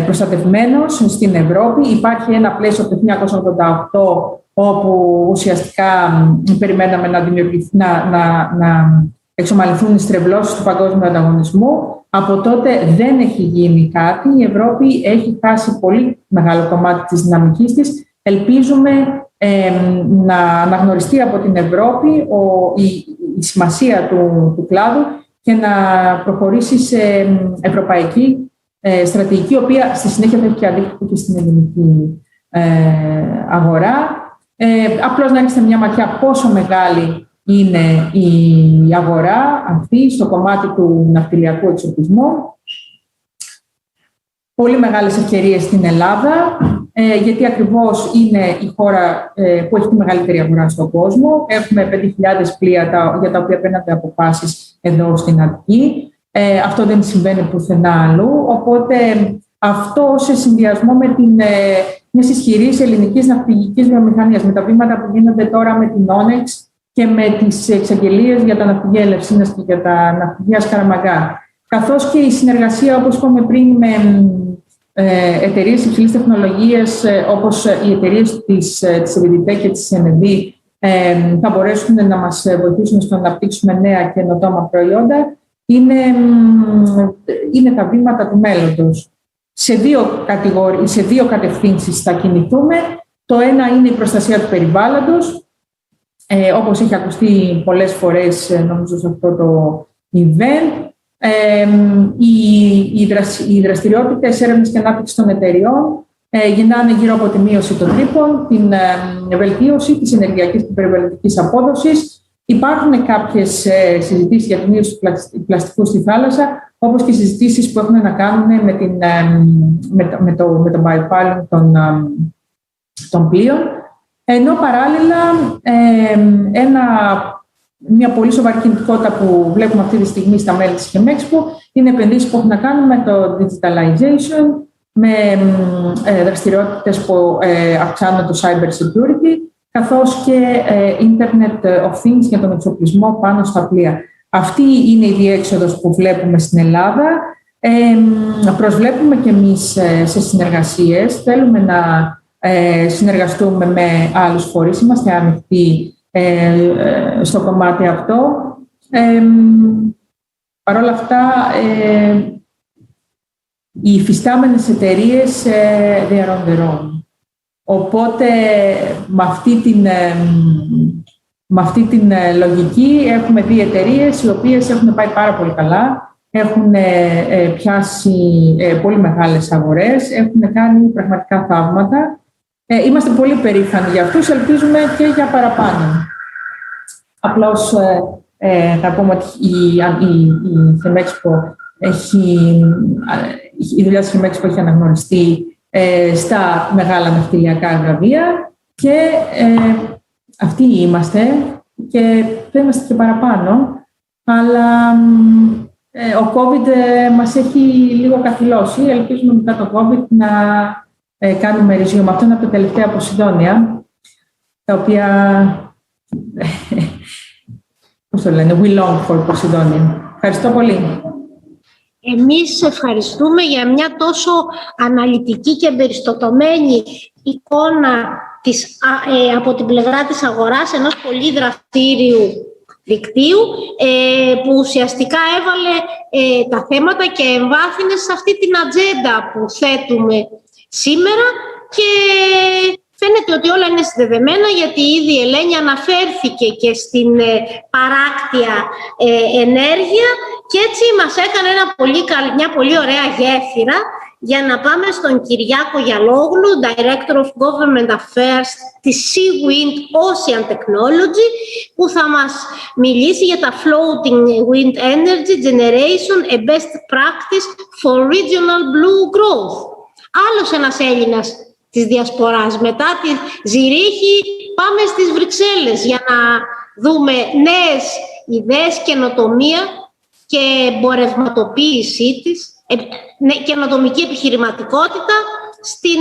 προστατευμένος στην Ευρώπη. Υπάρχει ένα πλαίσιο από το 1988 όπου ουσιαστικά περιμέναμε να εξομαλυνθούν οι στρεβλώσεις του παγκόσμιου ανταγωνισμού. Από τότε δεν έχει γίνει κάτι. Η Ευρώπη έχει χάσει πολύ μεγάλο κομμάτι της δυναμικής της. Ελπίζουμε να αναγνωριστεί από την Ευρώπη η σημασία του κλάδου και να προχωρήσει σε ευρωπαϊκή στρατηγική, η οποία στη συνέχεια θα έχει και αντίκτυπο και στην ελληνική αγορά. Απλώς να ρίξετε μια ματιά πόσο μεγάλη είναι η αγορά αυτή στο κομμάτι του ναυτιλιακού εξοπλισμού. Πολύ μεγάλες ευκαιρίες στην Ελλάδα, γιατί ακριβώς είναι η χώρα που έχει τη μεγαλύτερη αγορά στον κόσμο. Έχουμε 5.000 πλοία για τα οποία παίρνονται αποφάσεις εδώ στην Αττική. Αυτό δεν συμβαίνει πουθενά αλλού. Οπότε αυτό σε συνδυασμό με μια ισχυρή ελληνική ναυπηγική βιομηχανία, με τα βήματα που γίνονται τώρα με την Onyx και με τις εξαγγελίες για τα ναυπηγεία Ελευσίνας και για τα ναυπηγεία Σκαραμαγκά, καθώς και η συνεργασία, όπως είπαμε πριν, με εταιρείες υψηλής τεχνολογίας, όπως οι εταιρείες της EDT και της NED, θα μπορέσουν να μας βοηθήσουν στο να αναπτύξουμε νέα καινοτόμα προϊόντα, είναι τα βήματα του μέλλοντος. Σε δύο κατευθύνσεις θα κινηθούμε. Το ένα είναι η προστασία του περιβάλλοντος, όπως έχει ακουστεί πολλές φορές, νομίζω, σε αυτό το event. Οι δραστηριότητες έρευνας και ανάπτυξης των εταιριών γυρνάνε γύρω από τη μείωση των τρύπων, την βελτίωση της ενεργειακής και περιβαλλοντικής απόδοσης. Υπάρχουν κάποιες συζητήσεις για τη μείωση του πλαστικού στη θάλασσα, όπως και συζητήσεις που έχουν να κάνουν με το bypassing των πλοίων. Ενώ παράλληλα μια πολύ σοβαρή κινητικότητα που βλέπουμε αυτή τη στιγμή στα μέλη της Chemexpo είναι επενδύσεις που έχουν να κάνουν με το digitalization, με δραστηριότητες που αυξάνουν το cyber security, καθώς και Internet of Things για τον εξοπλισμό πάνω στα πλοία. Αυτή είναι η διέξοδος που βλέπουμε στην Ελλάδα. Προσβλέπουμε και εμείς σε συνεργασίες. Θέλουμε να συνεργαστούμε με άλλους φορείς. Είμαστε ανοιχτοί στο κομμάτι αυτό. Παρ' όλα αυτά, οι υφιστάμενες εταιρείες they are on their own. Οπότε, με αυτή την λογική έχουμε δει εταιρείες οι οποίες έχουν πάει πάρα πολύ καλά, έχουν πιάσει πολύ μεγάλες αγορές, έχουν κάνει πραγματικά θαύματα. Είμαστε πολύ περήφανοι για αυτούς, ελπίζουμε και για παραπάνω. Απλώς θα πούμε ότι η Chemexpo η δουλειά της Chemexpo έχει αναγνωριστεί στα μεγάλα ναυτιλιακά βραβεία και αυτοί είμαστε και δεν είμαστε και παραπάνω, αλλά ο COVID μας έχει λίγο καθυλώσει. Ελπίζουμε μετά το COVID να κάνουμε resume. Αυτό είναι από τα τελευταία Ποσειδόνια, τα οποία πώς το λένε, we long for Posidonia. Ευχαριστώ πολύ. Εμείς ευχαριστούμε για μια τόσο αναλυτική και εμπεριστατωμένη εικόνα από την πλευρά της αγοράς ενός πολύ δραστήριου δικτύου που ουσιαστικά έβαλε τα θέματα και εμβάθυνε σε αυτή την ατζέντα που θέτουμε σήμερα και φαίνεται ότι όλα είναι συνδεδεμένα, γιατί ήδη η Ελένη αναφέρθηκε και στην παράκτια ενέργεια και έτσι μας έκανε μια πολύ ωραία γέφυρα για να πάμε στον Κυριάκο Γιαλόγλου, Director of Government Affairs της Sea Wind Ocean Technology, που θα μας μιλήσει για τα Floating Wind Energy Generation, a best practice for regional blue growth. Άλλος ένας Έλληνας της Διασποράς. Μετά τη Ζηρίχη πάμε στις Βρυξέλλες για να δούμε νέες ιδέες, καινοτομία και εμπορευματοποίησή της, καινοτομική επιχειρηματικότητα στην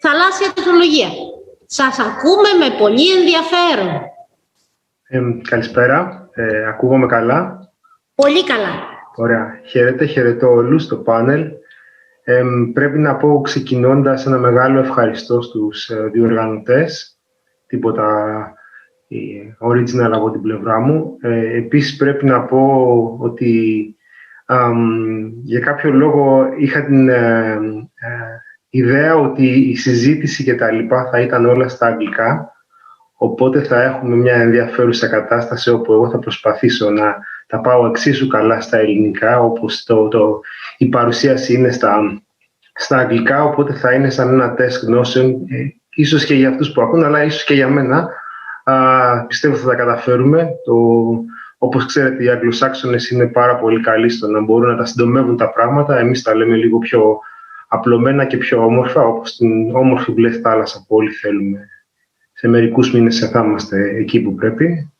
θαλάσσια τεχνολογία. Σας ακούμε με πολύ ενδιαφέρον. Καλησπέρα. Ακούγομαι καλά? Πολύ καλά. Ωραία. Χαιρετώ όλους στο πάνελ. Πρέπει να πω ξεκινώντας ένα μεγάλο ευχαριστώ στους διοργανωτές, τίποτα original από την πλευρά μου. Επίσης πρέπει να πω ότι για κάποιο λόγο είχα την ιδέα ότι η συζήτηση και τα λοιπά θα ήταν όλα στα αγγλικά, οπότε θα έχουμε μια ενδιαφέρουσα κατάσταση όπου εγώ θα προσπαθήσω να τα πάω εξίσου καλά στα ελληνικά, όπως η παρουσίαση είναι στα αγγλικά, οπότε θα είναι σαν ένα τεστ γνώσεων, ίσως και για αυτούς που ακούν, αλλά ίσως και για μένα. Πιστεύω θα τα καταφέρουμε. Όπως ξέρετε, οι Αγγλοσάξονες είναι πάρα πολύ καλοί στο να μπορούν να τα συντομεύουν τα πράγματα. Εμείς τα λέμε λίγο πιο απλωμένα και πιο όμορφα, όπως την όμορφη μπλε θάλασσα που όλοι θέλουμε. Σε μερικούς μήνες θα είμαστε εκεί που πρέπει.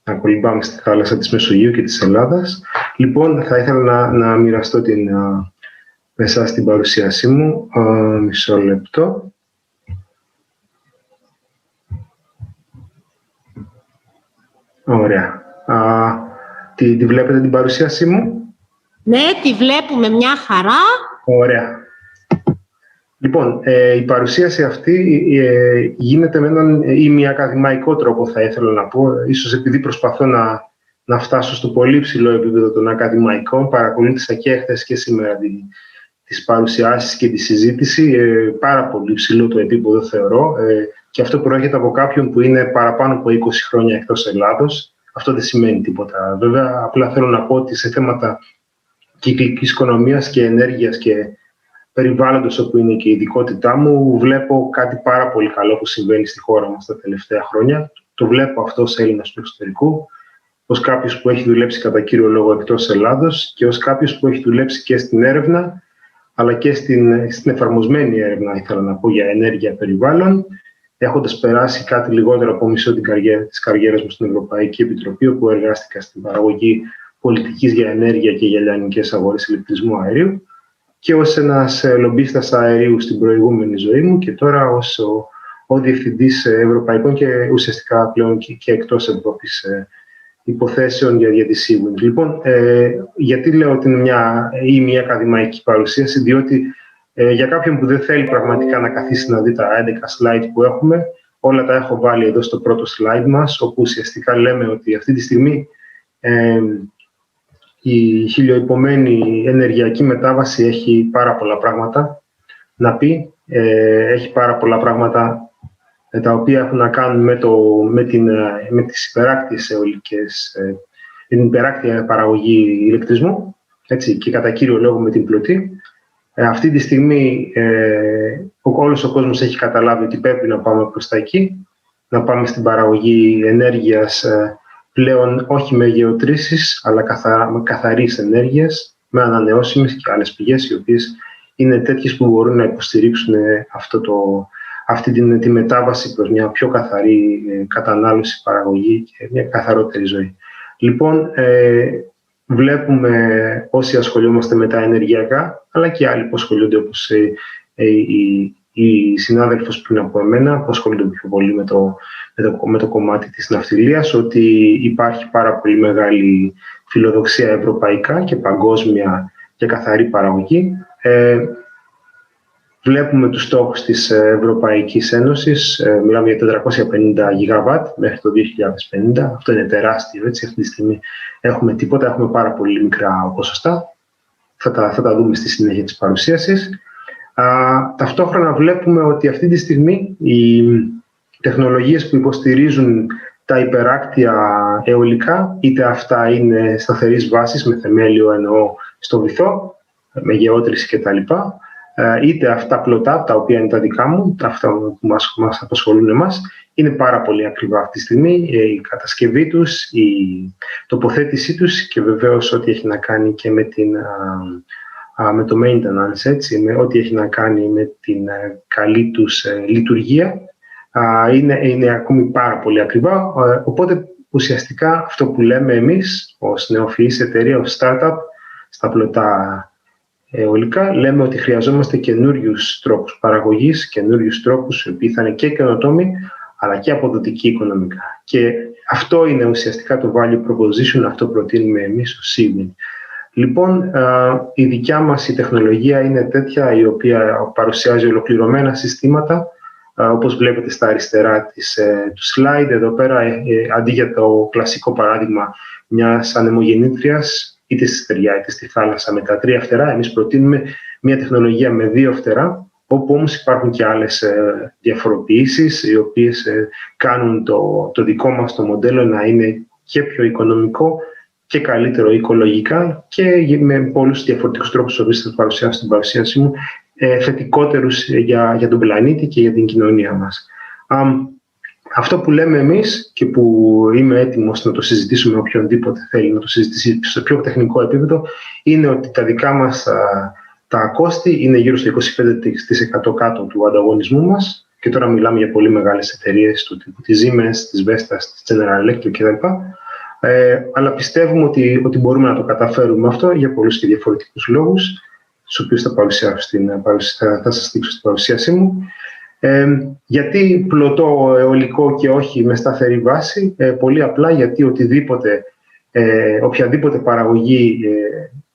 να κολυμπάμε στη θάλασσα της Μεσογείου και της Ελλάδας. Λοιπόν, θα ήθελα να μοιραστώ με εσάς την παρουσίασή μου. Μισό λεπτό. Ωραία. Τη βλέπετε την παρουσίασή μου? Ναι, τη βλέπουμε μια χαρά. Ωραία. Λοιπόν, η παρουσίαση αυτή γίνεται με έναν ημιακαδημαϊκό τρόπο, θα ήθελα να πω. Ίσως επειδή προσπαθώ να φτάσω στο πολύ ψηλό επίπεδο των ακαδημαϊκών, παρακολούθησα και χθες και σήμερα τις παρουσιάσεις και τη συζήτηση. Πάρα πολύ ψηλό το επίπεδο θεωρώ. Και αυτό προέρχεται από κάποιον που είναι παραπάνω από 20 χρόνια εκτός Ελλάδος. Αυτό δεν σημαίνει τίποτα. Βέβαια, απλά θέλω να πω ότι σε θέματα κυκλικής οικονομίας και ενέργειας και περιβάλλοντος, όπου είναι και η ειδικότητά μου, βλέπω κάτι πάρα πολύ καλό που συμβαίνει στη χώρα μας τα τελευταία χρόνια. Το βλέπω αυτό ως Έλληνας του εξωτερικού, ως κάποιος που έχει δουλέψει κατά κύριο λόγο εκτός Ελλάδος και ως κάποιος που έχει δουλέψει και στην έρευνα, αλλά και στην εφαρμοσμένη έρευνα, ήθελα να πω, για ενέργεια περιβάλλον, έχοντας περάσει κάτι λιγότερο από μισό της καριέρας μου στην Ευρωπαϊκή Επιτροπή, όπου εργάστηκα στην παραγωγή πολιτικής για ενέργεια και για λιανικές αγορές ηλεκτρισμού αερίου και ως ένας λομπίστας αερίου στην προηγούμενη ζωή μου και τώρα ως ο διευθυντής ευρωπαϊκών και ουσιαστικά πλέον και εκτός Ευρώπης υποθέσεων για τη Seawind. Λοιπόν, γιατί λέω ότι είναι μια ακαδημαϊκή παρουσίαση, διότι για κάποιον που δεν θέλει πραγματικά να καθίσει να δει τα 11 slide που έχουμε, όλα τα έχω βάλει εδώ στο πρώτο slide μας, όπου ουσιαστικά λέμε ότι αυτή τη στιγμή η χιλιοϊπωμένη ενεργειακή μετάβαση έχει πάρα πολλά πράγματα να πει. Έχει πάρα πολλά πράγματα τα οποία έχουν να κάνουν με τις υπεράκτιες αιωλικές, την υπεράκτια παραγωγή ηλεκτρισμού, έτσι, και κατά κύριο λόγο με την πλωτή. Αυτή τη στιγμή όλος ο κόσμος έχει καταλάβει ότι πρέπει να πάμε προς τα εκεί, να πάμε στην παραγωγή ενέργειας πλέον όχι με γεωτρήσεις, αλλά με καθαρής ενέργειας, με ανανεώσιμες και άλλες πηγές, οι οποίες είναι τέτοιες που μπορούν να υποστηρίξουν αυτή τη μετάβαση προς μια πιο καθαρή κατανάλωση, παραγωγή και μια καθαρότερη ζωή. Λοιπόν, βλέπουμε όσοι ασχολούμαστε με τα ενεργειακά, αλλά και άλλοι που ασχολούνται, όπως η συνάδελφος πριν από εμένα, που ασχολούνται πιο πολύ με το κομμάτι της ναυτιλίας, ότι υπάρχει πάρα πολύ μεγάλη φιλοδοξία ευρωπαϊκά και παγκόσμια για καθαρή παραγωγή. Βλέπουμε τους στόχους της Ευρωπαϊκής Ένωσης, μιλάμε για 450 γιγαβάτ μέχρι το 2050, αυτό είναι τεράστιο, έτσι, αυτή τη στιγμή έχουμε τίποτα, έχουμε πάρα πολύ μικρά ποσοστά, θα τα δούμε στη συνέχεια της παρουσίασης. Ταυτόχρονα βλέπουμε ότι αυτή τη στιγμή οι τεχνολογίες που υποστηρίζουν τα υπεράκτια αιωλικά, είτε αυτά είναι σταθερής βάσης, με θεμέλιο εννοώ στο βυθό, με γεώτρηση κτλ., είτε αυτά πλωτά, τα οποία είναι τα δικά μου, αυτά που μας απασχολούν εμάς, είναι πάρα πολύ ακριβά αυτή τη στιγμή. Η κατασκευή τους, η τοποθέτησή τους και βεβαίως ό,τι έχει να κάνει και με το maintenance, έτσι, με ό,τι έχει να κάνει με την καλή τους λειτουργία, είναι ακόμη πάρα πολύ ακριβά. Οπότε ουσιαστικά αυτό που λέμε εμείς ως νεοφυής εταιρεία, ως startup, στα πλωτά αιωλικά, λέμε ότι χρειαζόμαστε καινούριους τρόπους παραγωγής, καινούριους τρόπους οι οποίοι θα είναι και καινοτόμοι, αλλά και αποδοτικοί οικονομικά. Και αυτό είναι ουσιαστικά το value proposition, αυτό προτείνουμε εμείς ως Seawind. Λοιπόν, η δικιά μας η τεχνολογία είναι τέτοια, η οποία παρουσιάζει ολοκληρωμένα συστήματα, όπως βλέπετε στα αριστερά του slide. Εδώ πέρα, αντί για το κλασικό παράδειγμα μιας ανεμογεννήτριας, είτε στη στεριά είτε στη θάλασσα με τα 3 φτερά, εμείς προτείνουμε μια τεχνολογία με 2 φτερά, όπου όμως υπάρχουν και άλλες διαφοροποιήσεις, οι οποίες κάνουν το δικό μας το μοντέλο να είναι και πιο οικονομικό και καλύτερο οικολογικά και με πολλούς διαφορετικούς τρόπους, όπως θα παρουσιάσω στην παρουσίασή μου, θετικότερους για τον πλανήτη και για την κοινωνία μας. Αυτό που λέμε εμείς και που είμαι έτοιμος να το συζητήσουμε με οποιονδήποτε θέλει να το συζητήσει στο πιο τεχνικό επίπεδο, είναι ότι τα δικά μας τα κόστη είναι γύρω στο 25% κάτω του ανταγωνισμού μας, και τώρα μιλάμε για πολύ μεγάλες εταιρείες του τύπου της Siemens, της Vestas, της General Electric κτλ. Αλλά πιστεύουμε ότι μπορούμε να το καταφέρουμε αυτό για πολλούς και διαφορετικούς λόγους, τους οποίους θα σας δείξω στην παρουσίασή μου. Γιατί πλωτό αιωλικό και όχι με σταθερή βάση? Πολύ απλά γιατί οποιαδήποτε παραγωγή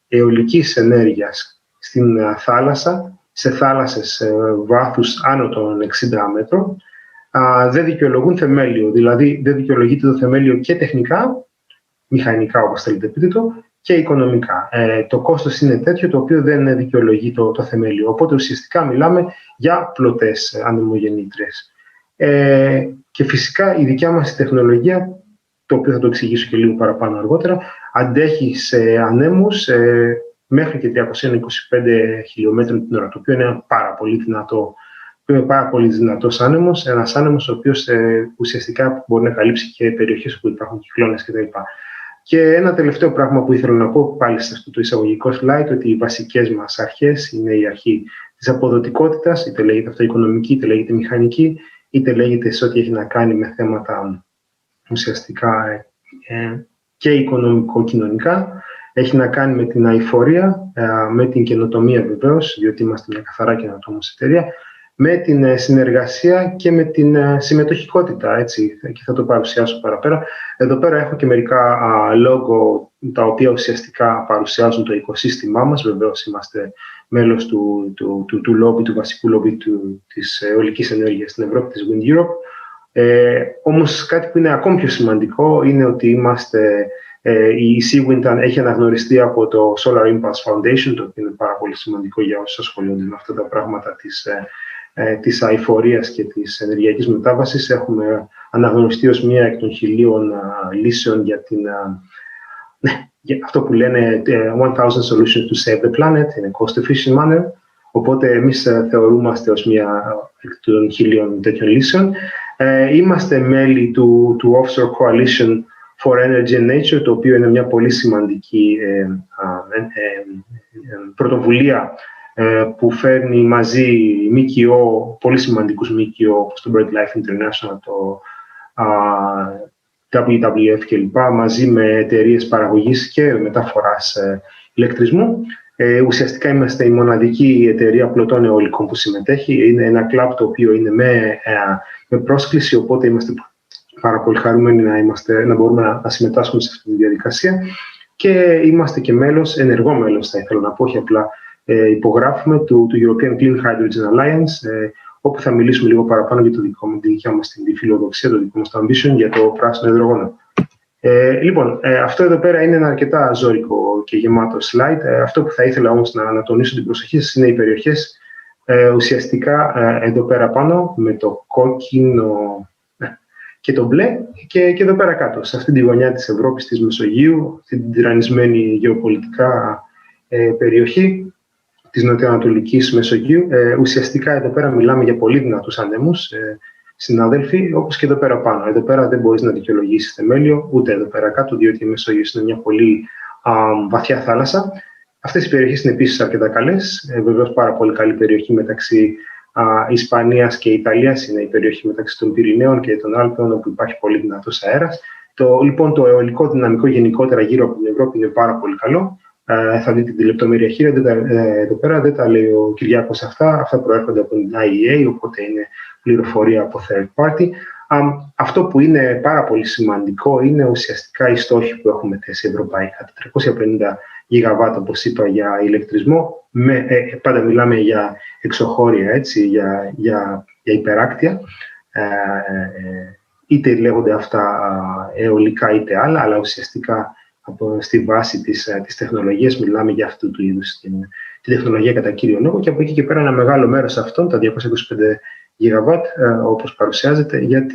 αιωλικής ενέργειας στην θάλασσα, σε θάλασσες βάθους άνω των 60 μέτρων, δεν δικαιολογούν θεμέλιο. Δηλαδή δεν δικαιολογείται το θεμέλιο και τεχνικά, μηχανικά όπως θέλετε πείτε το, και οικονομικά. Το κόστος είναι τέτοιο το οποίο δεν δικαιολογεί το θεμέλιο. Οπότε ουσιαστικά μιλάμε για πλωτές ανεμογεννήτριες. Και φυσικά η δικιά μας τεχνολογία, το οποίο θα το εξηγήσω και λίγο παραπάνω αργότερα, αντέχει σε ανέμους μέχρι και 325 χιλιόμετρων την ώρα, το οποίο είναι πάρα πολύ δυνατός άνεμος, ένας άνεμος ο οποίος ουσιαστικά μπορεί να καλύψει και περιοχές όπου υπάρχουν κυκλώνες κτλ. Και ένα τελευταίο πράγμα που ήθελα να πω πάλι σε αυτό το εισαγωγικό slide, ότι οι βασικές μας αρχές είναι η αρχή της αποδοτικότητας, είτε λέγεται αυτό οικονομική, είτε λέγεται μηχανική, είτε λέγεται σε ό,τι έχει να κάνει με θέματα ουσιαστικά και οικονομικο-κοινωνικά. Έχει να κάνει με την αειφορία, με την καινοτομία βεβαίως, διότι είμαστε μια καθαρά καινοτόμος εταιρεία, με την συνεργασία και με την συμμετοχικότητα, έτσι, και θα το παρουσιάσω παραπέρα. Εδώ πέρα έχω και μερικά λόγο, τα οποία ουσιαστικά παρουσιάζουν το οικοσύστημά μας. Βεβαίως είμαστε μέλος του λόμπι, του βασικού λόμπι της αιωλικής ενέργειας στην Ευρώπη, της Wind Europe. Όμως κάτι που είναι ακόμη πιο σημαντικό είναι ότι η Seawind έχει αναγνωριστεί από το Solar Impulse Foundation, το οποίο είναι πάρα πολύ σημαντικό για όσους ασχολούνται με αυτά τα πράγματα της αειφορίας και της ενεργειακής μετάβασης. Έχουμε αναγνωριστεί ως μία εκ των 1000 λύσεων για αυτό που λένε 1000 solutions to save the planet in a cost-efficient manner. Οπότε εμείς θεωρούμαστε ως μία εκ των 1000 τέτοιων λύσεων. Είμαστε μέλη του Offshore Coalition for Energy and Nature, το οποίο είναι μια πολύ σημαντική πρωτοβουλία που φέρνει μαζί ΜΚΟ, πολύ σημαντικούς ΜΚΟ, όπως το BirdLife International, το WWF κλπ, μαζί με εταιρείες παραγωγής και μεταφοράς ηλεκτρισμού. Ουσιαστικά είμαστε η μοναδική εταιρεία πλωτών αιωλικών που συμμετέχει. Είναι ένα κλαμπ το οποίο είναι με πρόσκληση, οπότε είμαστε πάρα πολύ χαρούμενοι να μπορούμε να συμμετάσχουμε σε αυτή τη διαδικασία. Και είμαστε και ενεργό μέλος, θα ήθελα να πω, όχι απλά υπογράφουμε του European Clean Hydrogen Alliance, όπου θα μιλήσουμε λίγο παραπάνω για τη δικιά μας τη φιλοδοξία, το δικό μας το ambition για το πράσινο υδρογόνο. Λοιπόν, αυτό εδώ πέρα είναι ένα αρκετά ζώρικο και γεμάτο slide. Αυτό που θα ήθελα όμως να τονίσω την προσοχή σας είναι οι περιοχές ουσιαστικά εδώ πέρα πάνω με το κόκκινο και το μπλε και εδώ πέρα κάτω, σε αυτή τη γωνιά της Ευρώπης, της Μεσογείου, την τυραννισμένη γεωπολιτικά περιοχή της νοτιοανατολικής Μεσογείου. Ουσιαστικά εδώ πέρα μιλάμε για πολύ δυνατούς ανέμους, συνάδελφοι, όπως και εδώ πέρα πάνω. Εδώ πέρα δεν μπορείς να δικαιολογήσεις θεμέλιο, ούτε εδώ πέρα κάτω, διότι η Μεσόγειος είναι μια πολύ βαθιά θάλασσα. Αυτές οι περιοχές είναι επίσης αρκετά καλές. Βεβαίως πάρα πολύ καλή περιοχή μεταξύ Ισπανίας και Ιταλίας είναι η περιοχή μεταξύ των Πυρηναίων και των Άλπαιων, όπου υπάρχει πολύ δυνατός αέρας. Λοιπόν, το αιωλικό δυναμικό γενικότερα γύρω από την Ευρώπη είναι πάρα πολύ καλό. Θα δείτε τη λεπτομέρεια χείρα, εδώ πέρα δεν τα λέει ο Κυριάκος αυτά προέρχονται από την IEA, οπότε είναι πληροφορία από third party. Αυτό που είναι πάρα πολύ σημαντικό είναι ουσιαστικά οι στόχοι που έχουμε θέσει ευρωπαϊκά. 450 γιγαβάτ, όπως είπα, για ηλεκτρισμό. Πάντα μιλάμε για εξωχώρια, έτσι, για υπεράκτια. Είτε λέγονται αυτά αιωλικά είτε άλλα, αλλά ουσιαστικά στη βάση της τεχνολογίας μιλάμε για αυτού του είδους την τεχνολογία κατά κύριο λόγο, και από εκεί και πέρα ένα μεγάλο μέρος αυτών, τα 225 γιγαβάτ, όπως παρουσιάζεται, για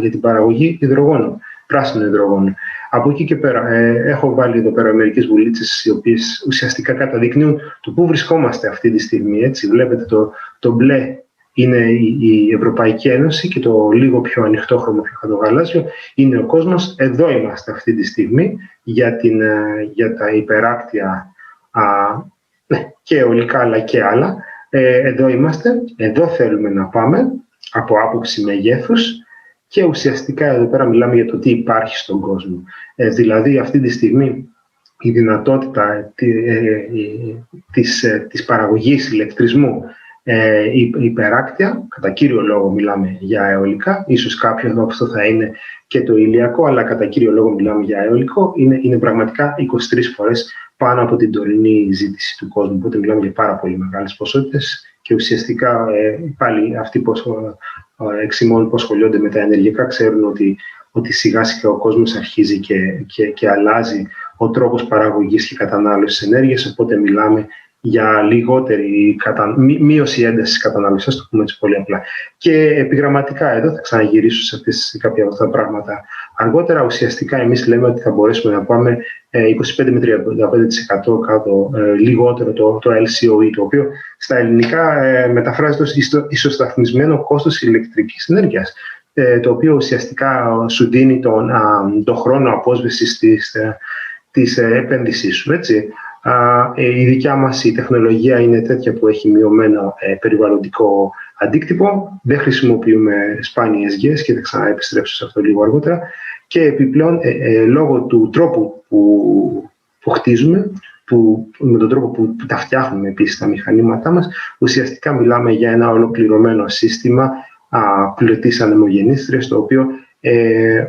την παραγωγή υδρογόνου, πράσινου υδρογόνου. Από εκεί και πέρα έχω βάλει εδώ πέρα μερικές βουλίτσες, οι οποίες ουσιαστικά καταδεικνύουν το πού βρισκόμαστε αυτή τη στιγμή. Έτσι, βλέπετε το μπλε είναι η Ευρωπαϊκή Ένωση και το λίγο πιο ανοιχτόχρωμο, πιο χαντογαλάζιο, είναι ο κόσμος. Εδώ είμαστε αυτή τη στιγμή για τα υπεράκτια και αιωλικά αλλά και άλλα. Εδώ είμαστε, εδώ θέλουμε να πάμε από άποψη μεγέθους Και ουσιαστικά εδώ πέρα μιλάμε για το τι υπάρχει στον κόσμο. Δηλαδή αυτή τη στιγμή η δυνατότητα της παραγωγής ηλεκτρισμού υπεράκτια, κατά κύριο λόγο μιλάμε για αιωλικά, ίσως κάποιο αυτό θα είναι και το ηλιακό, αλλά κατά κύριο λόγο μιλάμε για αιωλικό, είναι πραγματικά 23 φορές πάνω από την τωρινή ζήτηση του κόσμου, οπότε μιλάμε για πάρα πολύ μεγάλες ποσότητες και ουσιαστικά πάλι αυτοί που εξημών που ασχολούνται με τα ενεργειακά ξέρουν ότι σιγά σιγά ο κόσμος αρχίζει και αλλάζει ο τρόπος παραγωγής και κατανάλωσης ενέργειας, οπότε μιλάμε για λιγότερη μείωση έντασης κατανάλωσης, το πούμε έτσι πολύ απλά. Και επιγραμματικά εδώ θα ξαναγυρίσω σε κάποια από αυτά τα πράγματα. Αργότερα ουσιαστικά εμείς λέμε ότι θα μπορέσουμε να πάμε 25 με 35% κάτω λιγότερο το LCOE, το οποίο στα ελληνικά μεταφράζεται ως ισοσταθμισμένο κόστος ηλεκτρικής ενέργειας, το οποίο ουσιαστικά σου δίνει τον χρόνο απόσβεσης της επένδυσής σου, έτσι. Η δικιά μας η τεχνολογία είναι τέτοια που έχει μειωμένο περιβαλλοντικό αντίκτυπο. Δεν χρησιμοποιούμε σπάνιες γης και θα ξαναεπιστρέψω σε αυτό λίγο αργότερα. Και επιπλέον, λόγω του τρόπου που χτίζουμε, με τον τρόπο που τα φτιάχνουμε επίσης τα μηχανήματά μας, ουσιαστικά μιλάμε για ένα ολοκληρωμένο σύστημα πλωτής ανεμογεννήτριας, το οποίο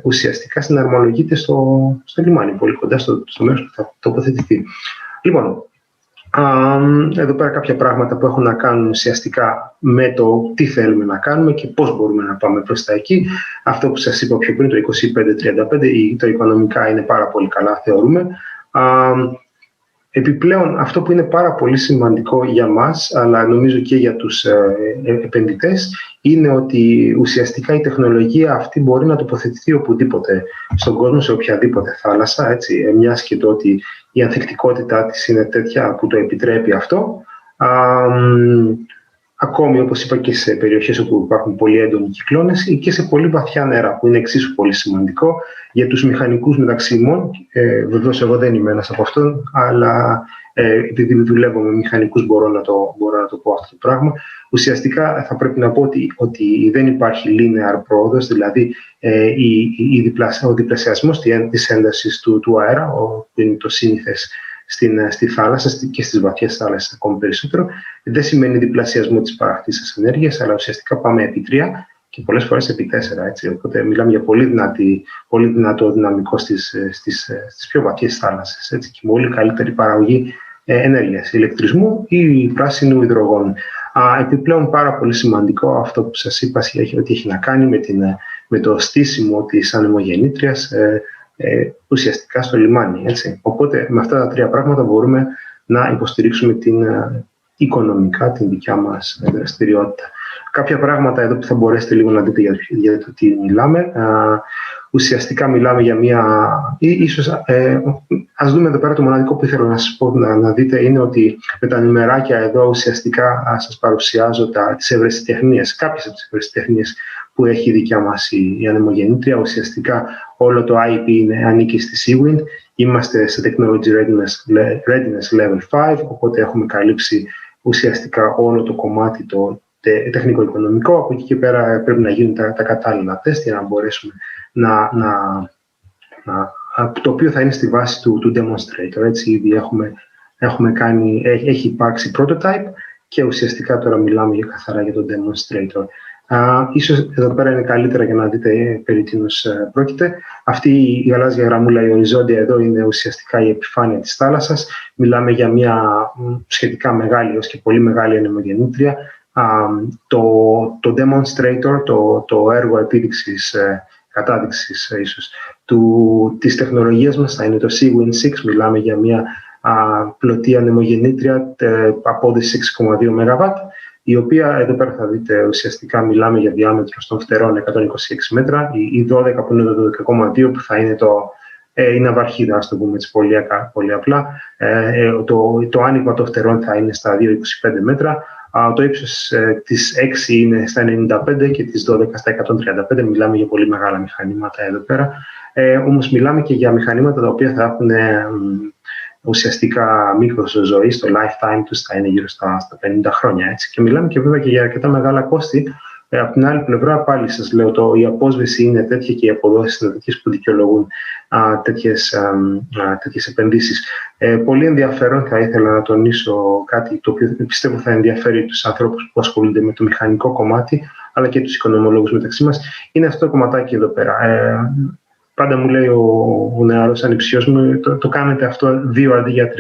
ουσιαστικά συναρμολογείται στο λιμάνι, πολύ κοντά στο μέρος που θα τοποθετηθεί. Λοιπόν, εδώ πέρα κάποια πράγματα που έχουν να κάνουν ουσιαστικά με το τι θέλουμε να κάνουμε και πώς μπορούμε να πάμε προς τα εκεί. Αυτό που σας είπα πιο πριν, το 25-35, το οικονομικά είναι πάρα πολύ καλά, θεωρούμε. Επιπλέον, αυτό που είναι πάρα πολύ σημαντικό για μας, αλλά νομίζω και για τους επενδυτές, είναι ότι ουσιαστικά η τεχνολογία αυτή μπορεί να τοποθετηθεί οπουδήποτε στον κόσμο, σε οποιαδήποτε θάλασσα, έτσι, μιας και το ότι η ανθεκτικότητά της είναι τέτοια που το επιτρέπει αυτό. Ακόμη, όπως είπα, και σε περιοχές όπου υπάρχουν πολύ έντονοι κυκλώνες ή και σε πολύ βαθιά νερά, που είναι εξίσου πολύ σημαντικό για τους μηχανικούς μεταξύ ημών. Βεβαίως, εγώ δεν είμαι ένας από αυτόν, αλλά επειδή δουλεύω με μηχανικούς μπορώ να το πω αυτό το πράγμα. Ουσιαστικά θα πρέπει να πω ότι δεν υπάρχει linear πρόοδος, δηλαδή ο διπλασιασμός της έντασης του αέρα, που είναι το σύνηθες στη θάλασσα και στις βαθιές θάλασσες ακόμη περισσότερο, δεν σημαίνει διπλασιασμό της παραχθήσης ενέργειας, αλλά ουσιαστικά πάμε επί 3 και πολλές φορές επί 4. Έτσι. Οπότε μιλάμε για πολύ δυνατό δυναμικό στις πιο βαθιές θάλασσες, έτσι, και πολύ καλύτερη παραγωγή ενέργειας, ηλεκτρισμού ή πράσινου υδρογόνου. Επιπλέον, πάρα πολύ σημαντικό αυτό που σας είπα, ότι έχει να κάνει με το στήσιμο της ανεμογεννήτριας ουσιαστικά στο λιμάνι. Έτσι. Οπότε με αυτά τα 3 πράγματα μπορούμε να υποστηρίξουμε οικονομικά την δικιά μας δραστηριότητα. Κάποια πράγματα εδώ που θα μπορέσετε λίγο να δείτε για το τι μιλάμε. Ουσιαστικά μιλάμε για ας δούμε εδώ πέρα το μοναδικό που ήθελα να σας πω να δείτε είναι ότι με τα νημεράκια εδώ ουσιαστικά σας παρουσιάζω τις ευρεσιτεχνίες, κάποιες από τις ευρεσιτεχνίες που έχει η δικιά μας η ανεμογεννήτρια. Ουσιαστικά όλο το IP ανήκει στη Seawind. Είμαστε σε Technology Readiness Level 5, οπότε έχουμε καλύψει ουσιαστικά όλο το κομμάτι το τεχνικό-οικονομικό. Από εκεί και πέρα πρέπει να γίνουν τα κατάλληλα τεστ για να μπορέσουμε το οποίο θα είναι στη βάση του demonstrator. Έτσι, ήδη έχει υπάρξει prototype και ουσιαστικά τώρα μιλάμε καθαρά για το demonstrator. Ίσως εδώ πέρα είναι καλύτερα για να δείτε περί τίνος πρόκειται. Αυτή η γαλάζια γραμμούλα, η οριζόντια εδώ, είναι ουσιαστικά η επιφάνεια της θάλασσας. Μιλάμε για μια σχετικά μεγάλη ως και πολύ μεγάλη ανεμογεννήτρια. Το demonstrator, το έργο επίδειξης, κατάδειξης ίσως, της τεχνολογίας μας θα είναι το Seawind 6. Μιλάμε για μια πλωτή ανεμογεννήτρια απόδοση 6,2 ΜΒ, η οποία εδώ πέρα θα δείτε ουσιαστικά μιλάμε για διάμετρο των φτερών 126 μέτρα, η 12 που είναι το 12,2 που θα είναι η ναυαρχίδα, ας το πούμε έτσι πολύ απλά. Το άνοιγμα των φτερών θα είναι στα 2,25 μέτρα. Το ύψος της 6 είναι στα 95 και της 12 στα 135. Μιλάμε για πολύ μεγάλα μηχανήματα εδώ πέρα. Όμως μιλάμε και για μηχανήματα τα οποία θα έχουν ουσιαστικά μήκος ζωής, το lifetime τους θα είναι γύρω στα 50 χρόνια. Έτσι. Και μιλάμε και βέβαια και για αρκετά μεγάλα κόστη, Από την άλλη πλευρά, πάλι σας λέω, η απόσβεση είναι τέτοια και οι αποδόσεις είναι τέτοιες που δικαιολογούν τέτοιες επενδύσεις. Πολύ ενδιαφέρον, θα ήθελα να τονίσω κάτι το οποίο πιστεύω θα ενδιαφέρει τους ανθρώπους που ασχολούνται με το μηχανικό κομμάτι, αλλά και τους οικονομολόγους μεταξύ μας, είναι αυτό το κομματάκι εδώ πέρα. Πάντα μου λέει ο νεαρός ανιψιός μου, το κάνετε αυτό 2 αντί για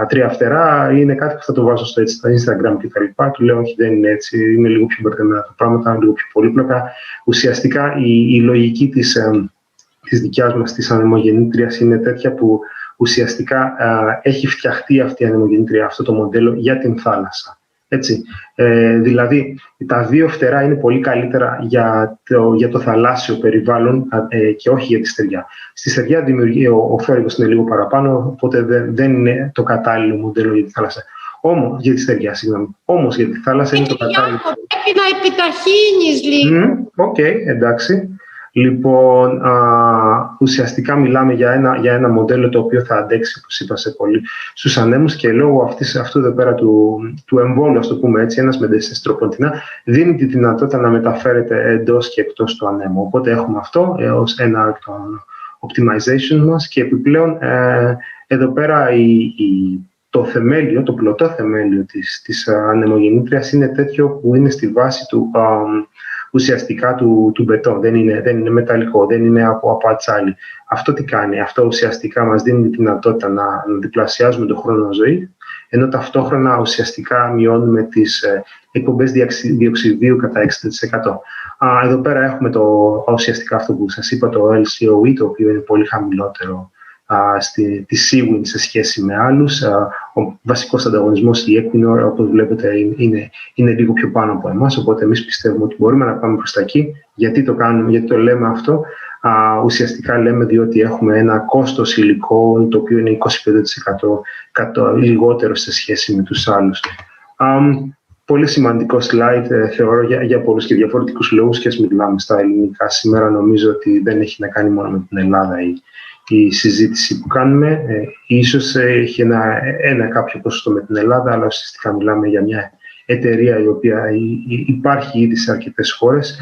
3 φτερά, είναι κάτι που θα το βάζω στο Instagram και τα λοιπά. Του λέω όχι, δεν είναι έτσι, είναι λίγο πιο μπερδεμένα τα πράγματα, λίγο πιο πολύπλοκα. Ουσιαστικά η λογική της δικιάς μας της ανεμογεννήτριας είναι τέτοια που ουσιαστικά έχει φτιαχτεί αυτή η ανεμογεννήτρια, αυτό το μοντέλο για την θάλασσα. Έτσι. Δηλαδή, τα 2 φτερά είναι πολύ καλύτερα για το θαλάσσιο περιβάλλον και όχι για τη στεριά. Στη στεριά ο θόρυβος είναι λίγο παραπάνω, οπότε δεν είναι το κατάλληλο μοντέλο για τη θάλασσα. Όμως, για τη στεριά, συγγνώμη. Όμως, για τη θάλασσα είναι το κατάλληλο. Πρέπει να επιταχύνεις λίγο. Οκ, εντάξει. Λοιπόν, ουσιαστικά μιλάμε για ένα μοντέλο το οποίο θα αντέξει, όπως είπα, σε πολύ στους ανέμους και λόγω αυτού εδώ πέρα του εμβόλου, ας το πούμε έτσι, ένας με 4 τροποντινά, δίνει τη δυνατότητα να μεταφέρεται εντός και εκτός του ανέμου. Οπότε έχουμε αυτό ως ένα optimization μας και επιπλέον εδώ πέρα το θεμέλιο, το πλωτό θεμέλιο της ανεμογεννήτριας είναι τέτοιο που είναι στη βάση ουσιαστικά του μπετόν, δεν είναι μεταλλικό, δεν είναι από ατσάλι. Αυτό τι κάνει? Αυτό ουσιαστικά μας δίνει τη δυνατότητα να διπλασιάζουμε τον χρόνο ζωής, ενώ ταυτόχρονα ουσιαστικά μειώνουμε τις εκπομπές διοξιδίου κατά 60%. Εδώ πέρα έχουμε ουσιαστικά αυτό που σας είπα, το LCOE, το οποίο είναι πολύ χαμηλότερο τη Seawind σε σχέση με άλλους. Ο βασικός ανταγωνισμός, η Equinor, όπως βλέπετε, είναι λίγο πιο πάνω από εμάς, οπότε εμείς πιστεύουμε ότι μπορούμε να πάμε προς τα εκεί. Γιατί το κάνουμε, γιατί το λέμε αυτό? Ουσιαστικά λέμε διότι έχουμε ένα κόστος υλικών το οποίο είναι 25% λιγότερο σε σχέση με τους άλλους. Πολύ σημαντικό slide, θεωρώ, για πολλούς και διαφορετικούς λόγους, και ας μιλάμε στα ελληνικά σήμερα. Νομίζω ότι δεν έχει να κάνει μόνο με την Ελλάδα η συζήτηση που κάνουμε. Ίσως έχει ένα κάποιο ποσοστό με την Ελλάδα, αλλά ουσιαστικά μιλάμε για μια εταιρεία η οποία υπάρχει ήδη σε αρκετές χώρες.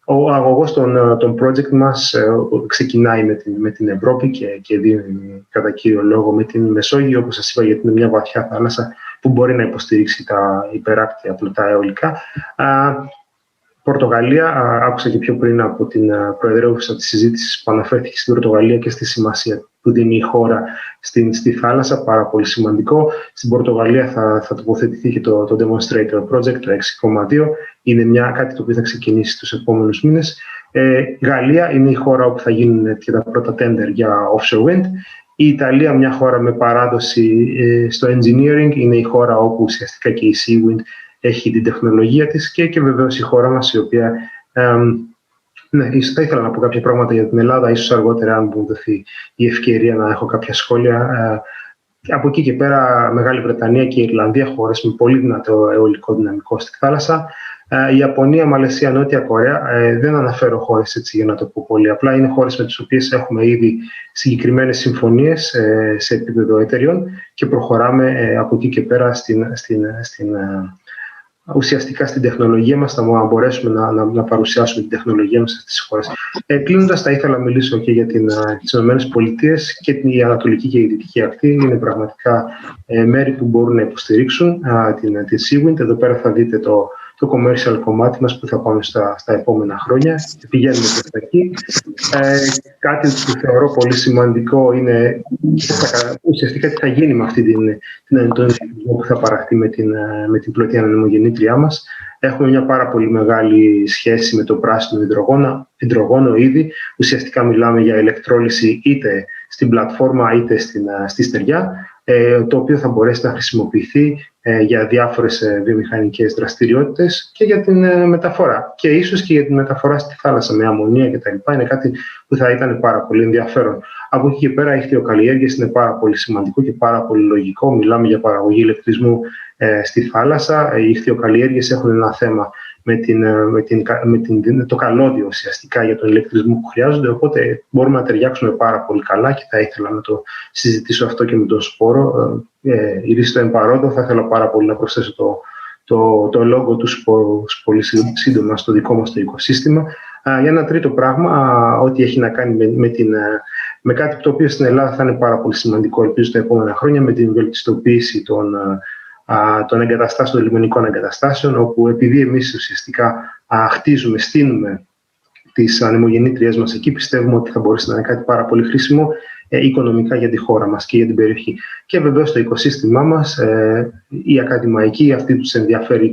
Ο αγωγός των project μας ξεκινάει με την Ευρώπη και κατά κύριο λόγο με την Μεσόγειο, όπως σας είπα, γιατί είναι μια βαθιά θάλασσα που μπορεί να υποστηρίξει τα υπεράκτια πλωτά αιωλικά. Πορτογαλία, άκουσα και πιο πριν από την προεδρεύουσα της συζήτησης που αναφέρθηκε στην Πορτογαλία και στη σημασία που δίνει η χώρα στη θάλασσα, πάρα πολύ σημαντικό. Στην Πορτογαλία θα τοποθετηθεί και το Demonstrator Project, το 6,2. Είναι κάτι το οποίο θα ξεκινήσει τους επόμενους μήνες. Γαλλία είναι η χώρα όπου θα γίνουν και τα πρώτα tender για offshore wind. Η Ιταλία, μια χώρα με παράδοση στο engineering, είναι η χώρα όπου ουσιαστικά και η Seawind έχει την τεχνολογία της και βεβαίως η χώρα μας, η οποία θα ήθελα να πω κάποια πράγματα για την Ελλάδα, ίσως αργότερα αν μου δοθεί η ευκαιρία να έχω κάποια σχόλια. Από εκεί και πέρα, Μεγάλη Βρετανία και η Ιρλανδία, χώρες με πολύ δυνατό αιωλικό δυναμικό στη θάλασσα. Η Ιαπωνία, Μαλαισία, Νότια Κορέα, δεν αναφέρω χώρες έτσι για να το πω πολύ απλά, είναι χώρες με τις οποίες έχουμε ήδη συγκεκριμένες συμφωνίες σε επίπεδο εταιριών και προχωράμε από εκεί και πέρα ουσιαστικά στην τεχνολογία μας, θα μπορέσουμε να παρουσιάσουμε την τεχνολογία μας στις χώρες. Κλείνοντας, θα ήθελα να μιλήσω και για τις ΗΠΑ και η Ανατολική και η Δυτική Ακτή. Είναι πραγματικά μέρη που μπορούν να υποστηρίξουν την Seawind. Εδώ πέρα θα δείτε το commercial κομμάτι μας που θα πάμε στα επόμενα χρόνια. Πηγαίνουμε προς τα εκεί. Κάτι που θεωρώ πολύ σημαντικό είναι ουσιαστικά τι θα γίνει με αυτή την αντιτονισμό που θα παραχθεί με την πλωτή ανεμογεννήτριά μας. Έχουμε μια πάρα πολύ μεγάλη σχέση με το πράσινο υδρογόνο ήδη. Ουσιαστικά μιλάμε για ηλεκτρόλυση είτε στην πλατφόρμα είτε στη στεριά, το οποίο θα μπορέσει να χρησιμοποιηθεί για διάφορες βιομηχανικές δραστηριότητες και για την μεταφορά. Και ίσως και για την μεταφορά στη θάλασσα με αμμονία κτλ. Είναι κάτι που θα ήταν πάρα πολύ ενδιαφέρον. Από εκεί και πέρα, οι ηχθειοκαλλιέργειες είναι πάρα πολύ σημαντικό και πάρα πολύ λογικό. Μιλάμε για παραγωγή ηλεκτρισμού στη θάλασσα. Οι ηχθειοκαλλιέργειες έχουν ένα θέμα με το καλώδιο ουσιαστικά για τον ηλεκτρισμό που χρειάζονται, οπότε μπορούμε να ταιριάξουμε πάρα πολύ καλά και θα ήθελα να το συζητήσω αυτό και με τον Σπόρο. Ηρίστο εμπαρόντο, θα ήθελα πάρα πολύ να προσθέσω το λόγο τους πολύ σύντομα στο δικό μας το οικοσύστημα. Για ένα τρίτο πράγμα, ό,τι έχει να κάνει με κάτι το οποίο στην Ελλάδα θα είναι πάρα πολύ σημαντικό, ελπίζω τα επόμενα χρόνια, με την βελτιστοποίηση των εγκαταστάσεων, των λιμενικών εγκαταστάσεων, όπου επειδή εμείς ουσιαστικά στείνουμε τις ανεμογεννήτριές μας εκεί, πιστεύουμε ότι θα μπορέσει να είναι κάτι πάρα πολύ χρήσιμο οικονομικά για τη χώρα μας και για την περιοχή. Και βεβαίως το οικοσύστημά μας, οι ακαδημαϊκοί, αυτοί τους ενδιαφέρει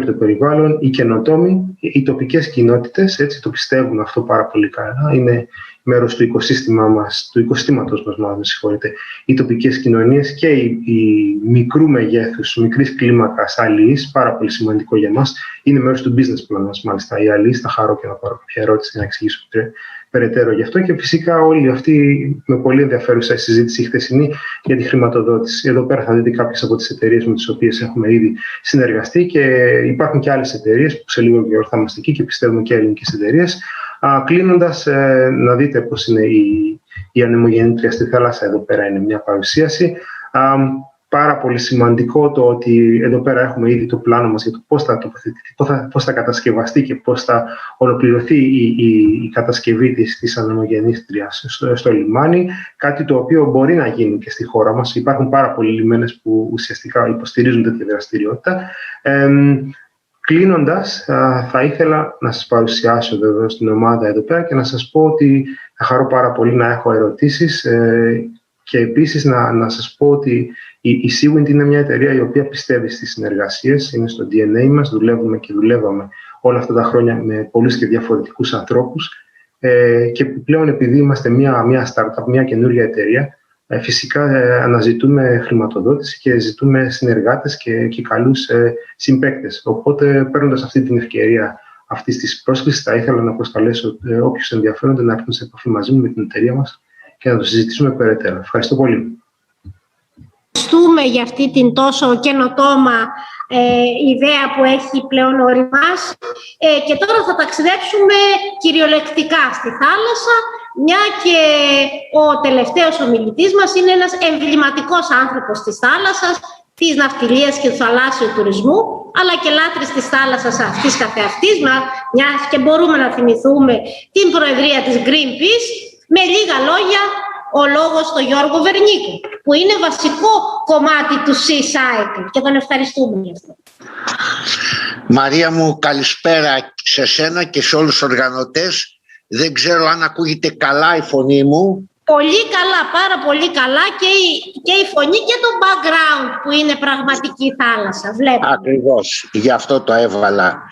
το περιβάλλον, οι καινοτόμοι, οι τοπικές κοινότητες, έτσι το πιστεύουν αυτό πάρα πολύ καλά, είναι μέρος του οικοσύστηματος μας, μάλλον, συγχωρείτε, οι τοπικές κοινωνίες και οι μικρού μεγέθους, μικρής κλίμακας αλληλείς, πάρα πολύ σημαντικό για μας, είναι μέρος του business plan μας, μάλιστα, οι αλληλείς. Θα χαρώ και να πάρω κάποια ερώτηση να εξηγήσω περαιτέρω γι' αυτό. Και φυσικά όλοι αυτοί με πολύ ενδιαφέρουσα συζήτηση χθεσινή για τη χρηματοδότηση. Εδώ πέρα θα δείτε κάποιες από τις εταιρείες με τις οποίες έχουμε ήδη συνεργαστεί και υπάρχουν και άλλες εταιρείες που σε λίγο καιρό θα είμαστε εκεί και πιστεύουμε και ελληνικές εταιρείες. Κλείνοντας, να δείτε πώς είναι η ανεμογεννήτρια στη θάλασσα. Εδώ πέρα είναι μια παρουσίαση. Πάρα πολύ σημαντικό το ότι εδώ πέρα έχουμε ήδη το πλάνο μας για το πώς θα τοποθετηθεί, πώς θα κατασκευαστεί και πώς θα ολοκληρωθεί η κατασκευή της ανεμογεννήτριας στο λιμάνι. Κάτι το οποίο μπορεί να γίνει και στη χώρα μας. Υπάρχουν πάρα πολλοί λιμένες που ουσιαστικά υποστηρίζουν τέτοια δραστηριότητα. Κλείνοντας, θα ήθελα να σας παρουσιάσω βέβαια στην ομάδα εδώ πέρα και να σας πω ότι θα χαρώ πάρα πολύ να έχω ερωτήσεις και επίσης να σας πω ότι η Seawind είναι μια εταιρεία η οποία πιστεύει στις συνεργασίες, είναι στο DNA μας, δουλεύουμε και δουλεύαμε όλα αυτά τα χρόνια με πολλούς και διαφορετικούς ανθρώπους και πλέον επειδή είμαστε μια startup, μια καινούργια εταιρεία, φυσικά αναζητούμε χρηματοδότηση και ζητούμε συνεργάτες και καλούς συμπαίκτες. Οπότε, παίρνοντας αυτή την ευκαιρία αυτής της πρόσκλησης, θα ήθελα να προσκαλέσω όποιους ενδιαφέρονται να έρθουν σε επαφή μαζί μου με την εταιρεία μας και να το συζητήσουμε περαιτέρω. Ευχαριστώ πολύ. Ευχαριστούμε για αυτή την τόσο καινοτόμα ιδέα που έχει πλέον οριμάσει και τώρα θα ταξιδέψουμε κυριολεκτικά στη θάλασσα, μια και ο τελευταίος ομιλητής μας είναι ένας εμβληματικός άνθρωπος της θάλασσας, της ναυτιλίας και του θαλάσσιου τουρισμού, αλλά και λάτρης της θάλασσας αυτής καθεαυτής, μια και μπορούμε να θυμηθούμε την προεδρία της Greenpeace. Με λίγα λόγια, ο λόγος στον Γιώργο Βερνίκο, που είναι βασικό κομμάτι του Sea Cycle και τον ευχαριστούμε γι' αυτό. Μαρία μου, καλησπέρα σε σένα και σε όλους τους οργανωτές. Δεν ξέρω αν ακούγεται καλά η φωνή μου. Πολύ καλά, πάρα πολύ καλά και η φωνή και το background που είναι πραγματική θάλασσα. Βλέπουμε. Ακριβώς, γι' αυτό το έβαλα.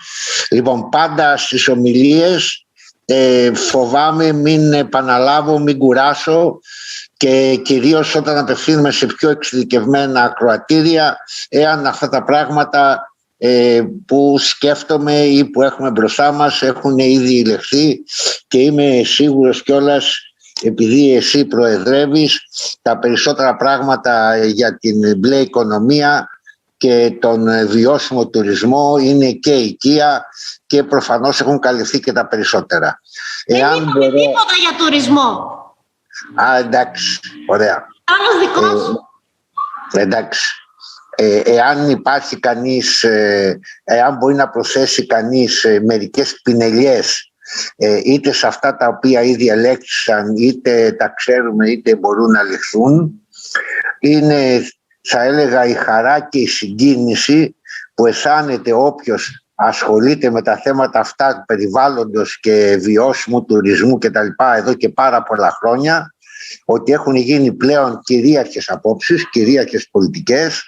Λοιπόν, πάντα στις ομιλίες φοβάμαι μην επαναλάβω, μην κουράσω και κυρίως όταν απευθύνουμε σε πιο εξειδικευμένα ακροατήρια, εάν αυτά τα πράγματα που σκέφτομαι ή που έχουμε μπροστά μας έχουν ήδη ηλεχθεί και είμαι σίγουρος κιόλας, επειδή εσύ προεδρεύεις, τα περισσότερα πράγματα για την μπλε οικονομία και τον βιώσιμο τουρισμό είναι και οικία και προφανώς έχουν καλυφθεί και τα περισσότερα. Δεν είπαμε τίποτα για τουρισμό. Εντάξει, ωραία. Άλλος δικός σου. Εντάξει. Εάν υπάρχει κανείς, εάν μπορεί να προσθέσει κανείς μερικές πινελιές είτε σε αυτά τα οποία ήδη ελέγχθησαν, είτε τα ξέρουμε, είτε μπορούν να ληφθούν, είναι, θα έλεγα, η χαρά και η συγκίνηση που αισθάνεται όποιος ασχολείται με τα θέματα αυτά του περιβάλλοντος και βιώσιμου τουρισμού και τα λοιπά εδώ και πάρα πολλά χρόνια, ότι έχουν γίνει πλέον κυρίαρχες απόψεις, κυρίαρχες πολιτικές,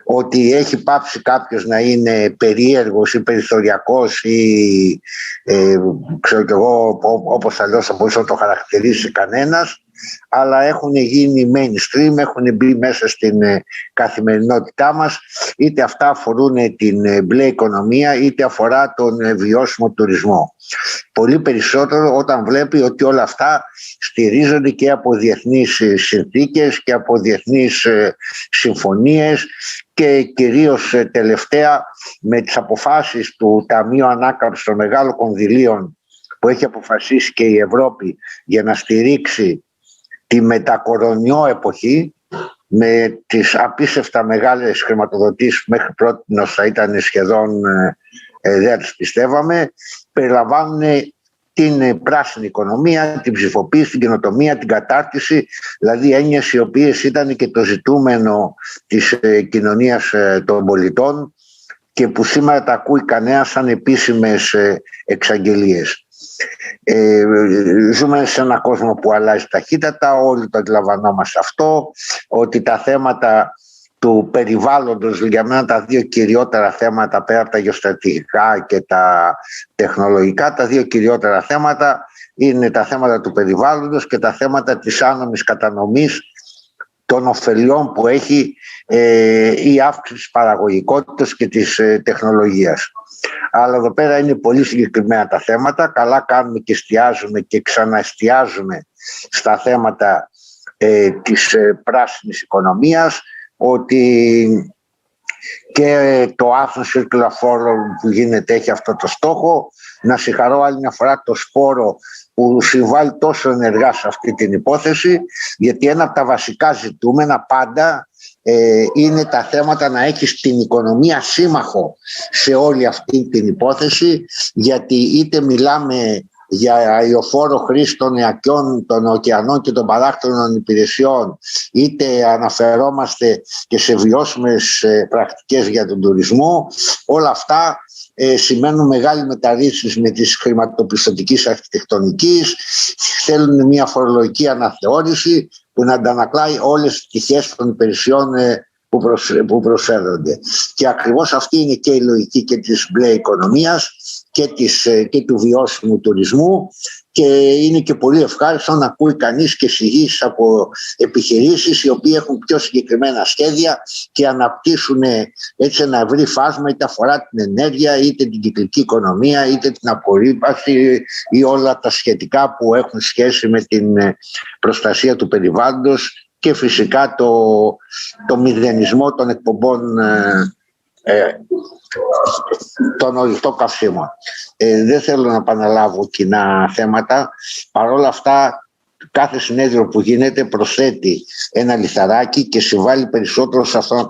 ότι έχει πάψει κάποιος να είναι περίεργος ή περιθωριακός ή ξέρω κι εγώ, όπως αλλιώς θα μπορούσε να το χαρακτηρίσει κανένας, αλλά έχουν γίνει mainstream, έχουν μπει μέσα στην καθημερινότητά μας, είτε αυτά αφορούν την μπλε οικονομία είτε αφορά τον βιώσιμο τουρισμό. Πολύ περισσότερο όταν βλέπει ότι όλα αυτά στηρίζονται και από διεθνείς συνθήκες και από διεθνείς συμφωνίες και κυρίως τελευταία με τις αποφάσεις του Ταμείου Ανάκαμψης των Μεγάλων Κονδυλίων που έχει αποφασίσει και η Ευρώπη για να στηρίξει τη μετακορονιό εποχή, με τις απίστευτα μεγάλες χρηματοδοτήσεις που μέχρι πρώτη θα ήταν σχεδόν δεν τις πιστεύαμε, περιλαμβάνουν την πράσινη οικονομία, την ψηφοποίηση, την καινοτομία, την κατάρτιση, δηλαδή έννοιες οι οποίες ήταν και το ζητούμενο της κοινωνίας των πολιτών και που σήμερα τα ακούει κανένα σαν επίσημες εξαγγελίες. Ζούμε σε έναν κόσμο που αλλάζει ταχύτατα, όλοι το αντιλαμβανόμαστε αυτό, ότι τα θέματα του περιβάλλοντος, για μένα τα δύο κυριότερα θέματα πέρα από τα γεωστρατηγικά και τα τεχνολογικά, τα δύο κυριότερα θέματα είναι τα θέματα του περιβάλλοντος και τα θέματα της άνομης κατανομής των ωφελιών που έχει η αύξηση της παραγωγικότητας και της τεχνολογίας. Αλλά εδώ πέρα είναι πολύ συγκεκριμένα τα θέματα. Καλά κάνουμε και εστιάζουμε και ξαναεστιάζουμε στα θέματα της πράσινης οικονομίας, ότι και το Athens Circular Forum που γίνεται έχει αυτό το στόχο. Να συγχαρώ άλλη μια φορά το Σπόρο που συμβάλλει τόσο ενεργά σε αυτή την υπόθεση, γιατί ένα από τα βασικά ζητούμενα πάντα είναι τα θέματα να έχεις την οικονομία σύμμαχο σε όλη αυτή την υπόθεση, γιατί είτε μιλάμε για αειοφόρο χρήση των νεακιών, των ωκεανών και των παράκτονων υπηρεσιών, είτε αναφερόμαστε και σε βιώσιμες πρακτικές για τον τουρισμό, όλα αυτά σημαίνουν μεγάλη μεταρρύθμιση με της χρηματοπιστωτικής αρχιτεκτονικής, θέλουν μια φορολογική αναθεώρηση που να αντανακλάει όλες τις πτυχές των υπηρεσιών που προσφέρονται. Και ακριβώς αυτή είναι και η λογική και της μπλε οικονομίας και του βιώσιμου τουρισμού, και είναι και πολύ ευχάριστο να ακούει κανείς και εισηγήσεις από επιχειρήσεις οι οποίοι έχουν πιο συγκεκριμένα σχέδια και αναπτύσσουν έτσι ένα ευρύ φάσμα, είτε αφορά την ενέργεια, είτε την κυκλική οικονομία, είτε την απορρίπανση ή όλα τα σχετικά που έχουν σχέση με την προστασία του περιβάλλοντος και φυσικά το μηδενισμό των εκπομπών των ορυκτών καυσίμων. Δεν θέλω να επαναλάβω κοινά θέματα. Παρ' όλα αυτά, κάθε συνέδριο που γίνεται προσθέτει ένα λιθαράκι και συμβάλλει περισσότερο σε αυτό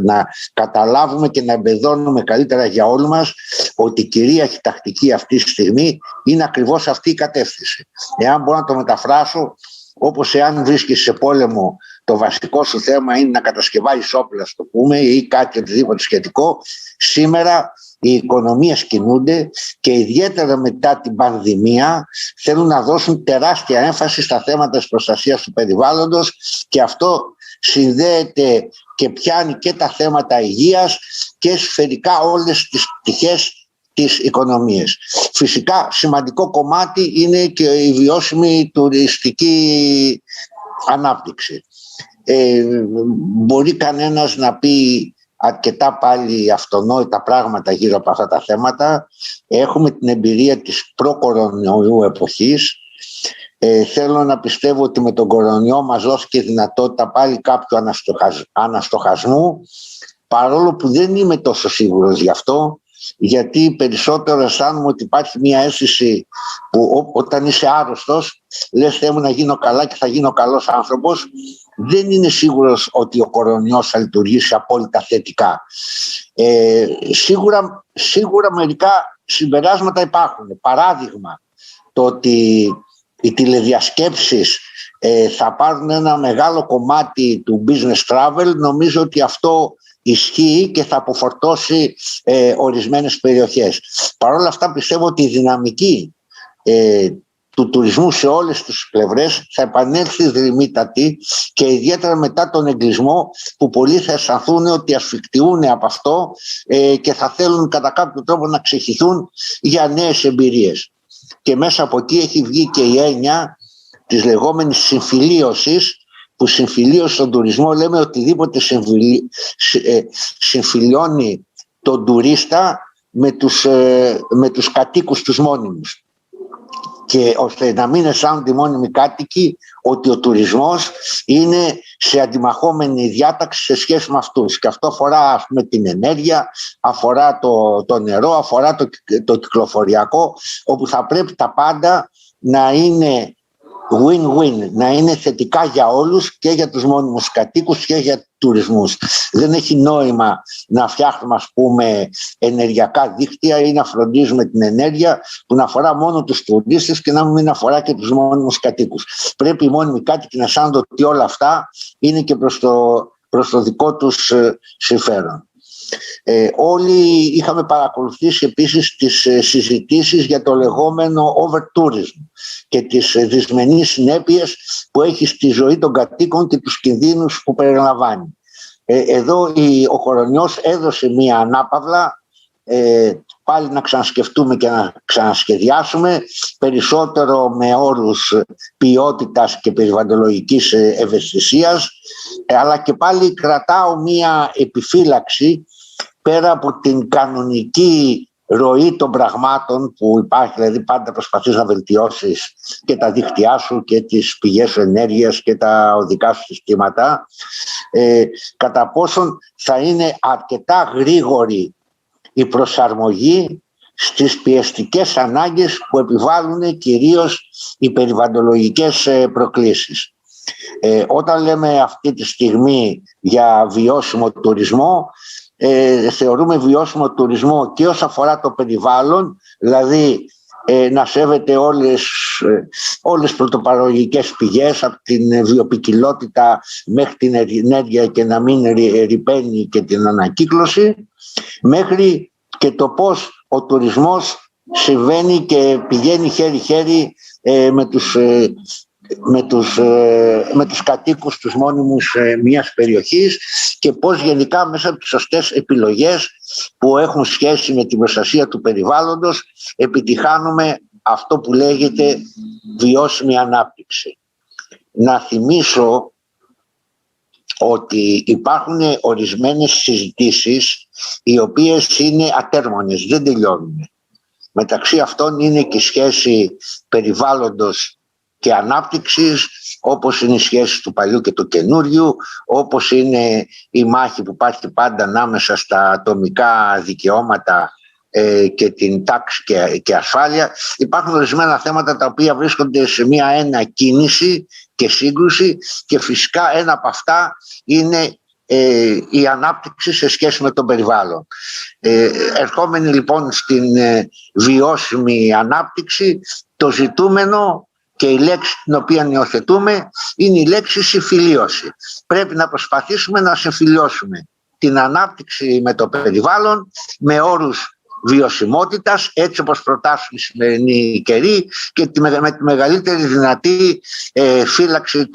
να καταλάβουμε και να εμπεδώνουμε καλύτερα για όλους μας ότι η κυρίαρχη τακτική αυτή τη στιγμή είναι ακριβώς αυτή η κατεύθυνση. Εάν μπορώ να το μεταφράσω, όπως εάν βρίσκεσαι σε πόλεμο, το βασικό σου θέμα είναι να κατασκευάζεις όπλα, το πούμε, ή κάτι οτιδήποτε σχετικό. Σήμερα οι οικονομίες κινούνται και ιδιαίτερα μετά την πανδημία θέλουν να δώσουν τεράστια έμφαση στα θέματα της προστασίας του περιβάλλοντος, και αυτό συνδέεται και πιάνει και τα θέματα υγείας και σφαιρικά όλες τις πτυχές της οικονομίας. Φυσικά σημαντικό κομμάτι είναι και η βιώσιμη τουριστική ανάπτυξη. Μπορεί κανένας να πει αρκετά πάλι αυτονόητα πράγματα γύρω από αυτά τα θέματα. Έχουμε την εμπειρία της προ-κορονοϊού εποχής. Θέλω να πιστεύω ότι με τον κορονοϊό μας δόθηκε δυνατότητα πάλι κάποιου αναστοχασμού, παρόλο που δεν είμαι τόσο σίγουρος γι' αυτό, γιατί περισσότερο αισθάνομαι ότι υπάρχει μια αίσθηση που όταν είσαι άρρωστος λες Θεέ μου να γίνω καλά και θα γίνω καλός άνθρωπος. Δεν είναι σίγουρος ότι ο κορονοϊός θα λειτουργήσει απόλυτα θετικά. Σίγουρα μερικά συμπεράσματα υπάρχουν. Παράδειγμα, το ότι οι τηλεδιασκέψεις θα πάρουν ένα μεγάλο κομμάτι του business travel, νομίζω ότι αυτό ισχύει και θα αποφορτώσει ορισμένες περιοχές. Παρ' όλα αυτά πιστεύω ότι η δυναμική του τουρισμού σε όλες τις πλευρές θα επανέλθει δρυμύτατη, και ιδιαίτερα μετά τον εγκλισμό που πολλοί θα αισθανθούν ότι ασφικτιούν από αυτό και θα θέλουν κατά κάποιο τρόπο να ξεχυθούν για νέες εμπειρίες. Και μέσα από εκεί έχει βγει και η έννοια της λεγόμενης συμφιλίωσης, που συμφιλίωση στον τουρισμό λέμε οτιδήποτε συμφιλιώνει τον τουρίστα με τους κατοίκους τους μόνιμους, και ώστε να μην αισθάνονται οι μόνιμοι κάτοικοι ότι ο τουρισμός είναι σε αντιμαχόμενη διάταξη σε σχέση με αυτούς. Και αυτό αφορά, ας πούμε, την ενέργεια, αφορά το νερό, αφορά το κυκλοφοριακό, όπου θα πρέπει τα πάντα να είναι win-win, να είναι θετικά για όλους, και για τους μόνιμους κατοίκους και για τουρισμούς. Δεν έχει νόημα να φτιάχνουμε, ας πούμε, ενεργειακά δίκτυα ή να φροντίζουμε την ενέργεια που να αφορά μόνο τους τουρίστες και να μην αφορά και τους μόνιμους κατοίκους. Πρέπει οι μόνιμοι κάτοικοι να αισθάνονται ότι όλα αυτά είναι και προς το δικό τους συμφέρον. Όλοι είχαμε παρακολουθήσει επίσης τις συζητήσεις για το λεγόμενο over-tourism και τις δυσμενείς συνέπειες που έχει στη ζωή των κατοίκων και τους κινδύνους που περιλαμβάνει. Εδώ ο κορονοϊός έδωσε μία ανάπαυλα, πάλι να ξανασκεφτούμε και να ξανασχεδιάσουμε περισσότερο με όρους ποιότητας και περιβαλλοντολογικής ευαισθησίας, αλλά και πάλι κρατάω μία επιφύλαξη πέρα από την κανονική ροή των πραγμάτων που υπάρχει, δηλαδή πάντα προσπαθείς να βελτιώσεις και τα δίκτυά σου και τις πηγές σου ενέργειας και τα οδικά σου συστήματα, κατά πόσον θα είναι αρκετά γρήγορη η προσαρμογή στις πιεστικές ανάγκες που επιβάλλουν κυρίως οι περιβαλλοντολογικές προκλήσεις. Όταν λέμε αυτή τη στιγμή για βιώσιμο τουρισμό, θεωρούμε βιώσιμο τουρισμό και όσον αφορά το περιβάλλον, δηλαδή να σέβεται όλες τις πρωτοπαραγωγικές πηγές, από την βιοποικιλότητα μέχρι την ενέργεια και να μην ρυπαίνει και την ανακύκλωση, μέχρι και το πώς ο τουρισμός συμβαίνει και πηγαίνει χέρι-χέρι με τους κατοίκους, τους μόνιμους μιας περιοχής, και πώς γενικά μέσα από τις σωστές επιλογές που έχουν σχέση με την προστασία του περιβάλλοντος επιτυχάνουμε αυτό που λέγεται βιώσιμη ανάπτυξη. Να θυμίσω ότι υπάρχουν ορισμένες συζητήσεις οι οποίες είναι ατέρμονες, δεν τελειώνουν. Μεταξύ αυτών είναι και η σχέση περιβάλλοντος και ανάπτυξης, όπως είναι η σχέση του παλιού και του καινούριου, όπως είναι η μάχη που υπάρχει πάντα ανάμεσα στα ατομικά δικαιώματα και την τάξη και ασφάλεια. Υπάρχουν ορισμένα θέματα τα οποία βρίσκονται σε μια ένα κίνηση και σύγκρουση, και φυσικά ένα από αυτά είναι η ανάπτυξη σε σχέση με τον περιβάλλον. Ερχόμενοι λοιπόν στην βιώσιμη ανάπτυξη, το ζητούμενο και η λέξη την οποία υιοθετούμε είναι η λέξη συμφιλίωση. Πρέπει να προσπαθήσουμε να συμφιλιώσουμε την ανάπτυξη με το περιβάλλον με όρους βιωσιμότητας, έτσι όπως προτάσουν οι σημερινοί καιροί, και με τη μεγαλύτερη δυνατή φύλαξη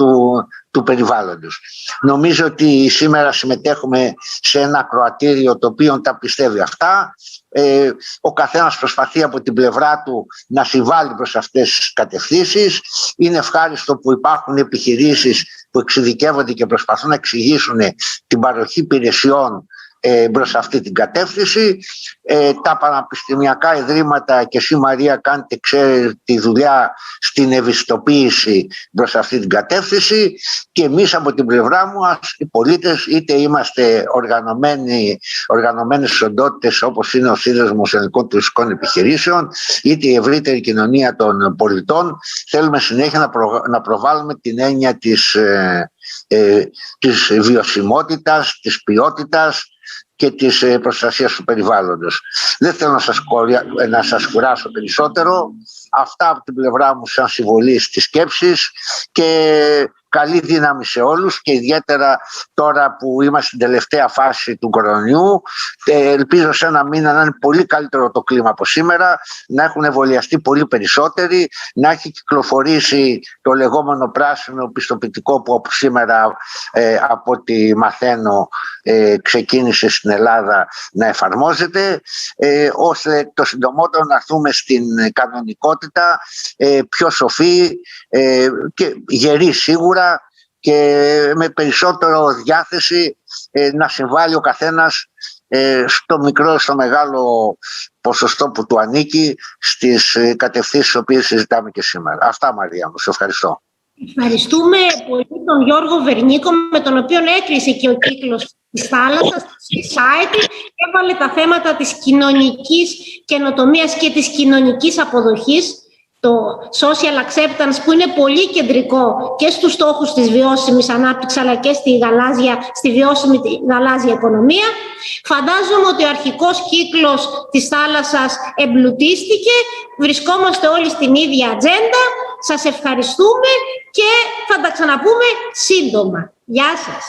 του περιβάλλοντος. Νομίζω ότι σήμερα συμμετέχουμε σε ένα ακροατήριο το οποίο τα πιστεύει αυτά. Ο καθένας προσπαθεί από την πλευρά του να συμβάλλει προς αυτές τις κατευθύνσεις. Είναι ευχάριστο που υπάρχουν επιχειρήσεις που εξειδικεύονται και προσπαθούν να εξηγήσουν την παροχή υπηρεσιών προς αυτή την κατεύθυνση. Τα πανεπιστημιακά ιδρύματα, και εσύ Μαρία κάνετε τη δουλειά στην ευαισθητοποίηση προς αυτή την κατεύθυνση, και εμείς από την πλευρά μου οι πολίτες, είτε είμαστε οργανωμένες οντότητες όπως είναι ο Σύνδεσμος Ελληνικών Τουριστικών Επιχειρήσεων, είτε η ευρύτερη κοινωνία των πολιτών, θέλουμε συνέχεια να προβάλλουμε την έννοια της βιωσιμότητας, της ποιότητας και της προστασίας του περιβάλλοντος. Δεν θέλω να σας κουράσω περισσότερο. Αυτά από την πλευρά μου σαν συμβολή στις σκέψεις, και καλή δύναμη σε όλους, και ιδιαίτερα τώρα που είμαστε στην τελευταία φάση του κορονοϊού. Ελπίζω σε ένα μήνα να είναι πολύ καλύτερο το κλίμα από σήμερα, να έχουν εμβολιαστεί πολύ περισσότεροι, να έχει κυκλοφορήσει το λεγόμενο πράσινο πιστοποιητικό που από σήμερα, από ό,τι μαθαίνω, ξεκίνησε στην Ελλάδα να εφαρμόζεται, ώστε το συντομότερο να έρθουμε στην κανονικότητα, πιο σοφοί και γεροί σίγουρα, και με περισσότερο διάθεση να συμβάλλει ο καθένας στο μικρό, στο μεγάλο ποσοστό που του ανήκει στις κατευθύνσεις τις οποίες συζητάμε και σήμερα. Αυτά, Μαρία μου, σε ευχαριστώ. Ευχαριστούμε πολύ τον Γιώργο Βερνίκο, με τον οποίο έκλεισε και ο κύκλος της θάλασσας, της Society, έβαλε τα θέματα της κοινωνικής καινοτομίας και της κοινωνικής αποδοχής το social acceptance που είναι πολύ κεντρικό και στους στόχους της βιώσιμης ανάπτυξης αλλά και στη βιώσιμη γαλάζια οικονομία. Φαντάζομαι ότι ο αρχικός κύκλος της θάλασσας εμπλουτίστηκε, βρισκόμαστε όλοι στην ίδια ατζέντα. Σας ευχαριστούμε και θα τα ξαναπούμε σύντομα. Γεια σας.